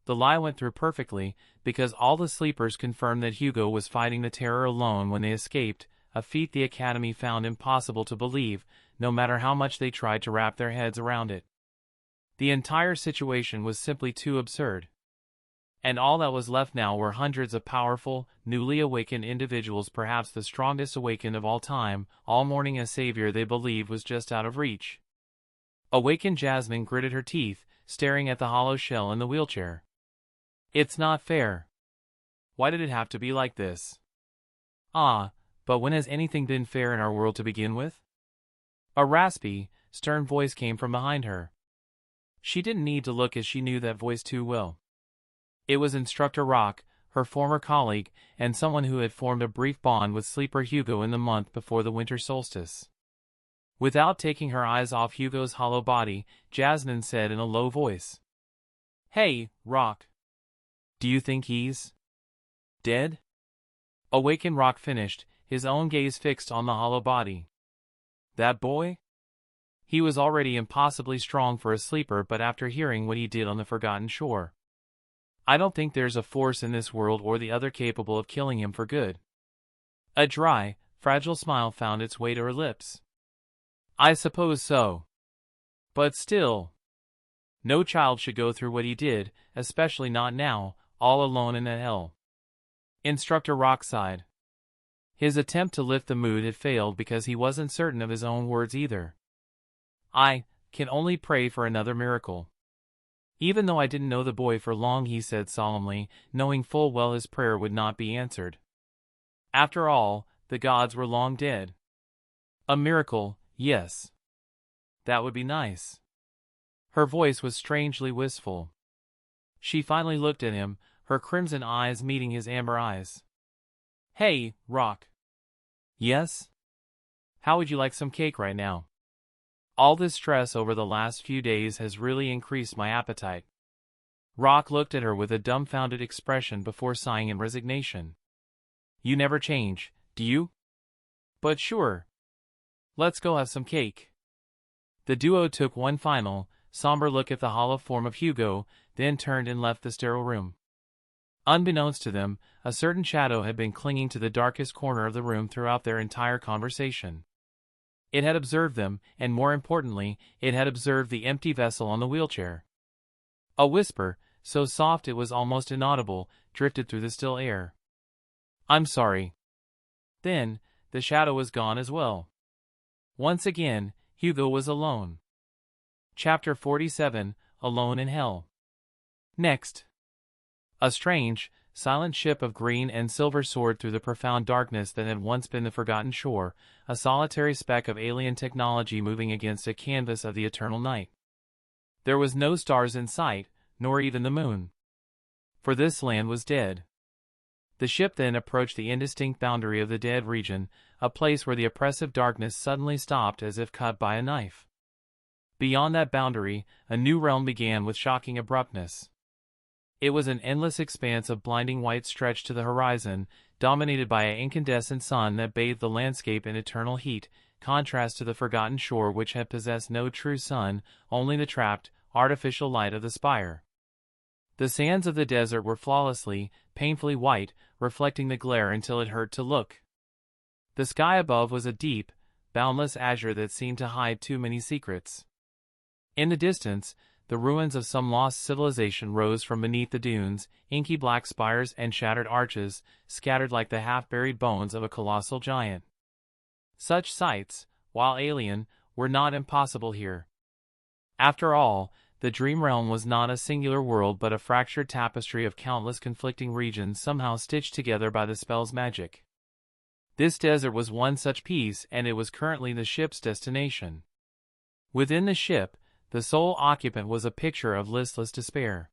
The lie went through perfectly, because all the sleepers confirmed that Hugo was fighting the terror alone when they escaped, a feat the Academy found impossible to believe, no matter how much they tried to wrap their heads around it. The entire situation was simply too absurd. And all that was left now were hundreds of powerful, newly awakened individuals, perhaps the strongest awakened of all time, all mourning a savior they believed was just out of reach. Awakened Jasmine gritted her teeth, staring at the hollow shell in the wheelchair. It's not fair. Why did it have to be like this? But when has anything been fair in our world to begin with? A raspy, stern voice came from behind her. She didn't need to look, as she knew that voice too well. It was Instructor Rock, her former colleague, and someone who had formed a brief bond with Sleeper Hugo in the month before the winter solstice. Without taking her eyes off Hugo's hollow body, Jasmine said in a low voice, "Hey, Rock. Do you think he's dead?" Awakened Rock finished, his own gaze fixed on the hollow body. That boy? He was already impossibly strong for a sleeper, but after hearing what he did on the Forgotten Shore, I don't think there's a force in this world or the other capable of killing him for good. A dry, fragile smile found its way to her lips. I suppose so. But still, no child should go through what he did, especially not now, all alone in that hell. Instructor Rock sighed. His attempt to lift the mood had failed because he wasn't certain of his own words either. I can only pray for another miracle. Even though I didn't know the boy for long, he said solemnly, knowing full well his prayer would not be answered. After all, the gods were long dead. A miracle, yes. That would be nice. Her voice was strangely wistful. She finally looked at him, her crimson eyes meeting his amber eyes. Hey, Rock. Yes? How would you like some cake right now? All this stress over the last few days has really increased my appetite. Rock looked at her with a dumbfounded expression before sighing in resignation. You never change, do you? But sure. Let's go have some cake. The duo took one final, somber look at the hollow form of Hugo, then turned and left the sterile room. Unbeknownst to them, a certain shadow had been clinging to the darkest corner of the room throughout their entire conversation. It had observed them, and more importantly, it had observed the empty vessel on the wheelchair. A whisper, so soft it was almost inaudible, drifted through the still air. I'm sorry. Then, the shadow was gone as well. Once again, Hugo was alone. Chapter 47, Alone in Hell. Next. A strange, silent ship of green and silver soared through the profound darkness that had once been the forgotten shore, a solitary speck of alien technology moving against a canvas of the eternal night. There was no stars in sight, nor even the moon. For this land was dead. The ship then approached the indistinct boundary of the dead region, a place where the oppressive darkness suddenly stopped as if cut by a knife. Beyond that boundary, a new realm began with shocking abruptness. It was an endless expanse of blinding white stretched to the horizon, dominated by an incandescent sun that bathed the landscape in eternal heat, contrast to the forgotten shore which had possessed no true sun, only the trapped, artificial light of the spire. The sands of the desert were flawlessly, painfully white, reflecting the glare until it hurt to look. The sky above was a deep, boundless azure that seemed to hide too many secrets. In the distance, the ruins of some lost civilization rose from beneath the dunes, inky black spires and shattered arches, scattered like the half-buried bones of a colossal giant. Such sights, while alien, were not impossible here. After all, the dream realm was not a singular world but a fractured tapestry of countless conflicting regions somehow stitched together by the spell's magic. This desert was one such piece, and it was currently the ship's destination. Within the ship, the sole occupant was a picture of listless despair.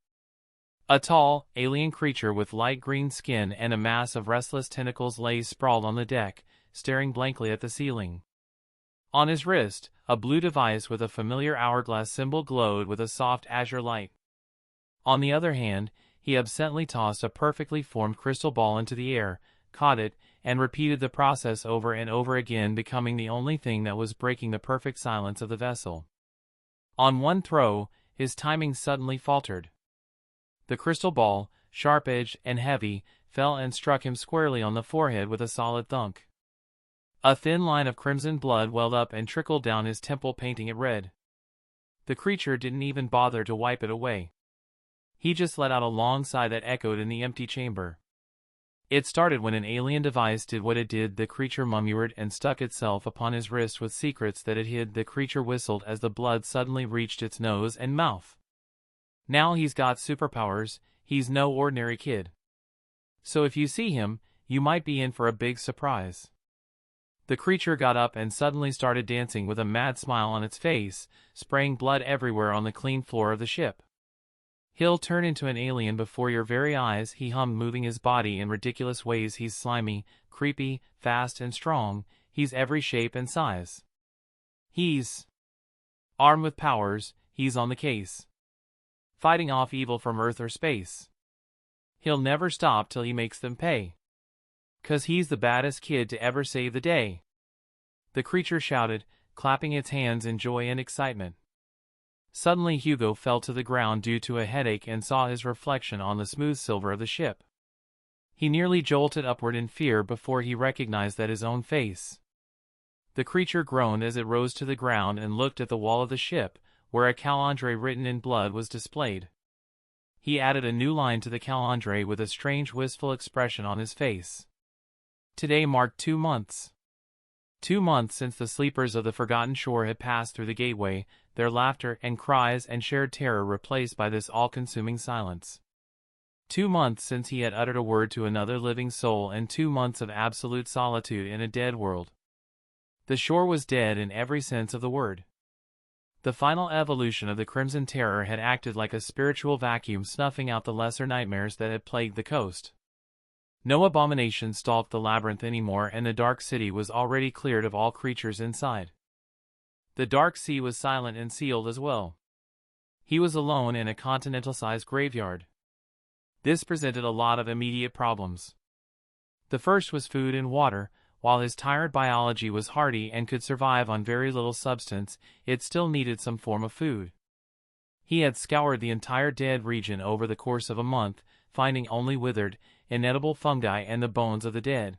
A tall, alien creature with light green skin and a mass of restless tentacles lay sprawled on the deck, staring blankly at the ceiling. On his wrist, a blue device with a familiar hourglass symbol glowed with a soft azure light. On the other hand, he absently tossed a perfectly formed crystal ball into the air, caught it, and repeated the process over and over again, becoming the only thing that was breaking the perfect silence of the vessel. On one throw, his timing suddenly faltered. The crystal ball, sharp-edged and heavy, fell and struck him squarely on the forehead with a solid thunk. A thin line of crimson blood welled up and trickled down his temple, painting it red. The creature didn't even bother to wipe it away. He just let out a long sigh that echoed in the empty chamber. It started when an alien device did what it did. The creature murmured and stuck itself upon his wrist with secrets that it hid. The creature whistled as the blood suddenly reached its nose and mouth. Now he's got superpowers, he's no ordinary kid. So if you see him, you might be in for a big surprise. The creature got up and suddenly started dancing with a mad smile on its face, spraying blood everywhere on the clean floor of the ship. He'll turn into an alien before your very eyes, he hummed, moving his body in ridiculous ways. He's slimy, creepy, fast and strong, he's every shape and size. He's armed with powers, he's on the case. Fighting off evil from Earth or space. He'll never stop till he makes them pay. 'Cause he's the baddest kid to ever save the day. The creature shouted, clapping its hands in joy and excitement. Suddenly Hugo fell to the ground due to a headache and saw his reflection on the smooth silver of the ship. He nearly jolted upward in fear before he recognized that his own face. The creature groaned as it rose to the ground and looked at the wall of the ship, where a calendar written in blood was displayed. He added a new line to the calendar with a strange wistful expression on his face. Today marked 2 months. 2 months since the sleepers of the forgotten shore had passed through the gateway, their laughter and cries and shared terror replaced by this all-consuming silence. 2 months since he had uttered a word to another living soul, and 2 months of absolute solitude in a dead world. The shore was dead in every sense of the word. The final evolution of the Crimson Terror had acted like a spiritual vacuum, snuffing out the lesser nightmares that had plagued the coast. No abomination stalked the labyrinth anymore, and the dark city was already cleared of all creatures inside. The Dark Sea was silent and sealed as well. He was alone in a continental-sized graveyard. This presented a lot of immediate problems. The first was food and water. While his tired biology was hardy and could survive on very little substance, it still needed some form of food. He had scoured the entire dead region over the course of a month, finding only withered, inedible fungi and the bones of the dead.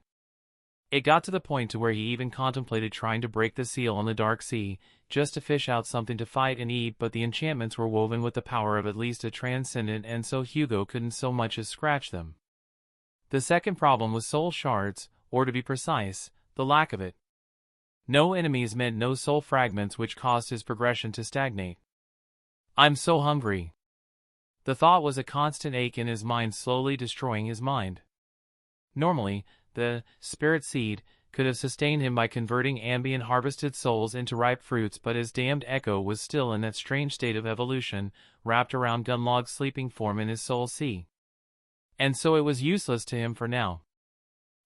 It got to the point to where he even contemplated trying to break the seal on the Dark Sea, just to fish out something to fight and eat, but the enchantments were woven with the power of at least a transcendent, and so Hugo couldn't so much as scratch them. The second problem was soul shards, or to be precise, the lack of it. No enemies meant no soul fragments, which caused his progression to stagnate. "I'm so hungry." The thought was a constant ache in his mind, slowly destroying his mind. Normally, the spirit seed could have sustained him by converting ambient harvested souls into ripe fruits, but his damned echo was still in that strange state of evolution, wrapped around Gunlog's sleeping form in his soul sea. And so it was useless to him for now.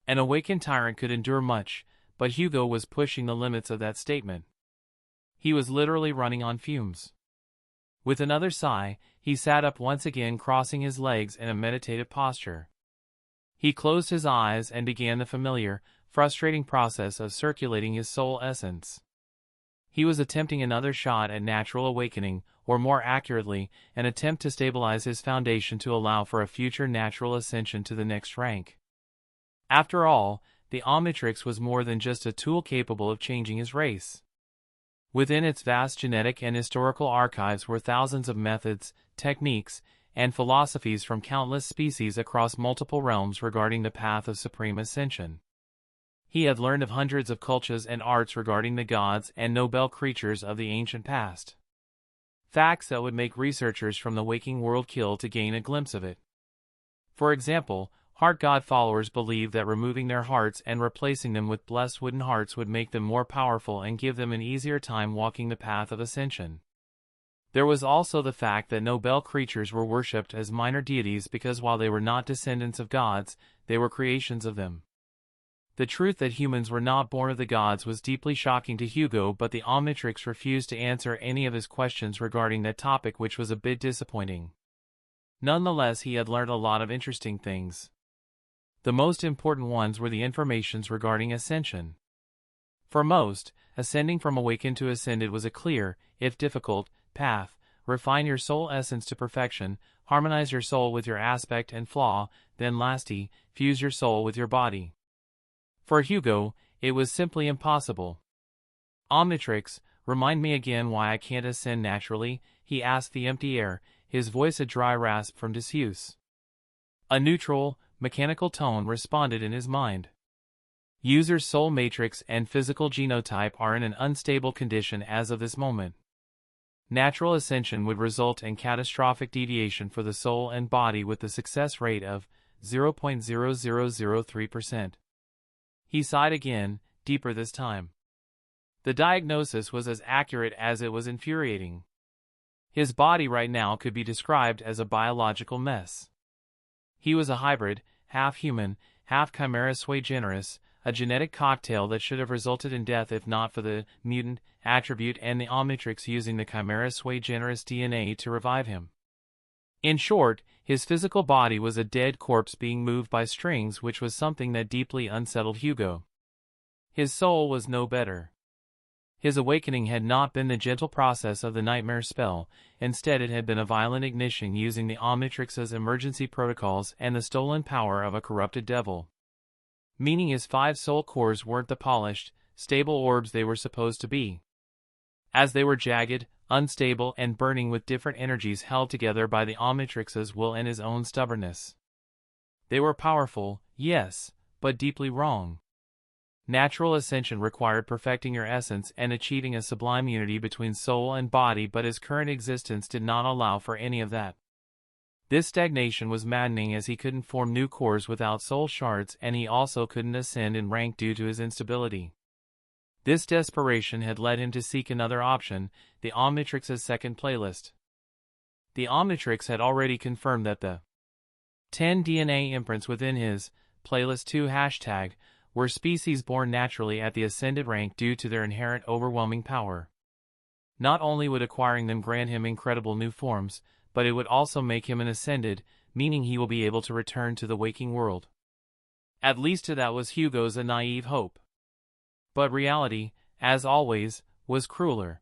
An awakened tyrant could endure much, but Hugo was pushing the limits of that statement. He was literally running on fumes. With another sigh, he sat up once again, crossing his legs in a meditative posture. He closed his eyes and began the familiar, frustrating process of circulating his soul essence. He was attempting another shot at natural awakening, or more accurately, an attempt to stabilize his foundation to allow for a future natural ascension to the next rank. After all, the Omnitrix was more than just a tool capable of changing his race. Within its vast genetic and historical archives were thousands of methods, techniques, and philosophies from countless species across multiple realms regarding the path of supreme ascension. He had learned of hundreds of cultures and arts regarding the gods and noble creatures of the ancient past. Facts that would make researchers from the waking world kill to gain a glimpse of it. For example, heart god followers believed that removing their hearts and replacing them with blessed wooden hearts would make them more powerful and give them an easier time walking the path of ascension. There was also the fact that noble creatures were worshipped as minor deities because while they were not descendants of gods, they were creations of them. The truth that humans were not born of the gods was deeply shocking to Hugo, but the Omnitrix refused to answer any of his questions regarding that topic, which was a bit disappointing. Nonetheless, he had learned a lot of interesting things. The most important ones were the informations regarding ascension. For most, ascending from awakened to ascended was a clear, if difficult, path. Refine your soul essence to perfection, harmonize your soul with your aspect and flaw, then lastly, fuse your soul with your body. For Hugo, it was simply impossible. "Omnitrix, remind me again why I can't ascend naturally," he asked the empty air, his voice a dry rasp from disuse. A neutral, mechanical tone responded in his mind. User's soul matrix and physical genotype are in an unstable condition as of this moment. Natural ascension would result in catastrophic deviation for the soul and body with a success rate of 0.0003%. He sighed again, deeper this time. The diagnosis was as accurate as it was infuriating. His body right now could be described as a biological mess. He was a hybrid, half human, half chimera sui generis, a genetic cocktail that should have resulted in death if not for the mutant attribute and the Omnitrix using the chimera sui generis DNA to revive him. In short, his physical body was a dead corpse being moved by strings, which was something that deeply unsettled Hugo. His soul was no better. His awakening had not been the gentle process of the nightmare spell, instead it had been a violent ignition using the Omnitrix's emergency protocols and the stolen power of a corrupted devil. Meaning his 5 soul cores weren't the polished, stable orbs they were supposed to be. As they were jagged, unstable, and burning with different energies held together by the Omnitrix's will and his own stubbornness. They were powerful, yes, but deeply wrong. Natural ascension required perfecting your essence and achieving a sublime unity between soul and body, but his current existence did not allow for any of that. This stagnation was maddening as he couldn't form new cores without soul shards, and he also couldn't ascend in rank due to his instability. This desperation had led him to seek another option, the Omnitrix's second playlist. The Omnitrix had already confirmed that the 10 DNA imprints within his playlist 2 hashtag were species born naturally at the ascended rank due to their inherent overwhelming power. Not only would acquiring them grant him incredible new forms, but it would also make him an ascended, meaning he will be able to return to the waking world. At least that was Hugo's a naive hope. But reality, as always, was crueler.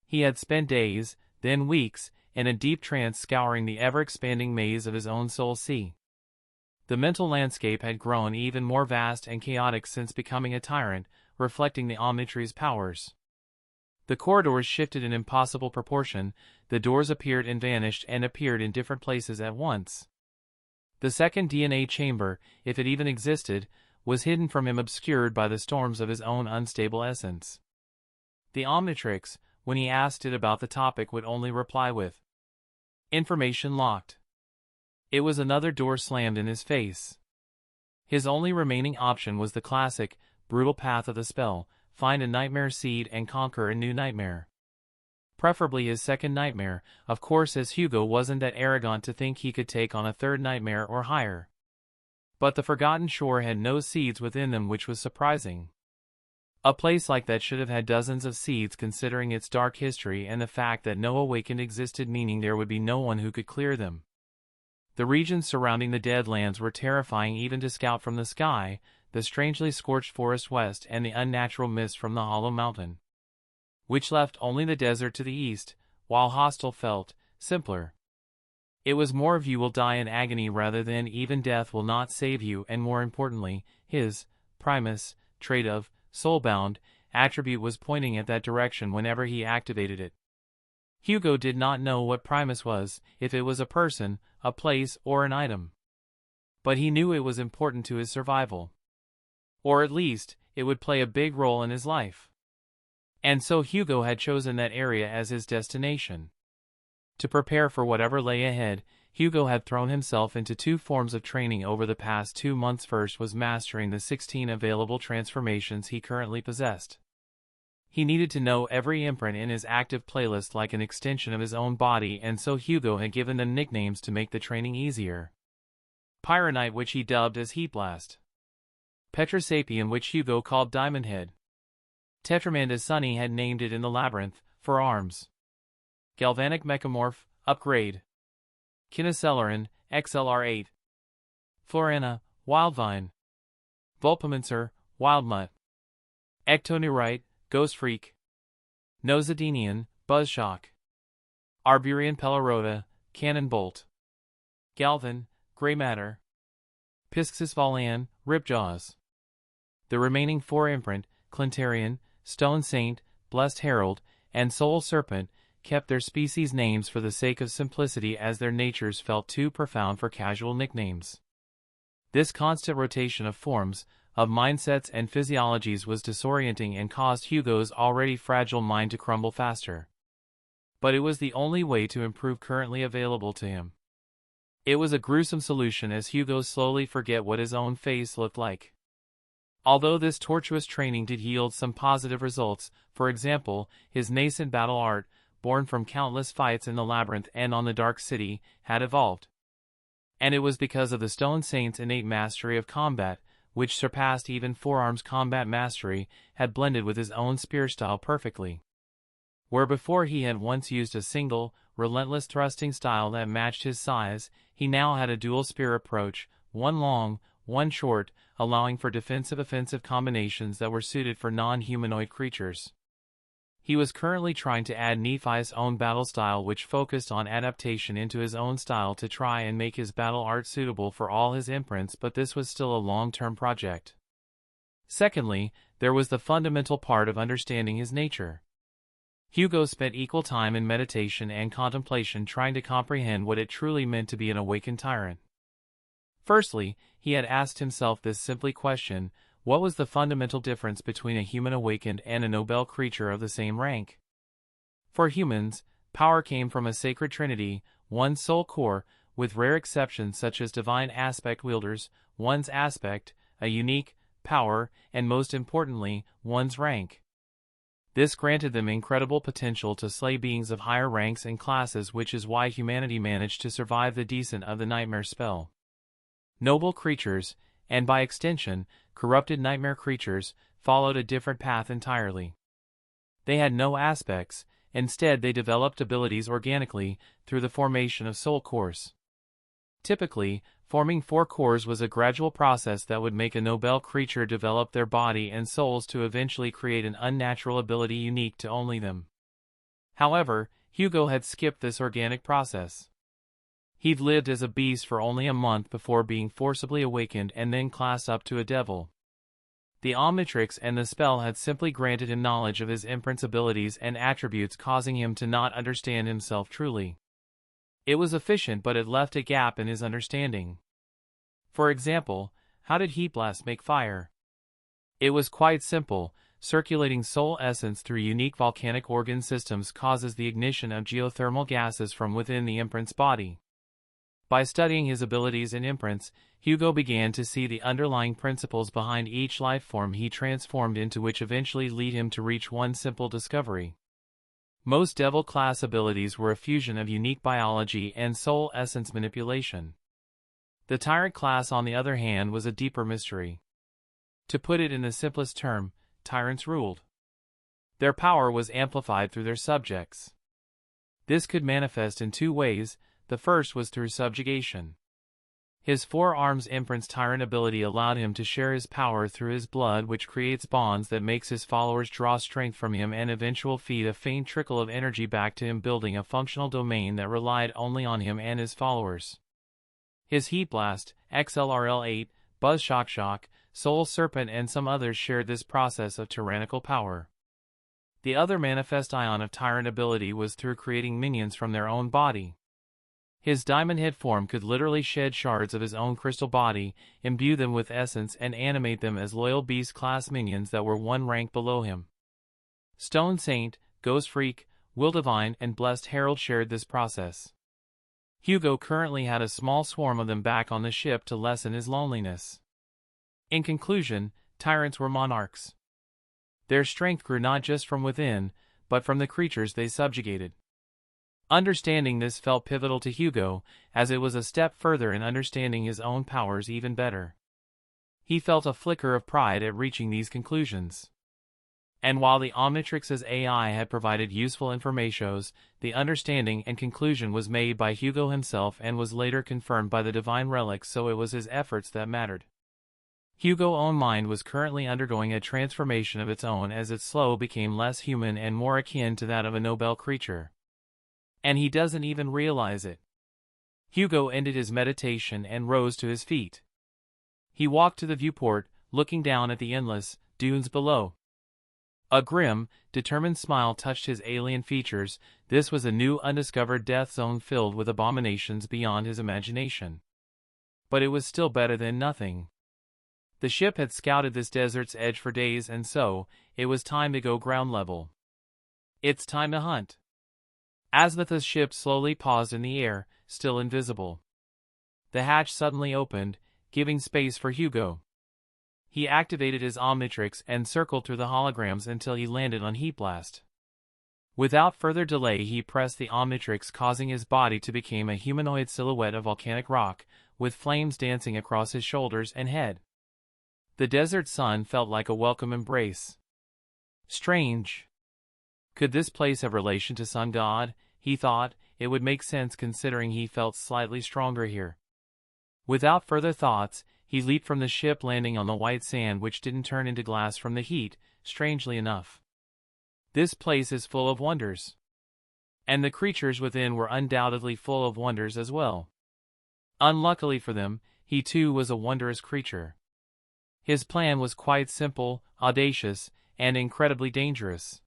He had spent days, then weeks, in a deep trance scouring the ever-expanding maze of his own soul sea. The mental landscape had grown even more vast and chaotic since becoming a tyrant, reflecting the Omnitrix's powers. The corridors shifted in impossible proportion, the doors appeared and vanished and appeared in different places at once. The second DNA chamber, if it even existed, was hidden from him, obscured by the storms of his own unstable essence. The Omnitrix, when he asked it about the topic, would only reply with information locked. It was another door slammed in his face. His only remaining option was the classic, brutal path of the spell: find a nightmare seed and conquer a new nightmare. Preferably his second nightmare, of course, as Hugo wasn't that arrogant to think he could take on a third nightmare or higher. But the Forgotten Shore had no seeds within them, which was surprising. A place like that should have had dozens of seeds, considering its dark history and the fact that no awakened existed, meaning there would be no one who could clear them. The regions surrounding the Deadlands were terrifying even to scout from the sky, the strangely scorched forest west and the unnatural mist from the hollow mountain, which left only the desert to the east, while hostile felt simpler. It was more of you will die in agony rather than even death will not save you, and more importantly, his Primus trait of soulbound attribute was pointing at that direction whenever he activated it. Hugo did not know what Primus was, if it was a person, a place, or an item. But he knew it was important to his survival. Or at least, it would play a big role in his life. And so Hugo had chosen that area as his destination. To prepare for whatever lay ahead, Hugo had thrown himself into 2 forms of training over the past 2 months. First was mastering the 16 available transformations he currently possessed. He needed to know every imprint in his active playlist like an extension of his own body, and so Hugo had given them nicknames to make the training easier. Pyronite, which he dubbed as Heat Blast. Petrosapian, which Hugo called Diamond Head. Tetramand, as Sunny had named it in the Labyrinth, for arms. Galvanic Mechamorph, upgrade. Kinocelerin, XLR8. Florana, Wildvine. Vulpimancer, Wildmutt. Ectoneurite, Ghost Freak. Nosodinian, Buzzshock. Arburian Pelorota, Cannon Bolt. Galvan, Grey Matter. Pisxisvalian, Ripjaws. The remaining 4 imprint, Clintarian, Stone Saint, Blessed Herald, and Soul Serpent, kept their species names for the sake of simplicity, as their natures felt too profound for casual nicknames. This constant rotation of forms, of mindsets and physiologies was disorienting and caused Hugo's already fragile mind to crumble faster. But it was the only way to improve currently available to him. It was a gruesome solution, as Hugo slowly forget what his own face looked like. Although this tortuous training did yield some positive results, for example, his nascent battle art, born from countless fights in the Labyrinth and on the Dark City, had evolved. And it was because of the Stone Saint's innate mastery of combat, which surpassed even Forearm's combat mastery, had blended with his own spear style perfectly. Where before he had once used a single, relentless thrusting style that matched his size, he now had a dual spear approach, one long, one short, allowing for defensive-offensive combinations that were suited for non-humanoid creatures. He was currently trying to add Nephi's own battle style, which focused on adaptation into his own style to try and make his battle art suitable for all his imprints, but this was still a long-term project. Secondly, there was the fundamental part of understanding his nature. Hugo spent equal time in meditation and contemplation trying to comprehend what it truly meant to be an awakened tyrant. Firstly, he had asked himself this simple question: what was the fundamental difference between a human awakened and a noble creature of the same rank? For humans, power came from a sacred trinity, one sole core, with rare exceptions such as divine aspect wielders, one's aspect, a unique power, and most importantly, one's rank. This granted them incredible potential to slay beings of higher ranks and classes, which is why humanity managed to survive the descent of the nightmare spell. Noble creatures, and by extension, corrupted nightmare creatures, followed a different path entirely. They had no aspects, Instead, they developed abilities organically through the formation of soul cores. Typically, forming 4 cores was a gradual process that would make a noble creature develop their body and souls to eventually create an unnatural ability unique to only them. However, Hugo had skipped this organic process. He'd lived as a beast for only a month before being forcibly awakened and then classed up to a devil. The Omnitrix and the spell had simply granted him knowledge of his imprint's abilities and attributes, causing him to not understand himself truly. It was efficient, but it left a gap in his understanding. For example, how did heat blast make fire? It was quite simple. Circulating soul essence through unique volcanic organ systems causes the ignition of geothermal gases from within the imprint's body. By studying his abilities and imprints, Hugo began to see the underlying principles behind each life form he transformed into, which eventually lead him to reach one simple discovery. Most devil-class abilities were a fusion of unique biology and soul essence manipulation. The Tyrant class, on the other hand, was a deeper mystery. To put it in the simplest term, tyrants ruled. Their power was amplified through their subjects. This could manifest in 2 ways. The first was through subjugation. His 4 arms imprint's tyrant ability allowed him to share his power through his blood, which creates bonds that makes his followers draw strength from him and eventually feed a faint trickle of energy back to him, building a functional domain that relied only on him and his followers. His Heat Blast, XLRL-8, Buzz Shock, Soul Serpent and some others shared this process of tyrannical power. The other manifest ion of tyrant ability was through creating minions from their own body. His diamond head form could literally shed shards of his own crystal body, imbue them with essence, and animate them as loyal beast-class minions that were 1 rank below him. Stone Saint, Ghost Freak, Will Divine, and Blessed Herald shared this process. Hugo currently had a small swarm of them back on the ship to lessen his loneliness. In conclusion, tyrants were monarchs. Their strength grew not just from within, but from the creatures they subjugated. Understanding this felt pivotal to Hugo, as it was a step further in understanding his own powers even better. He felt a flicker of pride at reaching these conclusions. And while the Omnitrix's AI had provided useful information, the understanding and conclusion was made by Hugo himself and was later confirmed by the divine relics, so it was his efforts that mattered. Hugo's own mind was currently undergoing a transformation of its own as it slowly became less human and more akin to that of a noble creature. And he doesn't even realize it. Hugo ended his meditation and rose to his feet. He walked to the viewport, looking down at the endless dunes below. A grim, determined smile touched his alien features. This was a new undiscovered death zone filled with abominations beyond his imagination. But it was still better than nothing. The ship had scouted this desert's edge for days, and so, it was time to go ground level. It's time to hunt. Azmatha's ship slowly paused in the air, still invisible. The hatch suddenly opened, giving space for Hugo. He activated his Omnitrix and circled through the holograms until he landed on Heat Blast. Without further delay, he pressed the Omnitrix, causing his body to become a humanoid silhouette of volcanic rock, with flames dancing across his shoulders and head. The desert sun felt like a welcome embrace. Strange. Could this place have relation to Sun God? He thought. It would make sense considering he felt slightly stronger here. Without further thoughts, he leaped from the ship, landing on the white sand, which didn't turn into glass from the heat, strangely enough. This place is full of wonders. And the creatures within were undoubtedly full of wonders as well. Unluckily for them, he too was a wondrous creature. His plan was quite simple, audacious, and incredibly dangerous.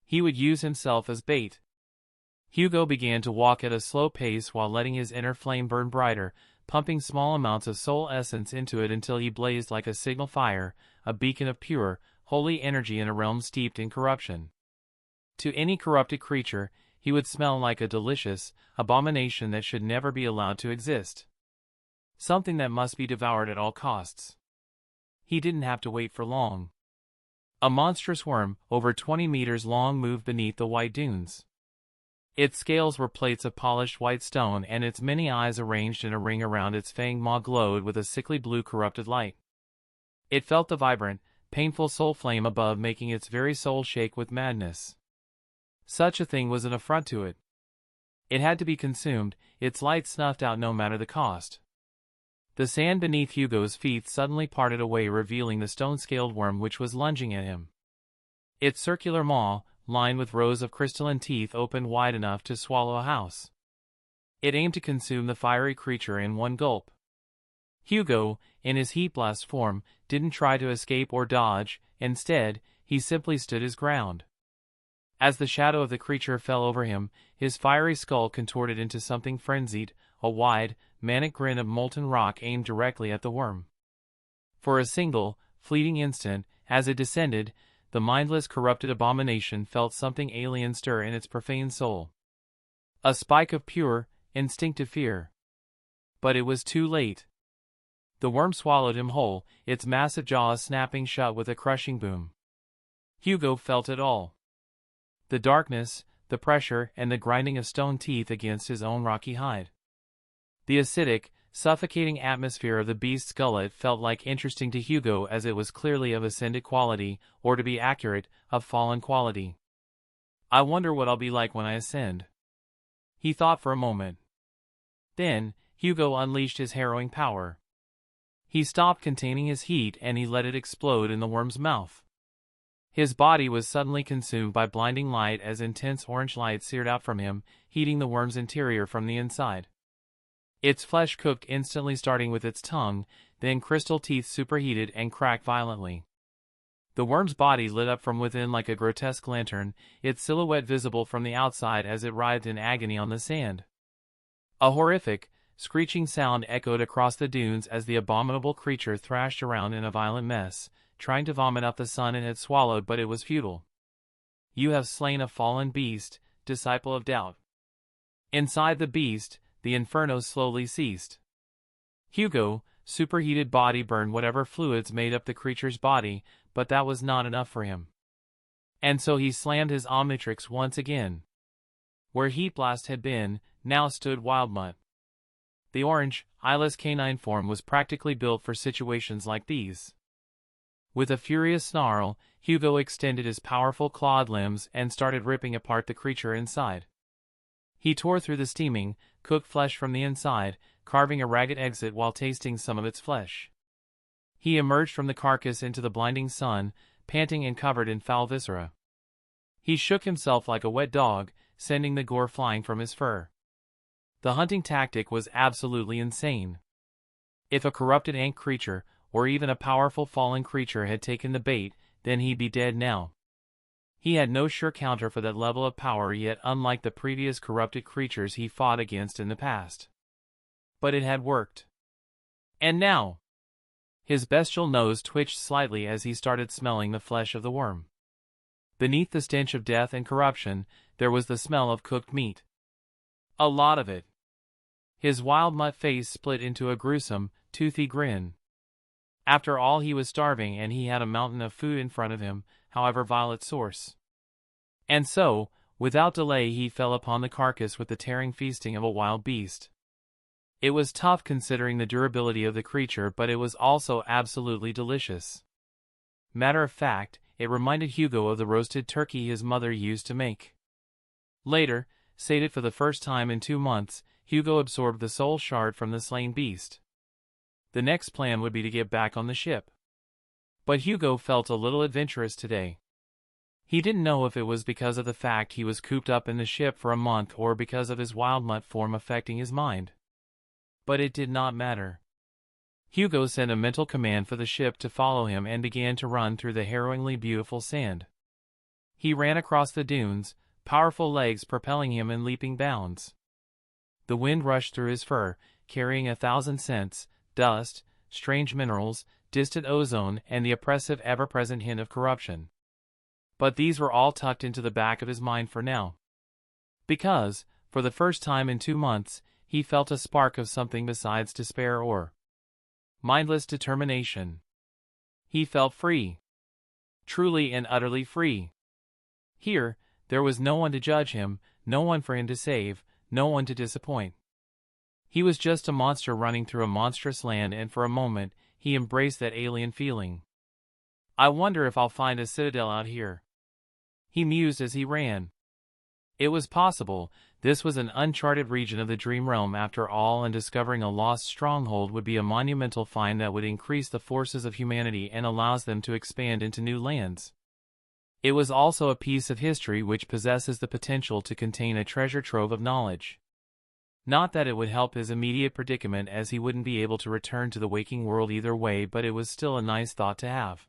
He would use himself as bait. Hugo began to walk at a slow pace while letting his inner flame burn brighter, pumping small amounts of soul essence into it until he blazed like a signal fire, a beacon of pure, holy energy in a realm steeped in corruption. To any corrupted creature, he would smell like a delicious abomination that should never be allowed to exist. Something that must be devoured at all costs. He didn't have to wait for long. A monstrous worm, over 20 meters long, moved beneath the white dunes. Its scales were plates of polished white stone, and its many eyes arranged in a ring around its fanged maw glowed with a sickly blue corrupted light. It felt the vibrant, painful soul flame above, making its very soul shake with madness. Such a thing was an affront to it. It had to be consumed, its light snuffed out no matter the cost. The sand beneath Hugo's feet suddenly parted away, revealing the stone-scaled worm which was lunging at him. Its circular maw, lined with rows of crystalline teeth, opened wide enough to swallow a house. It aimed to consume the fiery creature in one gulp. Hugo, in his heat blast form, didn't try to escape or dodge. Instead, he simply stood his ground. As the shadow of the creature fell over him, his fiery skull contorted into something frenzied, a wide, manic grin of molten rock aimed directly at the worm. For a single, fleeting instant, as it descended, the mindless, corrupted abomination felt something alien stir in its profane soul. A spike of pure, instinctive fear. But it was too late. The worm swallowed him whole, its massive jaws snapping shut with a crushing boom. Hugo felt it all. The darkness, the pressure, and the grinding of stone teeth against his own rocky hide. The acidic, suffocating atmosphere of the beast's gullet felt like interesting to Hugo, as it was clearly of ascended quality, or to be accurate, of fallen quality. I wonder what I'll be like when I ascend. He thought for a moment. Then, Hugo unleashed his harrowing power. He stopped containing his heat and he let it explode in the worm's mouth. His body was suddenly consumed by blinding light as intense orange light seared out from him, heating the worm's interior from the inside. Its flesh cooked instantly, starting with its tongue, then crystal teeth superheated and cracked violently. The worm's body lit up from within like a grotesque lantern, its silhouette visible from the outside as it writhed in agony on the sand. A horrific, screeching sound echoed across the dunes as the abominable creature thrashed around in a violent mess, trying to vomit out the sun it had swallowed, but it was futile. You have slain a fallen beast, disciple of doubt. Inside the beast, the inferno slowly ceased. Hugo, superheated body burned whatever fluids made up the creature's body, but that was not enough for him. And so he slammed his Omnitrix once again. Where Heat Blast had been, now stood Wildmutt. The orange, eyeless canine form was practically built for situations like these. With a furious snarl, Hugo extended his powerful clawed limbs and started ripping apart the creature inside. He tore through the steaming, cooked flesh from the inside, carving a ragged exit while tasting some of its flesh. He emerged from the carcass into the blinding sun, panting and covered in foul viscera. He shook himself like a wet dog, sending the gore flying from his fur. The hunting tactic was absolutely insane. If a corrupted ant creature, or even a powerful fallen creature, had taken the bait, then he'd be dead now. He had no sure counter for that level of power yet, unlike the previous corrupted creatures he fought against in the past. But it had worked. And now, his bestial nose twitched slightly as he started smelling the flesh of the worm. Beneath the stench of death and corruption, there was the smell of cooked meat. A lot of it. His Wildmutt face split into a gruesome, toothy grin. After all, he was starving and he had a mountain of food in front of him, however vile its source. And so, without delay, he fell upon the carcass with the tearing feasting of a wild beast. It was tough considering the durability of the creature, but it was also absolutely delicious. Matter of fact, it reminded Hugo of the roasted turkey his mother used to make. Later, sated for the first time in 2 months, Hugo absorbed the soul shard from the slain beast. The next plan would be to get back on the ship. But Hugo felt a little adventurous today. He didn't know if it was because of the fact he was cooped up in the ship for a month or because of his Wildmutt form affecting his mind. But it did not matter. Hugo sent a mental command for the ship to follow him and began to run through the harrowingly beautiful sand. He ran across the dunes, powerful legs propelling him in leaping bounds. The wind rushed through his fur, carrying 1,000 scents, dust, strange minerals, distant ozone, and the oppressive ever-present hint of corruption. But these were all tucked into the back of his mind for now. Because, for the first time in 2 months, he felt a spark of something besides despair or mindless determination. He felt free. Truly and utterly free. Here, there was no one to judge him, no one for him to save, no one to disappoint. He was just a monster running through a monstrous land, and for a moment, he embraced that alien feeling. I wonder if I'll find a citadel out here, he mused as he ran. It was possible. This was an uncharted region of the dream realm after all, and discovering a lost stronghold would be a monumental find that would increase the forces of humanity and allows them to expand into new lands. It was also a piece of history which possesses the potential to contain a treasure trove of knowledge. Not that it would help his immediate predicament, as he wouldn't be able to return to the waking world either way, but it was still a nice thought to have.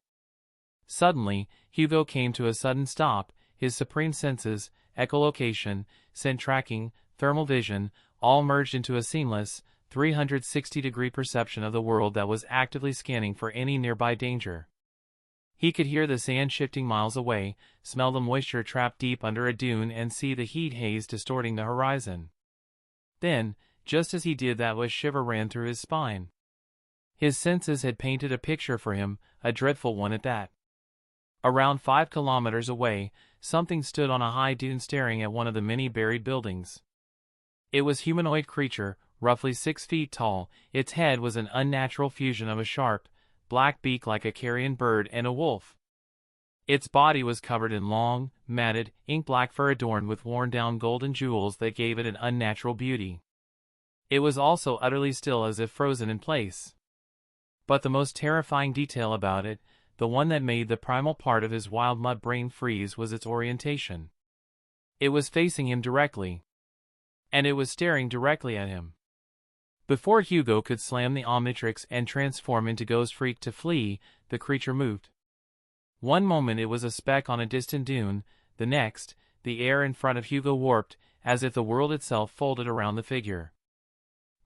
Suddenly, Hugo came to a sudden stop. His supreme senses, echolocation, scent tracking, thermal vision, all merged into a seamless, 360-degree perception of the world that was actively scanning for any nearby danger. He could hear the sand shifting miles away, smell the moisture trapped deep under a dune, and see the heat haze distorting the horizon. Then, just as he did that, a shiver ran through his spine. His senses had painted a picture for him, a dreadful one at that. Around 5 kilometers away, something stood on a high dune staring at one of the many buried buildings. It was a humanoid creature, roughly 6 feet tall. Its head was an unnatural fusion of a sharp, black beak like a carrion bird and a wolf. Its body was covered in long, matted, ink-black fur adorned with worn-down golden jewels that gave it an unnatural beauty. It was also utterly still, as if frozen in place. But the most terrifying detail about it, the one that made the primal part of his wild mud brain freeze, was its orientation. It was facing him directly. And it was staring directly at him. Before Hugo could slam the Omnitrix and transform into Ghost Freak to flee, the creature moved. One moment it was a speck on a distant dune, the next, the air in front of Hugo warped, as if the world itself folded around the figure.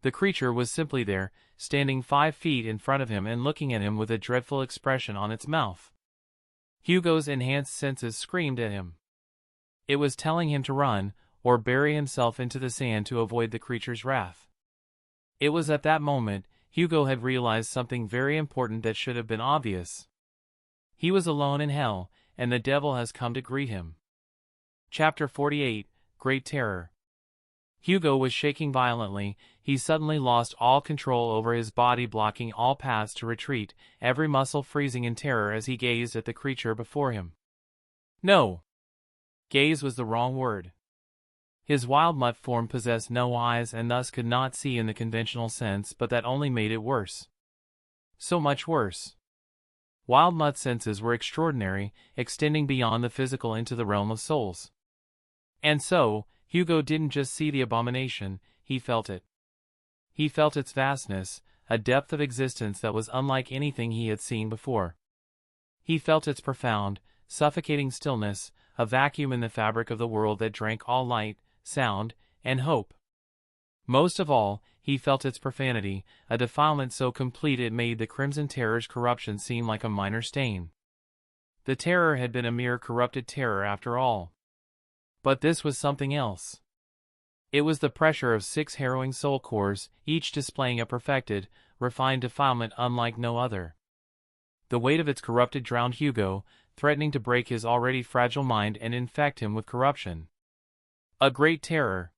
The creature was simply there, standing 5 feet in front of him and looking at him with a dreadful expression on its mouth. Hugo's enhanced senses screamed at him. It was telling him to run, or bury himself into the sand to avoid the creature's wrath. It was at that moment Hugo had realized something very important that should have been obvious. He was alone in hell, and the devil has come to greet him. Chapter 48, Great Terror. Hugo was shaking violently. He suddenly lost all control over his body, blocking all paths to retreat, every muscle freezing in terror as he gazed at the creature before him. No. Gaze was the wrong word. His wild mutt form possessed no eyes and thus could not see in the conventional sense, but that only made it worse. So much worse. Wild mutt senses were extraordinary, extending beyond the physical into the realm of souls. And so, Hugo didn't just see the abomination, he felt it. He felt its vastness, a depth of existence that was unlike anything he had seen before. He felt its profound, suffocating stillness, a vacuum in the fabric of the world that drank all light, sound, and hope. Most of all, he felt its profanity, a defilement so complete it made the Crimson Terror's corruption seem like a minor stain. The terror had been a mere corrupted terror after all. But this was something else. It was the pressure of 6 harrowing soul cores, each displaying a perfected, refined defilement unlike no other. The weight of its corrupted drowned Hugo, threatening to break his already fragile mind and infect him with corruption. A great terror.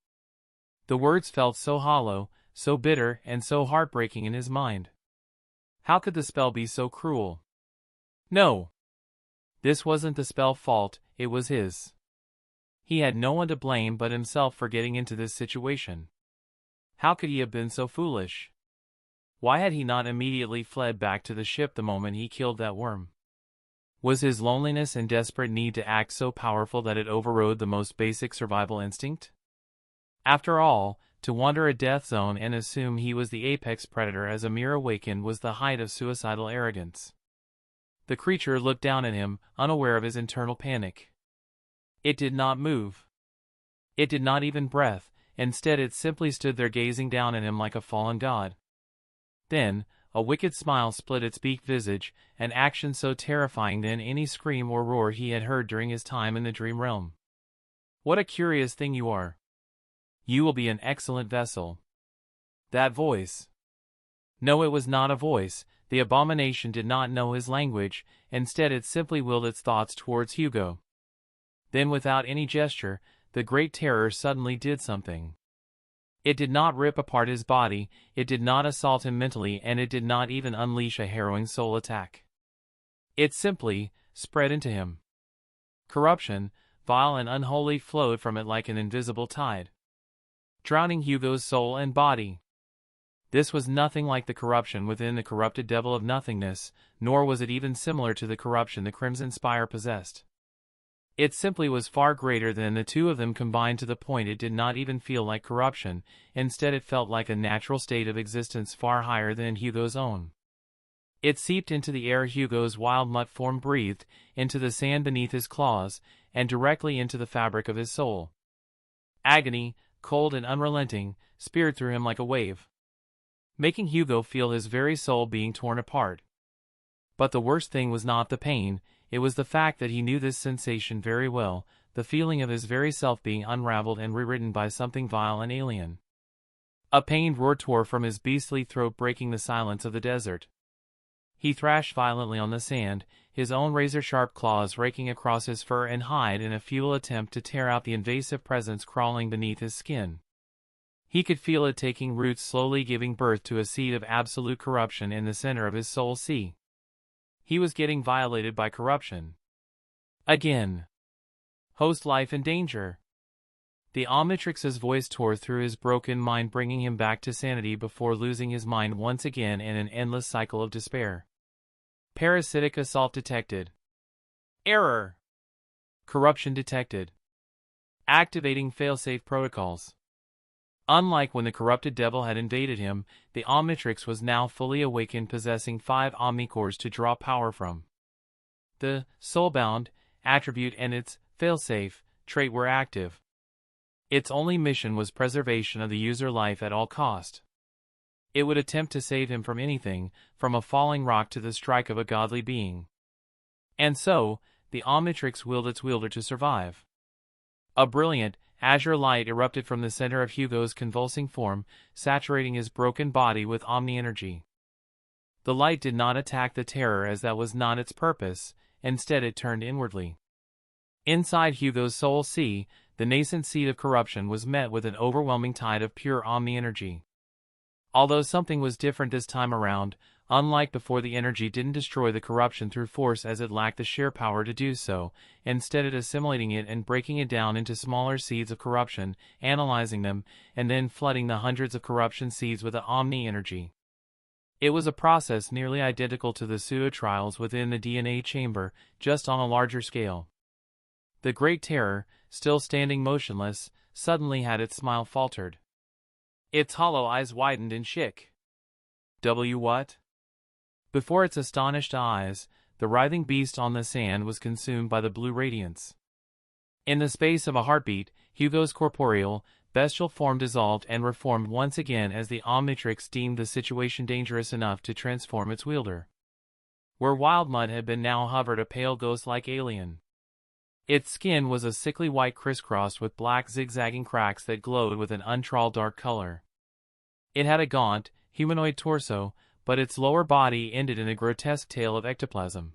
The words felt so hollow, so bitter, and so heartbreaking in his mind. How could the spell be so cruel? No. This wasn't the spell's fault, it was his. He had no one to blame but himself for getting into this situation. How could he have been so foolish? Why had he not immediately fled back to the ship the moment he killed that worm? Was his loneliness and desperate need to act so powerful that it overrode the most basic survival instinct? After all, to wander a death zone and assume he was the apex predator as a mere awakened was the height of suicidal arrogance. The creature looked down at him, unaware of his internal panic. It did not move. It did not even breath, instead it simply stood there gazing down at him like a fallen god. Then, a wicked smile split its beaked visage, an action so terrifying than any scream or roar he had heard during his time in the dream realm. What a curious thing you are. You will be an excellent vessel. That voice. No, it was not a voice. The abomination did not know his language, instead it simply willed its thoughts towards Hugo. Then without any gesture, the Great Terror suddenly did something. It did not rip apart his body, it did not assault him mentally, and it did not even unleash a harrowing soul attack. It simply spread into him. Corruption, vile and unholy, flowed from it like an invisible tide, drowning Hugo's soul and body. This was nothing like the corruption within the corrupted devil of nothingness, nor was it even similar to the corruption the Crimson Spire possessed. It simply was far greater than the two of them combined, to the point it did not even feel like corruption. Instead, it felt like a natural state of existence far higher than Hugo's own. It seeped into the air Hugo's wild mutt form breathed, into the sand beneath his claws, and directly into the fabric of his soul. Agony, cold and unrelenting, speared through him like a wave, making Hugo feel his very soul being torn apart. But the worst thing was not the pain, it was the fact that he knew this sensation very well, the feeling of his very self being unraveled and rewritten by something vile and alien. A pained roar tore from his beastly throat, breaking the silence of the desert. He thrashed violently on the sand, his own razor-sharp claws raking across his fur and hide in a futile attempt to tear out the invasive presence crawling beneath his skin. He could feel it taking roots, slowly giving birth to a seed of absolute corruption in the center of his soul. He was getting violated by corruption. Again. Host life in danger. The Omnitrix's voice tore through his broken mind, bringing him back to sanity before losing his mind once again in an endless cycle of despair. Parasitic assault detected. Error. Corruption detected. Activating failsafe protocols. Unlike when the corrupted devil had invaded him, the Omnitrix was now fully awakened, possessing 5 Omnicores to draw power from. The soulbound attribute and its failsafe trait were active. Its only mission was preservation of the user life at all cost. It would attempt to save him from anything, from a falling rock to the strike of a godly being. And so, the Omnitrix willed its wielder to survive. A brilliant, azure light erupted from the center of Hugo's convulsing form, saturating his broken body with omni-energy. The light did not attack the terror, as that was not its purpose, instead it turned inwardly. Inside Hugo's soul, the nascent seed of corruption was met with an overwhelming tide of pure omni-energy. Although something was different this time around, unlike before, the energy didn't destroy the corruption through force, as it lacked the sheer power to do so. Instead, it assimilating it and breaking it down into smaller seeds of corruption, analyzing them, and then flooding the hundreds of corruption seeds with the omni-energy. It was a process nearly identical to the pseudo-trials within the DNA chamber, just on a larger scale. The Great Terror, still standing motionless, suddenly had its smile faltered. Its hollow eyes widened in shock. What? Before its astonished eyes, the writhing beast on the sand was consumed by the blue radiance. In the space of a heartbeat, Hugo's corporeal, bestial form dissolved and reformed once again, as the Omnitrix deemed the situation dangerous enough to transform its wielder. Where Wild Mud had been now hovered a pale ghost-like alien. Its skin was a sickly white, crisscrossed with black zigzagging cracks that glowed with an untrawled dark color. It had a gaunt, humanoid torso, but its lower body ended in a grotesque tail of ectoplasm.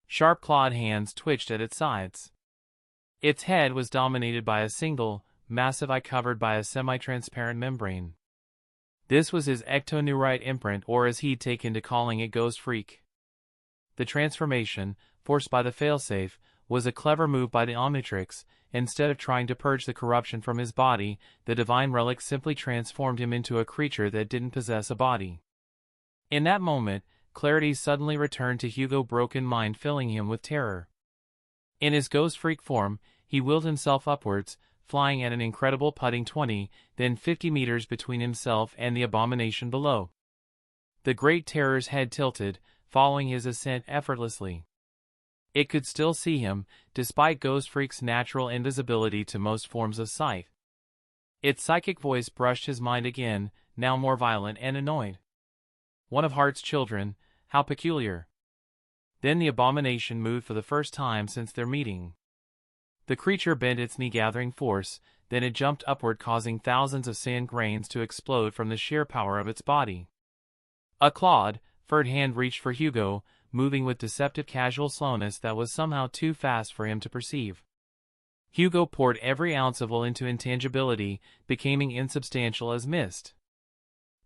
Sharp clawed hands twitched at its sides. Its head was dominated by a single, massive eye covered by a semi-transparent membrane. This was his ectoneurite imprint, or as he'd taken to calling it, Ghost Freak. The transformation, forced by the failsafe, was a clever move by the Omnitrix. Instead of trying to purge the corruption from his body, the divine relic simply transformed him into a creature that didn't possess a body. In that moment, clarity suddenly returned to Hugo's broken mind, filling him with terror. In his Ghost Freak form, he wheeled himself upwards, flying at an incredible putting 20, then 50 meters between himself and the abomination below. The Great Terror's head tilted, following his ascent effortlessly. It could still see him, despite Ghost Freak's natural invisibility to most forms of sight. Its psychic voice brushed his mind again, now more violent and annoyed. One of Heart's children, how peculiar. Then the abomination moved for the first time since their meeting. The creature bent its knee, gathering force, then it jumped upward, causing thousands of sand grains to explode from the sheer power of its body. A clawed, furred hand reached for Hugo, moving with deceptive casual slowness that was somehow too fast for him to perceive. Hugo poured every ounce of will into intangibility, becoming insubstantial as mist.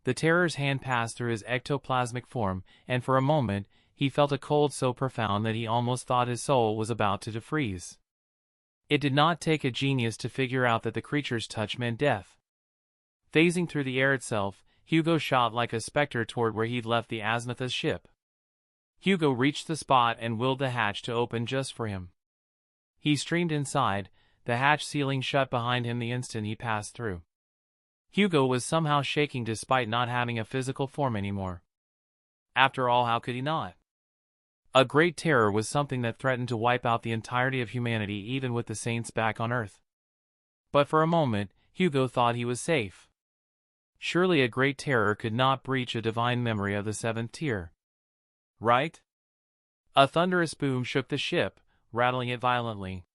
The Terror's hand passed through his ectoplasmic form, and for a moment, he felt a cold so profound that he almost thought his soul was about to defreeze. It did not take a genius to figure out that the creature's touch meant death. Phasing through the air itself, Hugo shot like a specter toward where he'd left the Aznatha's ship. Hugo reached the spot and willed the hatch to open just for him. He streamed inside, the hatch sealing shut behind him the instant he passed through. Hugo was somehow shaking despite not having a physical form anymore. After all, how could he not? A great terror was something that threatened to wipe out the entirety of humanity even with the saints back on Earth. But for a moment, Hugo thought he was safe. Surely a great terror could not breach a divine memory of the seventh tier. Right? A thunderous boom shook the ship, rattling it violently.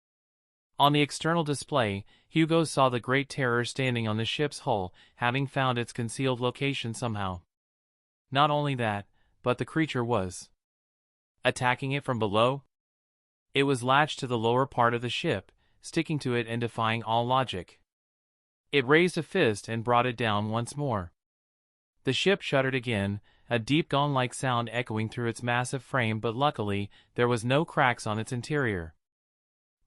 On the external display, Hugo saw the Great Terror standing on the ship's hull, having found its concealed location somehow. Not only that, but the creature was attacking it from below. It was latched to the lower part of the ship, sticking to it and defying all logic. It raised a fist and brought it down once more. The ship shuddered again, a deep gong-like sound echoing through its massive frame, but luckily, there was no cracks on its interior.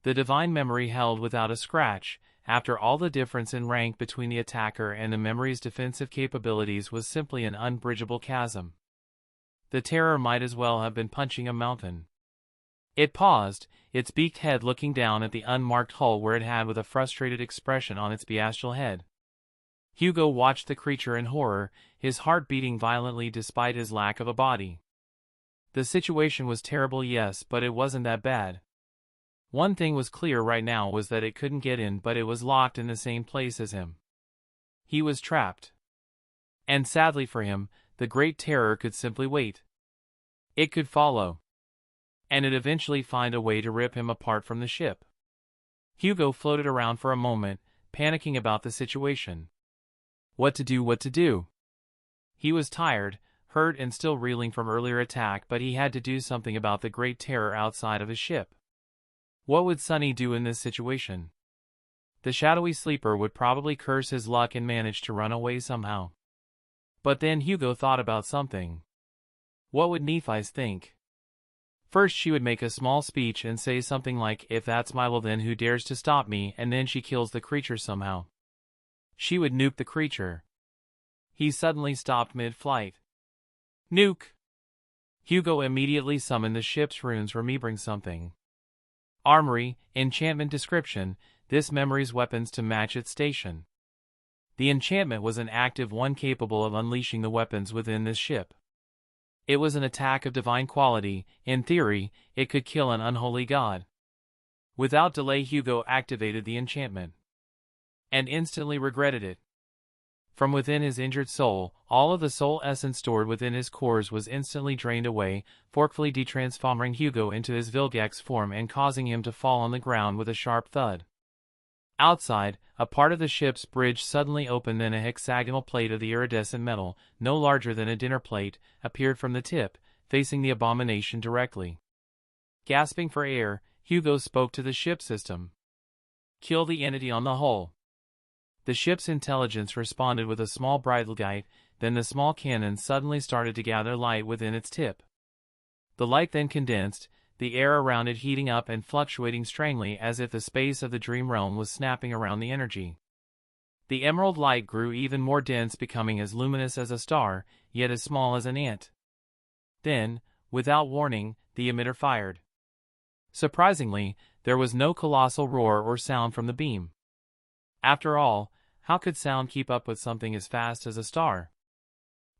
The divine memory held without a scratch. After all, the difference in rank between the attacker and the memory's defensive capabilities was simply an unbridgeable chasm. The terror might as well have been punching a mountain. It paused, its beaked head looking down at the unmarked hull where it had with a frustrated expression on its bestial head. Hugo watched the creature in horror, his heart beating violently despite his lack of a body. The situation was terrible, yes, but it wasn't that bad. One thing was clear right now was that it couldn't get in, but it was locked in the same place as him. He was trapped. And sadly for him, the Great Terror could simply wait. It could follow. And it'd eventually find a way to rip him apart from the ship. Hugo floated around for a moment, panicking about the situation. What to do? He was tired, hurt and still reeling from earlier attack, but he had to do something about the Great Terror outside of his ship. What would Sonny do in this situation? The shadowy sleeper would probably curse his luck and manage to run away somehow. But then Hugo thought about something. What would Nephis think? First she would make a small speech and say something like, "If that's my will, then who dares to stop me?" and then she kills the creature somehow. She would nuke the creature. He suddenly stopped mid-flight. Nuke! Hugo immediately summoned the ship's runes, remembering something. Armory, enchantment description, this memory's weapons to match its station. The enchantment was an active one capable of unleashing the weapons within this ship. It was an attack of divine quality. In theory, it could kill an unholy god. Without delay, Hugo activated the enchantment. And instantly regretted it. From within his injured soul, all of the soul essence stored within his cores was instantly drained away, forcefully detransforming Hugo into his Vilgax form and causing him to fall on the ground with a sharp thud. Outside, a part of the ship's bridge suddenly opened, then a hexagonal plate of the iridescent metal, no larger than a dinner plate, appeared from the tip, facing the abomination directly. Gasping for air, Hugo spoke to the ship system. "Kill the entity on the hull." The ship's intelligence responded with a small bright light, then the small cannon suddenly started to gather light within its tip. The light then condensed, the air around it heating up and fluctuating strangely as if the space of the dream realm was snapping around the energy. The emerald light grew even more dense, becoming as luminous as a star, yet as small as an ant. Then, without warning, the emitter fired. Surprisingly, there was no colossal roar or sound from the beam. After all, how could sound keep up with something as fast as a star?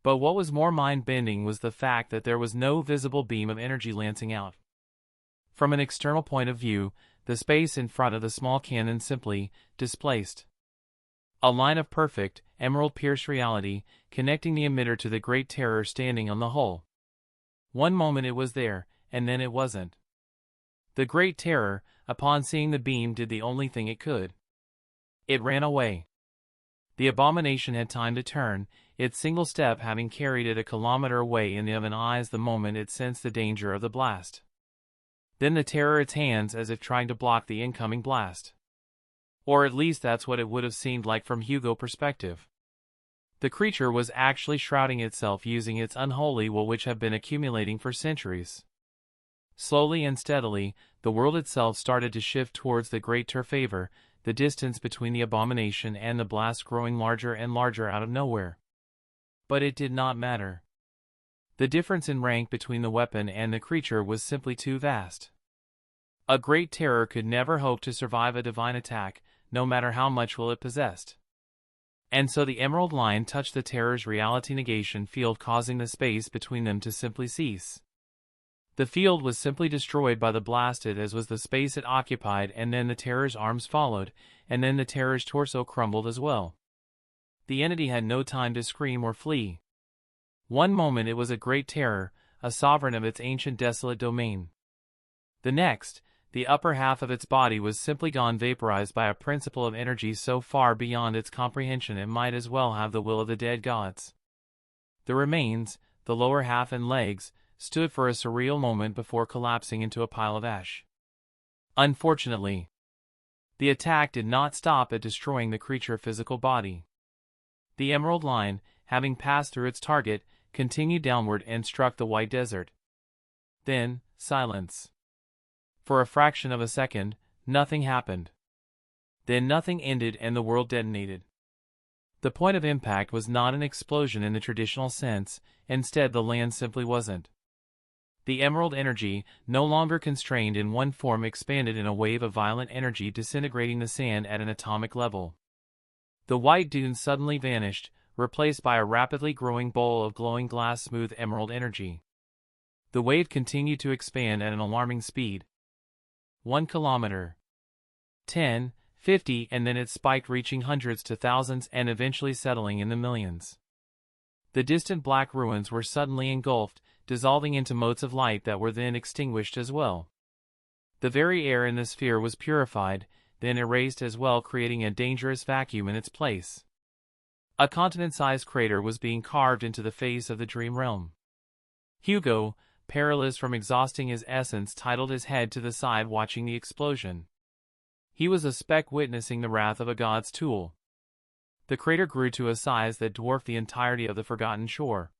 But what was more mind-bending was the fact that there was no visible beam of energy lancing out. From an external point of view, the space in front of the small cannon simply displaced. A line of perfect, emerald-pierced reality, connecting the emitter to the Great Terror standing on the hull. One moment it was there, and then it wasn't. The Great Terror, upon seeing the beam, did the only thing it could. It ran away. The abomination had time to turn, its single step having carried it a kilometer away in the oven eyes the moment it sensed the danger of the blast. Then the terror its hands as if trying to block the incoming blast. Or at least that's what it would have seemed like from Hugo's perspective. The creature was actually shrouding itself using its unholy will which have been accumulating for centuries. Slowly and steadily, the world itself started to shift towards the great Turfavor, the distance between the abomination and the blast growing larger and larger out of nowhere. But it did not matter. The difference in rank between the weapon and the creature was simply too vast. A great terror could never hope to survive a divine attack, no matter how much will it possessed. And so the emerald line touched the terror's reality negation field, causing the space between them to simply cease. The field was simply destroyed by the blasted, as was the space it occupied, and then the terror's arms followed, and then the terror's torso crumbled as well. The entity had no time to scream or flee. One moment it was a great terror, a sovereign of its ancient desolate domain. The next, the upper half of its body was simply gone, vaporized by a principle of energy so far beyond its comprehension it might as well have the will of the dead gods. The remains, the lower half and legs, stood for a surreal moment before collapsing into a pile of ash. Unfortunately, the attack did not stop at destroying the creature's physical body. The emerald line, having passed through its target, continued downward and struck the white desert. Then, silence. For a fraction of a second, nothing happened. Then nothing ended and the world detonated. The point of impact was not an explosion in the traditional sense, instead the land simply wasn't. The emerald energy, no longer constrained in one form, expanded in a wave of violent energy, disintegrating the sand at an atomic level. The white dunes suddenly vanished, replaced by a rapidly growing bowl of glowing glass smooth emerald energy. The wave continued to expand at an alarming speed. 1 kilometer. 10, 50, and then it spiked, reaching hundreds to thousands and eventually settling in the millions. The distant black ruins were suddenly engulfed, dissolving into motes of light that were then extinguished as well. The very air in the sphere was purified, then erased as well, creating a dangerous vacuum in its place. A continent-sized crater was being carved into the face of the dream realm. Hugo, paralyzed from exhausting his essence, titled his head to the side, watching the explosion. He was a speck witnessing the wrath of a god's tool. The crater grew to a size that dwarfed the entirety of the forgotten shore.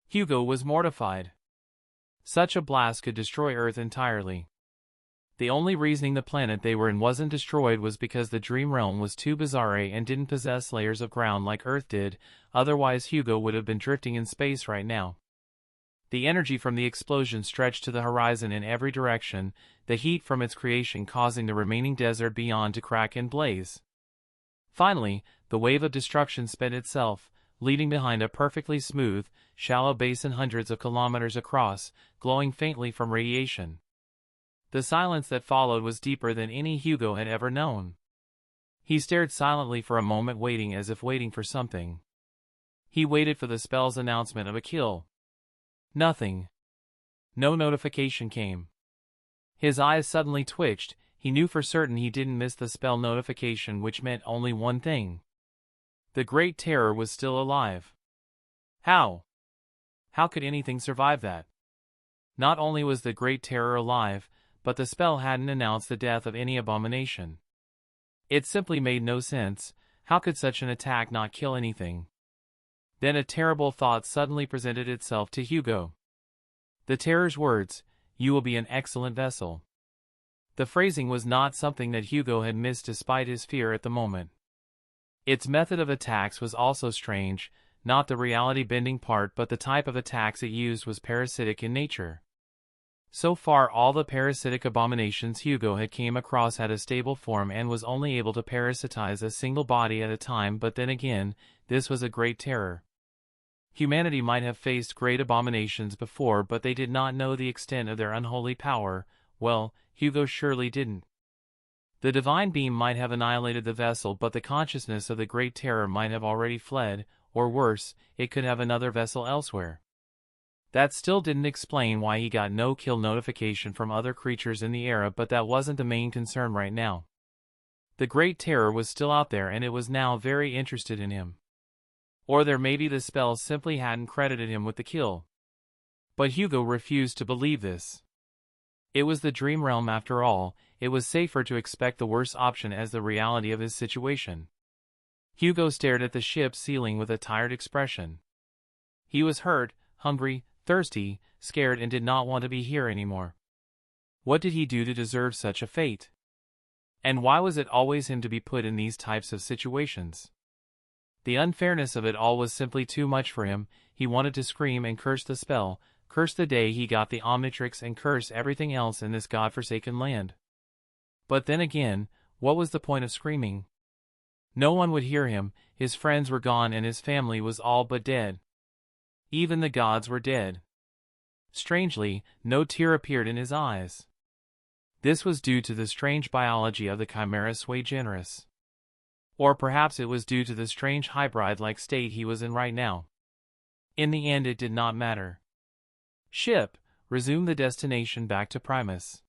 Hugo was mortified. Such a blast could destroy Earth entirely. The only reasoning the planet they were in wasn't destroyed was because the dream realm was too bizarre and didn't possess layers of ground like Earth did, otherwise Hugo would have been drifting in space right now. The energy from the explosion stretched to the horizon in every direction, the heat from its creation causing the remaining desert beyond to crack and blaze. Finally, the wave of destruction spent itself, leaving behind a perfectly smooth, shallow basin hundreds of kilometers across, glowing faintly from radiation. The silence that followed was deeper than any Hugo had ever known. He stared silently for a moment, waiting as if waiting for something. He waited for the spell's announcement of a kill. Nothing. No notification came. His eyes suddenly twitched. He knew for certain he didn't miss the spell notification, which meant only one thing. The Great Terror was still alive. How? How could anything survive that? Not only was the Great Terror alive, but the spell hadn't announced the death of any abomination. It simply made no sense. How could such an attack not kill anything? Then a terrible thought suddenly presented itself to Hugo. The Terror's words, "You will be an excellent vessel." The phrasing was not something that Hugo had missed despite his fear at the moment. Its method of attacks was also strange, not the reality-bending part, but the type of attacks it used was parasitic in nature. So far all the parasitic abominations Hugo had came across had a stable form and was only able to parasitize a single body at a time, but then again, this was a great terror. Humanity might have faced great abominations before, but they did not know the extent of their unholy power. Well, Hugo surely didn't. The divine beam might have annihilated the vessel, but the consciousness of the great terror might have already fled, or worse, it could have another vessel elsewhere. That still didn't explain why he got no kill notification from other creatures in the era, but that wasn't the main concern right now. The Great Terror was still out there and it was now very interested in him. Or there maybe the spell simply hadn't credited him with the kill. But Hugo refused to believe this. It was the dream realm after all, it was safer to expect the worst option as the reality of his situation. Hugo stared at the ship's ceiling with a tired expression. He was hurt, hungry, thirsty, scared, and did not want to be here anymore. What did he do to deserve such a fate? And why was it always him to be put in these types of situations? The unfairness of it all was simply too much for him. He wanted to scream and curse the spell, curse the day he got the Omnitrix, and curse everything else in this godforsaken land. But then again, what was the point of screaming? No one would hear him, his friends were gone and his family was all but dead. Even the gods were dead. Strangely, no tear appeared in his eyes. This was due to the strange biology of the chimera sui generis. Or perhaps it was due to the strange hybrid-like state he was in right now. In the end it did not matter. Ship, resume the destination back to Primus.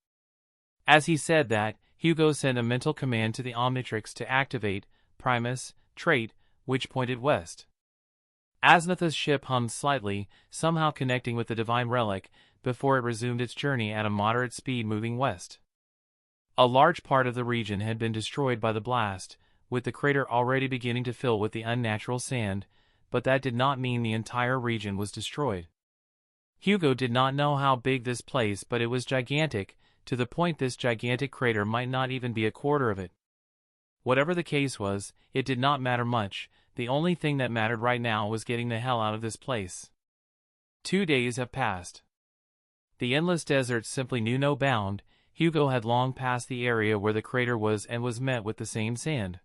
As he said that, Hugo sent a mental command to the Omnitrix to activate Primus trait, which pointed west. Aznatha's ship hummed slightly, somehow connecting with the divine relic, before it resumed its journey at a moderate speed moving west. A large part of the region had been destroyed by the blast, with the crater already beginning to fill with the unnatural sand, but that did not mean the entire region was destroyed. Hugo did not know how big this place, but it was gigantic, to the point this gigantic crater might not even be a quarter of it. Whatever the case was, it did not matter much. The only thing that mattered right now was getting the hell out of this place. 2 days have passed. The endless desert simply knew no bound. Hugo had long passed the area where the crater was and was met with the same sand.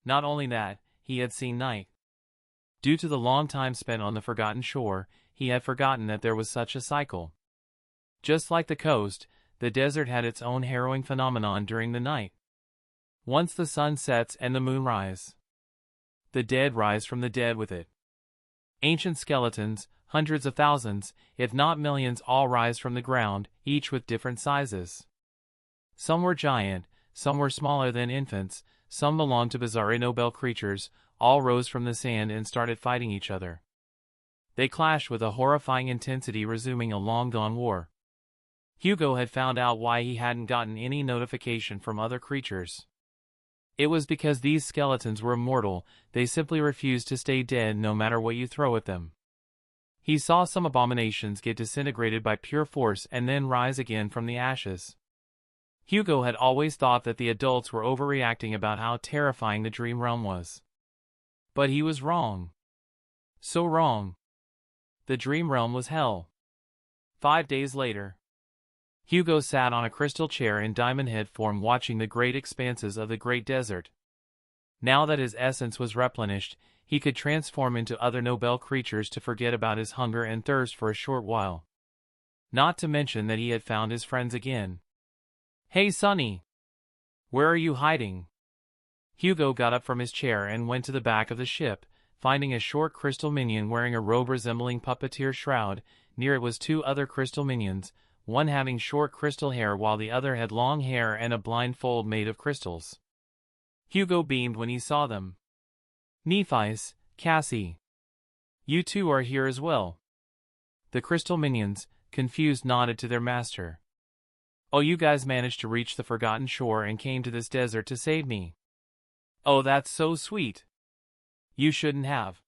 Not only that, he had seen night. Due to the long time spent on the forgotten shore, he had forgotten that there was such a cycle. Just like the coast, the desert had its own harrowing phenomenon during the night. Once the sun sets and the moon rise, the dead rise from the dead with it. Ancient skeletons, hundreds of thousands, if not millions, all rise from the ground, each with different sizes. Some were giant, some were smaller than infants, some belonged to bizarre Nobel creatures, all rose from the sand and started fighting each other. They clashed with a horrifying intensity, resuming a long-gone war. Hugo had found out why he hadn't gotten any notification from other creatures. It was because these skeletons were immortal. They simply refused to stay dead no matter what you throw at them. He saw some abominations get disintegrated by pure force and then rise again from the ashes. Hugo had always thought that the adults were overreacting about how terrifying the dream realm was. But he was wrong. So wrong. The dream realm was hell. 5 days later, Hugo sat on a crystal chair in diamond head form, watching the great expanses of the great desert. Now that his essence was replenished, he could transform into other Nobel creatures to forget about his hunger and thirst for a short while. Not to mention that he had found his friends again. "Hey Sonny! Where are you hiding?" Hugo got up from his chair and went to the back of the ship, finding a short crystal minion wearing a robe resembling puppeteer shroud. Near it was 2 other crystal minions, one having short crystal hair while the other had long hair and a blindfold made of crystals. Hugo beamed when he saw them. "Nephis, Cassie. You two are here as well." The crystal minions, confused, nodded to their master. "Oh, you guys managed to reach the forgotten shore and came to this desert to save me. Oh, that's so sweet. You shouldn't have."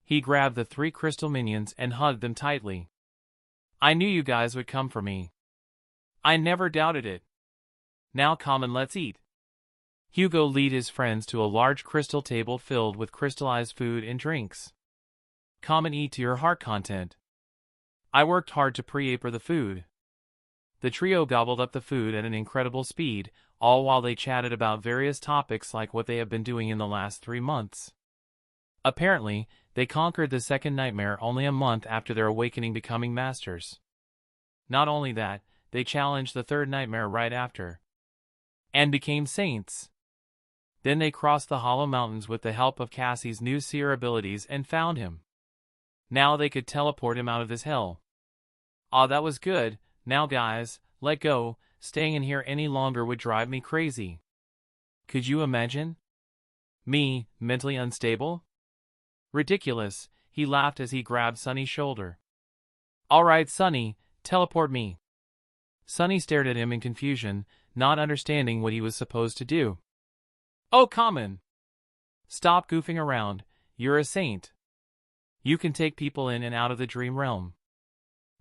He grabbed the 3 crystal minions and hugged them tightly. "I knew you guys would come for me. I never doubted it. Now come and let's eat." Hugo led his friends to a large crystal table filled with crystallized food and drinks. "Come and eat to your heart content. I worked hard to prepare the food." The trio gobbled up the food at an incredible speed, all while they chatted about various topics like what they have been doing in the last 3 months. Apparently, they conquered the second nightmare only a month after their awakening, becoming masters. Not only that, they challenged the third nightmare right after, and became saints. Then they crossed the Hollow Mountains with the help of Cassie's new seer abilities and found him. Now they could teleport him out of this hell. Ah, that was good. Now guys, let go. Staying in here any longer would drive me crazy. Could you imagine? Me, mentally unstable? Ridiculous, he laughed as he grabbed Sunny's shoulder. "All right, Sunny, teleport me." Sunny stared at him in confusion, not understanding what he was supposed to do. "Oh, Common! Stop goofing around, you're a saint. You can take people in and out of the dream realm."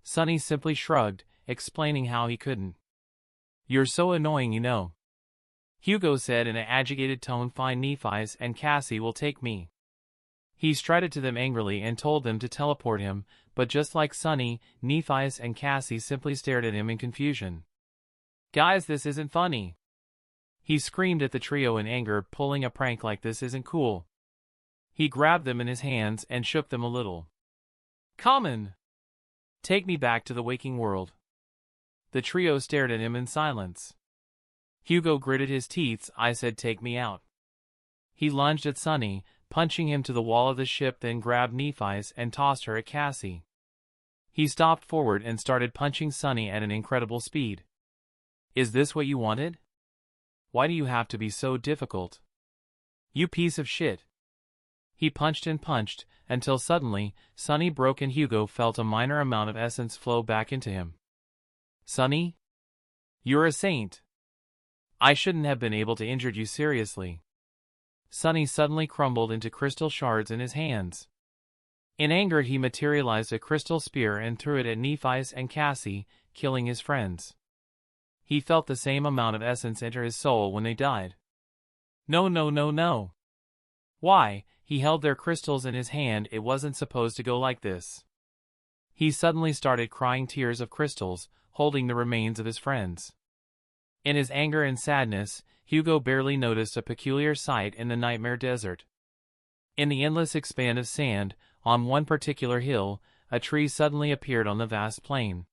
Sunny simply shrugged, explaining how he couldn't. You're so annoying, you know. Hugo said in an agitated tone. Fine, Nephi's and Cassie will take me. He strided to them angrily and told them to teleport him, but just like Sunny, Nephi's and Cassie simply stared at him in confusion. Guys, this isn't funny. He screamed at the trio in anger. Pulling a prank like this isn't cool. He grabbed them in his hands and shook them a little. Common! Take me back to the waking world. The trio stared at him in silence. Hugo gritted his teeth. I said take me out. He lunged at Sunny, punching him to the wall of the ship, then grabbed Nephi's and tossed her at Cassie. He stopped forward and started punching Sunny at an incredible speed. Is this what you wanted? Why do you have to be so difficult? You piece of shit. He punched and punched, until suddenly, Sunny broke and Hugo felt a minor amount of essence flow back into him. Sunny? You're a saint. I shouldn't have been able to injure you seriously. Sunny suddenly crumbled into crystal shards in his hands. In anger he materialized a crystal spear and threw it at Nephi's and Cassie, killing his friends. He felt the same amount of essence enter his soul when they died. No, no, no, no. Why? He held their crystals in his hand. It wasn't supposed to go like this. He suddenly started crying tears of crystals, holding the remains of his friends. In his anger and sadness, Hugo barely noticed a peculiar sight in the nightmare desert. In the endless expanse of sand, on one particular hill, a tree suddenly appeared on the vast plain.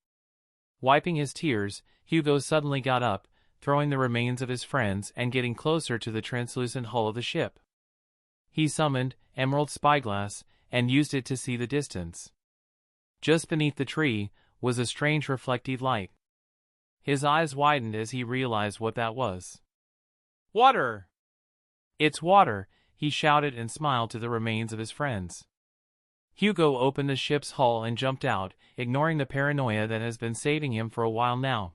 Wiping his tears, Hugo suddenly got up, throwing the remains of his friends and getting closer to the translucent hull of the ship. He summoned Emerald Spyglass and used it to see the distance. Just beneath the tree was a strange reflective light. His eyes widened as he realized what that was. Water! It's water, he shouted and smiled to the remains of his friends. Hugo opened the ship's hull and jumped out, ignoring the paranoia that has been saving him for a while now.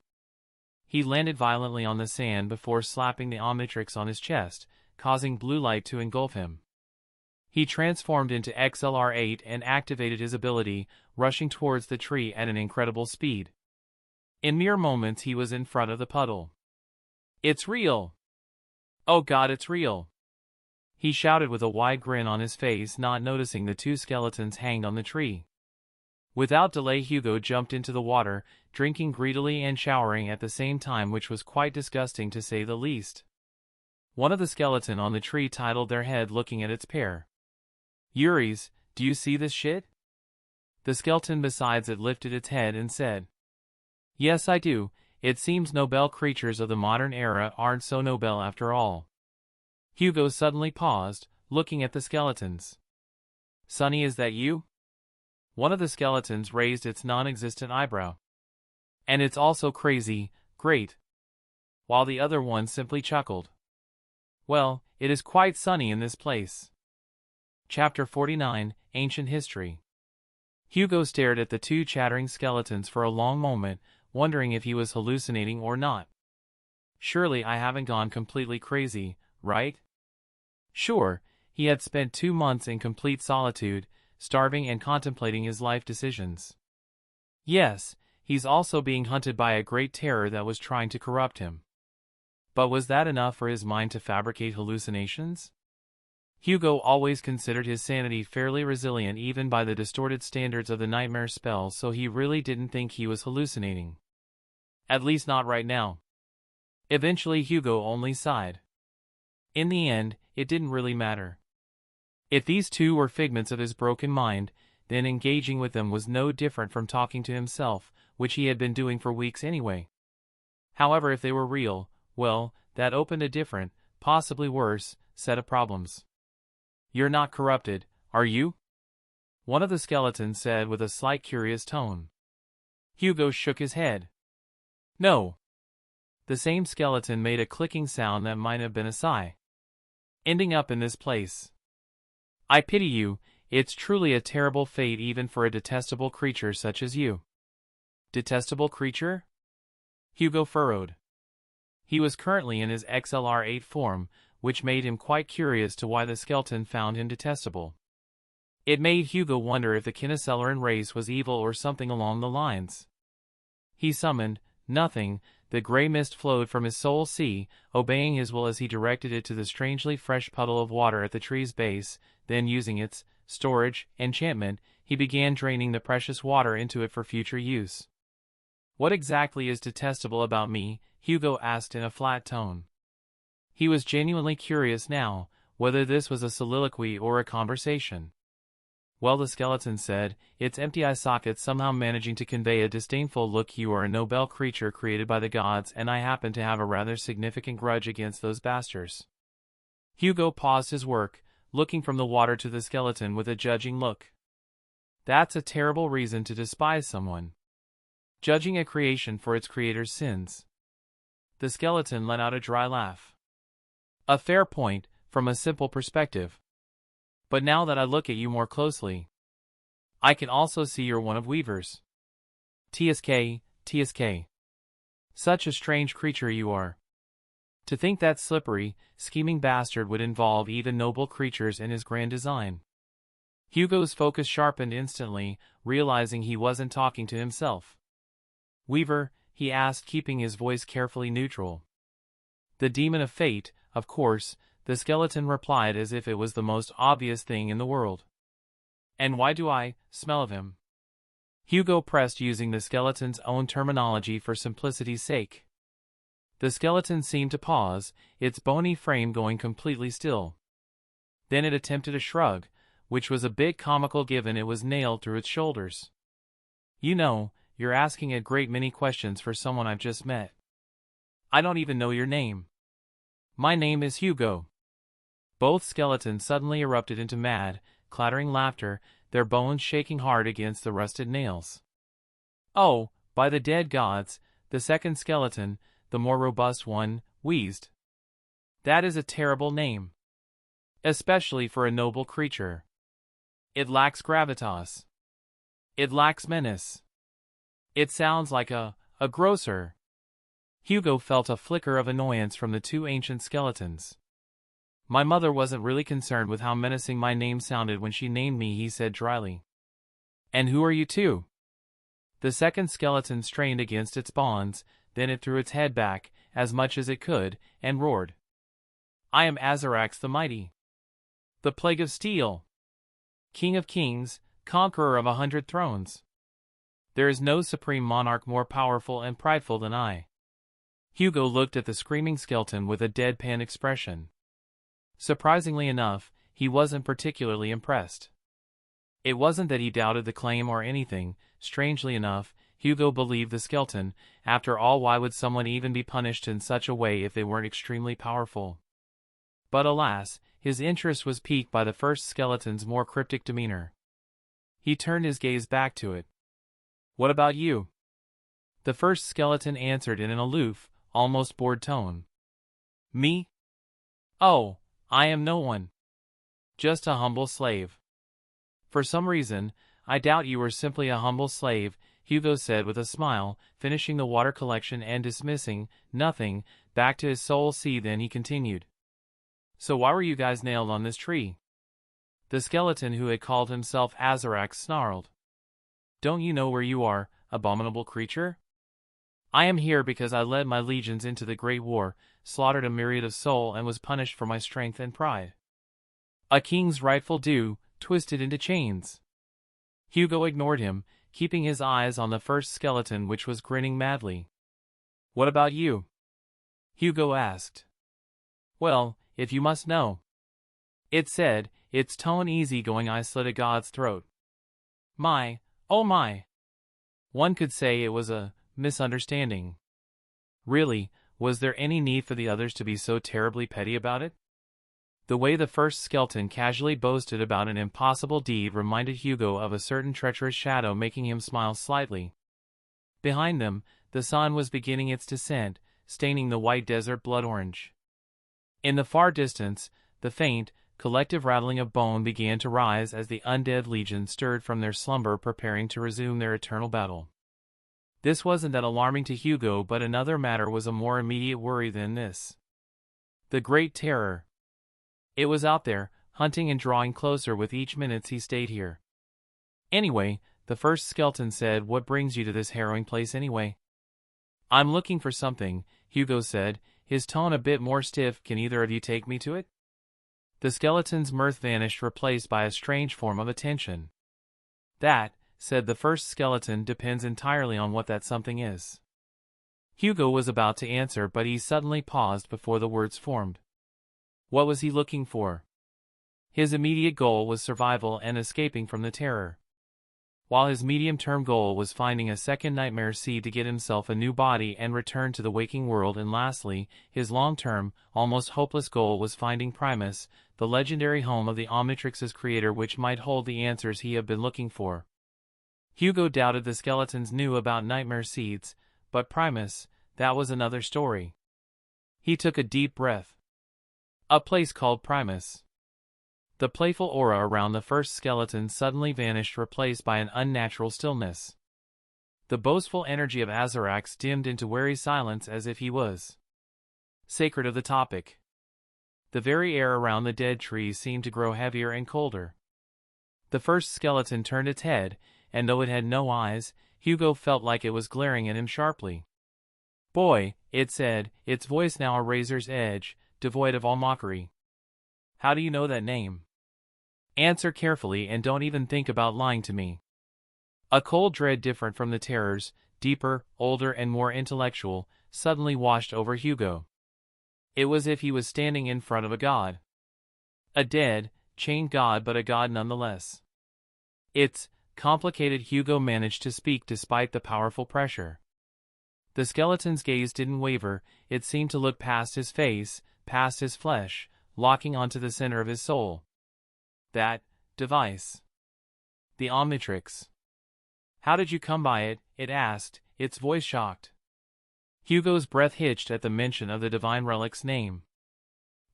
He landed violently on the sand before slapping the Omnitrix on his chest, causing blue light to engulf him. He transformed into XLR-8 and activated his ability, rushing towards the tree at an incredible speed. In mere moments he was in front of the puddle. It's real! Oh God, it's real! He shouted with a wide grin on his face, not noticing the two skeletons hanged on the tree. Without delay Hugo jumped into the water, drinking greedily and showering at the same time, which was quite disgusting to say the least. One of the skeleton on the tree tilted their head looking at its pair. Yuri's, do you see this shit? The skeleton besides it lifted its head and said, Yes, I do. It seems noble creatures of the modern era aren't so noble after all. Hugo suddenly paused, looking at the skeletons. Sunny, is that you? One of the skeletons raised its non-existent eyebrow. And it's also crazy, great. While the other one simply chuckled. Well, it is quite sunny in this place. Chapter 49, Ancient History. Hugo stared at the two chattering skeletons for a long moment, wondering if he was hallucinating or not. Surely I haven't gone completely crazy, right? Sure, he had spent 2 months in complete solitude, starving and contemplating his life decisions. Yes, he's also being hunted by a great terror that was trying to corrupt him. But was that enough for his mind to fabricate hallucinations? Hugo always considered his sanity fairly resilient even by the distorted standards of the nightmare spell, so he really didn't think he was hallucinating. At least not right now. Eventually Hugo only sighed. In the end, it didn't really matter. If these two were figments of his broken mind, then engaging with them was no different from talking to himself, which he had been doing for weeks anyway. However, if they were real, well, that opened a different, possibly worse, set of problems. You're not corrupted, are you? One of the skeletons said with a slight curious tone. Hugo shook his head. No. The same skeleton made a clicking sound that might have been a sigh. Ending up in this place. I pity you, it's truly a terrible fate even for a detestable creature such as you. Detestable creature? Hugo furrowed. He was currently in his XLR-8 form, which made him quite curious to why the skeleton found him detestable. It made Hugo wonder if the Kinesillaran race was evil or something along the lines. He summoned, nothing, the gray mist flowed from his soul sea, obeying his will as he directed it to the strangely fresh puddle of water at the tree's base. Then, using its storage enchantment, he began draining the precious water into it for future use. "What exactly is detestable about me?" Hugo asked in a flat tone. He was genuinely curious now, whether this was a soliloquy or a conversation. "Well," the skeleton said, its empty eye sockets somehow managing to convey a disdainful look, "you are a noble creature created by the gods, and I happen to have a rather significant grudge against those bastards." Hugo paused his work, looking from the water to the skeleton with a judging look. "That's a terrible reason to despise someone. Judging a creation for its creator's sins." The skeleton let out a dry laugh. "A fair point, from a simple perspective. But now that I look at you more closely, I can also see you're one of Weaver's. TSK. Such a strange creature you are. To think that slippery, scheming bastard would involve even noble creatures in his grand design." Hugo's focus sharpened instantly, realizing he wasn't talking to himself. "Weaver?" he asked, keeping his voice carefully neutral. "The demon of fate, of course," the skeleton replied as if it was the most obvious thing in the world. "And why do I smell of him?" Hugo pressed, using the skeleton's own terminology for simplicity's sake. The skeleton seemed to pause, its bony frame going completely still. Then it attempted a shrug, which was a bit comical given it was nailed through its shoulders. "You know, you're asking a great many questions for someone I've just met. I don't even know your name." "My name is Hugo." Both skeletons suddenly erupted into mad, clattering laughter, their bones shaking hard against the rusted nails. "Oh, by the dead gods," the second skeleton, the more robust one, wheezed. "That is a terrible name. Especially for a noble creature. It lacks gravitas. It lacks menace. It sounds like a grocer." Hugo felt a flicker of annoyance from the two ancient skeletons. "My mother wasn't really concerned with how menacing my name sounded when she named me," he said dryly. "And who are you two?" The second skeleton strained against its bonds, then it threw its head back, as much as it could, and roared. "I am Azarax the Mighty. The Plague of Steel. King of Kings, conqueror of 100 thrones. There is no supreme monarch more powerful and prideful than I." Hugo looked at the screaming skeleton with a deadpan expression. Surprisingly enough, he wasn't particularly impressed. It wasn't that he doubted the claim or anything. Strangely enough, Hugo believed the skeleton. After all, why would someone even be punished in such a way if they weren't extremely powerful? But alas, his interest was piqued by the first skeleton's more cryptic demeanor. He turned his gaze back to it. "What about you?" The first skeleton answered in an aloof, almost bored tone. "Me? Oh, I am no one. Just a humble slave." "For some reason, I doubt you were simply a humble slave," Hugo said with a smile, finishing the water collection and dismissing nothing back to his soul sea. Then he continued. "So why were you guys nailed on this tree?" The skeleton, who had called himself Azarax, snarled. "Don't you know where you are, abominable creature? I am here because I led my legions into the Great War, slaughtered a myriad of soul, and was punished for my strength and pride. A king's rightful due, twisted into chains." Hugo ignored him, keeping his eyes on the first skeleton, which was grinning madly. "What about you?" Hugo asked. "Well, if you must know," it said, its tone easygoing. "I slit a god's throat. My, oh my. One could say it was a misunderstanding." Really, was there any need for the others to be so terribly petty about it? The way the first skeleton casually boasted about an impossible deed reminded Hugo of a certain treacherous shadow, making him smile slightly. Behind them, the sun was beginning its descent, staining the white desert blood orange. In the far distance, the faint, collective rattling of bone began to rise as the undead legion stirred from their slumber, preparing to resume their eternal battle. This wasn't that alarming to Hugo, but another matter was a more immediate worry than this. The Great Terror. It was out there, hunting and drawing closer with each minute he stayed here. "Anyway," the first skeleton said, "what brings you to this harrowing place anyway?" I'm looking for something, Hugo said, his tone a bit more stiff. Can either of you take me to it? The skeleton's mirth vanished, replaced by a strange form of attention. That, said the first skeleton, depends entirely on what that something is. Hugo was about to answer, but he suddenly paused before the words formed. What was he looking for? His immediate goal was survival and escaping from the terror, while his medium-term goal was finding a second nightmare seed to get himself a new body and return to the waking world, and lastly, his long-term, almost hopeless goal was finding Primus, the legendary home of the Omnitrix's creator, which might hold the answers he had been looking for. Hugo doubted the skeletons knew about nightmare seeds, but Primus, that was another story. He took a deep breath. A place called Primus. The playful aura around the first skeleton suddenly vanished, replaced by an unnatural stillness. The boastful energy of Azarax dimmed into wary silence, as if he was sacred of the topic. The very air around the dead trees seemed to grow heavier and colder. The first skeleton turned its head, and though it had no eyes, Hugo felt like it was glaring at him sharply. Boy, it said, its voice now a razor's edge, devoid of all mockery. How do you know that name? Answer carefully and don't even think about lying to me. A cold dread different from the terrors, deeper, older and more intellectual, suddenly washed over Hugo. It was as if he was standing in front of a god. A dead, chained god, but a god nonetheless. It's complicated. Hugo managed to speak despite the powerful pressure. The skeleton's gaze didn't waver, it seemed to look past his face, past his flesh, locking onto the center of his soul. That device. The Omnitrix. How did you come by it? It asked, its voice shocked. Hugo's breath hitched at the mention of the divine relic's name.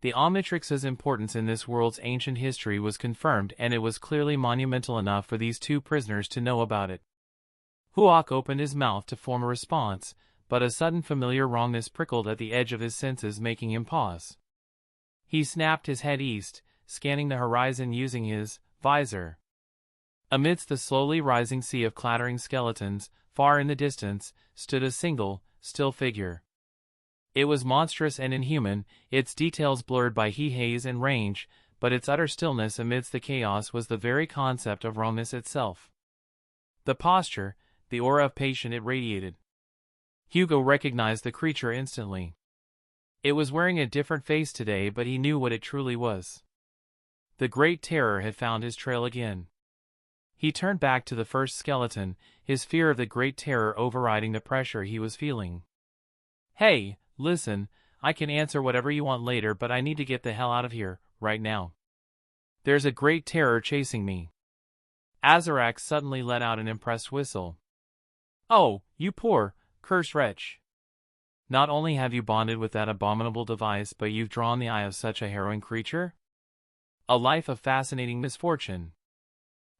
The Omnitrix's importance in this world's ancient history was confirmed, and it was clearly monumental enough for these two prisoners to know about it. Hugo opened his mouth to form a response, but a sudden familiar wrongness prickled at the edge of his senses, making him pause. He snapped his head east, scanning the horizon using his visor. Amidst the slowly rising sea of clattering skeletons, far in the distance, stood a single, still figure. It was monstrous and inhuman, its details blurred by heat, haze and range, but its utter stillness amidst the chaos was the very concept of wrongness itself. The posture, the aura of patience it radiated. Hugo recognized the creature instantly. It was wearing a different face today, but he knew what it truly was. The Great Terror had found his trail again. He turned back to the first skeleton, his fear of the Great Terror overriding the pressure he was feeling. Hey, listen, I can answer whatever you want later, but I need to get the hell out of here, right now. There's a Great Terror chasing me. Azarax suddenly let out an impressed whistle. Oh, you poor, cursed wretch. Not only have you bonded with that abominable device, but you've drawn the eye of such a harrowing creature? A life of fascinating misfortune.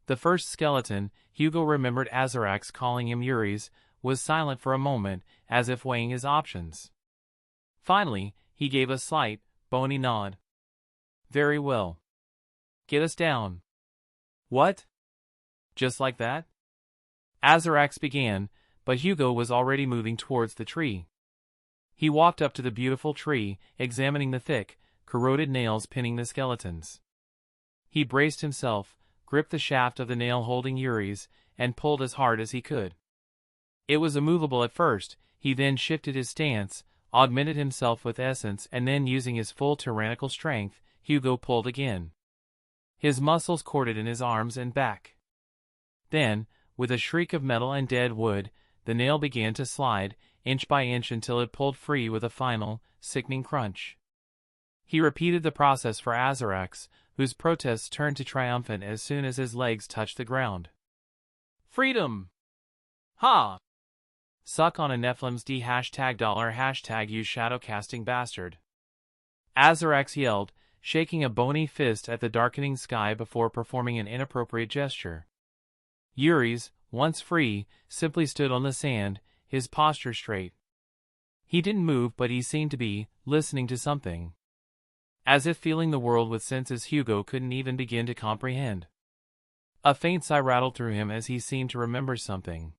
The first skeleton, Hugo remembered Azarax calling him Uris, was silent for a moment, as if weighing his options. Finally, he gave a slight, bony nod. Very well. Get us down. What? Just like that? Azarax began, but Hugo was already moving towards the tree. He walked up to the beautiful tree, examining the thick, corroded nails pinning the skeletons. He braced himself, gripped the shaft of the nail holding Yuri's, and pulled as hard as he could. It was immovable at first, he then shifted his stance, augmented himself with essence, and then using his full tyrannical strength, Hugo pulled again. His muscles corded in his arms and back. Then, with a shriek of metal and dead wood, the nail began to slide, inch by inch, until it pulled free with a final, sickening crunch. He repeated the process for Azarax, whose protests turned to triumphant as soon as his legs touched the ground. Freedom! Ha! Suck on a Nephilim's D $, you shadow-casting bastard. Azarax yelled, shaking a bony fist at the darkening sky before performing an inappropriate gesture. Yuri's, once free, simply stood on the sand, his posture straight. He didn't move, but he seemed to be listening to something. As if feeling the world with senses Hugo couldn't even begin to comprehend. A faint sigh rattled through him as he seemed to remember something.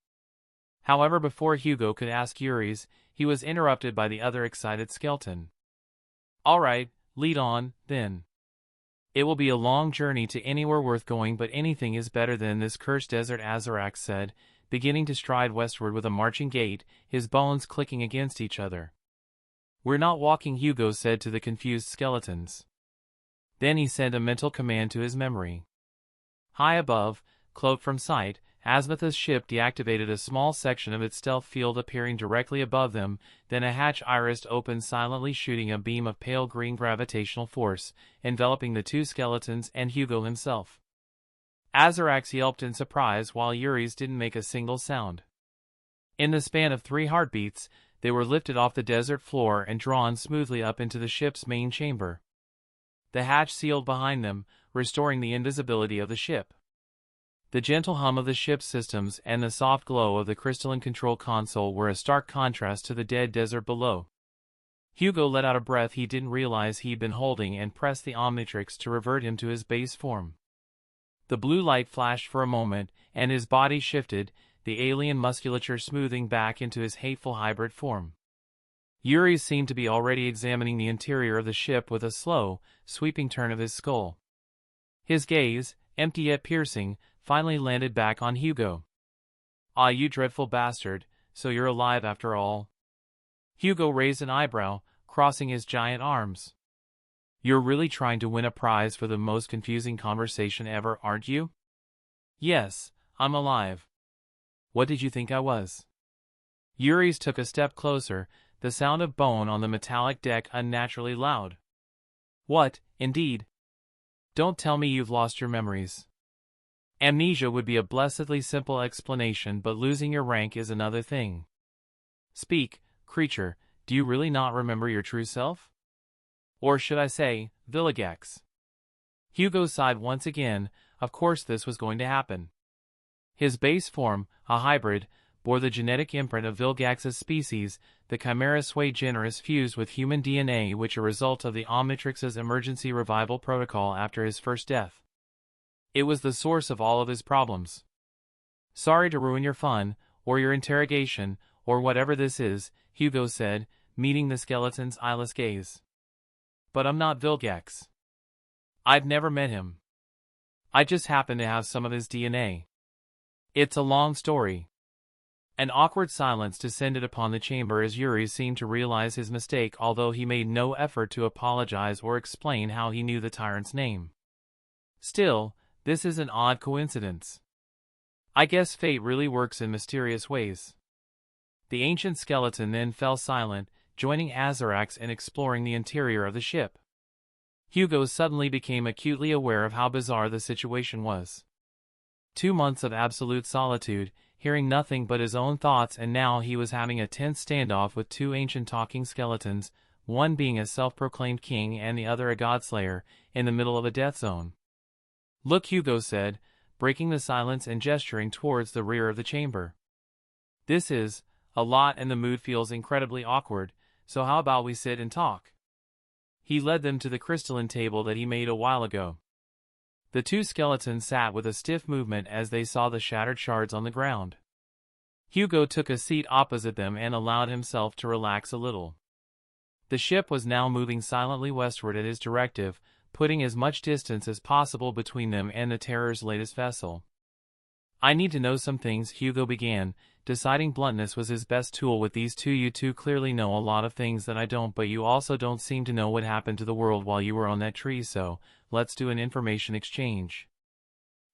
However, before Hugo could ask Yuri's, he was interrupted by the other excited skeleton. "Alright, lead on, then. It will be a long journey to anywhere worth going, but anything is better than this cursed desert," Azarax said, beginning to stride westward with a marching gait, his bones clicking against each other. "We're not walking," Hugo said to the confused skeletons. Then he sent a mental command to his memory. High above, cloaked from sight, Azimuth's ship deactivated a small section of its stealth field appearing directly above them, then a hatch irised opened silently, shooting a beam of pale green gravitational force, enveloping the two skeletons and Hugo himself. Azarax yelped in surprise while Yuri's didn't make a single sound. In the span of 3 heartbeats, they were lifted off the desert floor and drawn smoothly up into the ship's main chamber. The hatch sealed behind them, restoring the invisibility of the ship. The gentle hum of the ship's systems and the soft glow of the crystalline control console were a stark contrast to the dead desert below. Hugo let out a breath he didn't realize he'd been holding and pressed the Omnitrix to revert him to his base form. The blue light flashed for a moment, and his body shifted, the alien musculature smoothing back into his hateful hybrid form. Yuri seemed to be already examining the interior of the ship with a slow, sweeping turn of his skull. His gaze, empty yet piercing, finally landed back on Hugo. "Ah, you dreadful bastard, so you're alive after all." Hugo raised an eyebrow, crossing his giant arms. "You're really trying to win a prize for the most confusing conversation ever, aren't you?" "Yes, I'm alive. What did you think I was?" Yuri's took a step closer, the sound of bone on the metallic deck unnaturally loud. "What, indeed? Don't tell me you've lost your memories." Amnesia would be a blessedly simple explanation, but losing your rank is another thing. "Speak, creature, do you really not remember your true self? Or should I say, Villigax?" Hugo sighed once again. Of course this was going to happen. His base form, a hybrid, bore the genetic imprint of Vilgax's species, the Chimera sui generis fused with human DNA, which a result of the Omnitrix's emergency revival protocol after his first death. It was the source of all of his problems. "Sorry to ruin your fun, or your interrogation, or whatever this is," Hugo said, meeting the skeleton's eyeless gaze. "But I'm not Vilgax. I've never met him. I just happen to have some of his DNA. It's a long story." An awkward silence descended upon the chamber as Yuri seemed to realize his mistake, although he made no effort to apologize or explain how he knew the tyrant's name. "Still, this is an odd coincidence. I guess fate really works in mysterious ways." The ancient skeleton then fell silent, joining Azarax in exploring the interior of the ship. Hugo suddenly became acutely aware of how bizarre the situation was. 2 months of absolute solitude, hearing nothing but his own thoughts, and now he was having a tense standoff with 2 ancient talking skeletons, one being a self-proclaimed king and the other a godslayer, in the middle of a death zone. "Look," Hugo said, breaking the silence and gesturing towards the rear of the chamber. "This is a lot and the mood feels incredibly awkward, so how about we sit and talk?" He led them to the crystalline table that he made a while ago. The 2 skeletons sat with a stiff movement as they saw the shattered shards on the ground. Hugo took a seat opposite them and allowed himself to relax a little. The ship was now moving silently westward at his directive, putting as much distance as possible between them and the Terror's latest vessel. "I need to know some things," Hugo began, deciding bluntness was his best tool with these two. "You two clearly know a lot of things that I don't, but you also don't seem to know what happened to the world while you were on that tree, so let's do an information exchange.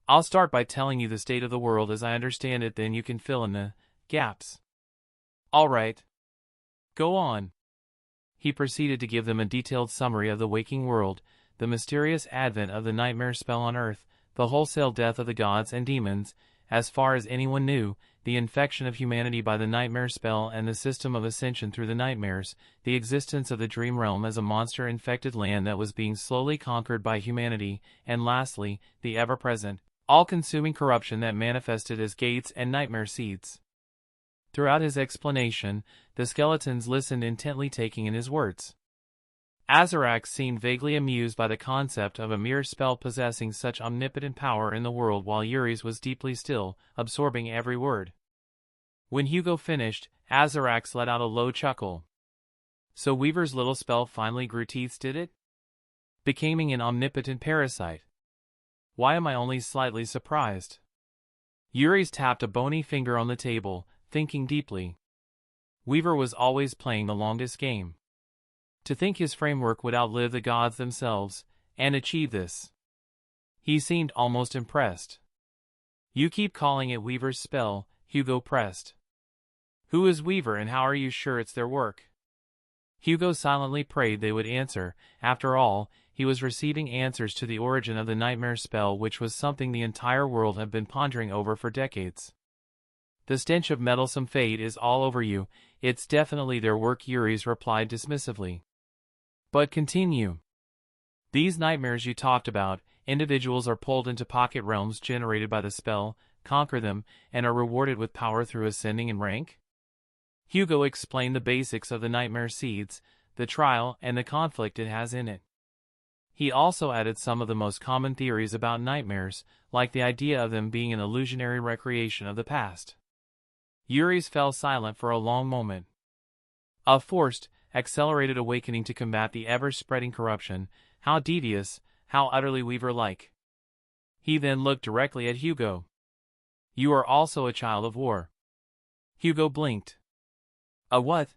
I'll start by telling you the state of the world as I understand it, then you can fill in the gaps." "All right. Go on." He proceeded to give them a detailed summary of the waking world, the mysterious advent of the nightmare spell on Earth, the wholesale death of the gods and demons, as far as anyone knew, the infection of humanity by the nightmare spell and the system of ascension through the nightmares, the existence of the dream realm as a monster-infected land that was being slowly conquered by humanity, and lastly, the ever-present, all-consuming corruption that manifested as gates and nightmare seeds. Throughout his explanation, the skeletons listened intently, taking in his words. Azarax seemed vaguely amused by the concept of a mere spell possessing such omnipotent power in the world, while Yuri's was deeply still, absorbing every word. When Hugo finished, Azarax let out a low chuckle. So Weaver's little spell finally grew teeth, did it? Becoming an omnipotent parasite. Why am I only slightly surprised? Yuri's tapped a bony finger on the table, thinking deeply. Weaver was always playing the longest game. To think his framework would outlive the gods themselves, and achieve this. He seemed almost impressed. You keep calling it Weaver's spell, Hugo pressed. Who is Weaver and how are you sure it's their work? Hugo silently prayed they would answer. After all, he was receiving answers to the origin of the nightmare spell, which was something the entire world had been pondering over for decades. The stench of meddlesome fate is all over you. It's definitely their work, Yuri's replied dismissively. But continue. These nightmares you talked about, individuals are pulled into pocket realms generated by the spell, conquer them, and are rewarded with power through ascending in rank? Hugo explained the basics of the nightmare seeds, the trial, and the conflict it has in it. He also added some of the most common theories about nightmares, like the idea of them being an illusionary recreation of the past. Yuri's fell silent for a long moment. A forced, accelerated awakening to combat the ever-spreading corruption, how devious, how utterly Weaver-like. He then looked directly at Hugo. You are also a child of war. Hugo blinked. A what?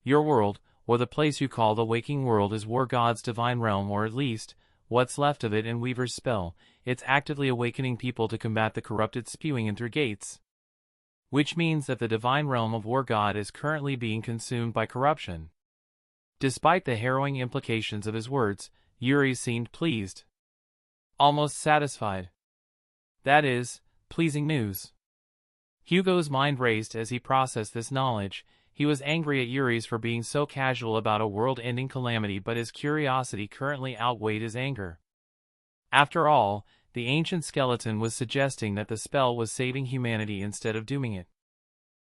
Your world, or the place you call the waking world, is War God's divine realm, or at least, what's left of it in Weaver's spell. It's actively awakening people to combat the corrupted spewing in through gates. Which means that the divine realm of War God is currently being consumed by corruption. Despite the harrowing implications of his words, Yuri seemed pleased. Almost satisfied. That is, pleasing news. Hugo's mind raced as he processed this knowledge. He was angry at Yuri's for being so casual about a world-ending calamity, but his curiosity currently outweighed his anger. After all, the ancient skeleton was suggesting that the spell was saving humanity instead of dooming it.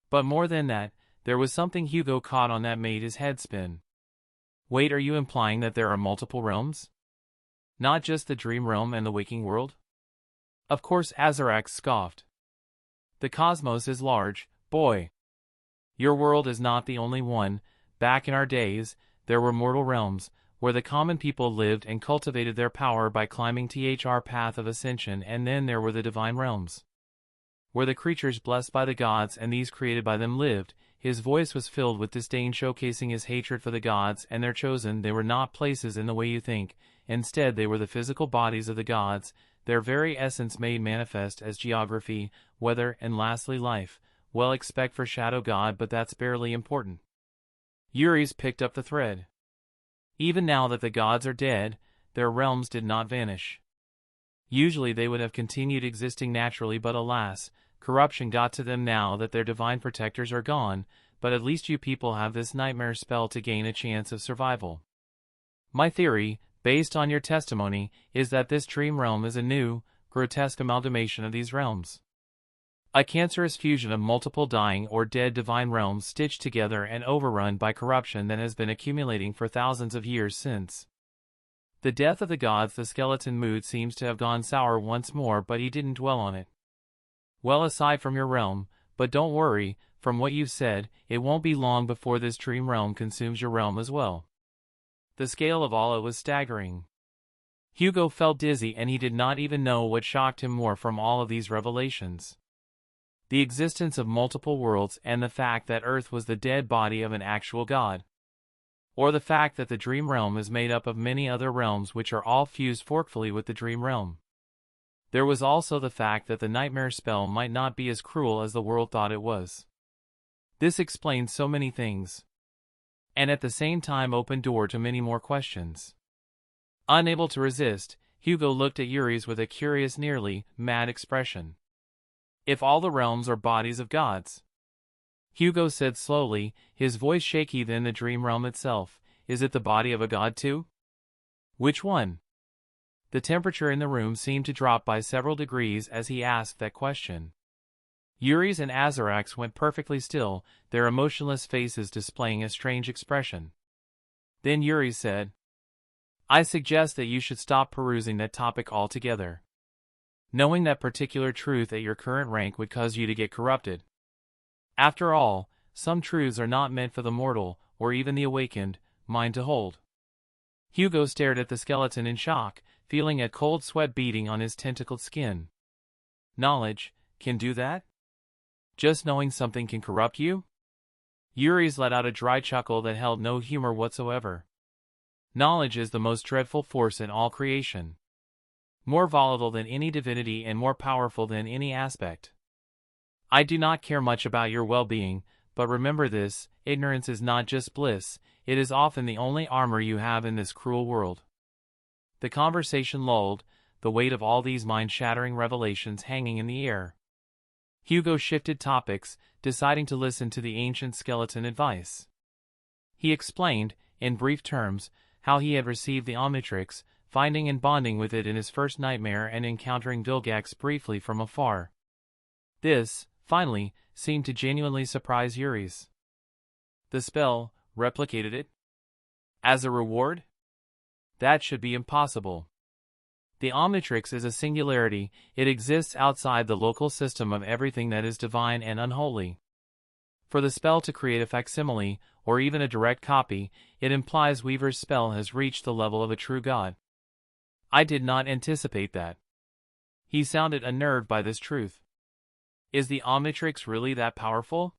But more than that, there was something Hugo caught on that made his head spin. Wait, are you implying that there are multiple realms? Not just the dream realm and the waking world? Of course, Azarax scoffed. The cosmos is large, boy. Your world is not the only one. Back in our days, there were mortal realms, where the common people lived and cultivated their power by climbing the path of ascension, and then there were the divine realms, where the creatures blessed by the gods and these created by them lived. His voice was filled with disdain, showcasing his hatred for the gods and their chosen. They were not places in the way you think. Instead, they were the physical bodies of the gods, their very essence made manifest as geography, weather, and lastly life. Well, expect for Shadow God, but that's barely important. Yuri's picked up the thread. Even now that the gods are dead, their realms did not vanish. Usually they would have continued existing naturally, but alas, corruption got to them now that their divine protectors are gone. But at least you people have this nightmare spell to gain a chance of survival. My theory, based on your testimony, is that this dream realm is a new, grotesque amalgamation of these realms. A cancerous fusion of multiple dying or dead divine realms stitched together and overrun by corruption that has been accumulating for thousands of years since the death of the gods. The skeleton mood seems to have gone sour once more, but he didn't dwell on it. Well, aside from your realm, but don't worry, from what you've said, it won't be long before this dream realm consumes your realm as well. The scale of all it was staggering. Hugo felt dizzy, and he did not even know what shocked him more from all of these revelations. The existence of multiple worlds, and the fact that Earth was the dead body of an actual god. Or the fact that the dream realm is made up of many other realms which are all fused forkfully with the dream realm. There was also the fact that the nightmare spell might not be as cruel as the world thought it was. This explains so many things, and at the same time opened door to many more questions. Unable to resist, Hugo looked at Yuri's with a curious, nearly mad expression. If all the realms are bodies of gods, Hugo said slowly, his voice shaky, then the dream realm itself, is it the body of a god too? Which one? The temperature in the room seemed to drop by several degrees as he asked that question. Yuri's and Azarax went perfectly still, their emotionless faces displaying a strange expression. Then Yuri said, I suggest that you should stop perusing that topic altogether. Knowing that particular truth at your current rank would cause you to get corrupted. After all, some truths are not meant for the mortal, or even the awakened, mind to hold. Hugo stared at the skeleton in shock, feeling a cold sweat beading on his tentacled skin. Knowledge can do that? Just knowing something can corrupt you? Yuri's let out a dry chuckle that held no humor whatsoever. Knowledge is the most dreadful force in all creation. More volatile than any divinity and more powerful than any aspect. I do not care much about your well-being, but remember this, ignorance is not just bliss, it is often the only armor you have in this cruel world. The conversation lulled, the weight of all these mind-shattering revelations hanging in the air. Hugo shifted topics, deciding to listen to the ancient skeleton advice. He explained, in brief terms, how he had received the Omnitrix, finding and bonding with it in his first nightmare and encountering Vilgax briefly from afar. This, finally, seemed to genuinely surprise Yuri's. The spell replicated it? As a reward? That should be impossible. The Omnitrix is a singularity, it exists outside the local system of everything that is divine and unholy. For the spell to create a facsimile, or even a direct copy, it implies Weaver's spell has reached the level of a true god. I did not anticipate that. He sounded unnerved by this truth. Is the Omnitrix really that powerful?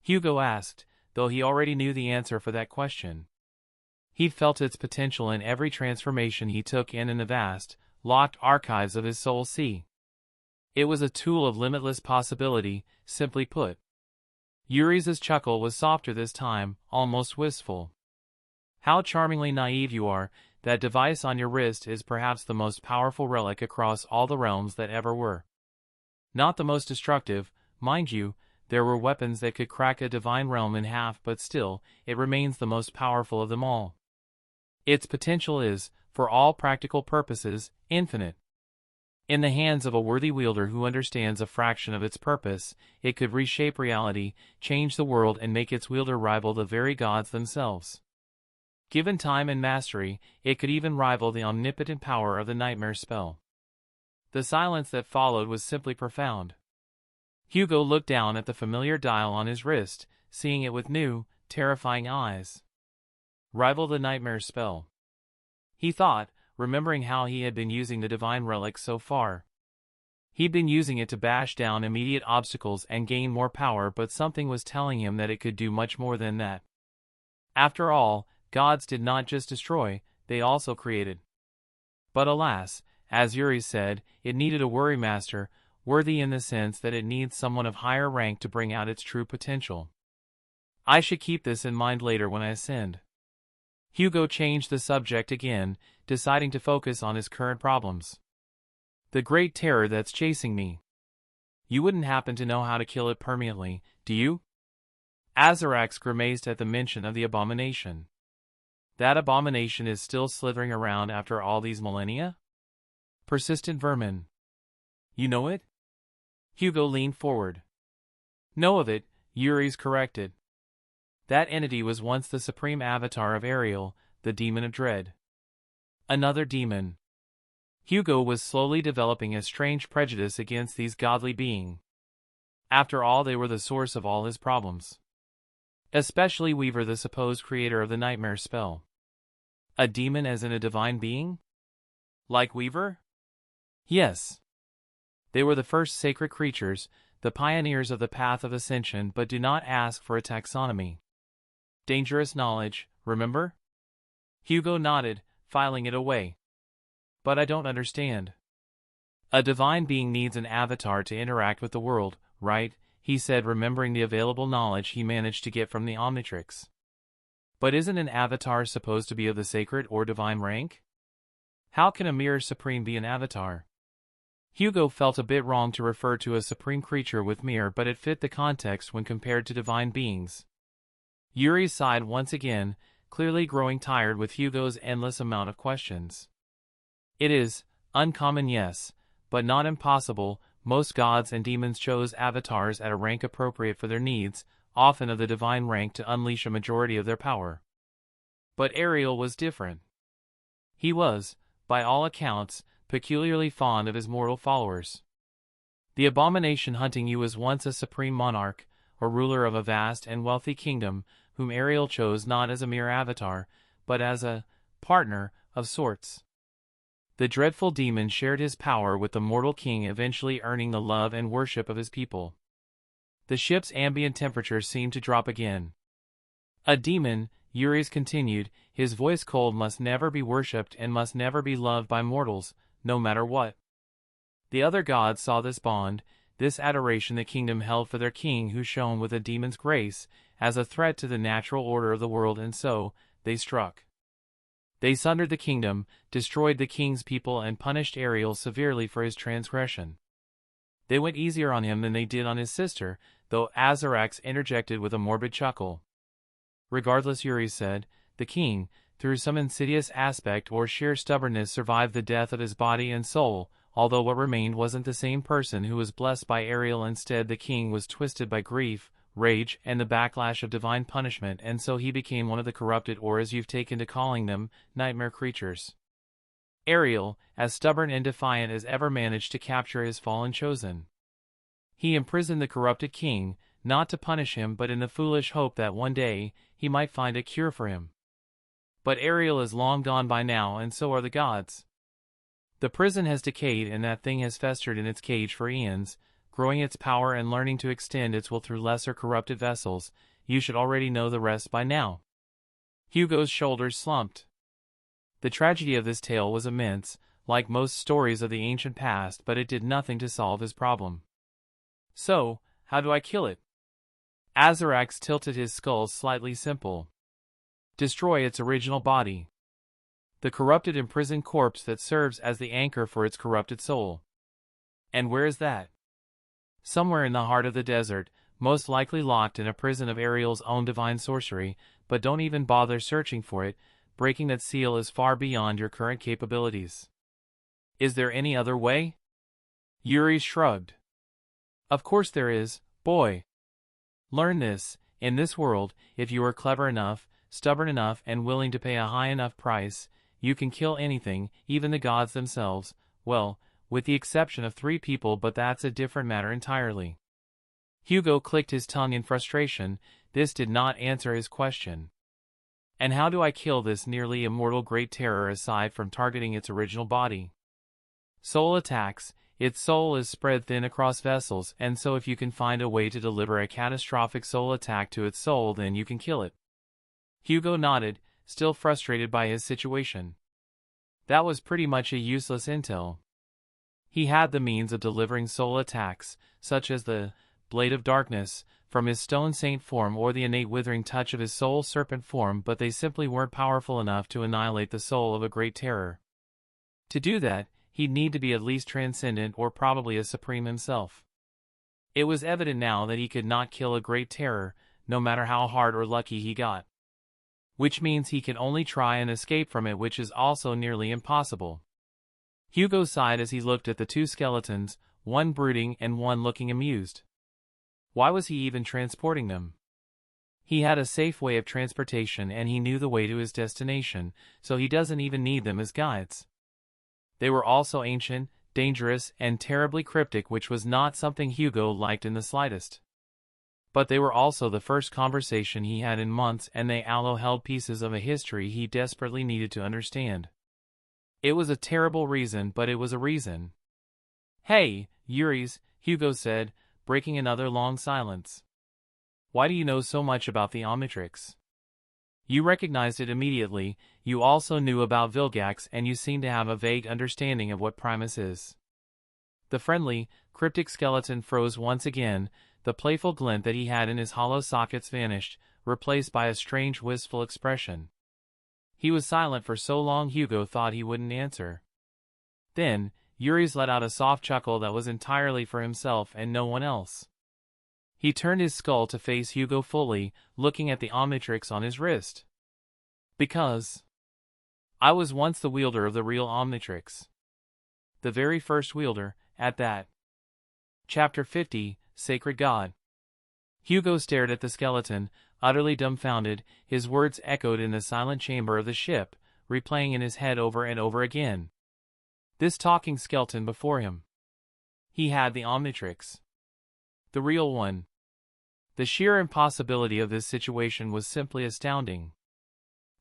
Hugo asked, though he already knew the answer for that question. He felt its potential in every transformation he took in the vast, locked archives of his soul sea. It was a tool of limitless possibility, simply put. Yuri's chuckle was softer this time, almost wistful. How charmingly naive you are, that device on your wrist is perhaps the most powerful relic across all the realms that ever were. Not the most destructive, mind you, there were weapons that could crack a divine realm in half, but still, it remains the most powerful of them all. Its potential is, for all practical purposes, infinite. In the hands of a worthy wielder who understands a fraction of its purpose, it could reshape reality, change the world and make its wielder rival the very gods themselves. Given time and mastery, it could even rival the omnipotent power of the nightmare spell. The silence that followed was simply profound. Hugo looked down at the familiar dial on his wrist, seeing it with new, terrifying eyes. Rival the nightmare spell. He thought, remembering how he had been using the divine relic so far. He'd been using it to bash down immediate obstacles and gain more power, but something was telling him that it could do much more than that. After all, gods did not just destroy, they also created. But alas, as Yuri said, it needed a worry master, worthy in the sense that it needs someone of higher rank to bring out its true potential. I should keep this in mind later when I ascend. Hugo changed the subject again, deciding to focus on his current problems. The great terror that's chasing me. You wouldn't happen to know how to kill it permanently, do you? Azarax grimaced at the mention of the abomination. That abomination is still slithering around after all these millennia? Persistent vermin. You know it? Hugo leaned forward. Know of it, Yuri's corrected. That entity was once the supreme avatar of Ariel, the demon of dread. Another demon. Hugo was slowly developing a strange prejudice against these godly beings. After all, they were the source of all his problems. Especially Weaver, the supposed creator of the nightmare spell. A demon as in a divine being? Like Weaver? Yes. They were the first sacred creatures, the pioneers of the path of ascension, but do not ask for a taxonomy. Dangerous knowledge, remember? Hugo nodded, filing it away. But I don't understand. A divine being needs an avatar to interact with the world, right? He said, remembering the available knowledge he managed to get from the Omnitrix. But isn't an avatar supposed to be of the sacred or divine rank? How can a mere supreme be an avatar? Hugo felt a bit wrong to refer to a supreme creature with mirror, but it fit the context when compared to divine beings. Yuri sighed once again, clearly growing tired with Hugo's endless amount of questions. It is uncommon, yes, but not impossible. Most gods and demons chose avatars at a rank appropriate for their needs, often of the divine rank, to unleash a majority of their power. But Ariel was different. He was, by all accounts, peculiarly fond of his mortal followers. The abomination hunting you was once a supreme monarch, or ruler of a vast and wealthy kingdom, whom Ariel chose not as a mere avatar, but as a partner of sorts. The dreadful demon shared his power with the mortal king, eventually earning the love and worship of his people. The ship's ambient temperature seemed to drop again. A demon, Uri's continued, his voice cold, must never be worshipped and must never be loved by mortals, no matter what. The other gods saw this bond, this adoration the kingdom held for their king who shone with a demon's grace, as a threat to the natural order of the world, and so they struck. They sundered the kingdom, destroyed the king's people, and punished Ariel severely for his transgression. They went easier on him than they did on his sister, though Azarax interjected with a morbid chuckle. Regardless, Uri said, the king, through some insidious aspect or sheer stubbornness, survived the death of his body and soul, although what remained wasn't the same person who was blessed by Ariel. Instead, the king was twisted by grief, rage, and the backlash of divine punishment, and so he became one of the corrupted, or as you've taken to calling them, nightmare creatures. Ariel, as stubborn and defiant as ever, managed to capture his fallen chosen. He imprisoned the corrupted king, not to punish him but in the foolish hope that one day he might find a cure for him. But Ariel is long gone by now, and so are the gods. The prison has decayed, and that thing has festered in its cage for eons, growing its power and learning to extend its will through lesser corrupted vessels. You should already know the rest by now. Hugo's shoulders slumped. The tragedy of this tale was immense, like most stories of the ancient past, but it did nothing to solve his problem. So, how do I kill it? Azarax tilted his skull slightly. Simple. Destroy its original body. The corrupted, imprisoned corpse that serves as the anchor for its corrupted soul. And where is that? Somewhere in the heart of the desert, most likely locked in a prison of Ariel's own divine sorcery, but don't even bother searching for it. Breaking that seal is far beyond your current capabilities. Is there any other way? Uri shrugged. Of course there is, boy. Learn this: in this world, if you are clever enough, stubborn enough, and willing to pay a high enough price, you can kill anything, even the gods themselves, well, with the exception of 3 people, but that's a different matter entirely. Hugo clicked his tongue in frustration. This did not answer his question. And how do I kill this nearly immortal great terror aside from targeting its original body? Soul attacks. Its soul is spread thin across vessels, and so if you can find a way to deliver a catastrophic soul attack to its soul, then you can kill it. Hugo nodded, still frustrated by his situation. That was pretty much a useless intel. He had the means of delivering soul attacks, such as the Blade of Darkness, from his stone saint form, or the innate withering touch of his soul serpent form, but they simply weren't powerful enough to annihilate the soul of a great terror. To do that, he'd need to be at least transcendent, or probably a supreme himself. It was evident now that he could not kill a great terror, no matter how hard or lucky he got. Which means he can only try and escape from it, which is also nearly impossible. Hugo sighed as he looked at the 2 skeletons, one brooding and one looking amused. Why was he even transporting them? He had a safe way of transportation, and he knew the way to his destination, so he doesn't even need them as guides. They were also ancient, dangerous, and terribly cryptic, which was not something Hugo liked in the slightest. But they were also the first conversation he had in months, and they held pieces of a history he desperately needed to understand. It was a terrible reason, but it was a reason. Hey, Uri's, Hugo said, breaking another long silence. Why do you know so much about the Omnitrix? You recognized it immediately. You also knew about Vilgax, and you seem to have a vague understanding of what Primus is. The friendly, cryptic skeleton froze once again. The playful glint that he had in his hollow sockets vanished, replaced by a strange, wistful expression. He was silent for so long Hugo thought he wouldn't answer. Then, Uri's let out a soft chuckle that was entirely for himself and no one else. He turned his skull to face Hugo fully, looking at the Omnitrix on his wrist. Because I was once the wielder of the real Omnitrix. The very first wielder, at that. Chapter 50, Sacred God. Hugo stared at the skeleton, utterly dumbfounded. His words echoed in the silent chamber of the ship, replaying in his head over and over again. This talking skeleton before him. He had the Omnitrix. The real one. The sheer impossibility of this situation was simply astounding.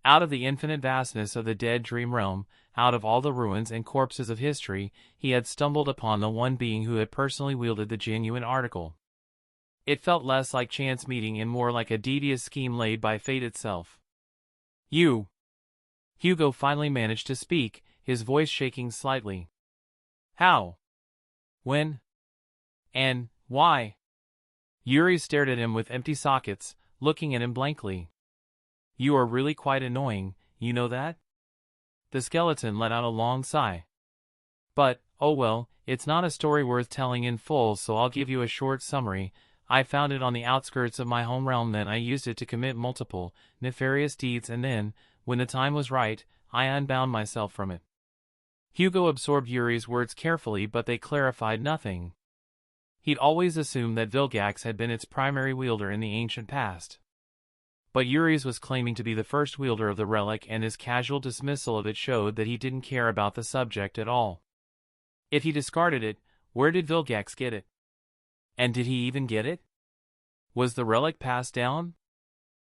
Out of the infinite vastness of the dead dream realm, out of all the ruins and corpses of history, he had stumbled upon the one being who had personally wielded the genuine article. It felt less like chance meeting and more like a devious scheme laid by fate itself. You. Hugo finally managed to speak, his voice shaking slightly. How? When? And why? Yuri stared at him with empty sockets, looking at him blankly. You are really quite annoying, you know that? The skeleton let out a long sigh. But, oh well, it's not a story worth telling in full, so I'll give you a short summary. I found it on the outskirts of my home realm, then I used it to commit multiple, nefarious deeds, and then, when the time was right, I unbound myself from it. Hugo absorbed Yuri's words carefully, but they clarified nothing. He'd always assumed that Vilgax had been its primary wielder in the ancient past. But Yuri's was claiming to be the first wielder of the relic, and his casual dismissal of it showed that he didn't care about the subject at all. If he discarded it, where did Vilgax get it? And did he even get it? Was the relic passed down?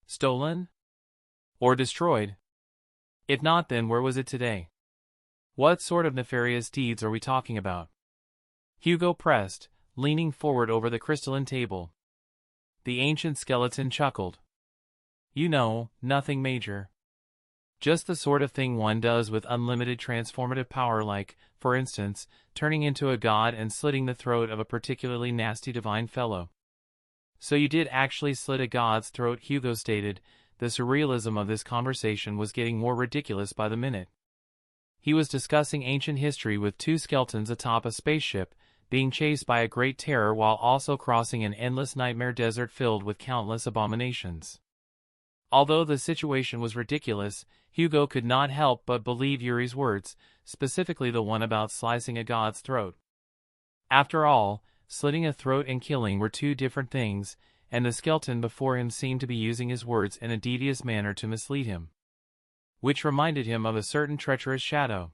Stolen? Or destroyed? If not, then where was it today? What sort of nefarious deeds are we talking about? Hugo pressed, leaning forward over the crystalline table. The ancient skeleton chuckled. You know, nothing major. Just the sort of thing one does with unlimited transformative power, like, for instance, turning into a god and slitting the throat of a particularly nasty divine fellow. So you did actually slit a god's throat, Hugo stated. The surrealism of this conversation was getting more ridiculous by the minute. He was discussing ancient history with two skeletons atop a spaceship, being chased by a great terror while also crossing an endless nightmare desert filled with countless abominations. Although the situation was ridiculous, Hugo could not help but believe Yuri's words, specifically the one about slicing a god's throat. After all, slitting a throat and killing were two different things, and the skeleton before him seemed to be using his words in a devious manner to mislead him. Which reminded him of a certain treacherous shadow.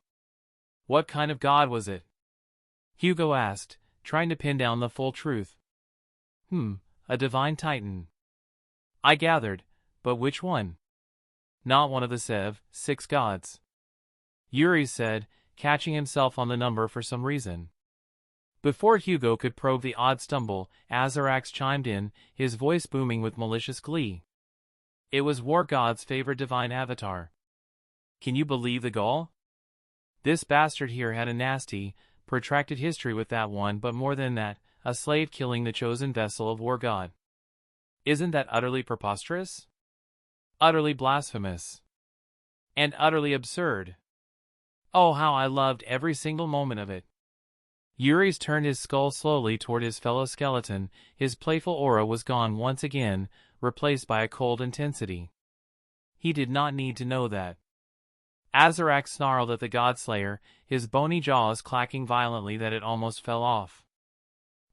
What kind of god was it? Hugo asked, trying to pin down the full truth. A divine titan. I gathered, but which one? Not one of the 6 gods. Yuri said, catching himself on the number for some reason. Before Hugo could probe the odd stumble, Azarax chimed in, his voice booming with malicious glee. It was War God's favorite divine avatar. Can you believe the gall? This bastard here had a nasty, protracted history with that one, but more than that, a slave killing the chosen vessel of War God. Isn't that utterly preposterous? Utterly blasphemous. And utterly absurd. Oh, how I loved every single moment of it. Yuri's turned his skull slowly toward his fellow skeleton. His playful aura was gone once again, replaced by a cold intensity. He did not need to know that. Azarax snarled at the Godslayer, his bony jaws clacking violently that it almost fell off.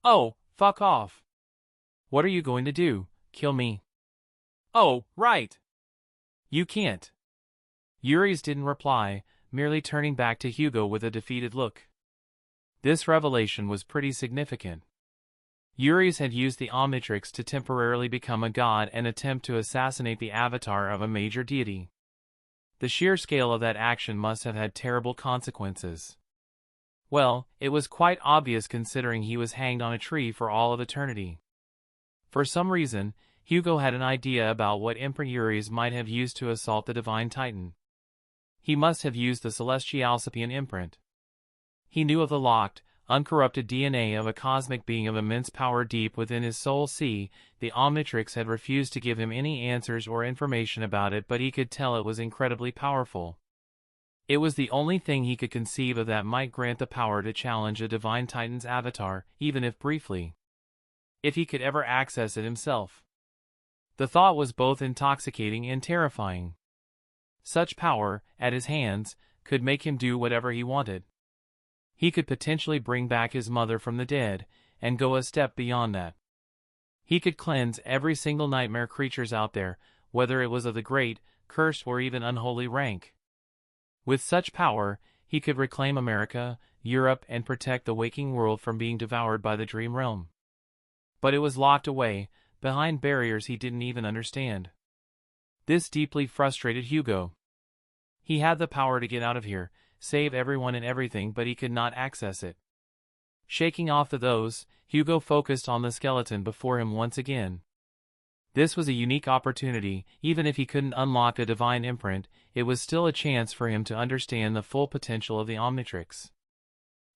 Oh, fuck off. What are you going to do, kill me? Oh, right. You can't. Yuri's didn't reply, merely turning back to Hugo with a defeated look. This revelation was pretty significant. Yuri's had used the Omnitrix to temporarily become a god and attempt to assassinate the avatar of a major deity. The sheer scale of that action must have had terrible consequences. Well, it was quite obvious considering he was hanged on a tree for all of eternity. For some reason, Hugo had an idea about what Emperor Yuri's might have used to assault the Divine Titan. He must have used the Celestialcipian imprint. He knew of the locked, uncorrupted DNA of a cosmic being of immense power deep within his soul. The Omnitrix had refused to give him any answers or information about it, but he could tell it was incredibly powerful. It was the only thing he could conceive of that might grant the power to challenge a Divine Titan's avatar, even if briefly. If he could ever access it himself. The thought was both intoxicating and terrifying. Such power, at his hands, could make him do whatever he wanted. He could potentially bring back his mother from the dead, and go a step beyond that. He could cleanse every single nightmare creatures out there, whether it was of the great, cursed, or even unholy rank. With such power, he could reclaim America, Europe, and protect the waking world from being devoured by the dream realm. But it was locked away, behind barriers he didn't even understand. This deeply frustrated Hugo. He had the power to get out of here, save everyone and everything, but he could not access it. Shaking off those, Hugo focused on the skeleton before him once again. This was a unique opportunity. Even if he couldn't unlock a divine imprint, it was still a chance for him to understand the full potential of the Omnitrix.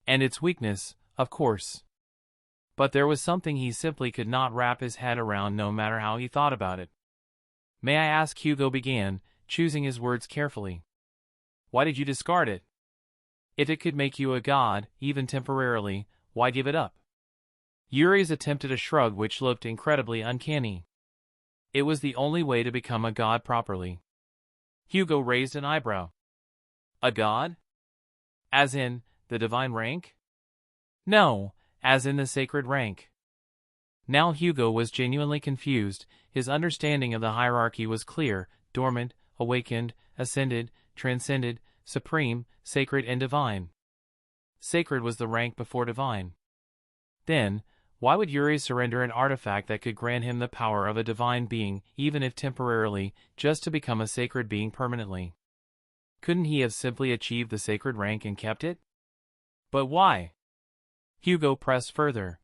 And its weakness, of course. But there was something he simply could not wrap his head around no matter how he thought about it. "May I ask," Hugo began, choosing his words carefully. "Why did you discard it? If it could make you a god, even temporarily, why give it up?" Yuri's attempted a shrug which looked incredibly uncanny. It was the only way to become a god properly. Hugo raised an eyebrow. A god? As in, the divine rank? No, as in the sacred rank. Now Hugo was genuinely confused. His understanding of the hierarchy was clear: dormant, awakened, ascended, transcended, supreme, sacred, and divine. Sacred was the rank before divine. Then, why would Yuri surrender an artifact that could grant him the power of a divine being, even if temporarily, just to become a sacred being permanently? Couldn't he have simply achieved the sacred rank and kept it? But why? Hugo pressed further.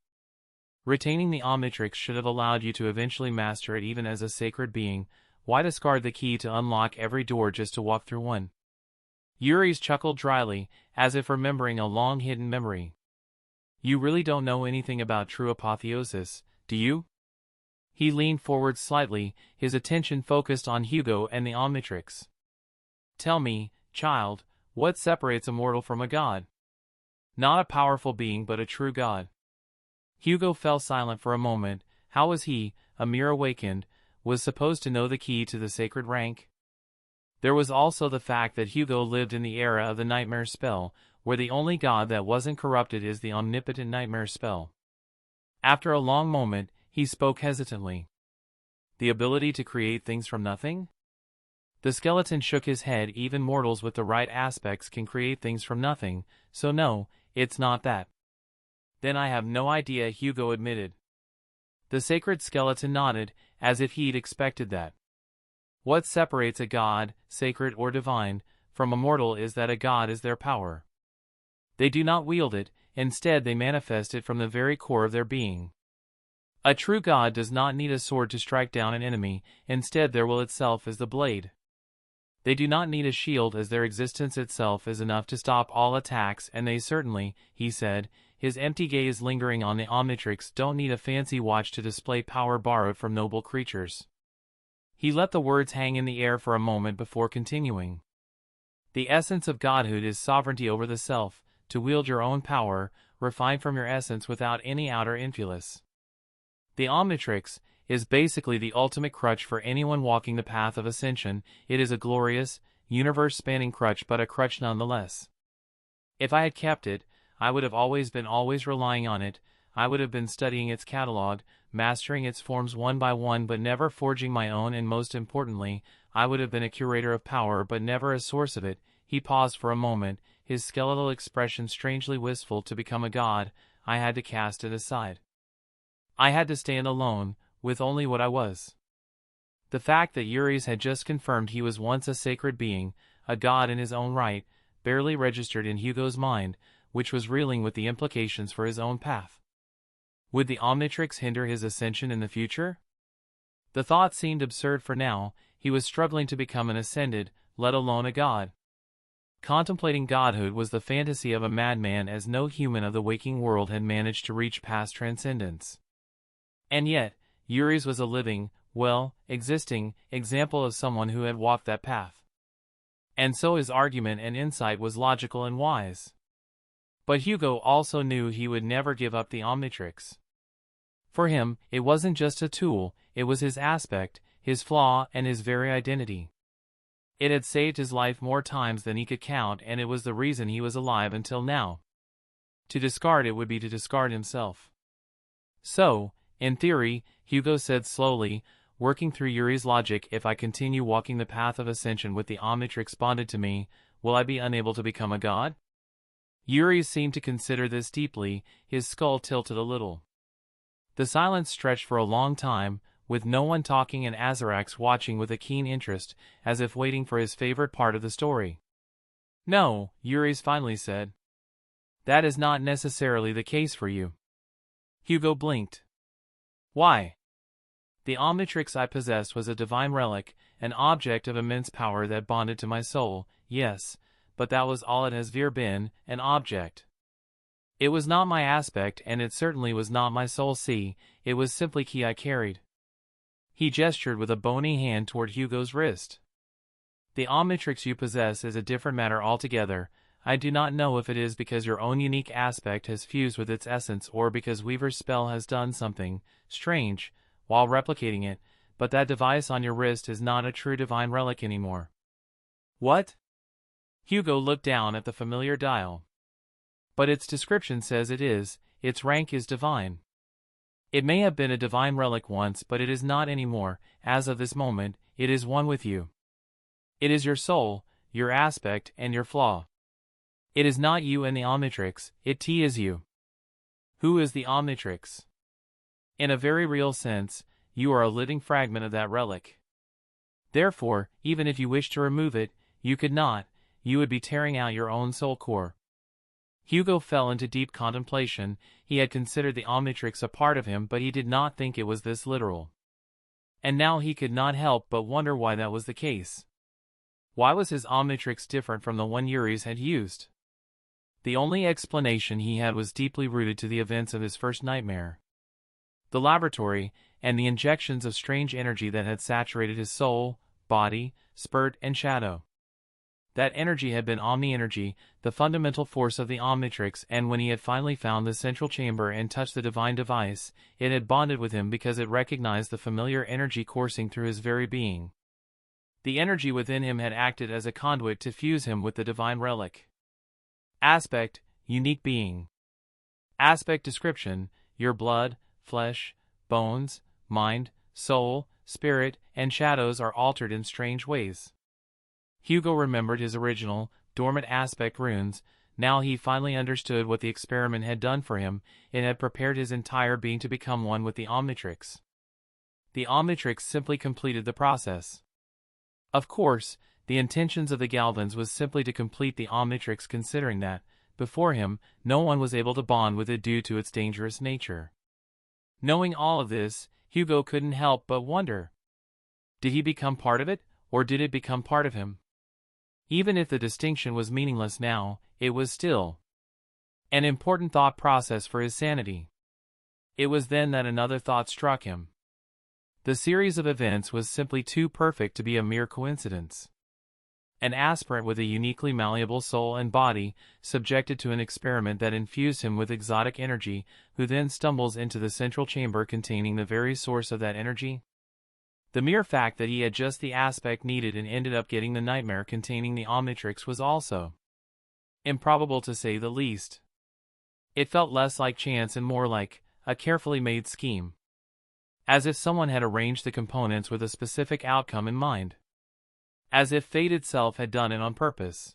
Retaining the Omnitrix should have allowed you to eventually master it even as a sacred being. Why discard the key to unlock every door just to walk through one? Yuri's chuckled dryly, as if remembering a long-hidden memory. You really don't know anything about true apotheosis, do you? He leaned forward slightly, his attention focused on Hugo and the Omnitrix. Tell me, child, what separates a mortal from a god? Not a powerful being, but a true god. Hugo fell silent for a moment. How was he, a mere awakened, was supposed to know the key to the sacred rank? There was also the fact that Hugo lived in the era of the nightmare spell, where the only god that wasn't corrupted is the omnipotent nightmare spell. After a long moment, he spoke hesitantly. The ability to create things from nothing? The skeleton shook his head. Even mortals with the right aspects can create things from nothing, so no, it's not that. Then I have no idea, Hugo admitted. The sacred skeleton nodded, as if he'd expected that. What separates a god, sacred or divine, from a mortal is that a god is their power. They do not wield it, instead they manifest it from the very core of their being. A true god does not need a sword to strike down an enemy, instead their will itself is the blade. They do not need a shield, as their existence itself is enough to stop all attacks, and they certainly, he said, his empty gaze lingering on the Omnitrix, don't need a fancy watch to display power borrowed from noble creatures. He let the words hang in the air for a moment before continuing. The essence of godhood is sovereignty over the self, to wield your own power, refined from your essence without any outer influence. The Omnitrix is basically the ultimate crutch for anyone walking the path of ascension. It is a glorious, universe-spanning crutch, but a crutch nonetheless. If I had kept it, I would have always been relying on it. I would have been studying its catalog, mastering its forms one by one, but never forging my own, and most importantly, I would have been a curator of power but never a source of it. He paused for a moment, his skeletal expression strangely wistful. To become a god, I had to cast it aside. I had to stand alone, with only what I was. The fact that Yuri's had just confirmed he was once a sacred being, a god in his own right, barely registered in Hugo's mind, which was reeling with the implications for his own path. Would the Omnitrix hinder his ascension in the future? The thought seemed absurd for now. He was struggling to become an ascended, let alone a god. Contemplating godhood was the fantasy of a madman, as no human of the waking world had managed to reach past transcendence. And yet, Yuri's was a living, existing example of someone who had walked that path. And so his argument and insight was logical and wise. But Hugo also knew he would never give up the Omnitrix. For him, it wasn't just a tool, it was his aspect, his flaw, and his very identity. It had saved his life more times than he could count, and it was the reason he was alive until now. To discard it would be to discard himself. So, in theory, Hugo said slowly, working through Yuri's logic, if I continue walking the path of ascension with the Omnitrix bonded to me, will I be unable to become a god? Yuri seemed to consider this deeply, his skull tilted a little. The silence stretched for a long time, with no one talking and Azarax watching with a keen interest, as if waiting for his favorite part of the story. "No," Yuri's finally said. "That is not necessarily the case for you." Hugo blinked. "Why?" "The Omnitrix I possessed was a divine relic, an object of immense power that bonded to my soul, yes, but that was all it has ever been, an object. It was not my aspect and it certainly was not my soul. See, it was simply key I carried." He gestured with a bony hand toward Hugo's wrist. "The Omnitrix you possess is a different matter altogether. I do not know if it is because your own unique aspect has fused with its essence or because Weaver's spell has done something strange while replicating it, but that device on your wrist is not a true divine relic anymore." "What?" Hugo looked down at the familiar dial. "But its description says it is. Its rank is divine. It may have been a divine relic once, but it is not anymore. As of this moment, it is one with you. It is your soul, your aspect, and your flaw. It is not you and the Omnitrix, it is you." "Who is the Omnitrix?" "In a very real sense, you are a living fragment of that relic. Therefore, even if you wished to remove it, you could not. You would be tearing out your own soul core." Hugo fell into deep contemplation. He had considered the Omnitrix a part of him, but he did not think it was this literal. And now he could not help but wonder why that was the case. Why was his Omnitrix different from the one Yuri's had used? The only explanation he had was deeply rooted to the events of his first nightmare. The laboratory, and the injections of strange energy that had saturated his soul, body, spirit, and shadow. That energy had been Omni-energy, the fundamental force of the Omnitrix, and when he had finally found the central chamber and touched the divine device, it had bonded with him because it recognized the familiar energy coursing through his very being. The energy within him had acted as a conduit to fuse him with the divine relic. Aspect, unique being. Aspect description, your blood, flesh, bones, mind, soul, spirit, and shadows are altered in strange ways. Hugo remembered his original, dormant aspect runes. Now he finally understood what the experiment had done for him. It had prepared his entire being to become one with the Omnitrix. The Omnitrix simply completed the process. Of course, the intentions of the Galvans was simply to complete the Omnitrix, considering that, before him, no one was able to bond with it due to its dangerous nature. Knowing all of this, Hugo couldn't help but wonder. Did he become part of it, or did it become part of him? Even if the distinction was meaningless now, it was still an important thought process for his sanity. It was then that another thought struck him. The series of events was simply too perfect to be a mere coincidence. An aspirant with a uniquely malleable soul and body, subjected to an experiment that infused him with exotic energy, who then stumbles into the central chamber containing the very source of that energy. The mere fact that he had just the aspect needed and ended up getting the nightmare containing the Omnitrix was also improbable, to say the least. It felt less like chance and more like a carefully made scheme. As if someone had arranged the components with a specific outcome in mind. As if fate itself had done it on purpose.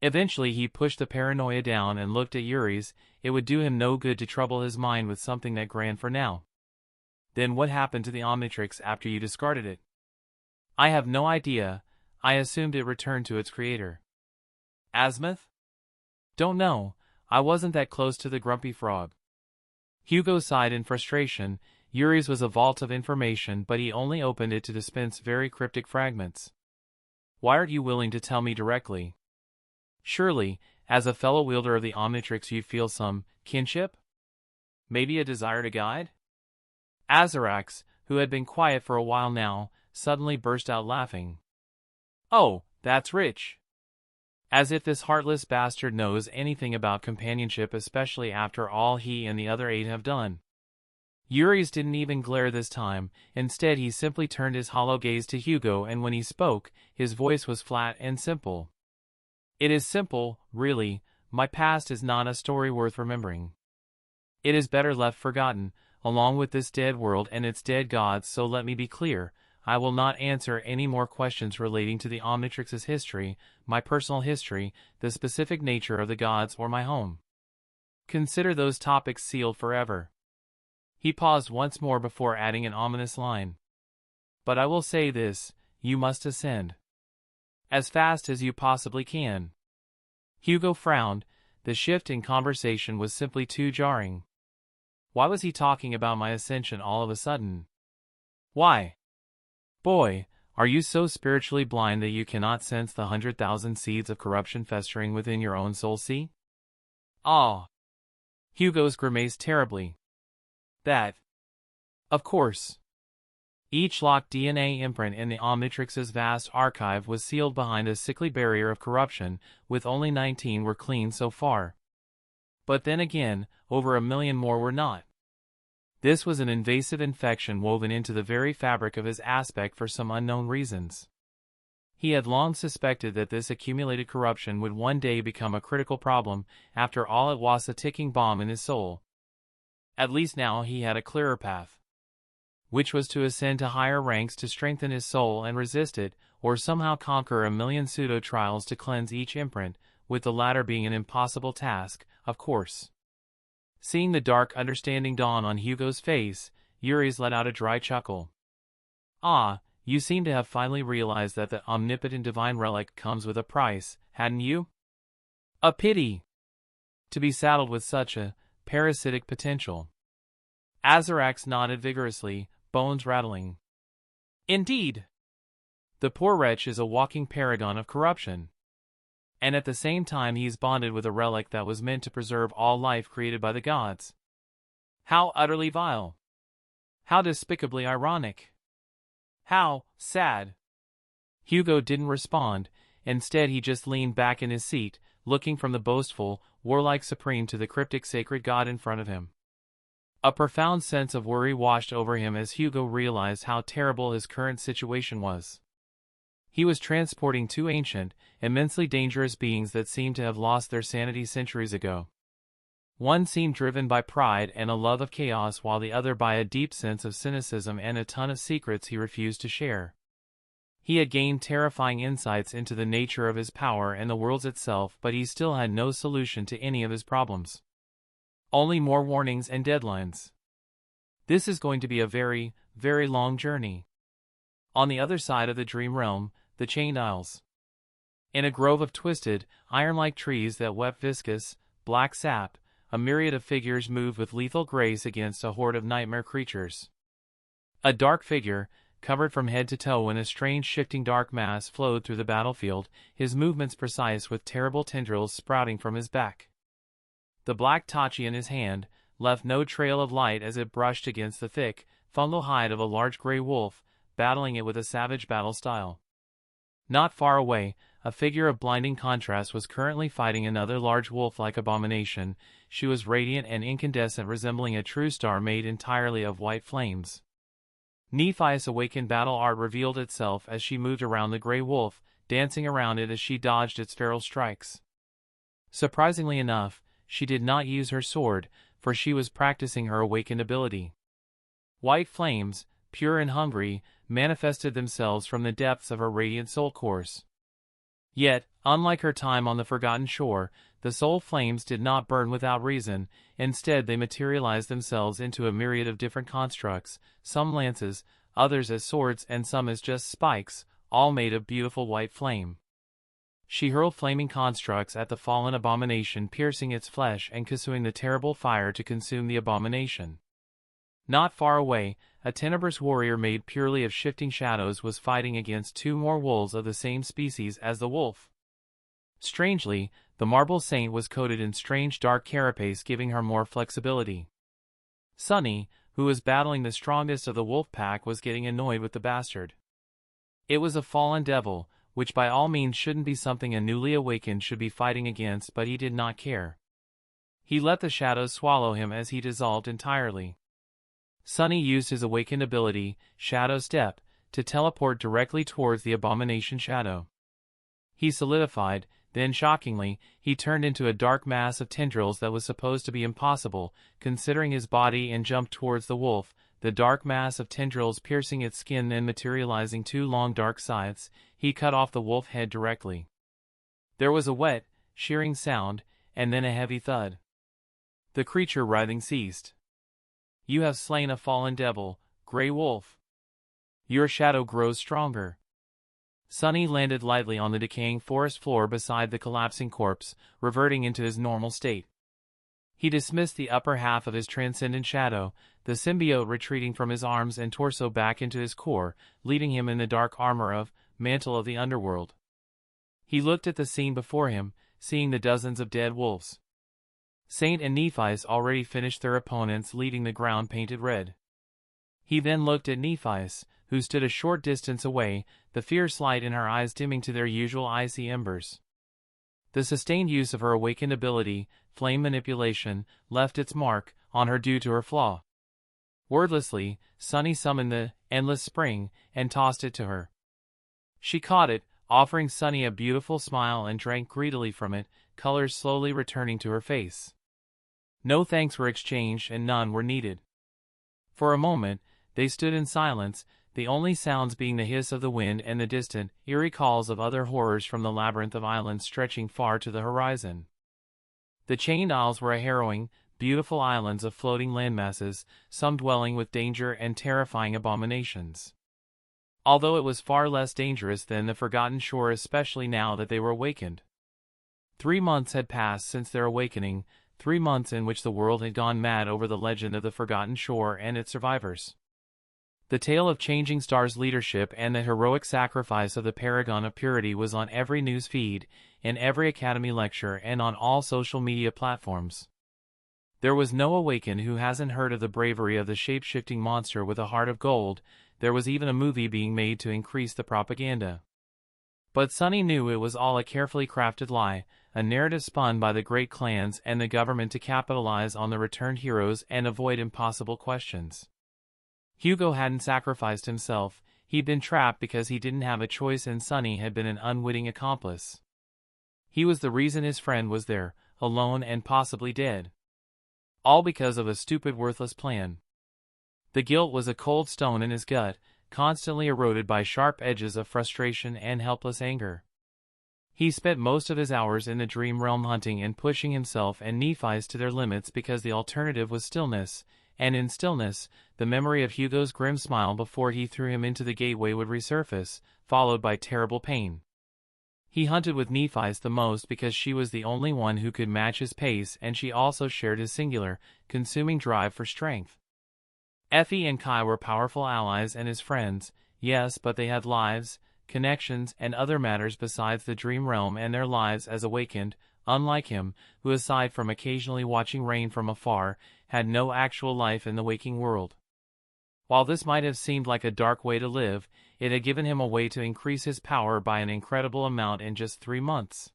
Eventually he pushed the paranoia down and looked at Yuri's. It would do him no good to trouble his mind with something that grand for now. "Then what happened to the Omnitrix after you discarded it?" "I have no idea. I assumed it returned to its creator." "Azimuth?" "Don't know. I wasn't that close to the grumpy frog." Hugo sighed in frustration. Yuri's was a vault of information, but he only opened it to dispense very cryptic fragments. "Why aren't you willing to tell me directly? Surely, as a fellow wielder of the Omnitrix, you feel some kinship? Maybe a desire to guide?" Azarax, who had been quiet for a while now, suddenly burst out laughing. "Oh, that's rich. As if this heartless bastard knows anything about companionship, especially after all he and the other 8 have done." Yuri's didn't even glare this time. Instead, he simply turned his hollow gaze to Hugo, and when he spoke, his voice was flat and simple. "It is simple, really. My past is not a story worth remembering. It is better left forgotten, along with this dead world and its dead gods, so let me be clear. I will not answer any more questions relating to the Omnitrix's history, my personal history, the specific nature of the gods, or my home. Consider those topics sealed forever." He paused once more before adding an ominous line. But I will say this, you must ascend. As fast as you possibly can. Hugo frowned. The shift in conversation was simply too jarring. Why was he talking about my ascension all of a sudden? Why? Boy, are you so spiritually blind that you cannot sense the 100,000 seeds of corruption festering within your own soul? See? Ah. Hugo's grimaced terribly. That. Of course. Each locked DNA imprint in the Omnitrix's vast archive was sealed behind a sickly barrier of corruption, with only 19 were clean so far. But then again, over 1 million more were not. This was an invasive infection woven into the very fabric of his aspect for some unknown reasons. He had long suspected that this accumulated corruption would one day become a critical problem. After all, it was a ticking bomb in his soul. At least now he had a clearer path, which was to ascend to higher ranks to strengthen his soul and resist it, or somehow conquer 1 million pseudo-trials to cleanse each imprint, with the latter being an impossible task, of course. Seeing the dark understanding dawn on Hugo's face, Yuri's let out a dry chuckle. Ah, you seem to have finally realized that the omnipotent divine relic comes with a price, hadn't you? A pity to be saddled with such a parasitic potential. Azarax nodded vigorously, bones rattling. Indeed. The poor wretch is a walking paragon of corruption. And at the same time he is bonded with a relic that was meant to preserve all life created by the gods. How utterly vile. How despicably ironic. How sad. Hugo didn't respond. Instead he just leaned back in his seat, looking from the boastful, warlike supreme to the cryptic sacred god in front of him. A profound sense of worry washed over him as Hugo realized how terrible his current situation was. He was transporting two ancient, immensely dangerous beings that seemed to have lost their sanity centuries ago. One seemed driven by pride and a love of chaos, while the other by a deep sense of cynicism and a ton of secrets he refused to share. He had gained terrifying insights into the nature of his power and the world itself, but he still had no solution to any of his problems. Only more warnings and deadlines. This is going to be a very, very long journey. On the other side of the dream realm, the Chained Isles. In a grove of twisted, iron-like trees that wept viscous, black sap, a myriad of figures moved with lethal grace against a horde of nightmare creatures. A dark figure, covered from head to toe in a strange shifting dark mass, flowed through the battlefield, his movements precise with terrible tendrils sprouting from his back. The black tachi in his hand left no trail of light as it brushed against the thick, fungal hide of a large gray wolf, battling it with a savage battle style. Not far away, a figure of blinding contrast was currently fighting another large wolf-like abomination. She was radiant and incandescent, resembling a true star made entirely of white flames. Nephi's awakened battle art revealed itself as she moved around the gray wolf, dancing around it as she dodged its feral strikes. Surprisingly enough, she did not use her sword, for she was practicing her awakened ability. White flames, pure and hungry, manifested themselves from the depths of her radiant soul course. Yet, unlike her time on the Forgotten Shore, the soul flames did not burn without reason. Instead they materialized themselves into a myriad of different constructs, some lances, others as swords, and some as just spikes, all made of beautiful white flame. She hurled flaming constructs at the fallen abomination, piercing its flesh and consuming the terrible fire to consume the abomination. Not far away, a tenebrous warrior made purely of shifting shadows was fighting against two more wolves of the same species as the wolf. Strangely, the marble saint was coated in strange dark carapace, giving her more flexibility. Sunny, who was battling the strongest of the wolf pack, was getting annoyed with the bastard. It was a fallen devil, which by all means shouldn't be something a newly awakened should be fighting against, but he did not care. He let the shadows swallow him as he dissolved entirely. Sunny used his awakened ability, Shadow Step, to teleport directly towards the abomination shadow. He solidified, then shockingly, he turned into a dark mass of tendrils that was supposed to be impossible, considering his body, and jumped towards the wolf, the dark mass of tendrils piercing its skin, then materializing two long dark scythes. He cut off the wolf head directly. There was a wet, shearing sound, and then a heavy thud. The creature writhing ceased. You have slain a fallen devil, Grey Wolf. Your shadow grows stronger. Sunny landed lightly on the decaying forest floor beside the collapsing corpse, reverting into his normal state. He dismissed the upper half of his transcendent shadow, the symbiote retreating from his arms and torso back into his core, leaving him in the dark armor of Mantle of the Underworld. He looked at the scene before him, seeing the dozens of dead wolves. Saint and Nephi's already finished their opponents, leaving the ground painted red. He then looked at Nephi's, who stood a short distance away, the fierce light in her eyes dimming to their usual icy embers. The sustained use of her awakened ability, flame manipulation, left its mark on her due to her flaw. Wordlessly, Sunny summoned the endless spring and tossed it to her. She caught it, offering Sunny a beautiful smile, and drank greedily from it, colors slowly returning to her face. No thanks were exchanged and none were needed. For a moment, they stood in silence, the only sounds being the hiss of the wind and the distant, eerie calls of other horrors from the labyrinth of islands stretching far to the horizon. The chained isles were a harrowing, beautiful islands of floating landmasses, some dwelling with danger and terrifying abominations. Although it was far less dangerous than the Forgotten Shore, especially now that they were awakened. 3 months had passed since their awakening, 3 months in which the world had gone mad over the legend of the Forgotten Shore and its survivors. The tale of Changing Star's leadership and the heroic sacrifice of the Paragon of Purity was on every news feed, in every Academy lecture, and on all social media platforms. There was no Awakened who hasn't heard of the bravery of the shape-shifting monster with a heart of gold. There was even a movie being made to increase the propaganda. But Sunny knew it was all a carefully crafted lie, a narrative spun by the great clans and the government to capitalize on the returned heroes and avoid impossible questions. Hugo hadn't sacrificed himself, he'd been trapped because he didn't have a choice, and Sunny had been an unwitting accomplice. He was the reason his friend was there, alone and possibly dead. All because of a stupid, worthless plan. The guilt was a cold stone in his gut, constantly eroded by sharp edges of frustration and helpless anger. He spent most of his hours in the dream realm hunting and pushing himself and Nephi's to their limits because the alternative was stillness, and in stillness, the memory of Hugo's grim smile before he threw him into the gateway would resurface, followed by terrible pain. He hunted with Nephi's the most because she was the only one who could match his pace, and she also shared his singular, consuming drive for strength. Effie and Kai were powerful allies and his friends, yes, but they had lives, connections, and other matters besides the dream realm and their lives as Awakened, unlike him, who aside from occasionally watching rain from afar, had no actual life in the waking world. While this might have seemed like a dark way to live, it had given him a way to increase his power by an incredible amount in just 3 months.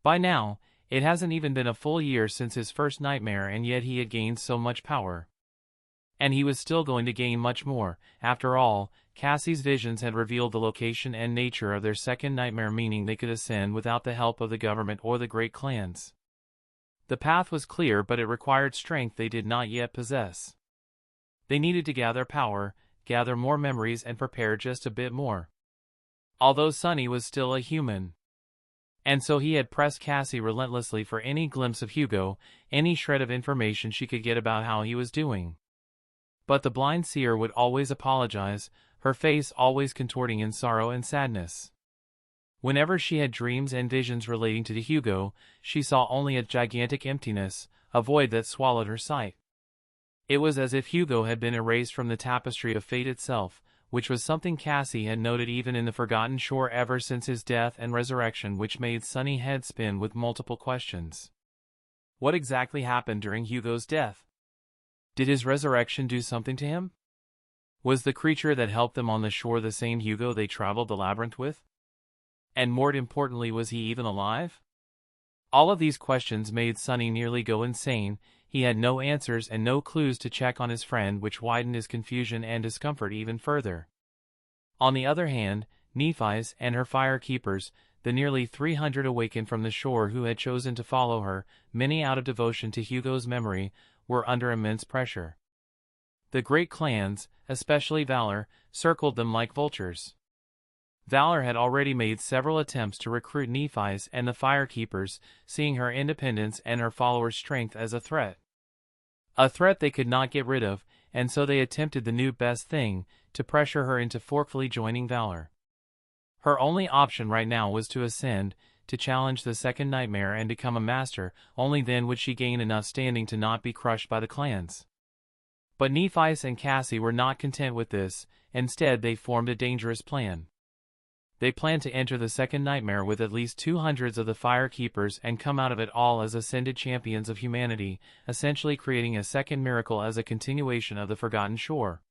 By now, it hasn't even been a full year since his first nightmare, and yet he had gained so much power. And he was still going to gain much more. After all, Cassie's visions had revealed the location and nature of their second nightmare, meaning they could ascend without the help of the government or the great clans. The path was clear, but it required strength they did not yet possess. They needed to gather power, gather more memories, and prepare just a bit more. Although Sunny was still a human. And so he had pressed Cassie relentlessly for any glimpse of Hugo, any shred of information she could get about how he was doing. But the blind seer would always apologize, her face always contorting in sorrow and sadness. Whenever she had dreams and visions relating to Hugo, she saw only a gigantic emptiness, a void that swallowed her sight. It was as if Hugo had been erased from the tapestry of fate itself, which was something Cassie had noted even in the Forgotten Shore ever since his death and resurrection, which made Sunny's head spin with multiple questions. What exactly happened during Hugo's death? Did his resurrection do something to him? Was the creature that helped them on the shore the same Hugo they traveled the labyrinth with? And more importantly, was he even alive? All of these questions made Sunny nearly go insane. He had no answers and no clues to check on his friend, which widened his confusion and discomfort even further. On the other hand, Nephi's and her fire keepers, the nearly 300 awakened from the shore who had chosen to follow her, many out of devotion to Hugo's memory, were under immense pressure. The great clans, especially Valor, circled them like vultures. Valor had already made several attempts to recruit Nephi's and the Firekeepers, seeing her independence and her followers' strength as a threat. A threat they could not get rid of, and so they attempted the new best thing, to pressure her into forcefully joining Valor. Her only option right now was to ascend, to challenge the second nightmare and become a master. Only then would she gain enough standing to not be crushed by the clans. But Nephi and Cassie were not content with this. Instead they formed a dangerous plan. They planned to enter the second nightmare with at least 200 of the Fire Keepers and come out of it all as ascended champions of humanity, essentially creating a second miracle as a continuation of the Forgotten Shore.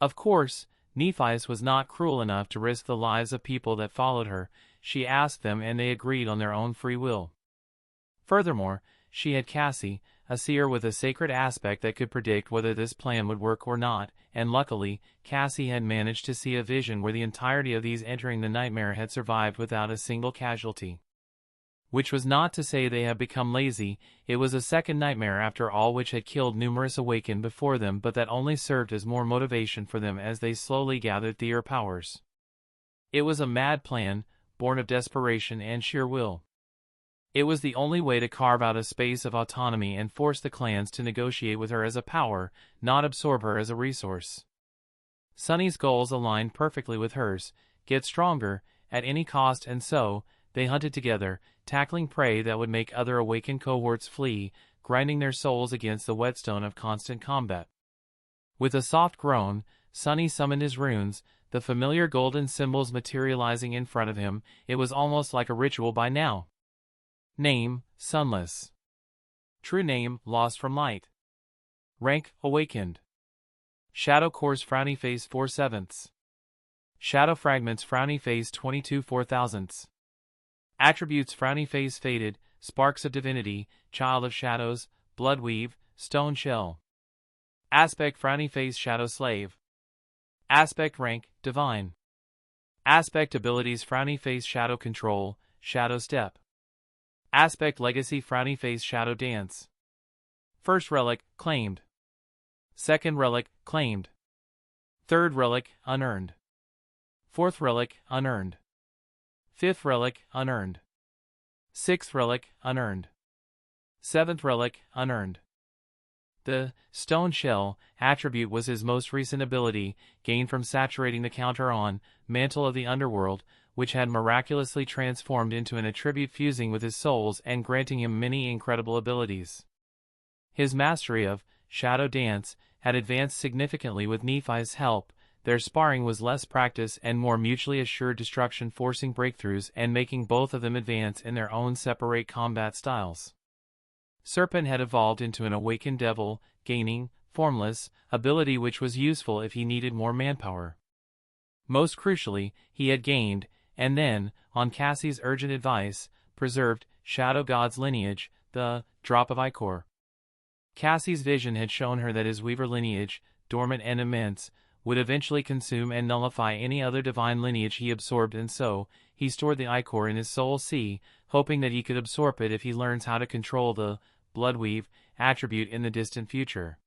Of course, Nephi was not cruel enough to risk the lives of people that followed her. She asked them and they agreed on their own free will. Furthermore, she had Cassie, a seer with a sacred aspect that could predict whether this plan would work or not, and luckily, Cassie had managed to see a vision where the entirety of these entering the nightmare had survived without a single casualty. Which was not to say they had become lazy. It was a second nightmare after all which had killed numerous awakened before them, but that only served as more motivation for them as they slowly gathered their powers. It was a mad plan, born of desperation and sheer will. It was the only way to carve out a space of autonomy and force the clans to negotiate with her as a power, not absorb her as a resource. Sunny's goals aligned perfectly with hers, get stronger, at any cost, and so, they hunted together, tackling prey that would make other awakened cohorts flee, grinding their souls against the whetstone of constant combat. With a soft groan, Sunny summoned his runes, the familiar golden symbols materializing in front of him. It was almost like a ritual by now. Name, Sunless. True name, Lost from Light. Rank, Awakened. Shadow Cores Frowny Face 4/7. Shadow Fragments Frowny Face 22 4/1000. Attributes Frowny Face Faded, Sparks of Divinity, Child of Shadows, Bloodweave, Stone Shell. Aspect Frowny Face Shadow Slave. Aspect Rank, Divine. Aspect Abilities Frowny Face Shadow Control, Shadow Step. Aspect Legacy Frowny Face Shadow Dance. First Relic, Claimed. Second Relic, Claimed. Third Relic, Unearned. Fourth Relic, Unearned. Fifth Relic, Unearned. Sixth Relic, Unearned. Seventh Relic, Unearned. The Stone Shell attribute was his most recent ability, gained from saturating the counter on Mantle of the Underworld, which had miraculously transformed into an attribute fusing with his souls and granting him many incredible abilities. His mastery of Shadow Dance had advanced significantly with Nephi's help. Their sparring was less practice and more mutually assured destruction, forcing breakthroughs and making both of them advance in their own separate combat styles. Serpent had evolved into an awakened devil, gaining Formless ability which was useful if he needed more manpower. Most crucially, he had gained, and then, on Cassie's urgent advice, preserved Shadow God's lineage, the Drop of Ichor. Cassie's vision had shown her that his Weaver lineage, dormant and immense, would eventually consume and nullify any other divine lineage he absorbed, and so, he stored the Ichor in his soul sea, hoping that he could absorb it if he learns how to control the Bloodweave attribute in the distant future.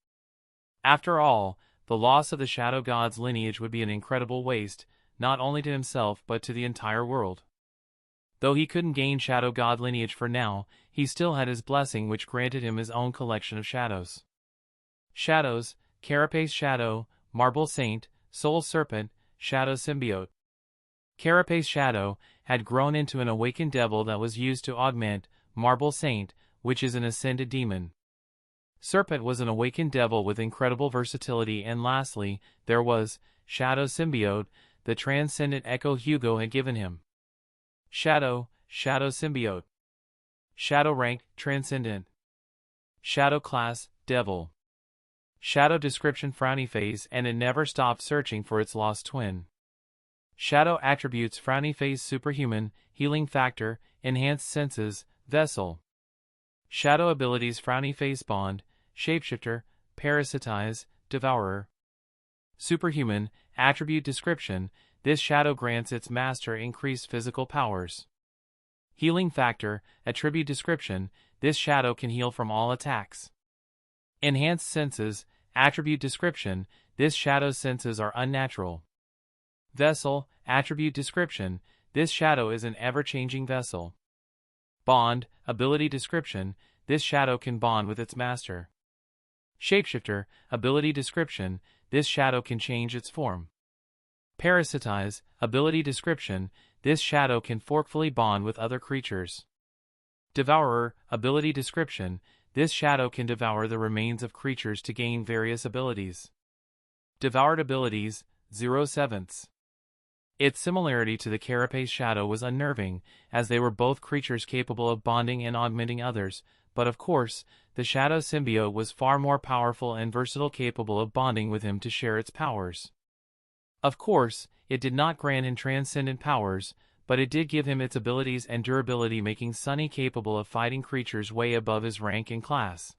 After all, the loss of the Shadow God's lineage would be an incredible waste, not only to himself but to the entire world. Though he couldn't gain Shadow God lineage for now, he still had his blessing which granted him his own collection of shadows. Shadows, Carapace Shadow, Marble Saint, Soul Serpent, Shadow Symbiote. Carapace Shadow had grown into an awakened devil that was used to augment Marble Saint, which is an ascended demon. Serpent was an awakened devil with incredible versatility, and lastly, there was Shadow Symbiote, the transcendent echo Hugo had given him. Shadow Symbiote. Shadow Rank, Transcendent. Shadow Class, Devil. Shadow Description Frowny Face, and it never stopped searching for its lost twin. Shadow Attributes Frowny Face Superhuman, Healing Factor, Enhanced Senses, Vessel. Shadow Abilities Frowny Face Bond, Shapeshifter, Parasitize, Devourer. Superhuman, Attribute Description, this shadow grants its master increased physical powers. Healing Factor, Attribute Description, this shadow can heal from all attacks. Enhanced Senses, Attribute Description, this shadow's senses are unnatural. Vessel, Attribute Description, this shadow is an ever-changing vessel. Bond, Ability Description, this shadow can bond with its master. Shapeshifter, ability description, this shadow can change its form. Parasitize, ability description, this shadow can forcefully bond with other creatures. Devourer, ability description, this shadow can devour the remains of creatures to gain various abilities. Devoured abilities, 0/7. Its similarity to the carapace shadow was unnerving, as they were both creatures capable of bonding and augmenting others, but of course, the shadow symbiote was far more powerful and versatile, capable of bonding with him to share its powers. Of course, it did not grant him transcendent powers, but it did give him its abilities and durability, making Sunny capable of fighting creatures way above his rank and class.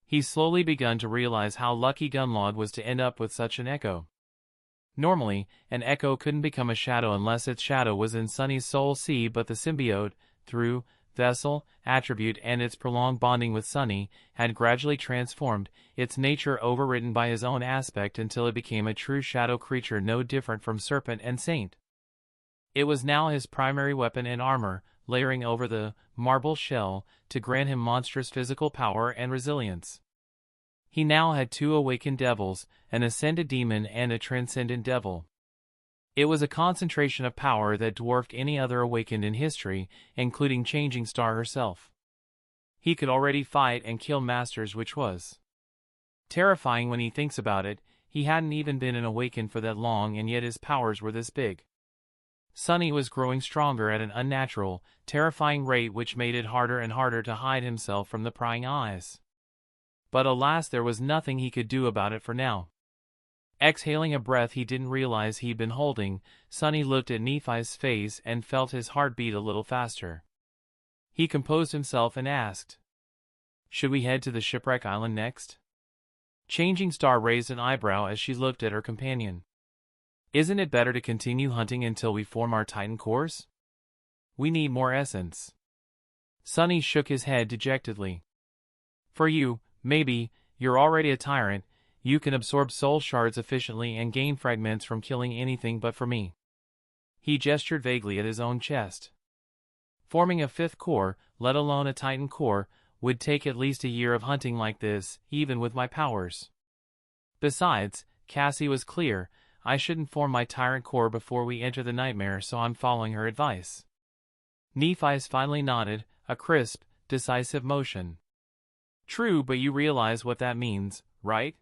He slowly begun to realize how lucky Gunlod was to end up with such an echo. Normally, an echo couldn't become a shadow unless its shadow was in Sunny's soul sea, but the symbiote, through vessel, attribute and its prolonged bonding with Sunny, had gradually transformed its nature, overridden by his own aspect, until it became a true shadow creature, no different from Serpent and Saint. It was now his primary weapon and armor, layering over the marble shell to grant him monstrous physical power and resilience. He now had 2 awakened devils, an ascended demon and a transcendent devil. It was a concentration of power that dwarfed any other awakened in history, including Changing Star herself. He could already fight and kill masters, which was terrifying when he thinks about it. He hadn't even been an awakened for that long, and yet his powers were this big. Sunny was growing stronger at an unnatural, terrifying rate, which made it harder and harder to hide himself from the prying eyes. But alas, there was nothing he could do about it for now. Exhaling a breath he didn't realize he'd been holding, Sunny looked at Nephi's face and felt his heart beat a little faster. He composed himself and asked, "Should we head to the shipwreck island next?" Changing Star raised an eyebrow as she looked at her companion. "Isn't it better to continue hunting until we form our Titan cores? We need more essence." Sunny shook his head dejectedly. "For you, maybe, you're already a tyrant. You can absorb soul shards efficiently and gain fragments from killing anything, but for me." He gestured vaguely at his own chest. "Forming a 5th core, let alone a Titan core, would take at least a year of hunting like this, even with my powers. Besides," Cassie was clear, "I shouldn't form my tyrant core before we enter the nightmare, so I'm following her advice." Nephi's finally nodded, a crisp, decisive motion. "True, but you realize what that means, right?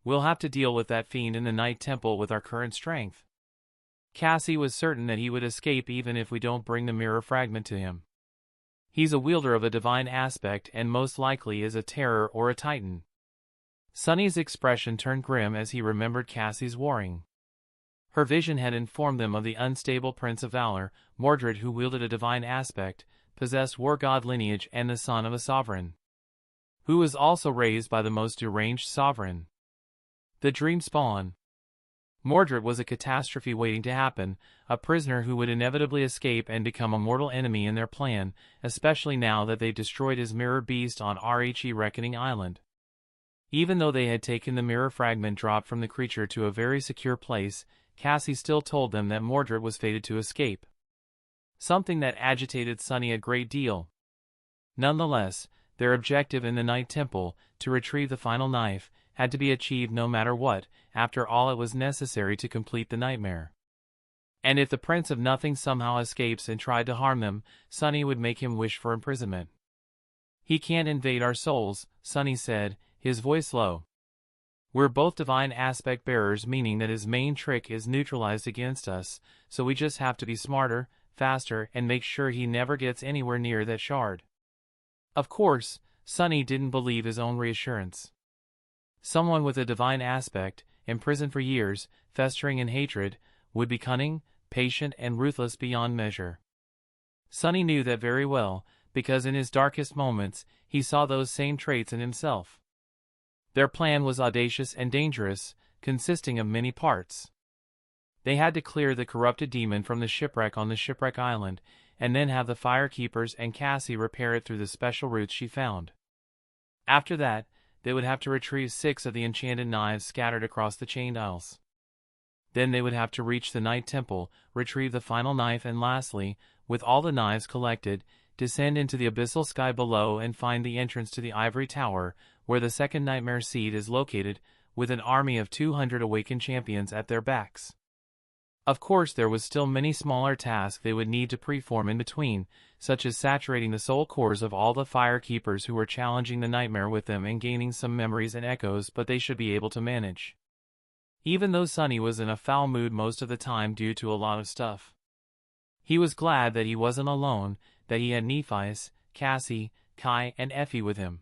We'll have to deal with that fiend in the Night Temple with our current strength." Cassie was certain that he would escape even if we don't bring the mirror fragment to him. He's a wielder of a divine aspect and most likely is a terror or a titan. Sunny's expression turned grim as he remembered Cassie's warning. Her vision had informed them of the unstable Prince of Valor, Mordred, who wielded a divine aspect, possessed war god lineage and the son of a sovereign, who was also raised by the most deranged sovereign. The dream spawn. Mordred was a catastrophe waiting to happen, a prisoner who would inevitably escape and become a mortal enemy in their plan, especially now that they destroyed his mirror beast on Rhe Reckoning Island. Even though they had taken the mirror fragment dropped from the creature to a very secure place, Cassie still told them that Mordred was fated to escape. Something that agitated Sunny a great deal. Nonetheless, their objective in the Night Temple, to retrieve the final knife, had to be achieved no matter what. After all, it was necessary to complete the nightmare. And if the Prince of Nothing somehow escapes and tried to harm them, Sunny would make him wish for imprisonment. "He can't invade our souls," Sunny said, his voice low. "We're both divine aspect bearers, meaning that his main trick is neutralized against us, so we just have to be smarter, faster, and make sure he never gets anywhere near that shard." Of course, Sunny didn't believe his own reassurance. Someone with a divine aspect, imprisoned for years, festering in hatred, would be cunning, patient, and ruthless beyond measure. Sunny knew that very well, because in his darkest moments, he saw those same traits in himself. Their plan was audacious and dangerous, consisting of many parts. They had to clear the corrupted demon from the shipwreck on the shipwreck island, and then have the Firekeepers and Cassie repair it through the special routes she found. After that, they would have to retrieve 6 of the enchanted knives scattered across the chained isles. Then they would have to reach the Night Temple, retrieve the final knife, and lastly, with all the knives collected, descend into the abyssal sky below and find the entrance to the Ivory Tower, where the second nightmare seed is located, with an army of 200 awakened champions at their backs. Of course, there was still many smaller tasks they would need to perform in between, such as saturating the soul cores of all the fire keepers who were challenging the nightmare with them and gaining some memories and echoes, but they should be able to manage. Even though Sunny was in a foul mood most of the time due to a lot of stuff. He was glad that he wasn't alone, that he had Nephias, Cassie, Kai, and Effie with him.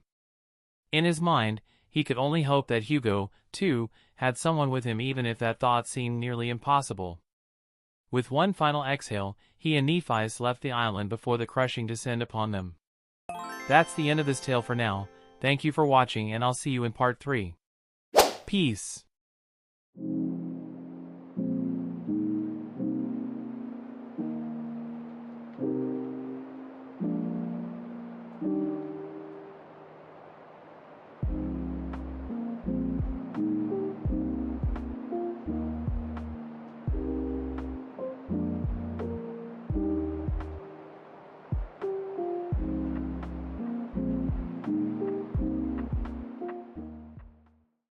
In his mind, he could only hope that Hugo, too, had someone with him, even if that thought seemed nearly impossible. With one final exhale, he and Nephias left the island before the crushing descend upon them. That's the end of this tale for now. Thank you for watching, and I'll see you in part 3. Peace.